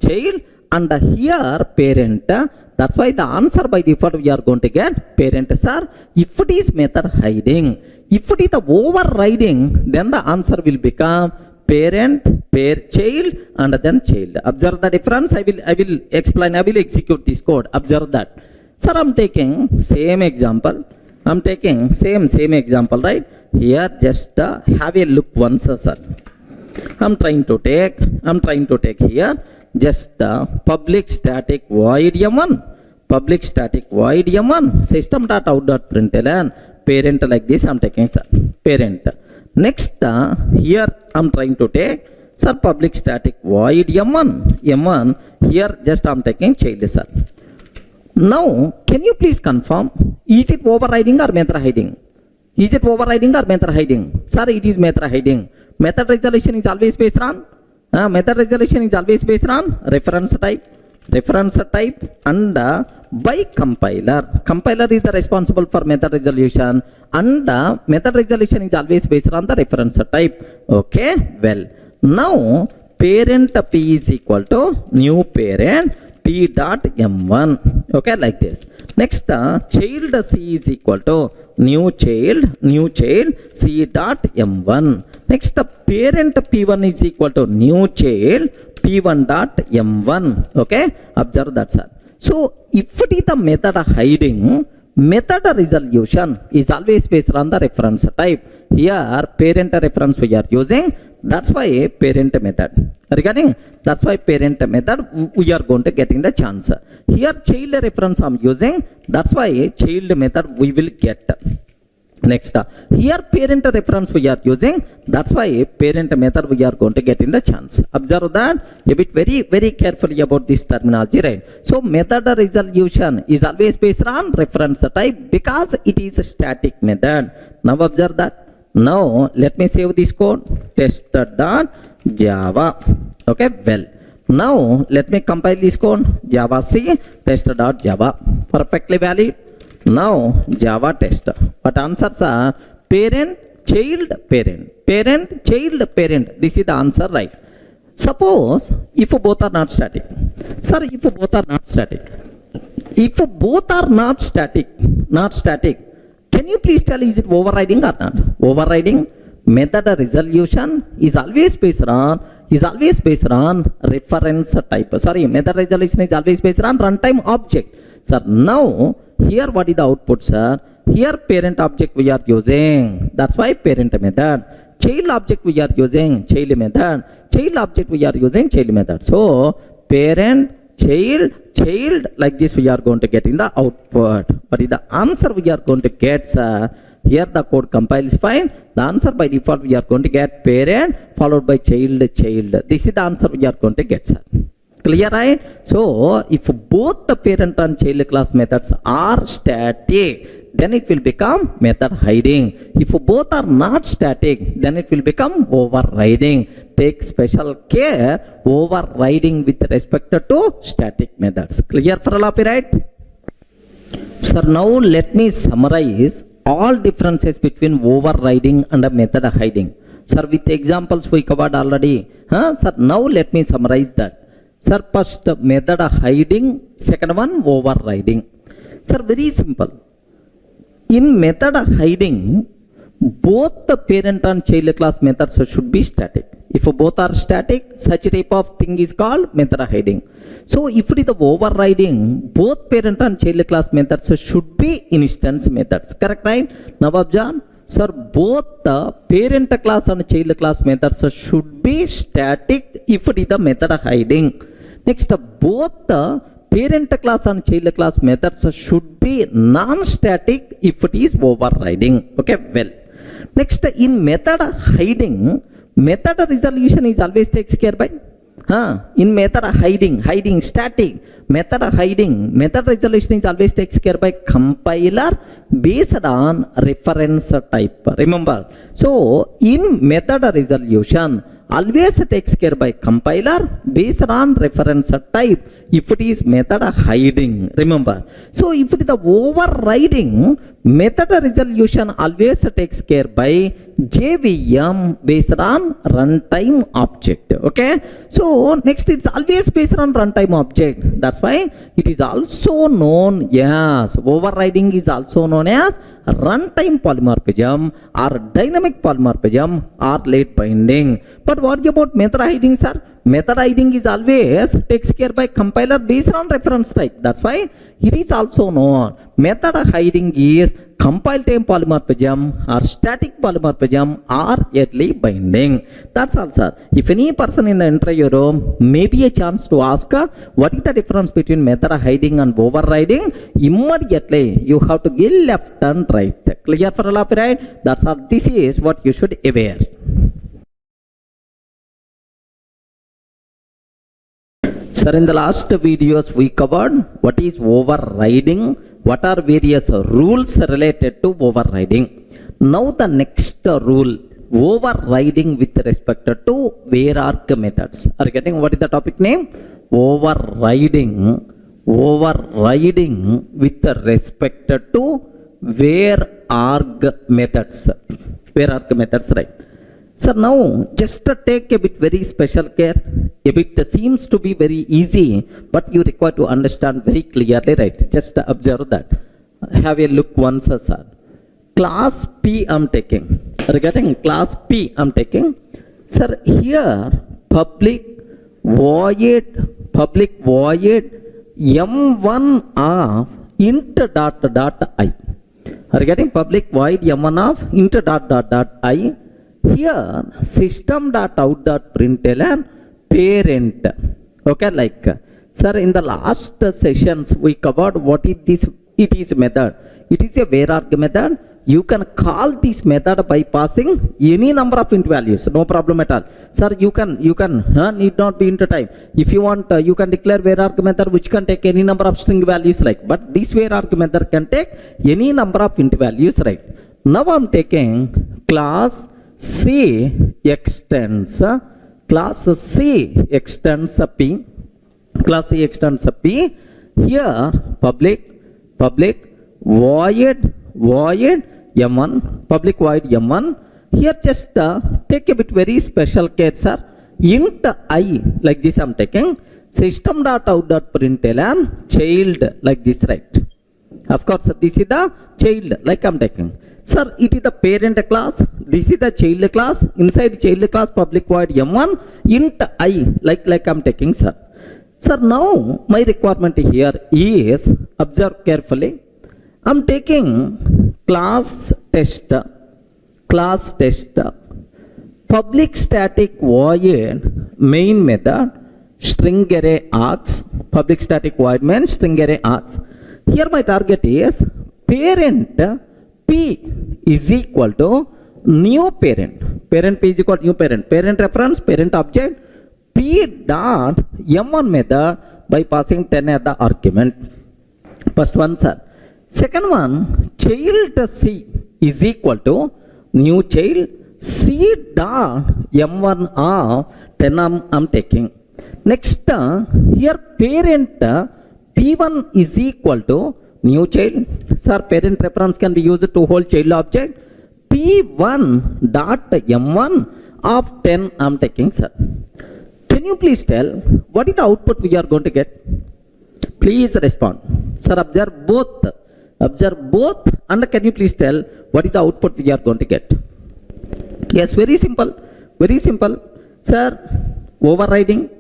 child, and here parent. That's why the answer by default we are going to get parent, sir. If it is method hiding, if it is the overriding, then the answer will become parent, child, and then child. Observe the difference. I will explain. I will execute this code. Observe that. Sir, I'm taking same example. I'm taking same example, right? Here, just have a look once, sir. I'm trying to take here just public static void M1, system.out.println, parent like this. I'm taking, sir, parent. Next, here I'm trying to take, sir, public static void M1. Here, just I'm taking child, sir. Now, can you please confirm, is it overriding or method hiding? Sir, it is method hiding. Method resolution is always based on reference type and by compiler. Compiler is the responsible for method resolution and method resolution is always based on the reference type. Okay, well, now parent P is equal to new parent P dot M1. Okay, like this. Next, child C is equal to new child C dot M1. Next, parent P1 is equal to new child P1 dot M1. Okay, observe that, sir. So, if it is the method hiding, method resolution is always based on the reference type. Here, parent reference we are using. That's why parent method. Regarding, that's why parent method we are going to get in the chance. Here, child reference I'm using. That's why child method we will get. Next, here parent reference we are using. That's why parent method we are going to get in the chance. Observe that a bit very carefully about this terminology, right? So method resolution is always based on reference type because it is a static method. Now observe that. Now let me save this code, test.java. Okay, well, now let me compile this code, java c test.java, perfectly valid. Now java test, but answers are parent, child, parent, parent, child, parent. This is the answer, right? Suppose if both are not static, sir, if both are not static, if both are not static, can you please tell, is it overriding or not? Overriding. Method resolution is always based on reference type. Sorry, method resolution is always based on runtime object. Sir, now here what is the output, sir? Here parent object we are using, that's why parent method. Child object we are using, child method. Child object we are using, child method. So parent, child, like this we are going to get in the output. But in the answer we are going to get, sir, here the code compiles fine. The answer by default we are going to get parent followed by child. This is the answer we are going to get, sir. Clear, right? So if both the parent and child class methods are static, then it will become method hiding. If both are not static, then it will become overriding. Take special care, overriding with respect to static methods. Clear for all of you, right? Sir, now let me summarize all differences between overriding and method hiding. Sir, with examples we covered already. Sir, now let me summarize that. Sir, first method hiding, second one overriding. Sir, very simple. In method hiding, both the parent and child class methods should be static. If both are static, such type of thing is called method hiding. So if it is the overriding, both parent and child class methods should be instance methods. Correct, right? Now observe, sir, both the parent class and child class methods should be static if it is the method hiding. Next, both the parent class and child class methods should be non-static if it is overriding. Okay, well. Next, in method hiding, method resolution is always takes care by. In method hiding static, method hiding, method resolution is always takes care by compiler based on reference type. Remember, so in method resolution always takes care by compiler based on reference type if it is method hiding. Remember, so if it is the overriding, method resolution always takes care by JVM based on runtime object. Okay, so next it's always based on runtime object. That's why it is also known as, overriding is also known as runtime polymorphism or dynamic polymorphism or late binding. But what about method hiding, sir? Method hiding is always takes care by compiler based on reference type. That's why it is also known. Method hiding is compile time polymorphism or static polymorphism or early binding. That's all, sir. If any person in the interview room may be a chance to ask what is the difference between method hiding and overriding, immediately you have to give left and right. Clear for all of you, right? That's all. This is what you should aware. Sir, in the last videos we covered what is overriding, what are various rules related to overriding. Now the next rule, overriding with respect to Vararg methods. Are you getting what is the topic name? Overriding with respect to Vararg methods. Vararg methods, right? So now just take a bit very special care. A bit seems to be very easy, but you require to understand very clearly, right? Just observe that. Have a look once, sir. Class P I'm taking. Regarding class P I'm taking. Sir, here public void m1 of int dot I. Regarding public void m1 of int dot I. Here system.out.println parent. Okay, like, sir, in the last sessions we covered what is this. It is method. It is a Vararg method. You can call this method by passing any number of int values, no problem at all. Sir, you can need not be into time. If you want, you can declare Vararg method which can take any number of string values, like, but this Vararg method can take any number of int values, right? Now I'm taking class C extends class C extends P, class C extends P. Here public void M1, public void M1. Here just take a bit very special care, sir. Int I, like this I'm taking, system dot out dot println child, like this, right? Of course, this is the child, like I'm taking. Sir, it is the parent class, this is the child class. Inside child class, public void M1, int I, like I'm taking, sir. Sir, now my requirement here is, observe carefully, I'm taking class test, public static void main method, string array args, public static void main string array args. Here my target is parent P is equal to new parent. Parent P is equal to new parent. Parent reference, parent object, P dot M1 method by passing 10 as the argument. First one, sir. Second one, child C is equal to new child C dot M1 of 10 I'm taking. Next, here parent P1 is equal to new child. Sir, parent reference can be used to hold child object. P1 dot M1 of 10 I'm taking, sir. Can you please tell what is the output we are going to get? Please respond. Sir, observe both and can you please tell what is the output we are going to get? Yes, very simple. Sir, overriding,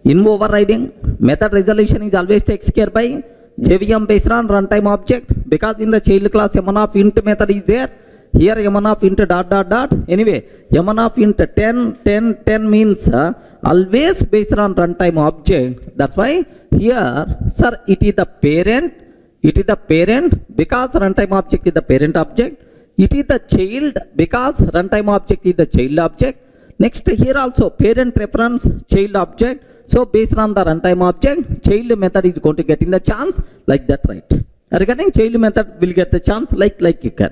in overriding, method resolution is always takes care by JVM based on runtime object, because in the child class M1 of int method is there. Here M1 of int dot. Anyway, M1 of int 10 means always based on runtime object. That's why here, sir, it is the parent because runtime object is the parent object. It is the child because runtime object is the child object. Next, here also parent reference child object. So based on the runtime object, child method is going to get in the chance, like that, right? Regarding child method will get the chance, like you can.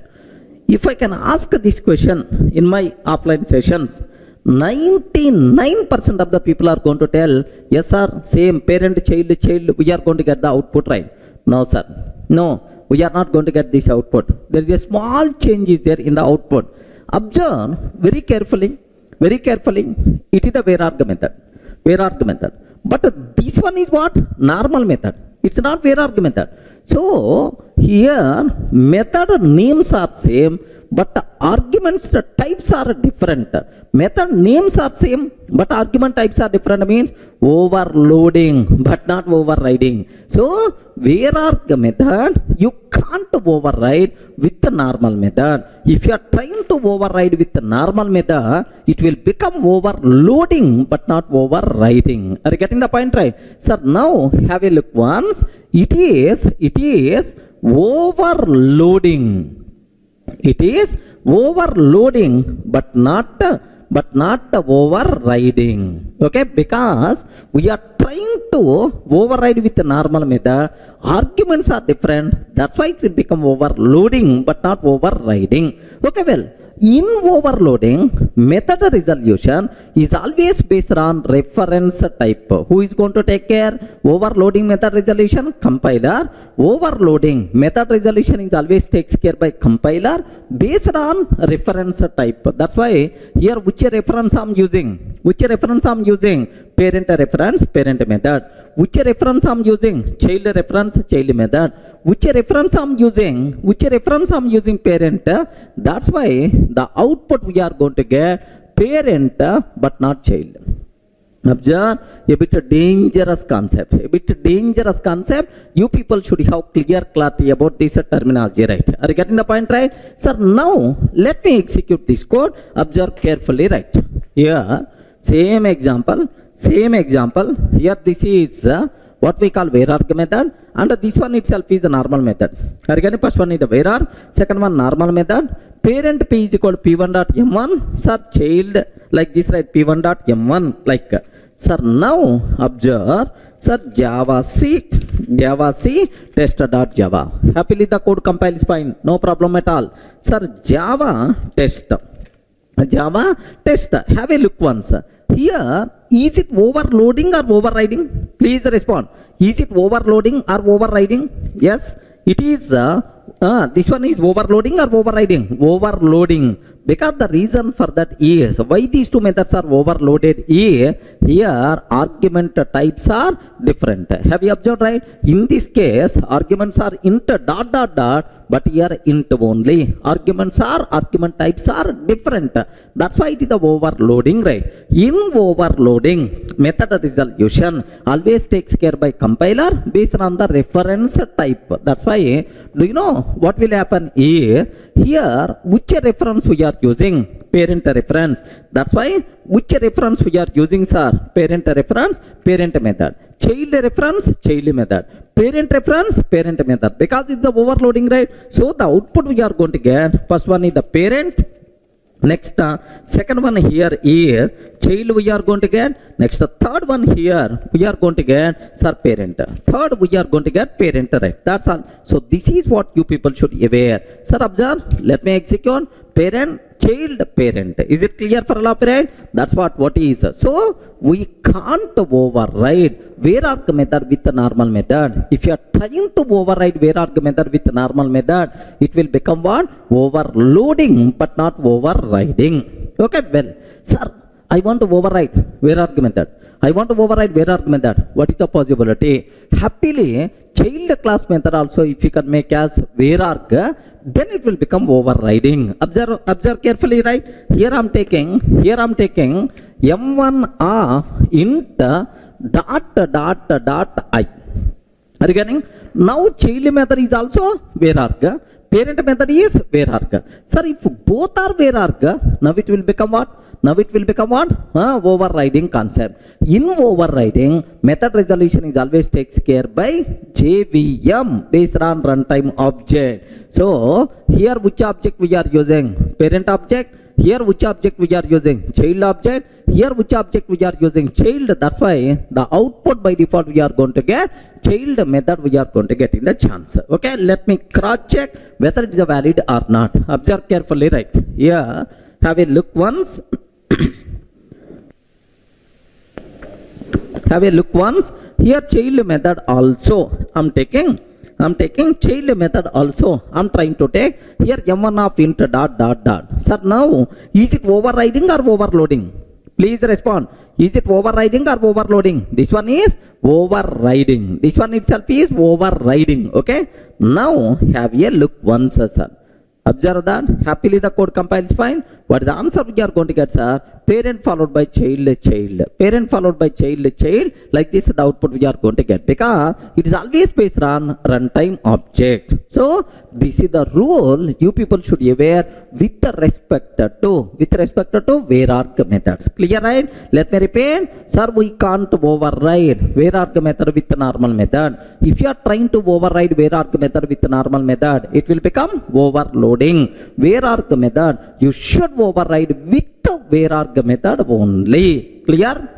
If I can ask this question in my offline sessions, 99% of the people are going to tell, yes sir, same parent, child, we are going to get the output, right? No sir, no, we are not going to get this output. There is a small change is there in the output. Observe very carefully, it is the Vararg method. But this one is what? Normal method. It's not Vararg method. So here method names are same, but arguments types are different. Method names are same, but argument types are different, means overloading but not overriding. So Vararg method you can't override with the normal method. If you are trying to override with the normal method, it will become overloading but not overriding. Are you getting the point, right? Sir, now have a look once. It is overloading. It is overloading but not overriding. Okay, because we are trying to override with the normal method, arguments are different, that's why it will become overloading but not overriding. Okay, well, in overloading, method resolution is always based on reference type. Who is going to take care? Overloading method resolution? Compiler. Overloading method resolution is always takes care by compiler based on reference type. That's why here which reference I'm using? Parent reference, parent method. Which reference I'm using? Child reference, child method. Which reference I'm using? Parent. That's why the output we are going to get parent but not child. Observe, a bit dangerous concept. You people should have clear clarity about this terminology, right? Are you getting the point, right? Sir, now let me execute this code. Observe carefully, right? Here, same example. Here this is what we call Vararg method, and this one itself is a normal method. Are you getting? First one is the Vararg, second one normal method. Parent P is equal to P1.M1, sir, child, like this, right? P1.M1, like. Sir, now observe, sir, Java C Java C test.java. Happily the code compiles fine, no problem at all. Sir, Java test. Java test. Have a look once. Here, is it overloading or overriding? Please respond. Is it overloading or overriding? Yes, it is. This one is overloading or overriding? Overloading. Because the reason for that is why these two methods are overloaded is here argument types are different. Have you observed, right? In this case, arguments are int dot dot dot, but here int only. Argument types are different. That's why it is the overloading, right? In overloading, method resolution always takes care by compiler based on the reference type. That's why, do you know what will happen is here which reference we are using? Parent reference. That's why which reference we are using, sir? Parent reference, parent method. Child reference, child method. Parent reference, parent method. Because it's the overloading, right? So the output we are going to get, first one is the parent. Next, second one here is child we are going to get. Next, third one here we are going to get, sir, parent. Third we are going to get parent, right? That's all. So this is what you people should aware. Sir, observe. Let me execute. Parent, child, parent. Is it clear for all of you, right? That's what is. So we can't override Vararg method with the normal method. If you are trying to override Vararg method with the normal method, it will become what? Overloading, but not overriding. Okay, well, sir, I want to override Vararg method. I want to override Vararg method. What is the possibility? Happily, child class method also, if you can make as Vararg, then it will become overriding. Observe carefully, right? Here I'm taking m1 of int dot I. Are you getting? Now child method is also Vararg. Parent method is Vararg. Sir, if both are Vararg, now it will become what? Now it will become what? Overriding concept. In overriding, method resolution is always takes care by JVM based on runtime object. So here which object we are using? Parent object. Here which object we are using? Child object. Here which object we are using? Child. That's why the output by default we are going to get child method we are going to get in the chance. Okay, let me cross check whether it is a valid or not. Observe carefully, right? Here, have a look once. Have a look once. Here child method also I'm taking child method also I'm trying to take. Here m1 of int dot dot dot. Sir, now is it overriding or overloading? Please respond. Is it overriding or overloading? This one is overriding. This one itself is overriding. Okay, now have a look once, sir. Observe that. Happily the code compiles fine. What is the answer we are going to get, sir? Parent followed by child, child. Parent followed by child, child. Like this the output we are going to get. Because it is always based on runtime object. So this is the rule you people should be aware with respect to Vararg methods. Clear, right? Let me repeat. Sir, we can't override Vararg method with normal method. If you are trying to override Vararg method with normal method, it will become overloading. Vararg method, you should override with Vararg method only. Clear?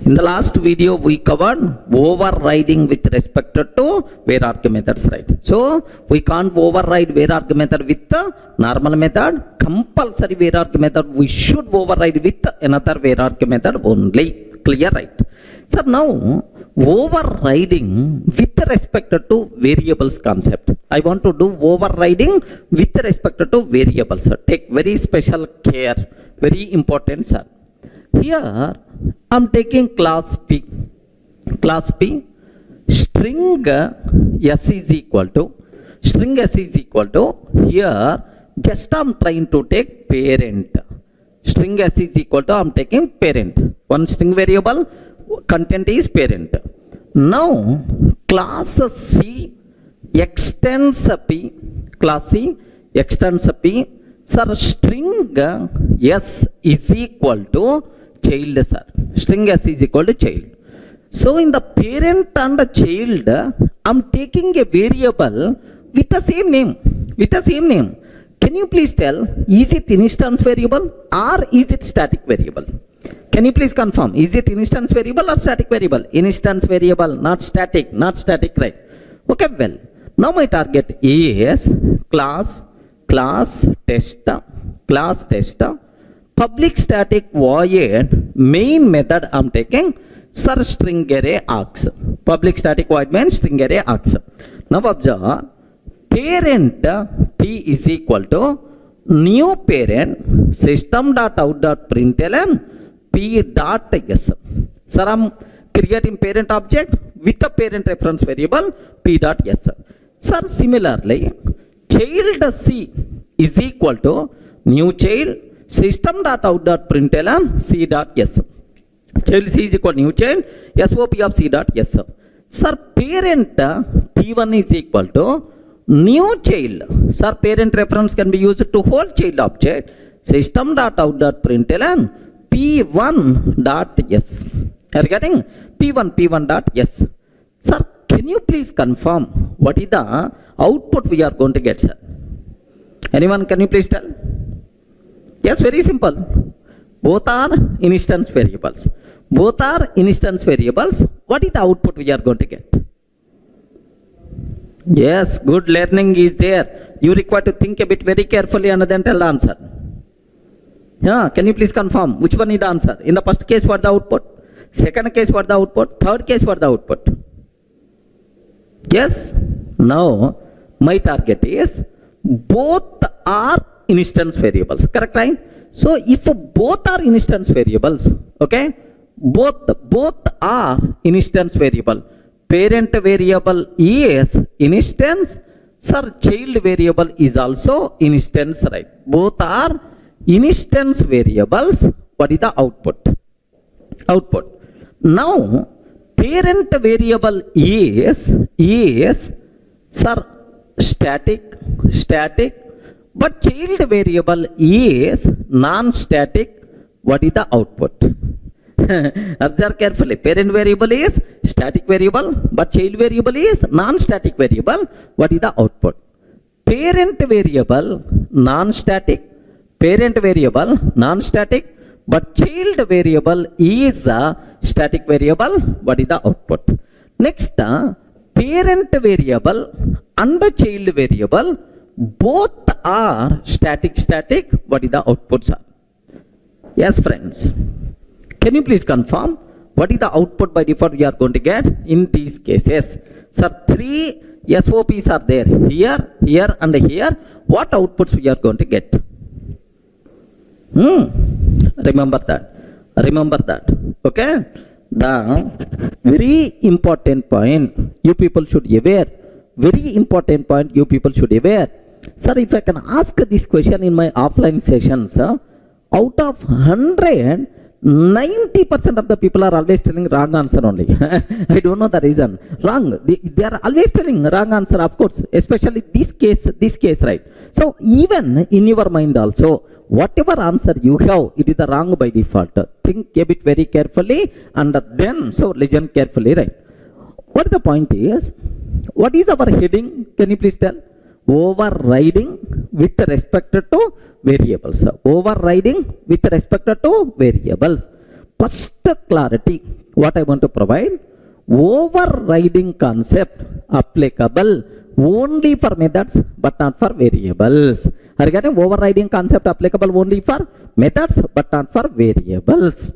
In the last video, we covered overriding with respect to Vararg methods, right? So we can't override Vararg method with the normal method. Compulsory Vararg method we should override with another Vararg method only. Clear, right? So now overriding with respect to variables concept. I want to do overriding with respect to variables. Take very special care, very important, sir. Here I'm taking class P. Class P, string S is equal to here just I'm trying to take parent. String S is equal to I'm taking parent. One string variable content is parent. Now class C extends P. Class C extends P. Sir, string S is equal to child, sir. String S is equal to child. So in the parent and the child, I'm taking a variable with the same name. Can you please tell, is it instance variable or is it static variable? Can you please confirm? Is it instance variable or static variable? Instance variable, not static, right? Okay, well, now my target is class test, public static void main method I'm taking sir string array args. Public static void main string array args. Now observe, parent p is equal to new parent system.out.println p dot s. Sir, I'm creating parent object with a parent reference variable p dot s. Sir, similarly, child c is equal to new child system.out.println c dot s. Child c is equal to new child sop of c dot s. Sir, parent p1 is equal to new child. Sir, parent reference can be used to whole child object system.out.println p1 dot s. Are you getting? p1 dot s. Sir, can you please confirm what is the output we are going to get, sir? Anyone, can you please tell? Yes, very simple. Both are instance variables. Both are instance variables. What is the output we are going to get? Yes, good learning is there. You require to think a bit very carefully and then tell the answer. Yeah, can you please confirm which one is the answer? In the first case, what the output? Second case, what the output? Third case, what the output? Yes. Now, my target is both are instance variables. Correct, right? So, if both are instance variables, okay, both are instance variable. Parent variable is instance. Sir, child variable is also instance, right? Both are instance variables. What is the output? Now, parent variable is sir static, but child variable is non-static. What is the output? Observe carefully. Parent variable is static variable, but child variable is non-static variable. What is the output? Parent variable non-static, but child variable is a static variable. What is the output? Next, parent variable and child variable both are static. What is the output, sir? Yes, friends. Can you please confirm what is the output by default we are going to get in these cases? Sir, 3 SOPs are there, here and here. What outputs we are going to get? Remember that. Okay. The very important point you people should aware. Sir, if I can ask this question in my offline sessions, out of 100, 90% of the people are always telling wrong answer only. I don't know the reason. Wrong. They are always telling wrong answer, of course, especially this case, right? So even in your mind also, whatever answer you have, it is the wrong by default. Think a bit very carefully and then, so listen carefully, right? What the point is? What is our heading? Can you please tell? Overriding with respect to variables. Overriding with respect to variables. First clarity, what I want to provide, overriding concept applicable only for methods but not for variables. Are you getting? Overriding concept applicable only for methods but not for variables.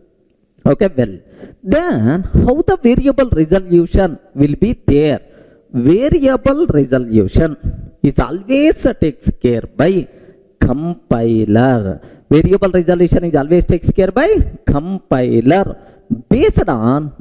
Okay, well, then how the variable resolution will be there? Variable resolution is always takes care by compiler. Variable resolution is always takes care by compiler based on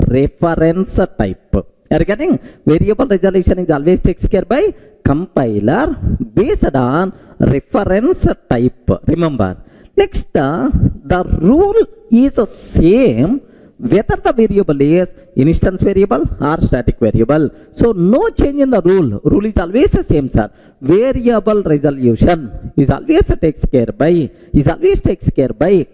reference type. Are you getting? Variable resolution is always takes care by compiler based on reference type. Remember. Next, the rule is the same whether the variable is instance variable or static variable. So no change in the rule. Rule is always the same, sir. Variable resolution is always takes care by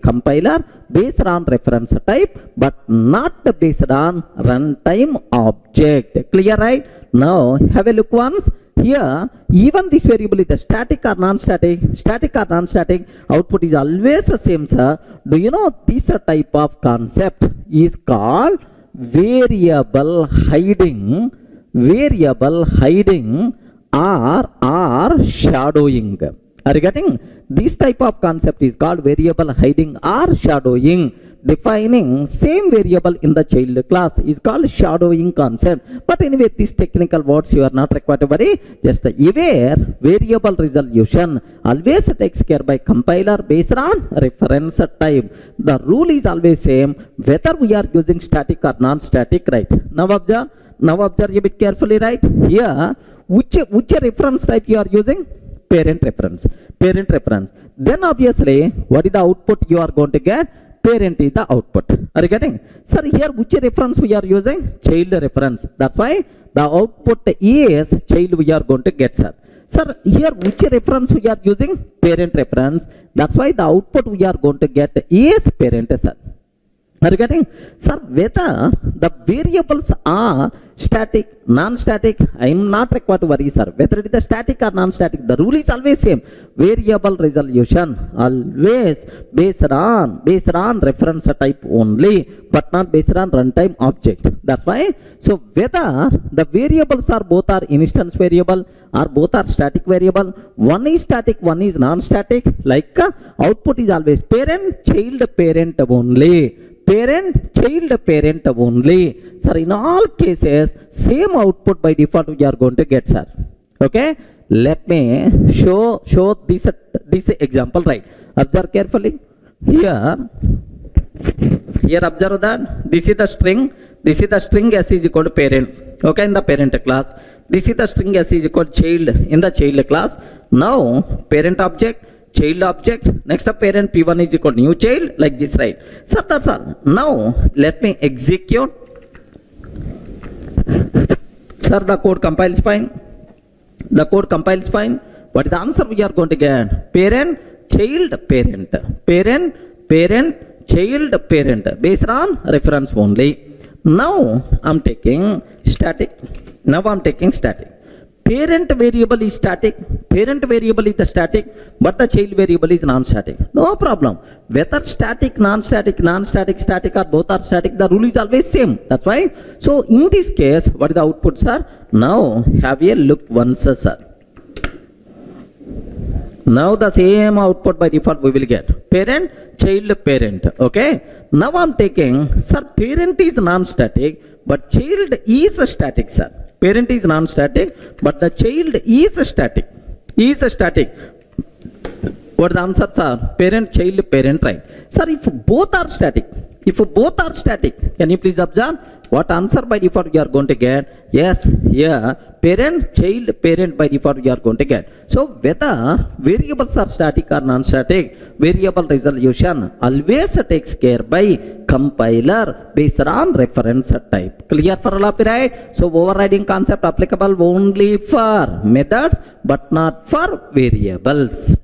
compiler based on reference type but not based on runtime object. Clear, right? Now have a look once. Here, even this variable is the static or non-static, output is always the same, sir. Do you know this type of concept is called variable hiding or shadowing. Are you getting? This type of concept is called variable hiding or shadowing. Defining same variable in the child class is called shadowing concept. But anyway, these technical words you are not required to worry. Just aware variable resolution always takes care by compiler based on reference type. The rule is always same whether we are using static or non-static, right? Now observe a bit carefully, right? Here, which reference type you are using? Parent reference. Then obviously, what is the output you are going to get? Parent is the output. Are you getting? Sir, here which reference we are using? Child reference. That's why the output is child we are going to get, sir. Sir, here which reference we are using? Parent reference. That's why the output we are going to get is parent, sir. Are you getting? Sir, whether the variables are static, non-static, I am not required to worry, sir. Whether it is the static or non-static, the rule is always same. Variable resolution always based on reference type only, but not based on runtime object. That's why. So whether the variables are both are instance variable or both are static variable, one is static, one is non-static. Like output is always parent, child, parent only. Parent, child, parent only. Sir, in all cases, same output by default we are going to get, sir. Okay? Let me show this example, right? Observe carefully. Here observe that this is the string. This is the string S is equal to parent. Okay, in the parent class. This is the string S is equal to child in the child class. Now, parent object, child object, next up parent P1 is equal to new child, like this, right? So that's all. Now let me execute. Sir, the code compiles fine. What is the answer we are going to get? Parent, child, parent. Parent, child, parent. Based on reference only. Now I'm taking static. Parent variable is static, but the child variable is non-static. No problem. Whether static, non-static, static, or both are static, the rule is always same. That's why. So in this case, what is the output, sir? Now have a look once, sir. Now the same output by default we will get. Parent, child, parent. Okay. Now I'm taking, sir, parent is non-static, but child is static, sir. Parent is non-static, but the child is static. What the answers are? Parent, child, parent, right? Sir, if both are static, can you please observe what answer by default you are going to get? Yes, here parent, child, parent by default you are going to get. So whether variables are static or non-static, variable resolution always takes care by compiler based on reference type. Clear for all of you, right? So overriding concept applicable only for methods but not for variables.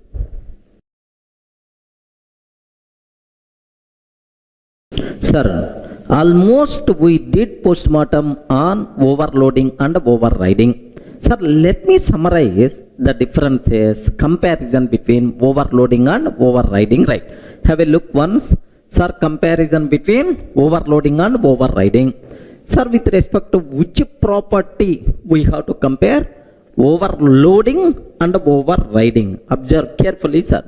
Sir, almost we did postmortem on overloading and overriding. Sir, let me summarize the differences, comparison between overloading and overriding, right? Have a look once. Sir, comparison between overloading and overriding. Sir, with respect to which property we have to compare? Overloading and overriding. Observe carefully, sir.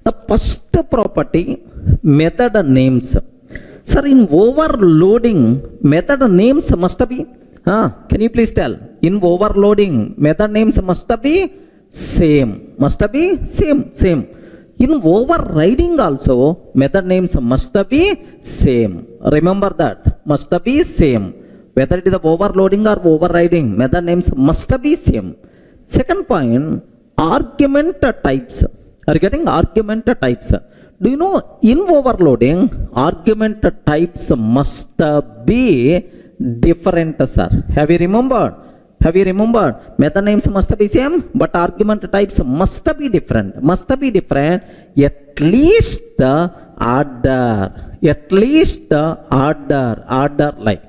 The first property, method names. Sir, in overloading, method names must be, can you please tell? In overloading, method names must be same. Same. In overriding also, method names must be same. Remember that, must be same. Whether it is overloading or overriding, method names must be same. Second point, argument types. Are you getting argument types? Do you know in overloading, argument types must be different, sir? Have you remembered? Method names must be same, but argument types must be different. At least order like.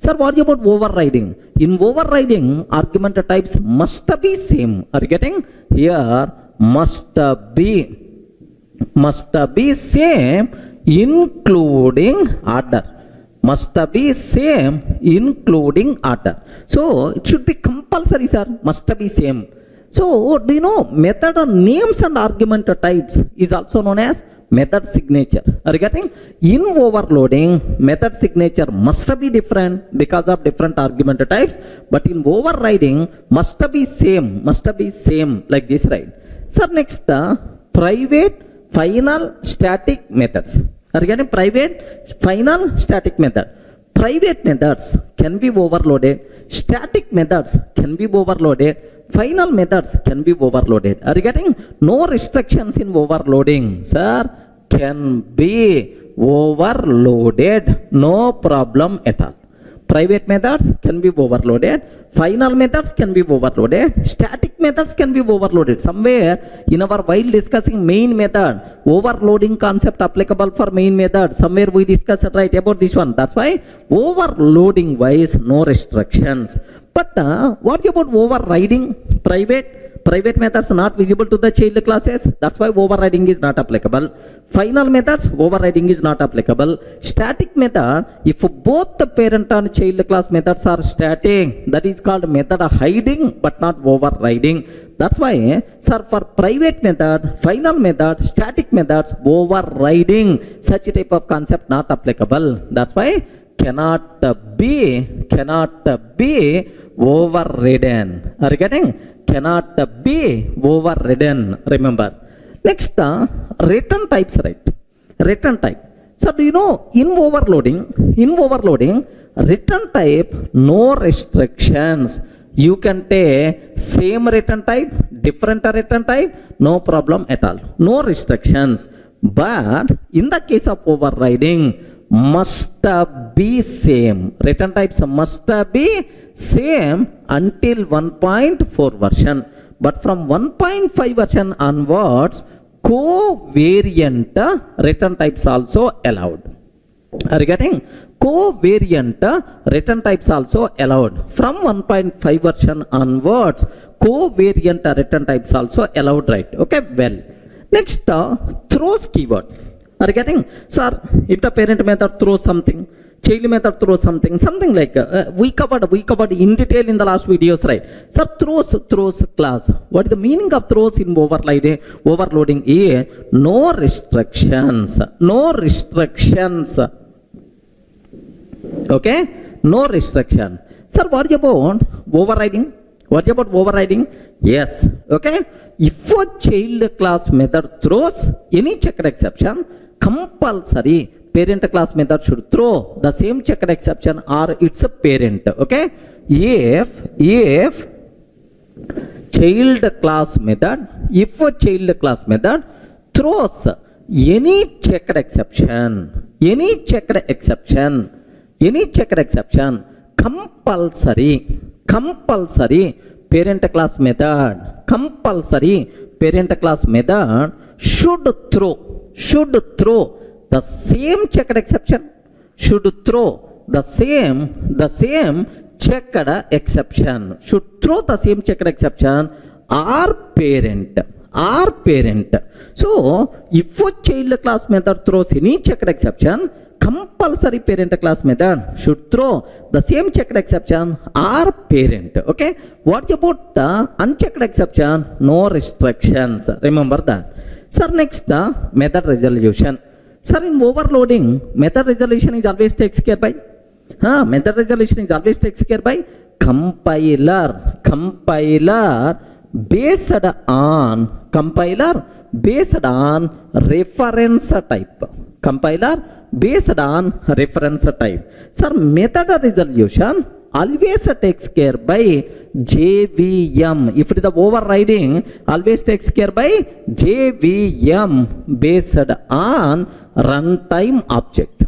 Sir, what about overriding? In overriding, argument types must be same. Are you getting? Here must be same including order. Must be same including order. So it should be compulsory, sir. Must be same. So do you know method names and argument types is also known as method signature. Are you getting? In overloading, method signature must be different because of different argument types, but in overriding must be same like this, right? Sir, next private final static methods. Are you getting? Private final static method. Private methods can be overloaded, static methods can be overloaded, final methods can be overloaded. Are you getting? No restrictions in overloading, sir. Can be overloaded, no problem at all. Private methods can be overloaded, final methods can be overloaded, static methods can be overloaded. Somewhere in our while discussing main method, overloading concept applicable for main method, somewhere we discussed right about this one. That's why overloading wise no restrictions. But what about overriding? Private methods not visible to the child classes, that's why overriding is not applicable. Final methods, overriding is not applicable. Static method, if both the parent and child class methods are static, that is called method hiding but not overriding. That's why, sir, for private method, final method, static methods, overriding, such type of concept not applicable. That's why cannot be overridden. Are you getting? Cannot be overridden. Remember. Next, return types, right? Return type. So do you know in overloading, return type no restrictions. You can take same return type, different return type, no problem at all. No restrictions. But in the case of overriding, must be same. Return types must be same until 1.4 version. But from 1.5 version onwards, covariant return types also allowed. Are you getting? Covariant return types also allowed. From 1.5 version onwards, covariant return types also allowed, right? Okay, well. Next, throws keyword. Are you getting? Sir, if the parent method throws something, child method throws something like we covered in detail in the last videos, right? Sir, throws class. What is the meaning of throws in overloading? No restrictions. Okay, no restriction. Sir, what about overriding? Yes. Okay, if a child class method throws any checked exception, compulsory parent class method should throw the same checked exception or its a parent. Okay, if child class method throws any checked exception, compulsory parent class method should throw the same checked exception, should throw the same checked exception, should throw the same checked exception or parent. So if a child class method throws any checked exception, compulsory parent class method should throw the same checked exception or parent. Okay, what about unchecked exception? No restrictions. Remember that. Sir, next method resolution. Sir, in overloading, method resolution is always takes care by compiler based on reference type. Sir, method resolution always takes care by JVM. If it is the overriding, always takes care by JVM based on runtime object.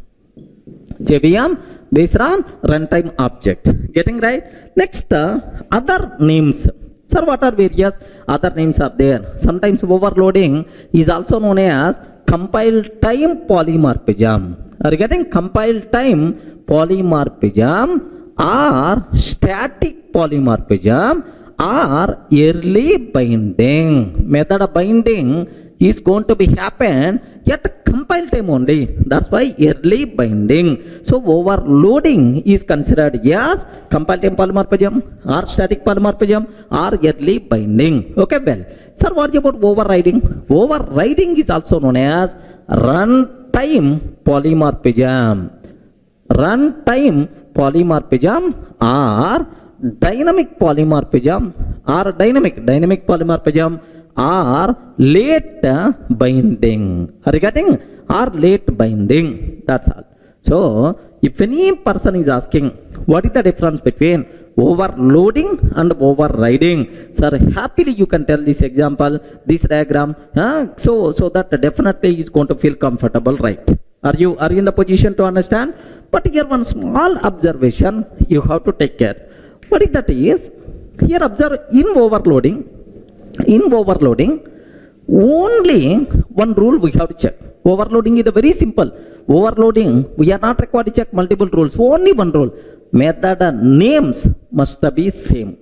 JVM based on runtime object. Getting right? Next, other names. Sir, what are various other names are there? Sometimes overloading is also known as compile time polymorphism. Are you getting? Compile time polymorphism or static polymorphism or early binding. Method of binding is going to be happen at compile time only. That's why early binding. So overloading is considered as compile time polymorphism or static polymorphism or early binding. Okay, well, sir, what about overriding? Overriding is also known as runtime polymorphism. Runtime polymorphism or dynamic polymorphism or dynamic polymorphism or late binding. Are you getting? Or late binding. That's all. So if any person is asking what is the difference between overloading and overriding, sir, happily you can tell this example, this diagram, so that definitely is going to feel comfortable, right? Are you in the position to understand? But here one small observation you have to take care. What is that is, here observe, in overloading, only one rule we have to check. Overloading is very simple. Overloading, we are not required to check multiple rules. Only one rule. Method names must be same.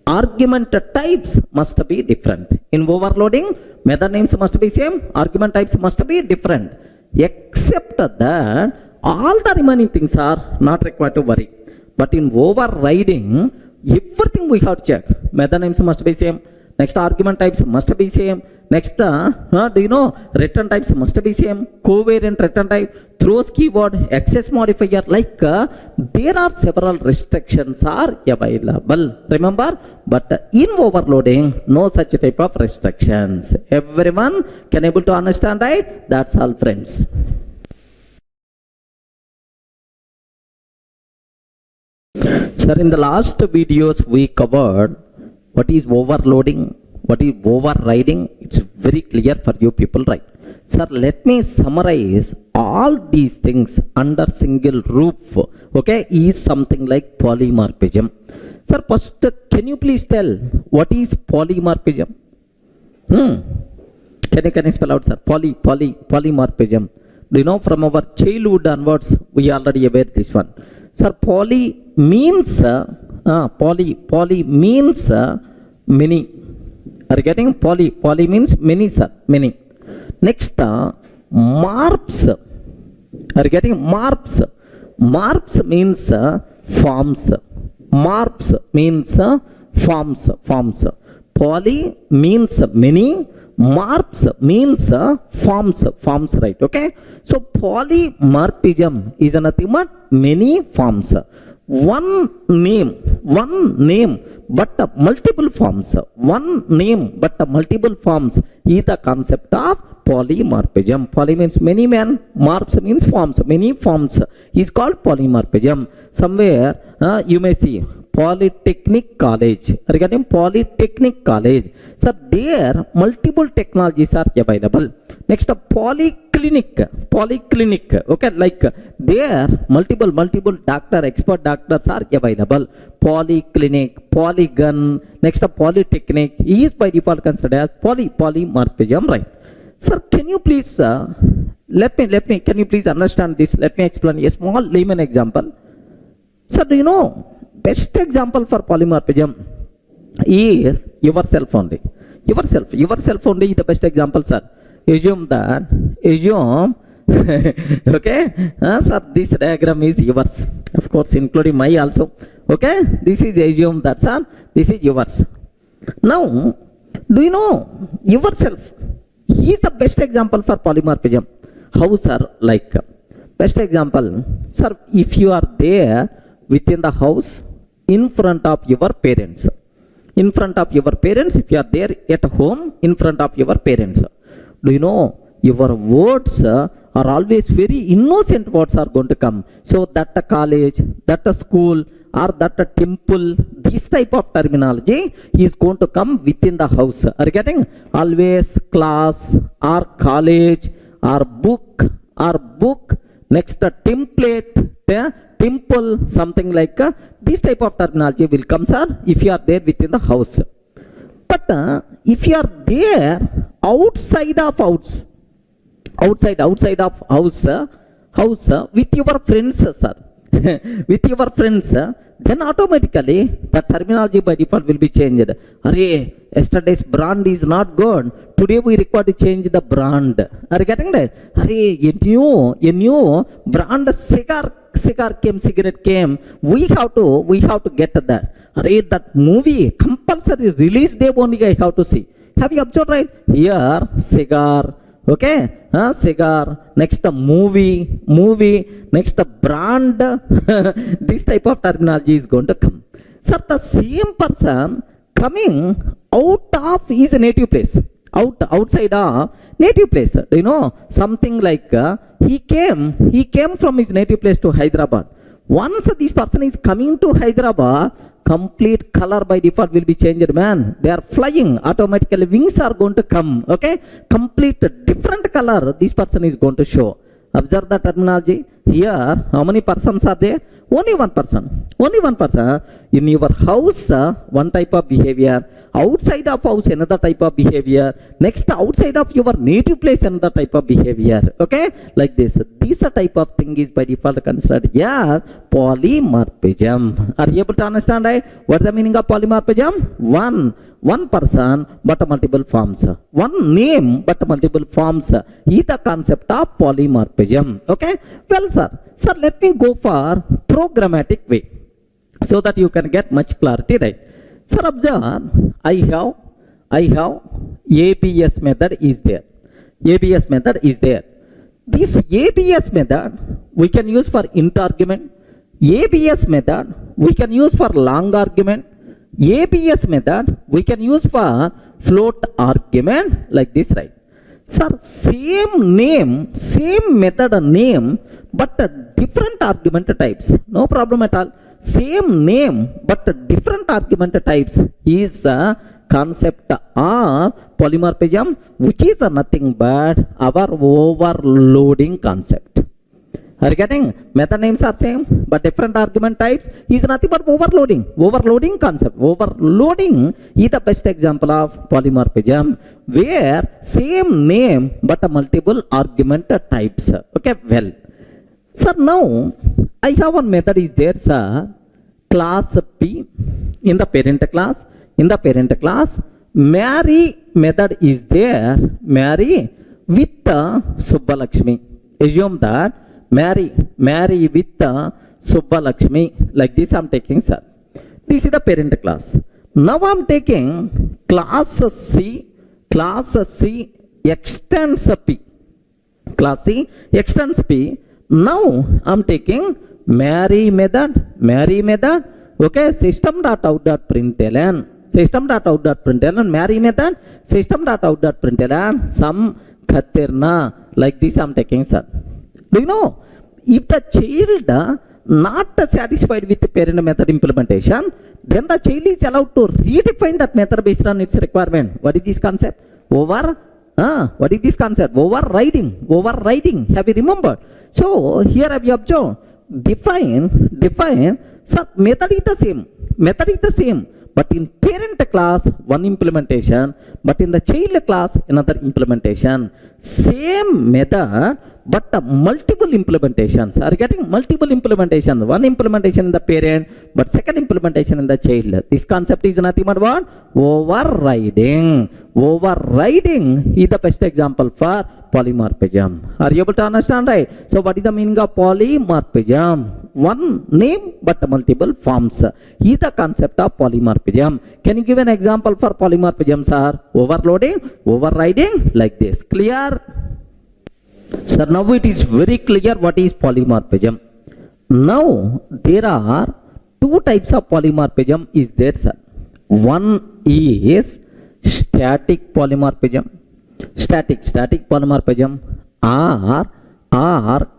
Argument types must be different. In overloading, method names must be same. Argument types must be different. Except that, all the remaining things are not required to worry. But in overriding, everything we have to check. Method names must be same. Next, argument types must be same. Next, return types must be same. Covariant return type, throws keyword, access modifier, like there are several restrictions are available. Remember, but in overloading, no such type of restrictions. Everyone can able to understand, right? That's all, friends. Sir, in the last videos we covered what is overloading, what is overriding. It's very clear for you people, right? Sir, let me summarize all these things under single roof. Okay, is something like polymorphism. Sir, first, can you please tell what is polymorphism? Can you spell out, sir? Polymorphism. Do you know, from our childhood onwards, we already aware this one. Sir, poly means many. Are you getting? Poly means many, sir. Many. Next, marps. Are you getting? Marps. Marps means forms. Marps means forms. Poly means many. Marps means forms, right? Okay. So polymorphism is nothing but many forms. One name, but multiple forms. One name, but multiple forms is the concept of polymorphism. Poly means many man, marps means forms. Many forms is called polymorphism. Somewhere you may see Polytechnic College. Regarding Polytechnic College, so there multiple technologies are available. Next, polyclinic. Okay, like there multiple expert doctors are available. Polyclinic, polygon. Next, polytechnic is by default considered as polymorphism, right? Sir, can you please can you please understand this? Let me explain a small layman example. Sir, do you know best example for polymorphism is yourself only. Yourself only is the best example, sir. Assume okay, sir, this diagram is yours, of course, including my also. Okay, this is assume that, sir, this is yours. Now, do you know yourself? He is the best example for polymorphism. How, sir? Like, best example, sir, if you are there within the house, in front of your parents. In front of your parents, if you are there at home, in front of your parents. Do you know, your words are always very innocent words are going to come. So that a college, that a school, or that a temple, this type of terminology is going to come within the house. Are you getting? Always class, or college, or book, next a template, temple, something like this type of terminology will come, sir, if you are there within the house. But if you are there outside of house, outside of house with your friends, sir, with your friends, then automatically the terminology by default will be changed. Array, yesterday's brand is not good. Today we require to change the brand. Are you getting that? Array, a new brand cigar came, cigarette came. We have to get that. Array, that movie compulsory release day only I have to see. Have you observed, right? Here cigar. Okay, cigar, next the movie, next the brand. This type of terminology is going to come. Sir, the same person coming out of his native place, outside of native place. Do you know something like he came from his native place to Hyderabad. Once this person is coming to Hyderabad, complete color by default will be changed, man. They are flying, automatically wings are going to come. Okay, complete different color this person is going to show. Observe the terminology. Here, how many persons are there? Only one person. In your house, one type of behavior. Outside of house, another type of behavior. Next, outside of your native place, another type of behavior. Okay, like this. This type of thing is by default considered as polymorphism. Are you able to understand, right? What is the meaning of polymorphism? One person but multiple forms. One name but multiple forms is the concept of polymorphism. Okay, well, sir, let me go for programmatic way so that you can get much clarity, right? Sir, observe, I have ABS method is there. This ABS method we can use for int argument. ABS method we can use for long argument. ABS method we can use for float argument, like this, right? Sir, same name, same method name, but different argument types. No problem at all. Same name but different argument types is a concept of polymorphism, which is nothing but our overloading concept. Are you getting? Method names are same but different argument types is nothing but overloading concept. Overloading is the best example of polymorphism, where same name but multiple argument types. Okay, well, sir, now I have one method is there, sir. Class P in the parent class. Marry method is there. Marry with Subbalakshmi. Assume that marry with Subbalakshmi. Like this I am taking, sir. This is the parent class. Now I am taking class C extends P. Class C extends P. Now I am taking marry method. Okay, system.out.println. Marry method, system.out.println, some khatirna. Like this I am taking, sir. Do you know, if the child not satisfied with the parent method implementation, then the child is allowed to redefine that method based on its requirement. What is this concept? Overriding. Have you remembered? So here have you observed? Define. Sir, method is the same. But in parent class, one implementation, but in the child class, another implementation. Same method, but multiple implementations. Are you getting? Multiple implementations. One implementation in the parent, but second implementation in the child. This concept is nothing but what? Overriding. Overriding is the best example for polymorphism. Are you able to understand, right? So what is the meaning of polymorphism? One name but multiple forms is the concept of polymorphism. Can you give an example for polymorphism, sir? Overloading, overriding, like this. Clear? Sir, now it is very clear what is polymorphism. Now there are two types of polymorphism is there, sir. One is static polymorphism. Static polymorphism or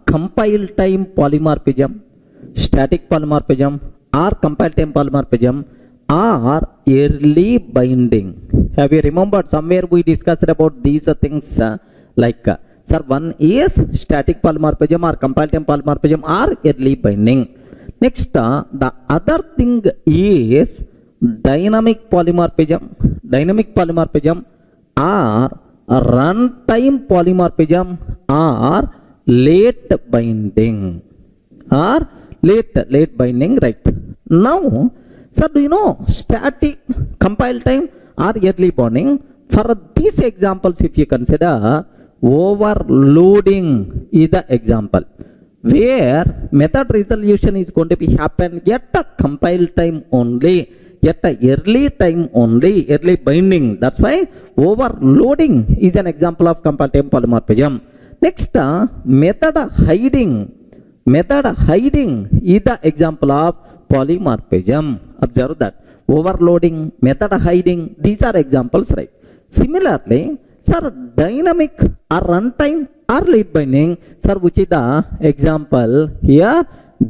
compile time polymorphism. Static polymorphism or compile time polymorphism or early binding. Have you remembered somewhere we discussed about these things like sir, one is static polymorphism or compile time polymorphism or early binding. Next the other thing is dynamic polymorphism or runtime polymorphism or late binding. late binding, right? Now, sir, do you know static, compile time or early bonding? For these examples, if you consider, overloading is the example where method resolution is going to be happen at a compile time only, at a early time only, early binding. That's why overloading is an example of compile time polymorphism. Next, method hiding is the example of polymorphism. Observe that. Overloading, method hiding, these are examples, right? Similarly, sir, dynamic or runtime or late binding, sir, which is the example here?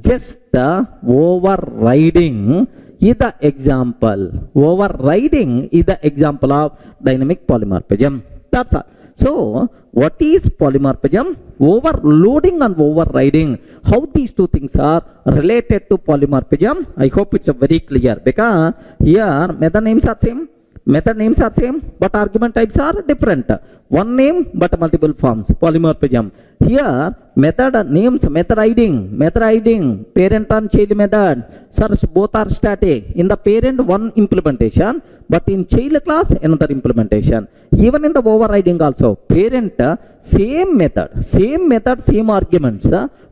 Just the overriding is the example. Overriding is the example of dynamic polymorphism. That's all. So, what is polymorphism? Overloading and overriding. How these two things are related to polymorphism? I hope it's very clear, because here method names are same. Method names are same, but argument types are different. One name but multiple forms. Polymorphism. Here method names, method hiding, parent and child method. Sir, both are static. In the parent, one implementation, but in child class, another implementation. Even in the overriding also, parent, same method, same arguments.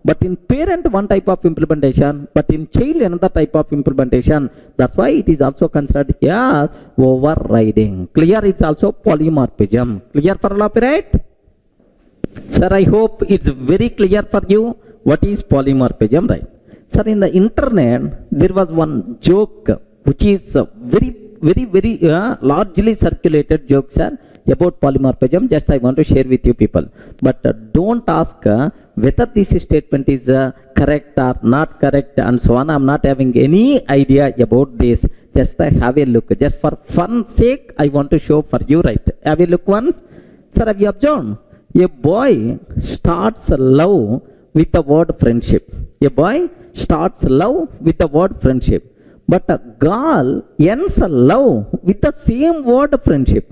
But in parent, one type of implementation, but in child, another type of implementation. That's why it is also considered as overriding. Clear? It's also polymorphism. Clear for all of you, right? Sir, I hope it's very clear for you what is polymorphism, right? Sir, in the internet, there was one joke which is very largely circulated joke, sir, about polymorphism. Just I want to share with you people. But don't ask whether this statement is correct or not correct and so on. I'm not having any idea about this. Just have a look. Just for fun sake, I want to show for you, right? Have a look once. Sir, have you observed? A boy starts love with the word friendship. A boy starts love with the word friendship. But a girl ends love with the same word friendship.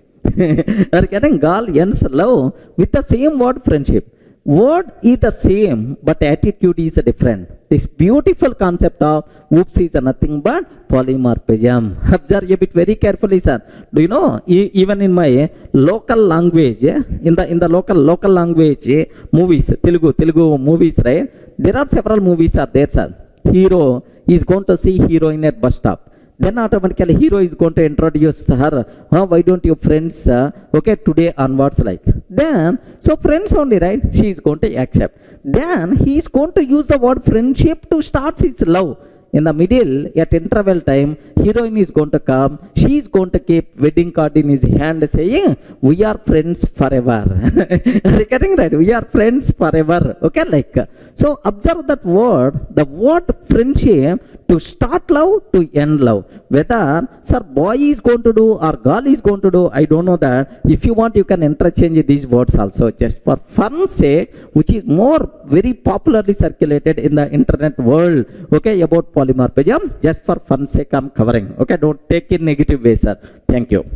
Are you getting? Girl ends love with the same word friendship. Word is the same, but attitude is different. This beautiful concept of oops is nothing but polymorphism. Observe a bit very carefully, sir. Do you know, even in my local language, in the local language movies, Telugu movies, right? There are several movies are there, sir. Hero is going to see heroine at bus stop. Then automatically hero is going to introduce her. Why don't you friends, okay, today onwards, like. Then, so friends only, right? She is going to accept. Then he is going to use the word friendship to start his love. In the middle, at interval time, heroine is going to come. She is going to keep wedding card in his hand saying, we are friends forever. Are you getting right? We are friends forever. Okay, like. So observe that word, the word friendship, to start love, to end love. Whether, sir, boy is going to do or girl is going to do, I don't know that. If you want, you can interchange these words also, just for fun's sake, which is more very popularly circulated in the internet world. Okay, about polymorphism, just for fun's sake I'm covering. Okay, don't take it negative way, sir. Thank you.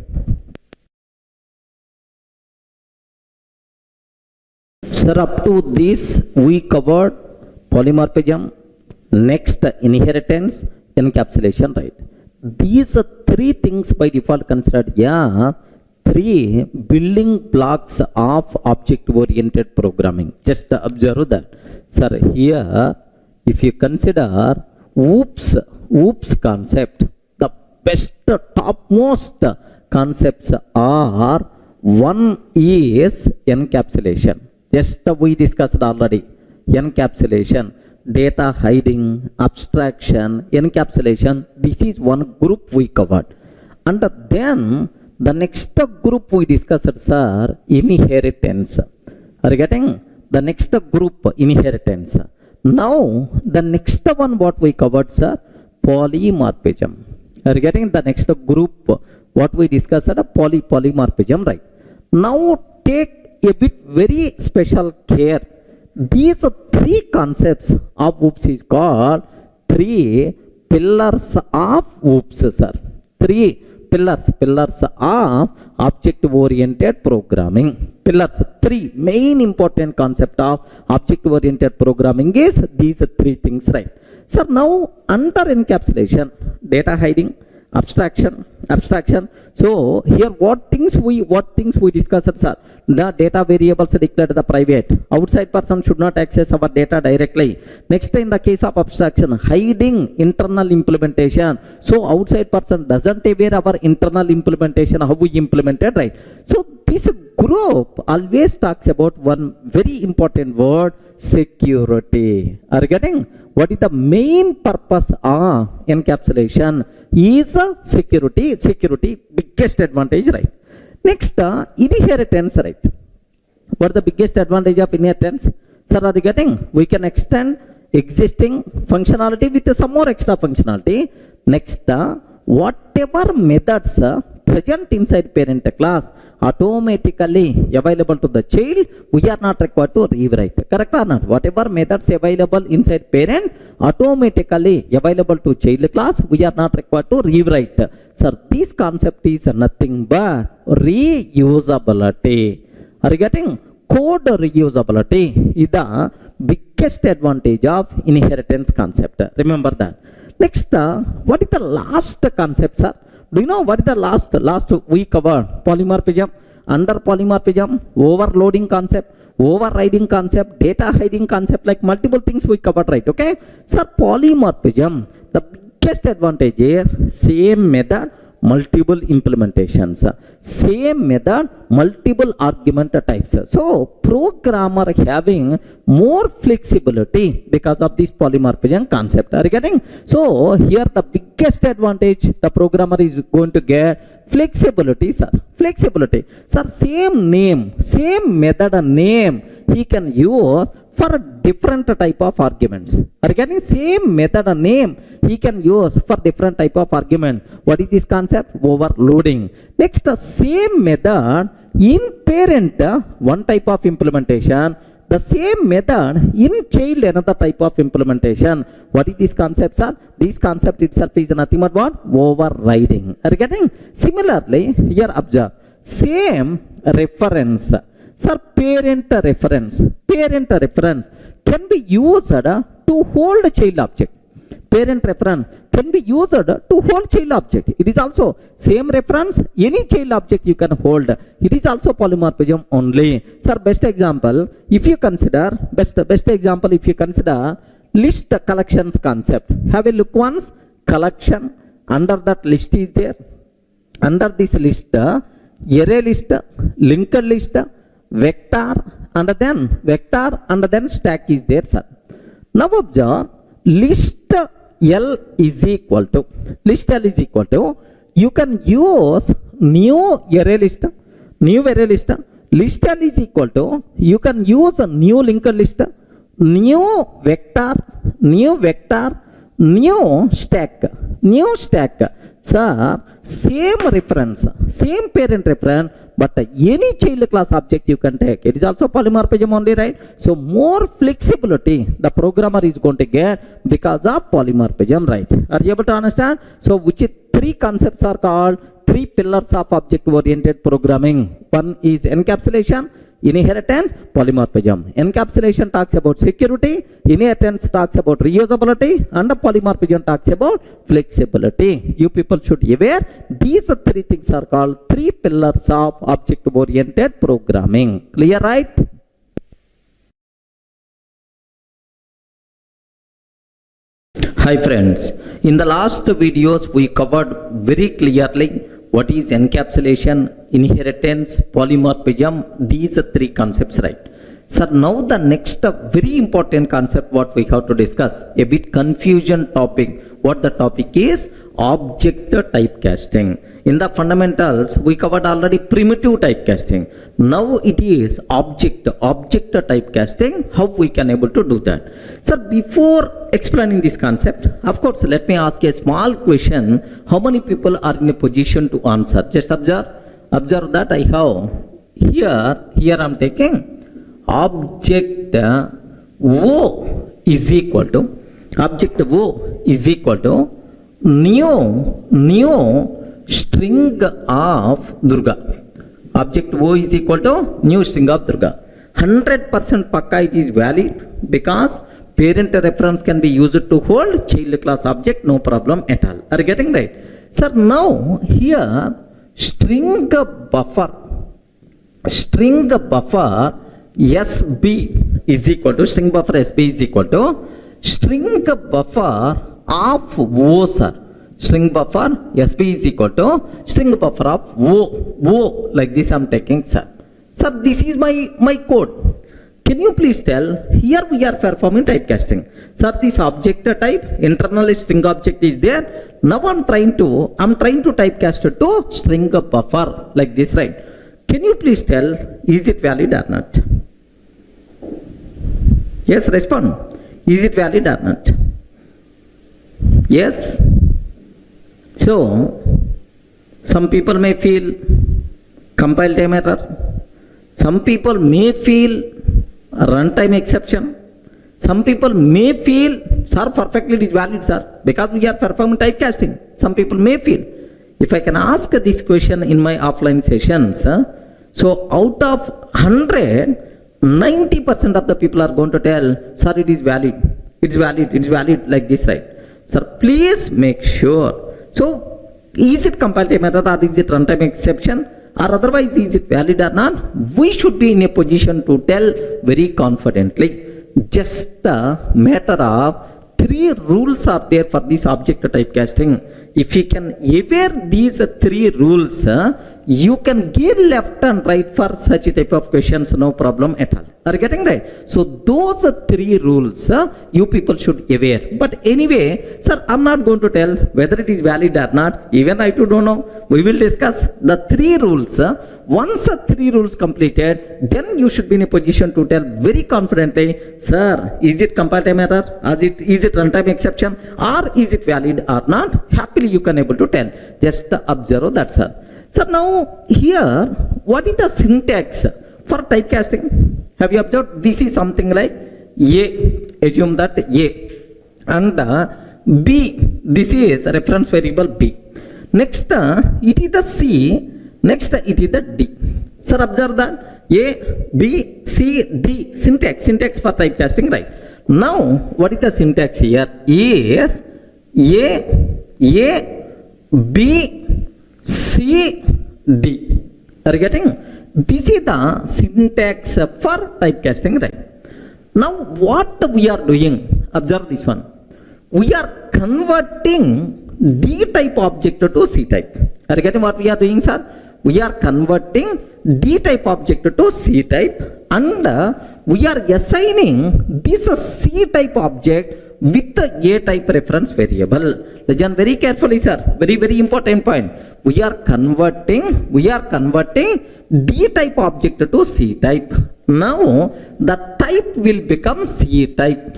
Sir, up to this we covered polymorphism. Next, inheritance, encapsulation, right? These are three things by default considered, three building blocks of object-oriented programming. Just observe that. Sir, here, if you consider oops concept, the best, topmost concepts are, one is encapsulation. Just we discussed already. Encapsulation, data hiding, abstraction, encapsulation, this is one group we covered. And then the next group we discussed, sir, inheritance. Are you getting? The next group, inheritance. Now the next one what we covered, sir, polymorphism. Are you getting? The next group what we discussed, polymorphism, right? Now take a bit very special care. These three concepts of oops is called three pillars of oops, sir. Three pillars of object-oriented programming. Pillars, three main important concept of object-oriented programming is these three things, right? Sir, now under encapsulation, data hiding, abstraction. So here what things we discussed, sir? The data variables declared the private. Outside person should not access our data directly. Next, in the case of abstraction, hiding internal implementation. So outside person doesn't aware our internal implementation, how we implemented, right? So this group always talks about one very important word, security. Are you getting? What is the main purpose of encapsulation? Is security. Biggest advantage, right? Next, inheritance, right? What is the biggest advantage of inheritance? Sir, are you getting? We can extend existing functionality with some more extra functionality. Next, whatever methods present inside parent class automatically available to the child, we are not required to rewrite. Correct or not? Whatever methods available inside parent automatically available to child class, we are not required to rewrite. Sir, this concept is nothing but reusability. Are you getting? Code reusability is the biggest advantage of inheritance concept. Remember that. Next, what is the last concept, sir? Do you know what is the last we covered? Polymorphism. Under polymorphism, overloading concept, overriding concept, data hiding concept, like multiple things we covered, right? Okay. Sir, polymorphism, the biggest advantage is same method, multiple implementations. Same method, multiple argument types. So programmer having more flexibility because of this polymorphism concept. Are you getting? So here the biggest advantage the programmer is going to get flexibility, sir. Flexibility. Sir, same name, same method and name he can use for different type of arguments. Are you getting? Same method and name he can use for different type of argument. What is this concept? Overloading. Next, same method in parent, one type of implementation. The same method in child, another type of implementation. What is this concept, sir? This concept itself is nothing but what? Overriding. Are you getting? Similarly, here observe. Same reference. Sir, parent reference can be used to hold child object. Parent reference can be used to hold child object. It is also same reference, any child object you can hold. It is also polymorphism only. Sir, best example, if you consider list collections concept. Have a look once. Collection, under that list is there. Under this list, array list, linked list, vector and then stack is there, sir. Now observe, list L is equal to you can use new array list, list L is equal to you can use a new linked list, new vector, new stack. Sir, same reference, same parent reference, but any child class object you can take. It is also polymorphism only, right? So more flexibility the programmer is going to get because of polymorphism, right? Are you able to understand? So which three concepts are called three pillars of object oriented programming? One is encapsulation, inheritance, polymorphism. Encapsulation talks about security, inheritance talks about reusability, and polymorphism talks about flexibility. You people should be aware these three things are called three pillars of object oriented programming. Clear, right? Hi friends, in the last videos we covered very clearly what is encapsulation, inheritance, polymorphism, these are three concepts, right? Sir, now the next very important concept what we have to discuss, a bit confusion topic. What the topic is? Object typecasting. In the fundamentals, we covered already primitive typecasting. Now it is object typecasting. How we can able to do that? Sir, before explaining this concept, of course, let me ask a small question. How many people are in a position to answer? Just observe that I have here I'm taking object O is equal to new string of Durga. Object O is equal to new string of Durga. 100% pakka it is valid because Parent reference can be used to hold child class object, no problem at all. Are you getting right? Sir, now here string buffer SB is equal to string buffer SB is equal to string buffer of O, sir. String buffer SB is equal to string buffer of O. Like this I'm taking, sir. Sir, this is my code. Can you please tell, here we are performing typecasting. Sir, this object type, internal string object is there. Now I'm trying to typecast it to string buffer like this, right? Can you please tell, is it valid or not? Yes, respond. Is it valid or not? Yes. So, some people may feel compile time error. Some people may feel runtime exception. Some people may feel, sir, perfectly it is valid, sir, because we are performing typecasting. Some people may feel. If I can ask this question in my offline sessions, so out of 100, 90% of the people are going to tell, sir, it is valid. It's valid like this, right? Sir, please make sure. So, is it compile time error or is it runtime exception? Or otherwise, is it valid or not? We should be in a position to tell very confidently. Just a matter of 3 rules are there for this object typecasting. If you can aware these 3 rules, you can give left and right for such a type of questions, no problem at all. Are you getting right? So those 3 rules you people should aware. But anyway, sir, I'm not going to tell whether it is valid or not. Even I too don't know. We will discuss the 3 rules. Once 3 rules completed, then you should be in a position to tell very confidently, sir, is it compile time error? Is it runtime exception? Or is it valid or not? Happily you can able to tell. Just observe that, sir. So now here, what is the syntax for typecasting? Have you observed? This is something like A. Assume that A. And B. This is a reference variable B. Next, it is the C. Next, it is the D. Sir, observe that A, B, C, D. Syntax for typecasting, right? Now, what is the syntax here? Is A, B, C, D. Are you getting? This is the syntax for typecasting, right? Now, what we are doing? Observe this one. We are converting D type object to C type. Are you getting what we are doing, sir? We are converting D type object to C type, and we are assigning this C type object with the A type reference variable. Listen very carefully, sir. Very important point. We are converting D type object to C type. Now the type will become C type.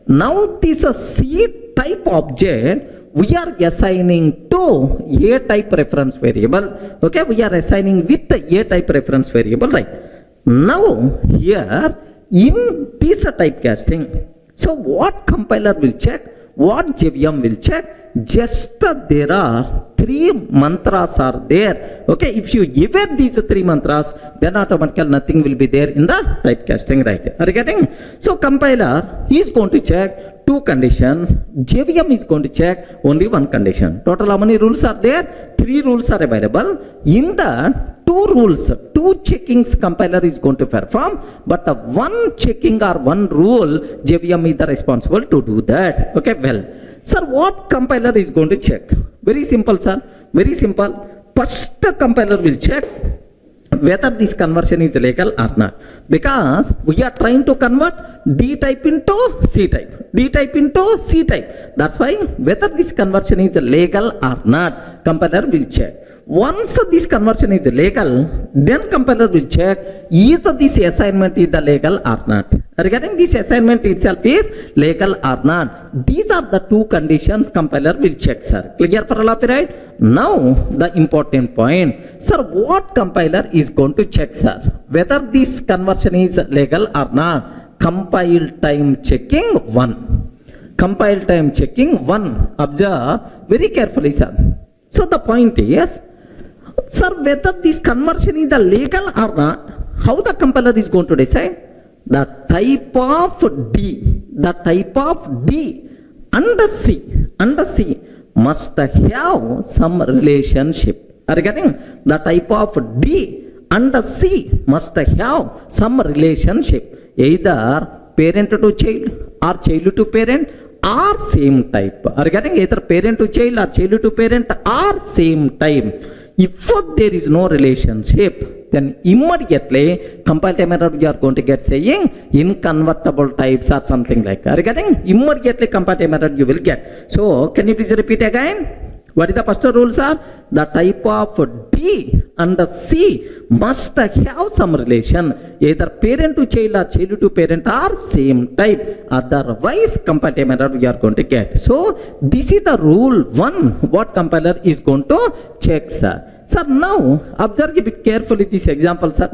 Now this C type object we are assigning to A type reference variable. Okay, we are assigning with the A type reference variable, right? Now here in this typecasting, so what compiler will check? What JVM will check? Just there are 3 mantras are there. Okay, if you aware these 3 mantras, then automatically nothing will be there in the typecasting, right? Are you getting? So compiler is going to check 2 conditions. JVM is going to check only 1 condition. Total how many rules are there? 3 rules are available. In the 2 rules, 2 checkings compiler is going to perform, but 1 checking or 1 rule, JVM is the responsible to do that. Okay, well, sir, what compiler is going to check? Very simple, sir. Very simple. First compiler will check whether this conversion is legal or not, because we are trying to convert D type into C type, D type into C type. That's why whether this conversion is legal or not, compiler will check. Once this conversion is legal, then compiler will check is this assignment is the legal or not. Regarding this assignment itself is legal or not. These are the 2 conditions compiler will check, sir. Clear for all of you, right? Now the important point, sir, what compiler is going to check, sir? Whether this conversion is legal or not. Compile time checking 1. Compile time checking 1. Observe very carefully, sir. So the point is, sir, whether this conversion is the legal or not, how the compiler is going to decide? the type of D and C must have some relationship. Are you getting? The type of D and C must have some relationship, either parent to child or child to parent or same type. Are you getting? Either parent to child or child to parent or same type. If there is no relationship, then immediately compile time error you are going to get saying inconvertible types or something like. Are you getting? Immediately compile time error you will get. So can you please repeat again? What is the first rule, sir? The type of D and the C must have some relation, either parent to child or child to parent or same type. Otherwise, compile time error we are going to get. So this is the rule 1. What compiler is going to check, sir? Sir, now observe a bit carefully this example, sir.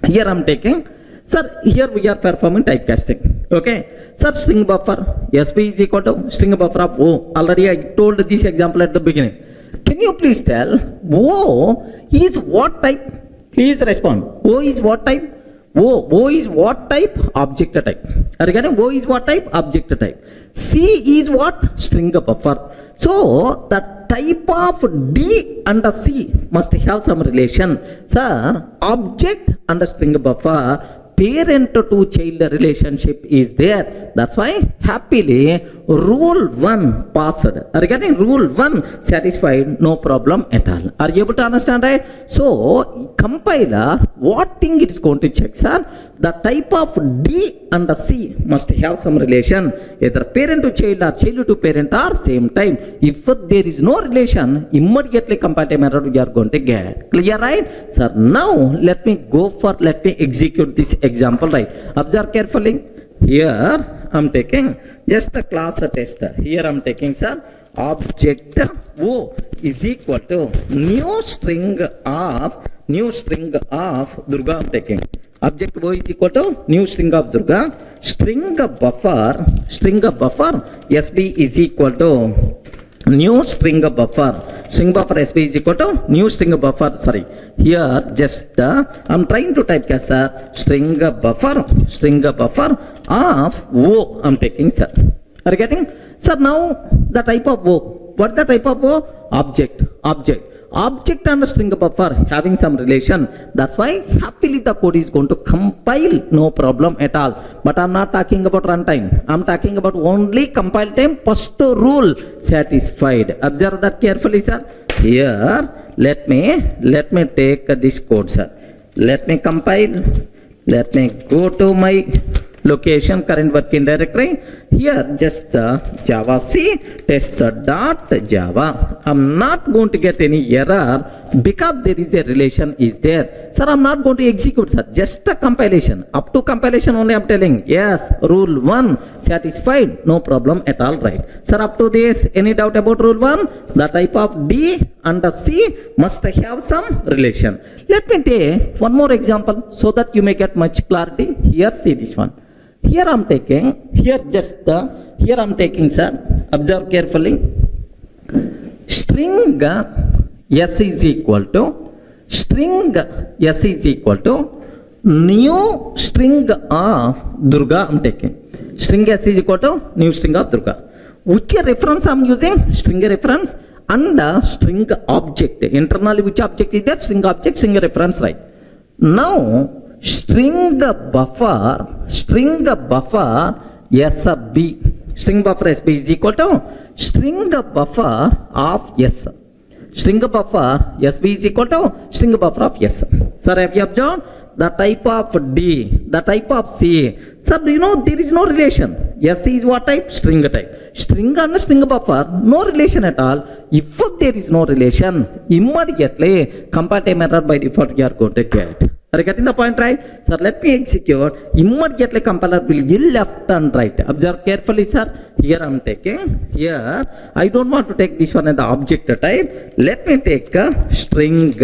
Here I am taking. Sir, here we are performing typecasting. Okay. Sir, string buffer SB is equal to string buffer of O. Already I told this example at the beginning. Can you please tell O is what type? Please respond. O is what type? O is what type? Object type. Are you getting? O is what type? Object type. C is what? String buffer. So the type of D and C must have some relation. Sir, object and string buffer, parent to child relationship is there. That's why happily rule 1 passed. Are you getting? Rule 1 satisfied, no problem at all. Are you able to understand, right? So compiler, what thing it is going to check, sir? The type of D and C must have some relation, either parent to child or child to parent or same time. If there is no relation, immediately compile time error we are going to get. Clear, right? Sir, now let me execute this example, right? Observe carefully. Here I am taking just a class test. Here I am taking, sir, object O is equal to new string of Durga. I am taking object O is equal to new string of Durga. String buffer SB is equal to new string buffer. String buffer SB is equal to new string buffer. Sorry, here just I'm trying to typecast, sir. String buffer of O I'm taking, sir. Are you getting? Sir, now the type of O. What is the type of O? Object and string buffer having some relation. That's why happily the code is going to compile, no problem at all. But I'm not talking about runtime. I'm talking about only compile time. First rule satisfied. Observe that carefully, sir. Here, let me take this code, sir. Let me compile. Let me go to my location, current working directory. Here just Java C test.java. I'm not going to get any error because there is a relation is there. Sir, I'm not going to execute, sir. Just a compilation. Up to compilation only I'm telling. Yes, rule 1 satisfied. No problem at all, right? Sir, up to this, any doubt about rule 1? The type of D and the C must have some relation. Let me take one more example so that you may get much clarity. Here, see this one. Here I'm taking, here I'm taking, sir, observe carefully, string S is equal to new string of Durga I'm taking. String S is equal to new string of Durga. Which reference I'm using? String reference and string object. Internally which object is there? String object, string reference, right? Now, string buffer SB. String buffer SB is equal to string buffer of S. String buffer SB is equal to string buffer of S. Sir, have you observed? The type of D, the type of C. Sir, do you know there is no relation? S is what type? String type. String and string buffer, no relation at all. If there is no relation, immediately compile time error by default you are going to get. Are you getting the point, right? Sir, let me execute. Immediately compiler will give left and right. Observe carefully, sir. Here I am taking. Here I don't want to take this one as the object type. Let me take a string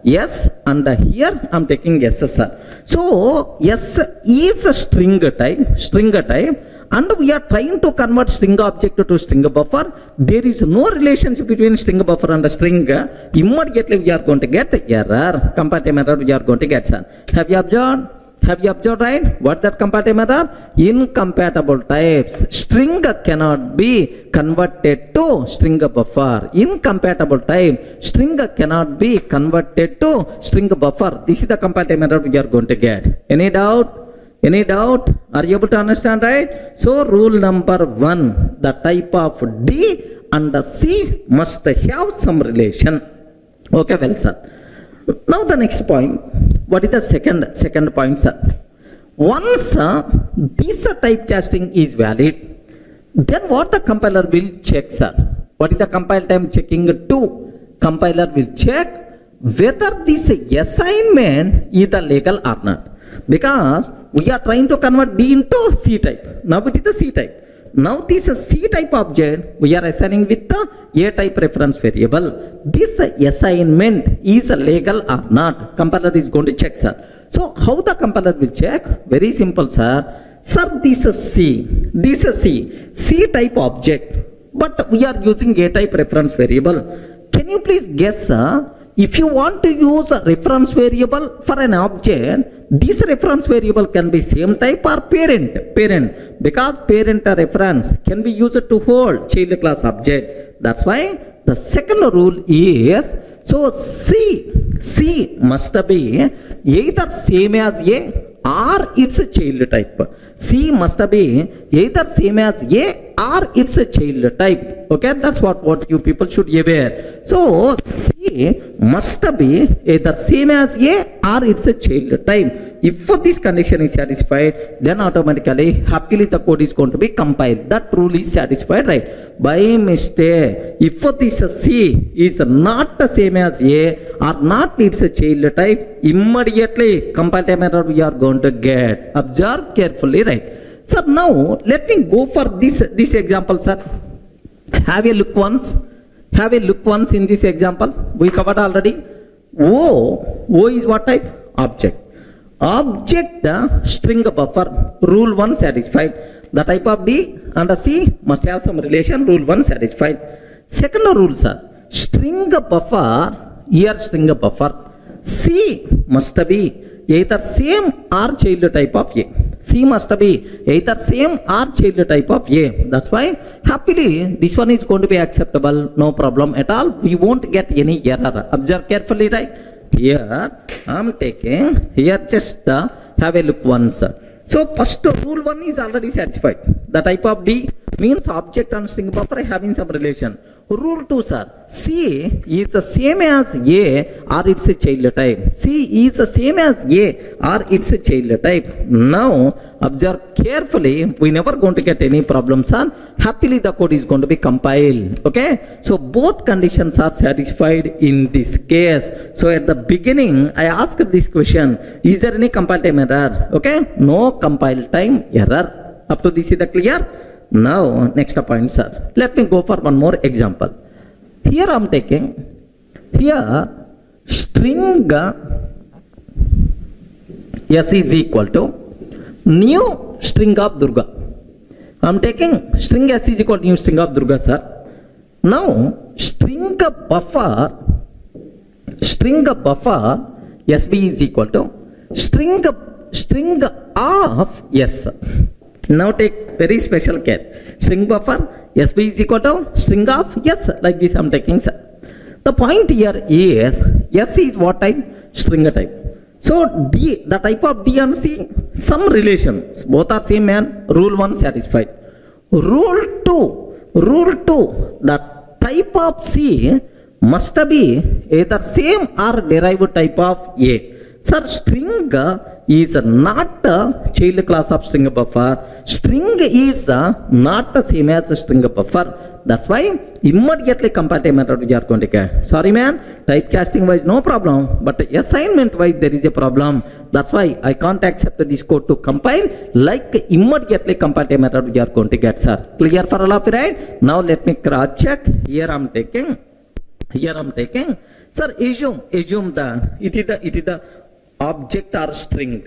S and here I am taking S, sir. So S is a string type. And we are trying to convert string object to string buffer. There is no relationship between string buffer and string. Immediately we are going to get error. Compile time error we are going to get, sir. Have you observed? Have you observed, right? What that compatible error? Incompatible types. String cannot be converted to string buffer. Incompatible type. String cannot be converted to string buffer. This is the compatible error we are going to get. Any doubt? Any doubt? Are you able to understand, right? So rule number 1, the type of D and the C must have some relation. Okay, well, sir. Now the next point. What is the second point, sir? Once this typecasting is valid, then what the compiler will check, sir? What is the compile time checking to? Compiler will check whether this assignment is the legal or not. Because we are trying to convert D into C type. Now it is the C type. Now this C type object we are assigning with the A type reference variable. This assignment is legal or not. Compiler is going to check, sir. So how the compiler will check? Very simple, sir. Sir, this C type object, but we are using A type reference variable. Can you please guess, sir? If you want to use a reference variable for an object, this reference variable can be same type or parent, because parent reference can be used to hold child class object. That's why the second rule is, so C must be either same as A or it's a child type. C must be either same as A or it's a child type. Okay, that's what you people should be aware. So C must be either same as A or it's a child type. If this condition is satisfied, then automatically, happily the code is going to be compiled. That rule is satisfied, right? By mistake, if this C is not the same as A or not it's a child type, immediately compile time error we are going to get. Observe carefully, right? Sir, now let me go for this example, sir. Have a look once. Have a look once in this example. We covered already. O is what type? Object. Object string buffer. Rule 1 satisfied. The type of D and the C must have some relation. Rule 1 satisfied. Second rule, sir. String buffer. Here string buffer. C must be either same or child type of A. C must be either same or child type of A. That's why happily this one is going to be acceptable, no problem at all. We won't get any error. Observe carefully, right? Here I'm taking, here just have a look once. So first rule 1 is already satisfied. The type of D means object and string buffer having some relation. Rule 2, sir. C is the same as A or it's a child type. C is the same as A or it's a child type. Now observe carefully. We never going to get any problems, sir. Happily the code is going to be compiled. Okay. So both conditions are satisfied in this case. So at the beginning I asked this question: is there any compile time error? Okay. No compile time error. Up to this is the clear. Now next point, sir. Let me go for one more example. Here I am taking here string S is equal to new string of Durga. I am taking string S is equal to new string of Durga, sir. Now string buffer SB is equal to string of S. Now take very special care. String buffer SB is equal to string of S. Like this I am taking, sir. The point here is S is what type? String type. So D, the type of D and C, some relation. Both are same, man. Rule 1 satisfied. Rule 2, the type of C must be either same or derived type of A. Sir, string is not a child class of string buffer. String is not the same as a string buffer. That's why immediately compile time error we are going to get. Sorry, man, typecasting wise no problem, but assignment wise there is a problem. That's why I can't accept this code to compile. Like immediately compile time error we are going to get, sir. Clear for all of you, right? Now let me cross check. Here I'm taking. Sir, assume that it is the object or string.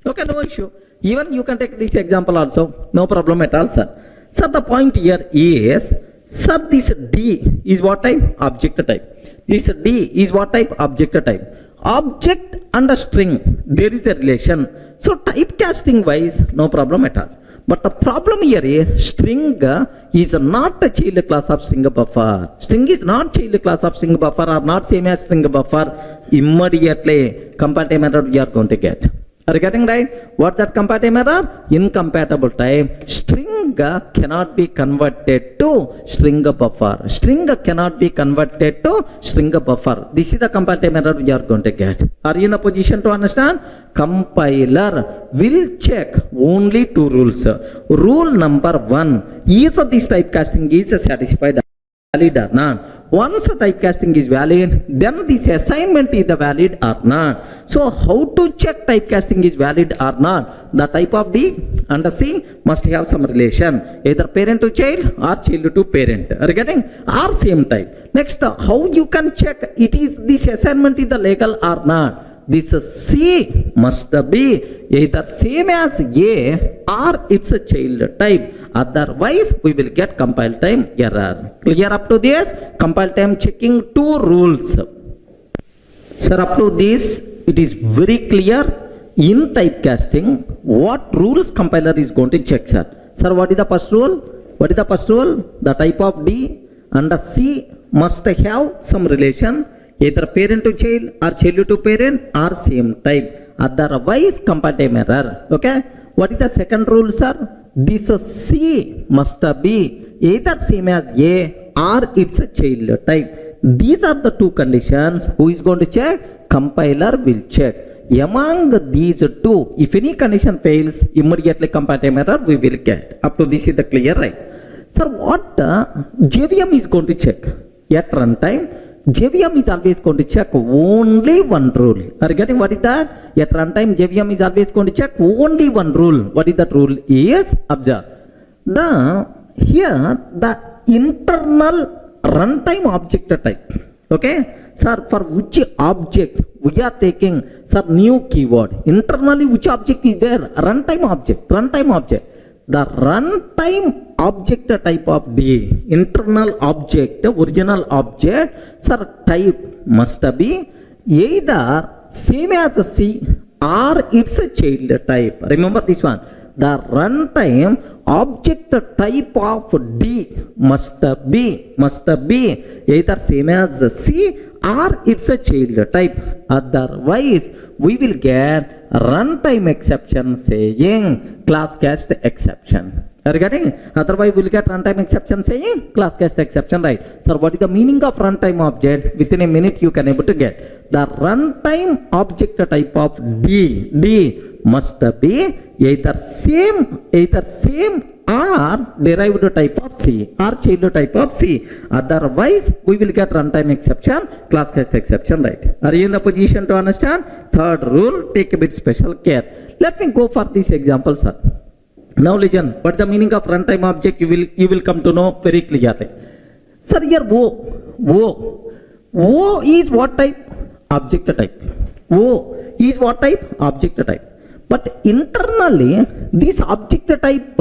Okay, no issue. Even you can take this example also, no problem at all, sir. Sir, the point here is, sir, this D is what type? Object type. This D is what type? Object type. object and a string, there is a relation. So typecasting wise, no problem at all. But the problem here is string is not a child class of string buffer. String is not child class of string buffer or not same as string buffer. Immediately compile error you are going to get. Are you getting right? What that compile error? Incompatible type. String cannot be converted to string buffer. String cannot be converted to string buffer. This is the compile error you are going to get. Are you in the position to understand? Compiler will check only two rules. Rule number 1, is this typecasting is satisfied, valid or not? Once typecasting is valid, then this assignment is valid or not. So how to check typecasting is valid or not? The type of D and the C must have some relation, either parent to child or child to parent. Are you getting? Or same type. Next, how you can check it is this assignment is the legal or not? This C must be either same as A or it's a child type. Otherwise, we will get compile time error. Clear up to this? Compile time checking two rules. Sir, up to this, it is very clear in typecasting what rules compiler is going to check, sir. Sir, what is the first rule? What is the first rule? The type of D and the C must have some relation, either parent to child or child to parent or same type. Otherwise, compile time error. Okay? What is the second rule, sir? This C must be either same as A or it's a child type. These are the two conditions. Who is going to check? Compiler will check. Among these two, if any condition fails, immediately compile time error we will get. Up to this is the clear, right? Sir, what JVM is going to check? At runtime, JVM is always going to check only one rule. Are you getting what is that? At runtime, JVM is always going to check only one rule. What is that rule? Is observe. Here the internal runtime object type. Okay, sir, for which object we are taking, sir, new keyword. Internally, which object is there? Runtime object. Runtime object. The runtime object type of D, internal object, original object, sir, type must be either same as a C or it's a child type. Remember this one. The runtime object type of D must be either same as C or it's a child type. Otherwise, we will get runtime exception saying class cast exception. Are you getting? Otherwise, we will get runtime exception saying class cast exception, right? So, what is the meaning of runtime object? Within a minute, you can able to get. The runtime object type of D must be either same or derived type of C or child type of C. Otherwise, we will get runtime exception, class cast exception, right? Are you in the position to understand? Third rule, take a bit special care. Let me go for this example, sir. Now listen, what is the meaning of runtime object? You will come to know very clearly. Sir, here O is what type? Object type. O is what type? Object type. But internally, this object type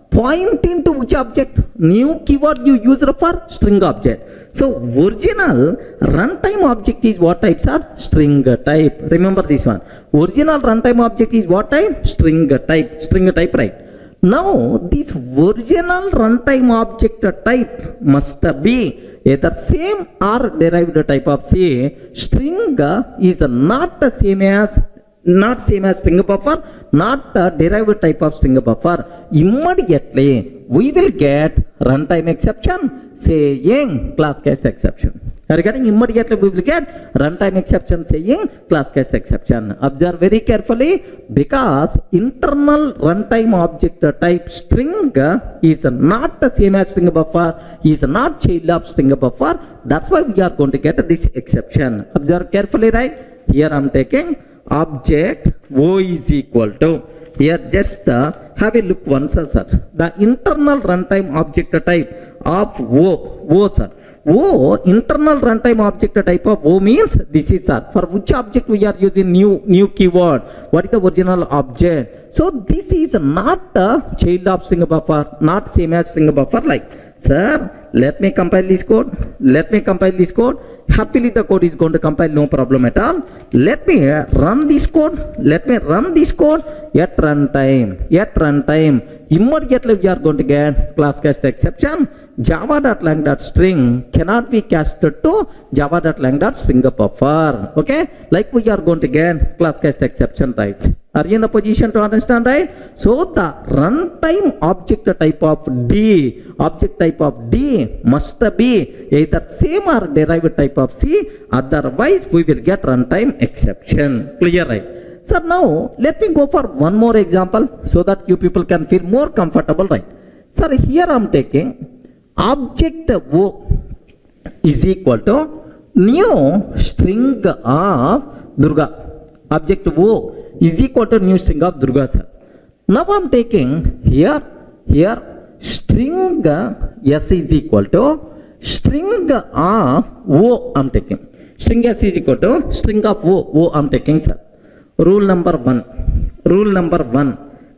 point into which object? New keyword you use for string object. So original runtime object is what type, sir? String type. Remember this one. Original runtime object is what type? String type. String type, right? Now this original runtime object type must be either same or derived type of C. String is not the same as string buffer, not a derived type of string buffer. Immediately we will get runtime exception saying class cast exception. Are you getting? Immediately we will get runtime exception saying class cast exception. Observe very carefully, because internal runtime object type string is not the same as string buffer, is not child of string buffer. That's why we are going to get this exception. Observe carefully, right? Here I am taking object O is equal to, here just have a look once, sir. The internal runtime object type of O, sir. O, internal runtime object type of O means this is, sir. For which object we are using new keyword? What is the original object? So this is not a child of string buffer, not same as string buffer, like. Sir, let me compile this code. happily the code is going to compile, no problem at all. Let me run this code. At runtime, immediately we are going to get class cast exception. Java.lang.string cannot be casted to java.lang.string buffer. Okay, like we are going to get class cast exception, right? Are you in the position to understand, right? So the runtime object type of D must be either same or derived type of C, otherwise we will get runtime exception. Clear, right? So now let me go for one more example so that you people can feel more comfortable, right? Sir, here I am taking object O is equal to new string of Durga. Object O is equal to new string of Durga, sir. Now I am taking here string S is equal to string of O I am taking. String S is equal to string of O I am taking, sir. Rule number one,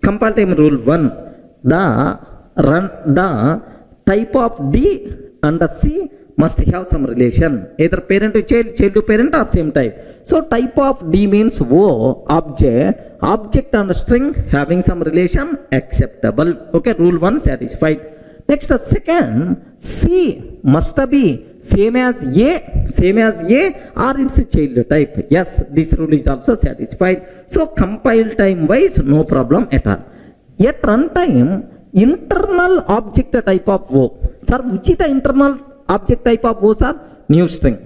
compile time rule 1, the type of D and the C must have some relation, either parent to child, child to parent, or same type. So type of D means O, object and string having some relation, acceptable. Okay, rule 1 satisfied. Next, the second, C must be same as A or its child type. Yes, this rule is also satisfied. So compile time wise, no problem at all. At runtime, internal object type of O. Sir, which is the internal object type of O, sir? New string,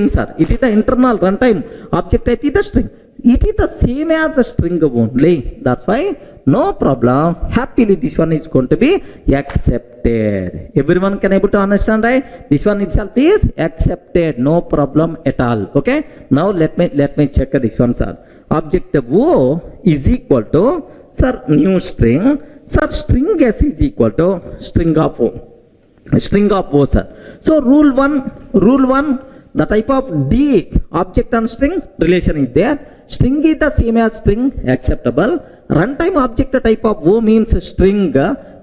sir. It is the internal runtime object type is the string. It is the same as a string only. That's why no problem. Happily this one is going to be accepted. Everyone can able to understand, right? This one itself is accepted. No problem at all. Okay. Now let me check this one, sir. Object O is equal to, sir, new string. Sir, string S is equal to string of O. Sir. So rule 1, the type of D object and string relation is there. String is the same as string, acceptable. Runtime object type of O means string.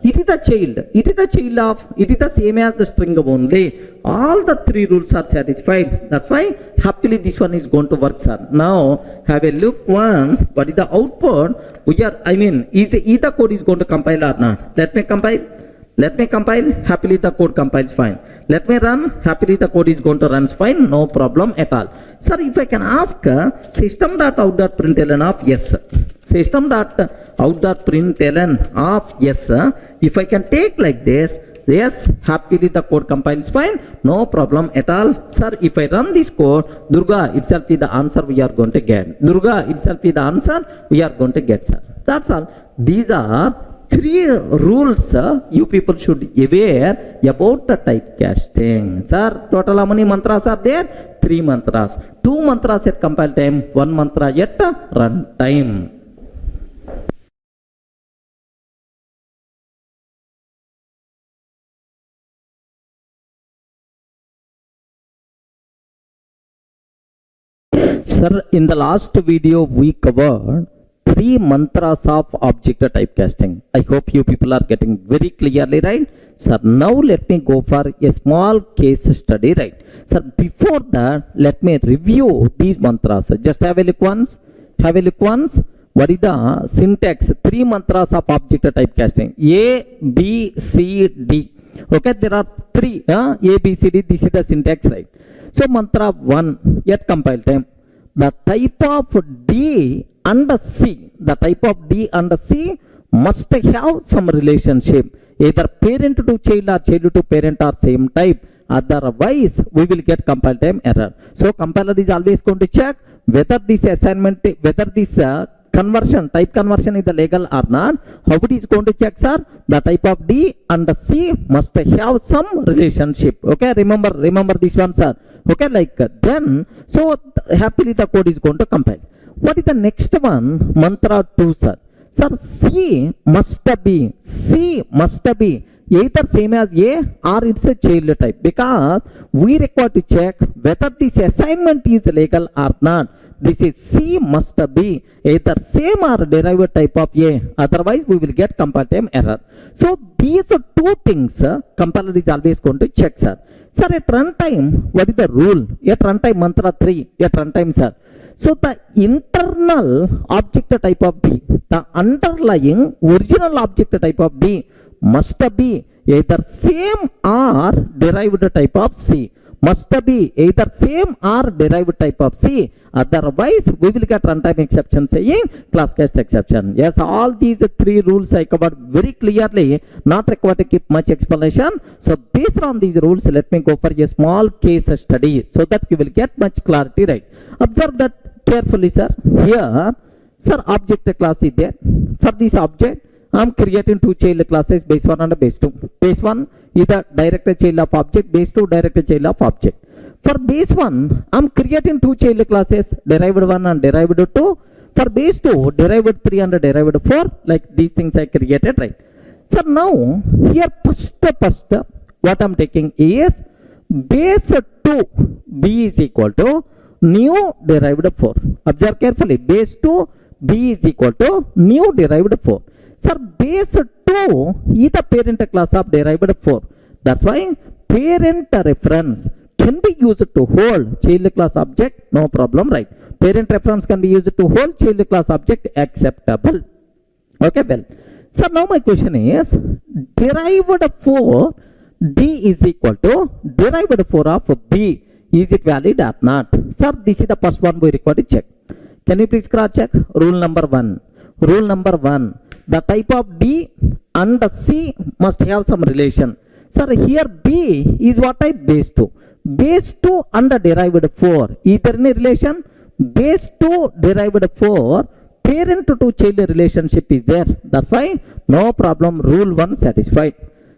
It is the child. It is the same as the string only. All the three rules are satisfied. That's why happily this one is going to work, sir. Now have a look once. What is the output? Is either code is going to compile or not? Let me compile. Happily the code compiles fine. Let me run. Happily the code is going to run fine. No problem at all. Sir, if I can ask system.out.println of yes. System.out.println of yes. If I can take like this, yes, happily the code compiles fine. No problem at all. Sir, if I run this code, Durga itself is the answer we are going to get. Sir. That's all. These are 3 rules you people should aware about the typecasting. Sir, total how many mantras are there? 3 mantras. 2 mantras at compile time, 1 mantra at run time. Sir, in the last video we covered 3 mantras of object typecasting. I hope you people are getting very clearly, right? Sir, now let me go for a small case study, right? Sir, before that, let me review these mantras. Just have a look once. What is the syntax? 3 mantras of object typecasting. A, B, C, D. Okay, there are 3. A, B, C, D. This is the syntax, right? So, mantra 1 at compile time. The type of D and C must have some relationship, either parent to child or child to parent or same type. Otherwise, we will get compile time error. So, compiler is always going to check whether this assignment, type conversion is legal or not. How it is going to check, sir? The type of D and the C must have some relationship. Okay, remember this one, sir. Okay, like then, so happily the code is going to compile. What is the next one? Mantra 2, sir. Sir, C must be either same as A or it's a child type, because we require to check whether this assignment is legal or not. This is C must be either same or derived type of A, otherwise we will get compile time error. So these are 2 things compiler is always going to check, sir. Sir, at runtime, what is the rule? At runtime, mantra 3, at runtime, sir. So the internal object type of D, the underlying original object type of D must be either same or derived type of C. Must be either same or derived type of C. Otherwise, we will get runtime exception saying class cast exception. Yes, all these three rules I covered very clearly, not required to keep much explanation. So based on these rules, let me go for a small case study so that you will get much clarity, right? Observe that carefully, sir. Here, sir, object class is there. For this object, I am creating two child classes, base 1 and base 2. Base 1 is the direct child of object, base 2 direct child of object. For base 1, I am creating two child classes, derived 1 and derived 2. For base 2, derived 3 and derived 4, like these things I created, right? So now, here first, what I am taking is base 2, b is equal to new derived 4. Observe carefully, base 2, b is equal to new derived 4. Sir, base 2 is the parent class of derived 4. That's why parent reference can be used to hold child class object, no problem, right? Parent reference can be used to hold child class object, acceptable. Okay, well. So now my question is, derived 4 D is equal to derived 4 of B. Is it valid or not? Sir, this is the first one we require to check. Can you please cross check? Rule number 1. Rule number 1. The type of D and the C must have some relation. Sir, here B is what type? Base 2. Base 2 and the derived 4. Is there any relation? Base 2 derived 4, parent to child relationship is there. That's why no problem. Rule 1 satisfied.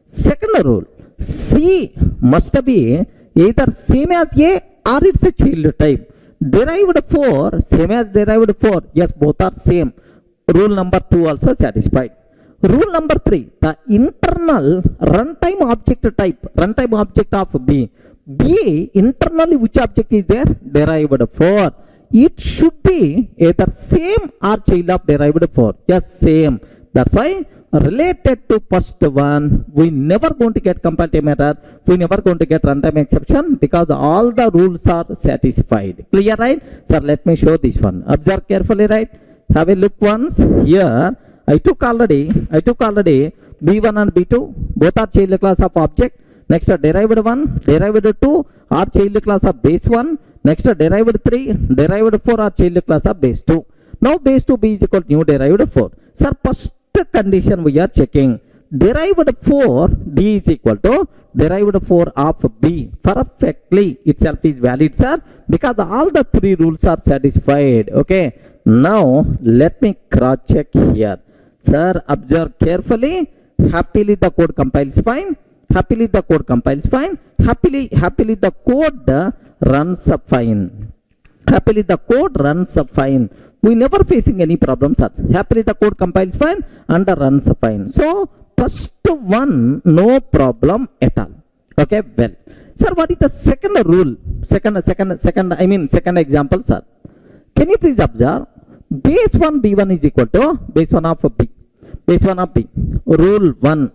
Second rule, C must be either same as A or it's a child type. Derived 4, same as derived 4. Yes, both are same. Rule number 2 also satisfied. Rule number 3, the internal runtime object type, runtime object of B. B, internally which object is there? Derived 4. It should be either same or child of derived 4. Yes, same. That's why related to first one, we never going to get compile time error. We never going to get runtime exception because all the rules are satisfied. Clear, right? Sir, let me show this one. Observe carefully, right? Have a look once. Here, I took already B1 and B2. Both are child class of object. Next, derived 1, derived 2 are child class of base 1. Next, derived 3, derived 4 are child class of base 2. Now, base 2 B is equal to new derived 4. Sir, first condition we are checking. Derived 4 D is equal to derived 4 of B. Perfectly itself is valid, sir, because all the three rules are satisfied. Okay. Now, let me cross check here. Sir, observe carefully. Happily the code compiles fine. Happily the code compiles fine. Happily the code runs fine. Happily the code runs fine. We never facing any problems, sir. Happily the code compiles fine and runs fine. So first one, no problem at all. Okay, well. Sir, what is the second rule? Second example, sir. Can you please observe? Base 1 B1 is equal to base 1 of B. Base 1 of B. Rule 1.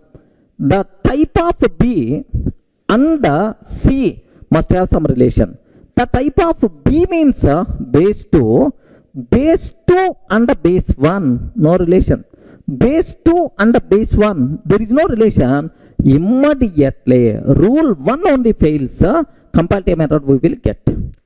The type of B and C must have some relation. The type of B means base 2. Base 2 and base 1, no relation. Base 2 and base 1, there is no relation. Immediately, rule 1 only fails, compile time error we will get.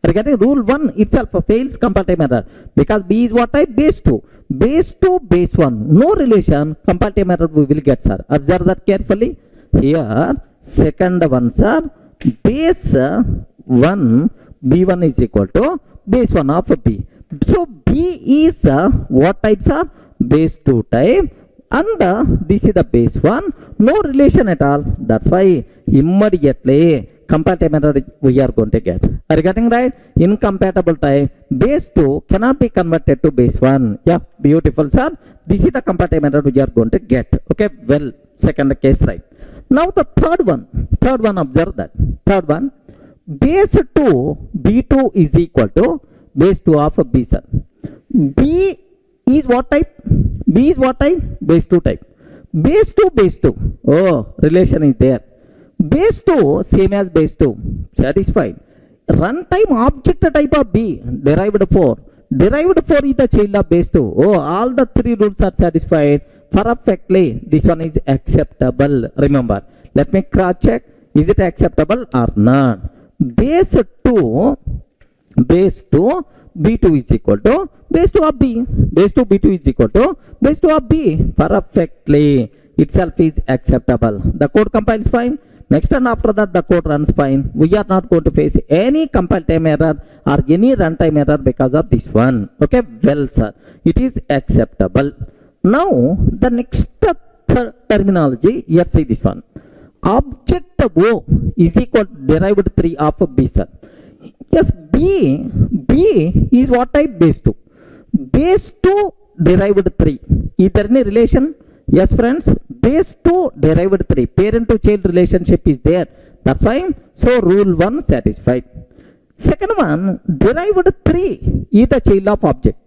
Regarding rule 1 itself fails compile time error because B is what type? Base 2. Base 2, base 1, no relation, compile time error we will get, sir. Observe that carefully. Here, second one, sir, base 1, B1 is equal to base 1 of B. So B is what type, sir? Base 2 type, and this is the base 1, no relation at all. That's why immediately compile time error we are going to get. Are you getting right? Incompatible type, base 2 cannot be converted to base 1. Yeah, beautiful, sir. This is the compile time error we are going to get. Okay, well, second case, right? Now the third one, observe that. Third one, base 2, B2 is equal to base 2 of B, sir. B is what type? B is what type? Base 2 type. Base 2, base 2. Oh, relation is there. Base 2 same as base 2, satisfied. Runtime object type of B, derived 4. Derived 4 is the child of base 2. Oh, all the three rules are satisfied perfectly. This one is acceptable. Remember, let me cross check. Is it acceptable or not? Base 2 B2 is equal to base 2 of B. Base 2 B2 is equal to base 2 of B. Perfectly. Itself is acceptable. The code compiles fine. Next and after that the code runs fine. We are not going to face any compile time error or any runtime error because of this one. Okay, well sir, it is acceptable. Now the next terminology, here see this one. Object O is equal to derived 3 of B sir. Yes, B is what type? Base 2. Base 2 derived 3. Is there any relation? Yes friends, base 2 derived 3. Parent to child relationship is there. That's why. So rule 1 satisfied. Second one, derived 3 is the child of object.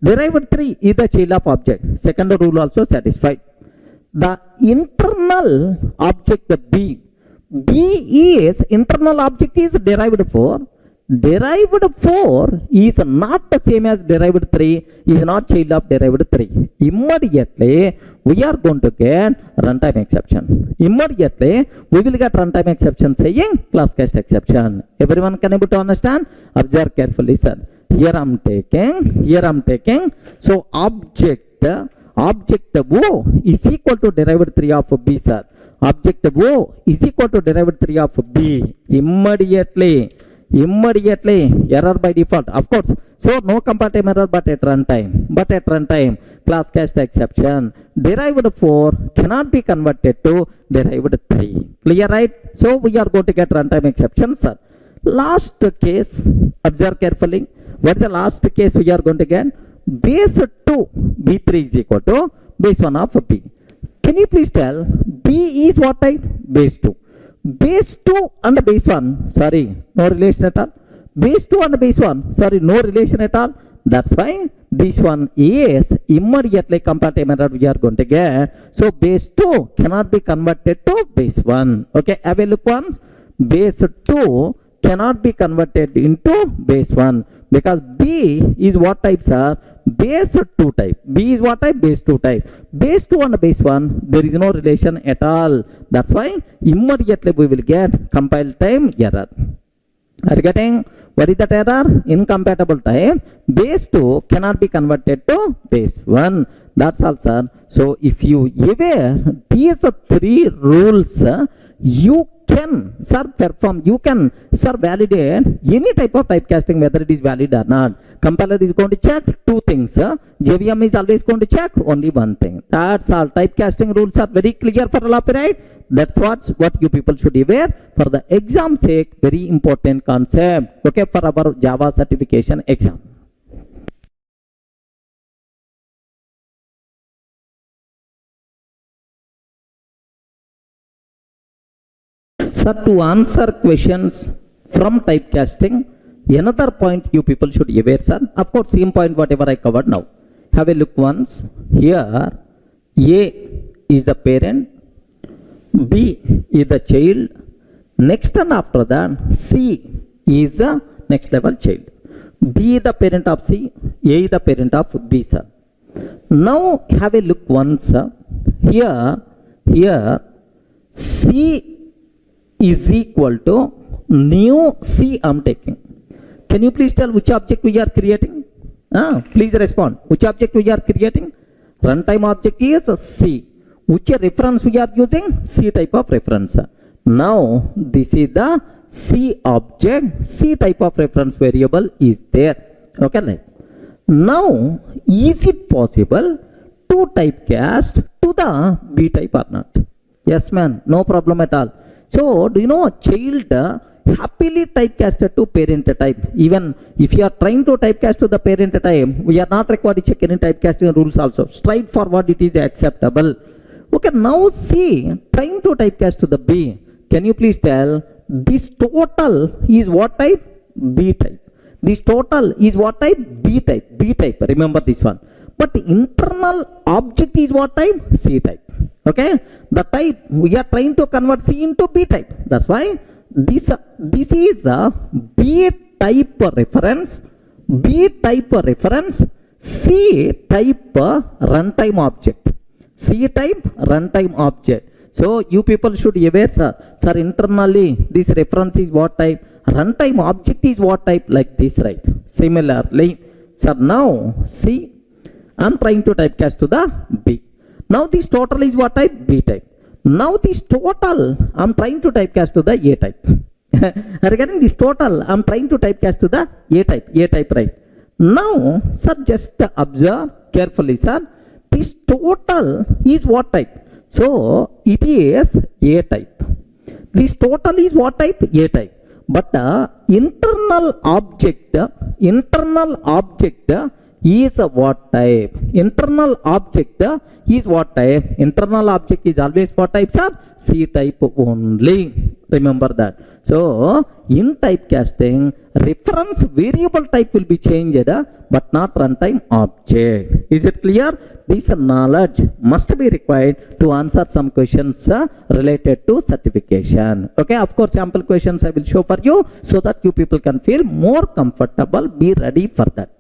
Derived 3 is the child of object. Second rule also satisfied. The internal object B is internal object is derived 4. Derived 4 is not the same as derived 3, is not child of derived 3. Immediately we are going to get runtime exception. Immediately we will get runtime exception saying class cast exception. Everyone can able to understand? Observe carefully sir. Here I am taking. So object O is equal to derived 3 of B sir. Object O is equal to derived 3 of B. Immediately error by default, of course. So no compile time error but at runtime class cast exception. Derived 4 cannot be converted to derived 3. Clear, right? So we are going to get runtime exception sir. Last case, observe carefully. What is the last case we are going to get? Base 2 B3 is equal to base 1 of B. Can you please tell B is what type? Base 2. Base 2 and base 1, sorry, no relation at all. Base 2 and base 1, sorry, no relation at all. That's why this one is immediately compile time error we are going to get. So base 2 cannot be converted to base 1. Okay, have a look once. Base 2 cannot be converted into base 1 because B is what type sir? Base 2 type. B is what type? Base 2 type. Base 2 and base 1, there is no relation at all. That's why immediately we will get compile time error. Are you getting? What is that error? Incompatible type. Base 2 cannot be converted to base 1. That's all sir. So if you aware these three rules, you can validate any type of typecasting whether it is valid or not. Compiler is going to check two things. JVM is always going to check only one thing. That's all. Typecasting rules are very clear for all of you, right? That's what you people should be aware. For the exam sake, very important concept. Okay, for our Java certification exam. Sir, to answer questions from typecasting, another point you people should be aware, sir. Of course, same point whatever I covered now. Have a look once. Here, A is the parent, B is the child. Next and after that, C is the next level child. B is the parent of C, A is the parent of B, sir. Now, have a look once. Here, C is equal to new C I am taking. Can you please tell which object we are creating? Please respond. Which object we are creating? Runtime object is C. Which reference we are using? C type of reference. Now this is the C object. C type of reference variable is there. Okay. Now is it possible to typecast to the B type or not? Yes, man. No problem at all. So, do you know child happily typecasted to parent type? Even if you are trying to typecast to the parent type, we are not required to check any typecasting rules also. Straightforward it is acceptable. Okay, now see, trying to typecast to the B. Can you please tell this total is what type? B type. This total is what type? B type. B type. Remember this one. But internal object is what type? C type. Okay, the type we are trying to convert C into B type. That's why this is a B type reference, B type reference, C type runtime object, C type runtime object. So you people should aware, sir, internally this reference is what type, runtime object is what type, like this, right? Similarly, sir, now see, I'm trying to typecast to the B. Now this total is what type? B type. Now this total I'm trying to typecast to the A type. Regarding this total I'm trying to typecast to the A type, right? Now, sir, just observe carefully, sir. This total is what type? So it is A type. This total is what type? A type. But internal object is what type? Internal object is what type? Internal object is always what type, sir? C type only. Remember that. So in typecasting, reference variable type will be changed, but not runtime object. Is it clear? This knowledge must be required to answer some questions related to certification. Okay, of course, sample questions I will show for you so that you people can feel more comfortable. Be ready for that.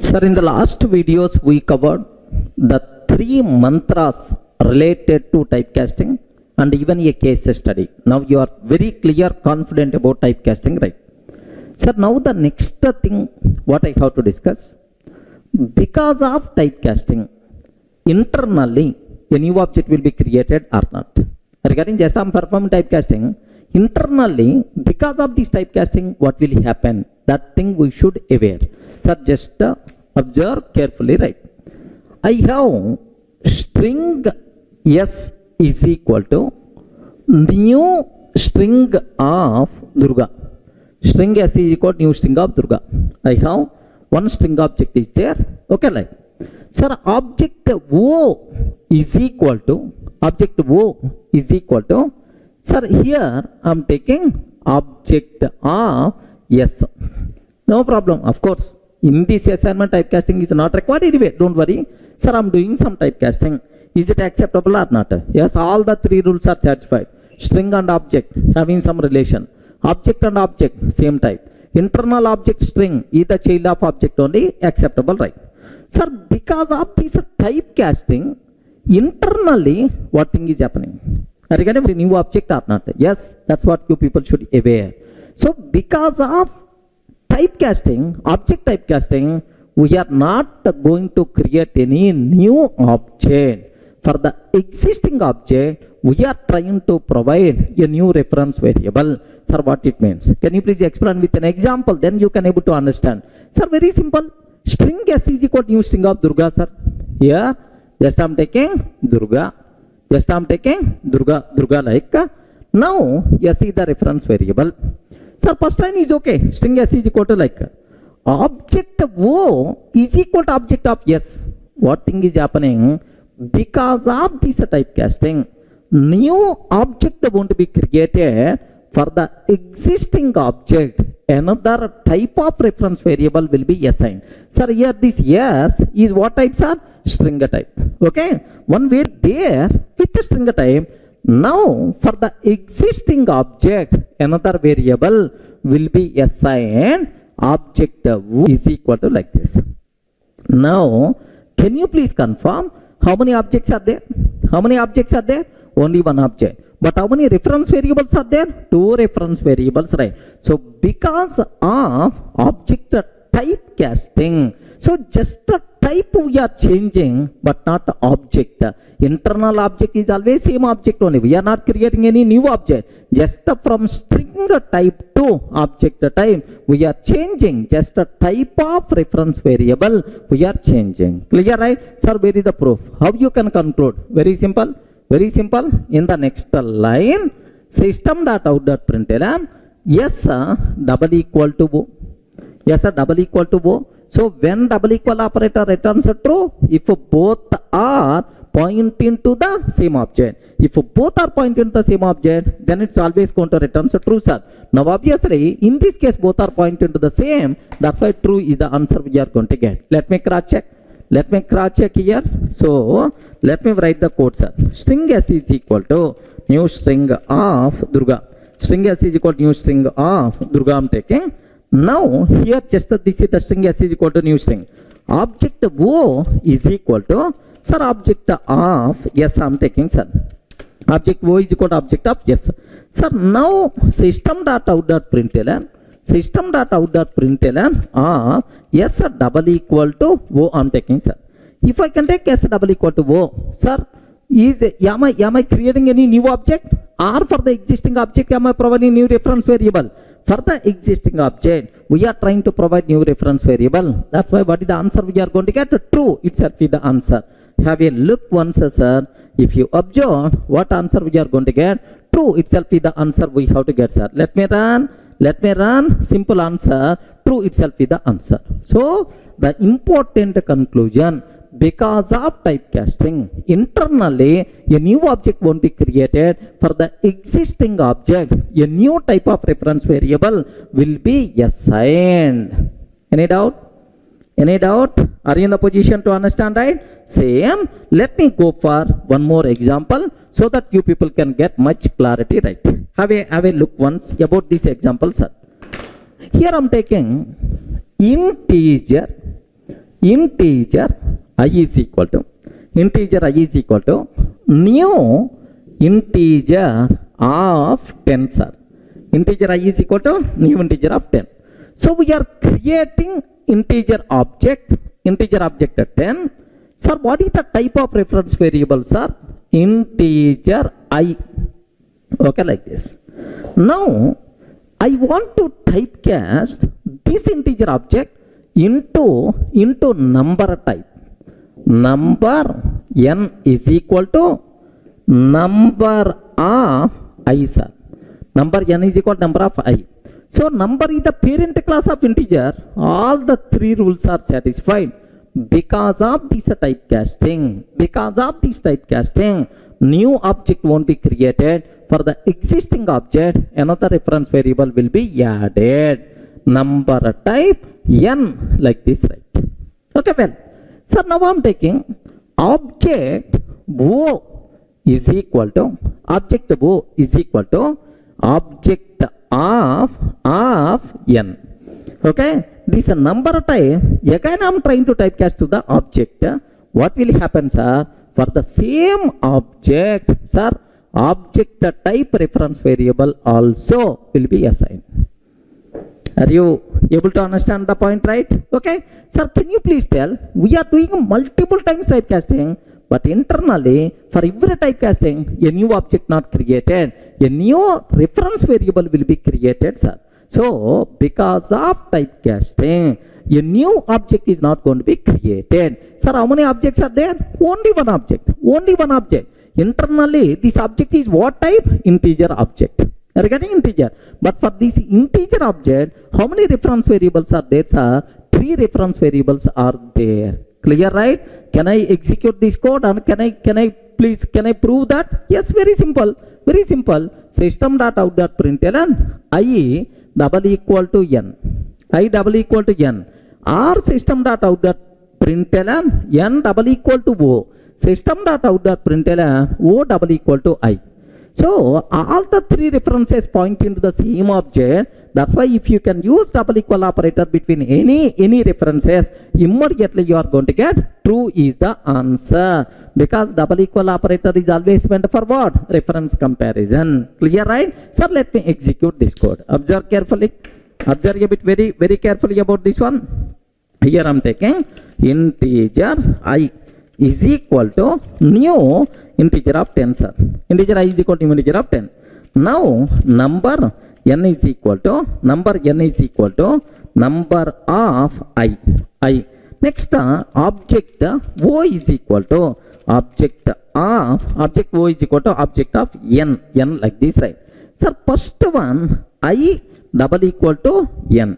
Sir, in the last videos we covered the 3 mantras related to typecasting and even a case study. Now you are very clear, confident about typecasting, right? Sir, now the next thing what I have to discuss, because of typecasting, internally a new object will be created or not. Regarding just I'm performing typecasting, internally because of this typecasting, what will happen? That thing we should aware. Sir, just observe carefully, right? I have string S is equal to new string of Durga. String S is equal to new string of Durga. I have one string object is there. Okay, like, sir, object O is equal to, sir, here I am taking object of S. No problem, of course. In this assignment, typecasting is not required anyway. Don't worry. Sir, I am doing some typecasting. Is it acceptable or not? Yes, all the 3 rules are satisfied. String and object having some relation. Object and object, same type. Internal object string is the child of object only, acceptable, right? Sir, because of this typecasting, internally, what thing is happening? Regarding a new object or not? Yes, that's what you people should be aware. So, because of typecasting, object typecasting, we are not going to create any new object. For the existing object, we are trying to provide a new reference variable. Sir, what it means? Can you please explain with an example? Then you can able to understand. Sir, very simple. String S is equal to new string of Durga, sir. Here, just I am taking Durga. Durga like. Now, S is the reference variable. Sir, first line is okay. String S is equal to like object O is equal to object of S. What thing is happening? Because of this typecasting, new object won't be created. For the existing object, another type of reference variable will be assigned. Sir, here this S is what type, sir? String type. Okay, one way there with the string type. Now, for the existing object, another variable will be assigned. Object is equal to like this. Now, can you please confirm how many objects are there? How many objects are there? Only one object. But how many reference variables are there? 2 reference variables, right? So, because of object typecasting, so just a type we are changing, but not the object. Internal object is always same object only. We are not creating any new object. Just from string type to object type, we are changing just a type of reference variable. We are changing. Clear, right? Sir, where is the proof? How you can conclude? Very simple. Very simple. In the next line, system.out.println, yes, double equal to O. Yes, double equal to O. So when double equal operator returns true, if both are pointing to the same object. If both are pointing to the same object, then it's always going to return true, sir. Now obviously, in this case, both are pointing to the same. That's why true is the answer we are going to get. Let me cross check. Let me cross check here. So let me write the code, sir. String s is equal to new string of Durga. String s is equal to new string of Durga I'm taking. Now here just this is the string s is equal to new string. Object O is equal to, sir, object of yes I'm taking, sir. Object O is equal to object of yes. Sir, now system.out.println of s double equal to O I'm taking, sir. If I can take s double equal to O, sir, am I creating any new object, or for the existing object am I providing new reference variable? For the existing object we are trying to provide new reference variable. That's why what is the answer we are going to get? True itself is the answer. Have a look once, sir. If you observe what answer we are going to get, true itself is the answer we have to get, sir. Let me run, simple answer, true itself is the answer. So the important conclusion, because of typecasting, internally a new object won't be created. For the existing object, a new type of reference variable will be assigned. Any doubt? Any doubt? Are you in the position to understand, right? Same. Let me go for one more example so that you people can get much clarity, right? Have a look once about this example, sir. Here I'm taking integer I is equal to new integer of 10, sir. Integer I is equal to new integer of 10. So we are creating integer object 10. Sir, what is the type of reference variable, sir? Integer I. Okay, like this. Now I want to typecast this integer object into number type. Number n is equal to number of I, sir. Number n is equal to number of I. So number is the parent class of integer. All the three rules are satisfied. Because of this typecasting, new object won't be created. For the existing object, another reference variable will be added. Number type n, like this, right? Okay, well, so now I'm taking object O is equal to object of n. Okay, this number type, again I'm trying to typecast to the object. What will happen, sir? For the same object, sir, object type reference variable also will be assigned. Are you able to understand the point, right? Okay, sir, can you please tell, we are doing multiple times typecasting, but internally for every typecasting a new object not created, a new reference variable will be created, sir. So because of typecasting, a new object is not going to be created. Sir, how many objects are there? Only one object. Internally this object is what type? Integer object. You are getting integer. But for this integer object, how many reference variables are there, sir? 3 reference variables are there. Clear, right? Can I execute this code and can I prove that? Yes, very simple. System.out.println I double equal to n. Or system.out.println n double equal to O. System.out.println O double equal to I. So all the 3 references point into the same object. That's why if you can use double equal operator between any references, immediately you are going to get true is the answer. Because double equal operator is always meant for what? Reference comparison. Clear, right? Sir, let me execute this code. Observe carefully. Observe a bit very carefully about this one. Here I am taking integer I is equal to new integer of 10, sir. Integer I is equal to new integer of 10. Now number n is equal to number of I. Next object O is equal to object O is equal to object of n like this, right? Sir, first one I double equal to n.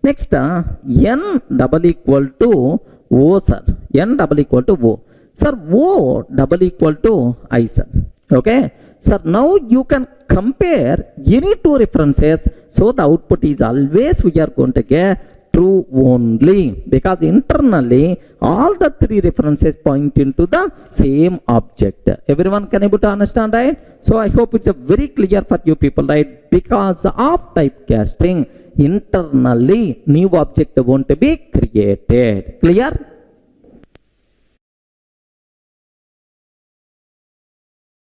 Next n double equal to O, sir. N double equal to O. Sir, O double equal to I, sir. Okay. Sir, now you can compare any 2 references. So the output is always we are going to get true only, because internally all the three references point into the same object. Everyone can able to understand, right? So I hope it's a very clear for you people, right? Because of typecasting, internally new object won't be created. Clear?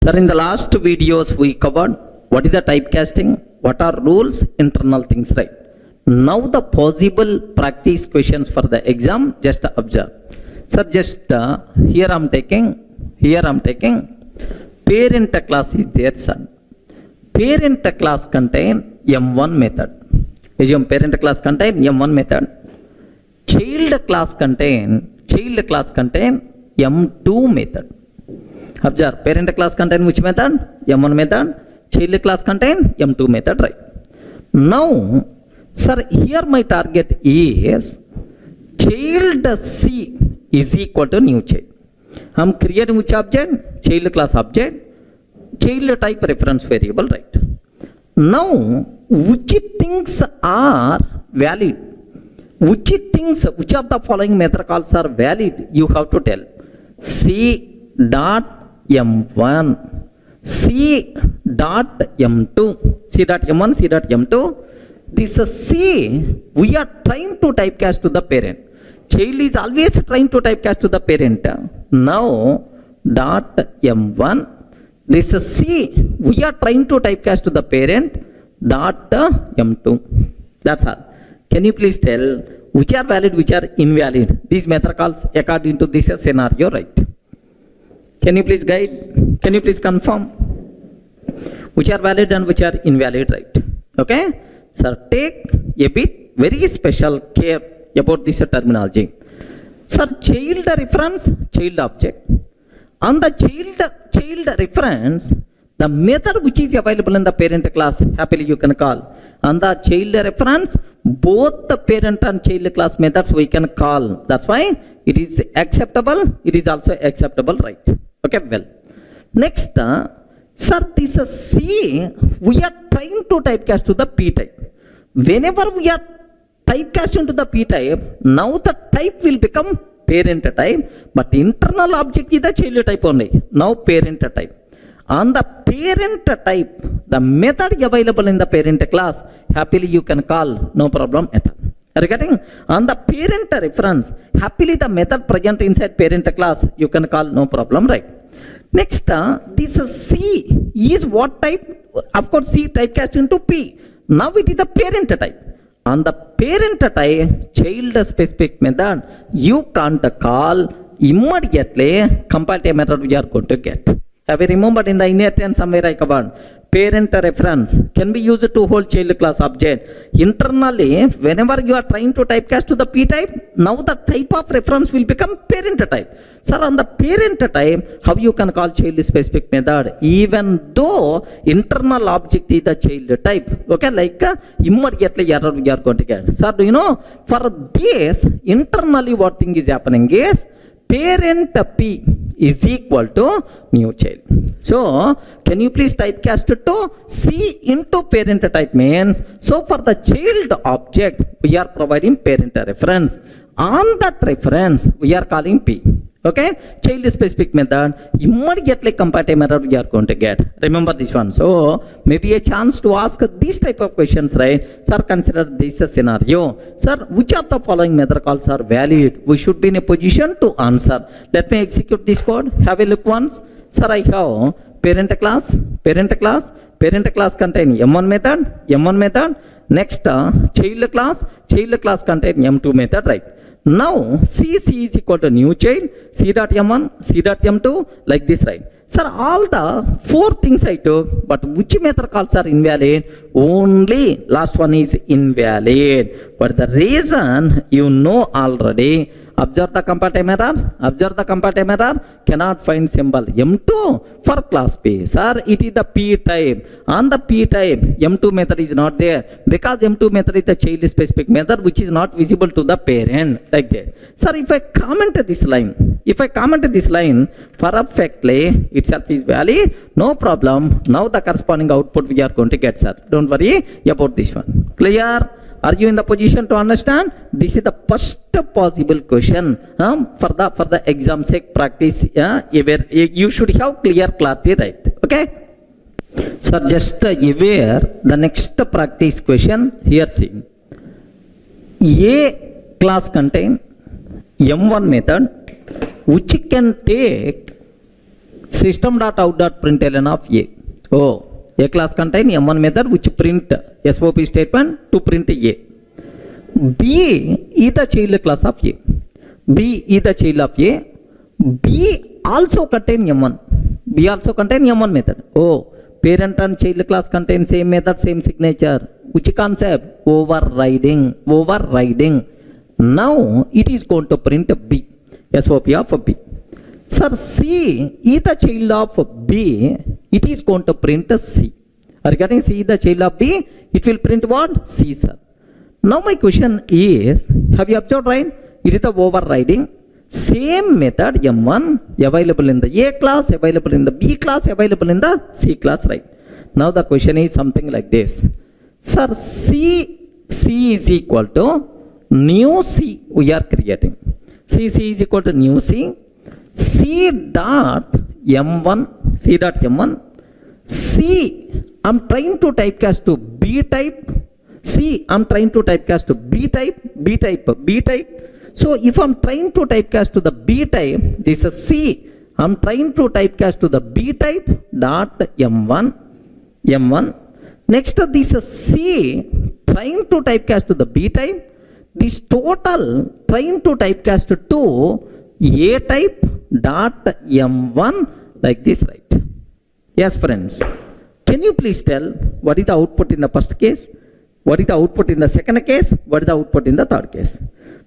Sir, in the last videos we covered what is the typecasting, what are rules, internal things, right? Now the possible practice questions for the exam, just observe. Sir, just here I'm taking parent class is there, son. Parent class contain M1 method. Assume parent class contain M1 method. Child class contain M2 method. Observe, parent class contain which method? M1 method. Child class contain M2 method, right? Now, sir, here my target is child C is equal to new child. I'm creating which object? Child class object, child type reference variable, right? Now, which things are valid? Which of the following method calls are valid? You have to tell. C dot M1, C dot M2, C dot M1, C dot M2. This C, we are trying to typecast to the parent. Child is always trying to typecast to the parent. Now, dot M1, this C, we are trying to typecast to the parent, dot M2. That's all. Can you please tell which are valid, which are invalid? These method calls according to this scenario, right? Can you please guide? Can you please confirm? Which are valid and which are invalid, right? Okay? Sir, take a bit very special care about this terminology. Sir, child reference, child object. On the child reference, the method which is available in the parent class, happily you can call. On the child reference, both the parent and child class methods we can call. That's why it is acceptable. It is also acceptable, right? Okay, well. Next, sir, this C, we are trying to typecast to the P type. Whenever we are typecasting to the P type, now the type will become parent type, but internal object is the child type only. Now parent type. On the parent type, the method available in the parent class, happily you can call, no problem at all. Are you getting? On the parent reference, happily the method present inside parent class, you can call, no problem, right? Next, this C is what type? Of course, C typecast into P. Now it is the parent type. On the parent type, child specific method, you can't call immediately comparative method we are going to get. Have you remembered in the inheritance somewhere I covered? Parent reference can be used to hold child class object. Internally, whenever you are trying to typecast to the P type, now the type of reference will become parent type. Sir, on the parent type, how you can call child specific method? Even though internal object is the child type. Okay, like immediately error we are going to get. Sir, do you know, for this, internally what thing is happening is, parent P is equal to new child. So, can you please typecast to C into parent type means, so for the child object, we are providing parent reference. On that reference, we are calling P. Okay, child specific method, immediately comparative method we are going to get. Remember this one. So, maybe a chance to ask these type of questions, right? Sir, consider this a scenario. Sir, which of the following method calls are valid? We should be in a position to answer. Let me execute this code. Have a look once. Sir, I have parent class contain M1 method. Next, child class contain M2 method, right? Now, C is equal to new child, C dot M1, C dot M2, like this, right? Sir, all the four things I took, but which method calls are invalid? Only last one is invalid. But the reason you know already. Observe the comparative error, cannot find symbol M2 for class P. Sir, it is the P type. On the P type, M2 method is not there because M2 method is the child specific method which is not visible to the parent, like that. Sir, if I comment this line, perfectly itself is valid, no problem. Now the corresponding output we are going to get, sir. Don't worry about this one. Clear? Are you in the position to understand? This is the first possible question for the exam sake practice. Where you should have clear clarity, right? Okay. Sir, just aware the next practice question here. See, A class contain M1 method which can take system.out.println of A. Oh, A class contain M1 method which print SOP statement to print A. B is the child class of A. B is the child of A. B also contain M1. B also contain M1 method. Oh, parent and child class contain same method, same signature. Which concept? Overriding. Overriding. Now it is going to print B. SOP of B. Sir, C is the child of B. It is going to print C. Are you getting? C is the child of B. It will print what? C, sir. Now my question is, have you observed, right? It is the overriding. Same method M1 available in the A class, available in the B class, available in the C class, right? Now the question is something like this. Sir, C is equal to new C we are creating. C is equal to new C. C dot M1, C dot M1. C, I'm trying to typecast to B type. C, I'm trying to typecast to B type, B type, B type. So if I'm trying to typecast to the B type, this is C. I'm trying to typecast to the B type dot M1, M1. Next, this is C trying to typecast to the B type. This total trying to typecast to A type dot M1 like this, right? Yes, friends. Can you please tell what is the output in the first case? What is the output in the second case? What is the output in the third case?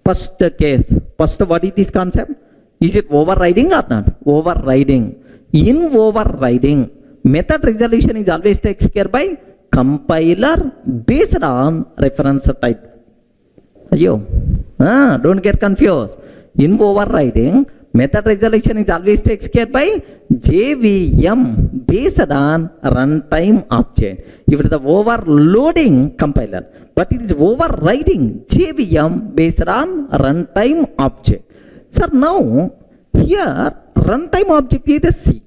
First case. First, what is this concept? Is it overriding or not? Overriding. In overriding, method resolution is always takes care by compiler based on reference type. Don't get confused. In overriding, method resolution is always takes care by JVM based on runtime object. If it is the overloading compiler, but it is overriding JVM based on runtime object. Sir, now here runtime object is the C.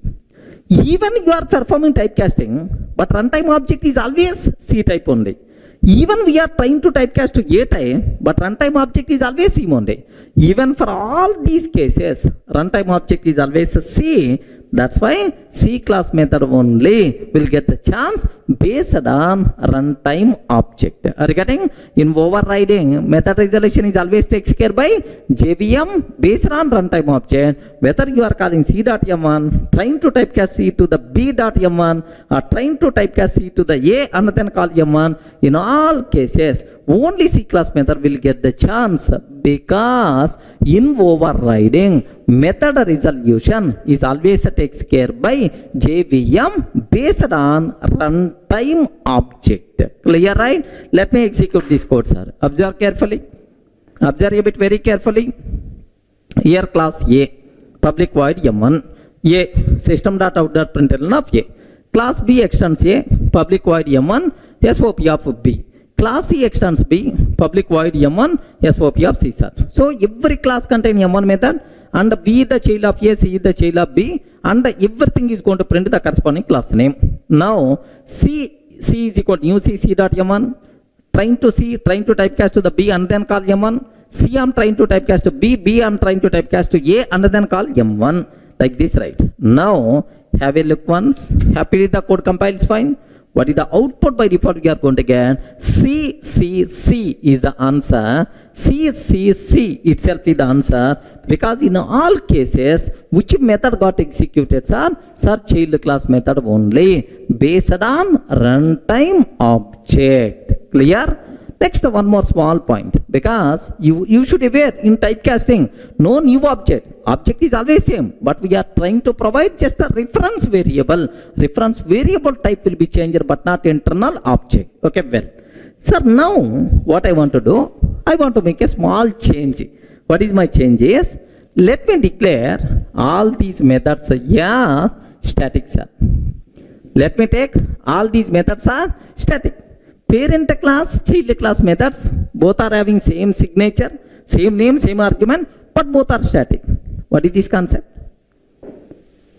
Even you are performing typecasting, but runtime object is always C type only. Even we are trying to typecast to A type, but runtime object is always C only. Even for all these cases, runtime object is always C. That's why C class method only will get the chance based on runtime object. Are you getting? In overriding, method resolution is always takes care by JVM based on runtime object. Whether you are calling C dot M1, trying to typecast C to the B dot M1, or trying to typecast C to the A and then call M1, in all cases, only C class method will get the chance, because in overriding, method resolution is always takes care by JVM based on runtime object. Clear, right? Let me execute this code, sir. Observe carefully. Observe a bit very carefully. Here class A, public void M1, A, system.out.println of A. Class B extends A, public void M1, SOP of B. Class C extends B, public void M1, SOP of C, sir. So every class contain M1 method, and B is the child of A, C is the child of B, and everything is going to print the corresponding class name. Now C is equal to new C dot M1, trying to typecast to the B and then call M1. C I'm trying to typecast to B I'm trying to typecast to A and then call M1, like this, right? Now have a look once. Happily the code compiles fine. What is the output by default we are going to get? C is the answer. C itself is the answer, because in all cases, which method got executed, sir? Sir, child class method only, based on runtime object. Clear? Next, one more small point, because you should be aware in typecasting, no new object. Object is always same, but we are trying to provide just a reference variable. Reference variable type will be changed, but not internal object. Okay, well. Sir, now what I want to do, I want to make a small change. What is my change is, let me declare all these methods static, sir. Let me take all these methods are static. Parent class, child class methods, both are having same signature, same name, same argument, but both are static. What is this concept?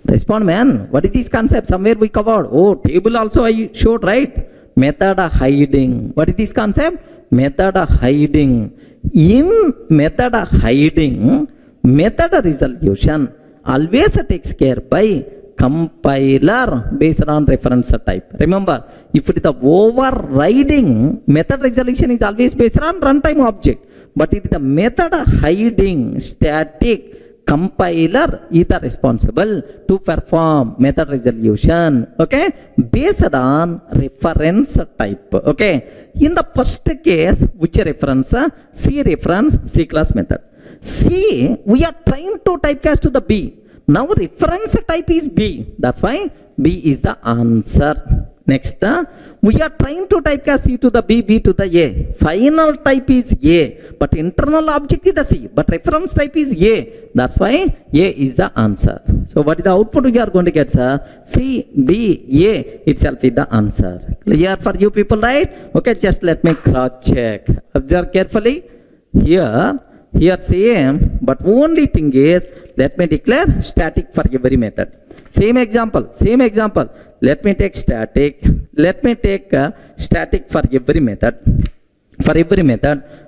Respond, man. What is this concept? Somewhere we covered. Oh, table also I showed, right? Method hiding. What is this concept? Method hiding. In method hiding, method resolution always takes care by compiler based on reference type. Remember, if it is the overriding, method resolution is always based on runtime object. But it is the method hiding static compiler is the responsible to perform method resolution, okay, based on reference type, okay. In the first case, which reference? C reference, C class method. C, we are trying to typecast to the B. Now reference type is B. That's why B is the answer. Next, we are trying to typecast C to the B, B to the A. Final type is A, but internal object is the C, but reference type is A. That's why A is the answer. So what is the output we are going to get, sir? C, B, A itself is the answer. Clear for you people, right? Okay, just let me cross check. Observe carefully. Here same, but only thing is, let me declare static for every method. Same example. Let me take static. Let me take static for every method.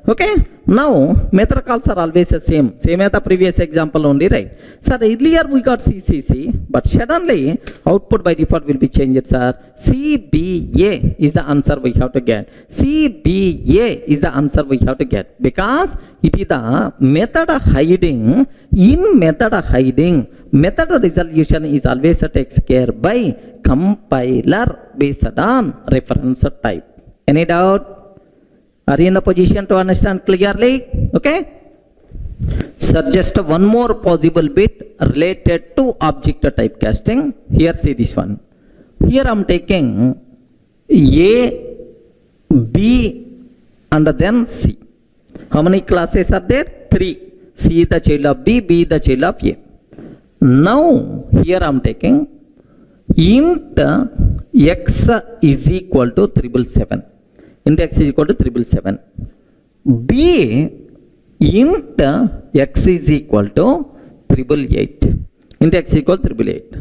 Okay. Now method calls are always the same. Same as the previous example only, right? Sir, earlier we got CCC, but suddenly output by default will be changed, sir. CBA is the answer we have to get. CBA is the answer we have to get because it is the method hiding. In method hiding, method resolution is always takes care by compiler based on reference type. Any doubt? Are you in the position to understand clearly? Okay. Sir, just one more possible bit related to object typecasting. Here, see this one. Here I am taking A, B, and then C. How many classes are there? 3. C is the child of B, B is the child of A. Now, here I am taking int x is equal to 777. Int x is equal to 777. B, int x is equal to 888. Int x is equal to 888.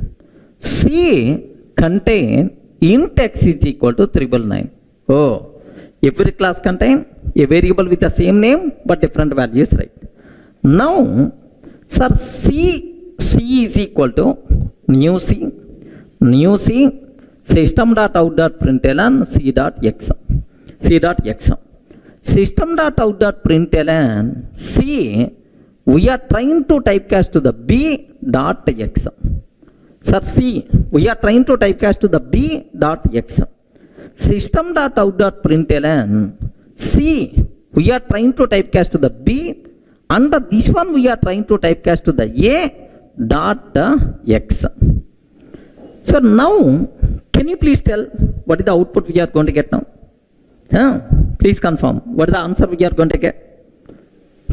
C contain int x is equal to 999. Oh, every class contain a variable with the same name but different values, right? Now, sir, C is equal to new C system.out.println C.x. System.out.println C, we are trying to typecast to the B.x. Sir, C, we are trying to typecast to the B.x. System.out.println C, we are trying to typecast to the B, and this one we are trying to typecast to the A.x. So now, can you please tell what is the output we are going to get now? Please confirm. What is the answer we are going to get?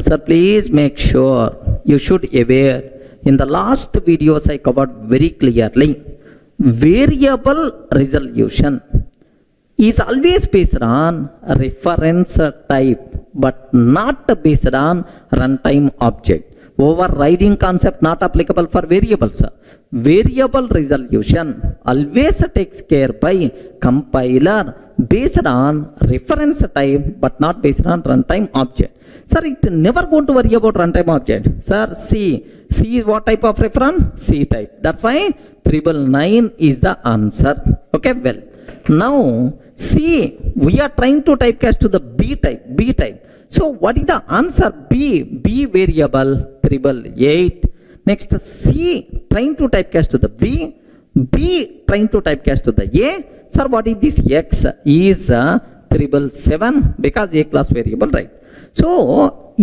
Sir, please make sure you should aware. In the last videos I covered very clearly. Variable resolution is always based on reference type, but not based on runtime object. Overriding concept not applicable for variables. Variable resolution always takes care by compiler based on reference type but not based on runtime object. Sir, it never going to worry about runtime object. Sir, C is what type of reference? C type. That's why 999 is the answer. Okay, well. Now, C, we are trying to typecast to the B type. So, what is the answer? B variable 888. Next, C trying to typecast to the B trying to typecast to the A. Sir, what is this? X is 777 because A class variable, right? So,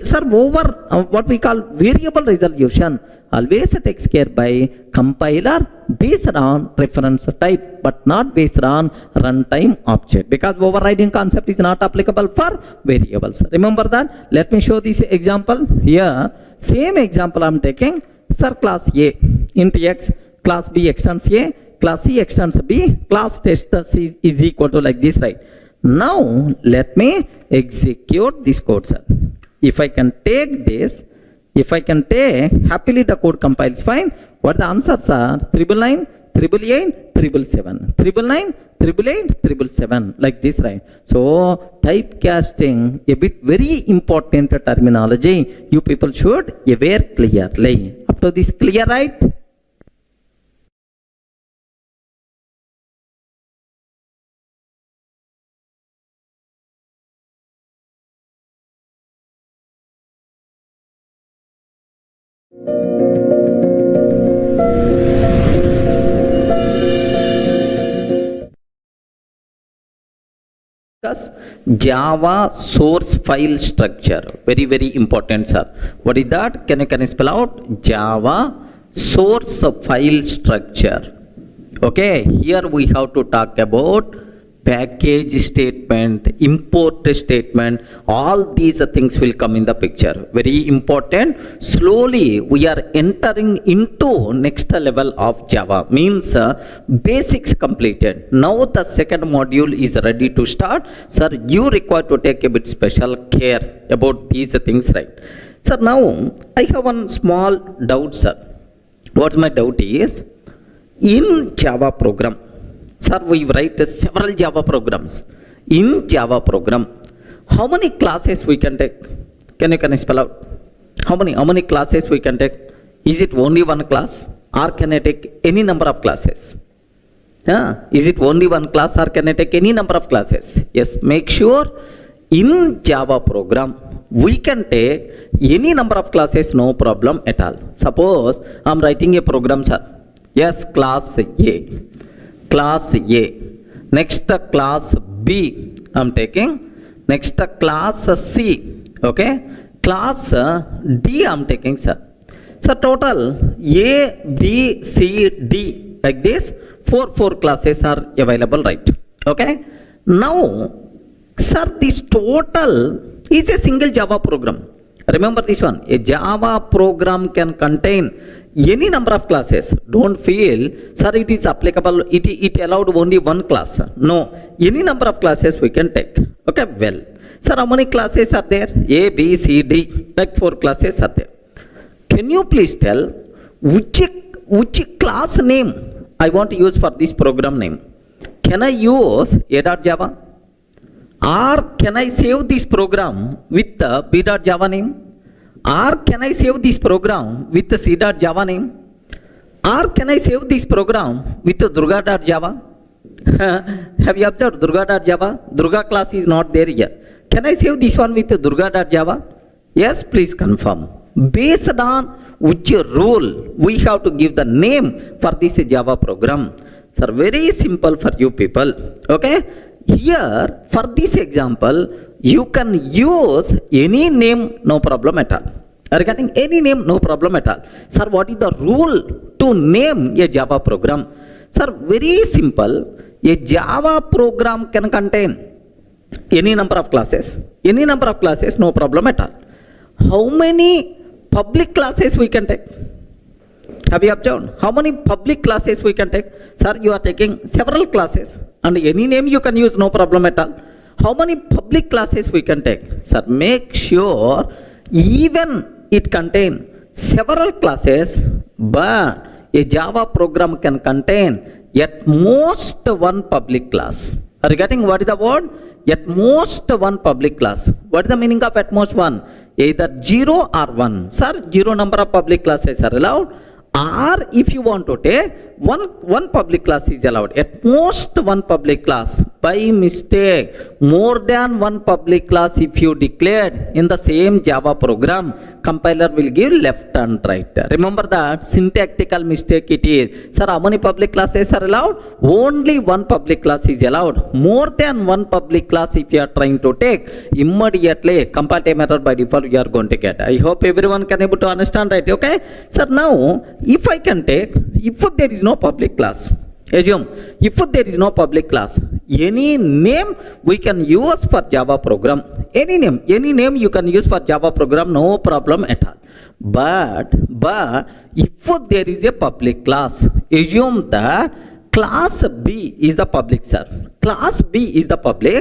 sir, over what we call variable resolution always takes care by compiler based on reference type but not based on runtime object because overriding concept is not applicable for variables. Remember that? Let me show this example here. Same example I am taking. Sir, class A int x, class B extends A, class C extends B, class test C is equal to like this, right? Now let me execute this code, sir. If I can take this, if I can take, happily the code compiles fine. What the answers are? 999, 888, 777, 999, 888, 777, like this, right? So typecasting, a bit very important terminology. You people should aware clearly. Up to this clear, right? Discuss Java source file structure. Very, very important, sir. What is that? Can you spell out? Java source file structure. Okay, here we have to talk about package statement, import statement, all these things will come in the picture. Very important. Slowly we are entering into next level of Java. Means basics completed. Now the second module is ready to start. Sir, you require to take a bit special care about these things, right? Sir, now I have one small doubt, sir. What's my doubt is, in Java program, sir, we write several Java programs. In Java program, how many classes we can take? Can you spell out? How many classes we can take? Is it only one class, or can I take any number of classes? Is it only one class, or can I take any number of classes? Yes, make sure in Java program we can take any number of classes, no problem at all. Suppose I am writing a program, sir. Yes, class A. Class A. Next class B I am taking. Next class C. Okay. Class D I am taking, sir. So total A, B, C, D, like this, four classes are available, right? Okay. Now, sir, this total is a single Java program. Remember this one. A Java program can contain any number of classes. Don't feel, sir, it is applicable, it allowed only one class. No, any number of classes we can take. Okay, well. Sir, how many classes are there? A, B, C, D, like 4 classes are there. Can you please tell which class name I want to use for this program name? Can I use A.Java? Or can I save this program with the B.Java name? Or can I save this program with the C.Java name? Or can I save this program with the Durga.java? Have you observed Durga.java? Durga class is not there yet. Can I save this one with the Durga.java? Yes, please confirm. Based on which rule we have to give the name for this Java program. Sir, very simple for you people. Okay? Here, for this example, you can use any name, no problem at all. Regarding any name, no problem at all. Sir, what is the rule to name a Java program? Sir, very simple. A Java program can contain any number of classes. Any number of classes, no problem at all. How many public classes we can take? Have you observed? How many public classes we can take? Sir, you are taking several classes and any name you can use, no problem at all. How many public classes we can take? Sir, make sure even it contain several classes, but a Java program can contain at most one public class. Regarding what is the word? At most one public class. What is the meaning of at most one? Either 0 or 1. Sir, 0 number of public classes are allowed. Or if you want to take one public class is allowed. At most one public class. By mistake, more than one public class if you declared in the same Java program, compiler will give left and right. Remember that syntactical mistake it is. Sir, how many public classes are allowed? Only one public class is allowed. More than one public class if you are trying to take, immediately compile error by default you are going to get. I hope everyone can able to understand, right? Okay. Sir, now if I can take, if there is no public class, assume if there is no public class, any name we can use for Java program. Any name you can use for Java program, no problem at all. But if there is a public class, assume that class B is the public, sir. Class B is the public.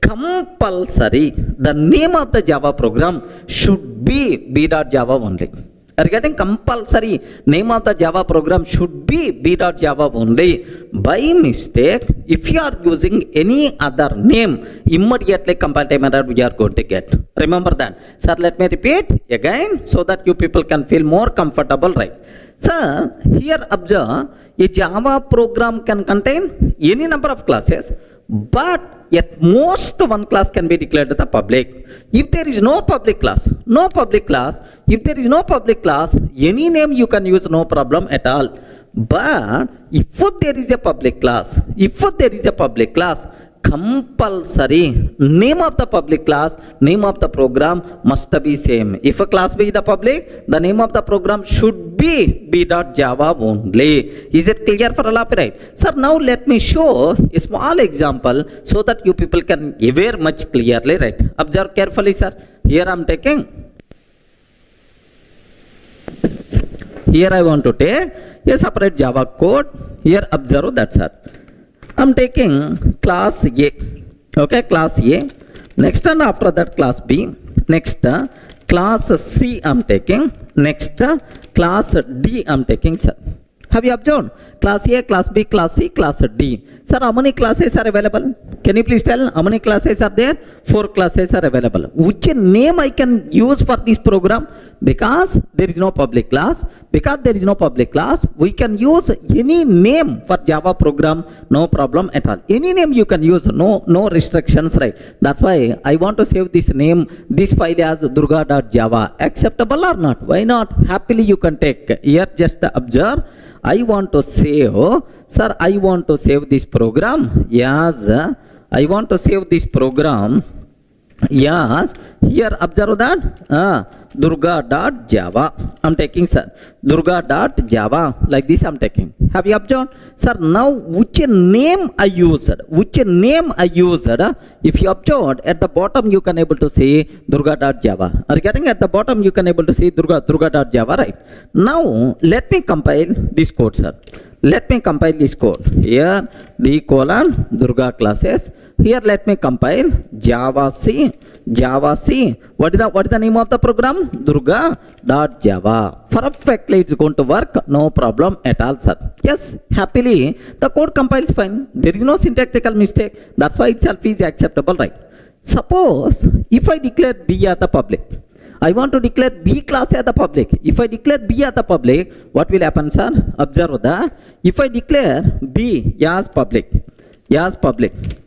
Compulsory, the name of the Java program should be B.Java only. Are you getting? Compulsory name of the Java program should be B.Java only. By mistake, if you are using any other name, immediately compile time error we are going to get. Remember that. Sir, let me repeat again so that you people can feel more comfortable, right? Sir, here observe, a Java program can contain any number of classes, but at most one class can be declared the public. If there is no public class, if there is no public class, any name you can use, no problem at all. But if there is a public class, compulsory name of the public class, name of the program must be same. If a class be the public, the name of the program should be B.Java only. Is it clear for all of you, right? Sir, now let me show a small example so that you people can aware much clearly, right? Observe carefully, sir. Here I am taking. Here I want to take a separate Java code. Here observe that, sir. I am taking class A, okay, class A. Next and after that class B. Next class C I am taking. Next class D I am taking, sir. Have you observed? Class A, class B, class C, class D. Sir, how many classes are available? Can you please tell how many classes are there? 4 classes are available. Which name I can use for this program? Because there is no public class. We can use any name for Java program, no problem at all. Any name you can use, no restrictions, right? That's why I want to save this name, this file as Durga.java. Acceptable or not? Why not? Happily you can take. Here just observe. I want to save, sir, I want to save this program. Yes, I want to save this program. Yes, here observe that Durga.java I'm taking, sir. Durga.java, like this I'm taking. Have you observed? Sir, now which name I used? If you observed, at the bottom you can able to see Durga.java. Are you getting? At the bottom you can able to see Durga.java, right? Now let me compile this code, sir. Let me compile this code. Here D : Durga classes. Here let me compile Java C. What is the name of the program? Durga.java. Perfectly it's going to work, no problem at all, sir. Yes, happily the code compiles fine. There is no syntactical mistake. That's why itself is acceptable, right? Suppose if I declare B as the public, I want to declare B class as the public. If I declare B as the public, what will happen, sir? Observe that. If I declare B as public,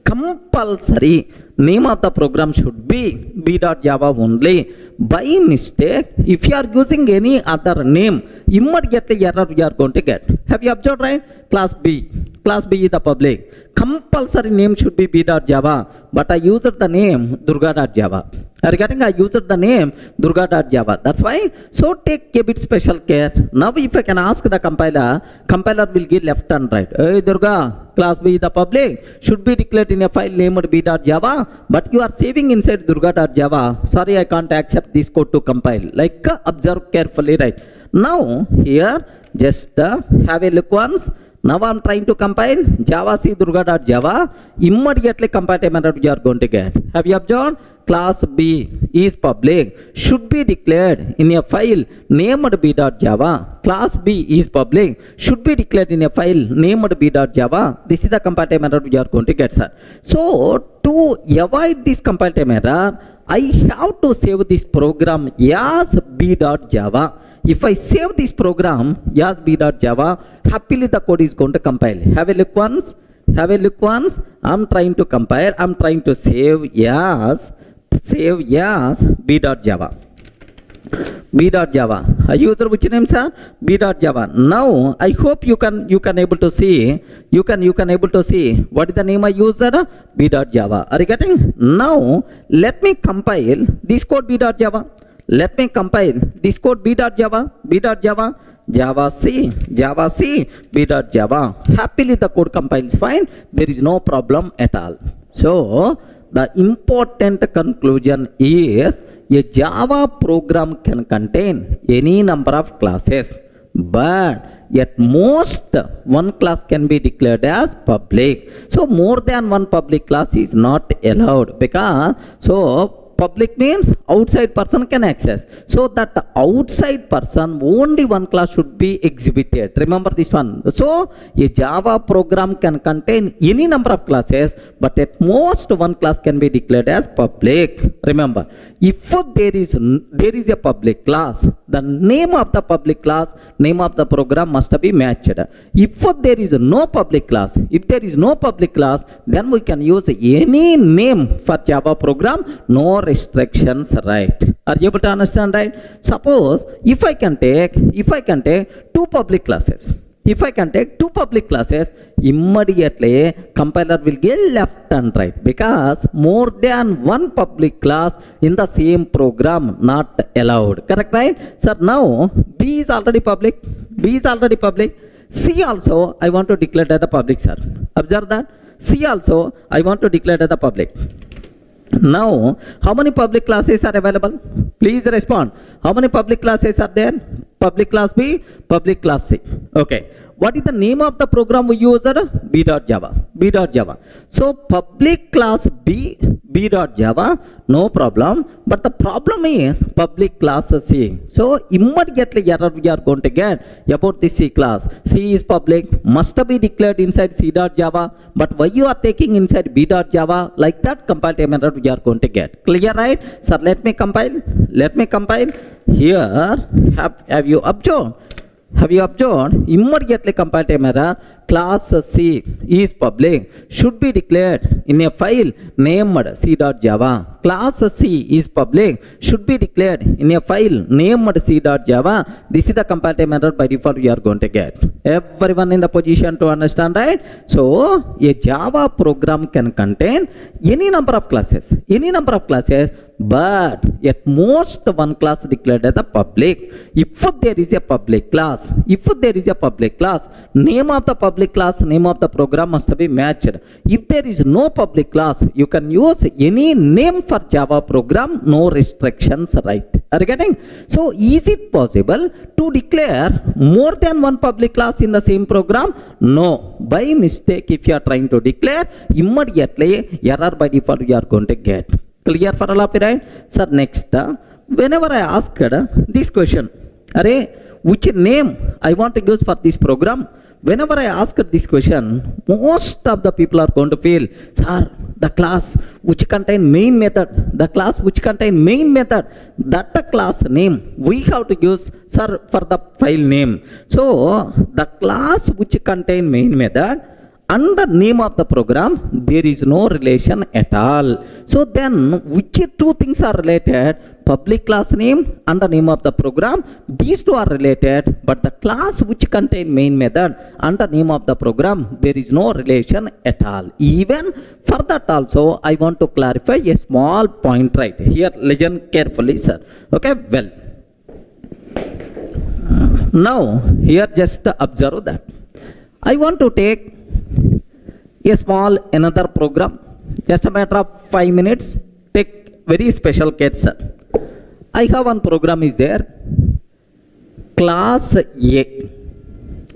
compulsory name of the program should be B.Java only. By mistake, if you are using any other name, immediately error you are going to get. Have you observed, right? Class B is the public. Compulsory name should be B.Java, but I used the name Durga.java. Are you getting? I used the name Durga.java. That's why. So take a bit special care. Now if I can ask the compiler will give left and right. Hey Durga, class B is the public, should be declared in a file named B.Java, but you are saving inside Durga.java. Sorry, I can't accept this code to compile. Like observe carefully, right? Now here just have a look once. Now I am trying to compile Java C Durga.java. Immediately compile time error you are going to get. Have you observed? Class B is public, should be declared in a file named B.java. Class B is public, should be declared in a file named B.java. This is the compile time error you are going to get, sir. So to avoid this compile time error, I have to save this program as B.java. If I save this program as B.java, happily the code is going to compile. Have a look once. I'm trying to compile. I'm trying to save as B.java. I use which name, sir? B.java. Now I hope you can able to see. You can able to see what is the name I used? B.java. Are you getting? Now let me compile this code B.java. Let me compile this code B.java. Java C, B.java. Happily the code compiles fine. There is no problem at all. So the important conclusion is a Java program can contain any number of classes, but at most one class can be declared as public. So more than one public class is not allowed, because so public means outside person can access. So that outside person, only one class should be exhibited. Remember this one. So a Java program can contain any number of classes, but at most one class can be declared as public. Remember, if there is a public class, the name of the public class, name of the program must be matched. If there is no public class, then we can use any name for Java program, no restrictions, right? Are you able to understand, right? Suppose if I can take two public classes, immediately compiler will get left and right, because more than one public class in the same program not allowed. Correct, right? Sir, now B is already public. C also I want to declare as the public, sir. Observe that. C also I want to declare as the public. Now, how many public classes are available? Please respond. How many public classes are there? Public class B, public class C. Okay. What is the name of the program we used? B.Java. So, public class B.Java, no problem. But the problem is public class C. So, immediately error we are going to get about this C class. C is public, must be declared inside C.Java. But why you are taking inside B.Java? Like that compile time error we are going to get. Clear, right? Sir, let me compile. Here, have you observed? Immediately compile time error. Class C is public, should be declared in a file named C.Java. Class C is public, should be declared in a file named C.Java. This is the compile time error by default we are going to get. Everyone in the position to understand, right? So a Java program can contain any number of classes, but at most one class declared as the public. If there is a public class, name of the public class, name of the program must be matched. If there is no public class, you can use any name for Java program, no restrictions, right? Are you getting? So is it possible to declare more than one public class in the same program? No. By mistake, if you are trying to declare, immediately error by default you are going to get. Clear for all of you, right? Sir, next, whenever I asked this question, which name I want to use for this program, whenever I ask this question, most of the people are going to feel, sir, the class which contain main method, that class name we have to use, sir, for the file name. So the class which contain main method and the name of the program, there is no relation at all. So then, which two things are related? Public class name and the name of the program. These two are related, but the class which contain main method and the name of the program, there is no relation at all. Even for that also, I want to clarify a small point right here. Listen carefully, sir. Okay, well. Now, here just observe that. I want to take a small another program, just a matter of 5 minutes. Take very special case, sir. I have one program is there, class A.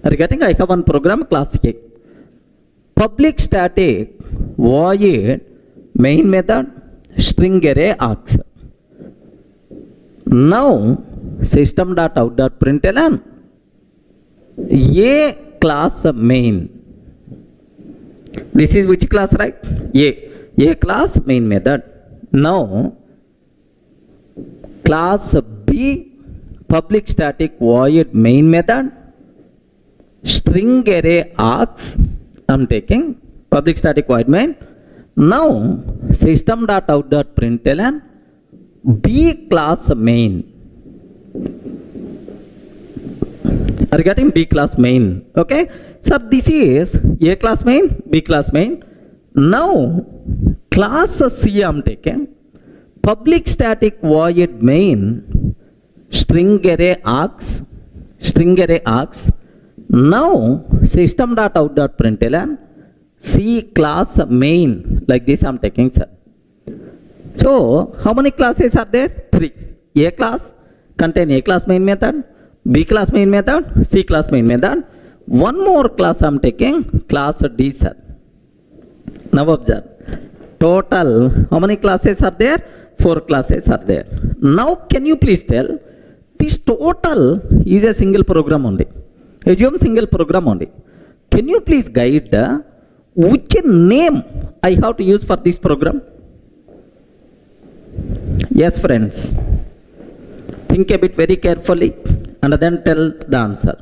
Are you getting? I have one program, class A. Public static void main method string array args. Now system.out.println A class main. This is which class, right? A class main method. Now class B public static void main method string array args. I'm taking public static void main. Now system.out.println B class main. Are you getting? B class main. Okay. So this is A class main, B class main. Now class C I'm taking. Public static void main string array args. Now system.out.println C class main. Like this I'm taking, sir. So how many classes are there? 3. A class contain A class main method. B class main method, C class main method. One more class I am taking, class D, sir. Now observe. Total, how many classes are there? 4 classes are there. Now can you please tell, this total is a single program only. Assume single program only. Can you please guide which name I have to use for this program? Yes, friends. Think a bit very carefully and then tell the answer.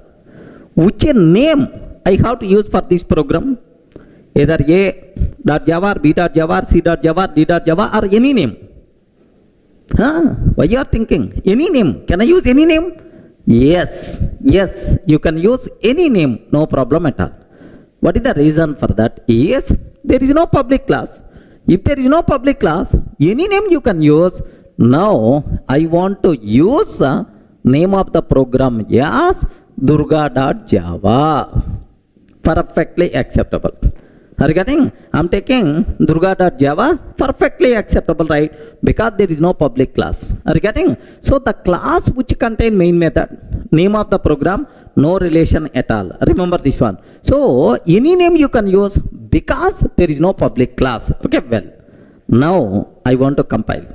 Which name I have to use for this program? Either A.Java, B.Java, C.Java, D.Java or any name. Why you are thinking? Any name. Can I use any name? Yes, you can use any name, no problem at all. What is the reason for that? Yes, there is no public class. If there is no public class, any name you can use. Now, I want to use name of the program as Durga.java. Perfectly acceptable. Are you getting? I am taking Durga.java, perfectly acceptable, right? Because there is no public class. Are you getting? So the class which contain main method, name of the program, no relation at all. Remember this one. So any name you can use because there is no public class. Okay, well, now I want to compile.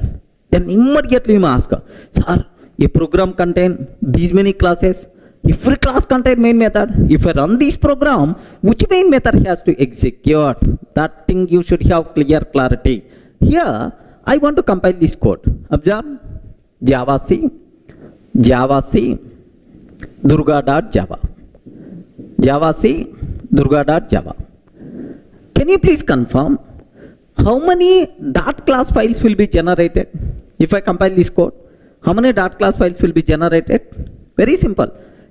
Then immediately you may ask, sir, a program contain these many classes. Every class contain main method. If I run this program, which main method has to execute? That thing you should have clear clarity. Here, I want to compile this code. Observe, Java C, Durga.java. Java C, Durga.java. Can you please confirm how many dot class files will be generated? If I compile this code, how many dot class files will be generated? Very simple.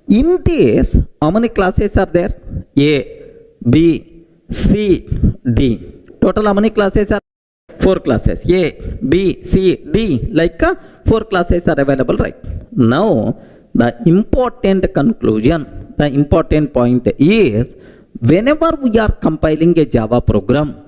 In this, how many classes are there? A, B, C, D. Total how many classes are? 4 classes. A, B, C, D. Like 4 classes are available, right? Now, the important conclusion, the important point is, whenever we are compiling a Java program,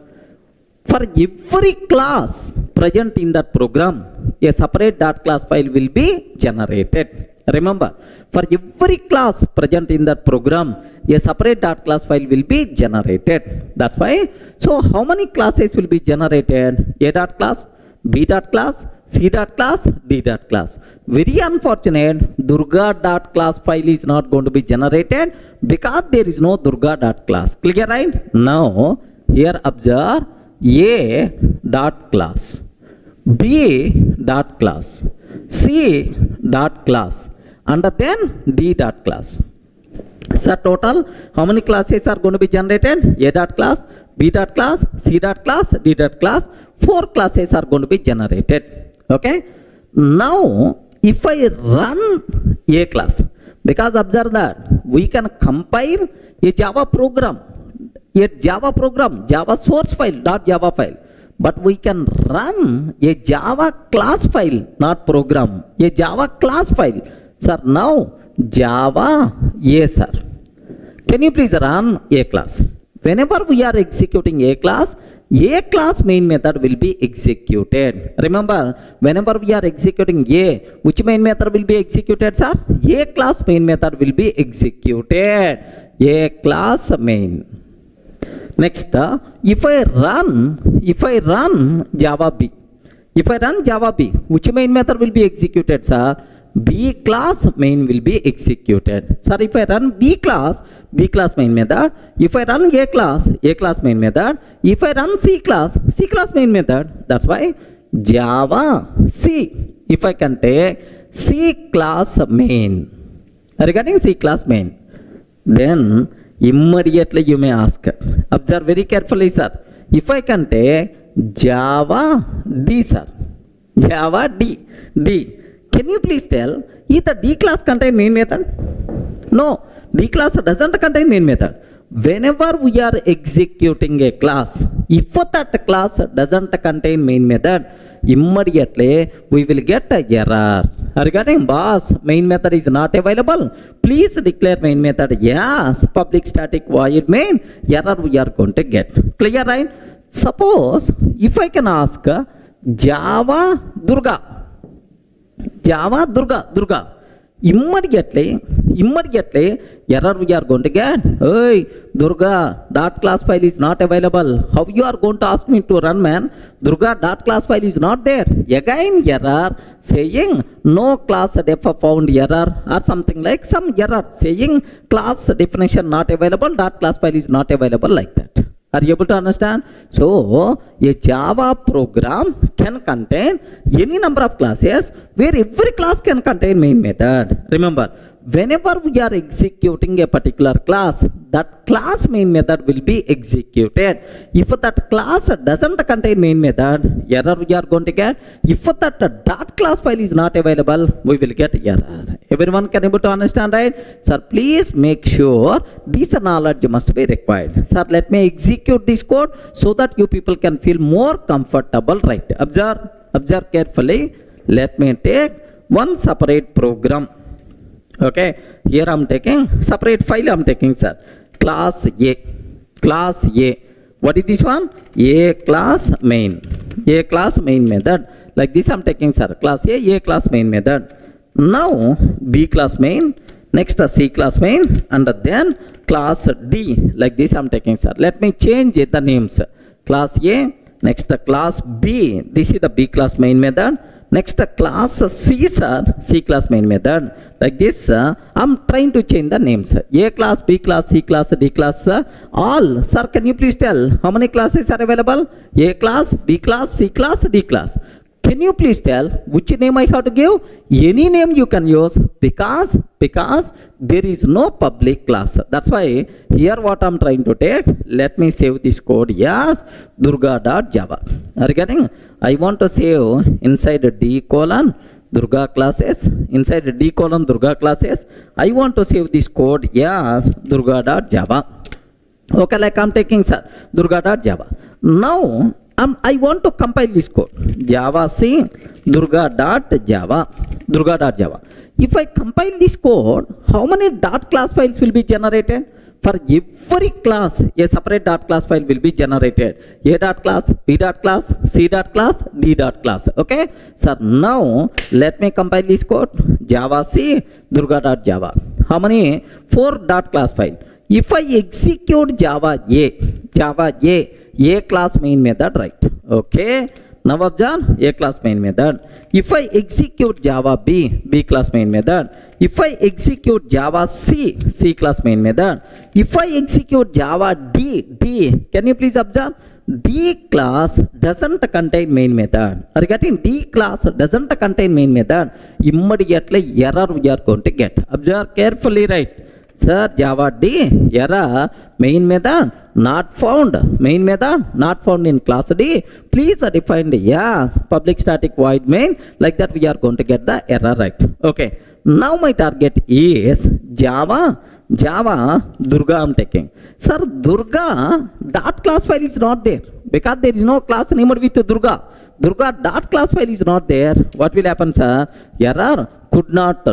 for every class present in that program, a separate dot class file will be generated. Remember, for every class present in that program, a separate dot class file will be generated. That's why. So how many classes will be generated? A dot class, B dot class, C dot class, D dot class. Very unfortunate, Durga dot class file is not going to be generated because there is no Durga dot class. Clear, right? Now, here observe A dot class, B dot class, C dot class, and then D dot class. So total, how many classes are going to be generated? A dot class, B dot class, C dot class, D dot class. 4 classes are going to be generated. Okay. Now, if I run A class, because observe that we can compile a Java program, Java source file, .java file. But we can run a Java class file, not program, a Java class file. Sir, now Java, yes sir. Can you please run A class? Whenever we are executing A class main method will be executed. Remember, whenever we are executing A, which main method will be executed, sir? A class main method will be executed. A class main. Next, if I run Java B, which main method will be executed, sir? B class main will be executed. Sir, if I run B class main method. If I run A class main method. If I run C class main method. That's why Java C. If I can take C class main. Regarding C class main, then immediately you may ask. Observe very carefully, sir. If I can take Java D, sir. Java D. Can you please tell, is the D class contain main method? No, D class doesn't contain main method. Whenever we are executing a class, if that class doesn't contain main method, immediately we will get an error. Regarding boss, main method is not available. Please declare main method. Yes, public static void main. Error we are going to get. Clear, right? Suppose if I can ask Java Durga. immediately error we are going to get. Hey, Durga dot class file is not available. How you are going to ask me to run, man? Durga dot class file is not there. Again error saying no class def found error, or something like some error saying class definition not available, dot class file is not available, like that. Are you able to understand? So a Java program can contain any number of classes where every class can contain main method. Remember, whenever we are executing a particular class, that class main method will be executed. If that class doesn't contain main method, error we are going to get. If that dot class file is not available, we will get error. Everyone can able to understand, right? Sir, please make sure this knowledge must be required. Sir, let me execute this code so that you people can feel more comfortable, right? Observe carefully. Let me take one separate program. Okay, here I am taking separate file. I am taking, sir, class A. What is this one? A class main method. Like this I am taking, sir, class A class main method. Now B class main, next C class main, and then class D. Like this I am taking, sir. Let me change the names. Class A, next class B. This is the B class main method. Next class C, sir, C class main method. Like this I'm trying to change the names. A class, B class, C class, D class, all. Sir, can you please tell how many classes are available? A class, B class, C class, D class. Can you please tell which name I have to give? Any name you can use, because there is no public class. That's why here what I'm trying to take, let me save this code as durga.java. Are you getting? I want to save inside D colon Durga classes, inside D colon Durga classes. I want to save this code as durga.java. Okay, like I'm taking, sir, durga.java. Now I want to compile this code. Java C durga.java. If I compile this code, how many dot class files will be generated? For every class, a separate dot class file will be generated. A dot class, B dot class, C dot class, D dot class. Okay, so now let me compile this code. Java C durga.java. How many? 4 dot class file. If I execute Java A class main method, right? Okay, now observe A class main method. If I execute Java B class main method. If I execute Java C class main method. If I execute Java D, can you please observe? D class doesn't contain main method. Are you getting? D class doesn't contain main method. Immediately error we are going to get. Observe carefully, right? Sir, Java D error, main method not found. Main method not found in class D. Please define public static void main. Like that we are going to get the error, right? Okay. Now my target is Java Durga I'm taking. Sir, Durga dot class file is not there because there is no class named with Durga. Durga dot class file is not there. What will happen, sir? Error, could not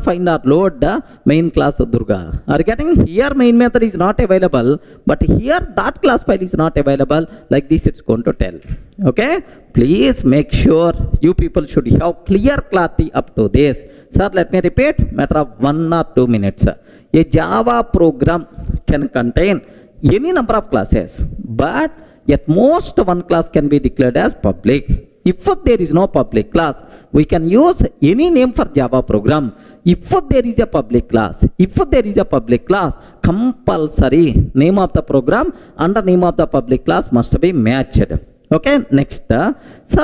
find or load the main class of Durga. Are you getting? Here main method is not available, but here dot class file is not available. Like this it's going to tell. Okay, please make sure you people should have clear clarity up to this. Sir, let me repeat, matter of 1 or 2 minutes. A Java program can contain any number of classes, but at most one class can be declared as public. If there is no public class, we can use any name for Java program. If there is a public class, compulsory name of the program and the name of the public class must be matched. Okay, next, sir,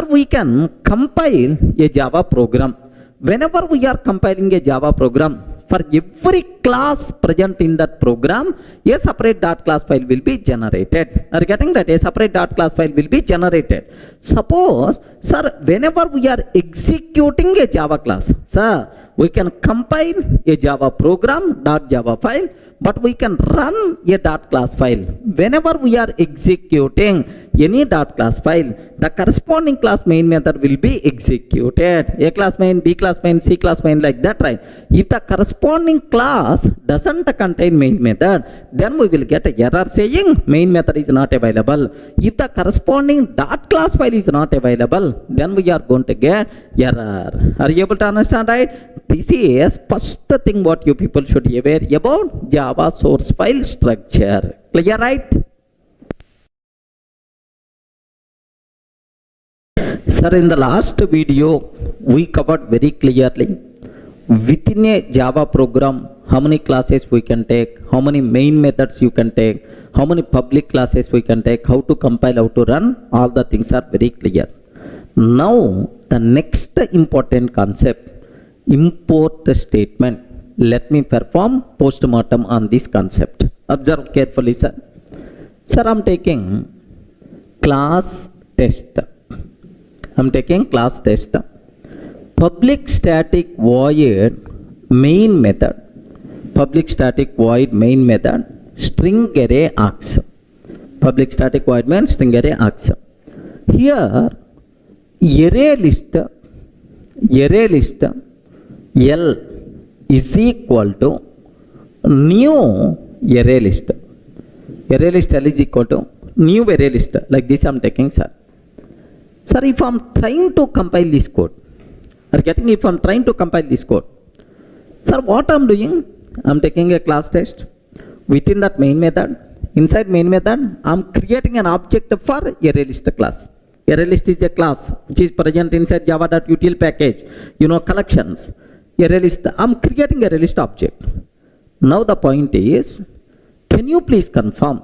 we can compile a Java program. Whenever we are compiling a Java program, for every class present in that program, a separate dot class file will be generated. Are you getting that? A separate dot class file will be generated. Suppose, sir, whenever we are executing a Java class, sir, we can compile a Java program .java file, but we can run a dot class file. Whenever we are executing any dot class file, the corresponding class main method will be executed. A class main, B class main, C class main, like that, right? If the corresponding class doesn't contain main method, then we will get an error saying main method is not available. If the corresponding dot class file is not available, then we are going to get error. Are you able to understand, right? This is first thing what you people should be aware about Java source file structure. Clear, right? Sir, in the last video, we covered very clearly within a Java program how many classes we can take, how many main methods you can take, how many public classes we can take, how to compile, how to run, all the things are very clear. Now, the next important concept, import statement. Let me perform postmortem on this concept. Observe carefully, sir. Sir, I'm taking class test. I'm taking class test. Public static void main method. Public static void main method. String array args. Public static void means string array args. Here, array list L is equal to new array list. Array list L is equal to new array list. Like this I'm taking, sir. Sir, if I'm trying to compile this code, if I'm trying to compile this code, sir, what I'm doing? I'm taking a class test. Within that main method, inside main method, I'm creating an object for array list class. Array list is a class which is present inside java.util package. You know, collections. Array list, I'm creating array list object. Now the point is, can you please confirm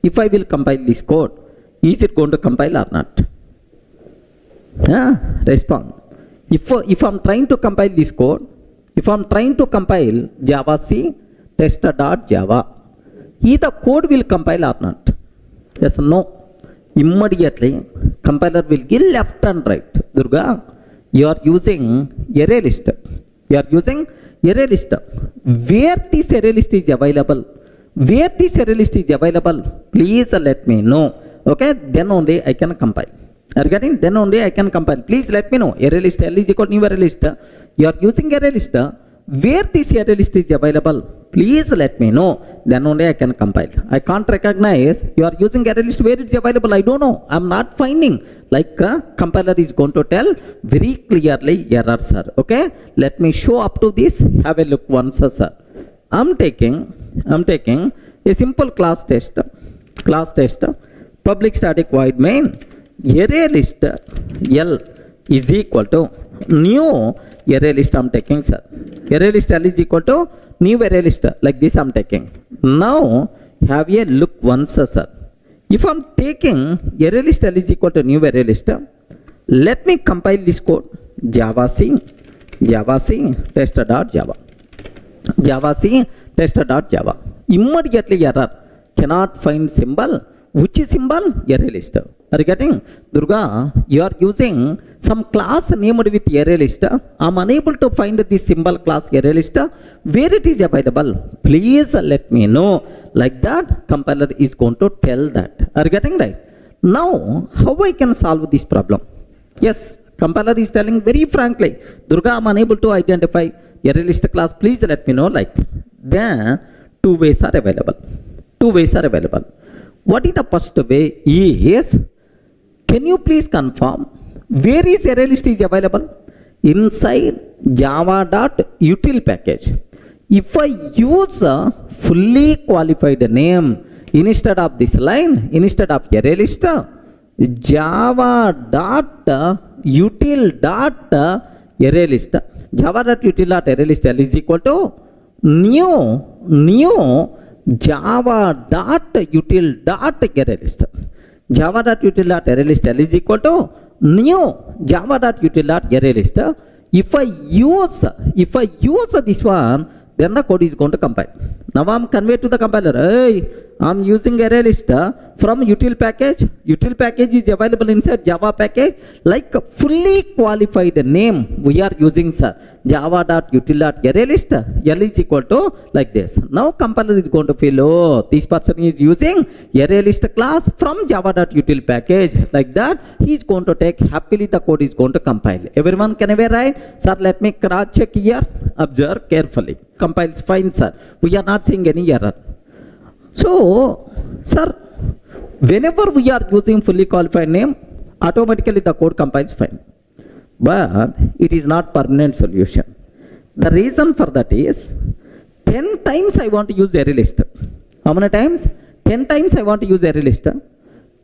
if I will compile this code, is it going to compile or not? Respond. If I'm trying to compile this code, if I'm trying to compile Java C test.java, either code will compile or not? Yes or no? Immediately, compiler will give left and right. Durga, you are using array list. You are using array list. Where this array list is available? Where this array list is available? Please let me know. Okay, then only I can compile. Are you getting? Then only I can compile. Please let me know. Array list L is equal to new array list. You are using array list. Where this array list is available? Please let me know. Then only I can compile. I can't recognize you are using array list where it's available. I don't know. I'm not finding. Like compiler is going to tell very clearly error, sir. Okay. Let me show up to this. Have a look once, sir. I'm taking a simple class test. Public static void main. Array list L is equal to new array list I'm taking, sir. Array list L is equal to new array list. Like this I'm taking. Now have a look once, sir. If I'm taking array list L is equal to new array list, let me compile this code. Java C test.java. Java C test.java. Immediately error. Cannot find symbol. Which is symbol? Array list. Are you getting? Durga, you are using some class named with array list. I'm unable to find this symbol class array list. Where it is available? Please let me know. Like that, compiler is going to tell that. Are you getting right? Now, how I can solve this problem? Yes, compiler is telling very frankly, Durga, I'm unable to identify array list class. Please let me know. Like, then two ways are available. What is the first way is, can you please confirm where is array list is available? Inside java.util package. If I use a fully qualified name instead of this line, instead of array list, java.util.array list, java.util.array list L is equal to new java.util.array list. Java.util.array list L is equal to new java.util.array list. If I use this one, then the code is going to compile. Now I'm conveyed to the compiler, hey, I'm using array list from util package. Util package is available inside Java package. Like fully qualified name we are using, sir. Java.util.array list. L is equal to like this. Now compiler is going to feel, oh, this person is using array list class from Java.util package. Like that, he is going to take happily the code is going to compile. Everyone can ever write? Sir, let me cross check here. Observe carefully. Compiles fine, sir. We are not seeing any error. So, sir, whenever we are using fully qualified name, automatically the code compiles fine. But it is not permanent solution. The reason for that is 10 times I want to use array list. How many times? 10 times I want to use array list.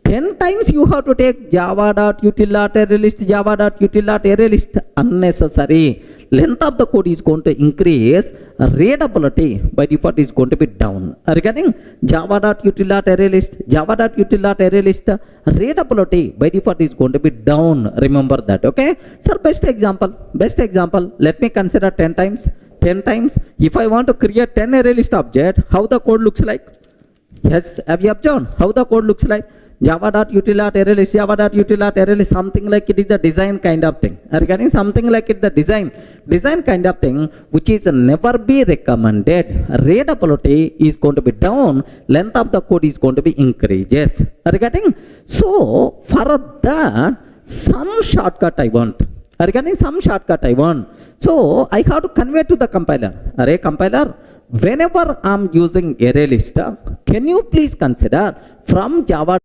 10 times you have to take java.util.array list, java.util.array list. Unnecessary. Length of the code is going to increase. Readability by default is going to be down. Are you getting? Java.util.array list, java.util.array list. Readability by default is going to be down. Remember that, okay? Sir, best example. Let me consider 10 times. 10 times. If I want to create 10 array list object, how the code looks like? Yes, have you observed how the code looks like? Java.util.array list, Java.util.array list, something like it is the design kind of thing. Are you getting? Something like it the design kind of thing, which is never be recommended. Readability is going to be down, length of the code is going to be increases. Are you getting? So for that, some shortcut I want. Are you getting? Some shortcut I want. So I have to convey to the compiler. Array compiler, whenever I'm using array list, can you please consider from Java